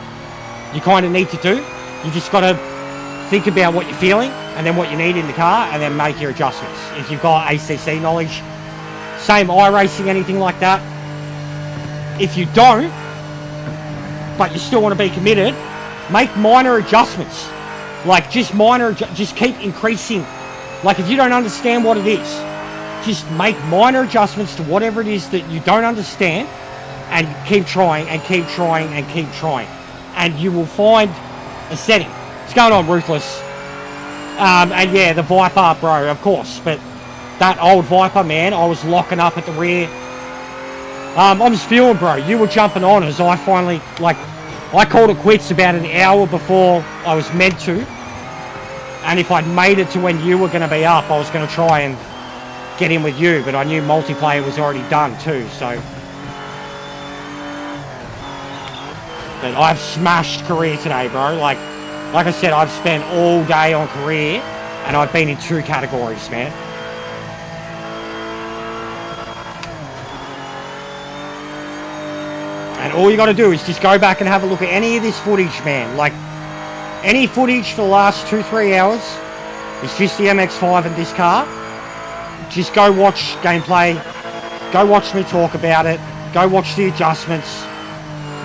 you kind of need to do. You just got to think about what you're feeling, and then what you need in the car, and then make your adjustments. If you've got ACC knowledge, same iRacing, anything like that. If you don't, but you still want to be committed, make minor adjustments. Like just just keep increasing. Like if you don't understand what it is, just make minor adjustments to whatever it is that you don't understand, and keep trying and keep trying and keep trying. And you will find a setting. What's going on, Ruthless? And yeah, the Viper, bro, of course. But that old Viper, man, I was locking up at the rear. I'm spewing, bro. You were jumping on as I finally, like, I called it quits about an hour before I was meant to. And if I'd made it to when you were going to be up, I was going to try and get in with you. But I knew multiplayer was already done too, so. But I've smashed career today, bro. Like I said, I've spent all day on career, and I've been in 2 categories, man. all you got to do is just go back and have a look at any of this footage, man. Like, any footage for the last 2-3 hours, it's just the MX-5 and this car. Just go watch gameplay. Go watch me talk about it. Go watch the adjustments.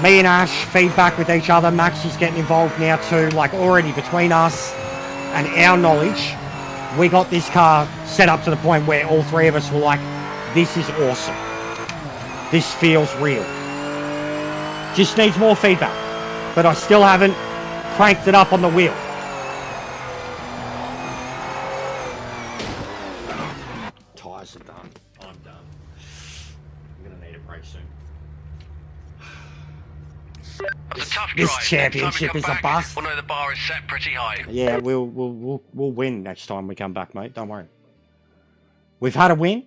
Me and Ash feedback with each other. Max is getting involved now too. Like, already between us and our knowledge, we got this car set up to the point where all three of us were like, this is awesome. This feels real. Just needs more feedback. But I still haven't cranked it up on the wheel. Tyres are done. I'm done. I'm going to need a break soon. This championship is a bust. We'll know the bar is set pretty high. Yeah, we'll win next time we come back, mate. Don't worry. We've had a win.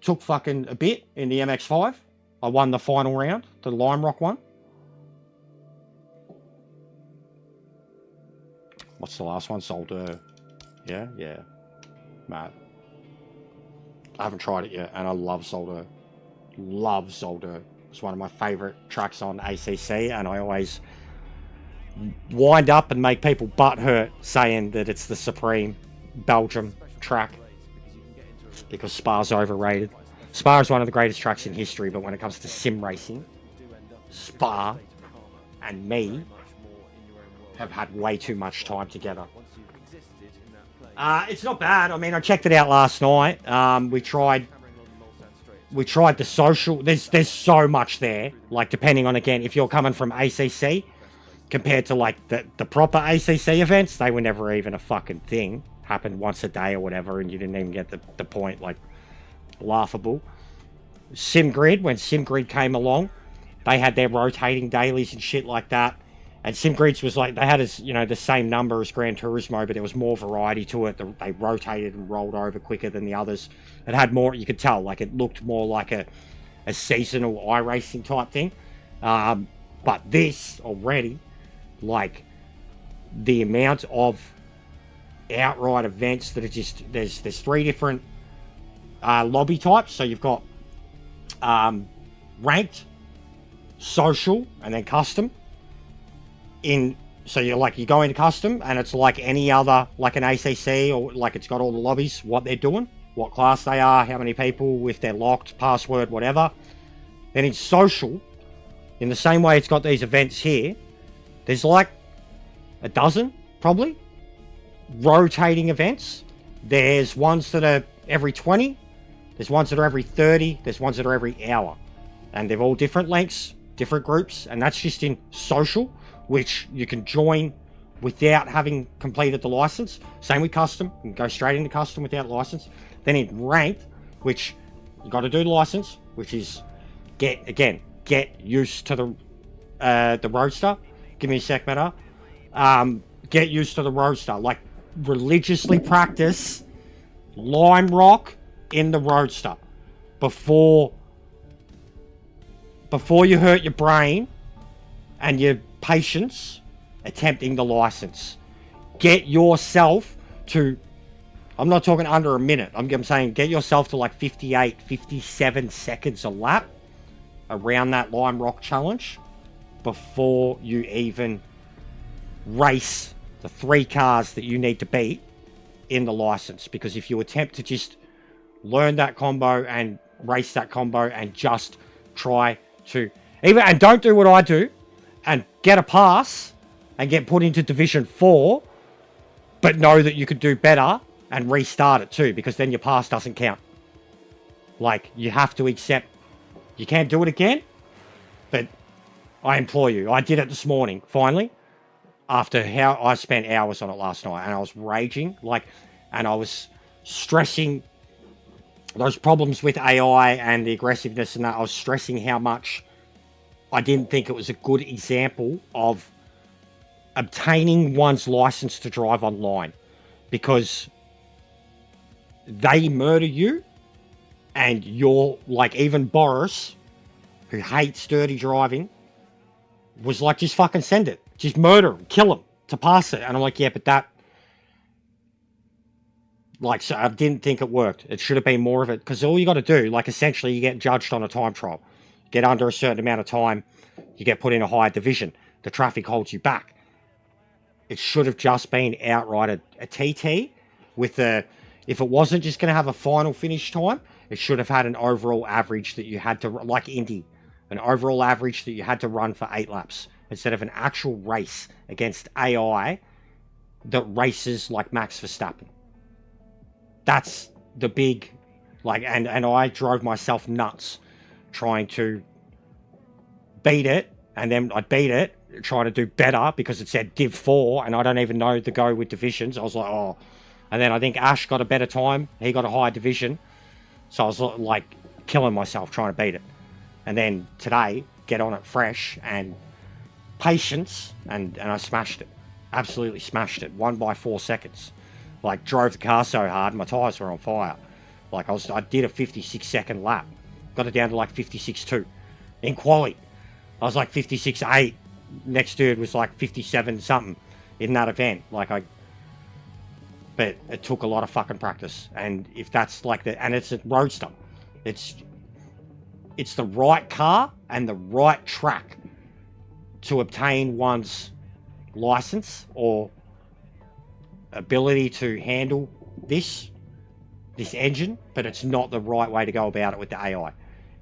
Took fucking a bit in the MX-5. I won the final round, the Lime Rock one. What's the last one? Solder. Yeah. Mad. I haven't tried it yet, and I love Solder. Love Solder. It's one of my favourite tracks on ACC, and I always wind up and make people butt hurt saying that it's the supreme Belgium track because Spa's overrated. Spa is one of the greatest tracks in history, but when it comes to sim racing, Spa and me have had way too much time together. It's not bad. I mean, I checked it out last night. We tried the social. There's so much there. Like, depending on, again, if you're coming from ACC compared to like the proper ACC events, they were never even a fucking thing. Happened once a day or whatever, and you didn't even get the point. Like, laughable. SimGrid, when SimGrid came along, they had their rotating dailies and shit like that. And SimGrids was like, they had the same number as Gran Turismo, but there was more variety to it. They rotated and rolled over quicker than the others. It had more, you could tell, like it looked more like a seasonal iRacing type thing. But this already, like the amount of outright events that are just, there's 3 different lobby types. So you've got ranked, social, and then custom. So you go into custom, and it's like any other, like an ACC, or like it's got all the lobbies, what they're doing, what class they are, how many people, if they're locked, password, whatever. Then in social, in the same way it's got these events here, there's like a dozen, probably, rotating events. There's ones that are every 20, there's ones that are every 30, there's ones that are every hour. And they're all different lengths, different groups, and that's just in social, which you can join without having completed the license. Same with custom, you can go straight into custom without license. Then in ranked, which you got to do the license, which is get used to the Roadster. Give me a sec, Meta. Get used to the Roadster. Like, religiously practice Lime Rock in the Roadster before you hurt your brain and your patience attempting the license. Get yourself to, I'm not talking under a minute, I'm saying get yourself to like 58, 57 seconds a lap around that Lime Rock challenge before you even race the 3 cars that you need to beat in the license. Because if you attempt to just learn that combo and race that combo and just try to and don't do what I do and get a pass and get put into Division 4, but know that you could do better and restart it too, because then your pass doesn't count. Like, you have to accept you can't do it again, but I implore you. I did it this morning, finally, after how I spent hours on it last night, and I was raging, and I was stressing those problems with AI and the aggressiveness and that. I was stressing how much I didn't think it was a good example of obtaining one's license to drive online, because they murder you, and you're like, even Boris, who hates dirty driving, was like, just fucking send it. Just murder him, kill him to pass it. And I'm like, yeah, but that, like, so I didn't think it worked. It should have been more of it, because all you got to do, like, essentially you get judged on a time trial. get under a certain amount of time, you get put in a higher division. The traffic holds you back. It should have just been outright a TT with the, if it wasn't just going to have a final finish time, it should have had an overall average that you had to, like Indy, an overall average that you had to run for 8 laps instead of an actual race against AI that races like Max Verstappen. That's the big, like, and I drove myself nuts trying to beat it, and then I beat it, trying to do better because it said Div 4, and I don't even know the go with divisions. I was like, oh. And then I think Ash got a better time. He got a higher division. So I was like killing myself trying to beat it. And then today, get on it fresh and patience, and I smashed it. Absolutely smashed it. Won by 4 seconds. Like, drove the car so hard, my tyres were on fire. Like, I did a 56-second lap. Got it down to like 56.2. In quali, I was like 56.8. Next dude was like 57 something in that event. Like, but it took a lot of fucking practice. And if that's like and it's a roadster. It's the right car and the right track to obtain one's license or ability to handle this engine, but it's not the right way to go about it with the AI.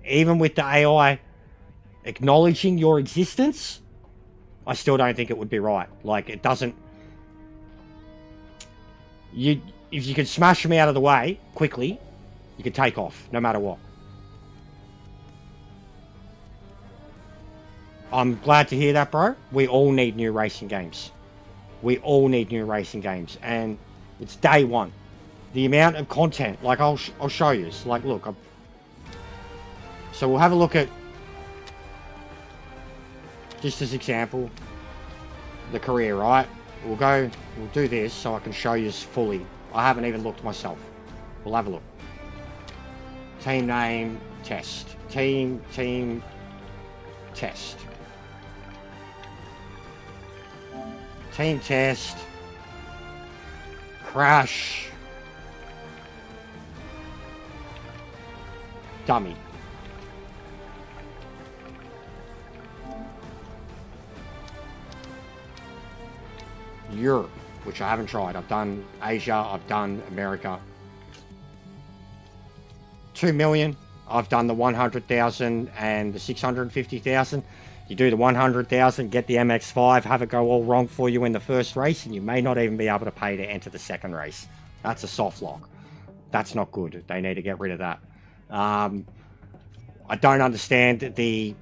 Even with the AI acknowledging your existence, I still don't think it would be right. Like, it doesn't... If you could smash them out of the way quickly, you could take off, no matter what. I'm glad to hear that, bro. We all need new racing games. We all need new racing games. And it's day one. The amount of content, like, I'll show you. It's like, look. So we'll have a look at, just as example, the career, right? We'll do this so I can show you fully. I haven't even looked myself. We'll have a look. Team name, test. Team, test. Team test. Crash. Dummy. Europe, which I haven't tried. I've done Asia, I've done America. 2 million. I've done the 100,000 and the 650,000. You do the 100,000, get the MX-5, have it go all wrong for you in the first race, and you may not even be able to pay to enter the second race. That's a soft lock. That's not good. They need to get rid of that. I don't understand the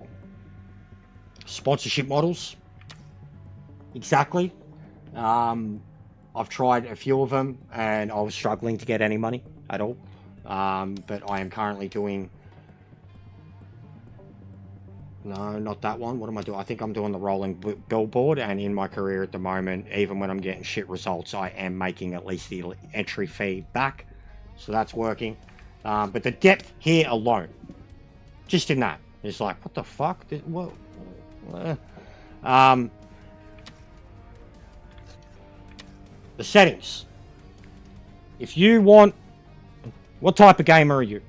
sponsorship models exactly. I've tried a few of them, and I was struggling to get any money at all. But I am currently doing... No, not that one. What am I doing? I think I'm doing the rolling billboard, and in my career at the moment, even when I'm getting shit results, I am making at least the entry fee back. So that's working. But the depth here alone, just in that, it's like, what the fuck? What? The settings. If you want... What type of gamer are you?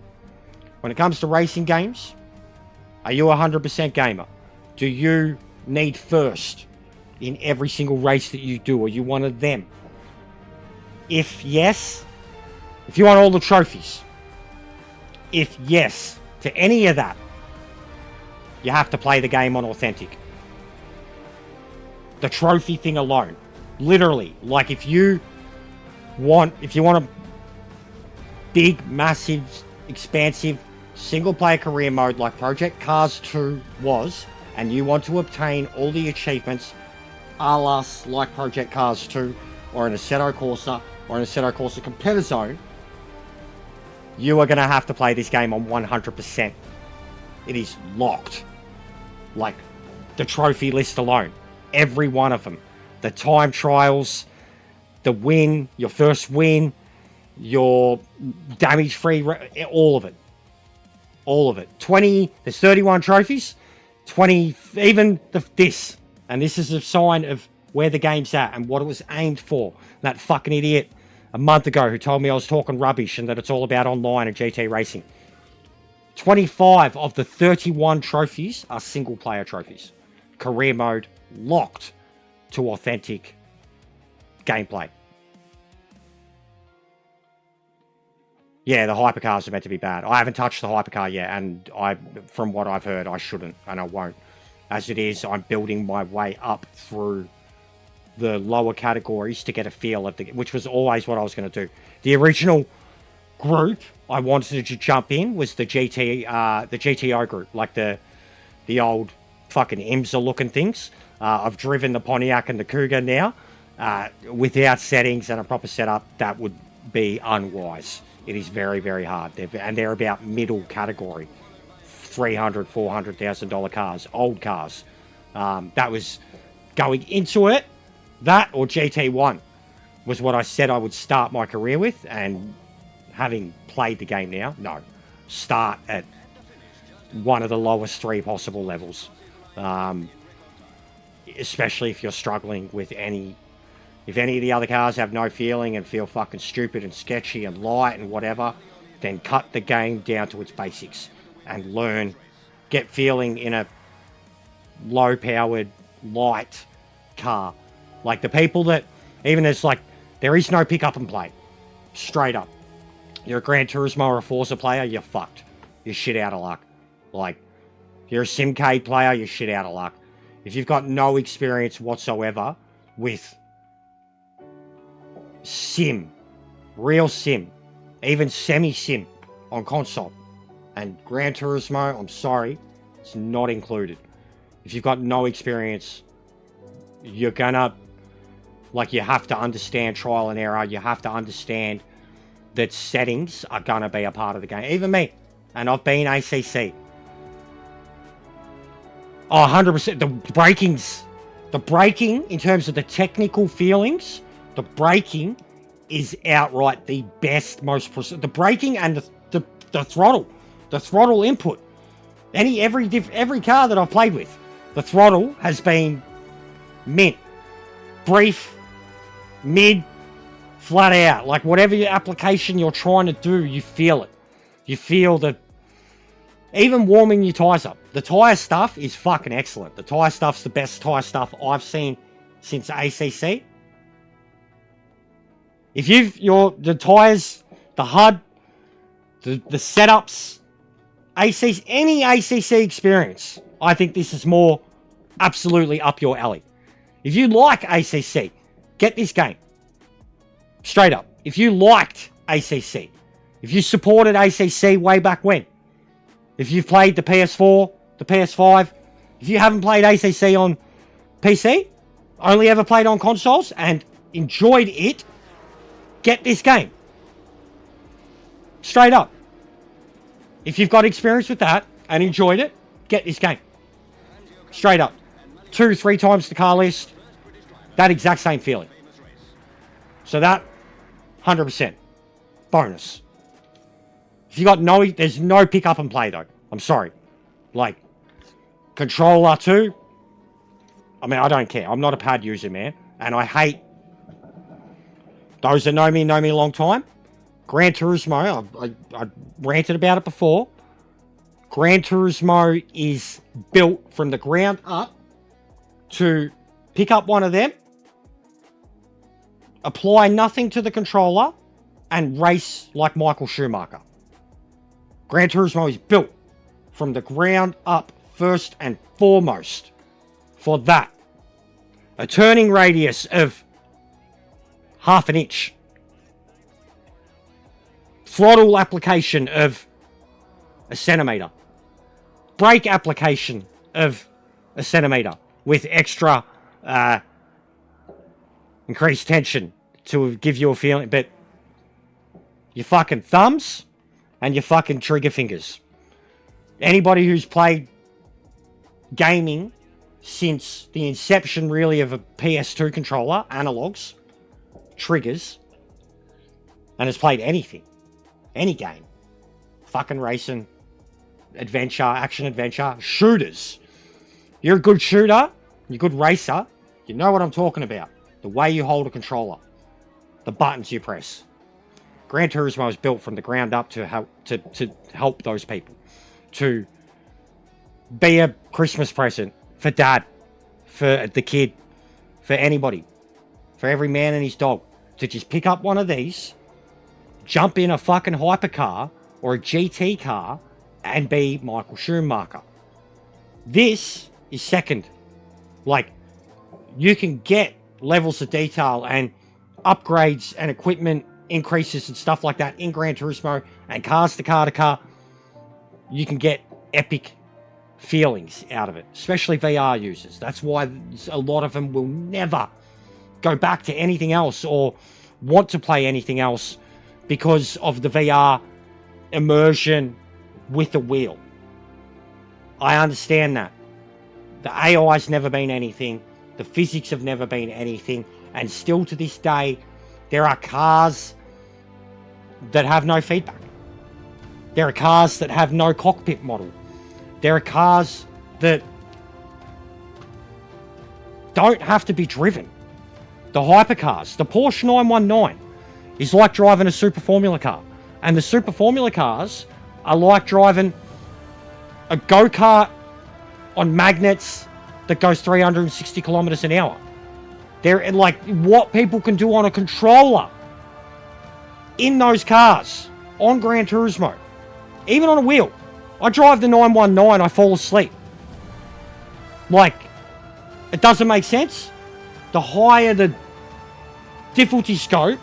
When it comes to racing games, are you a 100% gamer? Do you need first in every single race that you do? Are you one of them? If yes, if you want all the trophies, if yes to any of that, you have to play the game on authentic. The trophy thing alone. Literally, like if you want a big, massive, expansive single-player career mode like Project Cars 2 was, and you want to obtain all the achievements a la like Project Cars 2 or an Assetto Corsa or an Assetto Corsa Competitor Zone, you are going to have to play this game on 100%. It is locked. Like, the trophy list alone. Every one of them. The time trials, the win, your first win, your damage-free, all of it. All of it. 20, there's 31 trophies, 20, even this. And this is a sign of where the game's at and what it was aimed for. That fucking idiot a month ago who told me I was talking rubbish and that it's all about online and GT racing. 25 of the 31 trophies are single player trophies. Career mode locked to authentic gameplay. Yeah, the hypercars are meant to be bad. I haven't touched the hypercar yet, and from what I've heard, I shouldn't, and I won't. As it is, I'm building my way up through the lower categories to get a feel of which was always what I was going to do. The original group I wanted to jump in was the GTO group, like the old fucking IMSA looking things. I've driven the Pontiac and the Cougar now. Without settings and a proper setup, that would be unwise. It is very, very hard. They're about middle category. $300,000, $400,000 cars, old cars. That was going into it. That or GT1 was what I said I would start my career with. And having played the game now, no. Start at one of the lowest 3 possible levels. Especially if you're struggling with any... If any of the other cars have no feeling and feel fucking stupid and sketchy and light and whatever, then cut the game down to its basics and learn, get feeling in a low-powered, light car. Like the people that, even as like, there is no pick up and play. Straight up. You're a Gran Turismo or a Forza player, you're fucked. You're shit out of luck. Like, if you're a Simcade player, you're shit out of luck. If you've got no experience whatsoever with sim, real sim, even semi-sim on console, and Gran Turismo, I'm sorry, it's not included. If you've got no experience, you're gonna, like, you have to understand trial and error. You have to understand that settings are gonna be a part of the game. Even me, and I've been ACC. Oh, 100%. The braking in terms of the technical feelings, the braking is outright the best, most precise. The braking and the throttle input. Every car that I've played with, the throttle has been mint, brief, mid, flat out. Like whatever your application you're trying to do, you feel it. You feel the... Even warming your tyres up. The tyre stuff is fucking excellent. The tyre stuff's the best tyre stuff I've seen since ACC. If the tyres, the HUD, the setups, any ACC experience, I think this is more absolutely up your alley. If you like ACC, get this game. Straight up. If you liked ACC, if you supported ACC way back when, if you've played the PS4, the PS5, if you haven't played ACC on PC, only ever played on consoles and enjoyed it, get this game. Straight up. If you've got experience with that and enjoyed it, get this game. Straight up. 2-3 times the car list. That exact same feeling. So that, 100%. Bonus. If you got there's no pick up and play though. I'm sorry. Like, controller too. I mean, I don't care. I'm not a pad user, man. And I hate... Those that know me a long time. Gran Turismo, I ranted about it before. Gran Turismo is built from the ground up to pick up one of them, apply nothing to the controller, and race like Michael Schumacher. Gran Turismo is built from the ground up first and foremost for that. A turning radius of half an inch. Throttle application of a centimetre. Brake application of a centimetre with extra increased tension to give you a feeling. But your fucking thumbs and your fucking trigger fingers. Anybody who's played gaming since the inception really of a PS2 controller, analogs, triggers, and has played anything, any game, fucking racing, adventure, action adventure, shooters. You're a good shooter, you're a good racer, you know what I'm talking about. The way you hold a controller, the buttons you press. Gran Turismo is built from the ground up to help those people. to be a Christmas present for dad, for the kid, for anybody, for every man and his dog, to just pick up one of these, jump in a fucking hypercar or a GT car and be Michael Schumacher. This is second. Like, you can get levels of detail and upgrades and equipment increases and stuff like that in Gran Turismo and cars to car to car. You can get epic feelings out of it, especially VR users. That's why a lot of them will never go back to anything else or want to play anything else, because of the VR immersion with the wheel. I understand that. The AI's never been anything. The physics have never been anything. And still to this day, there are cars that have no feedback. There are cars that have no cockpit model. There are cars that don't have to be driven. The hypercars, the Porsche 919 is like driving a Super Formula car. And the Super Formula cars are like driving a go-kart on magnets that goes 360 kilometers an hour. They're like what people can do on a controller in those cars on Gran Turismo, even on a wheel. I drive the 919, I fall asleep. Like, it doesn't make sense. The higher the difficulty scope,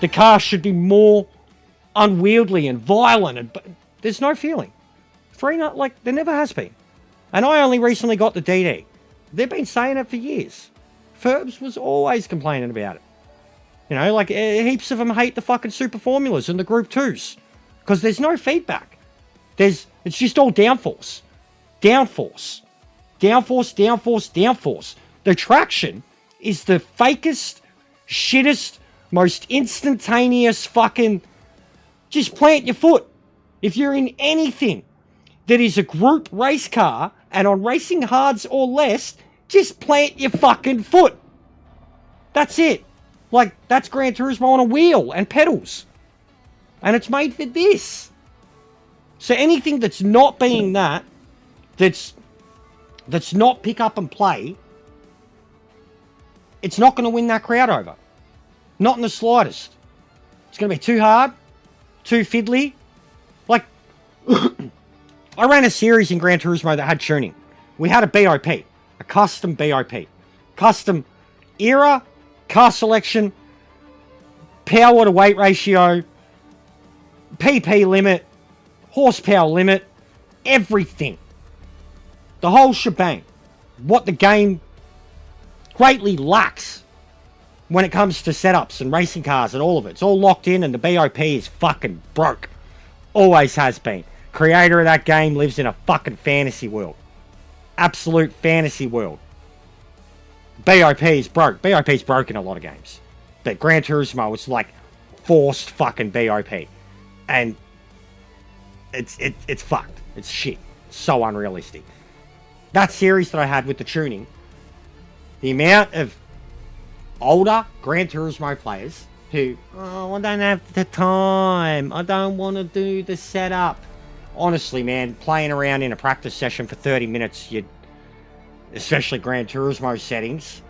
the car should be more unwieldy and violent, and there's no feeling. Like, there never has been. And I only recently got the DD. They've been saying it for years. Ferbs was always complaining about it. You know, like, heaps of them hate the fucking Super Formulas and the Group 2s. Because there's no feedback. It's just all downforce. Downforce. Downforce, downforce, downforce. The traction is the fakest, shittest, most instantaneous fucking... Just plant your foot. If you're in anything that is a group race car and on racing hards or less, just plant your fucking foot. That's it. Like, that's Gran Turismo on a wheel and pedals. And it's made for this. So anything that's not being that, that's not pick up and play, it's not going to win that crowd over. Not in the slightest. It's going to be too hard, too fiddly. Like, I ran a series in Gran Turismo that had tuning. We had a BOP, a custom BOP. Custom era, car selection, power to weight ratio, PP limit, horsepower limit, everything. The whole shebang. What the game greatly lacks when it comes to setups and racing cars and all of it. It's all locked in and the BOP is fucking broke. Always has been. Creator of that game lives in a fucking fantasy world. Absolute fantasy world. BOP is broke. BOP is broke in a lot of games. But Gran Turismo is like forced fucking BOP. And it's fucked. It's shit. It's so unrealistic. That series that I had with the tuning, the amount of older Gran Turismo players who, oh, I don't have the time, I don't want to do the setup. Honestly, man, playing around in a practice session for 30 minutes, especially Gran Turismo settings,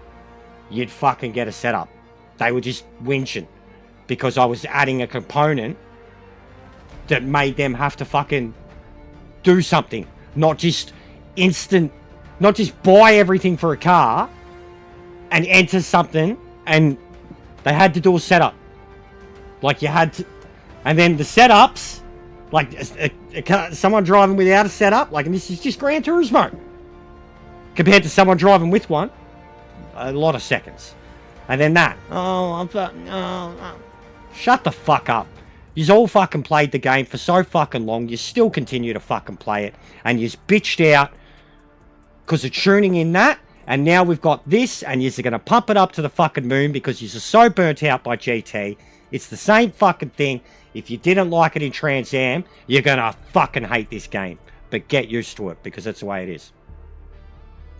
you'd fucking get a setup. They were just whinging because I was adding a component that made them have to fucking do something. Not just buy everything for a car and enter something, and they had to do a setup. Like, you had to, and then the setups, like someone driving without a setup, like, and this is just Gran Turismo, compared to someone driving with one, a lot of seconds. And then that, shut the fuck up. You've all fucking played the game for so fucking long, you still continue to fucking play it, and you've bitched out because of tuning in that, and now we've got this, and you're going to pump it up to the fucking moon because you're so burnt out by GT. It's the same fucking thing. If you didn't like it in Trans Am, you're going to fucking hate this game. But get used to it, because that's the way it is.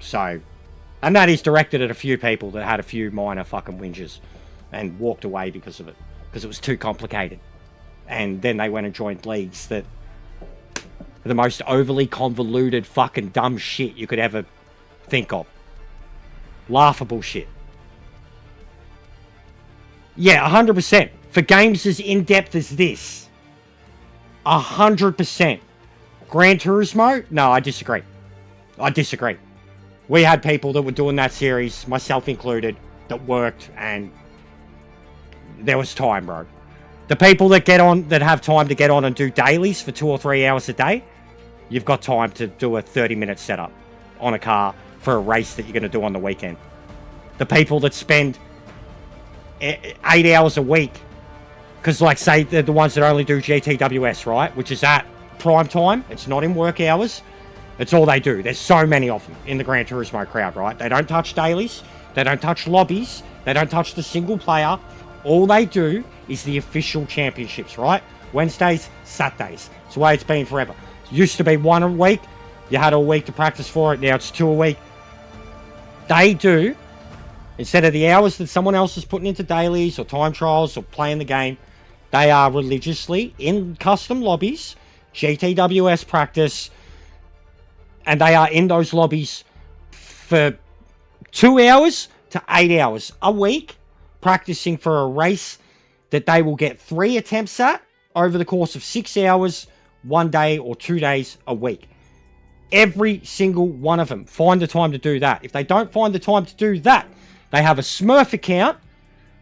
So, and that is directed at a few people that had a few minor fucking whinges and walked away because of it. Because it was too complicated. And then they went and joined leagues that the most overly convoluted fucking dumb shit you could ever think of. Laughable shit. Yeah, 100%. For games as in-depth as this. 100%. Gran Turismo? No, I disagree. I disagree. We had people that were doing that series, myself included, that worked, and there was time, bro. The people that get on, that have time to get on and do dailies for 2 or 3 hours a day, you've got time to do a 30-minute setup on a car for a race that you're going to do on the weekend. The people that spend 8 hours a week, because like say they're the ones that only do GTWS, right, which is at prime time, it's not in work hours, it's all they do. There's so many of them in the Gran Turismo crowd, right? They don't touch dailies, they don't touch lobbies, they don't touch the single player. All they do is the official championships, right? Wednesdays, Saturdays. It's the way it's been forever. It used to be 1 a week, you had a week to practice for it, now it's 2 a week. They do, instead of the hours that someone else is putting into dailies or time trials or playing the game, they are religiously in custom lobbies, GTWS practice, and they are in those lobbies for 2 hours to 8 hours a week, practicing for a race that they will get 3 attempts at over the course of 6 hours, 1 day or 2 days a week. Every single one of them find the time to do that. If they don't find the time to do that, they have a Smurf account,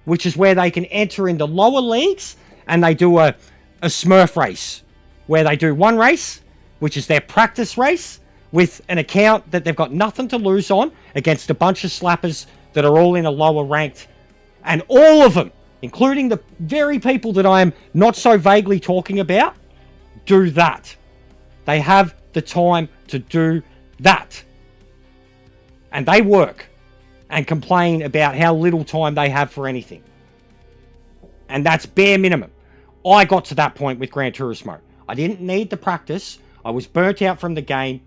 which is where they can enter in the lower leagues, and they do a Smurf race, where they do one race, which is their practice race, with an account that they've got nothing to lose on, against a bunch of slappers that are all in a lower ranked. And all of them, including the very people that I am not so vaguely talking about, do that. They have the time to do that. And they work and complain about how little time they have for anything. And that's bare minimum. I got to that point with Gran Turismo. I didn't need the practice. I was burnt out from the game.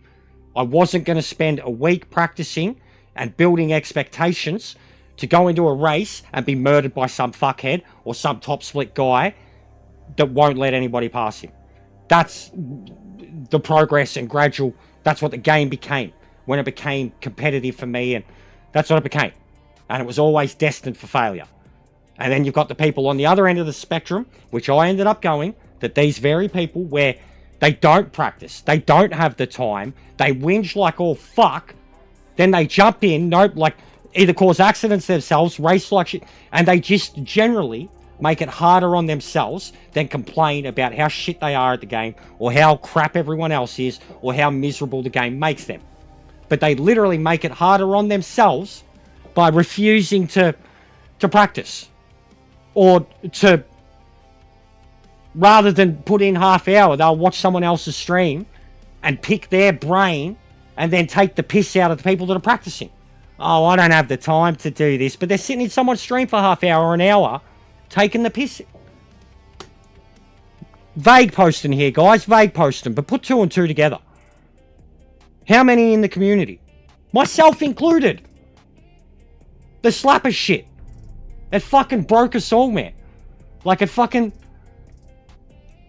I wasn't going to spend a week practicing and building expectations to go into a race and be murdered by some fuckhead or some top split guy that won't let anybody pass him. That's the progress and gradual. That's what the game became when it became competitive for me, and that's what it became. And it was always destined for failure. And then you've got the people on the other end of the spectrum, which I ended up going, that these very people where they don't practice, they don't have the time, they whinge like all fuck, then they jump in, either cause accidents themselves, race like shit, and they just generally make it harder on themselves than complain about how shit they are at the game, or how crap everyone else is, or how miserable the game makes them. But they literally make it harder on themselves by refusing to practice. Or to, rather than put in half hour, they'll watch someone else's stream and pick their brain and then take the piss out of the people that are practicing. Oh, I don't have the time to do this. But they're sitting in someone's stream for half hour or an hour taking the piss. Vague posting here, guys. Vague posting. But put 2 and 2 together. How many in the community? Myself included. The slapper shit. It fucking broke us all, man. Like it fucking...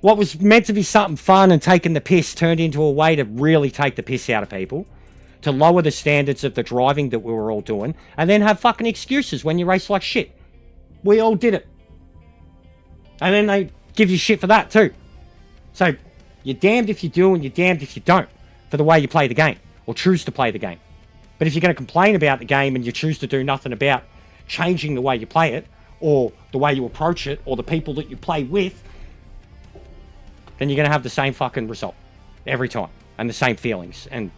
What was meant to be something fun and taking the piss turned into a way to really take the piss out of people. To lower the standards of the driving that we were all doing. And then have fucking excuses when you race like shit. We all did it. And then they give you shit for that too. So, you're damned if you do and you're damned if you don't. For the way you play the game. Or choose to play the game. But if you're going to complain about the game and you choose to do nothing about changing the way you play it, or the way you approach it, or the people that you play with, then you're going to have the same fucking result every time, and the same feelings, and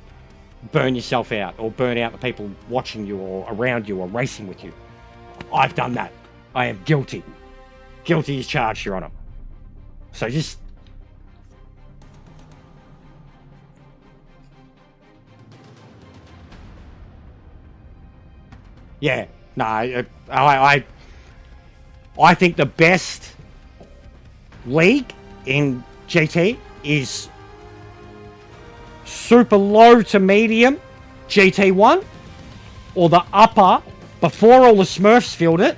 burn yourself out, or burn out the people watching you, or around you, or racing with you. I've done that. I am guilty. Guilty as charged, Your Honor. So just... Yeah. No, I think the best league in GT is super low to medium GT1, or the upper, before all the Smurfs filled it,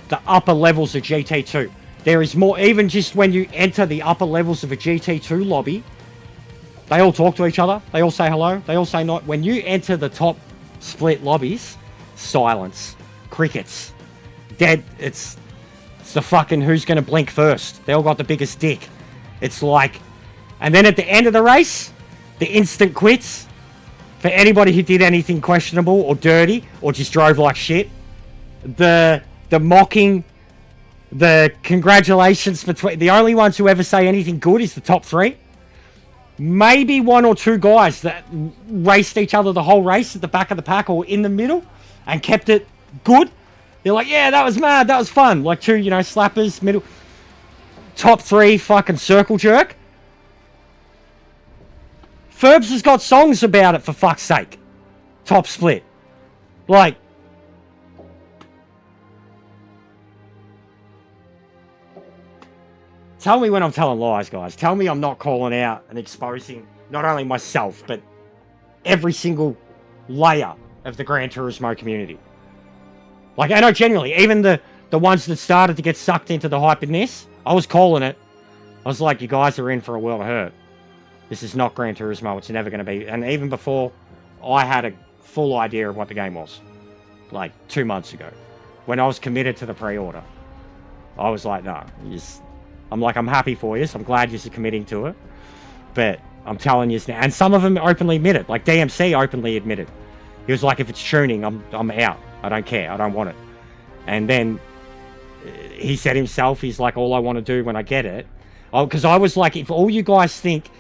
the upper levels of GT2. There is more, even just when you enter the upper levels of a GT2 lobby, They all talk to each other. They all say hello. They all say not. When you enter the top split lobbies, silence, crickets, dead. It's the fucking who's going to blink first. They all got the biggest dick. It's like, and then at the end of the race, the instant quits for anybody who did anything questionable or dirty or just drove like shit. The mocking, the congratulations between the only ones who ever say anything good is the top 3. Maybe 1 or 2 guys that raced each other the whole race at the back of the pack or in the middle and kept it good. They're like, yeah, that was mad, that was fun. Like 2, slappers, middle. Top 3 fucking circle jerk. Ferbs has got songs about it, for fuck's sake. Top split. Like, tell me when I'm telling lies, guys. Tell me I'm not calling out and exposing not only myself, but every single layer of the Gran Turismo community. Like, I know genuinely, even the ones that started to get sucked into the hype in this, I was calling it. I was like, you guys are in for a world of hurt. This is not Gran Turismo. It's never going to be. And even before I had a full idea of what the game was, like 2 months ago, when I was committed to the pre-order, I was like, no, I'm like, I'm happy for you. So I'm glad you're committing to it. But I'm telling you now. And some of them openly admitted. Like DMC openly admitted. He was like, if it's tuning, I'm out. I don't care. I don't want it. And then he said himself, he's like, all I want to do when I get it. Oh, because I was like, if all you guys think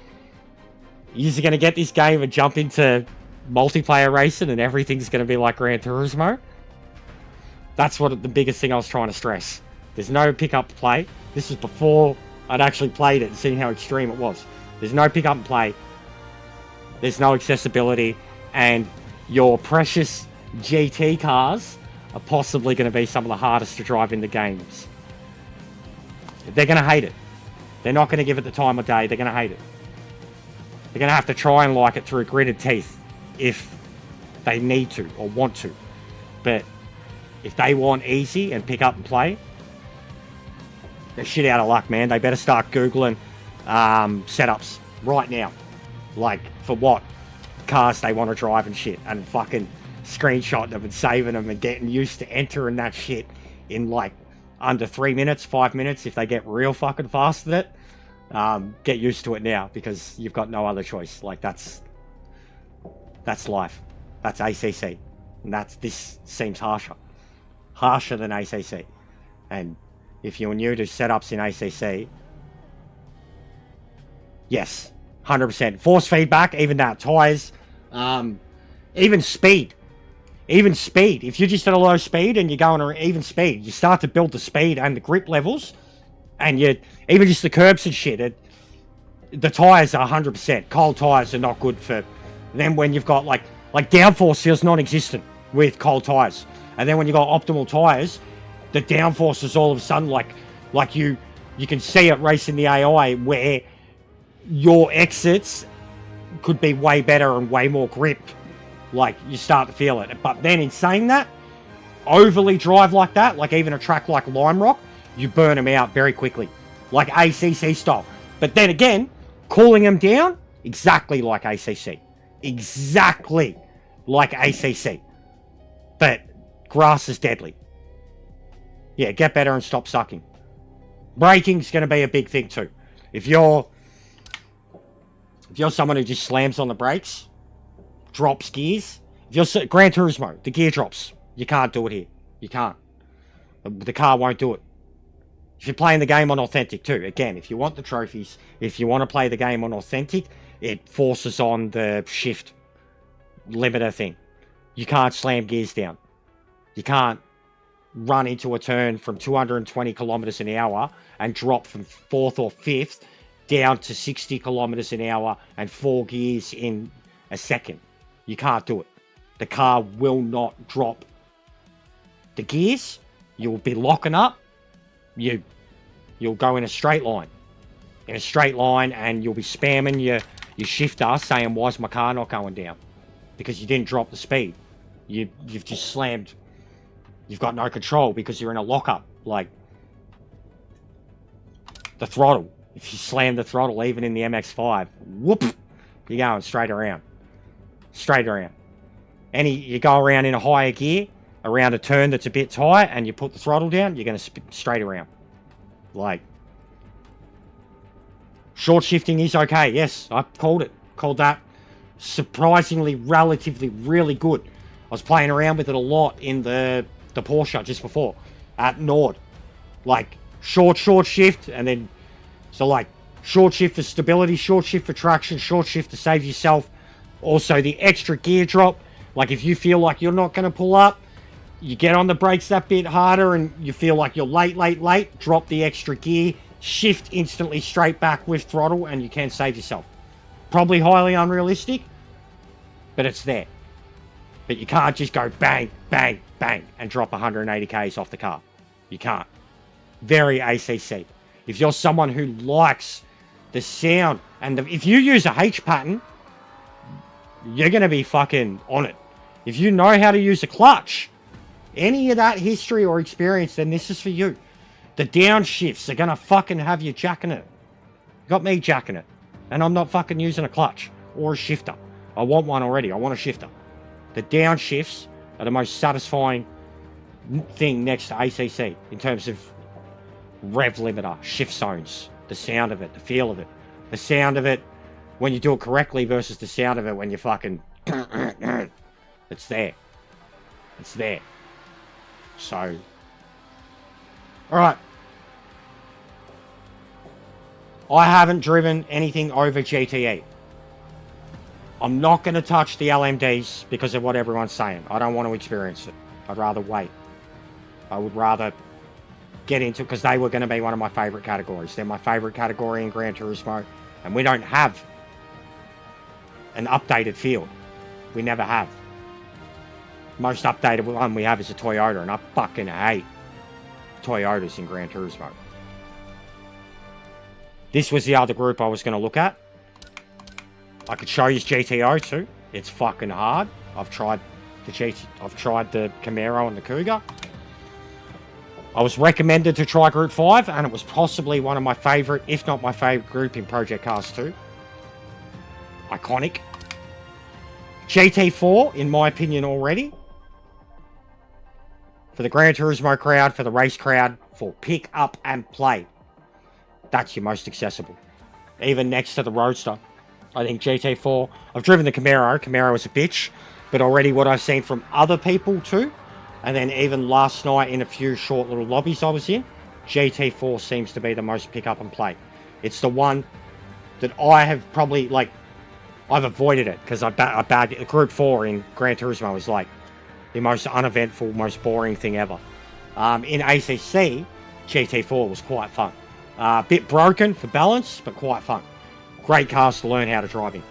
you're going to get this game and jump into multiplayer racing and everything's going to be like Gran Turismo, that's what the biggest thing I was trying to stress. There's no pick-up play. This is before I'd actually played it and seen how extreme it was. There's no pick-up and play. There's no accessibility. And your precious GT cars are possibly going to be some of the hardest to drive in the games. They're going to hate it. They're not going to give it the time of day. They're going to hate it. They're going to have to try and like it through gritted teeth if they need to or want to. But if they want easy and pick up and play, they're shit out of luck, man. They better start Googling setups right now. Like, for what cars they want to drive and shit. And fucking screenshotting them and saving them and getting used to entering that shit in like under 3 minutes, 5 minutes if they get real fucking fast at it. Get used to it now because you've got no other choice. Like, that's life. That's ACC. And this seems harsher than ACC. And if you're new to setups in ACC, yes, 100%. Force feedback, even that, tires, even speed. Even speed. If you're just at a low speed and you're going at even speed, you start to build the speed and the grip levels, and even just the curbs and shit, the tires are 100%. Cold tires are not good for them when you've got like downforce feels non-existent with cold tires. And then when you've got optimal tires, the downforce is all of a sudden like you can see it racing the AI where your exits could be way better and way more grip. Like, you start to feel it. But then in saying that, overly drive like that, like even a track like Lime Rock, you burn them out very quickly. Like ACC style. But then again, cooling them down, exactly like ACC. Exactly like ACC. But grass is deadly. Yeah, get better and stop sucking. Braking's going to be a big thing too. If you're someone who just slams on the brakes, drops gears. If you're Gran Turismo, the gear drops. You can't do it here. You can't. The car won't do it. If you're playing the game on authentic too, again, if you want the trophies, if you want to play the game on authentic, it forces on the shift limiter thing. You can't slam gears down. You can't run into a turn from 220 kilometers an hour and drop from 4th or 5th down to 60 kilometers an hour and 4 gears in a second. You can't do it. The car will not drop the gears. You'll be locking up. You'll go in a straight line. In a straight line, and you'll be spamming your shifter saying, why is my car not going down? Because you didn't drop the speed. You've just slammed. You've got no control because you're in a lockup. Like, the throttle. If you slam the throttle, even in the MX-5, whoop, You're going straight around. Straight around. You go around in a higher gear, around a turn that's a bit tight, and you put the throttle down, you're going to spin straight around. Like, short shifting is okay. Yes, I called it. Called that surprisingly, relatively, really good. I was playing around with it a lot in the Porsche just before at Nord. Like, short shift, and then, so like, short shift for stability, short shift for traction, short shift to save yourself. Also, the extra gear drop. Like, if you feel like you're not going to pull up, you get on the brakes that bit harder and you feel like you're late, drop the extra gear, shift instantly straight back with throttle, and you can save yourself. Probably highly unrealistic, but it's there. But you can't just go bang, bang, bang, and drop 180 Ks off the car. You can't. Very ACC. If you're someone who likes the sound, and if you use a H pattern, you're going to be fucking on it. If you know how to use a clutch, any of that history or experience, then this is for you. The downshifts are going to fucking have you jacking it. Got me jacking it. And I'm not fucking using a clutch or a shifter. I want one already. I want a shifter. The downshifts are the most satisfying thing next to ACC in terms of rev limiter, shift zones, the sound of it, the feel of it. The sound of it when you do it correctly versus the sound of it when you fucking... It's there. It's there. So... Alright. I haven't driven anything over GTE. I'm not going to touch the LMDs because of what everyone's saying. I don't want to experience it. I'd rather wait. I would rather get into it because they were going to be one of my favourite categories. They're my favourite category in Gran Turismo. And we don't have an updated field. We never have. Most updated one we have is a Toyota, and I fucking hate Toyotas in Gran Turismo. This was the other group I was going to look at. I could show you GTO too. It's fucking hard. I've tried the Camaro and the Cougar. I was recommended to try Group 5, and it was possibly one of my favourite, if not my favourite group in Project Cars 2. Iconic. GT4, in my opinion already. For the Gran Turismo crowd, for the race crowd, for pick up and play. That's your most accessible. Even next to the Roadster. I think GT4... I've driven the Camaro. Camaro is a bitch. But already what I've seen from other people too. And then even last night in a few short little lobbies I was in. GT4 seems to be the most pick up and play. It's the one that I have probably... like, I've avoided it. Because I bagged Group 4 in Gran Turismo is like the most uneventful, most boring thing ever. In ACC, GT4 was quite fun. A bit broken for balance, but quite fun. Great cars to learn how to drive in.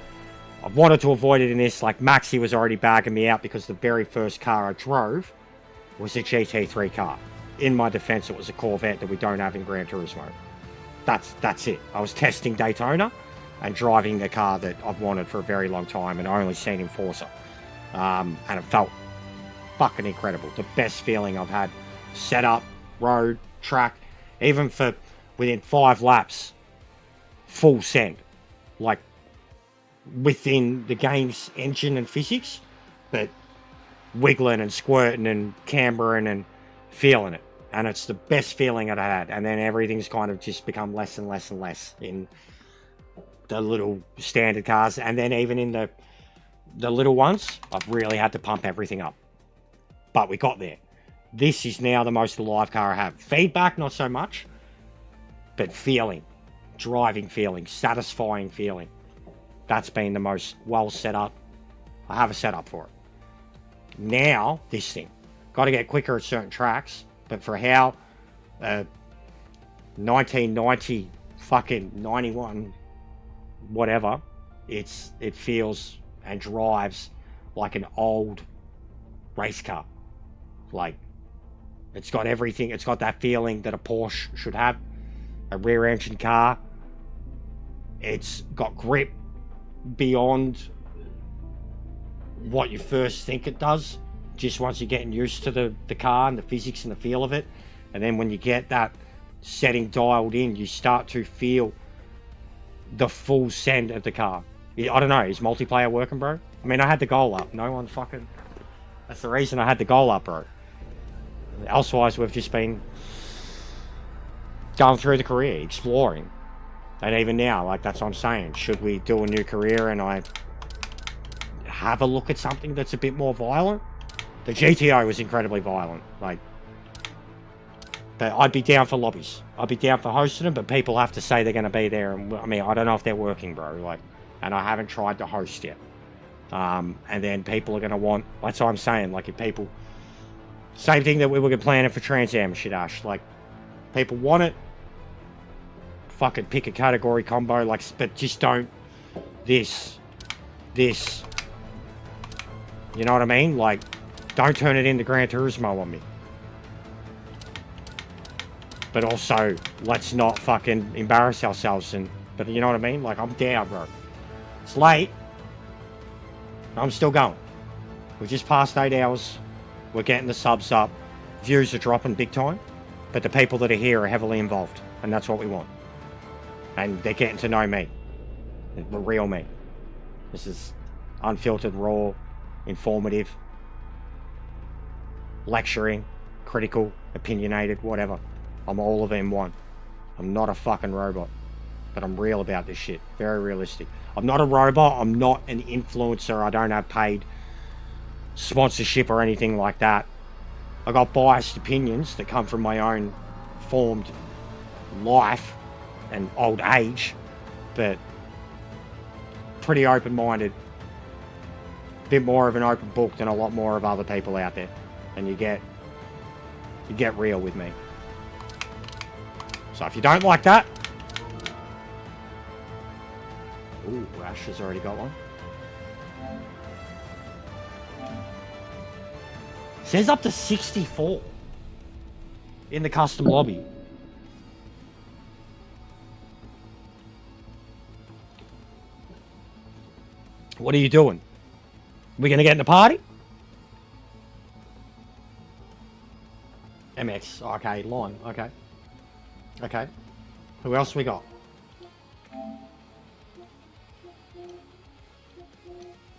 I wanted to avoid it in this, like Maxi was already bagging me out because the very first car I drove was a GT3 car. In my defense, it was a Corvette that we don't have in Gran Turismo. That's it. I was testing Daytona and driving a car that I've wanted for a very long time and only seen in Forza. And it felt fucking incredible. The best feeling I've had. Setup, road, track, even for within 5 laps, full send. Like, within the game's engine and physics, but wiggling and squirting and cambering and feeling it. And it's the best feeling I've had. And then everything's kind of just become less and less and less in the little standard cars. And then even in the little ones, I've really had to pump everything up. But we got there. This is now the most alive car I have. Feedback, not so much. But feeling. Driving feeling. Satisfying feeling. That's been the most well set up. I have a setup for it. Now, this thing. Got to get quicker at certain tracks. But for how 1990, fucking 91, whatever, it feels and drives like an old race car. Like, it's got everything. It's got that feeling that a Porsche should have. A rear engine car. It's got grip beyond what you first think it does. Just once you're getting used to the car and the physics and the feel of it. And then when you get that setting dialed in, you start to feel the full send of the car. I don't know, is multiplayer working, bro? I mean, I had the goal up. No one fucking... That's the reason I had the goal up, bro. Elsewise, we've just been going through the career, exploring. And even now, like, that's what I'm saying. Should we do a new career and I have a look at something that's a bit more violent? The GTO was incredibly violent. Like, but I'd be down for lobbies. I'd be down for hosting them, but people have to say they're going to be there. And I mean, I don't know if they're working, bro. Like, and I haven't tried to host yet. And then people are going to want... That's what I'm saying. Like, if people... Same thing that we were planning for Trans Am shit, Ash. Like, people want it. Fucking pick a category combo. Like, but just don't... This. You know what I mean? Like, don't turn it into Gran Turismo on me. But also, let's not fucking embarrass ourselves. But you know what I mean? Like, I'm down, bro. It's late. I'm still going. We're just past 8 hours. We're getting the subs up. Views are dropping big time. But the people that are here are heavily involved. And that's what we want. And they're getting to know me. The real me. This is unfiltered, raw, informative, lecturing, critical, opinionated, whatever. I'm all of it in one. I'm not a fucking robot. But I'm real about this shit. Very realistic. I'm not a robot. I'm not an influencer. I don't have paid sponsorship or anything like that. I got biased opinions that come from my own formed life and old age. But pretty open-minded. A bit more of an open book than a lot more of other people out there. And you get real with me. So if you don't like that... Ooh, Ash has already got one. Says up to 64 in the custom lobby. What are you doing? We gonna get in the party? MX, okay, line, okay. Okay. Who else we got?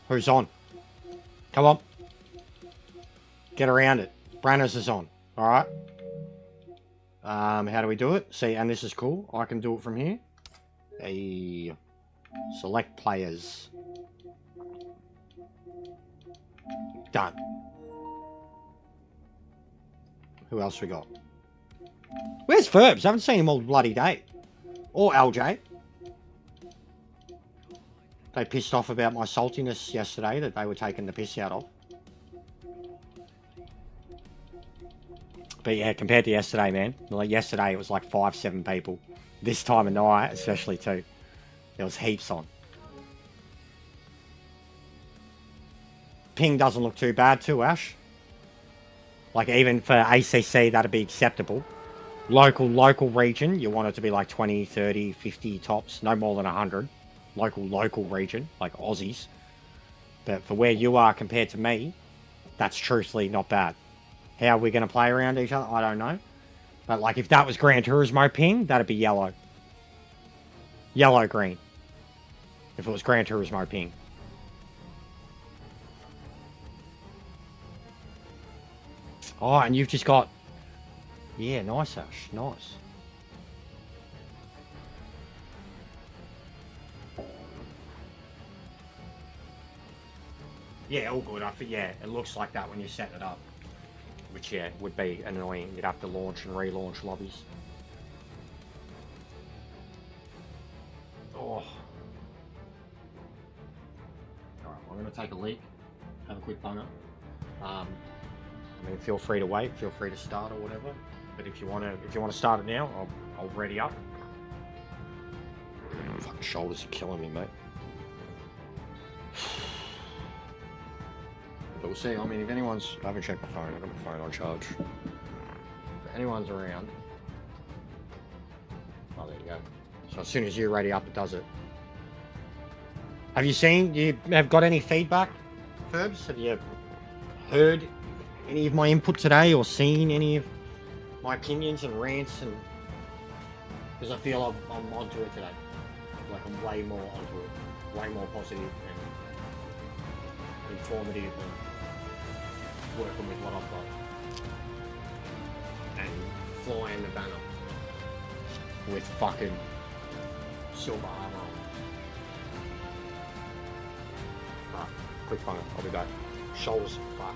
Who's on? Come on. Get around it. Branners is on. Alright. How do we do it? See, and this is cool. I can do it from here. Select players. Done. Who else we got? Where's Ferbs? I haven't seen him all bloody day. Or LJ. They pissed off about my saltiness yesterday that they were taking the piss out of. But yeah, compared to yesterday, man. Like yesterday, it was like 5-7 people. This time of night, especially too. There was heaps on. Ping doesn't look too bad too, Ash. Like even for ACC, that'd be acceptable. Local region, you want it to be like 20, 30, 50 tops. No more than 100. Local region, like Aussies. But for where you are compared to me, that's truthfully not bad. How are we going to play around each other? I don't know. But like if that was Gran Turismo ping, that'd be yellow. Yellow-green. If it was Gran Turismo ping. Oh, and you've just got... Yeah, nice, Ash. Nice. Yeah, all good. Yeah, it looks like that when you set it up. Which, yeah, would be annoying. You'd have to launch and relaunch lobbies. Oh. Alright, I'm going to take a leak. Have a quick bunger. I mean, feel free to wait. Feel free to start or whatever. But if you want to start it now, I'll ready up. Fucking shoulders are killing me, mate. But we'll see. I mean, if anyone's... I haven't checked my phone. I've got my phone on charge. If anyone's around... Oh, there you go. So as soon as you're ready up, it does it. Have you seen... You have got any feedback, Ferbs? Have you heard any of my input today or seen any of my opinions and rants? And because I feel I'm onto it today. Like, I'm way more onto it. way more positive and informative and working with what I've got and flying the banner with fucking silver armor on. Alright, quick phone, I'll be back. Shoulders, fuck.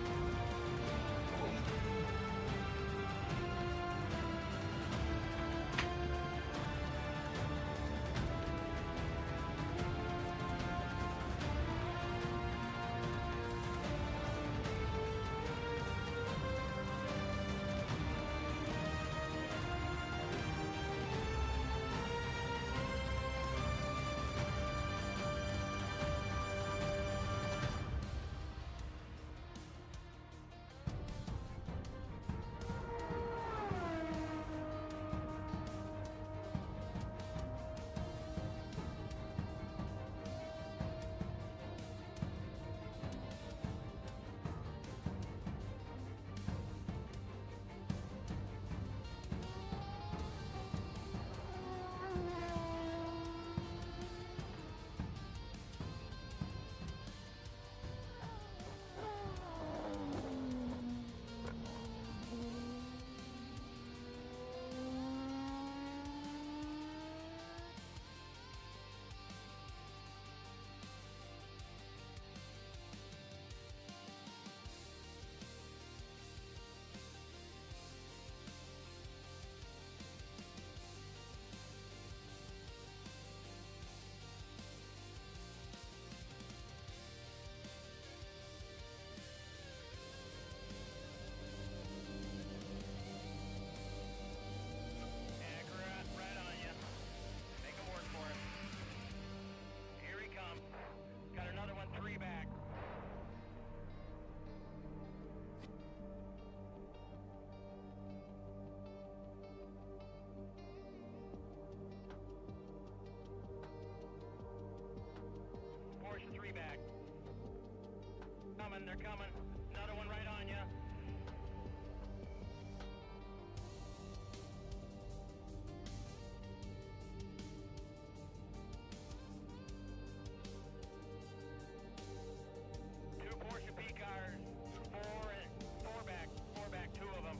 Right on you. Make him work for it. Here he comes. Got another one, 3 back. Force 3 back. Coming, they're coming. Another one right on you. Two Porsche P cars, 4 back, 2 of them.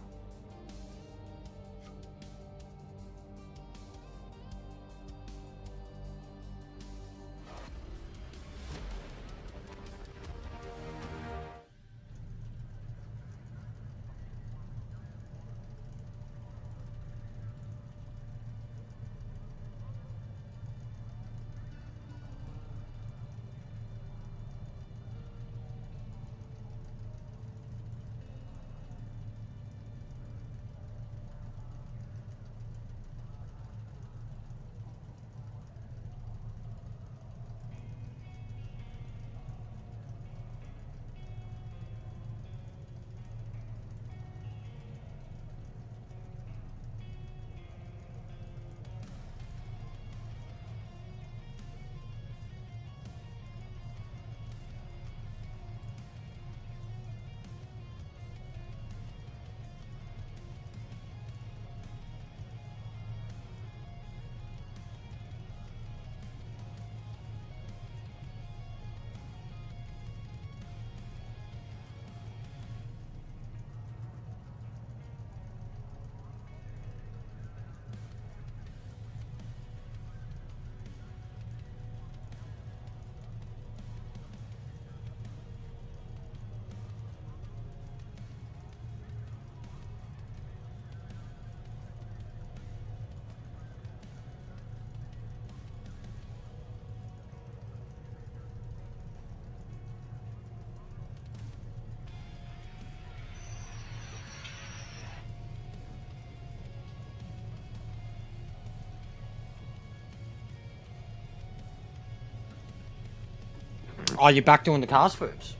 Oh, you're back doing the cars first.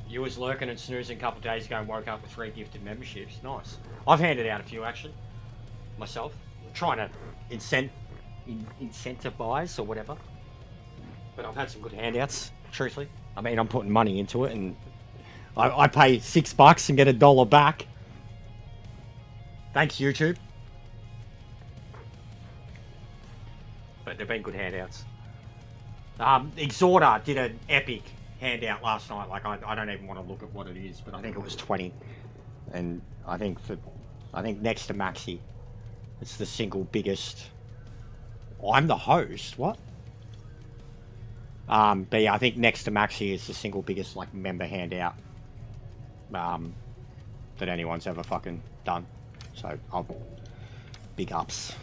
You was lurking and snoozing a couple of days ago and woke up with 3 gifted memberships. Nice. I've handed out a few, actually, myself. I'm trying to incentivize or whatever. But I've had some good handouts, truthfully. I mean, I'm putting money into it, and I pay $6 and get $1 back. Thanks, YouTube. but they've been good handouts. Exhorter did an epic handout last night. Like I don't even want to look at what it is, but I think it was 20. And I think next to Maxi, it's the single biggest. I'm the host. What? But yeah, I think next to Maxi is the single biggest like member handout that anyone's ever fucking done. So big ups.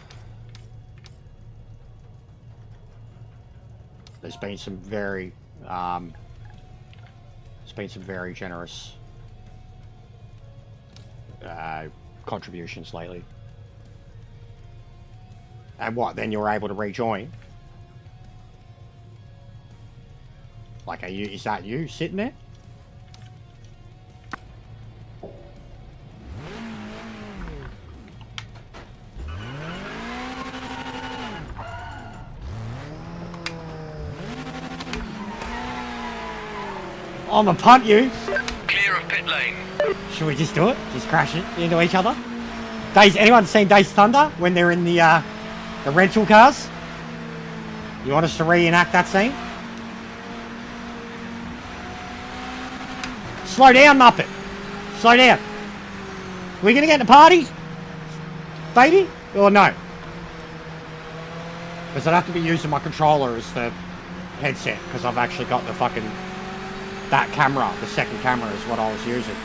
There's been some very generous contributions lately. And what? Then you're able to rejoin? Like, is that you sitting there? I'm gonna punt you. Clear of pit lane. Should we just do it? Just crash it into each other? Anyone seen Days Thunder when they're in the rental cars? You want us to reenact that scene? Slow down, Muppet. Slow down. We gonna get in the party? Baby? Or no? Because I'd have to be using my controller as the headset, because I've actually got the fucking... that camera, the second camera is what I was using.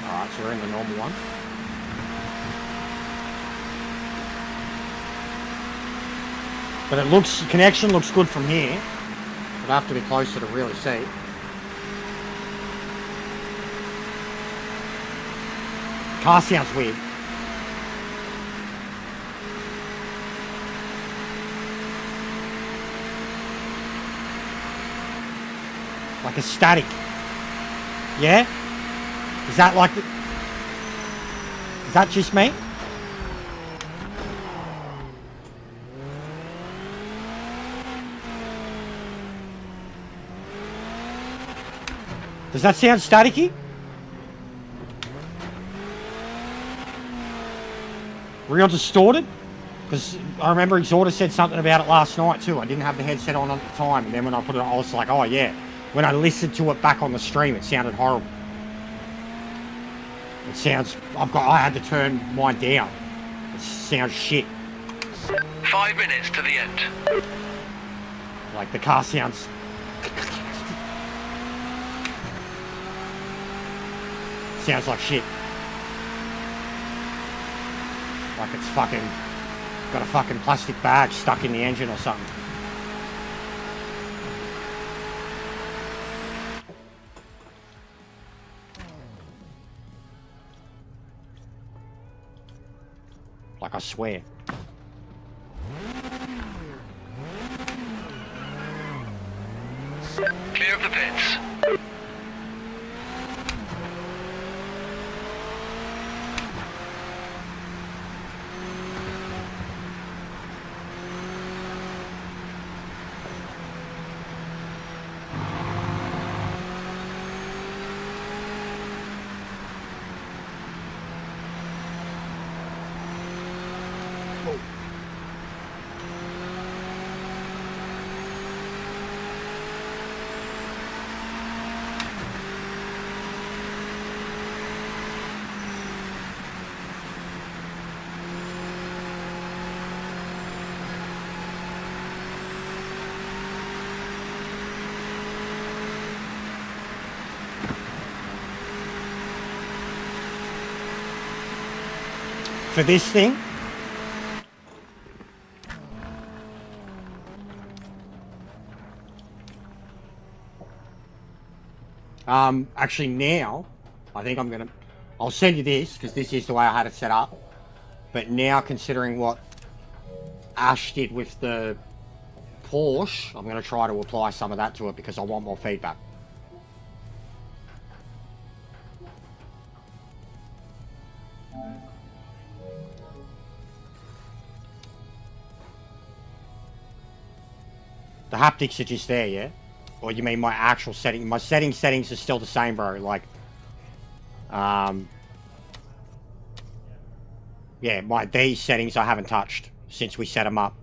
Alright, so we're in the normal one. But it looks, connection looks good from here. I'd have to be closer to really see. Car sounds weird. Like a static. Yeah? Is that like... Is that just me? Does that sound staticky? Real distorted? Because I remember Exhorter said something about it last night too. I didn't have the headset on at the time, and then when I put it on, I was like, oh yeah. When I listened to it back on the stream, it sounded horrible. It sounds... I had to turn mine down. It sounds shit. 5 minutes to the end. Like the car sounds... sounds like shit. Like it's fucking... got a fucking plastic bag stuck in the engine or something. Like I swear. Clear of the pits. For this thing, actually now, I think I'm gonna, I'll send you this, because this is the way I had it set up, but now considering what Ash did with the Porsche, I'm gonna try to apply some of that to it, because I want more feedback. The haptics are just there, yeah? Or you mean my actual setting? My settings are still the same, bro. Like, Yeah, these settings I haven't touched since we set them up.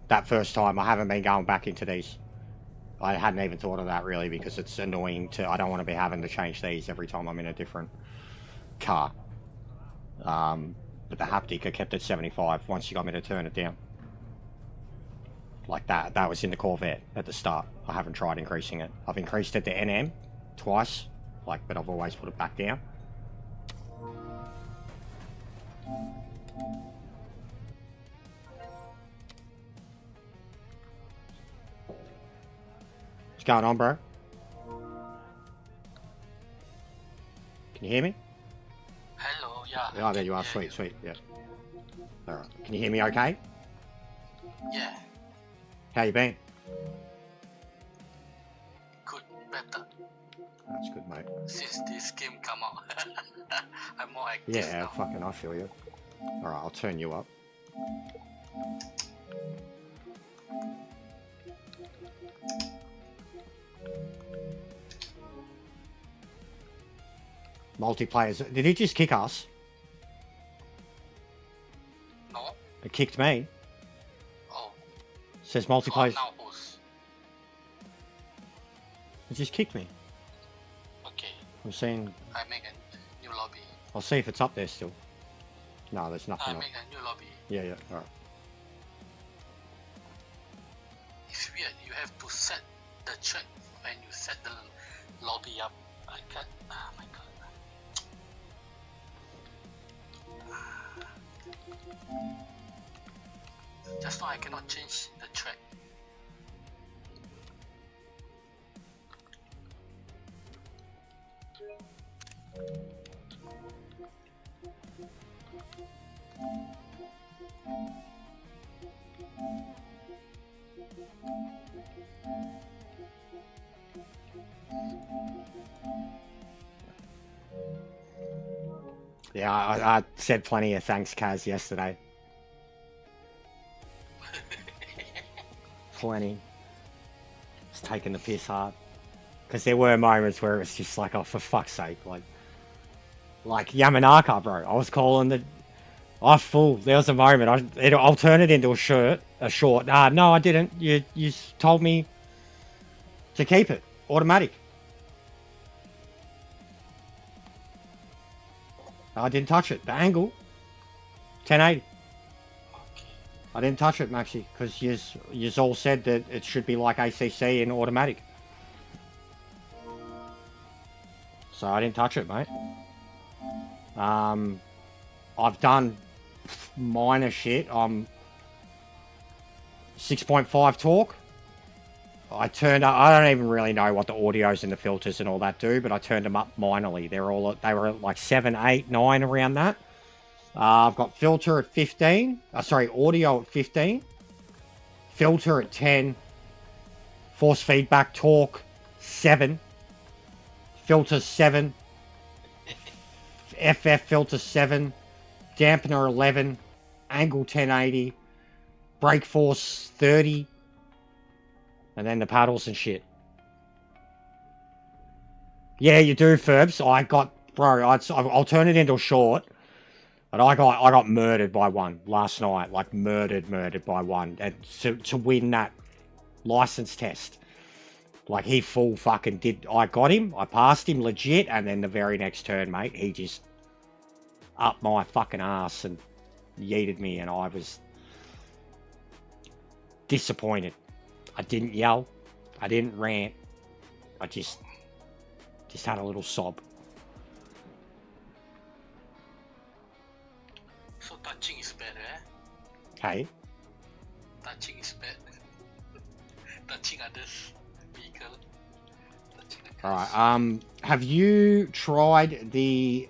That first time, I haven't been going back into these. I hadn't even thought of that really because it's annoying to. I don't want to be having to change these every time I'm in a different car. But the haptic, I kept at 75 once you got me to turn it down. Like that. That was in the Corvette at the start. I haven't tried increasing it. I've increased it to NM twice, but I've always put it back down. What's going on, bro? Can you hear me? Hello, yeah. Oh, there you are. Sweet, sweet. Yeah. All right. Can you hear me okay? Yeah, How you been? good, better. That's good, mate. Since this game come out, I'm more active Yeah, now. fucking, I feel you. All right, I'll turn you up. Multiplayers. Did he just kick us? No? It kicked me. Oh, Says so multiplayers. now who's? It just kicked me. Okay, I'm seeing. I make a new lobby. I'll see if it's up there still. No, there's I nothing up. make a new lobby. Yeah, yeah. All right. It's weird, you have to set the track when you set the lobby up. I can't, oh my god. Just now I cannot change the track. Yeah, I said plenty of thanks, Kaz, yesterday. Plenty. Just taking the piss hard. Because there were moments where it was just like, oh, for fuck's sake. Like Yamanaka, bro. I was calling the... I fool. There was a moment. I'll turn it into a short. No, I didn't. You told me to keep it. Automatic. I didn't touch it. The angle. 1080. I didn't touch it, Maxi, because yous all said that it should be like ACC in automatic. So I didn't touch it, mate. I've done minor shit. I'm 6.5 torque. I turned up. I don't even really know what the audios and the filters and all that do, but I turned them up minorly. They were like 7, 8, 9 around that. I've got filter at 15. Audio at 15. Filter at 10. Force feedback torque 7. Filter 7. FF filter 7. Dampener 11. Angle 1080. Brake force 30. And then the paddles and shit. Yeah, you do, Ferbs. I'll turn it into a short. But I got murdered by one last night. Like, murdered by one. And to win that license test. Like, he full fucking did... I got him. I passed him legit. And then the very next turn, mate, he just... up my fucking ass and yeeted me. And I was... disappointed. I didn't yell. I didn't rant. I just had a little sob. So touching is bad, eh? Hey? Touching is bad. Touching others' vehicle. Touching the cars. Alright, have you tried the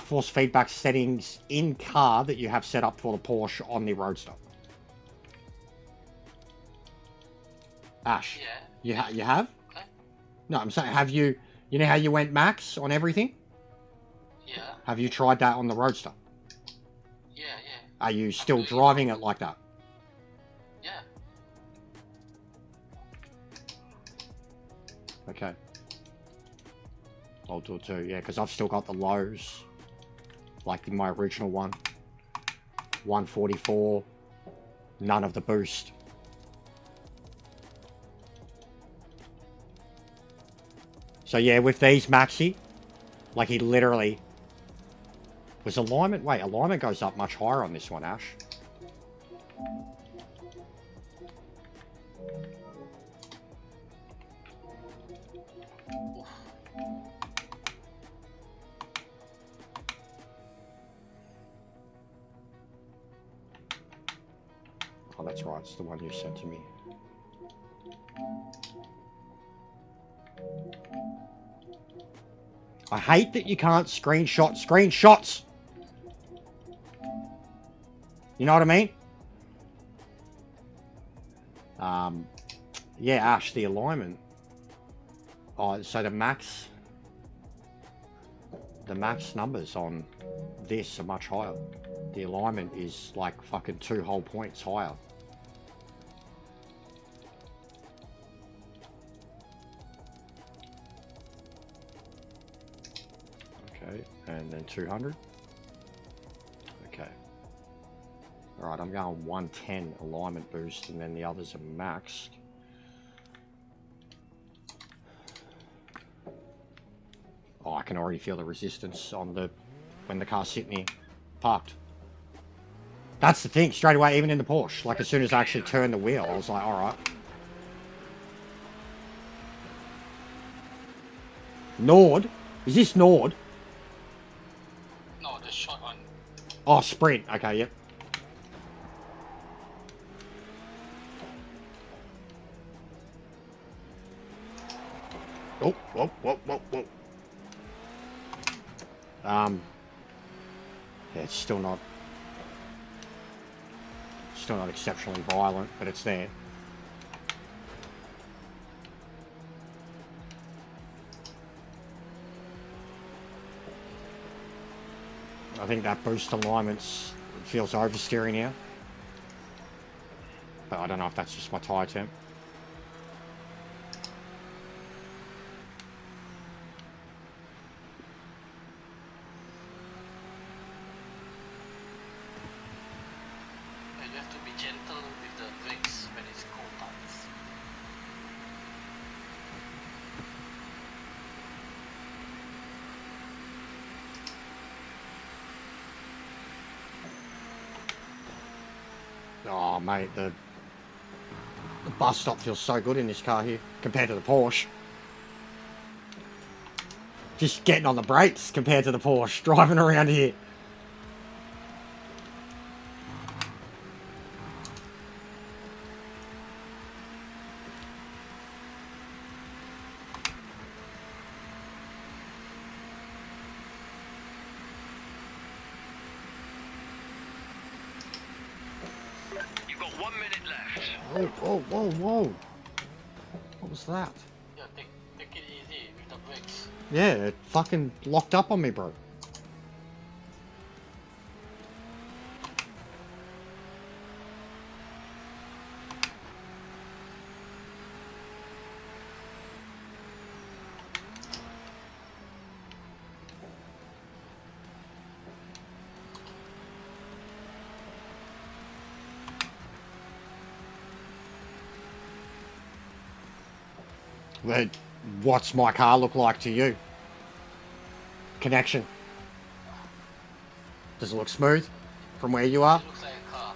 force feedback settings in car that you have set up for the Porsche on the Roadster? Ash, Yeah. you have? What? No, I'm saying, have you... You know how you went max on everything? Yeah. Have you tried that on the Roadster? Yeah. Are you still driving it like that? Yeah. Okay. I'll do it too, yeah, because I've still got the lows like in my original one. 144, none of the boost. So yeah, with these maxi, like he literally was alignment. Wait, alignment goes up much higher on this one, Ash. Oh, that's right. It's the one you sent to me. I hate that you can't screenshot screenshots. You know what I mean? Yeah, Ash, the alignment. Oh, so the max numbers on this are much higher. The alignment is like fucking 2 whole points higher. Okay, and then 200. Okay. Alright, I'm going 110 alignment boost, and then the others are maxed. Oh, I can already feel the resistance on the when the car's sitting here parked. That's the thing, straight away, even in the Porsche. Like, as soon as I actually turned the wheel, I was like, alright. Nord? Is this Nord? No, the short one. Oh, Sprint. Okay, yep. Oh, whoa, whoa, whoa, whoa. Yeah, it's still not exceptionally violent, but it's there. I think that boost alignments feels oversteering here. But I don't know if that's just my tyre temp. And you have to be gentle with the brakes when it's cold times. Oh, mate, the bus stop feels so good in this car here compared to the Porsche. Just getting on the brakes compared to the Porsche, driving around here. You've got 1 minute left. Whoa, whoa, whoa, whoa. What was that? Yeah, take it easy with the brakes. Yeah, it fucking locked up on me, bro. But what's my car look like to you? Connection. Does it look smooth from where you are? It looks like a car.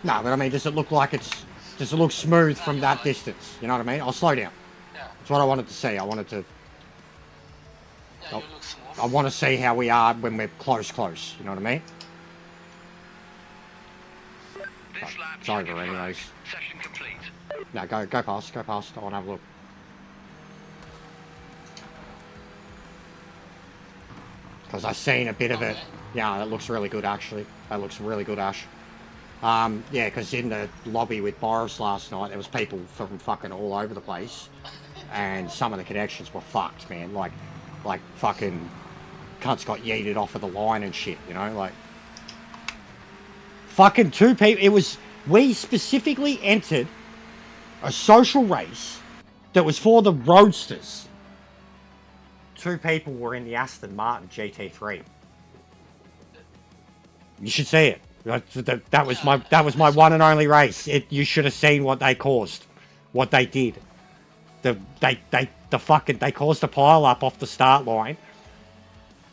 No, but I mean, does it look like it's... Does it look smooth from that distance? You know what I mean? I'll slow down. Yeah, That's what I wanted to see. I wanted to... yeah, Oh. you look smooth. I want to see how we are when we're close. You know what I mean? This lap It's over check your anyways. flag. Session complete. No, go past. I want to have a look. Because I've seen a bit of it. Okay. Yeah, that looks really good, actually. That looks really good, Ash. Yeah, because in the lobby with Boris last night, there was people from fucking all over the place. And some of the connections were fucked, man. Like fucking cunts got yeeted off of the line and shit, you know? Like, fucking 2 people. It was... We specifically entered a social race that was for the roadsters. 2 people were in the Aston Martin GT3. You should see it. That was my one and only race. You should have seen what they caused, what they did. They caused a pile up off the start line,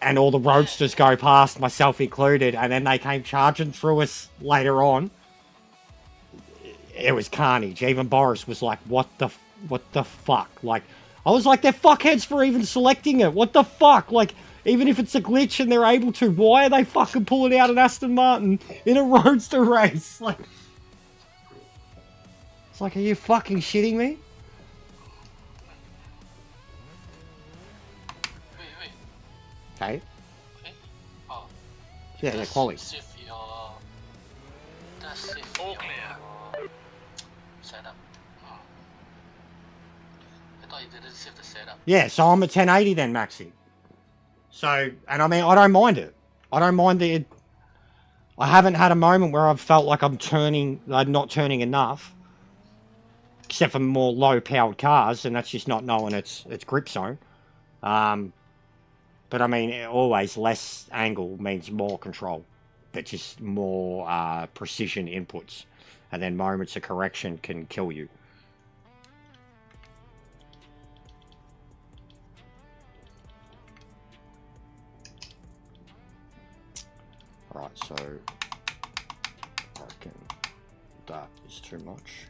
and all the roadsters go past, myself included, and then they came charging through us later on. It was carnage. Even Boris was like, what the fuck? Like, I was like, they're fuckheads for even selecting it. What the fuck? Like, even if it's a glitch and they're able to, why are they fucking pulling out an Aston Martin in a roadster race? Like, it's like, are you fucking shitting me? Wait. Okay. Okay. Oh. Yeah, quality. If your... That's if All your clear. setup. Oh. I thought you didn't save the setup. Yeah, so I'm at 1080 then, Maxi. So, and I mean, I don't mind it. I don't mind the... I haven't had a moment where I've felt like I'm not turning enough. Except for more low-powered cars, and that's just not knowing its grip zone. But I mean, always less angle means more control. But just more precision inputs. And then moments of correction can kill you. Alright, so I reckon that is too much.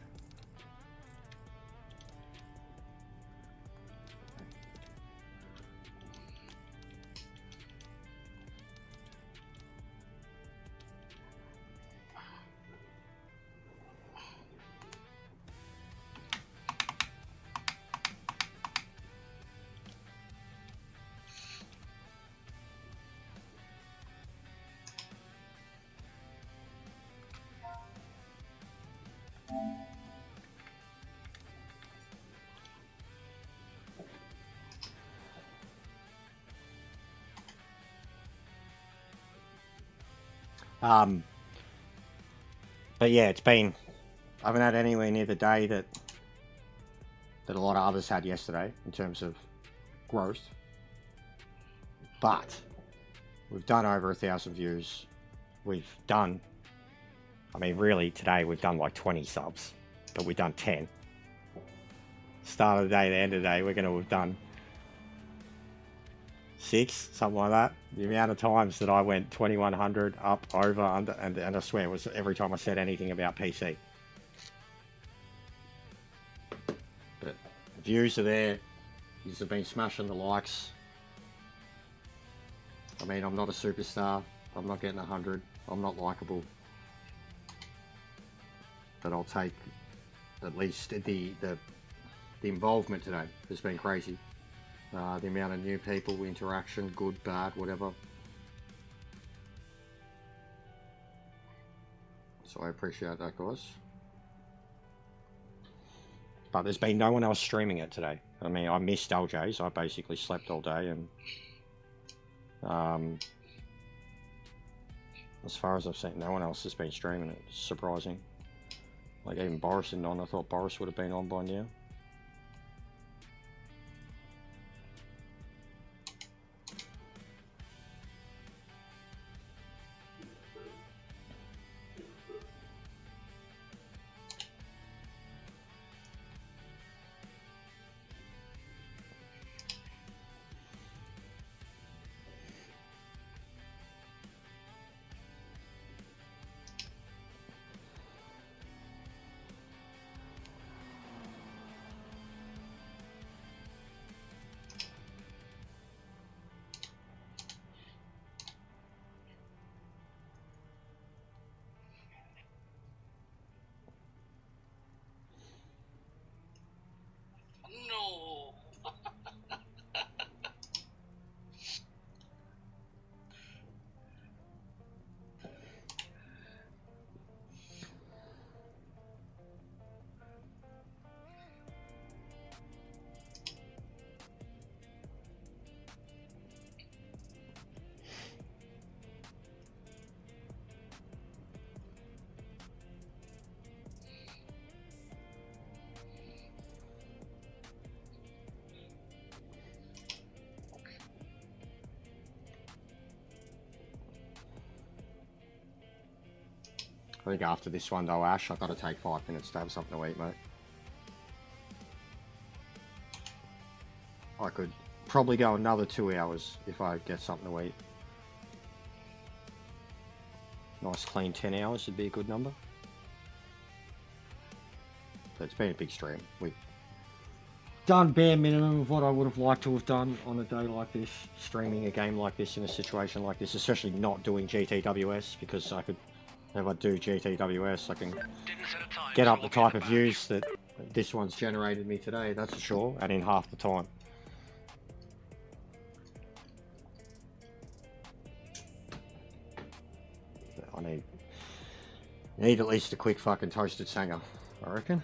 But yeah, it's been... I haven't had anywhere near the day that a lot of others had yesterday in terms of growth. But we've done over 1,000 views. We've done... I mean, really, today we've done like 20 subs. But we've done 10. Start of the day, the end of the day, we're going to have done 6, something like that. The amount of times that I went 2100 up, over, under, and I swear it was every time I said anything about PC. But the views are there. You've been smashing the likes. I mean, I'm not a superstar. I'm not getting 100. I'm not likable. But I'll take at least the involvement today has been crazy. The amount of new people, interaction, good, bad, whatever. So I appreciate that, guys. But there's been no one else streaming it today. I mean, I missed LJ's. I basically slept all day, and as far as I've seen, no one else has been streaming it. It's surprising. Like, even Boris isn't on. I thought Boris would have been on by now. I think after this one though, Ash, I've got to take 5 minutes to have something to eat, mate. I could probably go another 2 hours if I get something to eat. Nice clean 10 hours would be a good number. But it's been a big stream. We've done bare minimum of what I would have liked to have done on a day like this, streaming a game like this in a situation like this, especially not doing GTWS, because I could, if I do GTWS, I can get up the type of views that this one's generated me today, that's for sure, and in half the time. I need at least a quick fucking toasted sanger, I reckon.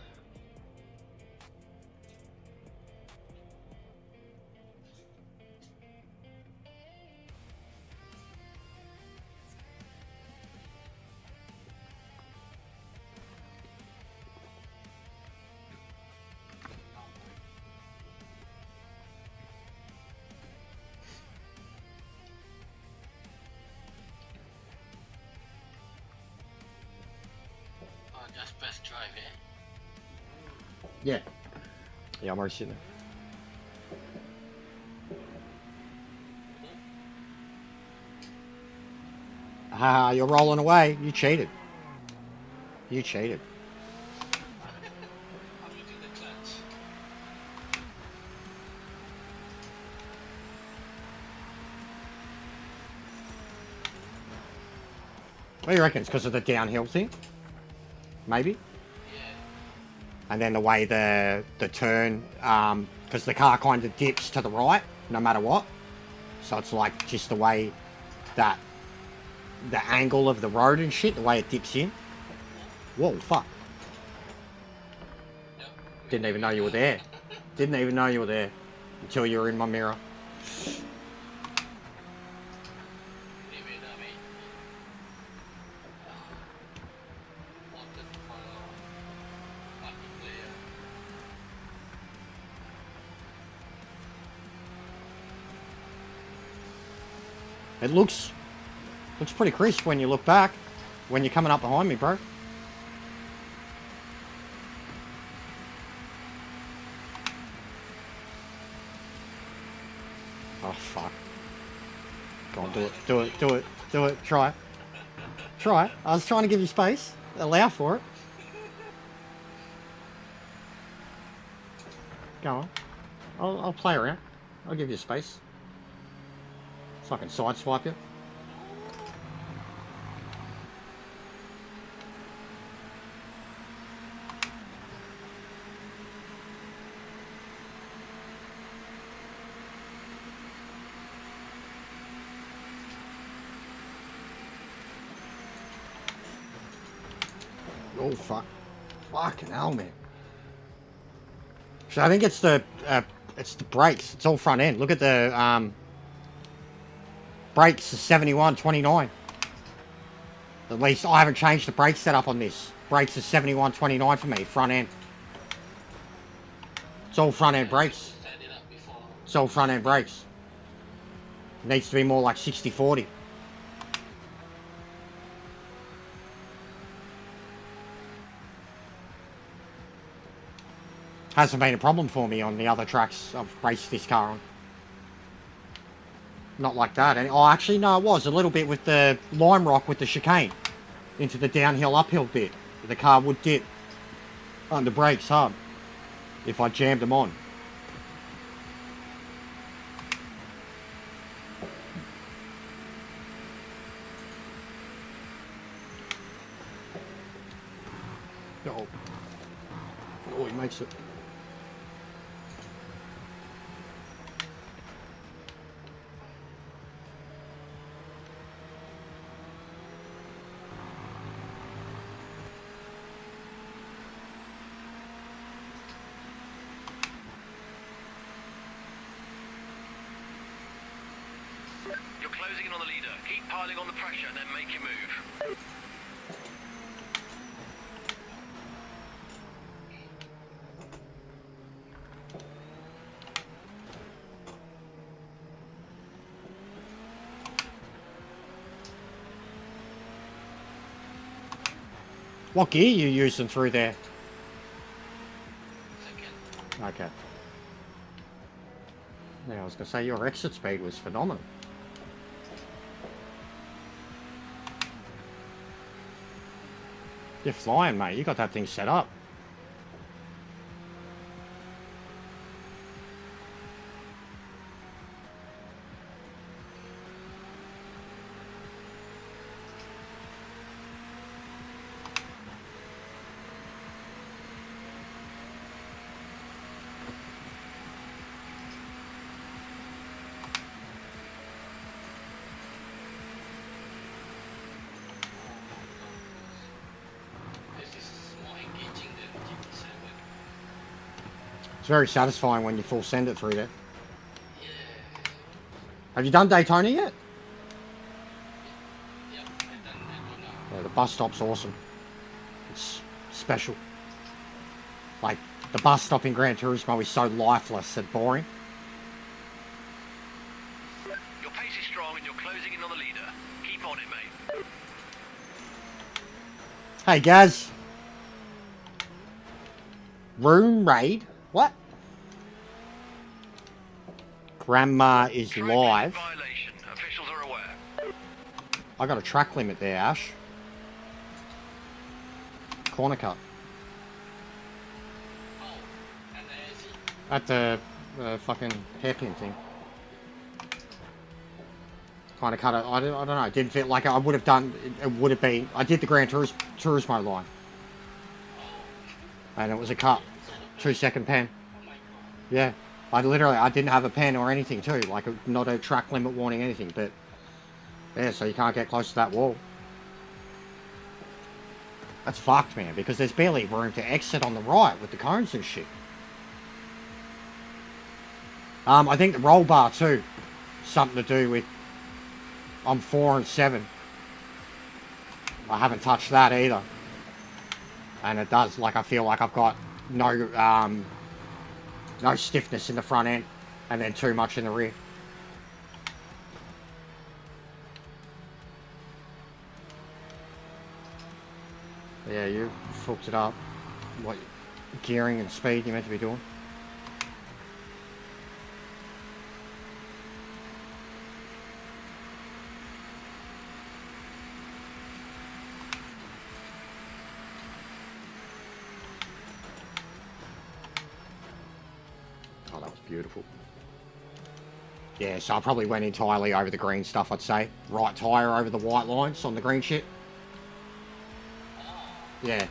Just press drive, eh? Yeah. Yeah, I'm already sitting there. Ah, you're rolling away. You cheated. You cheated. I'm using the clutch. What do you reckon? It's because of the downhill thing? Maybe? Yeah. And then the way the turn, because the car kind of dips to the right, no matter what. So it's like just the way that the angle of the road and shit, the way it dips in. Whoa, fuck. Yep. Didn't even know you were there. Didn't even know you were there until you were in my mirror. It looks pretty crisp when you look back, when you're coming up behind me, bro. Oh, fuck. Go on, do it, do it, do it, do it, try. Try. I was trying to give you space. Allow for it. Go on. I'll play around. I'll give you space. Fucking sideswipe you. Oh fuck. Fucking hell, man. So I think it's the brakes. It's all front end. Look at the brakes are 71.29. At least I haven't changed the brake setup on this. Brakes are 71.29 for me, front end. It's all front end brakes. It's all front end brakes. It needs to be more like 60-40. Hasn't been a problem for me on the other tracks I've raced this car on. Not like that. And, oh, actually, no, it was a little bit with the lime rock with the chicane into the downhill uphill bit. The car would dip on the brakes hard if I jammed them on. Oh, oh, he makes it. You're closing in on the leader. Keep piling on the pressure and then make your move. What gear you using through there? Second. Okay. Yeah, I was gonna say your exit speed was phenomenal. You're flying, mate. You got that thing set up. This is more engaging than GT7. It's very satisfying when you full send it through there. Yeah. Have you done Daytona yet? Yeah, I done Daytona. Yeah, the bus stop's awesome. It's special. Like, the bus stop in Gran Turismo is so lifeless and boring. Your pace is strong and you're closing in on the leader. Keep on it, mate. Hey, Gaz. Room raid? What? Grandma is live. Violation. Officials are aware. I got a track limit there, Ash. Corner cut. Oh, and there's it. At the fucking hairpin thing. Kind of cut it. I don't know. It didn't feel like I would have done. It would have been. I did the Gran Turismo line. And it was a cut. 2-second pen. Oh my god. Yeah. I didn't have a pen or anything too. Like, not a track limit warning, anything. But, yeah, so you can't get close to that wall. That's fucked, man, because there's barely room to exit on the right with the cones and shit. I think the roll bar too, something to do with, I'm 4 and 7. I haven't touched that either. And it does, like, I feel like I've got no stiffness in the front end and then too much in the rear. Yeah, you fucked it up. What gearing and speed you're meant to be doing. Oh, that was beautiful. Yeah, so I probably went entirely over the green stuff, I'd say. Right tyre over the white lines on the green shit. Yeah.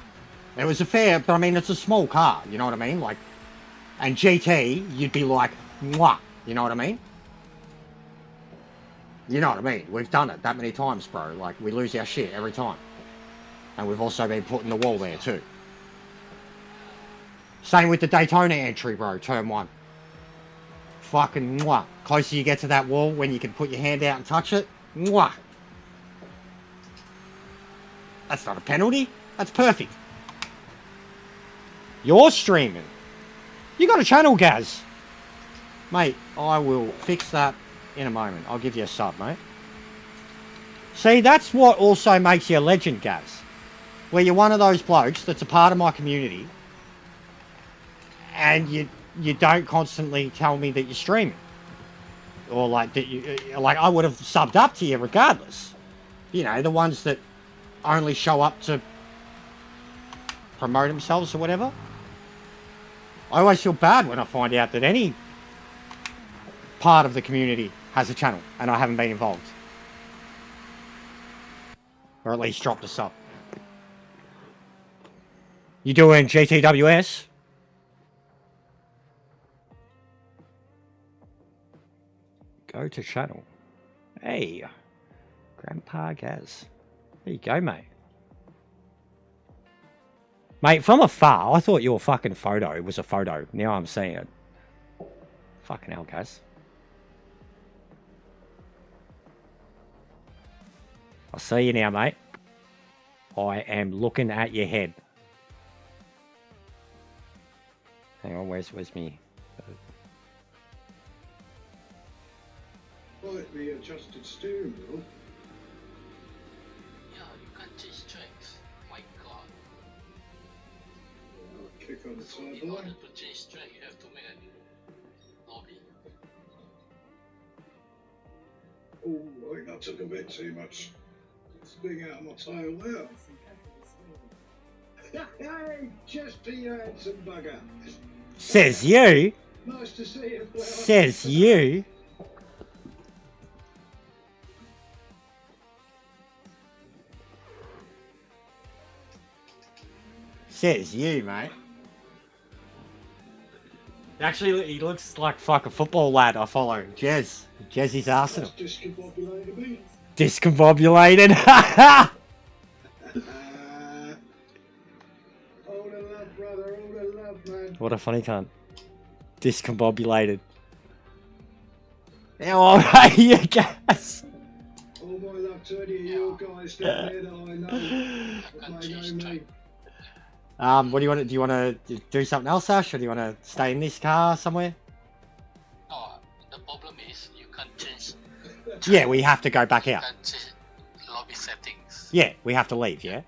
It was a fair, but I mean, it's a small car, you know what I mean? Like, and GT, you'd be like, mwah, you know what I mean? You know what I mean? We've done it that many times, bro. Like, we lose our shit every time. And we've also been put in the wall there, too. Same with the Daytona entry, bro, turn 1. Fucking mwah. Closer you get to that wall, when you can put your hand out and touch it, mwah. That's not a penalty. That's perfect. You're streaming. You got a channel, Gaz. Mate, I will fix that in a moment. I'll give you a sub, mate. See, that's what also makes you a legend, Gaz. Where you're one of those blokes that's a part of my community and you don't constantly tell me that you're streaming. Or like that you like I would have subbed up to you regardless. You know, the ones that only show up to promote themselves or whatever. I always feel bad when I find out that any part of the community has a channel and I haven't been involved. Or at least dropped a sub. You doing GTWS? Go to channel. Hey, Grandpa Gaz. There you go, mate. Mate, from afar, I thought your fucking photo was a photo. Now I'm seeing it. Fucking hell, Gaz. I see you now, mate. I am looking at your head. Hang on, where's me? Slightly adjusted steering wheel. Yeah, you can't change tracks. My god. So in order to change track, you have to make a new lobby. Oh, I think that took a bit too much. It's big out of my tail there. Hey, just you handsome bugger. Says you. Nice to see you. Flair. Says you. Says you, mate. Actually, he looks like fucking football lad I follow. Jez. Jezzy's Arsenal. That's discombobulated me. Discombobulated. All the love, brother, all the love, man. What a funny cunt. Discombobulated. How old are you guys? All my love to any of you guys down there that I know. That may know me. What do you want to do? You want to do something else, Ash, or do you want to stay in this car somewhere? No, the problem is you can't change. Yeah, we have to go back You out. can't change lobby settings. Yeah, we have to leave, yeah?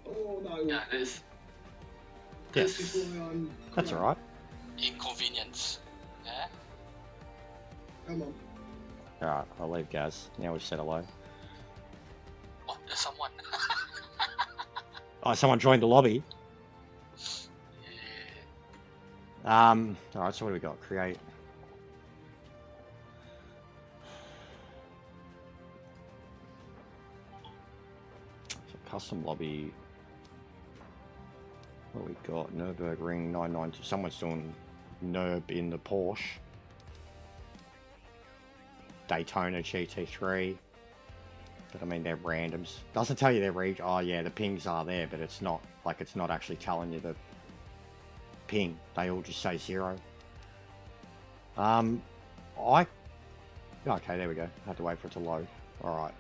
Oh no. Yeah, that's This is why I'm. That's alright. inconvenience. Yeah. Come on. Alright, I'll leave, guys. Now we've said hello. Oh, there's someone. Oh, someone joined the lobby. Alright, so what do we got? Create. So custom lobby. What we got? Nürburgring 992. Someone's doing Nürb in the Porsche. Daytona GT3. But I mean, they're randoms. Doesn't tell you their region. Oh yeah, the pings are there, but it's not like it's not actually telling you the ping. They all just say 0. Okay, there we go. Had to wait for it to load. All right.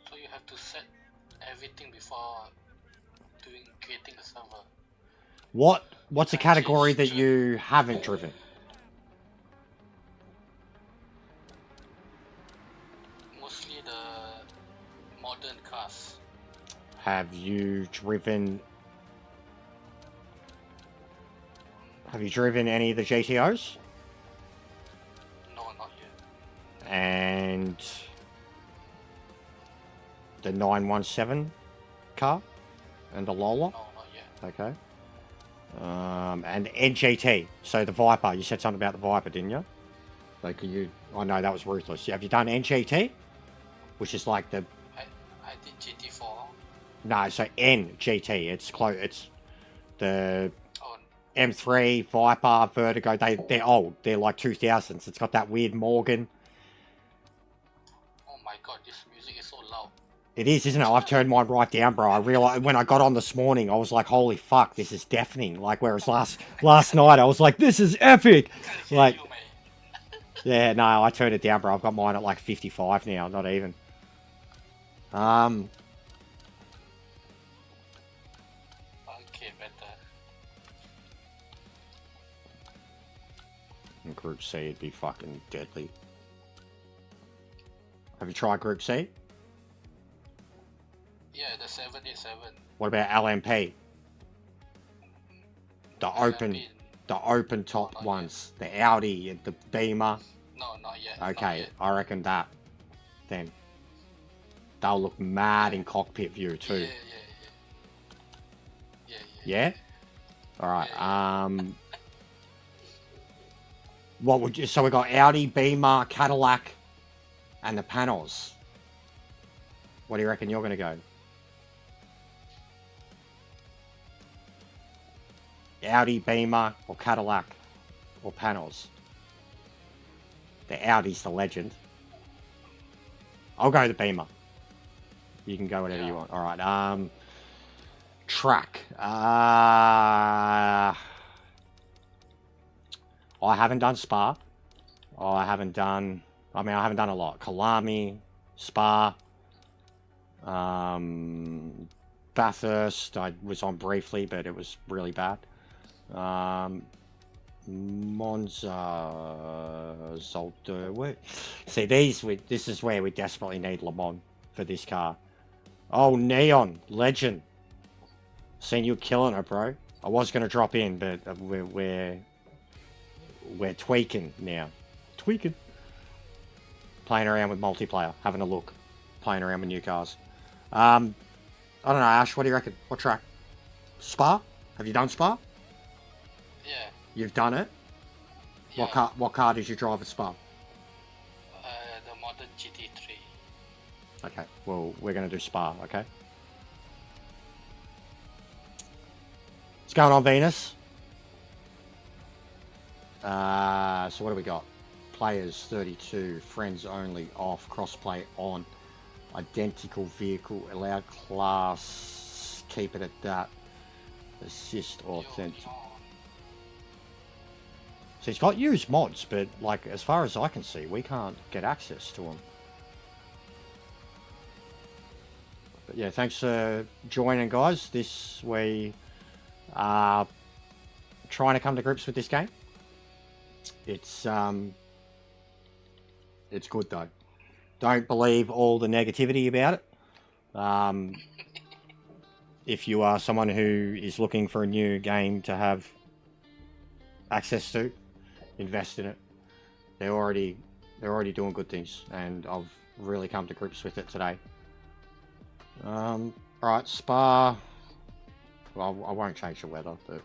So you have to set everything before creating a server. What's a category that you haven't driven? Mostly the modern cars. Have you driven any of the GTOs? No, not yet. And the 917 car? And the Lola? No, not yet. Okay. And NGT. So the Viper. You said something about the Viper, didn't you? Like I know that was ruthless. Have you done NGT? Which is like the... I did GT4. No, so NGT. It's close. It's the Oh, M3, Viper, Vertigo. They're old. They're like 2000s. It's got that weird Morgan. oh my god, this music is so loud. It is, isn't it? I've turned mine right down, bro. I realized when I got on this morning, I was like, holy fuck, this is deafening. Like, whereas last night, I was like, this is epic. Like, You, mate. yeah, no, I turned it down, bro. I've got mine at like 55 now, not even. Okay, better. In Group C, it'd be fucking deadly. Have you tried Group C? Yeah, the 787. What about LMP? The open top not ones. The Audi, the Beamer. No, not yet. not Okay, yet. I reckon that. Then. They'll look mad in cockpit view too. Yeah, yeah. Yeah? Alright, what would you... So we got Audi, Beamer, Cadillac, and the panels. What do you reckon you're going to go? Audi, Beamer, or Cadillac, or panels? The Audi's the legend. I'll go the Beamer. You can go whatever you want. Alright, track. I haven't done Spa. I haven't done a lot. Kalami, Spa, Bathurst, I was on briefly, but it was really bad. Monza, Zolder. See, this is where we desperately need Le Mans for this car. Oh, Neon, legend. Seen you killing it, bro. I was gonna drop in, but we're tweaking now. Tweaking. Playing around with multiplayer, having a look, playing around with new cars. I don't know, Ash. What do you reckon? What track? Spa? Have you done Spa? Yeah. You've done it. Yeah. What car did you drive at Spa? The modern GT3. Okay. Well, we're gonna do Spa. Okay. What's going on, Venus? So what do we got? Players 32, friends only, off, crossplay on, identical vehicle, allowed class, keep it at that, assist authentic. So he's got used mods, but like as far as I can see, we can't get access to them. But yeah, thanks for joining, guys. We are trying to come to grips with this game. It's good though. Don't believe all the negativity about it. If you are someone who is looking for a new game to have access to, invest in it. They're already doing good things, and I've really come to grips with it today. Alright, Spa. Well, I won't change the weather, but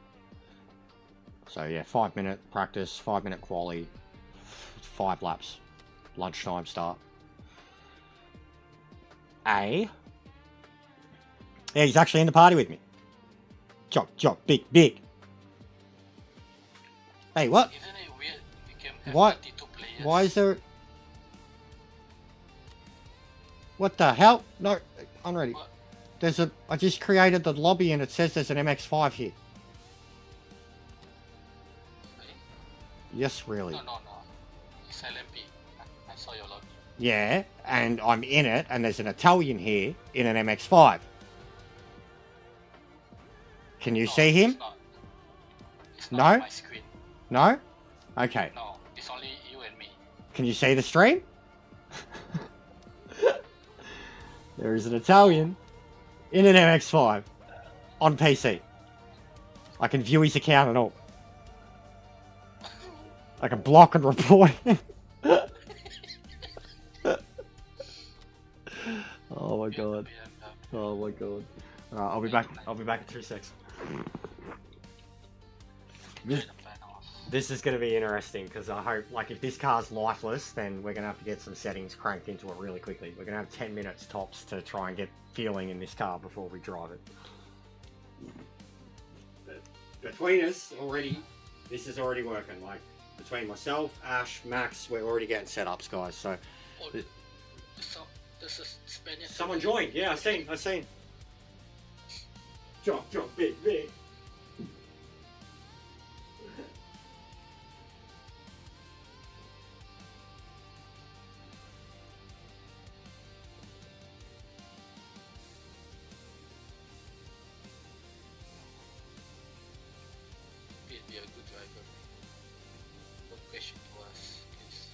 so yeah, 5-minute practice, 5-minute quali, 5 laps. Lunchtime start. Yeah, he's actually in the party with me. Jock, big. Hey, what? Isn't it weird? We can have What? 32 players. Why is there... What the hell? No, I'm ready. What? I just created the lobby and it says there's an MX-5 here. Really? Yes, really. No. It's LMP. I saw your lobby. Yeah, and I'm in it, and there's an Italian here in an MX-5. Can you see him? It's not. It's No? not on my screen. No? Okay. No, it's only you and me. Can you see the stream? There is an Italian in an MX-5 on PC. I can view his account and all. I can block and report him. Oh my god. Oh my god. Alright, I'll be back. I'll be back in 2 seconds. This is going to be interesting because I hope, like, if this car's lifeless, then we're going to have to get some settings cranked into it really quickly. We're going to have 10 minutes tops to try and get feeling in this car before we drive it. But between us, this is already working. Like, between myself, Ash, Max, we're already getting setups, guys. So, So, this is Spanish. someone joined. Yeah, I seen. Jump, big. Be a good driver. No question to us. Yes.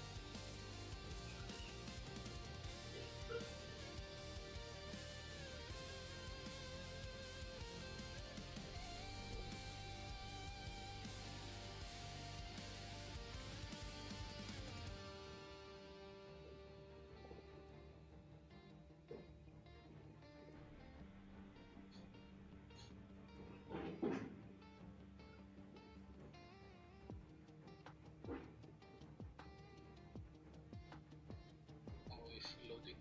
Oh, it's loading.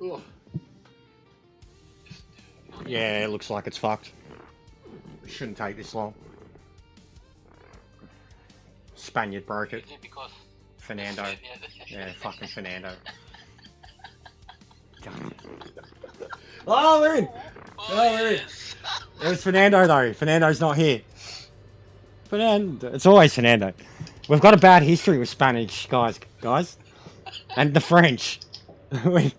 Ugh. Yeah, it looks like it's fucked. It shouldn't take this long. Spaniard broke it. Is it because Fernando. Yeah, fucking Fernando. Oh, we're in! We're in! It was Fernando though. Fernando's not here. Fernando. It's always Fernando. We've got a bad history with Spanish guys. And the French. We've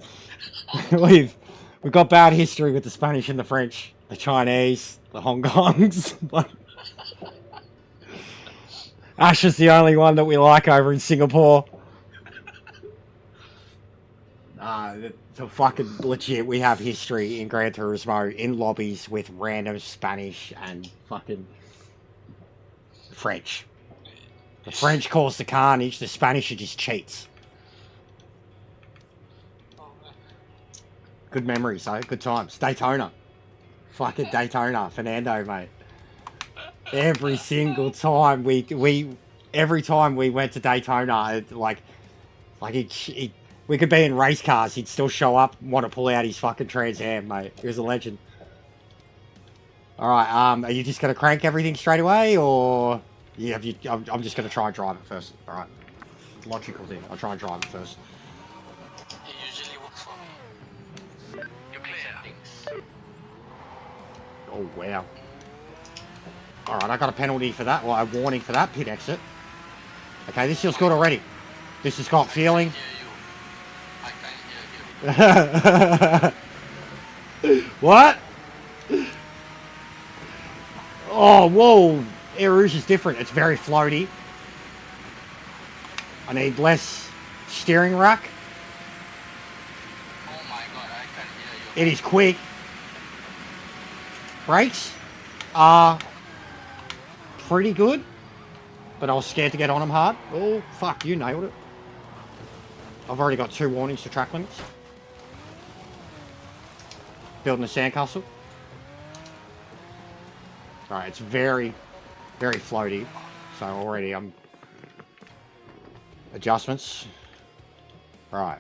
got bad history with the Spanish and the French. The Chinese. The Hong Kongs. Ash is the only one that we like over in Singapore. The fucking legit, we have history in Gran Turismo in lobbies with random Spanish and fucking French. The French cause the carnage, the Spanish are just cheats. Good memories, though. Good times. Daytona. Fucking Daytona. Fernando, mate. Every single time every time we went to Daytona, we could be in race cars, he'd still show up, want to pull out his fucking Trans Am, mate. He was a legend. Alright, are you just going to crank everything straight away, or... Yeah, I'm just going to try and drive it first. Alright. Logical thing. I'll try and drive it first. It usually works for me. You're clear. Oh, wow. Alright, I got a penalty for that, well, a warning for that pit exit. Okay, this feels good already. This has got feeling. I can't hear you. What? Oh, whoa. Air Rouge is different. It's very floaty. I need less steering rack. Oh my god, I can't hear you. It is quick. Brakes are pretty good, but I was scared to get on them hard. Oh, fuck, you nailed it. I've already got 2 warnings to track limits. Building a sandcastle. Alright, it's very, very floaty. So already I'm... Adjustments. Right.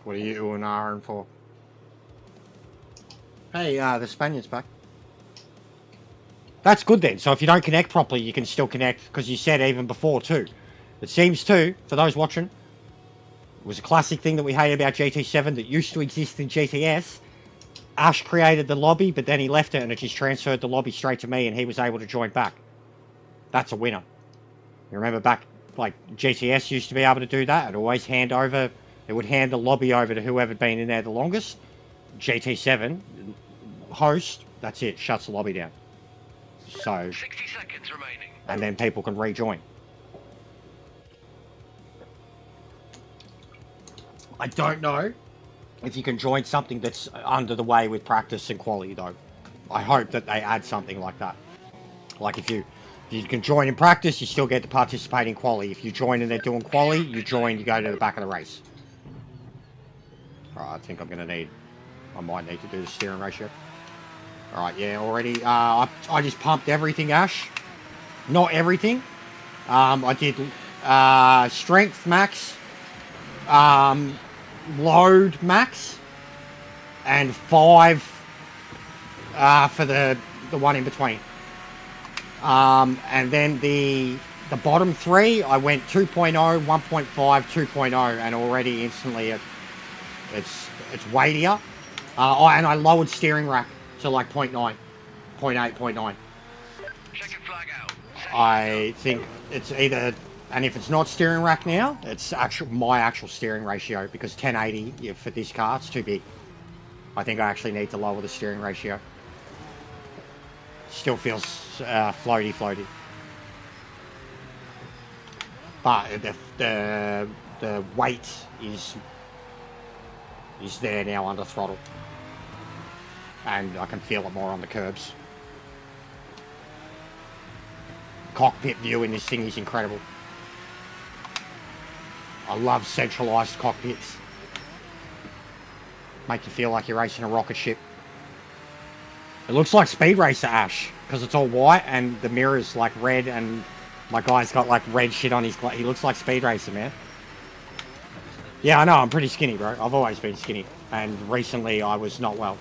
What are you and Aaron for? Hey, the Spaniard's back. That's good then. So if you don't connect properly, you can still connect, because you said even before too. It seems too, for those watching, it was a classic thing that we hate about GT7 that used to exist in GTS. Ash created the lobby, but then he left it and it just transferred the lobby straight to me and he was able to join back. That's a winner. You remember back, like, GTS used to be able to do that. It'd always hand over... It would hand the lobby over to whoever had been in there the longest. GT7, host, that's it, shuts the lobby down. So, 60 seconds remaining. and then people can rejoin. I don't know if you can join something that's under the way with practice and quality though. I hope that they add something like that. Like if you can join in practice, you still get to participate in quality. If you join and they're doing quality, you join, you go to the back of the race. Alright, I think I'm going to need... I might need to do the steering ratio. Alright, yeah, already. I just pumped everything, Ash. Not everything. I did strength max, load max, and 5 for the one in between. And then the bottom 3, I went 2.0, 1.5, 2.0, and already instantly it's weightier. And I lowered steering rack to like 0.9, 0.8, 0.9. Check your flag out. I think it's either, and if it's not steering rack now, it's my actual steering ratio, because 1080 for this car, it's too big. I think I actually need to lower the steering ratio. Still feels floaty. But the weight is there now under throttle. and I can feel it more on the curbs. Cockpit view in this thing is incredible. I love centralized cockpits. Make you feel like you're racing a rocket ship. It looks like Speed Racer Ash, because it's all white and the mirror's like red, and my guy's got like red shit on his he looks like Speed Racer, man. Yeah, I know, I'm pretty skinny, bro. I've always been skinny, and recently I was not well.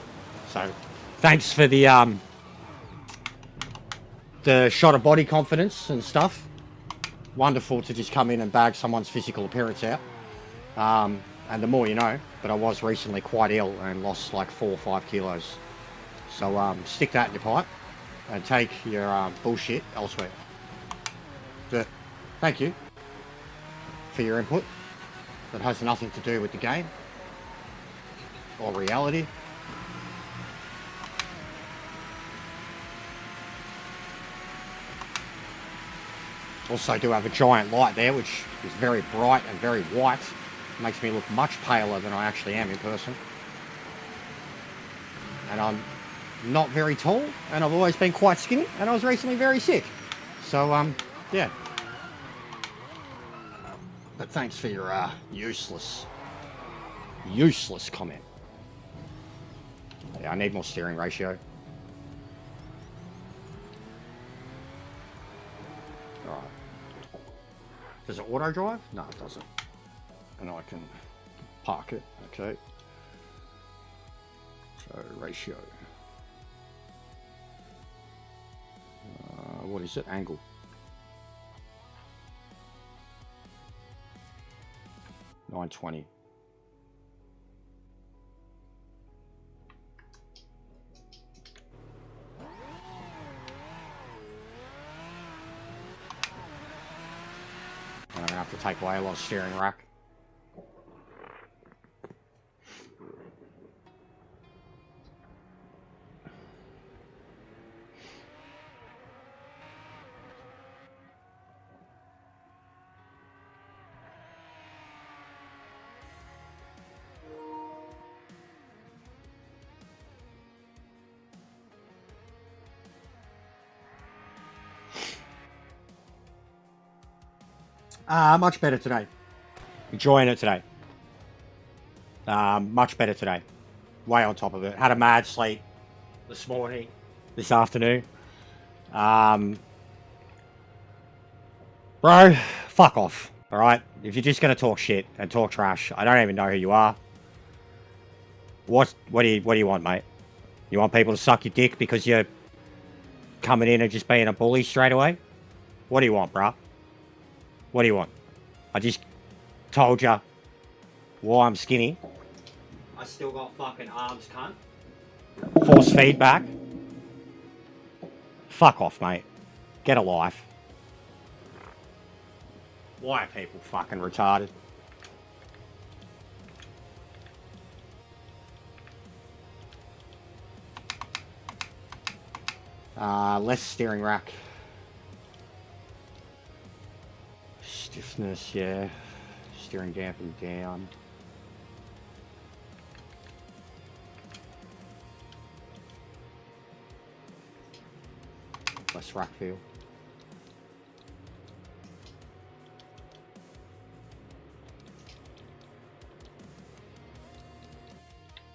So, thanks for the shot of body confidence and stuff. Wonderful to just come in and bag someone's physical appearance out. And the more you know, but I was recently quite ill and lost like 4 or 5 kilos. So stick that in your pipe and take your bullshit elsewhere. But thank you for your input. That has nothing to do with the game or reality. Also do have a giant light there, which is very bright and very white. Makes me look much paler than I actually am in person. And I'm not very tall, and I've always been quite skinny, and I was recently very sick. So, yeah. But thanks for your useless comment. Yeah, I need more steering ratio. Alright. Does it auto drive? No, it doesn't. And I can park it, okay. So, ratio. What is it? Angle. $920. And I'm gonna have to take away a lot of steering rack. Much better today. Enjoying it today. Much better today. Way on top of it. Had a mad sleep this morning, this afternoon. Bro, fuck off. Alright? If you're just gonna talk shit and talk trash, I don't even know who you are. What do you want, mate? You want people to suck your dick because you're coming in and just being a bully straight away? What do you want, bruh? What do you want? I just told you why I'm skinny. I still got fucking arms, cunt. Force feedback. Fuck off, mate. Get a life. Why are people fucking retarded? Less steering rack. Stiffness, yeah. Steering damping down. Less rack feel.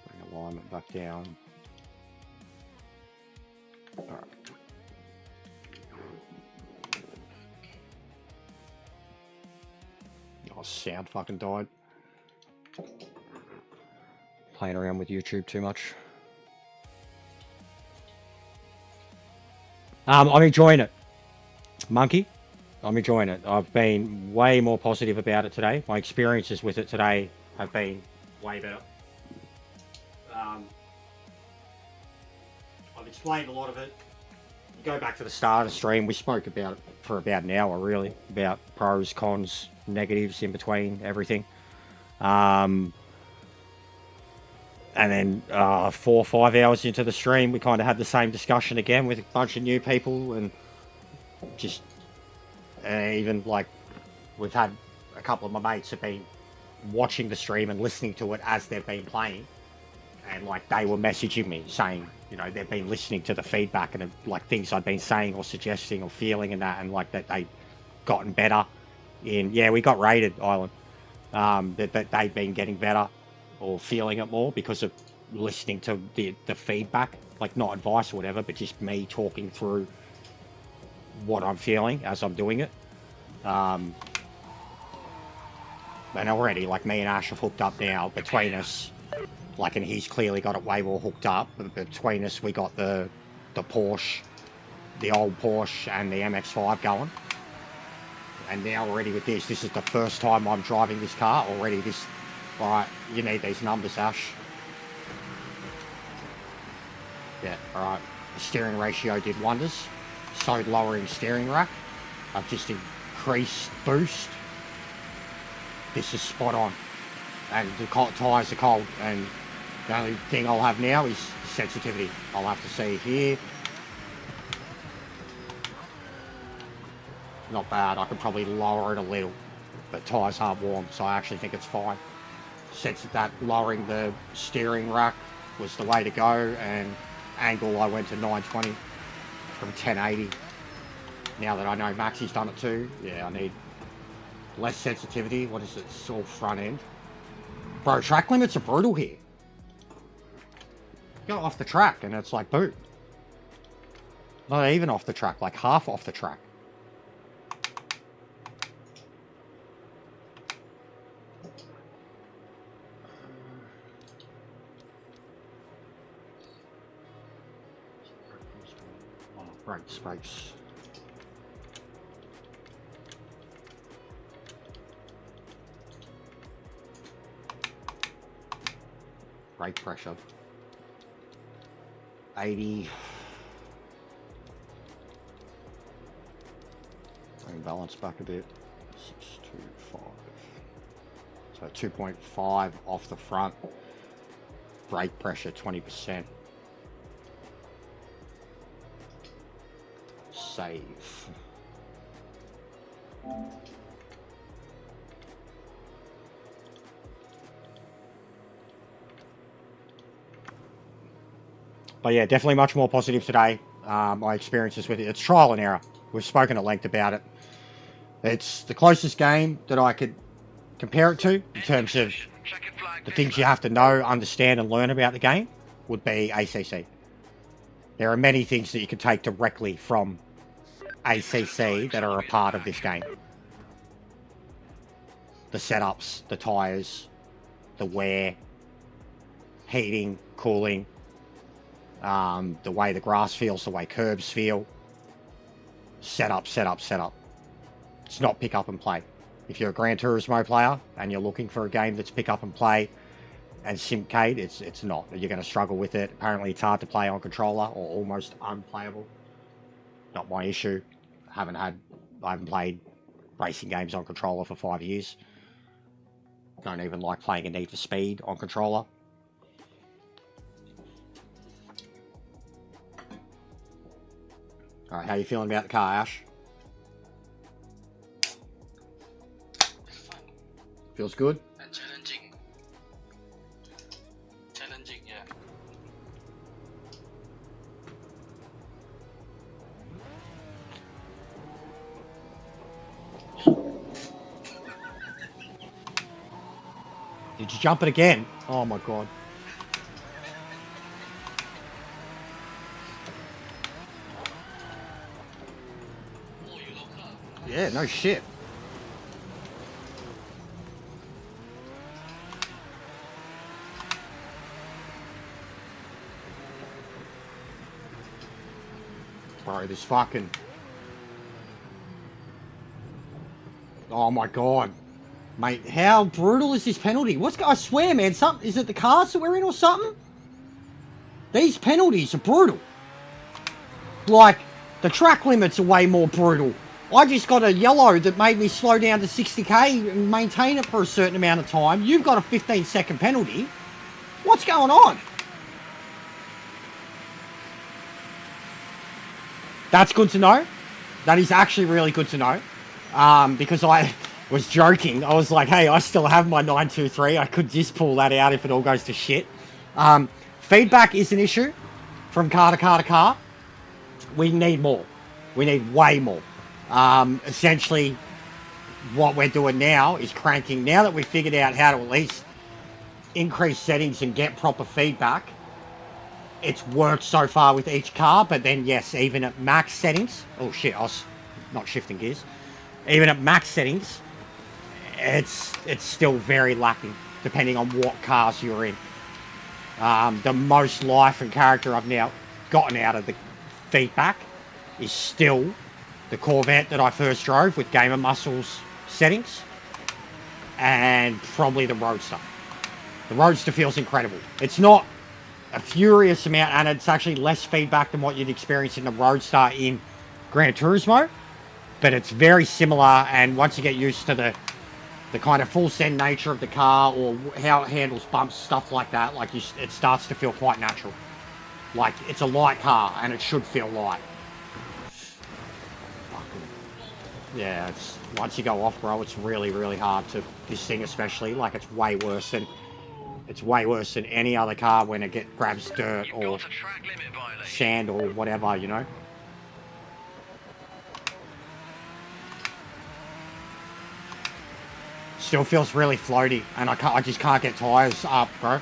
Bring alignment back down. Alright. Oh, sound fucking died. Playing around with YouTube too much. I'm enjoying it. Monkey, I'm enjoying it. I've been way more positive about it today. My experiences with it today have been way better. I've explained a lot of it. You go back to the start of the stream, we spoke about it for about an hour, really. About pros, cons, negatives in between, everything. And then 4 or 5 hours into the stream, we kind of had the same discussion again with a bunch of new people, and just even like we've had a couple of my mates have been watching the stream and listening to it as they've been playing. and like they were messaging me saying, you know, they've been listening to the feedback and like things I'd been saying or suggesting or feeling and that, and like that they'd gotten better in, yeah, we got raided, Island, that they'd been getting better or feeling it more because of listening to the feedback, like not advice or whatever, but just me talking through what I'm feeling as I'm doing it. And already, like, me and Ash have hooked up now between us, like, and he's clearly got it way more hooked up. But between us, we got the Porsche, the old Porsche and the MX-5 going. And now already with this is the first time I'm driving this car already. All right, you need these numbers, Ash. Yeah, all right. The steering ratio did wonders. So lowering steering rack. I've just increased boost. This is spot on. And the tyres are cold. And the only thing I'll have now is sensitivity. I'll have to see here. Not bad. I could probably lower it a little. But tyres aren't warm, so I actually think it's fine. Sense that lowering the steering rack was the way to go, and angle I went to 920 from 1080. Now that I know Maxi's done it too, yeah, I need less sensitivity. What is it? It's all front end. Bro, track limits are brutal here. Go off the track and it's like boot. Not even off the track, like half off the track. Brake space. Brake pressure. 80. And balance back a bit. 625. So 2.5 off the front. Brake pressure 20%. Save. But yeah, definitely much more positive today. My experiences with it. It's trial and error. We've spoken at length about it. It's the closest game that I could compare it to in terms of the things you have to know, understand, and learn about the game would be ACC. There are many things that you can take directly from ACC that are a part of this game. The setups, the tyres, the wear, heating, cooling, the way the grass feels, the way curbs feel. Setup. It's not pick up and play. If you're a Gran Turismo player and you're looking for a game that's pick up and play and Simcade, it's not. You're going to struggle with it. Apparently it's hard to play on controller or almost unplayable. Not my issue. I haven't played racing games on controller for 5 years. Don't even like playing a Need for Speed on controller. Alright, how you feeling about the car, Ash? Feels good? And challenging. Challenging, yeah. Did you jump it again? Oh my god. Oh, you look up. Yeah, no shit. Bro, this fucking... Oh my god. Mate, how brutal is this penalty? I swear, man, is it the cars that we're in or something? These penalties are brutal. Like, the track limits are way more brutal. I just got a yellow that made me slow down to 60k and maintain it for a certain amount of time. You've got a 15-second penalty. What's going on? That's good to know. That is actually really good to know. Because I was joking. I was like, hey, I still have my 923. I could just pull that out if it all goes to shit. feedback is an issue from car to car to car. We need more. We need way more. Essentially, what we're doing now is cranking. Now that we've figured out how to at least increase settings and get proper feedback, it's worked so far with each car. But then, yes, even at max settings, oh shit, I was not shifting gears. Even at max settings, it's still very lacking, depending on what cars you're in. The most life and character I've now gotten out of the feedback is still the Corvette that I first drove with Gamer Muscles settings, and probably the Roadster. The Roadster feels incredible. It's not a furious amount, and it's actually less feedback than what you'd experience in the Roadster in Gran Turismo, but it's very similar. And once you get used to the kind of full send nature of the car, or how it handles bumps, stuff like that, like it starts to feel quite natural. Like, it's a light car, and it should feel light. Yeah, it's, once you go off, bro, it's really, really hard to, this thing especially, like, it's way worse than any other car when it grabs dirt or sand or whatever, you know? Still feels really floaty, and I just can't get tyres up, bro.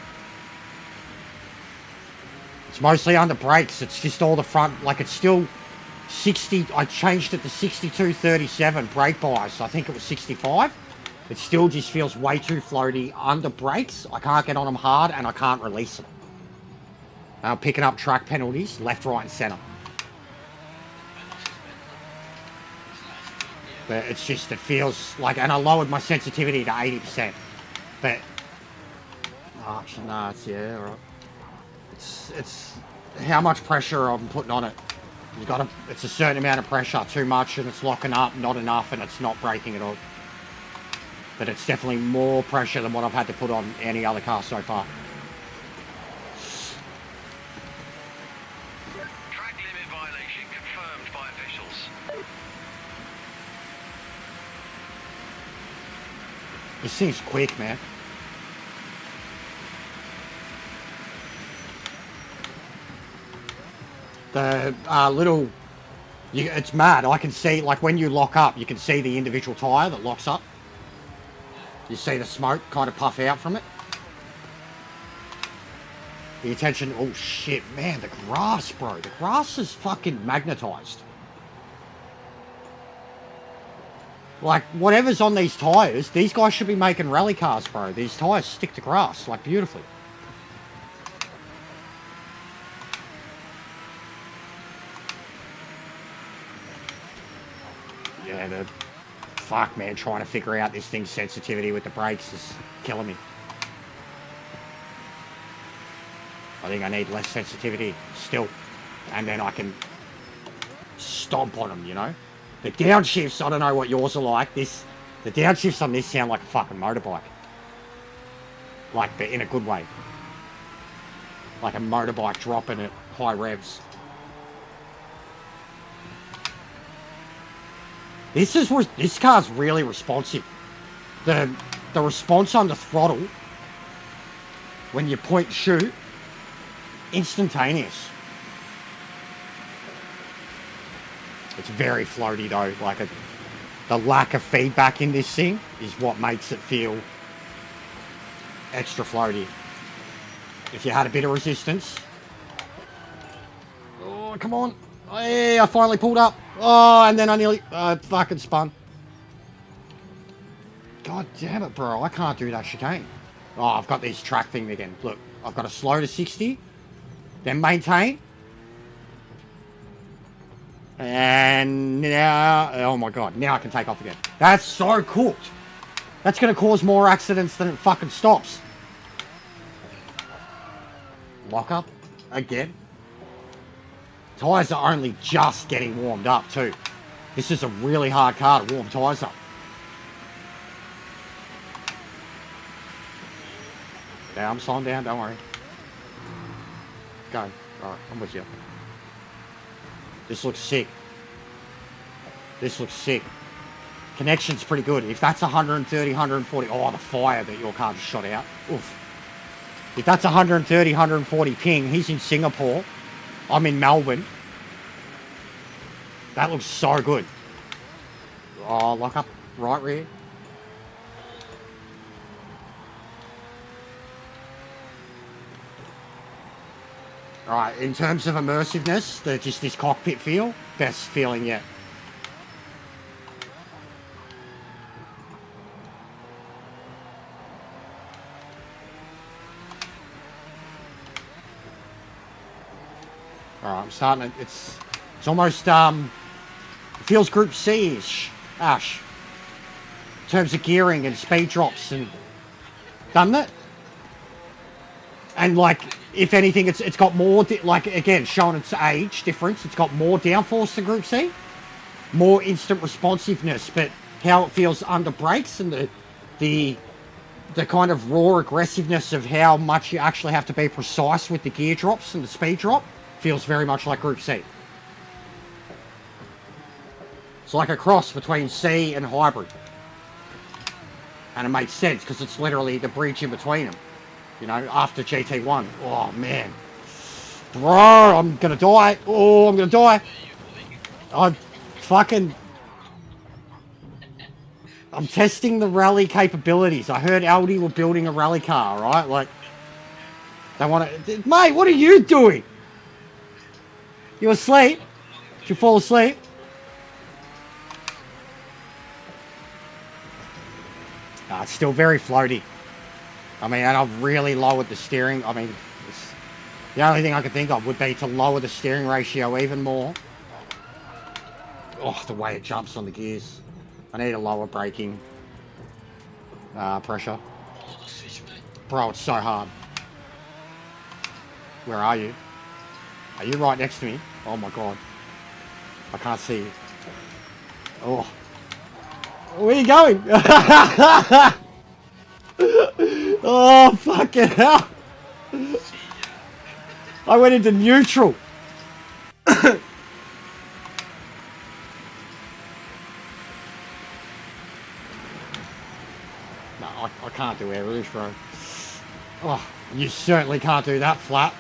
It's mostly under brakes. It's just all the front, like, it's still 60. I changed it to 62/37 brake bias. I think it was 65. It still just feels way too floaty under brakes. I can't get on them hard, and I can't release them. I'm picking up track penalties left, right, and centre. But it's just, it feels like, and I lowered my sensitivity to 80%. But, oh, actually, no, it's, yeah, all right. It's how much pressure I'm putting on it. You got to, it's a certain amount of pressure, too much, and it's locking up, not enough, and it's not braking at all. But it's definitely more pressure than what I've had to put on any other car so far. Track limit violation confirmed by officials. This thing's quick, man. The little, it's mad. I can see, like, when you lock up, you can see the individual tyre that locks up. You see the smoke kind of puff out from it. The attention, oh shit, man, the grass, bro. The grass is fucking magnetized. Like, whatever's on these tyres, these guys should be making rally cars, bro. These tyres stick to grass, like, beautifully. Yeah, the fuck, man, trying to figure out this thing's sensitivity with the brakes is killing me. I think I need less sensitivity still, and then I can stomp on them, you know? The downshifts, I don't know what yours are like. The downshifts on this sound like a fucking motorbike. Like, but in a good way. Like a motorbike dropping at high revs. This car's really responsive. The response on the throttle when you point and shoot, instantaneous. It's very floaty though. Like, the lack of feedback in this thing is what makes it feel extra floaty. If you had a bit of resistance. Oh, come on. Oh, yeah, I finally pulled up. Oh, and then I nearly fucking spun. God damn it, bro. I can't do that chicane. Oh, I've got this track thing again. Look, I've got to slow to 60, then maintain. And now, oh my god, now I can take off again. That's so cooked. That's going to cause more accidents than it fucking stops. Lock up again. Tyres are only just getting warmed up too. This is a really hard car to warm tyres up. Yeah, I'm slowing down, don't worry. Go. Alright, I'm with you. This looks sick. This looks sick. Connection's pretty good. If that's 130, 140... Oh, the fire that your car just shot out. Oof. If that's 130, 140 ping, he's in Singapore. I'm in Melbourne. That looks so good. Oh, lock up right rear. Alright, in terms of immersiveness, just this cockpit feel, best feeling yet. Alright, I'm starting to, it's almost, it feels Group C-ish, Ash. In terms of gearing and speed drops and, doesn't it? And like, if anything, it's got more, like, again, showing its age difference, it's got more downforce than Group C. More instant responsiveness, but how it feels under brakes and the kind of raw aggressiveness of how much you actually have to be precise with the gear drops and the speed drop feels very much like Group C. It's like a cross between C and hybrid. And it makes sense because it's literally the bridge in between them. You know, after GT1. Oh, man. Bro, I'm going to die. Oh, I'm going to die. I'm testing the rally capabilities. I heard Audi were building a rally car, right? Like, they want to... Mate, what are you doing? You asleep? Did you fall asleep? It's still very floaty. I mean, and I've really lowered the steering. I mean, the only thing I could think of would be to lower the steering ratio even more. Oh, the way it jumps on the gears. I need a lower braking pressure. Bro, it's so hard. Where are you? Are you right next to me? Oh my god. I can't see you. Oh. Where are you going? Oh, fucking hell. I went into neutral. No, I can't do air rouge, bro. Oh, you certainly can't do that flat.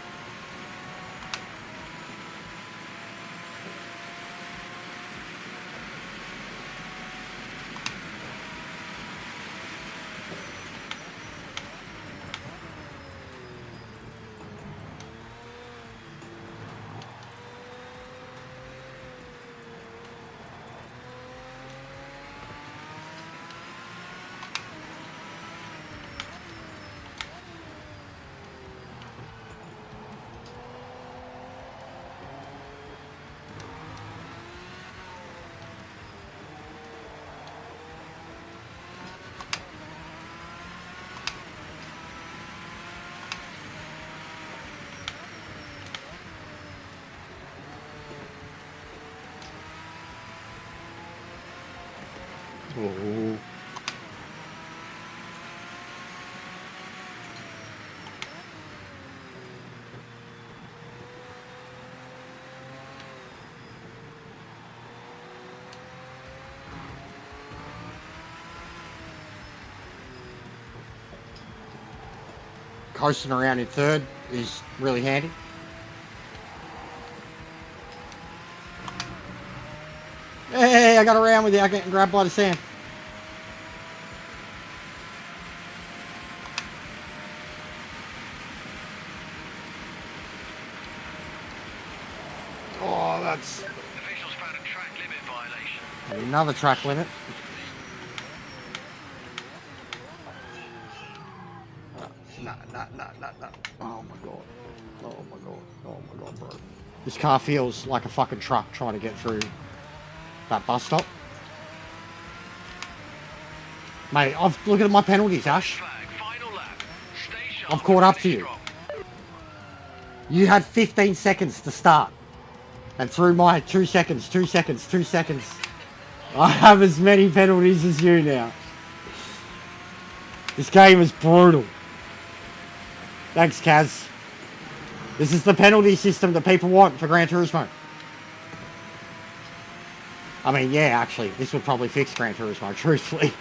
Oh. Coasting around in third is really handy. Hey, I got around with you. I getting grabbed by the sand. Oh, that's Officials found a track limit violation. another track limit. No. Oh my god. Oh my god. Oh my god, bro. This car feels like a fucking truck trying to get through that bus stop. Mate, look at my penalties, Ash. Flag, final lap. Stay sharp. I've caught up to Stay you. strong. You had 15 seconds to start. And through my 2 seconds, 2 seconds, 2 seconds, I have as many penalties as you now. This game is brutal. Thanks, Kaz. This is the penalty system that people want for Gran Turismo. I mean, yeah, actually, this would probably fix Gran Turismo, truthfully.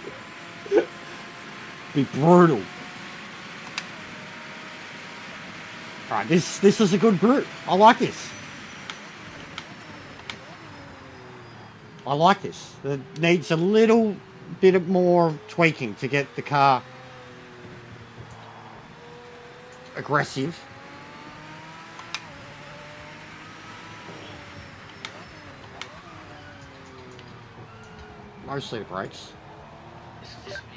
Be brutal. Alright, this is a good group. I like this. I like this. It needs a little bit of more tweaking to get the car aggressive. Mostly the brakes.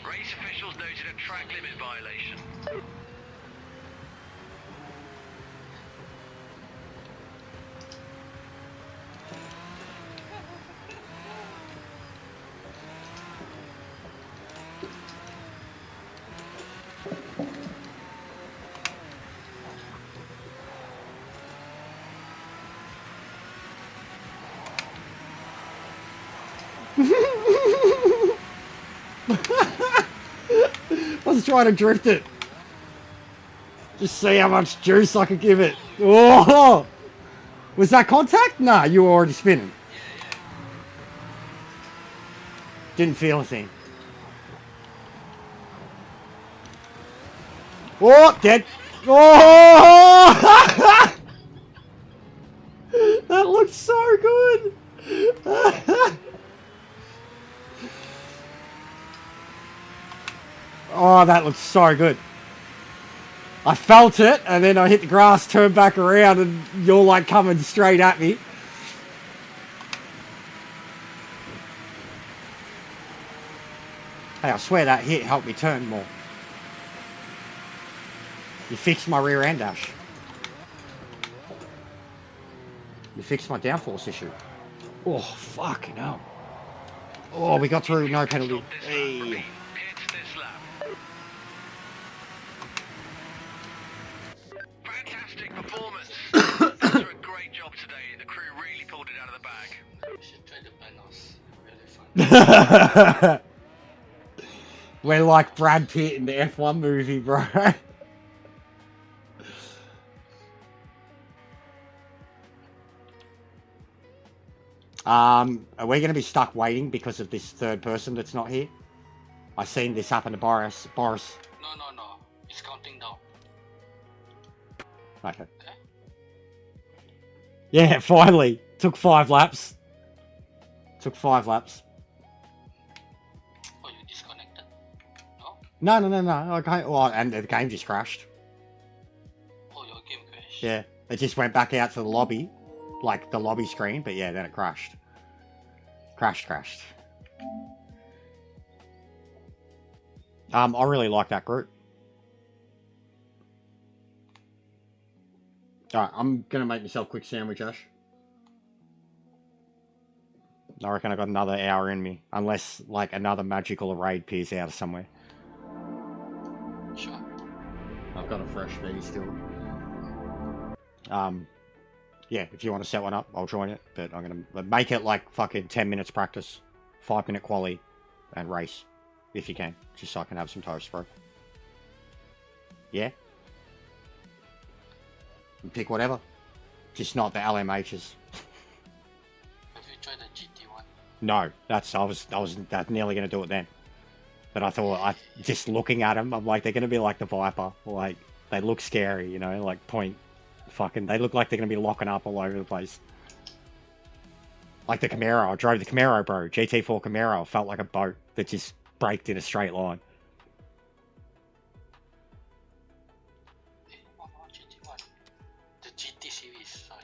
Race officials noted a track limit violation. I was trying to drift it. Just see how much juice I could give it. Oh! Was that contact? Nah, you were already spinning. Didn't feel a thing. Oh, dead. Oh! That looks so good. Oh, that looks so good. I felt it, and then I hit the grass, turned back around, and you're like coming straight at me. Hey, I swear that hit helped me turn more. You fixed my rear end dash. You fixed my downforce issue. Oh, fucking hell. Oh, we got through, no penalty. Hey. Fantastic performance. You did a great job today. The crew really pulled it out of the bag. You should try the Banos. Really fun. We're like Brad Pitt in the F1 movie, bro. Are we going to be stuck waiting because of this third person that's not here? I seen this happen to Boris. No. It's counting down. Okay. Okay? Yeah, finally. Took 5 laps. Took 5 laps. Oh, you disconnected? No? No. Okay. Well, and the game just crashed. Oh, your game crashed. Yeah. It just went back out to the lobby. Like the lobby screen, but yeah, then it crashed. Crashed. I really like that group. Alright, I'm gonna make myself a quick sandwich, Ash. I reckon I got another hour in me. Unless, like, another magical raid appears out of somewhere. Sure. I've got a fresh V still. Yeah, if you want to set one up, I'll join it. But I'm going to make it like fucking 10 minutes practice, 5-minute quali, and race. If you can. Just so I can have some toast, bro. Yeah? You pick whatever. Just not the LMHs. Have you tried the GT one? No, I was nearly going to do it then. But I thought, just looking at them, I'm like, they're going to be like the Viper. Like, they look scary, you know, like they look like they're going to be locking up all over the place. Like the Camaro. I drove the Camaro, bro. GT4 Camaro. Felt like a boat that just braked in a straight line. Oh, GT one. The GT series, sorry.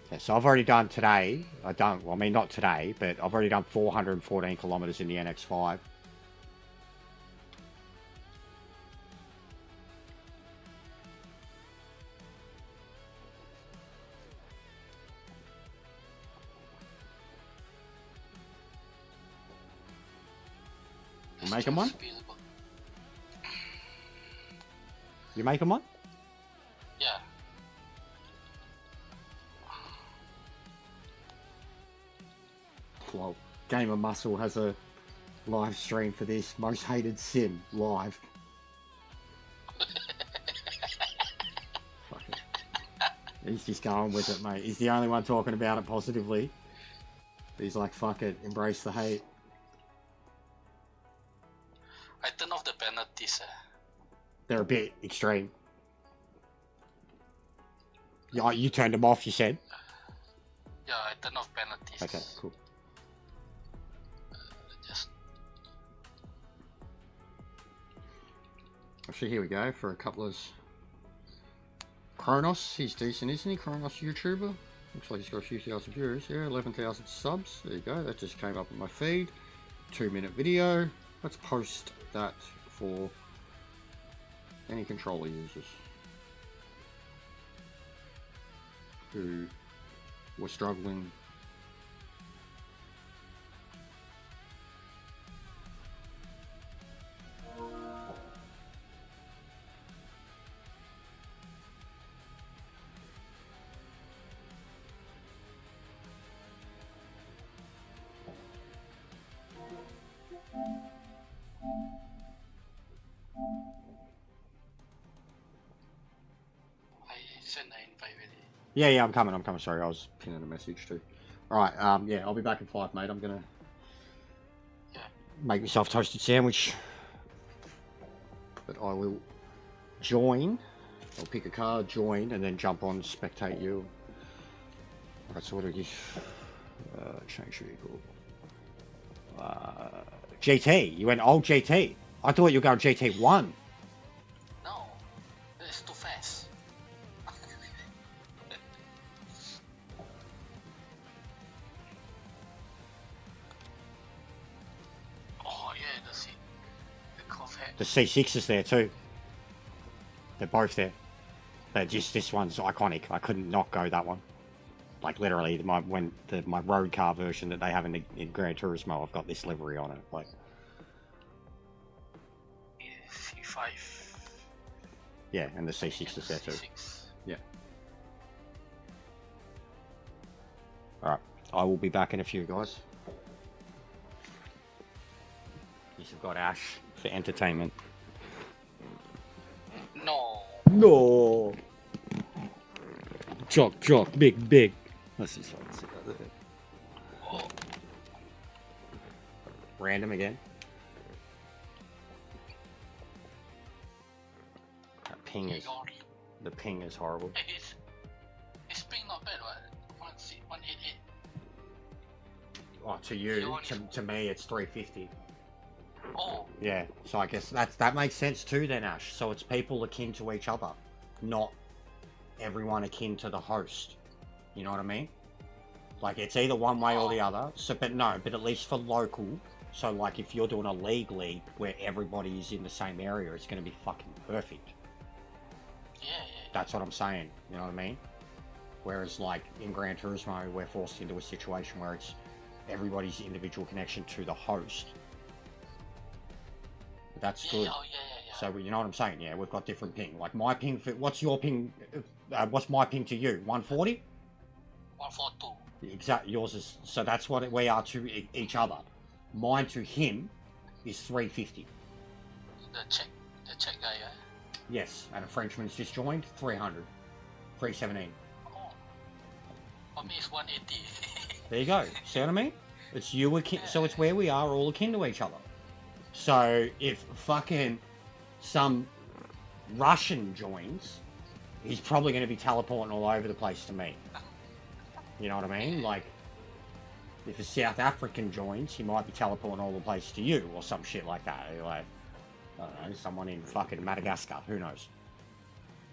Yeah, so I've already done today. Not today, but I've already done 414 kilometers in the NX5. You making one? You making one? Yeah. Well, Game of Muscle has a live stream for this. Most hated sim live. He's just going with it, mate. He's the only one talking about it positively. He's like, fuck it, embrace the hate. I turn off the penalties. They're a bit extreme. Yeah, you turned them off, you said? Yeah, I turn off penalties. Okay, cool. Just Actually, here we go for a couple of... Kronos, he's decent, isn't he? Kronos YouTuber. Looks like he's got a few thousand viewers. Yeah, 11,000 subs. There you go. That just came up in my feed. 2-minute video. Let's post that for any controller users who were struggling. I send an invite already. Yeah, I'm coming. Sorry, I was pinning a message too. Alright, yeah, I'll be back in 5, mate. I'm gonna make myself a toasted sandwich. But I will join. I'll pick a card, join, and then jump on, spectate you. Alright, so what do we give? Change vehicle. GT. You went old GT. I thought you were going GT1. No, it's too fast. Oh yeah, the Corvette. The C6 is there too. They're both there. They're just, this one's iconic. I couldn't not go that one. Like literally, my road car version that they have in Gran Turismo, I've got this livery on it. Like, C5. yeah, and the C6 is there too. C6. Yeah. Alright, I will be back in a few, guys. You've got Ash for entertainment. No. No. Jock, big. Let's just fucking sit out there. Oh, Random again. That ping is, the ping is horrible. it's ping not bad, right? 188. Oh, to you, to me, it's 350. Oh, Yeah, so I guess that makes sense too then, Ash. So it's people akin to each other, not everyone akin to the host. You know what I mean? Like, it's either one way or the other. So, but at least for local. So, like, if you're doing a league where everybody is in the same area, it's going to be fucking perfect. yeah. That's what I'm saying. You know what I mean? Whereas, like, in Gran Turismo, we're forced into a situation where it's everybody's individual connection to the host. That's good. Oh, yeah. So, you know what I'm saying? Yeah, we've got different ping. Like, my ping, what's your ping? What's my ping to you? 140? 142. Exactly. Yours is, so that's what we are to each other. Mine to him is 350. The Czech guy, yeah. Yes, and a Frenchman's just joined, 300. 317. Oh. For me, it's 180. There you go. See what I mean? It's you akin, so it's where we are all akin to each other. So if fucking some Russian joins, he's probably going to be teleporting all over the place to me. You know what I mean? Like, if a South African joins, he might be teleporting all the place to you or some shit like that. Like, I don't know, someone in fucking Madagascar. Who knows?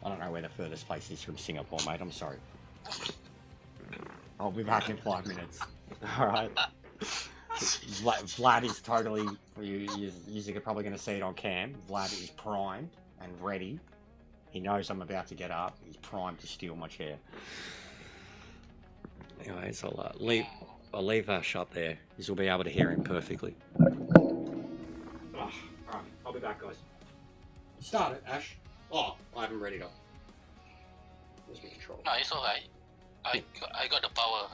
I don't know where the furthest place is from Singapore, mate. I'm sorry. I'll be back in 5 minutes. Alright. Vlad is totally... You're probably going to see it on cam. Vlad is primed and ready. He knows I'm about to get up. He's primed to steal my chair. Anyways, I'll leave Ash up there. You'll be able to hear him perfectly. Alright, I'll be back, guys. Start it, Ash. Oh, I haven't read it up. Where's my control? No, it's alright. I got the power.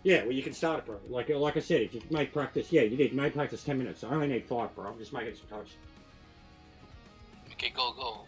Yeah, well, you can start it, bro. Like I said, if you made practice, yeah, you did. Made practice 10 minutes. I only need 5, bro. I'm just making some toast. Okay, go.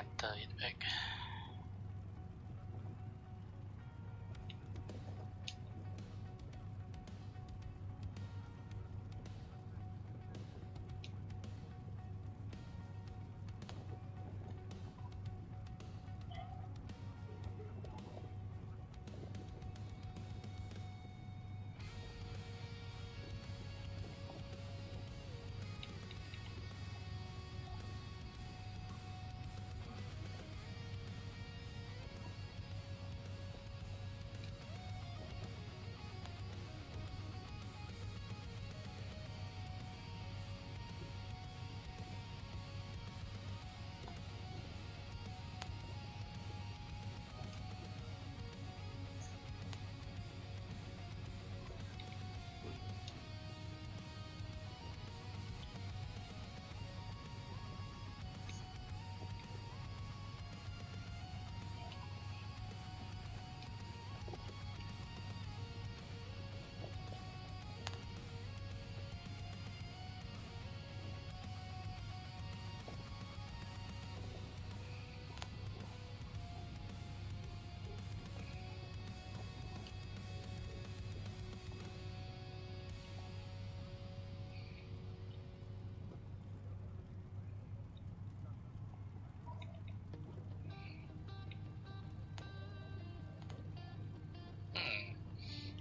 enter it back.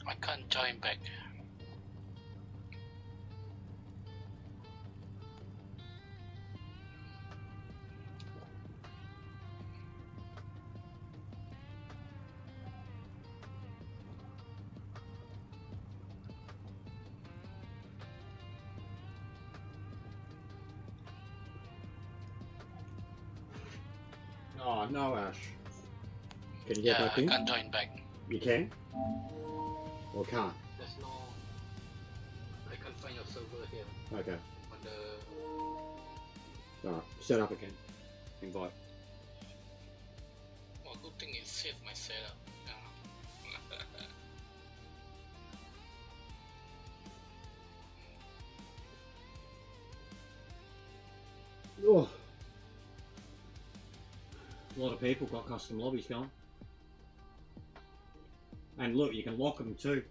I can't join back. Oh no, Ash. Can you get Yeah, back I in? can't join back. You can? Or can't? There's no. I can't find your server here Okay. on the. Alright, set up again. Invite. Well, good thing it saved my setup. Oh. A lot of people got custom lobbies going. And look, you can lock them too.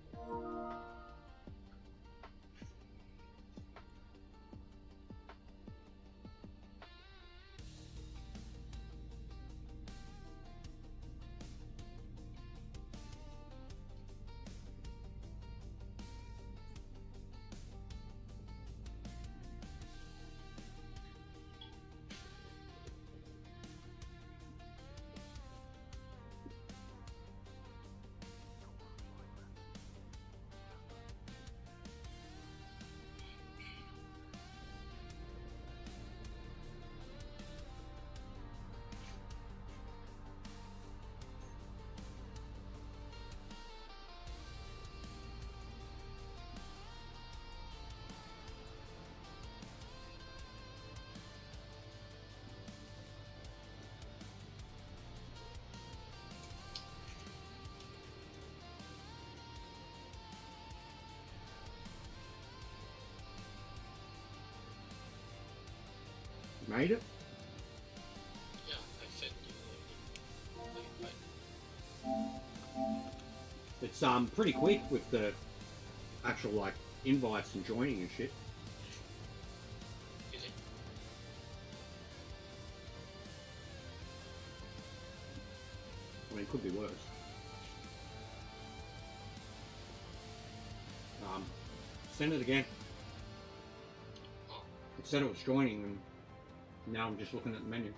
Made it? Yeah, I sent you the invite. It's pretty quick with the actual like invites and joining and shit. Is it? I mean, it could be worse. Send it again. Oh, It said it was joining, and now I'm just looking at the menu.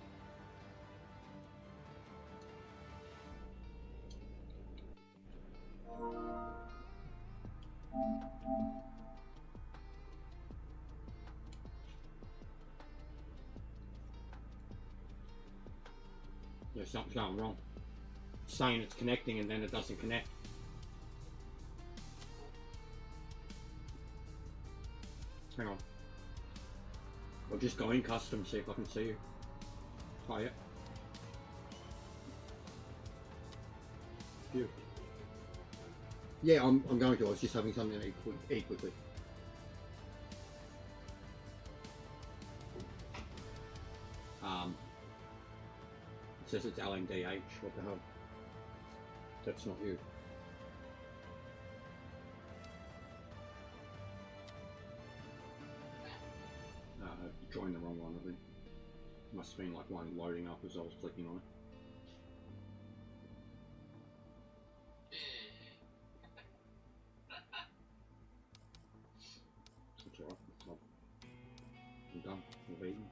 Yeah, something's going wrong. It's saying it's connecting and then it doesn't connect. Hang on. I'll just go in custom, see if I can see you. Oh, yeah. Beautiful. Yeah, I'm going to. I was just having something to eat quickly. says it's LMDH. What the hell? That's not you. You joined the wrong one, I think. Must have been like one loading up as I was clicking on it. That's alright. I'm done. I've eaten.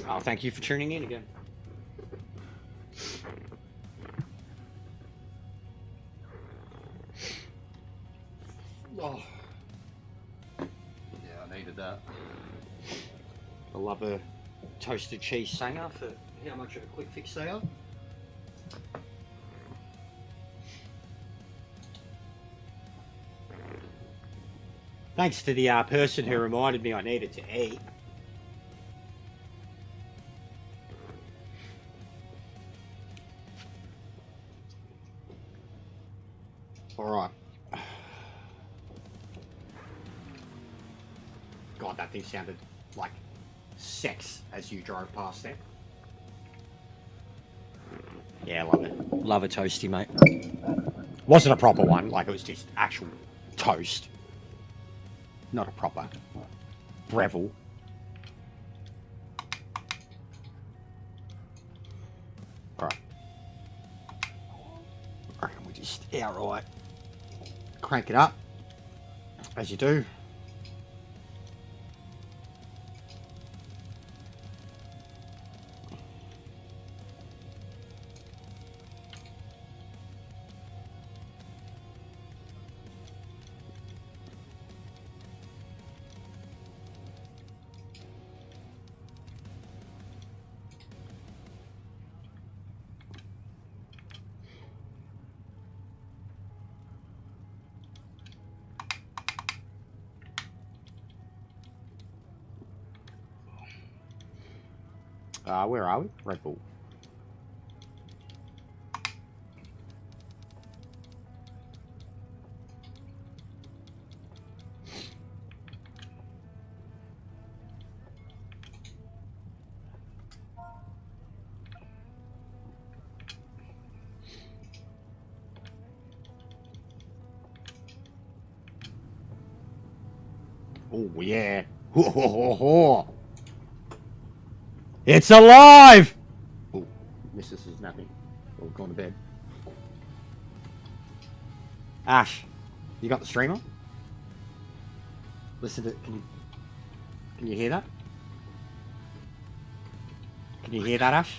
Oh, thank you for tuning in again. Oh. Yeah, I needed that. I love a toasted cheese sanger for how much of a quick fix they are. Thanks to the person who reminded me I needed to eat. Alright. God, that thing sounded like sex as you drove past there. Yeah, love it. Love a toasty, mate. Wasn't a proper one, like it was just actual toast. Not a proper Breville. Alright. I reckon we just outright crank it up, as you do. Where are we? Red Bull. Oh yeah. Ho, ho, ho, ho. It's alive! Oh, Mrs. is napping. Or gone to bed. Ash, you got the stream on? Listen to. Can you hear that? Can you hear that, Ash?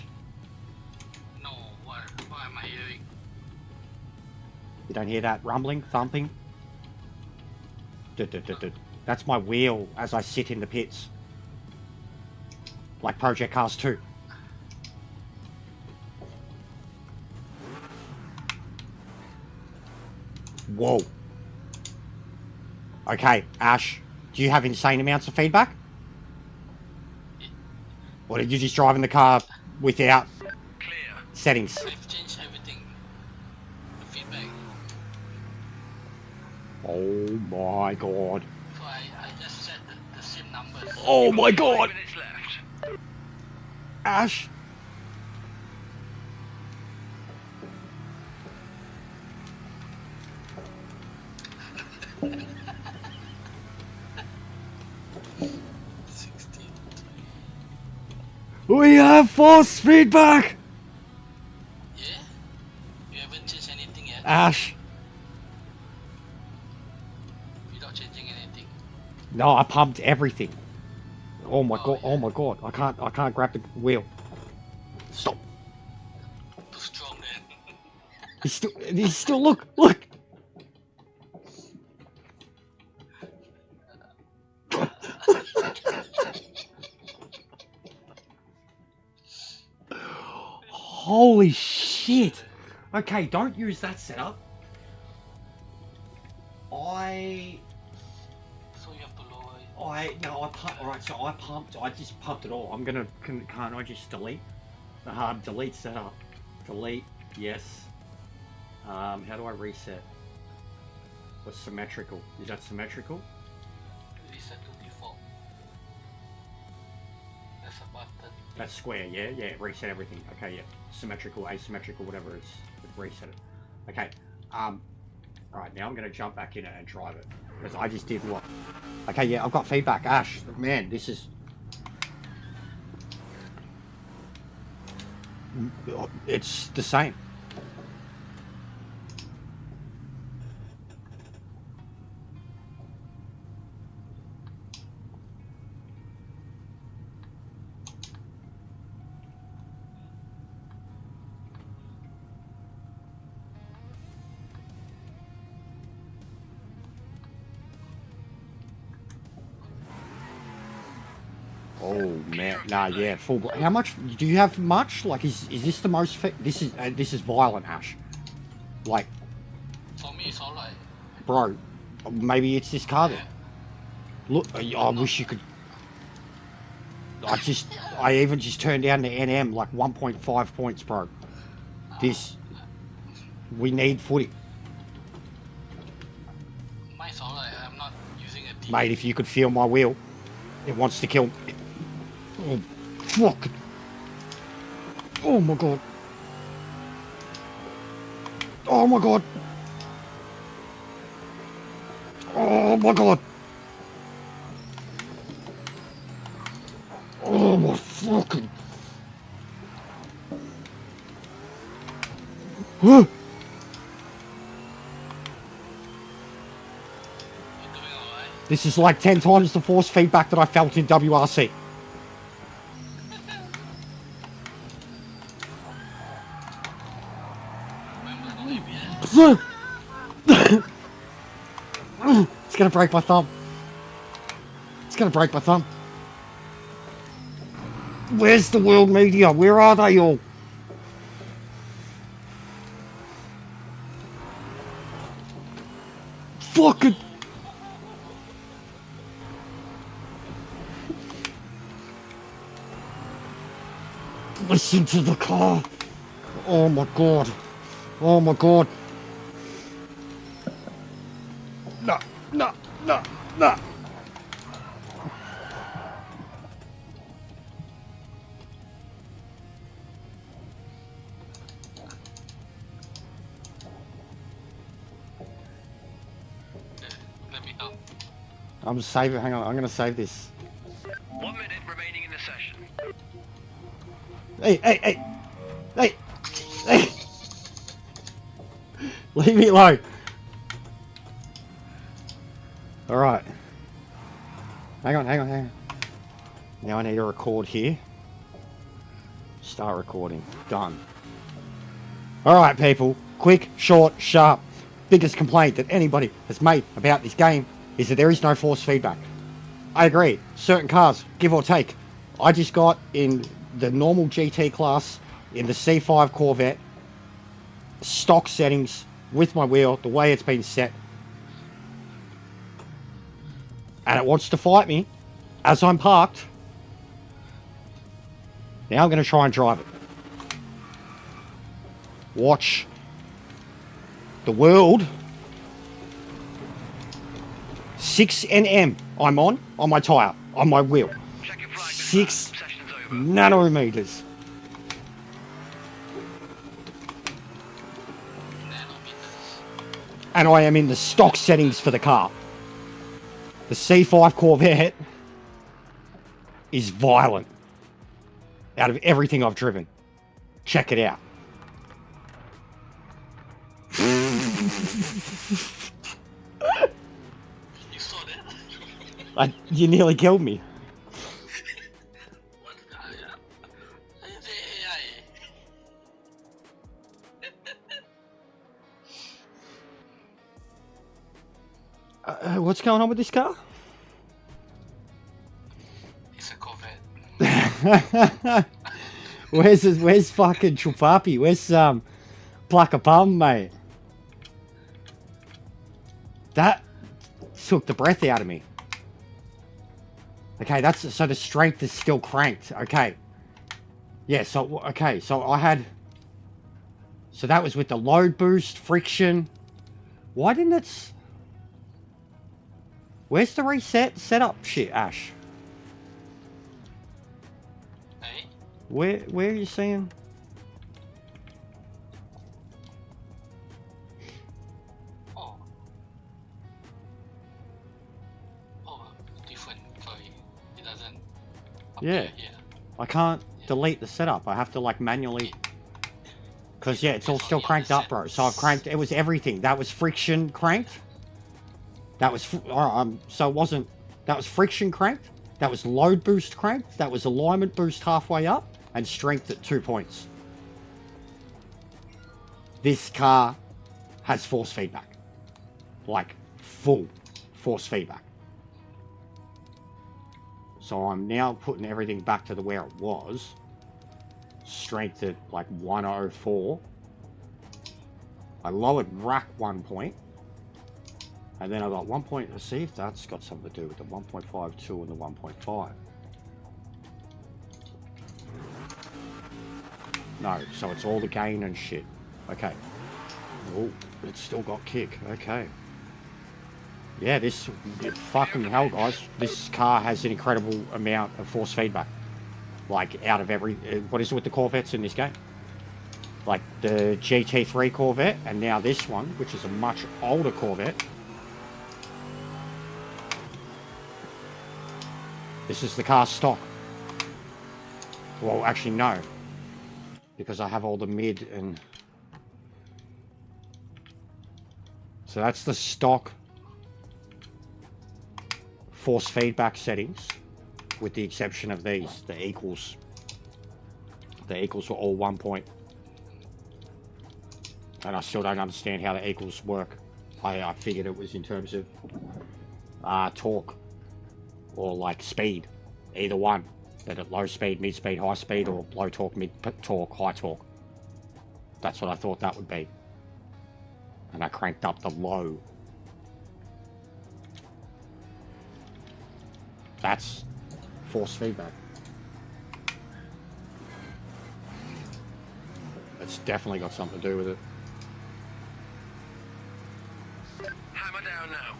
No, what am I hearing? You don't hear that rumbling, thumping? That's my wheel as I sit in the pits. Like Project Cars 2. Whoa. Okay, Ash, do you have insane amounts of feedback? Or did you just drive in the car without settings? I've changed everything. The feedback. Oh my god. So I just set the same numbers. Oh my god! Minutes left. Ash! We have force feedback! Yeah? You haven't changed anything yet? Ash! You're not changing anything. No, I pumped everything. Oh my Oh, god, yeah. oh my god. I can't grab the wheel. Stop. Too strong then. He's still, look! Holy shit! Okay, don't use that setup. So you have to lower it. Alright, so I just pumped it all. Can't I just delete? Delete setup. Delete, yes. How do I reset? What's symmetrical? Is that symmetrical? Reset to default. There's a button. That's square, yeah? Yeah, reset everything. Okay, yeah. Symmetrical, asymmetrical, whatever it is. Reset it. Okay. Alright, now I'm gonna jump back in it and drive it. Because I just did what? Okay, yeah, I've got feedback. Ash, man, this is... It's the same. Oh man, nah, yeah, full. How much do you have? Much? Like, is this the most? This is violent, Ash. Like, For me, it's alright. bro, maybe it's this car then. Look, I wish you could. I even just turned down the NM like 1.5 points, bro. We need footy, Mine's alright. I'm not using a D. mate. If you could feel my wheel, it wants to kill me. Oh, fuck. Oh my god. Oh my god. Oh my god. Oh my fucking. Huh. You're doing alright. This is like 10 times the force feedback that I felt in WRC. Remember no ABS? It's gonna break my thumb. It's gonna break my thumb. Where's the world media? Where are they all? Fucking. Listen to the car. Oh my god. Oh my god. No, no, no, no. Let me know. I'm saving. Hang on. I'm gonna save this. 1 minute remaining in the session. Hey, hey, hey, hey, hey. Leave me alone. All right. Hang on. Now I need to record here. Start recording. Done. Alright, people. Quick, short, sharp. Biggest complaint that anybody has made about this game is that there is no force feedback. I agree. Certain cars, give or take. I just got in the normal GT class, in the C5 Corvette, stock settings, with my wheel, the way it's been set. And it wants to fight me as I'm parked. Now I'm going to try and drive it. Watch the world. 6 Nm I'm on my tyre, on my wheel. 6 nanometers. And I am in the stock settings for the car. The C5 Corvette is violent. Out of everything I've driven. Check it out. You saw that? You nearly killed me. What? It's AI. What's going on with this car? It's a Corvette. Where's fucking Chupapi? Where's Plaka Palm, mate? That took the breath out of me. Okay, so the strength is still cranked. Okay. Yeah, so I had, so that was with the load boost, friction. Why didn't it? Where's the reset setup shit, Ash? Hey? Where are you seeing? Different. Sorry, it doesn't. Yeah. Here. I can't delete the setup. I have to like manually. Because yeah, it's all still cranked up, bro. So I've cranked, it was everything. That was friction cranked. That was, so it wasn't, that was friction cranked. That was load boost cranked. That was alignment boost halfway up. And strength at 2 points. This car has force feedback. Like, full force feedback. So I'm now putting everything back to where it was. Strength at like 104. I lowered rack 1 point. And then I got 1 point. Let's see if that's got something to do with the 1.52 and the 1.5. No, so it's all the gain and shit. Okay. Oh, it's still got kick. Okay. Yeah, fucking hell, guys. This car has an incredible amount of force feedback. Like, out of every... what is it with the Corvettes in this game? Like, the GT3 Corvette, and now this one, which is a much older Corvette. This is the car stock. Well, actually, no. Because I have all the mid and... So that's the stock force feedback settings, with the exception of these, the equals. The equals were all 1 point. And I still don't understand how the equals work. I figured it was in terms of torque or like speed, either one. That at low speed, mid speed, high speed, or low torque, mid torque, high torque. That's what I thought that would be. And I cranked up the low. That's force feedback. It's definitely got something to do with it. Hammer down now.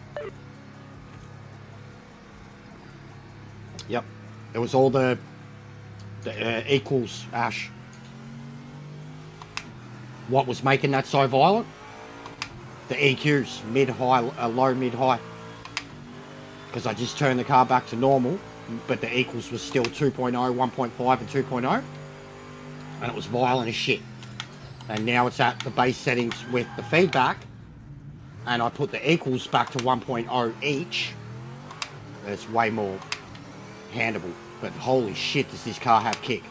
Yep. It was all the equals, Ash. What was making that so violent? The EQs, mid-high, low, mid-high. Because I just turned the car back to normal, but the equals was still 2.0, 1.5 and 2.0. And it was violent as shit. And now it's at the base settings with the feedback. And I put the equals back to 1.0 each. It's way more handable. But holy shit, does this car have kick.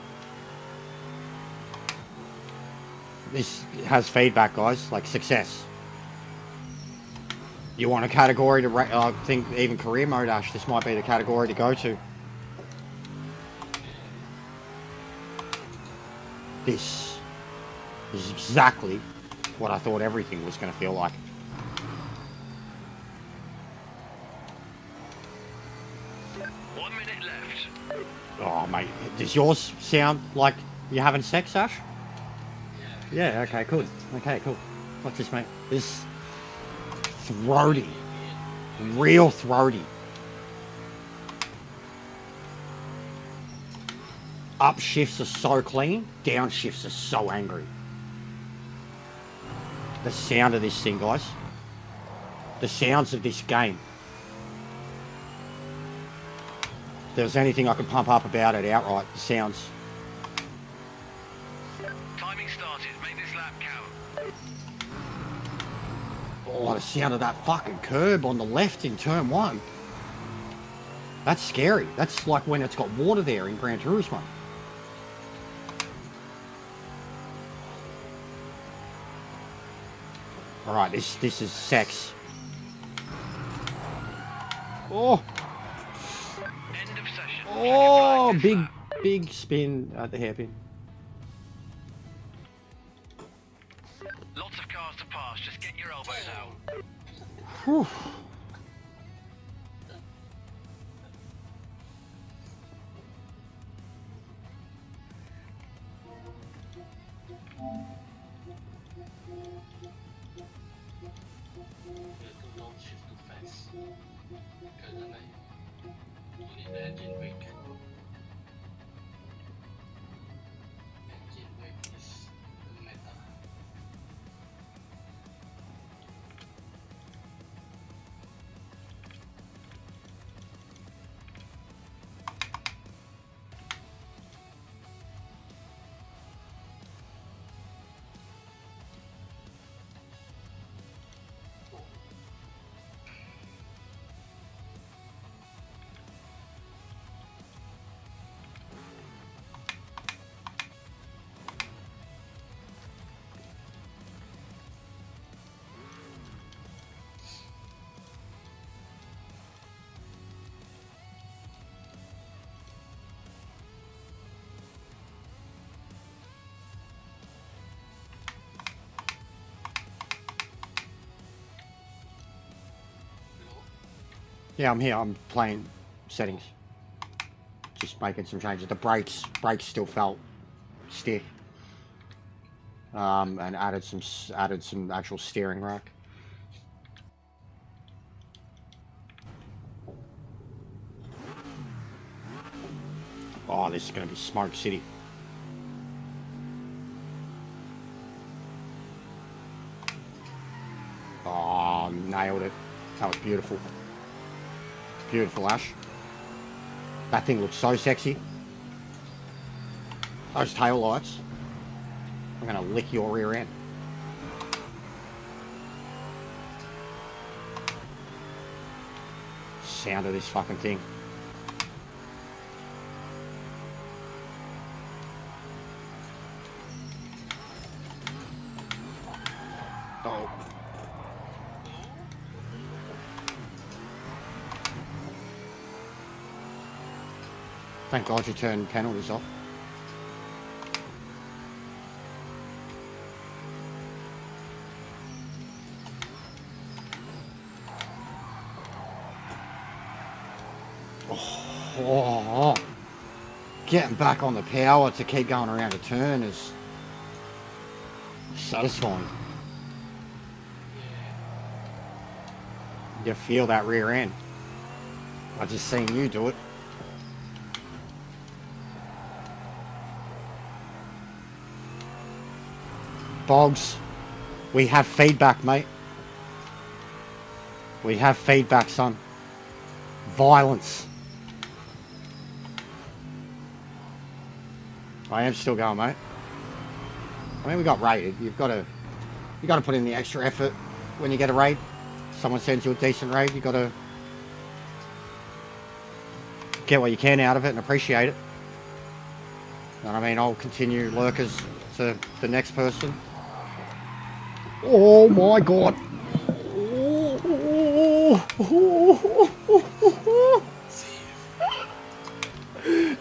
This has feedback, guys, like success. You want a category to rate, I think even career mode, Ash, this might be the category to go to. This is exactly what I thought everything was going to feel like. Oh, mate, does yours sound like you're having sex, Ash? Yeah, okay, good. Okay, cool. Watch this, mate. This throaty. Real throaty. Up shifts are so clean, down shifts are so angry. The sound of this thing, guys. The sounds of this game. If there's anything I could pump up about it outright, the sounds. Timing started. Make this lap count. Oh, the sound of that fucking curb on the left in turn 1. That's scary. That's like when it's got water there in Gran Turismo. Alright, this is sex. Oh! End of session. Oh, big spin at the hairpin. Lots of cars to pass. Just get your elbows out. Whew. Yeah, I'm here. I'm playing settings. Just making some changes. The brakes still felt stiff. And added some actual steering rack. Oh, this is gonna be Smoke City. Oh, nailed it. That was beautiful. Beautiful, Ash. That thing looks so sexy. Those tail lights. I'm gonna lick your rear end. Sound of this fucking thing. Oh. Thank God you turned penalties off. Oh, getting back on the power to keep going around a turn is satisfying. You feel that rear end. I just seen you do it. Boggs, we have feedback, mate. We have feedback, son. Violence. I am still going, mate. I mean, we got rated. You got to put in the extra effort when you get a raid. Someone sends you a decent raid. You got to get what you can out of it and appreciate it. And I mean, I'll continue lurkers to the next person. Oh my god.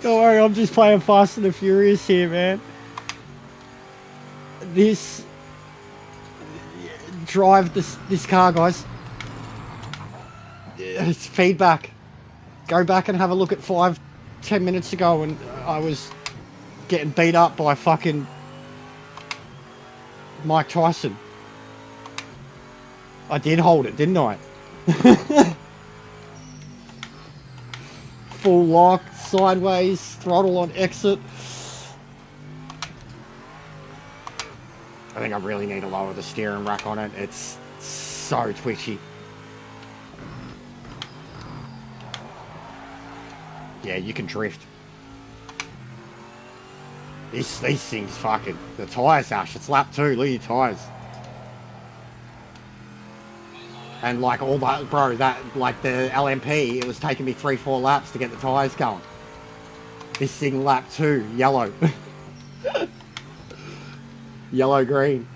Don't worry, I'm just playing Fast and the Furious here, man. Drive this car, guys. It's feedback. Go back and have a look at 5-10 minutes ago when I was getting beat up by fucking Mike Tyson. I did hold it, didn't I? Full lock, sideways, throttle on exit. I think I really need to lower the steering rack on it. It's so twitchy. Yeah, you can drift. These things fucking... The tyres, Ash, it's lap 2, look at your tyres. And like all that, bro, that, like the LMP, it was taking me 3-4 laps to get the tyres going. This thing lap 2, yellow. Yellow, green.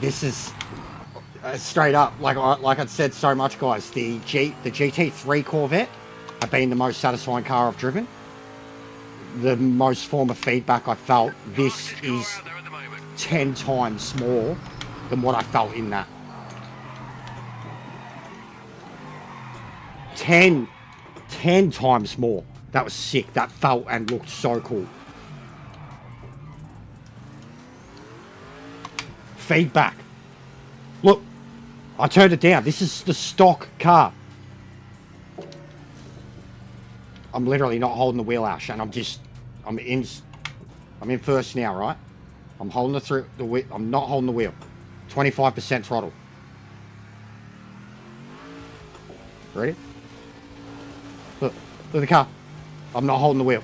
This is straight up, like I'd said so much, guys, the GT3 Corvette have been the most satisfying car I've driven. The most form of feedback I felt, this is 10 times more than what I felt in that. 10 times more. That was sick. That felt and looked so cool. Feedback. Look, I turned it down. This is the stock car. I'm literally not holding the wheel, Ash, and I'm in first now, right? I'm holding the wheel. I'm not holding the wheel. 25% throttle. Ready? Look at the car. I'm not holding the wheel.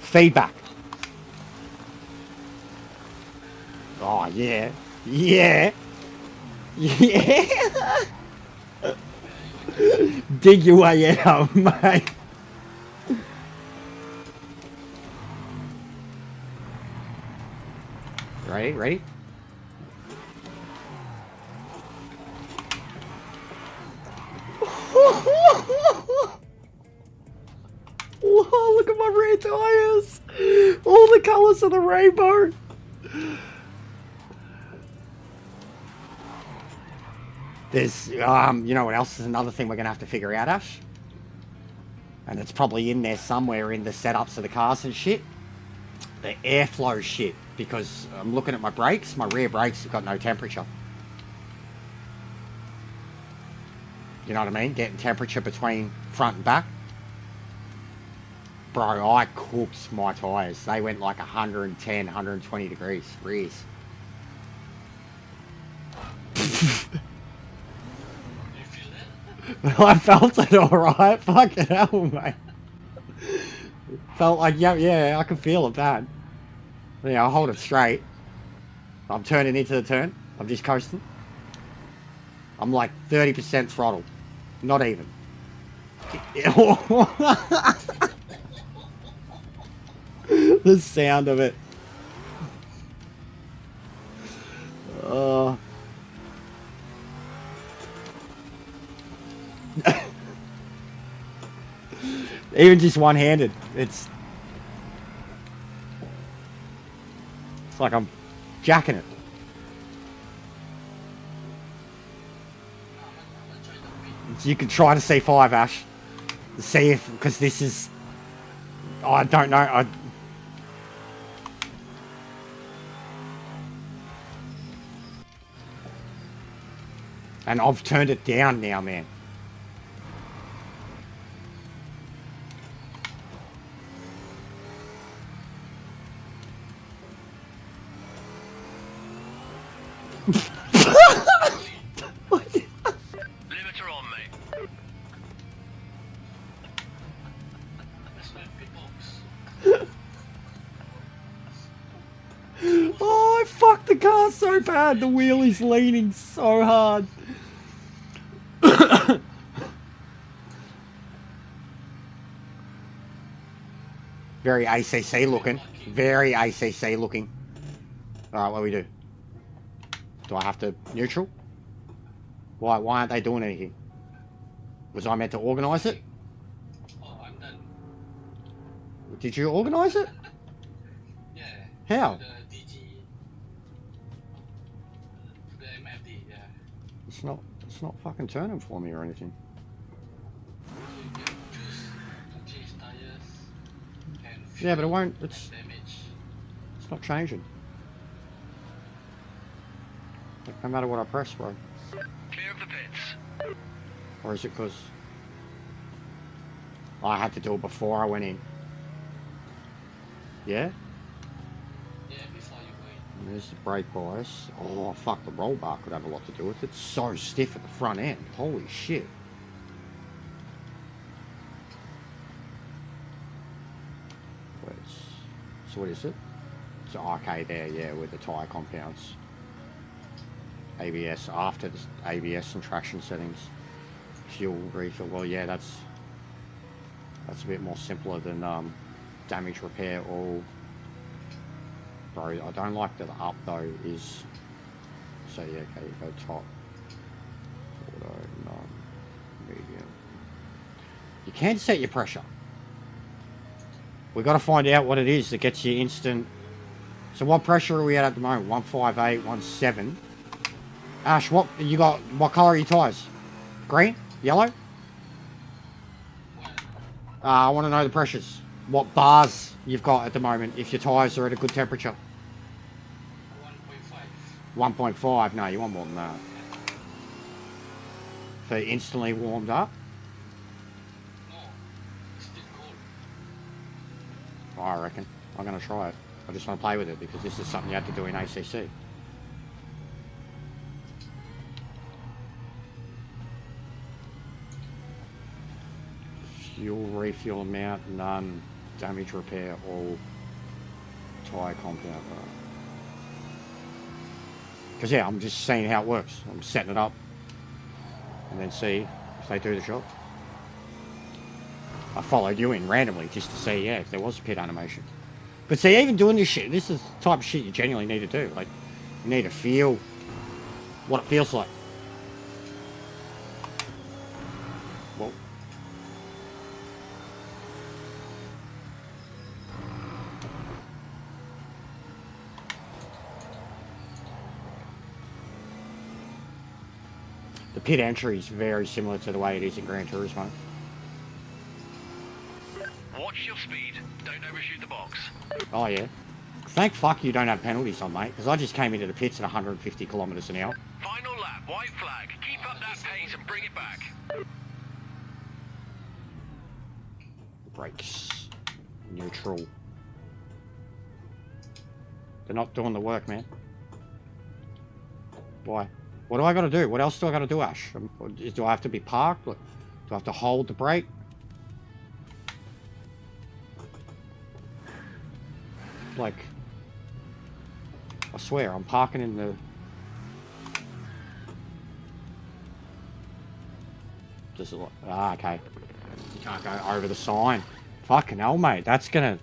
Feedback. Oh, yeah. Yeah. Yeah. Dig your way out, mate. Ready? Whoa, look at my rear tires. All the colours of the rainbow. There's, you know what else is another thing we're going to have to figure out, Ash? And it's probably in there somewhere in the setups of the cars and shit. The airflow shit. Because I'm looking at my brakes. My rear brakes have got no temperature. You know what I mean? Getting temperature between front and back. Bro, I cooked my tyres. They went like 110, 120 degrees. Rears. I felt it alright. Fucking hell, mate. Felt like, yeah, I can feel it bad. Yeah, I'll hold it straight. I'm turning into the turn. I'm just coasting. I'm like 30% throttle. Not even. The sound of it. Even just one-handed, it's like I'm jacking it. You can try to C5, Ash. See if, because this is, I don't know. And I've turned it down now, man. Limiter on, mate. Oh, I fucked the car so bad. The wheel is leaning so hard. Very ACC looking. Very ACC looking. Alright, what do we do? Do I have to neutral? Why aren't they doing anything? Was I meant to organise it? Oh, I'm done. Did you organise it? Yeah. How? The DG. The MFD, yeah. It's not fucking turning for me or anything. So you can choose to change tires and Yeah, but it fuel won't, and it's damage. not changing. Like, no matter what I press, bro. Clear of the pits. Or is it because I had to do it before I went in? Yeah? Yeah, before you go in. And there's the brake bias. Oh, fuck, the roll bar could have a lot to do with it. It's so stiff at the front end. Holy shit. So what is it? It's okay there, yeah, with the tyre compounds. ABS, after the ABS and traction settings. Fuel refill, well yeah, that's a bit more simpler than damage repair or... Bro, I don't like that the up though is... So yeah, okay, you go top. Auto, none, medium. You can set your pressure. We've got to find out what it is that gets you instant... So what pressure are we at the moment? 158, 17. Ash, what colour are your tyres? Green? Yellow? I want to know the pressures. What bars you've got at the moment if your tyres are at a good temperature. 1.5. 1.5. No, you want more than that. So instantly warmed up? No, it's still cold. Oh, I reckon. I'm going to try it. I just want to play with it because this is something you have to do in ACC. Fuel refuel amount, none. Damage repair, all. Tyre compound. Because yeah, I'm just seeing how it works. I'm setting it up and then see if they do the job. I followed you in randomly just to see, yeah, if there was a pit animation. But see, even doing this shit, this is the type of shit you genuinely need to do. Like, you need to feel what it feels like. Well, the pit entry is very similar to the way it is in Gran Turismo. Watch your speed. Don't overshoot the box. Oh yeah. Thank fuck you don't have penalties on, mate, because I just came into the pits at 150 kilometres an hour. Final lap. White flag. Keep up that pace and bring it back. Brakes. Neutral. They're not doing the work, man. Why? What do I got to do? What else do I got to do, Ash? Do I have to be parked? Do I have to hold the brake? Like, I swear, I'm parking in the... Does it look... Ah, okay. You can't go over the sign. Fucking hell, mate. That's gonna...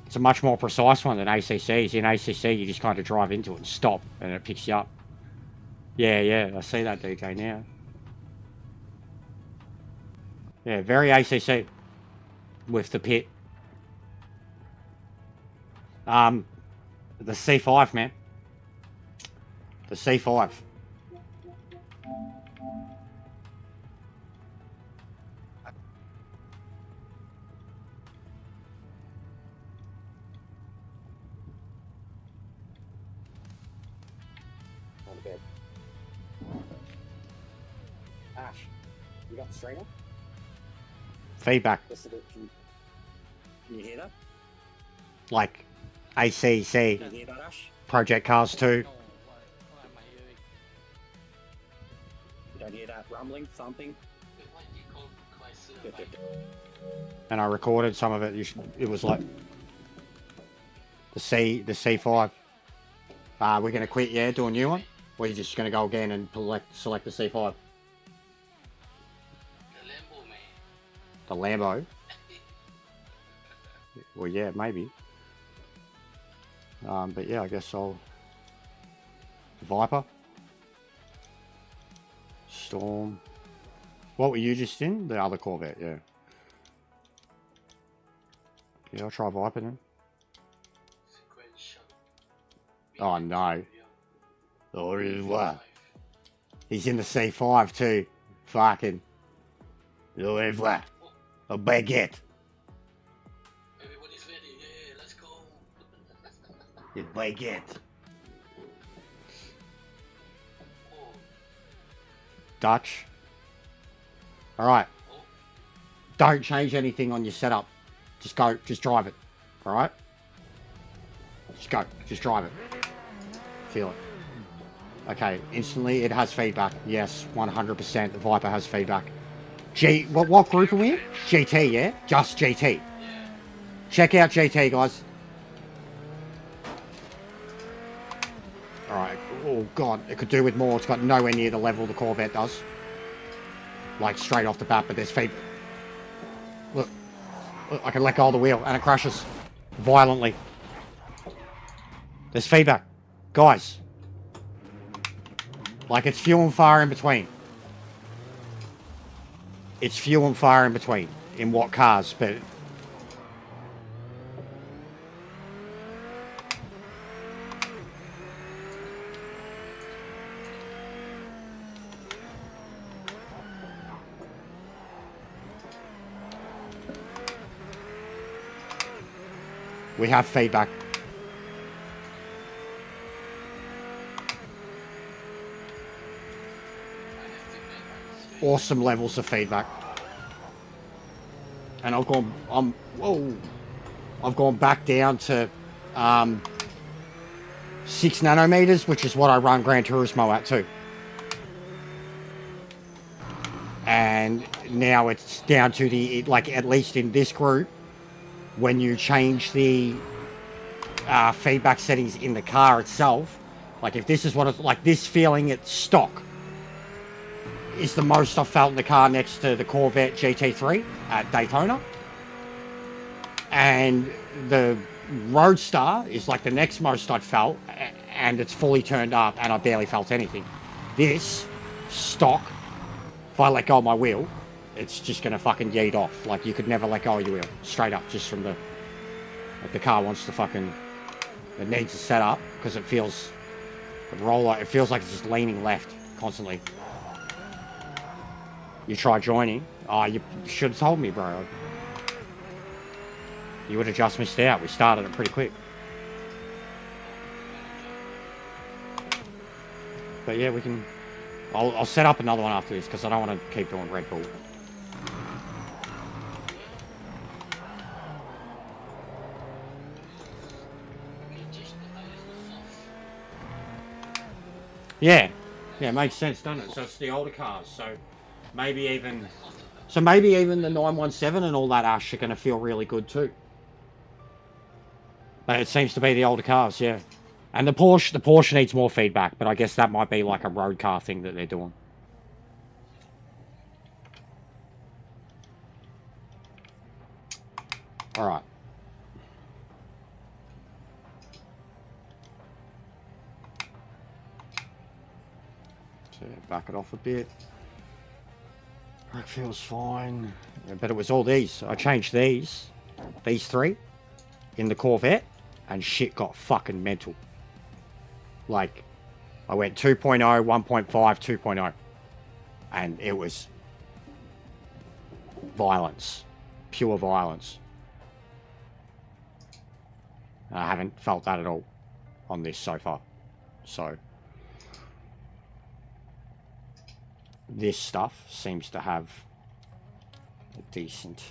It's a much more precise one than ACC's. In ACC, you just kind of drive into it and stop, and it picks you up. Yeah, yeah, I see that, DJ, now. Yeah, very ACC with the pit. The C5, man. The C5. On the bed. Ash, you got the streamer? Feedback. Listen to it. Can you hear that? Like ACC, Can you hear that, Ash? Project Cars 2. You don't hear that rumbling, thumping? Good, good, good. And I recorded some of it. It was like... The C5. We're gonna quit, yeah, do a new one? Or are you just gonna go again and select the C5? The Lambo, man. The Lambo? Well, yeah, maybe. But yeah, I guess I'll... Viper. Storm. What were you just in? The other Corvette, yeah. Yeah, I'll try Viper then. Sequential. Oh no. Oh, what? He's in the C5 too. Fucking. Oh, what? A baguette. Everybody's ready. Yeah, let's go. A baguette. Oh, Dutch. Alright. oh. Don't change anything on your setup. Just go, just drive it. Alright? Just go, just drive it. Feel it. Okay, instantly it has feedback. Yes, 100% the Viper has feedback. What group are we in? GT, yeah? Just GT. Check out GT, guys. Alright, oh god, it could do with more. It's got nowhere near the level the Corvette does. Like, straight off the bat, but there's feedback. Look, I can let go of the wheel and it crashes. Violently. There's feedback. Guys. Like, it's few and far in between. It's few and far in between. In what cars, but... We have feedback. Awesome levels of feedback. And I've gone, I've gone back down to 6 nanometers, which is what I run Gran Turismo at too. And now it's down to the, like, at least in this group, when you change the feedback settings in the car itself, like if this is what it's like, this feeling at stock is the most I've felt in the car next to the Corvette GT3 at Daytona. And the Roadster is like the next most I'd felt, and it's fully turned up and I barely felt anything. This, stock, if I let go of my wheel, it's just gonna fucking yeet off. Like, you could never let go of your wheel. Straight up, just from the... Like, the car wants to fucking... It needs a setup, because it feels... The roller, it feels like it's just leaning left, constantly. You try joining. Oh, you should have told me, bro. You would have just missed out. We started it pretty quick. But yeah, we can... I'll set up another one after this, because I don't want to keep doing Red Bull. Yeah. Yeah, it makes sense, doesn't it? So it's the older cars, so maybe even... So maybe even the 917 and all that ash are going to feel really good too. But it seems to be the older cars, yeah. And the Porsche needs more feedback, but I guess that might be like a road car thing that they're doing. Alright. So back it off a bit. Brake feels fine. Yeah, but it was all these. I changed these 3, in the Corvette, and shit got fucking mental. Like, I went 2.0, 1.5, 2.0. And it was violence. Pure violence. I haven't felt that at all on this so far. So, this stuff seems to have a decent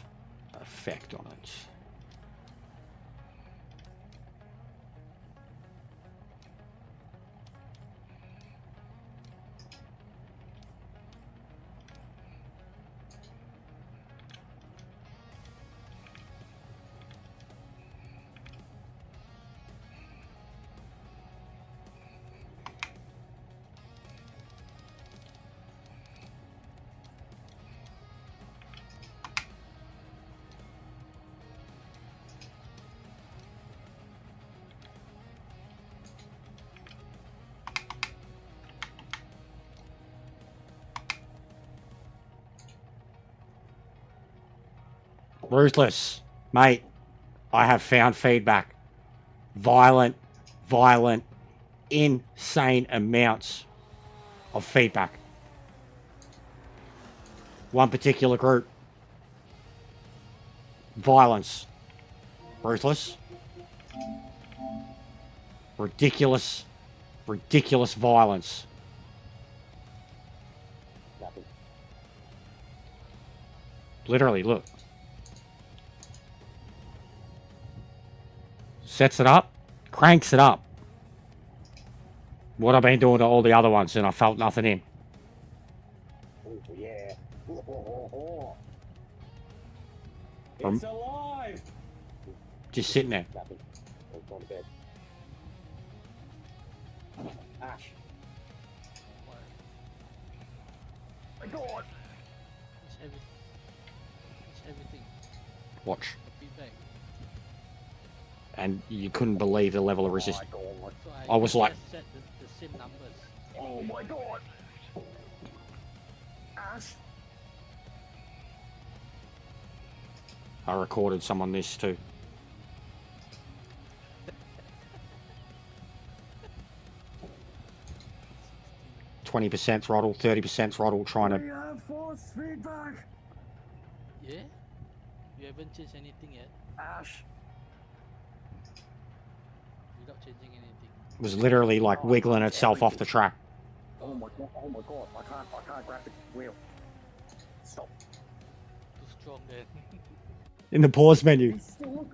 effect on it. Ruthless. Mate, I have found feedback. Violent, insane amounts of feedback. One particular group. Violence. Ruthless. Ridiculous violence. Literally, look. Sets it up, cranks it up. What I've been doing to all the other ones, and I felt nothing in. Oh, yeah. Um, It's alive! Just sitting there. Nothing. It's on bed. Ash. My God! It's everything. It's everything. Watch. Feedback. And you couldn't believe the level of resistance. Oh my God. So I was like- just set the same numbers. Oh my God! Ash! I recorded some on this too. %, throttle, 30% throttle, trying to... have force feedback! Yeah? You haven't changed anything yet? Ash! Without changing anything. was literally like wiggling itself off the track. Oh my God! Oh my God! I can't grab the wheel. Stop! Too strong then. In the pause menu. Look!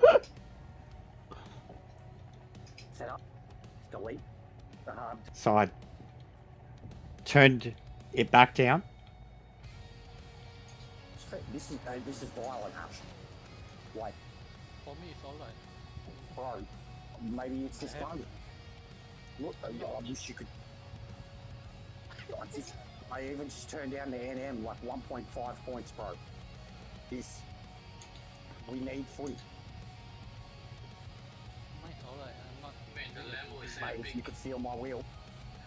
Look! Set up. Delete. So I turned it back down. This is violent, Ash. Like, For me, it's alright. bro, maybe it's just fun. Look, I wish you could. I even just turned down the NM like 1.5 points, bro. We need footy. Mine's alright. I'm not. Man, the level is Mate, if epic. you could feel my wheel,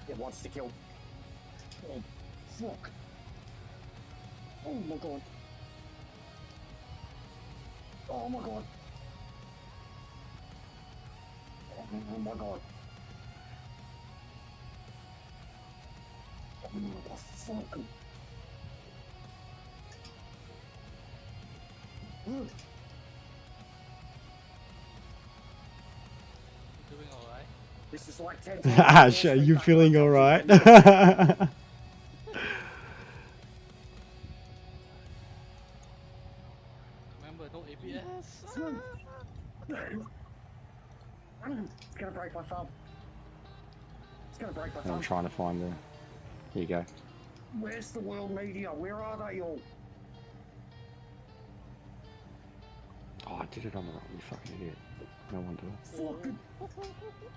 it wants to kill. Oh, fuck. Oh my God. Oh my God. Oh my God. Oh my fuck. Doing alright. This is like 10 Ash, are you feeling alright? Remember, no ABS. It's gonna break my thumb. It's gonna break my I'm thumb. trying to find the... Here you go. Where's the world media? Where are they all? Oh, I did it on the wrong, you fucking idiot. No wonder. Fucking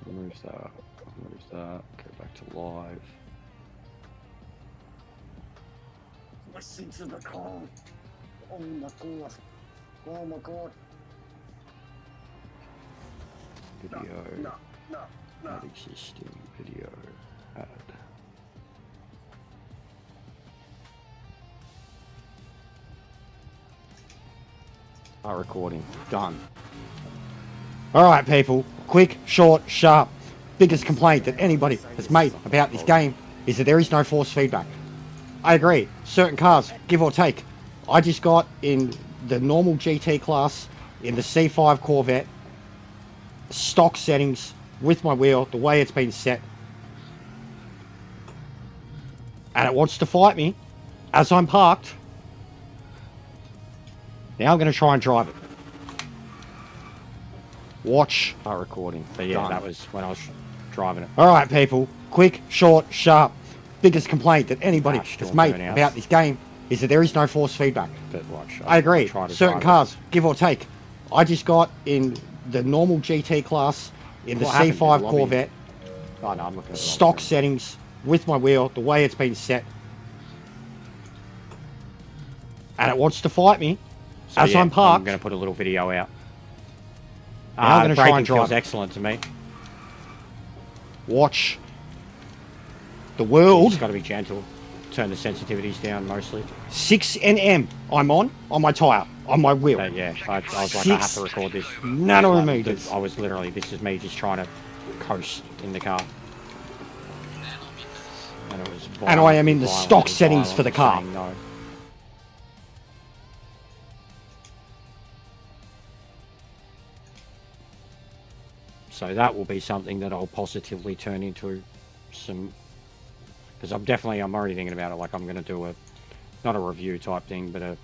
Remove that. Remove that. Go back to live. listen to the call. Oh my God. Oh my God. Video. No, no, no. Not existing. Video. Add. Our recording. Done. Alright people, quick, short, sharp. Biggest complaint that anybody has made about this game is that there is no force feedback. I agree, certain cars, give or take. I just got in the normal GT class, in the C5 Corvette, stock settings, with my wheel, the way it's been set. And it wants to fight me as I'm parked. Now I'm going to try and drive it. Watch our recording. So yeah, that was when I was driving it. Alright people, quick, short, sharp. Biggest complaint that anybody has made about this game is that there is no force feedback. But watch. I agree, certain cars, give or take. I just got in the normal GT class, in the C5 Corvette, Oh no, I'm looking at the stock settings, with my wheel, the way it's been set. And it wants to fight me as I'm parked. I'm going to put a little video out. Now I'm going to try and braking feels drive. excellent to me. Watch the world Just got to be gentle. turn the sensitivities down mostly. 6 NM I'm on my tyre, on my wheel. But yeah, I was like, I have to record this. Nanometers. I was literally, this is me just trying to coast in the car. And it was violent, And I am in the violent, stock and settings for the car. saying no. So that will be something that I'll positively turn into some, because I'm already thinking about it, like I'm going to do not a review type thing, but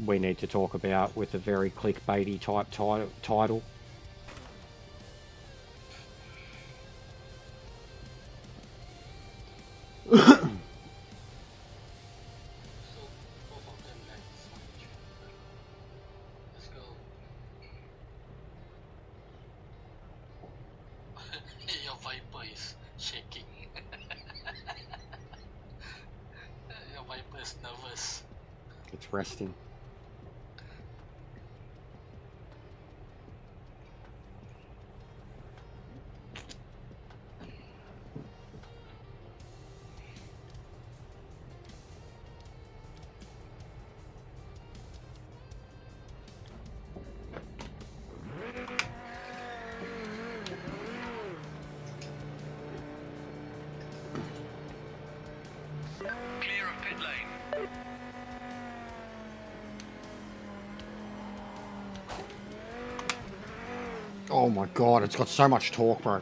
we need to talk about with a very clickbaity type title. Your Viper is shaking. Your Viper is nervous. It's resting. Clear of pit lane. Oh my god, it's got so much torque, bro.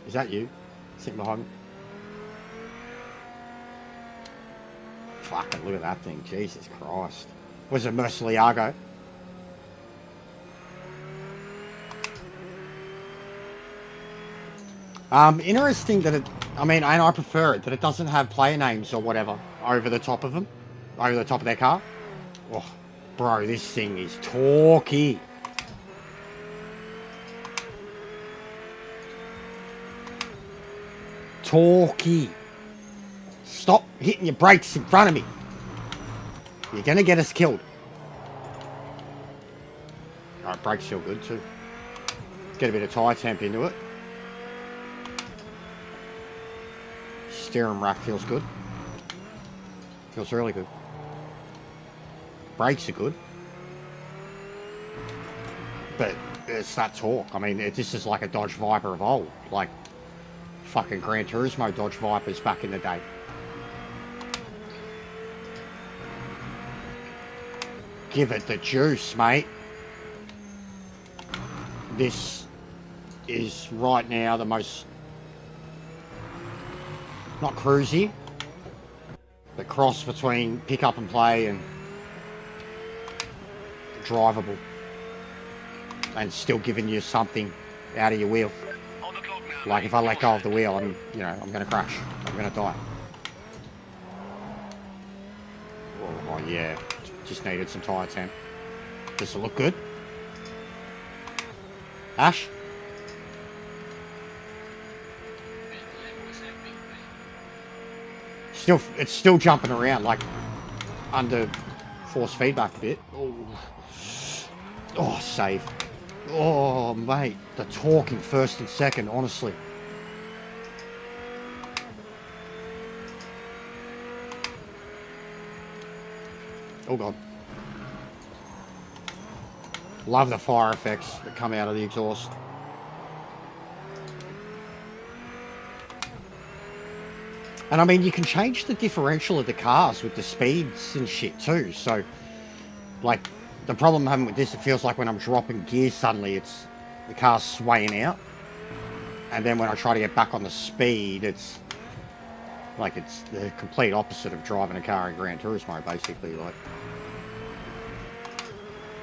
Is that you? Sitting behind me? Fucking look at that thing, Jesus Christ. Was it Murcielago? Interesting that I mean, and I prefer it, that it doesn't have player names or whatever over the top of them. Over the top of their car. Oh, bro, this thing is torquey. Torquey. Stop hitting your brakes in front of me. You're gonna get us killed. Alright, brakes feel good too. Get a bit of tyre temp into it. Steering rack feels good. Feels really good. Brakes are good. But it's that torque. I mean, this is like a Dodge Viper of old. Like fucking Gran Turismo Dodge Vipers back in the day. Give it the juice, mate. This is right now the most, not cruisy, but cross between pick up and play and drivable, and still giving you something out of your wheel. On the clock now. Like if I let go of the wheel, I'm gonna crash. I'm gonna die. Oh yeah, just needed some tyre temp. Does it look good? Ash? It's still jumping around, like under force feedback a bit. Oh, save. Oh, mate, the torque in first and second, honestly. Oh god. Love the fire effects that come out of the exhaust. And I mean, you can change the differential of the cars with the speeds and shit too. So, like, the problem I'm having with this, it feels like when I'm dropping gears suddenly, the car's swaying out. And then when I try to get back on the speed, it's the complete opposite of driving a car in Gran Turismo, basically. Like,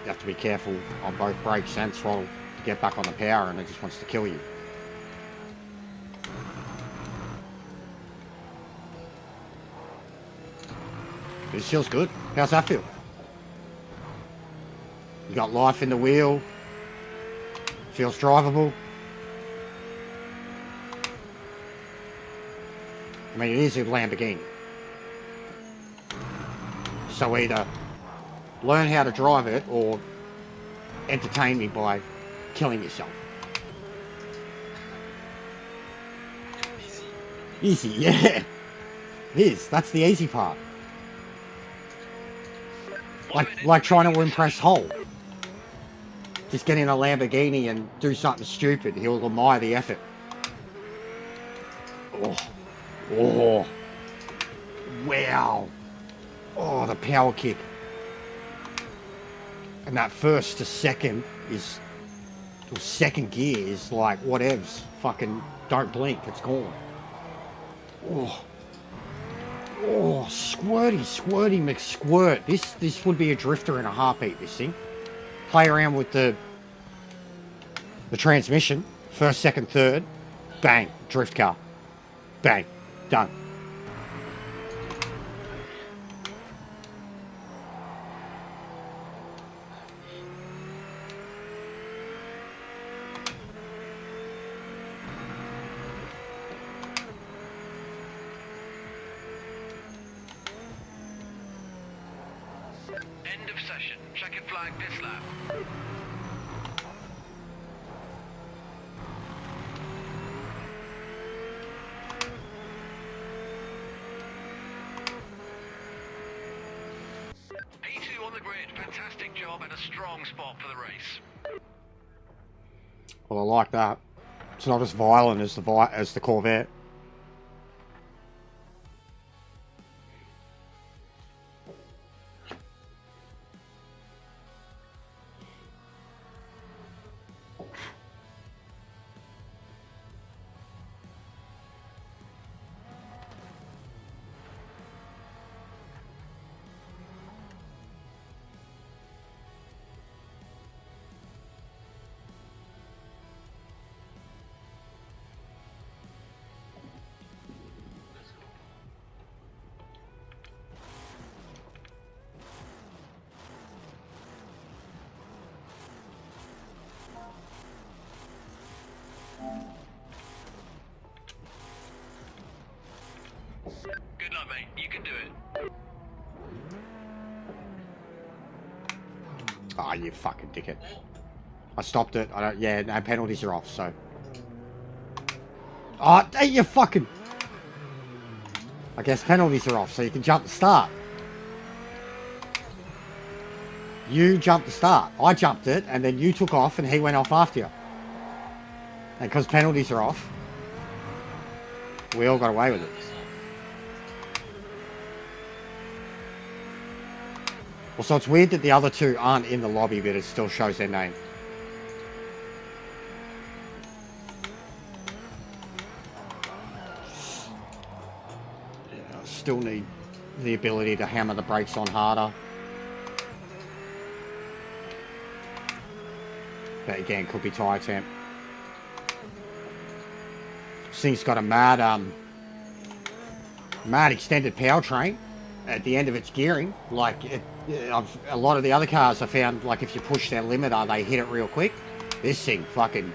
you have to be careful on both brakes and throttle to get back on the power, and it just wants to kill you. This feels good. How's that feel? You got life in the wheel. Feels drivable. I mean, it is a Lamborghini. So either learn how to drive it or entertain me by killing yourself. Easy, yeah. It is. That's the easy part. Like trying to impress Hull. Just get in a Lamborghini and do something stupid. He'll admire the effort. Oh. Oh. Wow. Oh, the power kick. And that first to second is... Well, second gear is like, whatevs. Fucking don't blink. It's gone. Oh. Oh, squirty, squirty McSquirt. This would be a drifter in a heartbeat, this thing. Play around with the transmission. First, second, third. Bang. Drift car. Bang. Done. End of session. Checkered flag this lap. A2 on the grid. Fantastic job and a strong spot for the race. Well, I like that. It's not as violent as the Corvette. Good luck, mate. You can do it. Ah, oh, you fucking dickhead. I stopped it. I don't. Yeah, no penalties are off. So. Oh, hey, you fucking. I guess penalties are off, so you can jump the start. You jumped the start. I jumped it, and then you took off, and he went off after you. And because penalties are off, we all got away with it. Well, so it's weird that the other two aren't in the lobby, but it still shows their name. Yeah, I still need the ability to hammer the brakes on harder. But again, could be tyre temp. This thing's got a mad extended powertrain at the end of its gearing. Like, a lot of the other cars I found, like, if you push their limiter, they hit it real quick. This thing fucking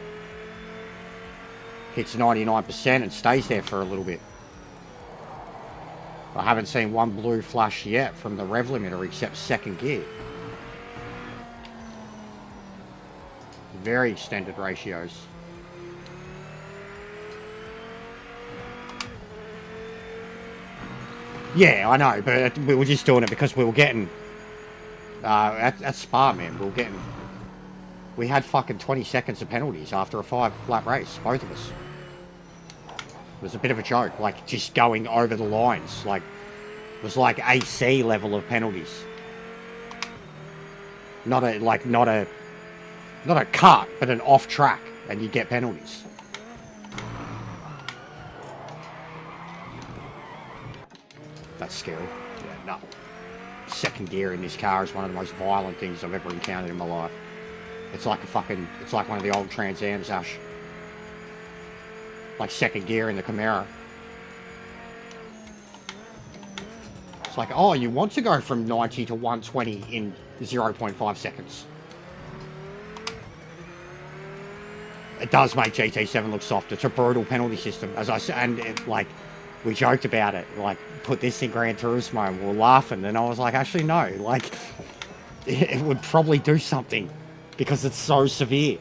hits 99% and stays there for a little bit. I haven't seen one blue flash yet from the rev limiter except second gear. Very extended ratios. Yeah, I know, but we were just doing it because we were getting... at Spa, man, we had fucking 20 seconds of penalties after a 5-lap race, both of us. It was a bit of a joke, like, just going over the lines, like, it was like AC level of penalties. Not a cut, but an off track, and you get penalties. That's scary. Yeah, no. Second gear in this car is one of the most violent things I've ever encountered in my life. It's like it's like one of the old Trans Ams, Ash. Like second gear in the Camaro. It's like, oh, you want to go from 90 to 120 in 0.5 seconds. It does make GT7 look soft. It's a brutal penalty system, as I said, and like, we joked about it, like, put this in Gran Turismo, and we were laughing, and I was like, actually, no, like, it would probably do something, because it's so severe.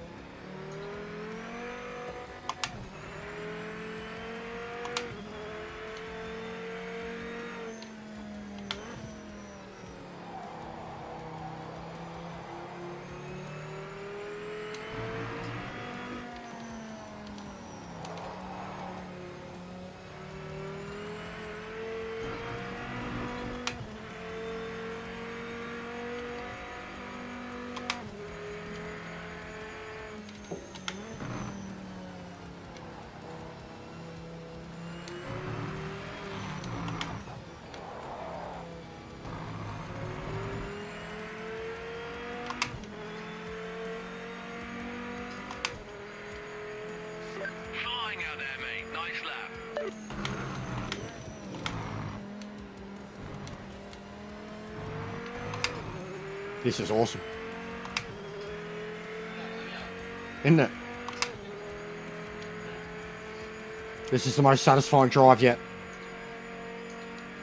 Nice lap. This is awesome. Isn't it? This is the most satisfying drive yet.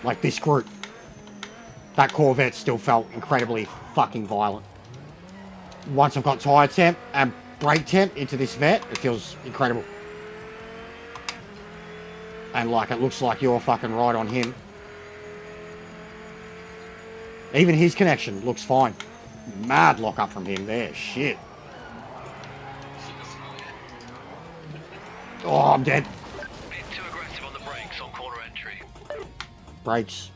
Like this group. That Corvette still felt incredibly fucking violent. Once I've got tyre temp and brake temp into this vet, it feels incredible. And like, it looks like you're fucking right on him. Even his connection looks fine. Mad lock up from him there, shit. Oh, I'm dead. Bit too aggressive on the brakes on corner entry. Brakes.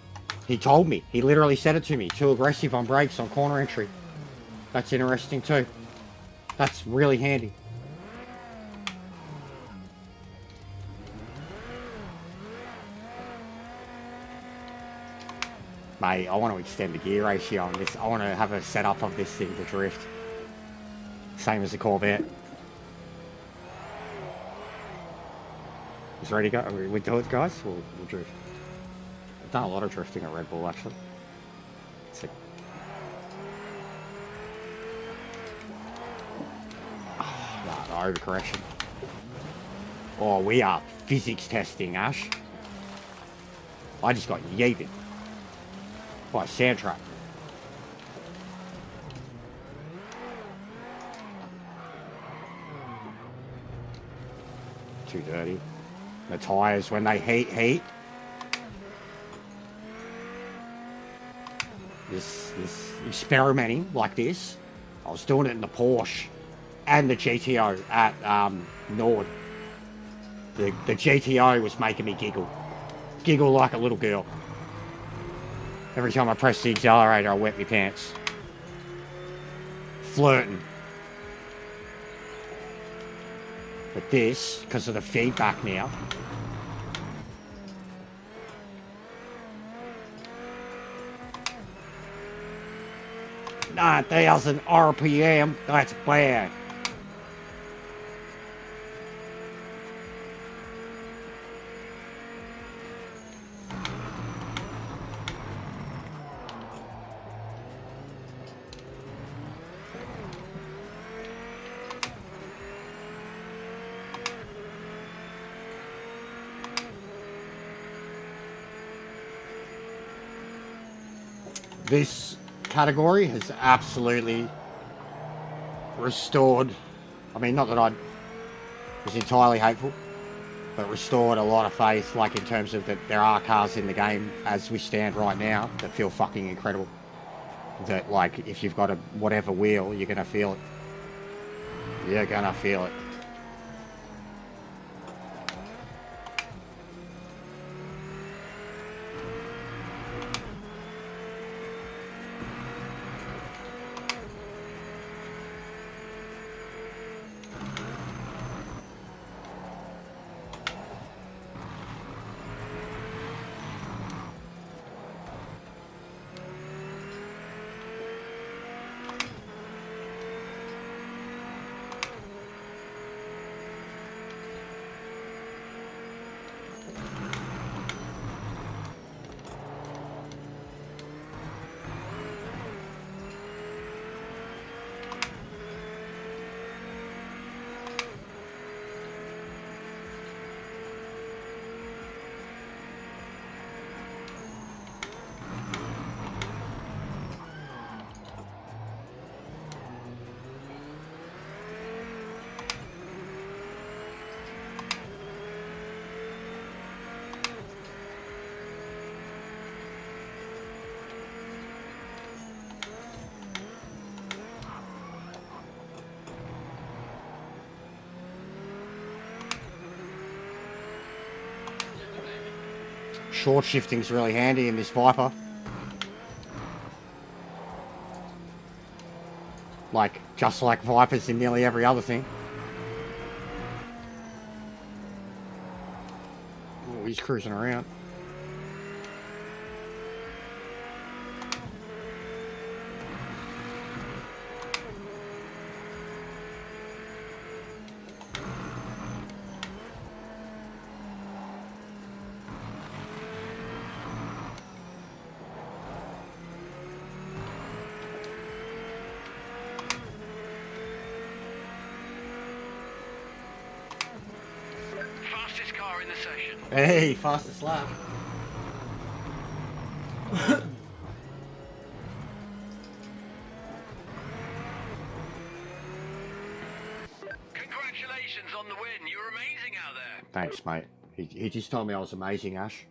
He told me. He literally said it to me. Too aggressive on brakes on corner entry. That's interesting too. That's really handy. Mate, I want to extend the gear ratio on this. I want to have a setup of this thing to drift. Same as the Corvette. Is ready to go? We do it, guys? We'll drift. I've done a lot of drifting at Red Bull, actually. Sick. Oh, no, overcorrection. Oh, we are physics testing, Ash. I just got yeeted by a sand trap. Too dirty. The tyres, when they heat. This experimenting like this, I was doing it in the Porsche and the GTO at Nord. The GTO was making me giggle like a little girl. Every time I pressed the accelerator, I wet my pants. Flirting. But this, because of the feedback now, nah, 9,000 RPM, that's bad. This category has absolutely restored, I mean, not that I was entirely hateful, but restored a lot of faith, like in terms of that there are cars in the game as we stand right now that feel fucking incredible. That like, if you've got a whatever wheel, you're gonna feel it. You're gonna feel it. Short shifting's really handy in this Viper. Like, just like Vipers in nearly every other thing. Oh, he's cruising around. enjoying the session. Hey, fastest lap. Congratulations on the win. You're amazing out there. Thanks, mate. He just told me I was amazing, Ash.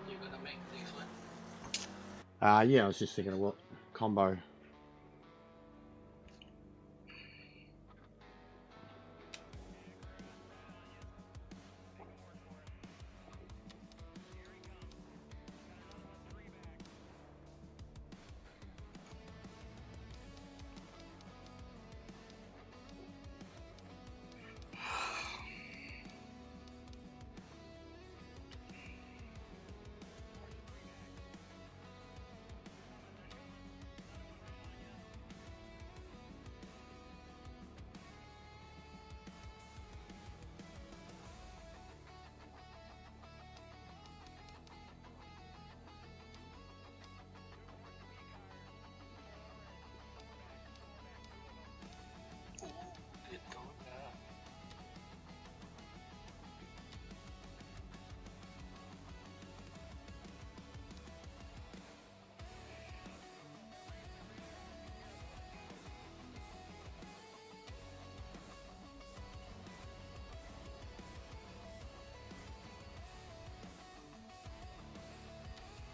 You're gonna make this one. Yeah, I was just thinking of what combo.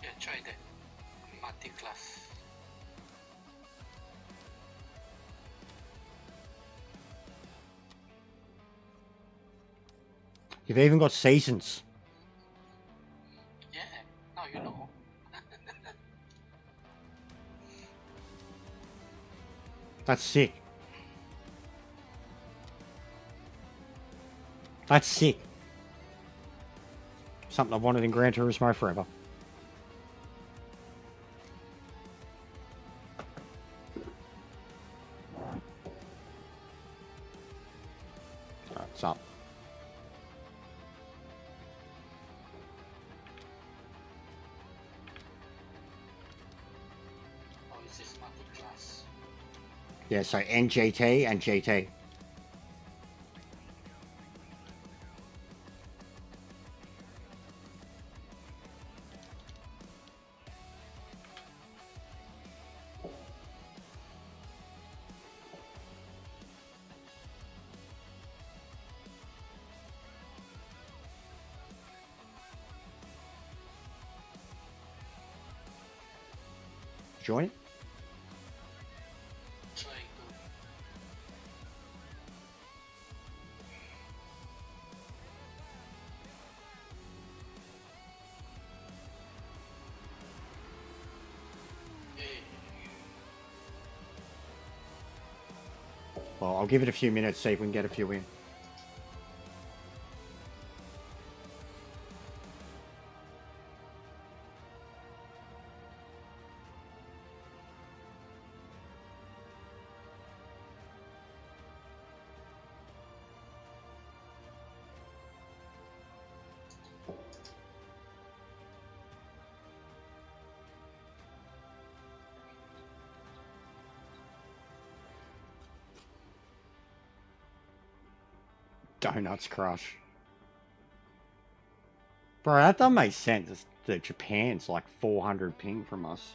Yeah, try that. Multi-class. You've even got seasons. Yeah, now you know. That's sick. That's sick. Something I've wanted in Gran Turismo forever. Alright, what's up? Oh, is this multi-class? Yeah, so NGT and GT. Join it? Trying to. Hey, Well, I'll give it a few minutes, see if we can get a few in. Donuts Crush. Bro, that doesn't make sense. That Japan's like 400 ping from us.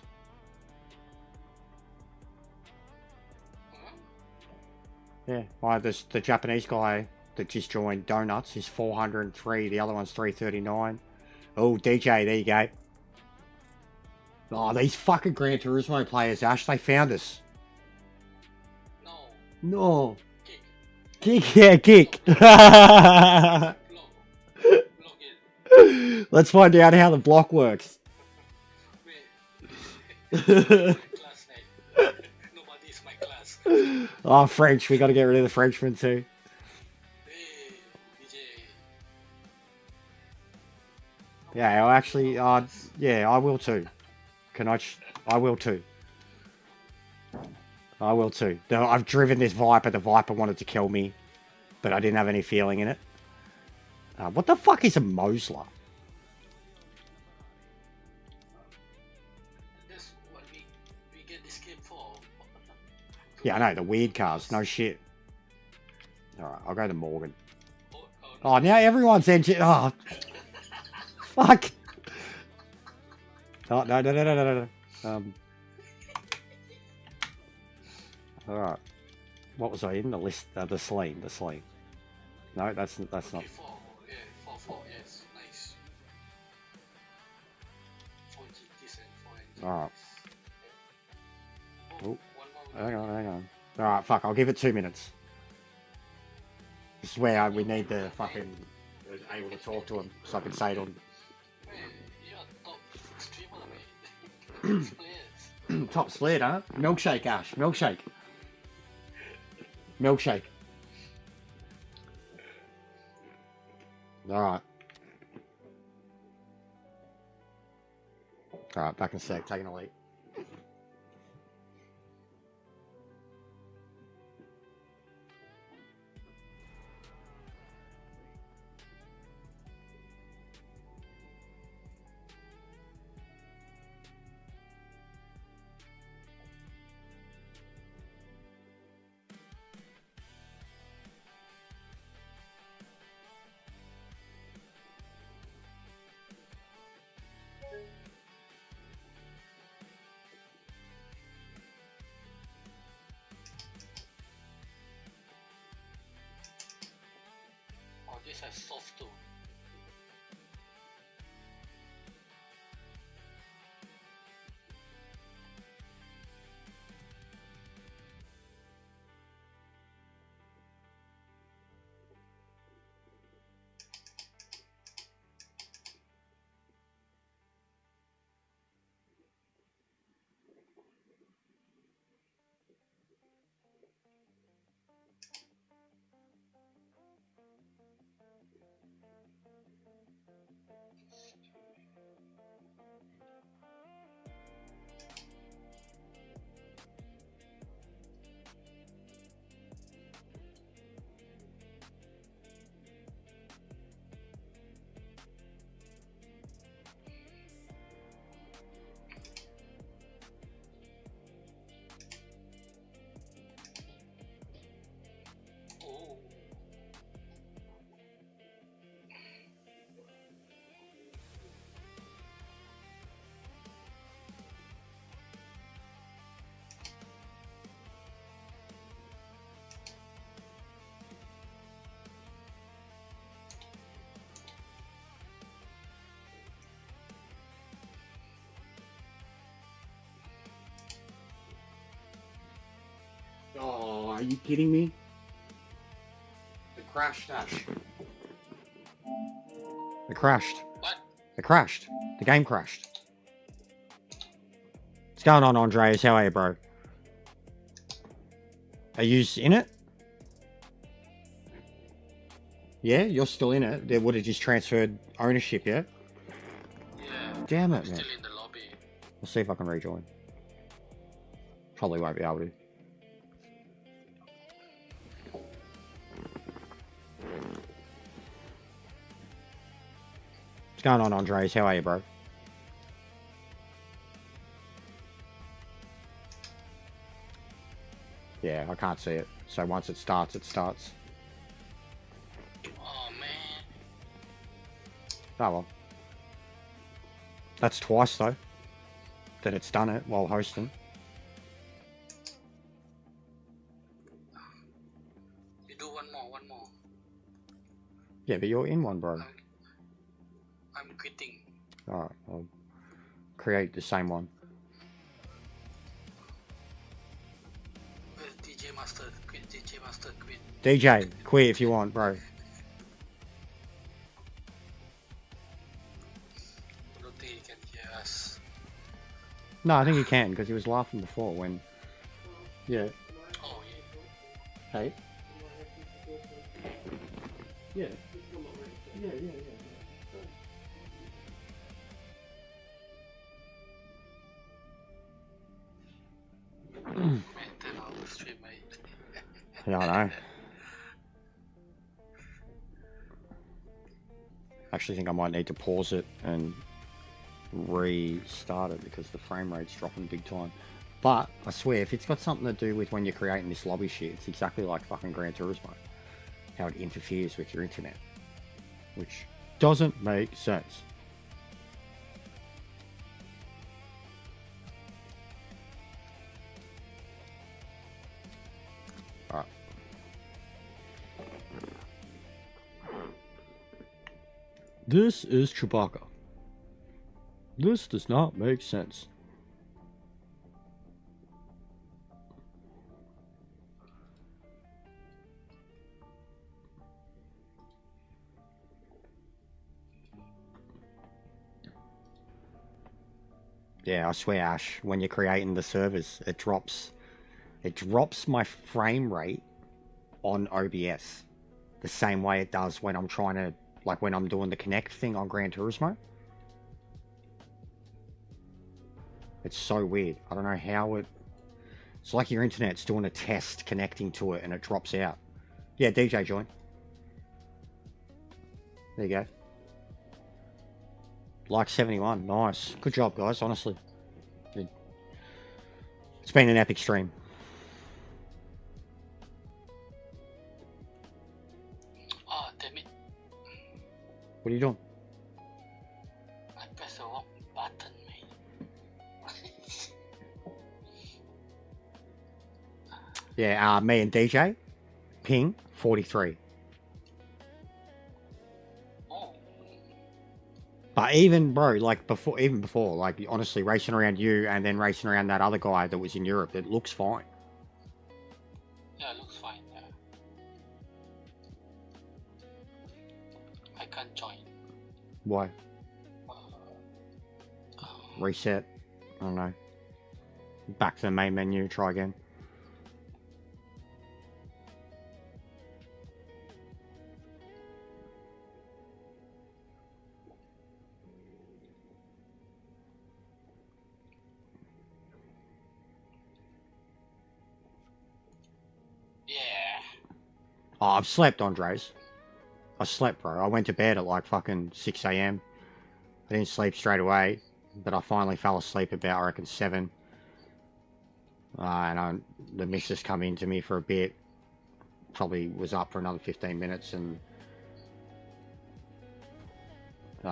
Yeah, why the Japanese guy that just joined Donuts is 403, the other one's 339. Oh, DJ, there you go. Oh, these fucking Gran Turismo players, Ash, they found us. no. No. Kick. Kick, yeah, kick. Block. Block it. Let's find out how the block works. Wait. My class name. Nobody's my class. Oh, French. We got to get rid of the Frenchman too. Hey, DJ. Yeah, I'll actually, yeah, I will too. I will too. I will too. I've driven this Viper. The Viper wanted to kill me, but I didn't have any feeling in it. What the fuck is a Mosler? That's what we get this game for. Yeah, I know, the weird cars. No shit. Alright, I'll go to Morgan. Oh, Oh, now everyone's engine. Oh, fuck. Oh, no. Alright. What was I in? The list? The sling. No, that's not. okay, 4, yes, nice. 4 GTs and 4 engines. Alright. Oh, Oh, one more. hang on. Alright, fuck, I'll give it 2 minutes. This is where we need the fucking... able to talk to him, so I can say to him. Man, you're a top streamer, mate. Players. Top sled, huh? Milkshake, Ash. Milkshake. Alright. Alright, back in a sec, taking a leak. Oh, this has soft too. Oh. Oh, are you kidding me? It crashed, Ash. It crashed. What? It crashed. The game crashed. What's going on, Andreas? How are you, bro? Are you in it? Yeah, you're still in it. They would have just transferred ownership, yeah? Yeah. Damn it, I'm man. still in the lobby. We'll see if I can rejoin. Probably won't be able to. What's going on, Andres? How are you, bro? Yeah, I can't see it. So once it starts, it starts. Oh man. Oh well. That's twice, though, that it's done it while hosting. You do one more. Yeah, but you're in one, bro. I'm quitting. Alright, I'll create the same one. Where's DJ Master? Quit, DJ Master, quit. DJ, quit if you want, bro. I don't think he can hear us. No, I think he can, because he was laughing before when... Yeah. Oh yeah. Hey? Yeah. Yeah. Mental. I don't know. I actually think I might need to pause it and restart it because the frame rate's dropping big time. But I swear, if it's got something to do with when you're creating this lobby shit, it's exactly like fucking Gran Turismo. How it interferes with your internet. Which doesn't make sense. Alright. This is Chewbacca. This does not make sense. Yeah, I swear, Ash, when you're creating the servers, it drops my frame rate on OBS the same way it does when I'm trying to, like when I'm doing the connect thing on Gran Turismo. It's so weird. I don't know how it's like your internet's doing a test connecting to it and it drops out. Yeah, DJ join. There you go. Like 71. Nice. Good job, guys, honestly. It's been an epic stream. Oh, damn it. What are you doing? I pressed the wrong button, mate. Yeah, me and DJ. Ping 43. But even, bro, like even before, like honestly, racing around you and then racing around that other guy that was in Europe, it looks fine. Yeah, it looks fine, yeah. I can't join. Why? Reset. I don't know. Back to the main menu, try again. Oh, I've slept, Andres. I slept, bro. I went to bed at like fucking 6 a.m. I didn't sleep straight away, but I finally fell asleep about, I reckon, 7. And the missus come into me for a bit. Probably was up for another 15 minutes and... but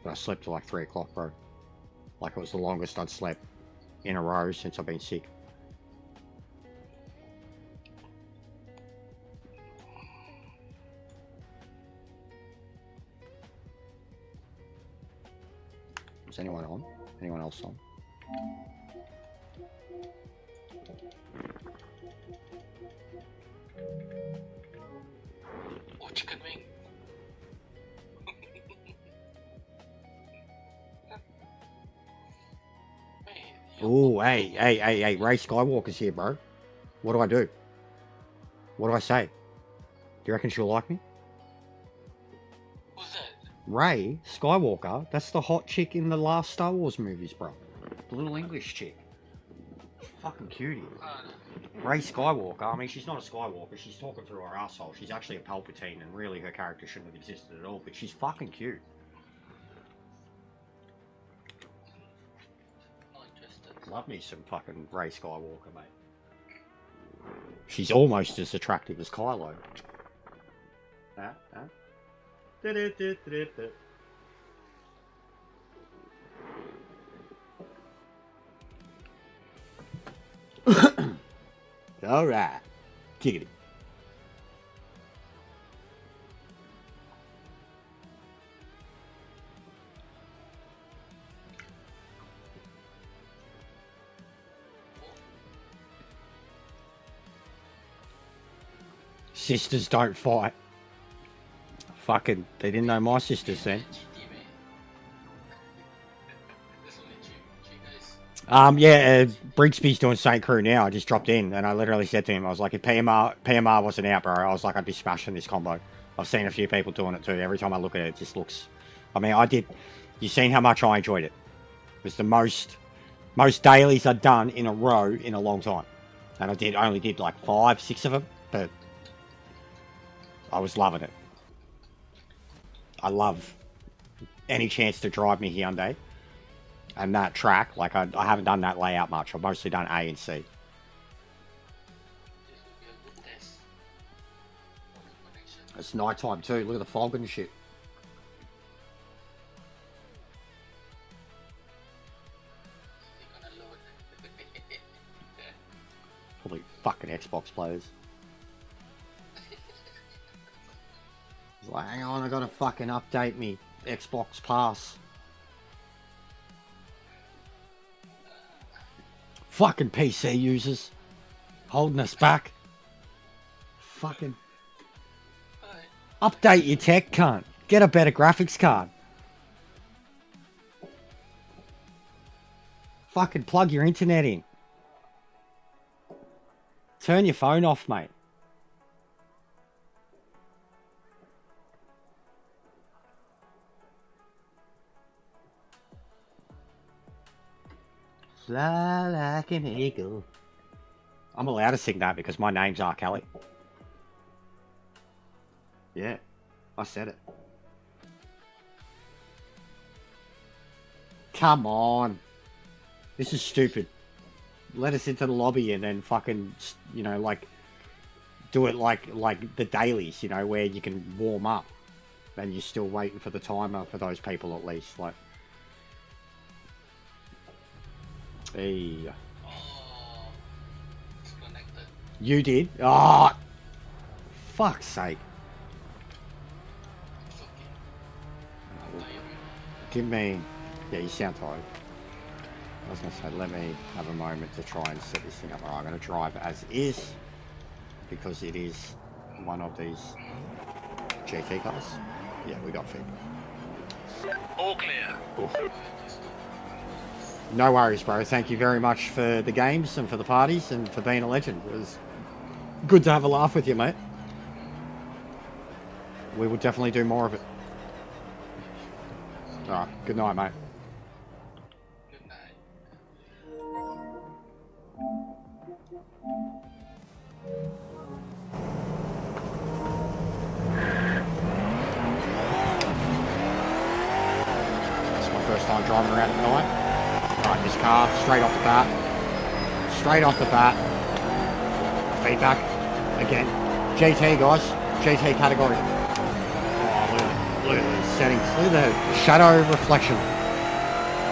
I slept till like 3 o'clock, bro. Like it was the longest I'd slept in a row since I've been sick. Is anyone on? Anyone else on? Oh, chicken wing. Oh, hey, Ray Skywalker's here, bro. What do I do? What do I say? Do you reckon she'll like me? Who's that? Ray Skywalker, that's the hot chick in the last Star Wars movies, bro. The little English chick. Fucking cutie. Ray Skywalker, I mean, she's not a Skywalker, she's talking through her asshole. She's actually a Palpatine, and really her character shouldn't have existed at all, but she's fucking cute. Not interested. Love me some fucking Ray Skywalker, mate. She's almost as attractive as Kylo. Huh? Alright. Giggity. Sisters don't fight. Fucking, they didn't know my sisters then. Yeah, Brigsby's doing St. Crew now. I just dropped in and I literally said to him, I was like, if PMR wasn't out, bro, I was like, I'd be smashing this combo. I've seen a few people doing it too. Every time I look at it, it just looks... I mean, you seen how much I enjoyed it. It was the most Most dailies are done in a row in a long time. And I only did like 5, 6 of them, but I was loving it. I love any chance to drive me Hyundai. And that track, like I haven't done that layout much. I've mostly done A and C. This will be a good test for the connection. It's night time too. Look at the fog and shit. You're gonna load. Probably fucking Xbox players. It's like, hang on, I gotta fucking update me Xbox Pass. Fucking PC users. Holding us back. Fucking. Update your tech, cunt. Get a better graphics card. Fucking plug your internet in. Turn your phone off, mate. Fly like an eagle. I'm allowed to sing that because my name's R. Kelly. Yeah, I said it. Come on. This is stupid. Let us into the lobby and then fucking, you know, like, do it like the dailies, you know, where you can warm up. And you're still waiting for the timer for those people at least, like. Hey. Oh, it's connected. You did? Oh, fuck's sake. It's okay. I'm tired. Give me... Yeah, you sound tired. I was going to say, let me have a moment to try and set this thing up. Alright, I'm going to drive as is. Because it is one of these GT cars. Yeah, we got feedback. All clear. No worries, bro. Thank you very much for the games and for the parties and for being a legend. It was good to have a laugh with you, mate. We will definitely do more of it. Alright, good night, mate. Good night. It's my first time driving around at night. Alright, this car, straight off the bat. Straight off the bat. Feedback. Again. GT, guys. GT category. Oh, look at the settings. Look at the shadow reflection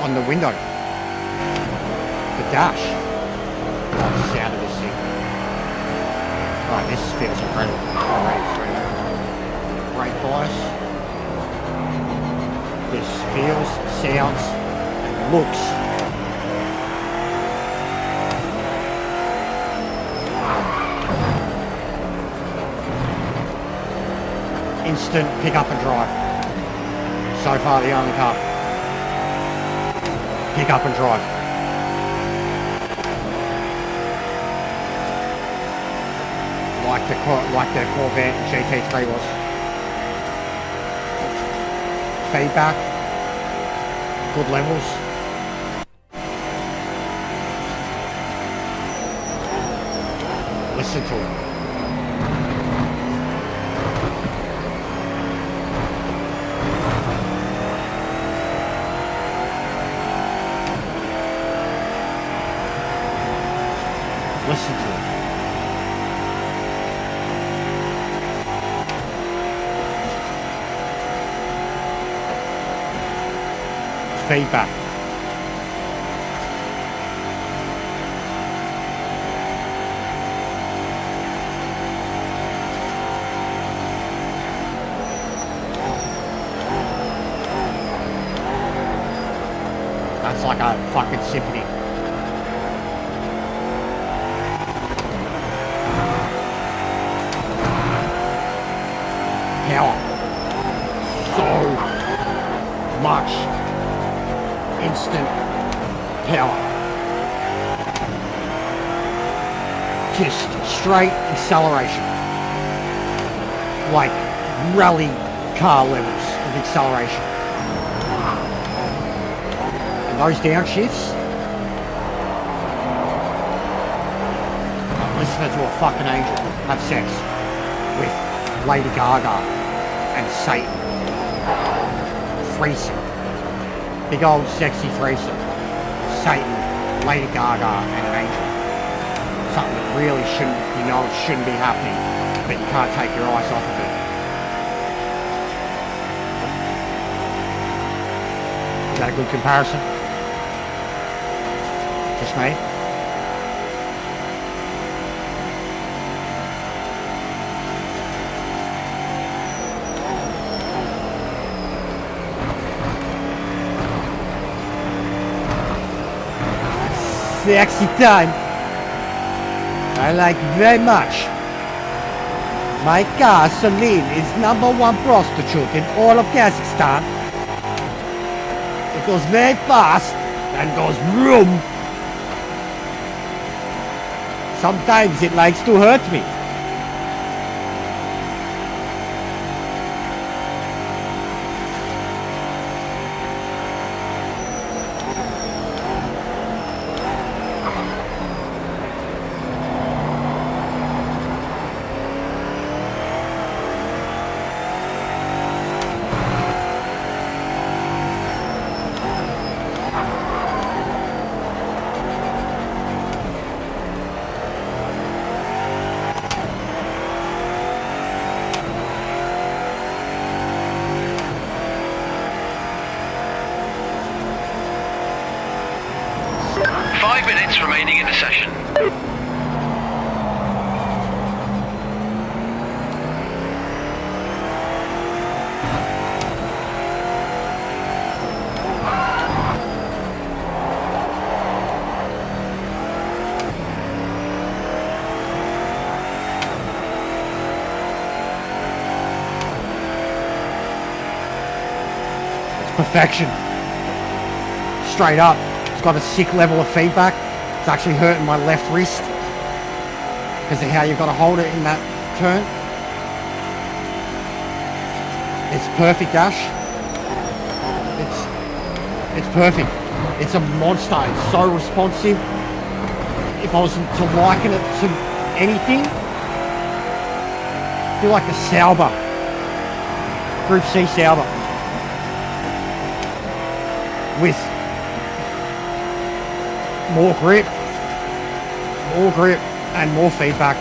on the window. The dash. Oh, the sound of this thing. Alright, this feels incredible. Great bias. This feels, sounds, and looks instant pick up and drive. So far the only car. Pick up and drive. Like the Corvette GT3 was. Feedback. Good levels. Listen to it. Listen to it. Feedback. That's like a fucking symphony. Power. So much instant power. Just straight acceleration. Like rally car levels of acceleration. And those downshifts, listener to a fucking angel have sex with Lady Gaga and Satan. Threesome. Big old sexy threesome. Satan, Lady Gaga, and an angel. Something that really shouldn't, you know, it shouldn't be happening, but you can't take your eyes off of it. Is that a good comparison? Just me? Sexy time. I like very much. My car, Celine, is #1 prostitute in all of Kazakhstan. It goes very fast and goes vroom. Sometimes it likes to hurt me. Remaining in the session. It's perfection. Straight up. It's got a sick level of feedback. It's actually hurting my left wrist because of how you've got to hold it in that turn. It's perfect, Ash. It's perfect. It's a monster. It's so responsive. If I was to liken it to anything, I feel like a Sauber. Group C Sauber. With more grip and more feedback.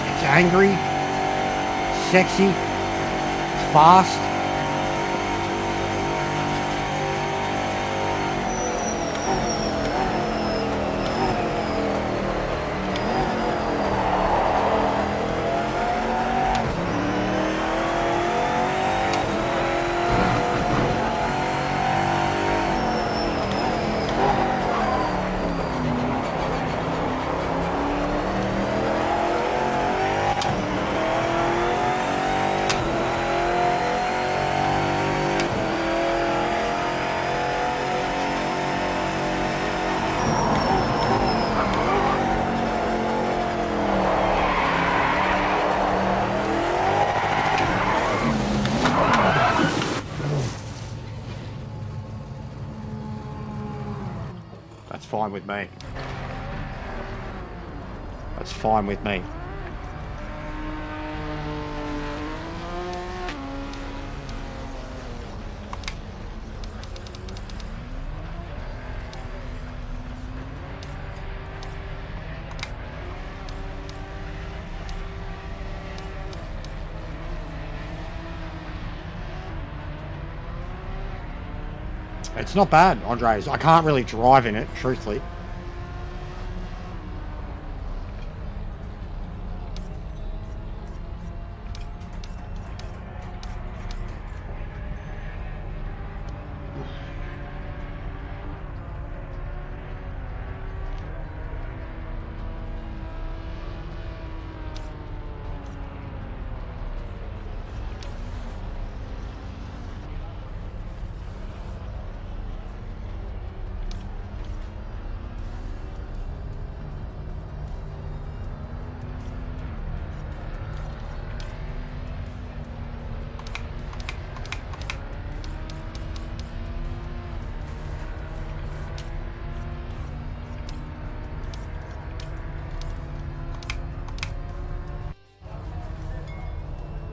It's angry, sexy, it's fast. That's fine with me. That's fine with me. It's not bad, Andres. I can't really drive in it, truthfully.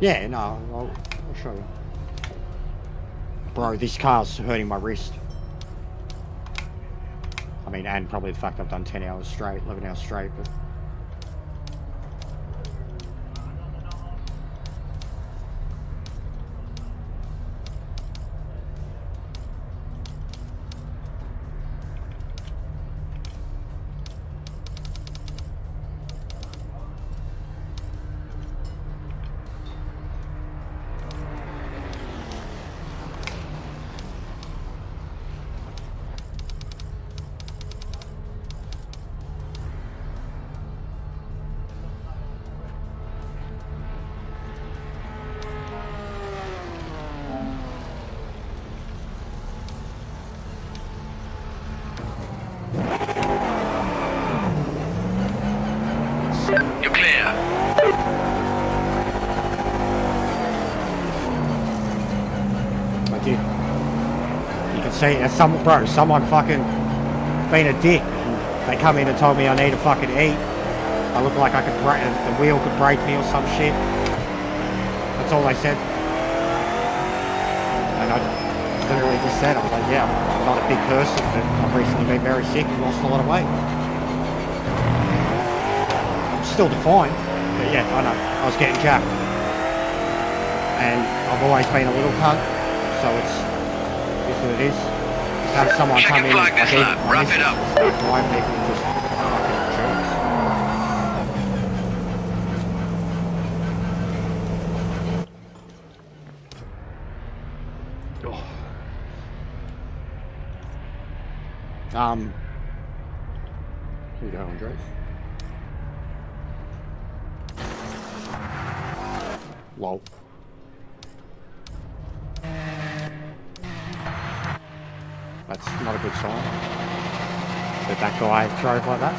Yeah, no, I'll show you. Bro, this car's hurting my wrist. I mean, and probably the fact I've done 10 hours straight, 11 hours straight, but... You're clear. I did. You can see, someone fucking been a dick. They come in and told me I need to fucking eat. I look like I could break, the wheel could break me or some shit. That's all they said. And I literally just said, I was like, yeah, I'm not a big person, but I've recently been very sick and lost a lot of weight. I'm still defined, but yeah, I know, I was getting jacked. And I've always been a little cunt, so it's what it is. Have someone Check come and in, flag this lap. Wrap it up. Why people just fucking jerks. Here you go, Andres. Lol. That's not a good sign. That that guy drove like that.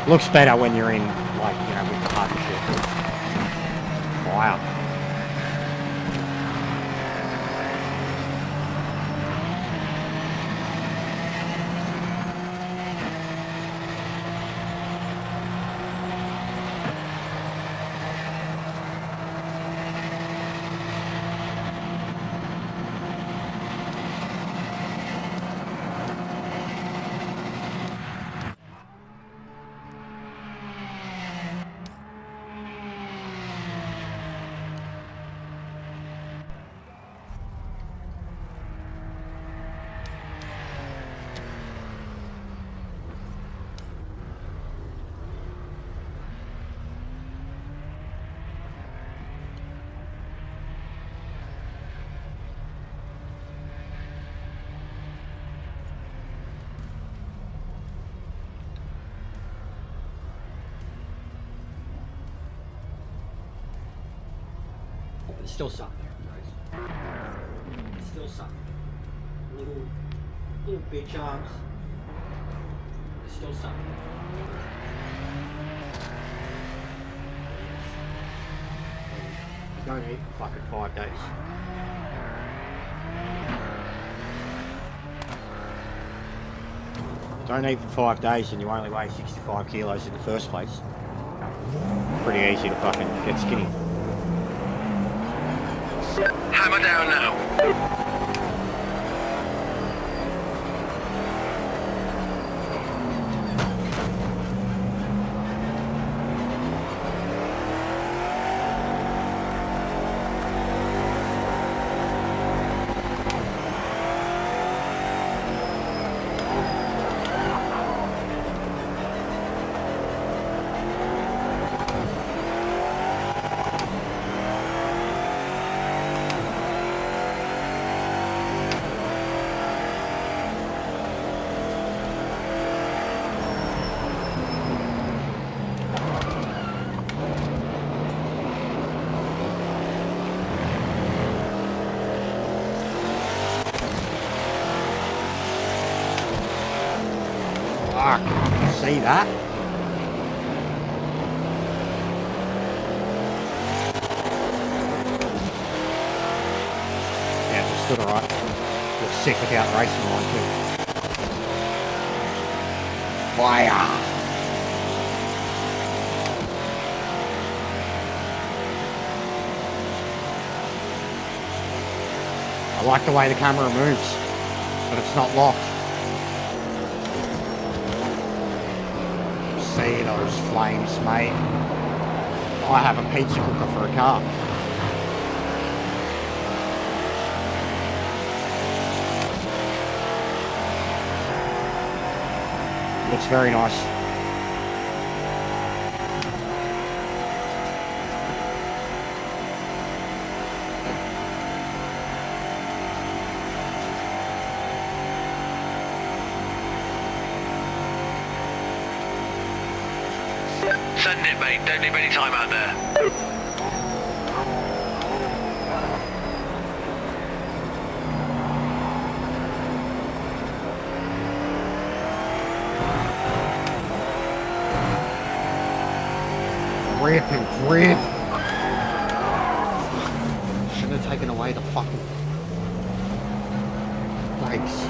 Looks better when you're in, like, you know, with the partnership. Wow. It's still something there, guys. It's still something. Little bitch arms. It's still something. You don't eat for fucking 5 days. Don't eat for 5 days and you only weigh 65 kilos in the first place. Pretty easy to fucking get skinny. Hammer down now. See that? Yeah, it's stood alright. Looks sick without the racing line too. Fire! I like the way the camera moves, but it's not locked. See those flames, mate. I have a pizza cooker for a car. Looks very nice. Send it, mate. Don't leave any time out there. Rip and grip. Shouldn't have taken away the fucking brakes.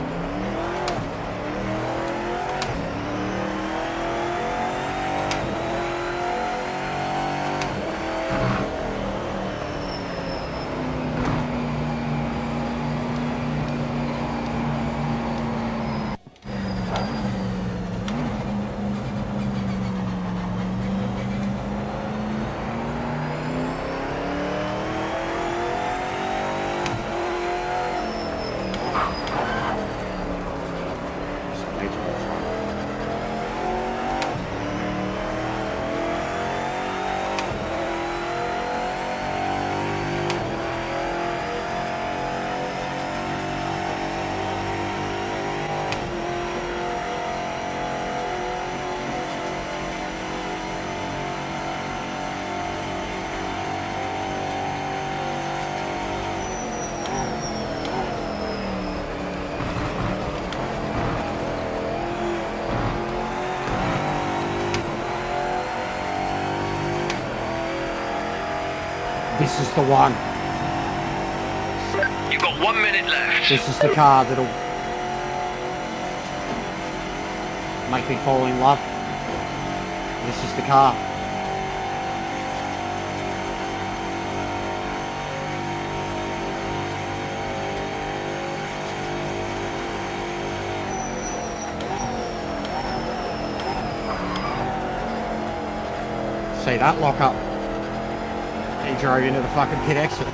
This is the one. You've got 1 minute left. This is the car that'll make me fall in love. This is the car. See that lock up? He drove into the fucking pit exit.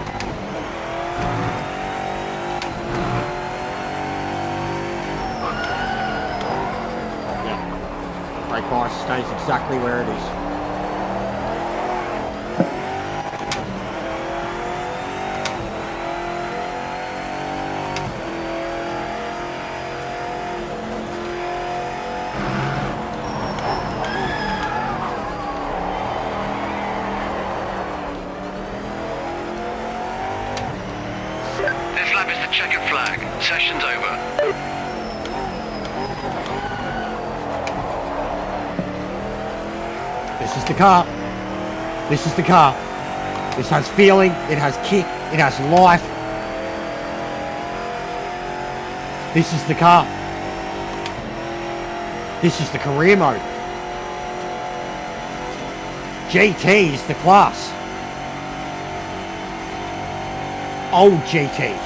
Yeah. Brake bias stays exactly where it is. Checkered flag. Session's over. This is the car. This is the car. This has feeling. It has kick. It has life. This is the car. This is the career mode. GT is the class. Old GT.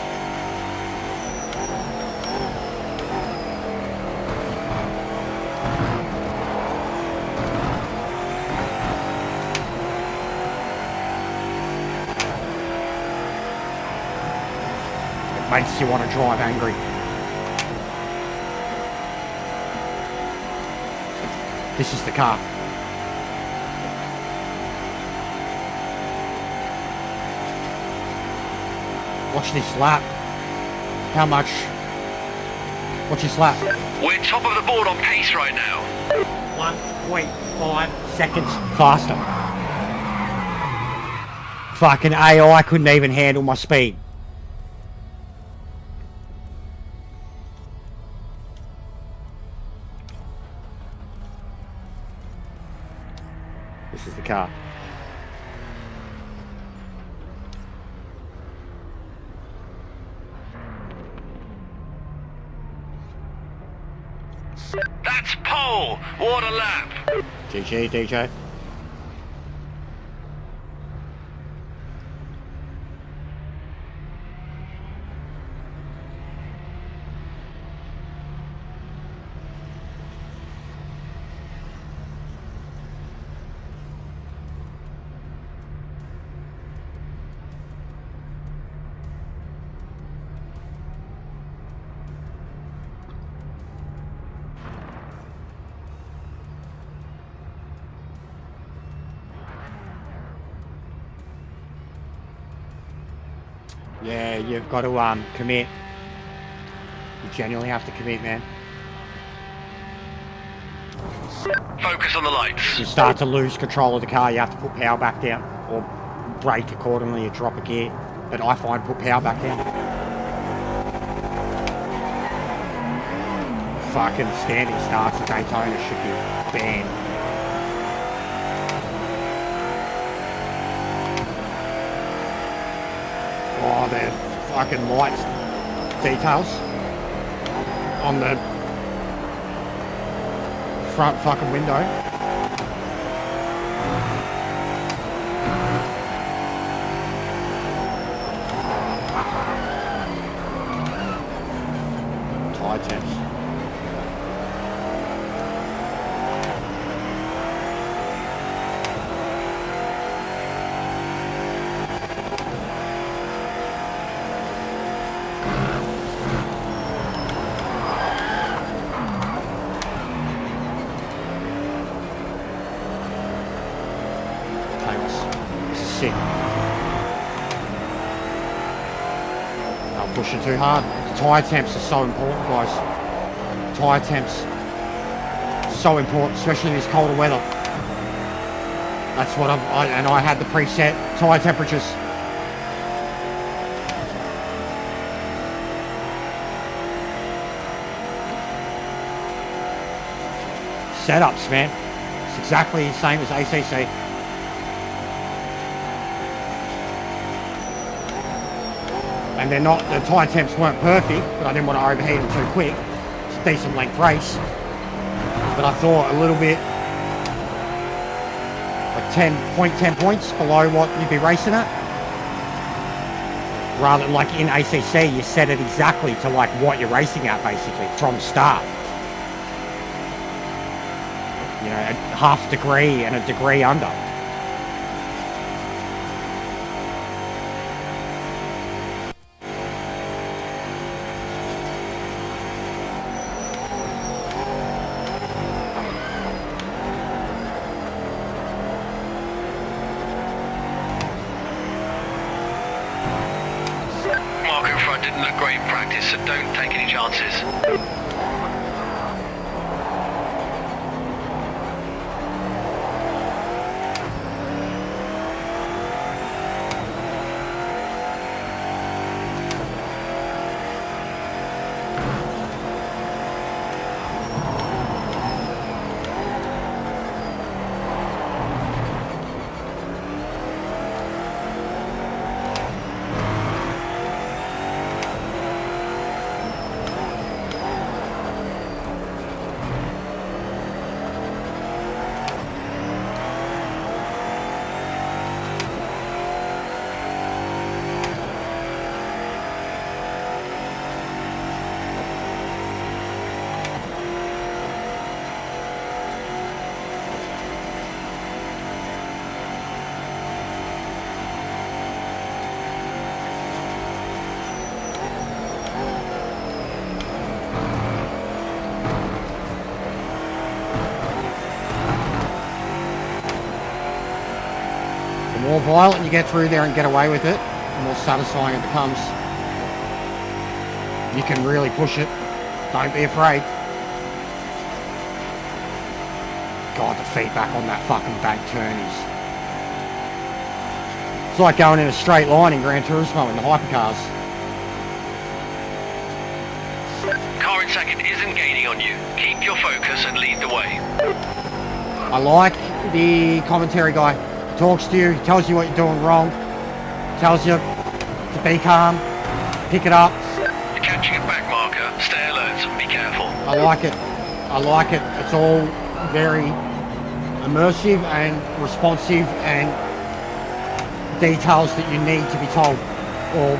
Makes you want to drive angry. This is the car. Watch this lap. How much? Watch this lap. We're top of the board on pace right now. 1.5 seconds faster. Fucking AI couldn't even handle my speed. This is the car. That's pole! What a lap! DJ, DJ. Yeah, you've got to commit. You genuinely have to commit, man. Focus on the lights. You start to lose control of the car, you have to put power back down, or brake accordingly, or drop a gear. But I find put power back down. Fucking standing starts at Daytona should be banned. Oh, the fucking lights details on the front fucking window. Tire temps. Sick. Not pushing too hard. The tyre temps are so important, guys. Tyre temps so important, especially in this colder weather. That's what I had the preset tyre temperatures. Setups, man. It's exactly the same as ACC. And they're not, the tyre temps weren't perfect, but I didn't want to overheat them too quick. It's a decent length race. But I thought a little bit, like 10 points below what you'd be racing at. Rather than like in ACC, you set it exactly to like what you're racing at basically from start. You know, a half degree and a degree under. Mark in front didn't look great in practice, so don't take any chances. The more violent you get through there and get away with it, the more satisfying it becomes. You can really push it. Don't be afraid. God, the feedback on that fucking bank turn is... It's like going in a straight line in Gran Turismo in the hypercars. Car in second isn't gaining on you. Keep your focus and lead the way. I like the commentary guy. He talks to you, he tells you what you're doing wrong, tells you to be calm, pick it up. You're catching a back marker. Stay alert and be careful. I like it. I like it. It's all very immersive and responsive and details that you need to be told, or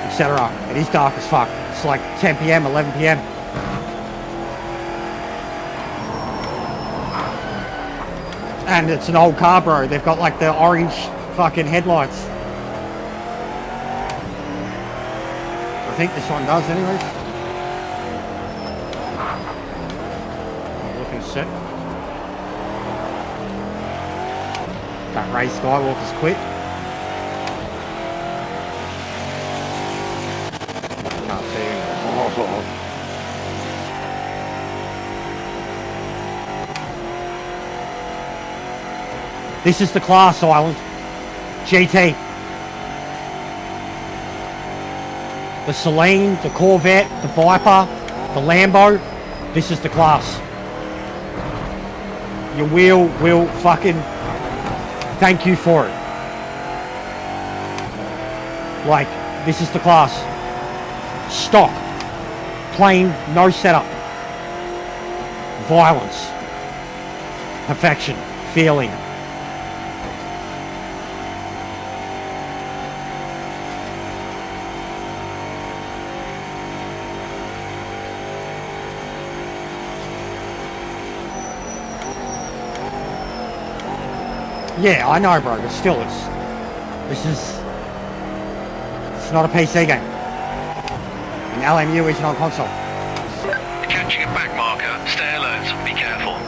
etc. It is dark as fuck. It's like 10 p.m, 11 p.m. And it's an old car, bro. They've got like the orange fucking headlights. I think this one does anyways. Looking sick. That Ray Skywalker's quit. This is the class island. GT. The Celine, the Corvette, the Viper, the Lambo. This is the class. Your wheel will fucking thank you for it. Like, this is the class. Stock. Plain, no setup. Violence. Perfection. Feeling. Yeah, I know, bro, but still, it's not a PC game. An LMU is not console. Catching a back marker. Stay alert. Be careful.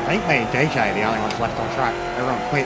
I think me and DJ are the only ones left on track. Everyone quit.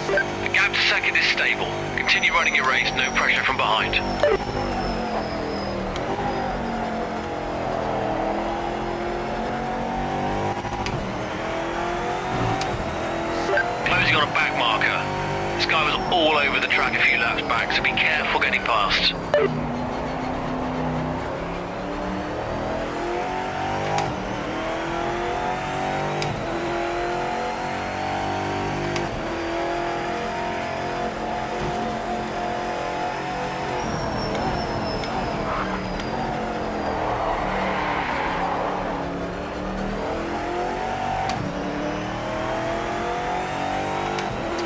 The gap to second is stable. Continue running your race, no pressure from behind. Closing on a back marker. This guy was all over the track a few laps back, so be careful getting past.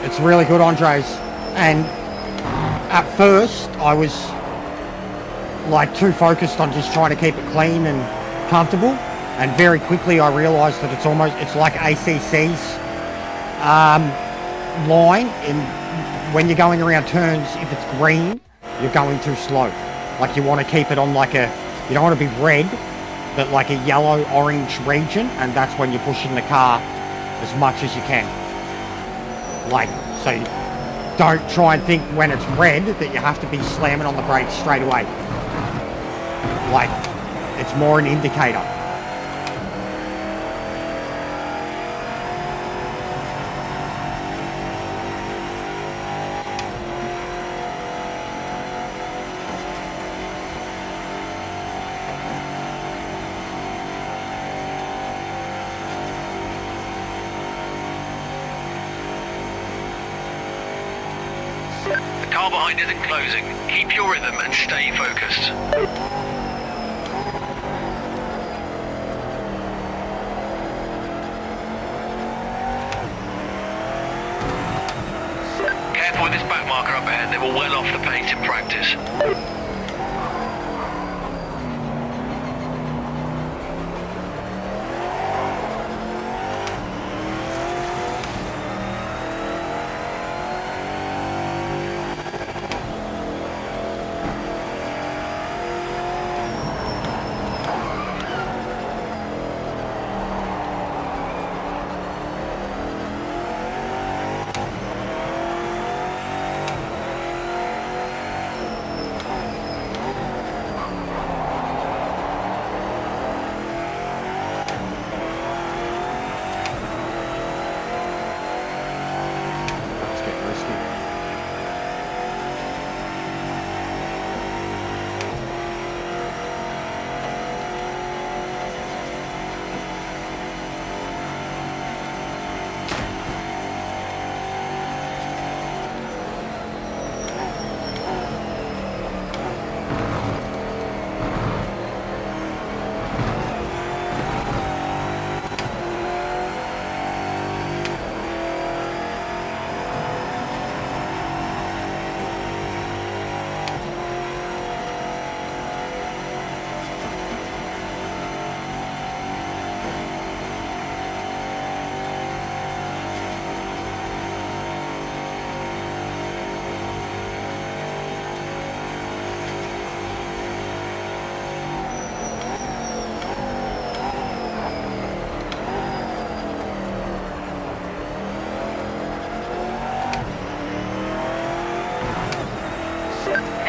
It's really good, Andres. And at first, I was like too focused on just trying to keep it clean and comfortable. And very quickly, I realised that it's like ACC's line. When you're going around turns, if it's green, you're going too slow. Like you want to keep it on like you don't want to be red, but like a yellow-orange region, and that's when you're pushing the car as much as you can. Like, so you don't try and think when it's red that you have to be slamming on the brakes straight away. Like, it's more an indicator. The car behind isn't closing. Keep your rhythm and stay focused. Careful with this back marker up ahead. They were well off the pace in practice.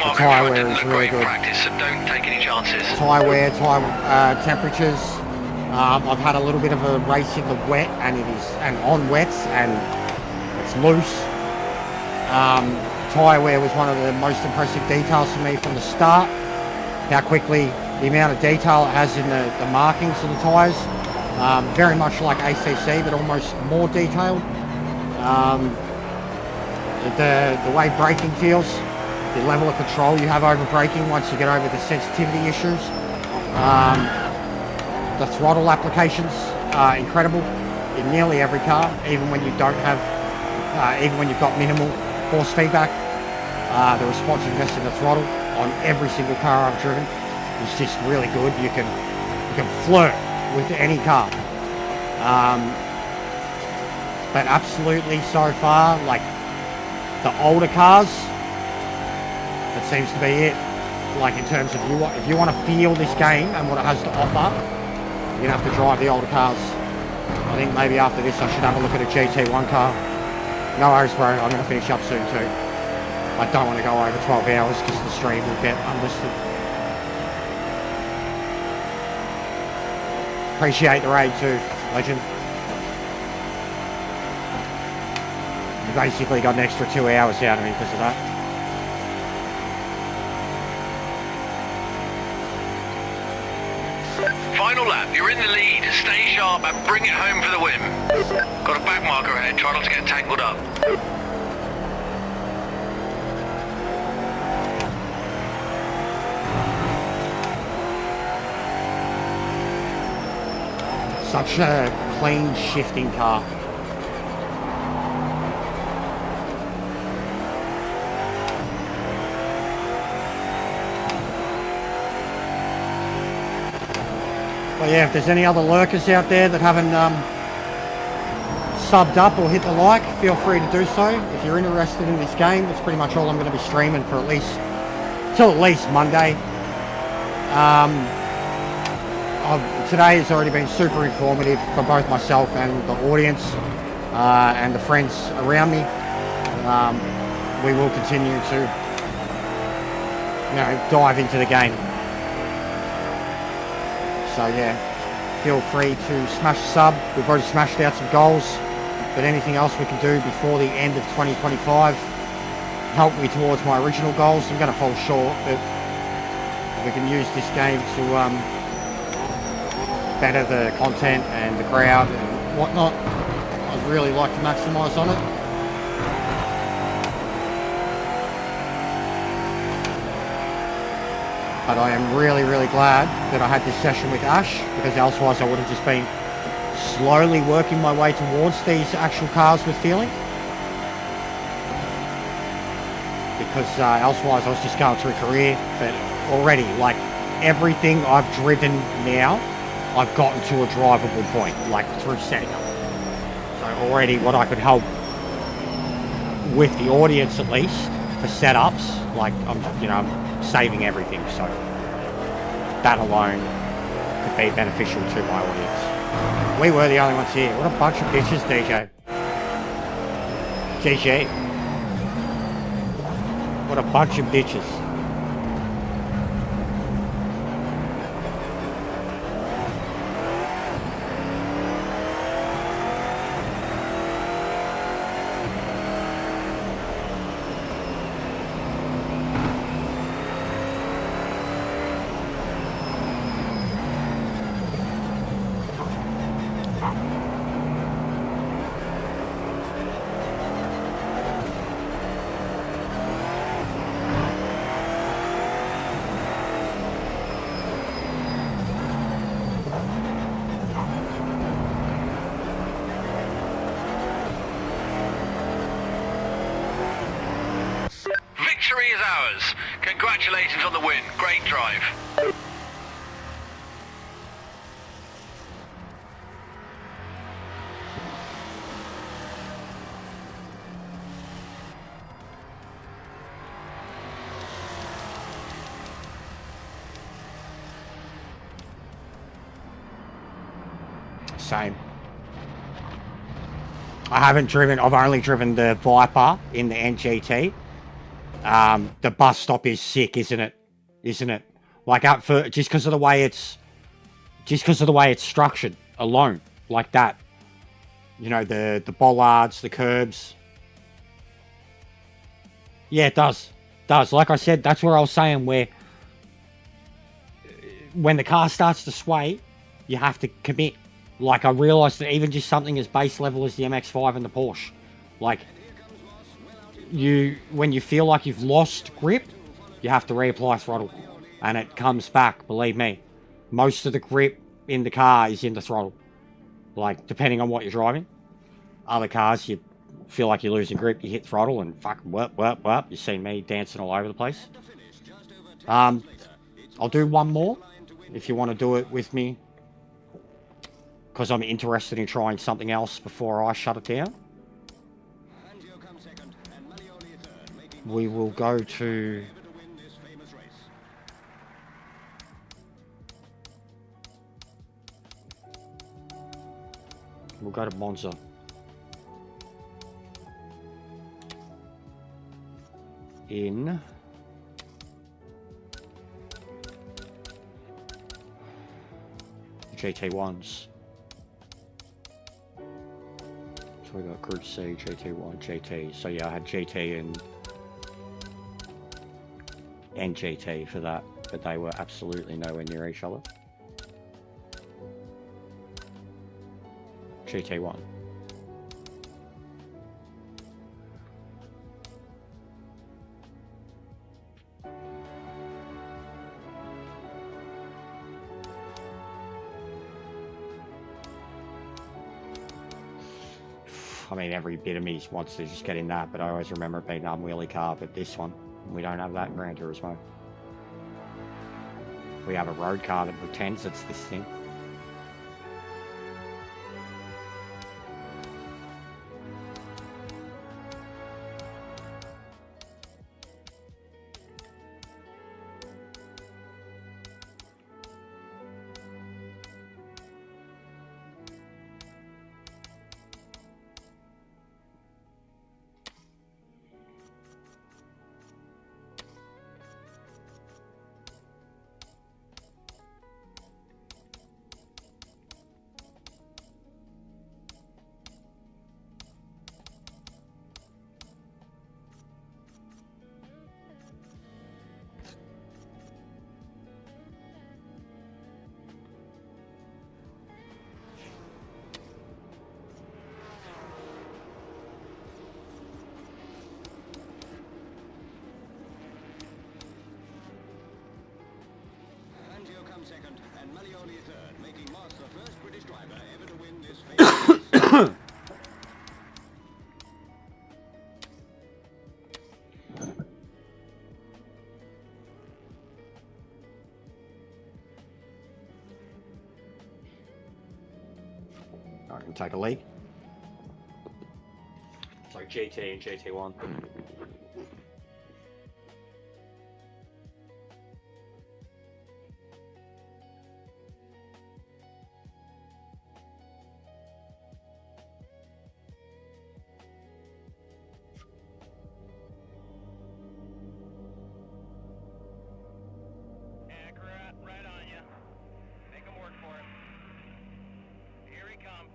marker tyre in wear front is didn't really look great in good. practice, so don't take any chances. Tyre wear, tyre temperatures. I've had a little bit of a race in the wet, and on wets, and it's loose. Tyre wear was one of the most impressive details for me from the start. How quickly, the amount of detail it has in the markings of the tyres. Very much like ACC, but almost more detailed. The way braking feels, the level of control you have over braking once you get over the sensitivity issues. The throttle applications are incredible in nearly every car, even when you don't have, even when you've got minimal force feedback. The responsiveness in the throttle on every single car I've driven is just really good. You can flirt with any car. But absolutely so far, like the older cars, that seems to be it. Like in terms of if you want to feel this game and what it has to offer, you're gonna have to drive the older cars. I think maybe after this I should have a look at a GT1 car. No worries, bro, I'm gonna finish up soon too. I don't want to go over 12 hours because the stream will get unlisted. Appreciate the raid too, legend. You basically got an extra 2 hours out of me because of that. Final lap, you're in the lead. Stay sharp and bring it home for the win. Got a back marker ahead, try not to get tangled up. Such a clean shifting car. Well, yeah, if there's any other lurkers out there that haven't subbed up or hit the like, feel free to do so. If you're interested in this game, that's pretty much all I'm going to be streaming for till at least Monday. Today has already been super informative for both myself and the audience and the friends around me. We will continue to, dive into the game. So yeah, feel free to smash the sub. We've already smashed out some goals, but anything else we can do before the end of 2025 help me towards my original goals. I'm going to fall short, but we can use this game to better the content and the crowd and whatnot. I'd really like to maximise on it. But I am really, really glad that I had this session with Ash, because elsewise I would have just been slowly working my way towards these actual cars with feeling. Because elsewise I was just going through career, but already, like, everything I've driven now, I've gotten to a drivable point, like through setting up. So already what I could help with the audience, at least, for setups, like, I'm saving everything, so that alone could be beneficial to my audience. We were the only ones here. What a bunch of bitches, DJ. GG. What a bunch of bitches. Victory is ours. Congratulations on the win. Great drive. Same. I've only driven the Viper in the NGT. The bus stop is sick, isn't it? Isn't it? Like up for just because of the way it's structured alone, like that. You know, the bollards, the curbs. Yeah, it does. Does. Like I said, that's where I was saying where when the car starts to sway, you have to commit. Like I realised that even just something as base level as the MX-5 and the Porsche, like when you feel like you've lost grip, you have to reapply throttle, and it comes back. Believe me, most of the grip in the car is in the throttle. Like depending on what you're driving, other cars you feel like you're losing grip, you hit throttle and fucking whoop. You see me dancing all over the place. I'll do one more if you want to do it with me, because I'm interested in trying something else before I shut it down. We will go to Monza. In GT1s. So we got Group C, GT1, GT. So yeah, I had GT and GT for that, but they were absolutely nowhere near each other. GT1. I mean, every bit of me wants to just get in that, but I always remember it being an unwheelie car. But this one, we don't have that in Gran Turismo. We have a road car that pretends it's this thing. Second and Malioli third, making Moss the first British driver ever to win this famous I can take a lead. So GT and GT1. Right on you. Make him work for it. Here he comes.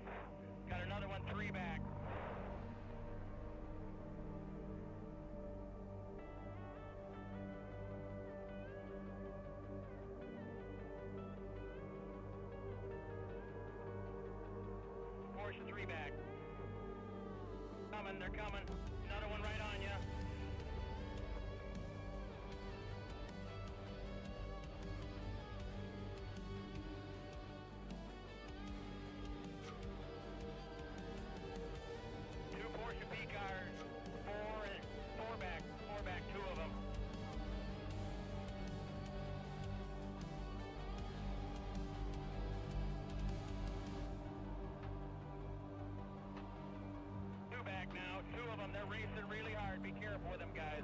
Got another one, 3 back. Porsche 3 back. They're coming. Another one right on you. Four back, 2 of them. Two back now, 2 of them. They're racing really hard. Be careful with them, guys.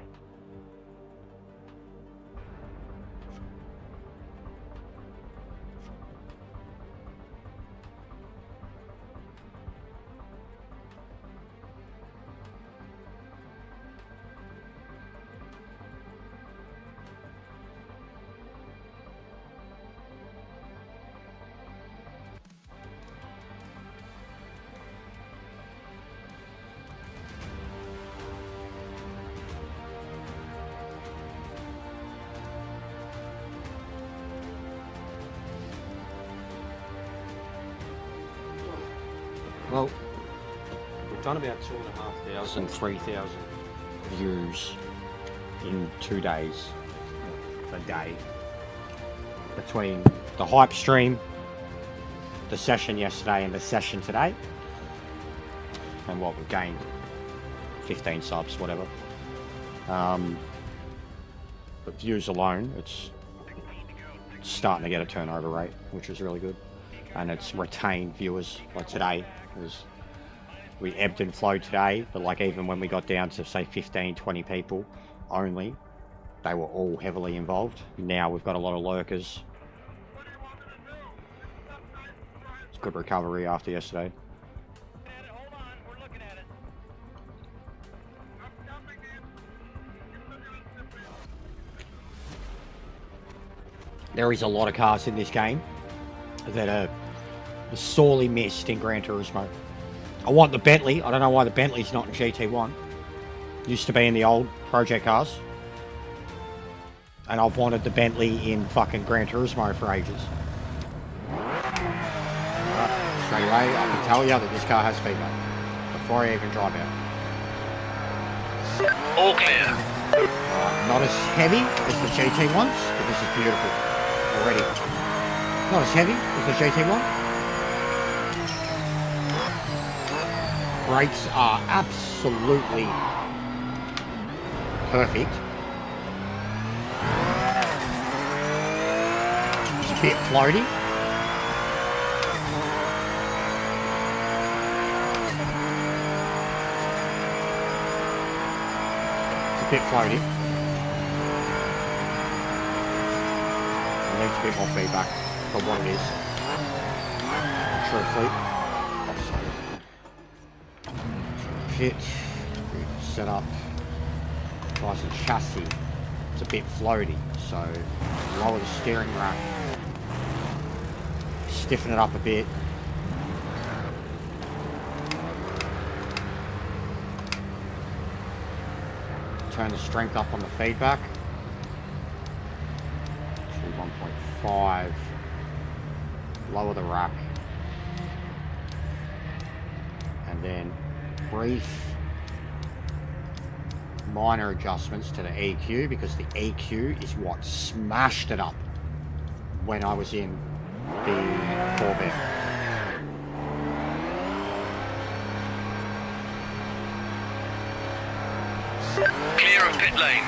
Well, we've done about 2,500, 3,000 views in 2 days, a day, between the hype stream, the session yesterday and the session today, and what we've gained 15 subs, whatever. But views alone, it's starting to get a turnover rate, which is really good. And it's retained viewers. Like today, we ebbed and flowed today, but like even when we got down to say 15, 20 people only, they were all heavily involved. Now we've got a lot of lurkers. It's good recovery after yesterday. Hold on, we're looking at it. There is a lot of cars in this game that are sorely missed in Gran Turismo. I want the Bentley. I don't know why the Bentley's not in GT1. Used to be in the old project cars. And I've wanted the Bentley in fucking Gran Turismo for ages. Straight away, I can tell you that this car has feedback before I even drive out. All clear. Not as heavy as the GT ones, but this is beautiful already. Not as heavy as the GT one. Brakes are absolutely perfect. It's a bit floaty. It's a bit floaty. It needs a bit more feedback for what it is. Truthfully. Pit, set up, nice and chassis. It's a bit floaty, so lower the steering rack, stiffen it up a bit. Turn the strength up on the feedback to 1.5. Lower the rack, and then brief minor adjustments to the EQ, because the EQ is what smashed it up when I was in the Corvette. Clear of pit lane.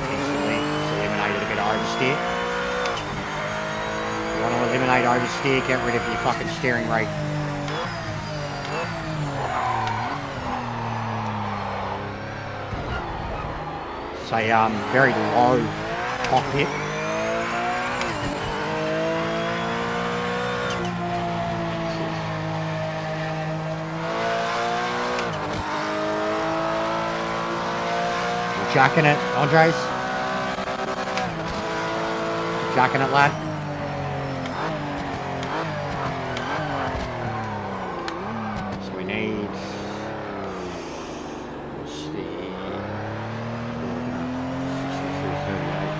Instantly eliminated a bit of oversteer. You want to eliminate oversteer, get rid of your fucking steering rate. It's a very low cockpit. You're jacking it, Andres? Jacking it, lad? So we need... what's the... 62, 38.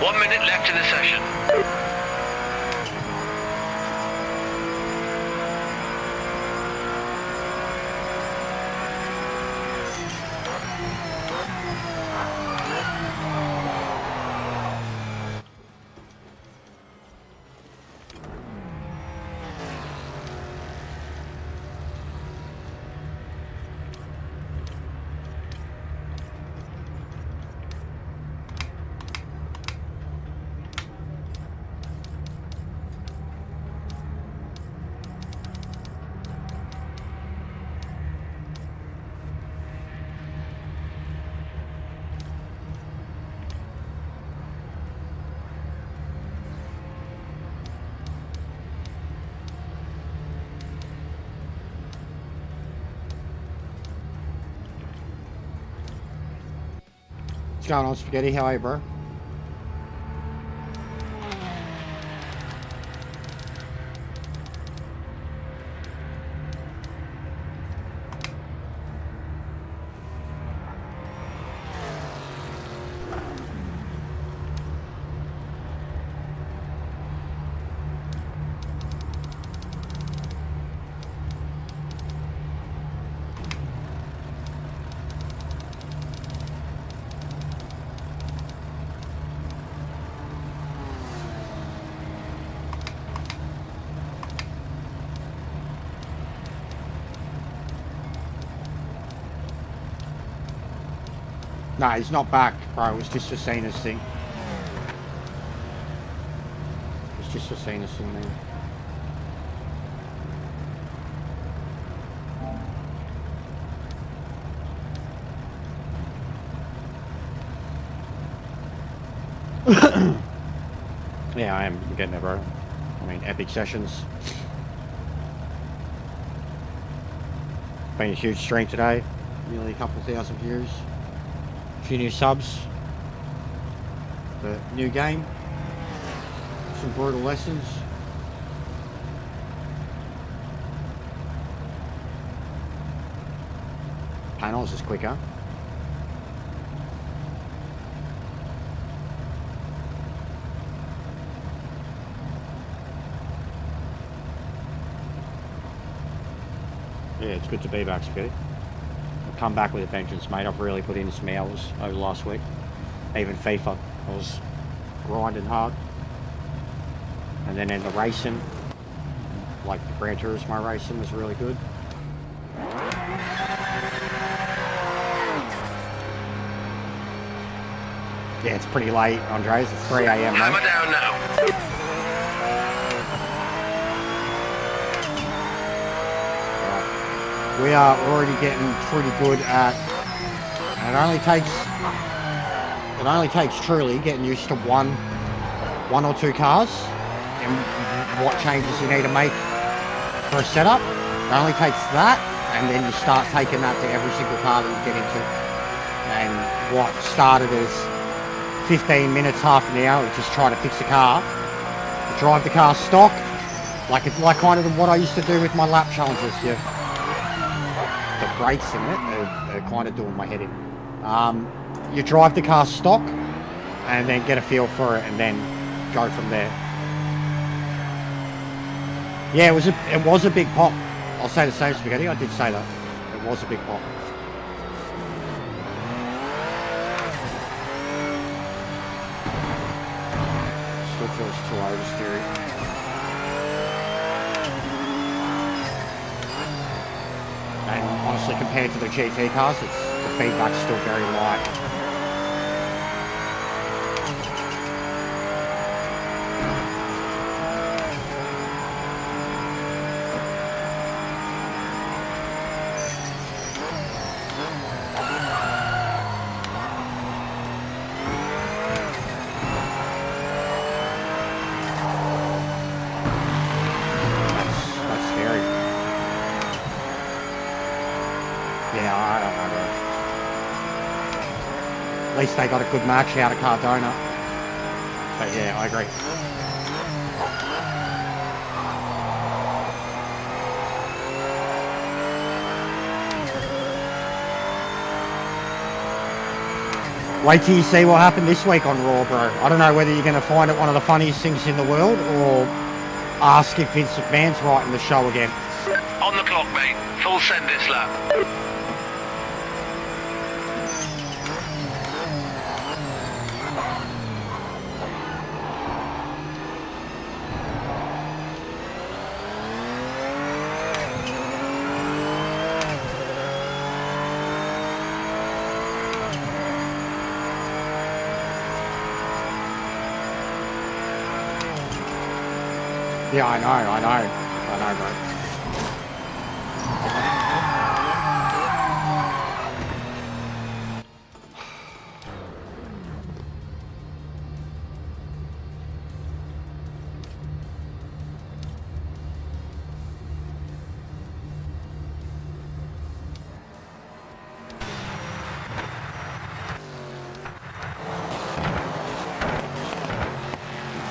1 minute left in the session. What's going on, Spaghetti? How are you, bro? Nah, he's not back, bro. It was just a Cena's thing. It's just a Cena's thing, man. Yeah, I am getting there, bro. I mean, epic sessions. Been a huge stream today. Nearly a couple thousand views. A few new subs. The new game. Some brutal lessons. Panels is quicker. Yeah, it's good to be back, Spaghetti. I've come back with a vengeance, mate. I've really put in some hours over last week. Even FIFA, I was grinding hard. And then in the racing, like the Gran Turismo racing was really good. Yeah, it's pretty late, Andres. It's 3 a.m, Hammer mate. down now. We are already getting pretty good at, and it only takes truly getting used to one or two cars and what changes you need to make for a setup. It only takes that, and then you start taking that to every single car that you get into. And what started as 15 minutes, half an hour, just trying to fix a car, drive the car stock, like kind of what I used to do with my lap challenges. Yeah. The brakes in it are kind of doing my head in. You drive the car stock and then get a feel for it and then go from there. Yeah, it was a big pop. I'll say the same, Spaghetti. I did say that. It was a big pop. Still feels too oversteering. And honestly, compared to the GT cars, the feedback's still very light. That's scary. Yeah, I don't know, bro. At least they got a good match out of Cardona. But yeah, I agree. Wait till you see what happened this week on Raw, bro. I don't know whether you're going to find it one of the funniest things in the world or ask if Vince McMahon's writing the show again. On the clock, mate. Full send this lap. Yeah, I know, bro.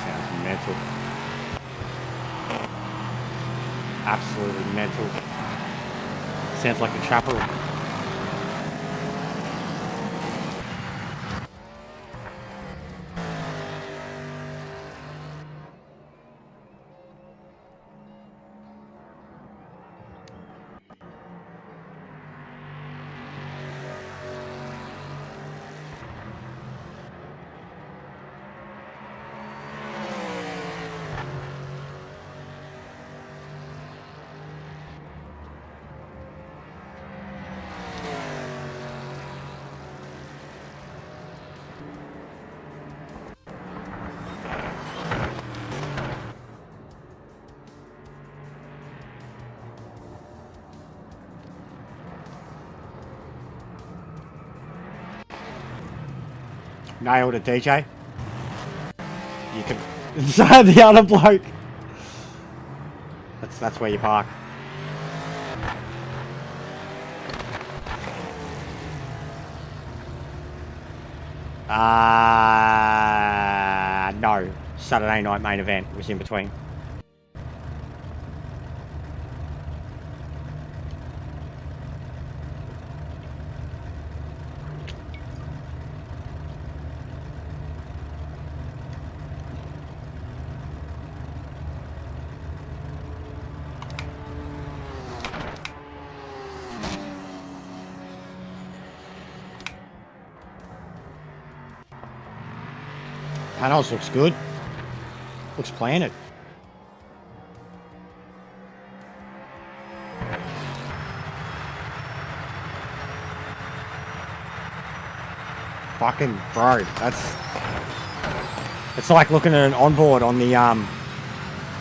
Sounds mental. Absolutely mental. Sounds like a chopper. Nailed it, DJ. You can the other bloke. That's where you park. No. Saturday night main event was in between. Panels looks good. Looks planted. Fucking bro, it's like looking at an onboard on the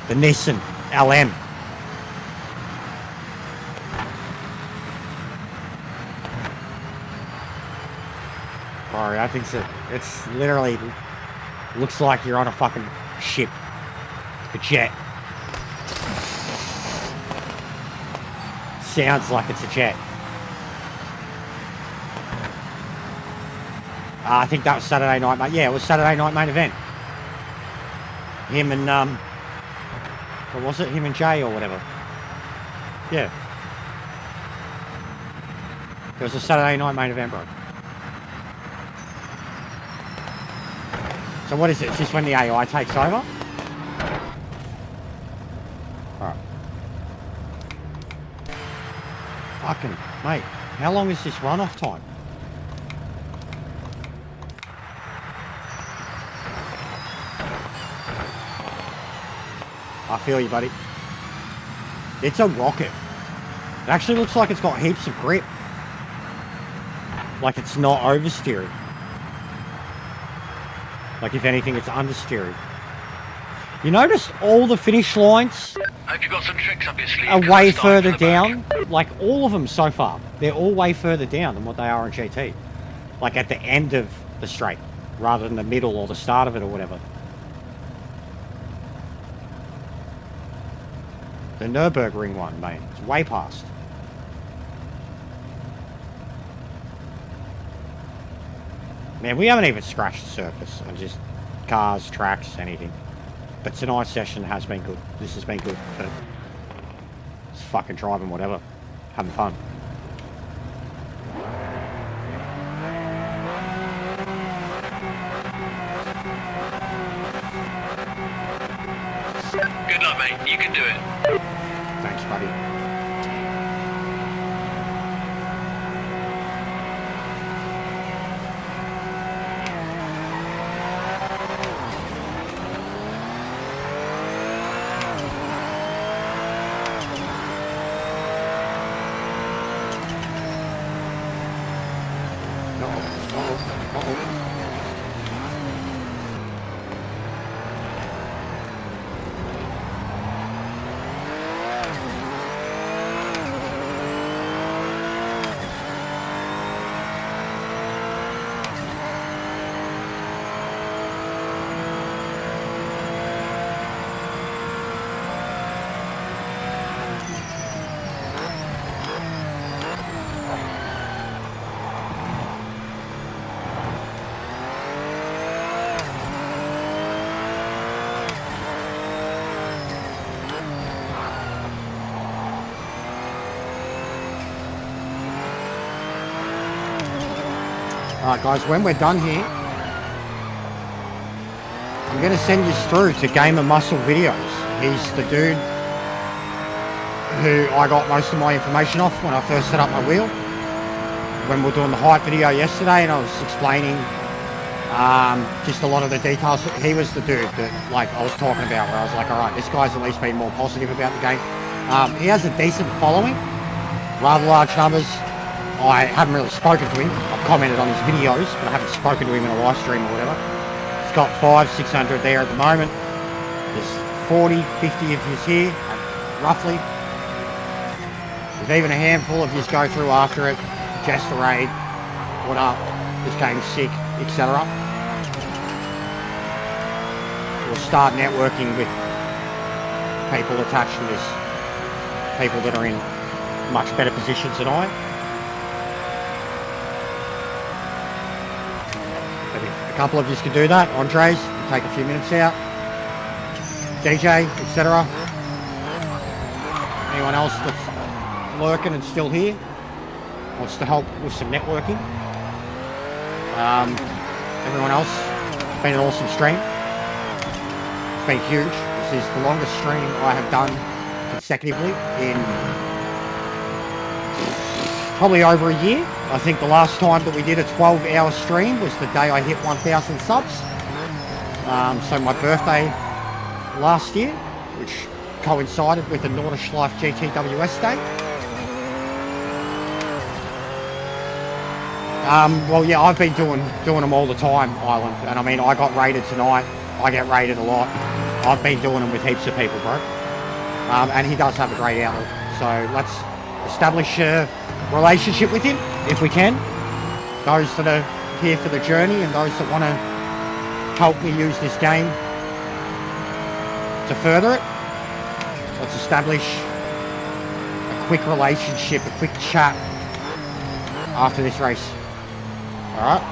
Nissan LM. Bro, I think it's literally looks like you're on a fucking ship. A jet. Sounds like it's a jet. I think that was Saturday night, mate. Yeah, it was Saturday night main event. Him and, what was it? Him and Jay or whatever. Yeah. It was a Saturday night main event, bro. So what is it? Is this when the AI takes over? Alright. Fucking, mate, how long is this runoff time? I feel you, buddy. It's a rocket. It actually looks like it's got heaps of grip. Like it's not oversteering. Like if anything, it's understeering. You notice all the finish lines Hope you got some tricks up your sleeve. are way further down. Like all of them so far, they're all way further down than what they are in GT. Like at the end of the straight, rather than the middle or the start of it or whatever. The Nürburgring one, mate, it's way past. Man, we haven't even scratched the surface on just cars, tracks, anything. But tonight's session has been good. This has been good for just fucking driving, whatever. Having fun. Good luck, mate. You can do it. Thanks, buddy. Alright guys, when we're done here, I'm going to send this through to Gamer Muscle Videos. He's the dude who I got most of my information off when I first set up my wheel. When we were doing the hype video yesterday and I was explaining just a lot of the details. He was the dude that like I was talking about where I was like, alright, this guy's at least been more positive about the game. He has a decent following, rather large numbers. I haven't really spoken to him. I've commented on his videos, but I haven't spoken to him in a live stream or whatever. He's got 500-600 there at the moment. There's 40, 50 of his here, roughly. There's even a handful of his go through after it. Just the raid, what up, this game's sick, etc. We'll start networking with people attached to this. People that are in much better positions than I. A couple of you can do that. Andres, take a few minutes out. DJ, etc. Anyone else that's lurking and still here wants to help with some networking. Everyone else, it's been an awesome stream. It's been huge. This is the longest stream I have done consecutively in probably over a year. I think the last time that we did a 12-hour stream was the day I hit 1,000 subs. So my birthday last year, which coincided with the Nordish Life GTWS day. Well, yeah, I've been doing them all the time, Island. And I mean, I got raided tonight. I get raided a lot. I've been doing them with heaps of people, bro. And he does have a great outlook. So let's establish a relationship with him, if we can. Those that are here for the journey and those that want to help me use this game to further it. Let's establish a quick relationship, a quick chat after this race. Alright?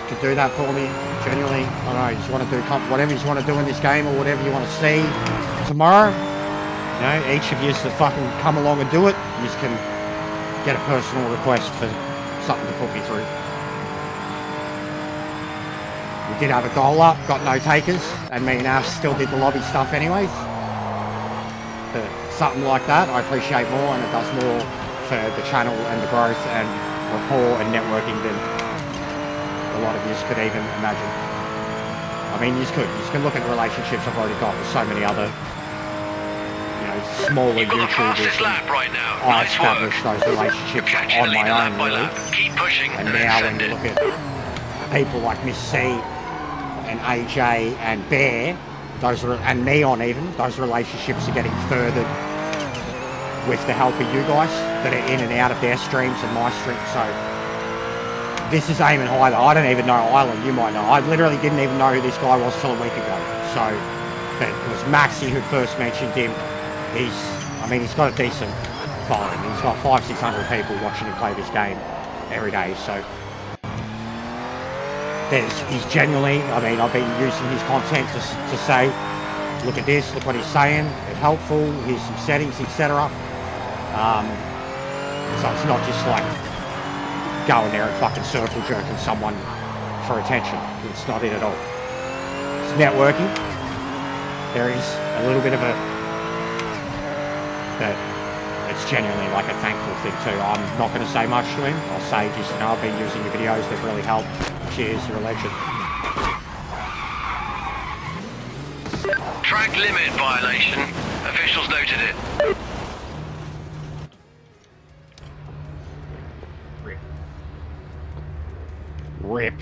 You can do that for me, genuinely. I don't know, you just want to do whatever you want to do in this game or whatever you want to see tomorrow. You know, each of you that fucking come along and do it, you can get a personal request for something to put me through. We did have a goal up, got no takers, and me and Ash still did the lobby stuff anyways. But something like that, I appreciate more, and it does more for the channel and the growth and rapport and networking than a lot of you could even imagine. I mean, you can look at the relationships I've already got with so many other, you know, smaller YouTubers. Right now. I established those relationships on my own, really. Keep pushing. And now when you look at people like Miss C and AJ and Bear, and Neon even, those relationships are getting furthered with the help of you guys that are in and out of their streams and my stream. So this is aiming high though. I don't even know Island, you might know. I literally didn't even know who this guy was till a week ago. So, but it was Maxi who first mentioned him. He's got a decent following. He's got 500-600 people watching him play this game every day. So he's genuinely, I mean, I've been using his content to say, look at this, look what he's saying, it's helpful, here's some settings, etc. So it's not just like going there and fucking circle jerking someone for attention. It's not it at all. It's networking. there is a little bit of a, but it's genuinely like a thankful thing too. I'm not going to say much to him. I'll say just, you know, I've been using your videos, they've really helped. Cheers, you're a legend. Track limit violation. Officials noted it. Rip.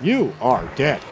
You are dead.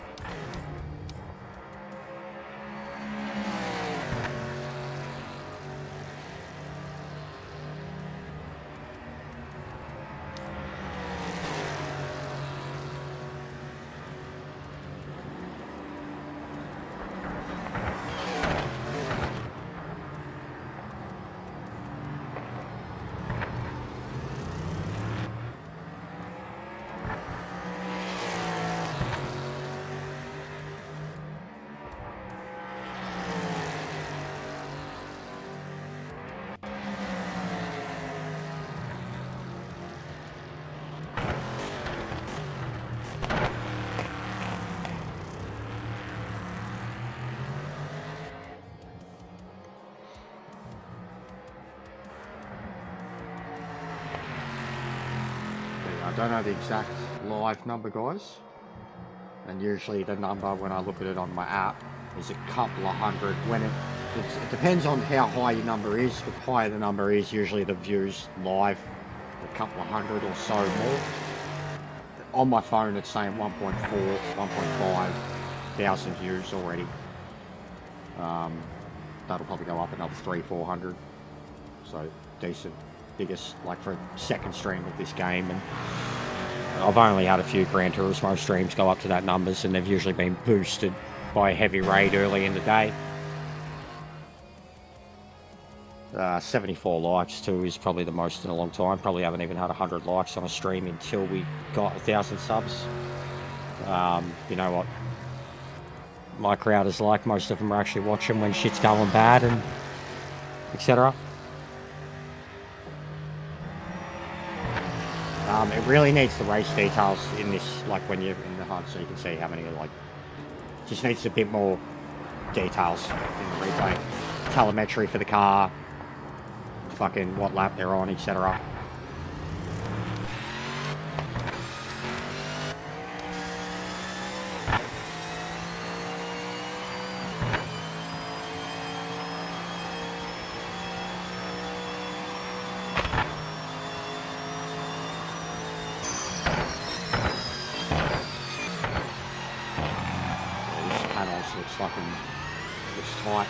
I don't know the exact live number, guys, and usually the number when I look at it on my app is a couple of hundred. When it depends on how high your number is. The higher the number is, usually the views live a couple of hundred or so more. On my phone it's saying 1.4, 1.5 thousand views already. That'll probably go up another 300-400, so decent. Biggest, like, for a second stream of this game, and I've only had a few Gran Turismo streams go up to that numbers, and they've usually been boosted by a heavy raid early in the day. 74 likes too is probably the most in a long time. Probably haven't even had 100 likes on a stream until we got 1,000 subs. You know what my crowd is like, most of them are actually watching when shit's going bad and etc. It really needs the race details in this, like when you're in the HUD, so you can see how many, like, just needs a bit more details in the replay. Telemetry for the car, fucking what lap they're on, etc. Looks tight.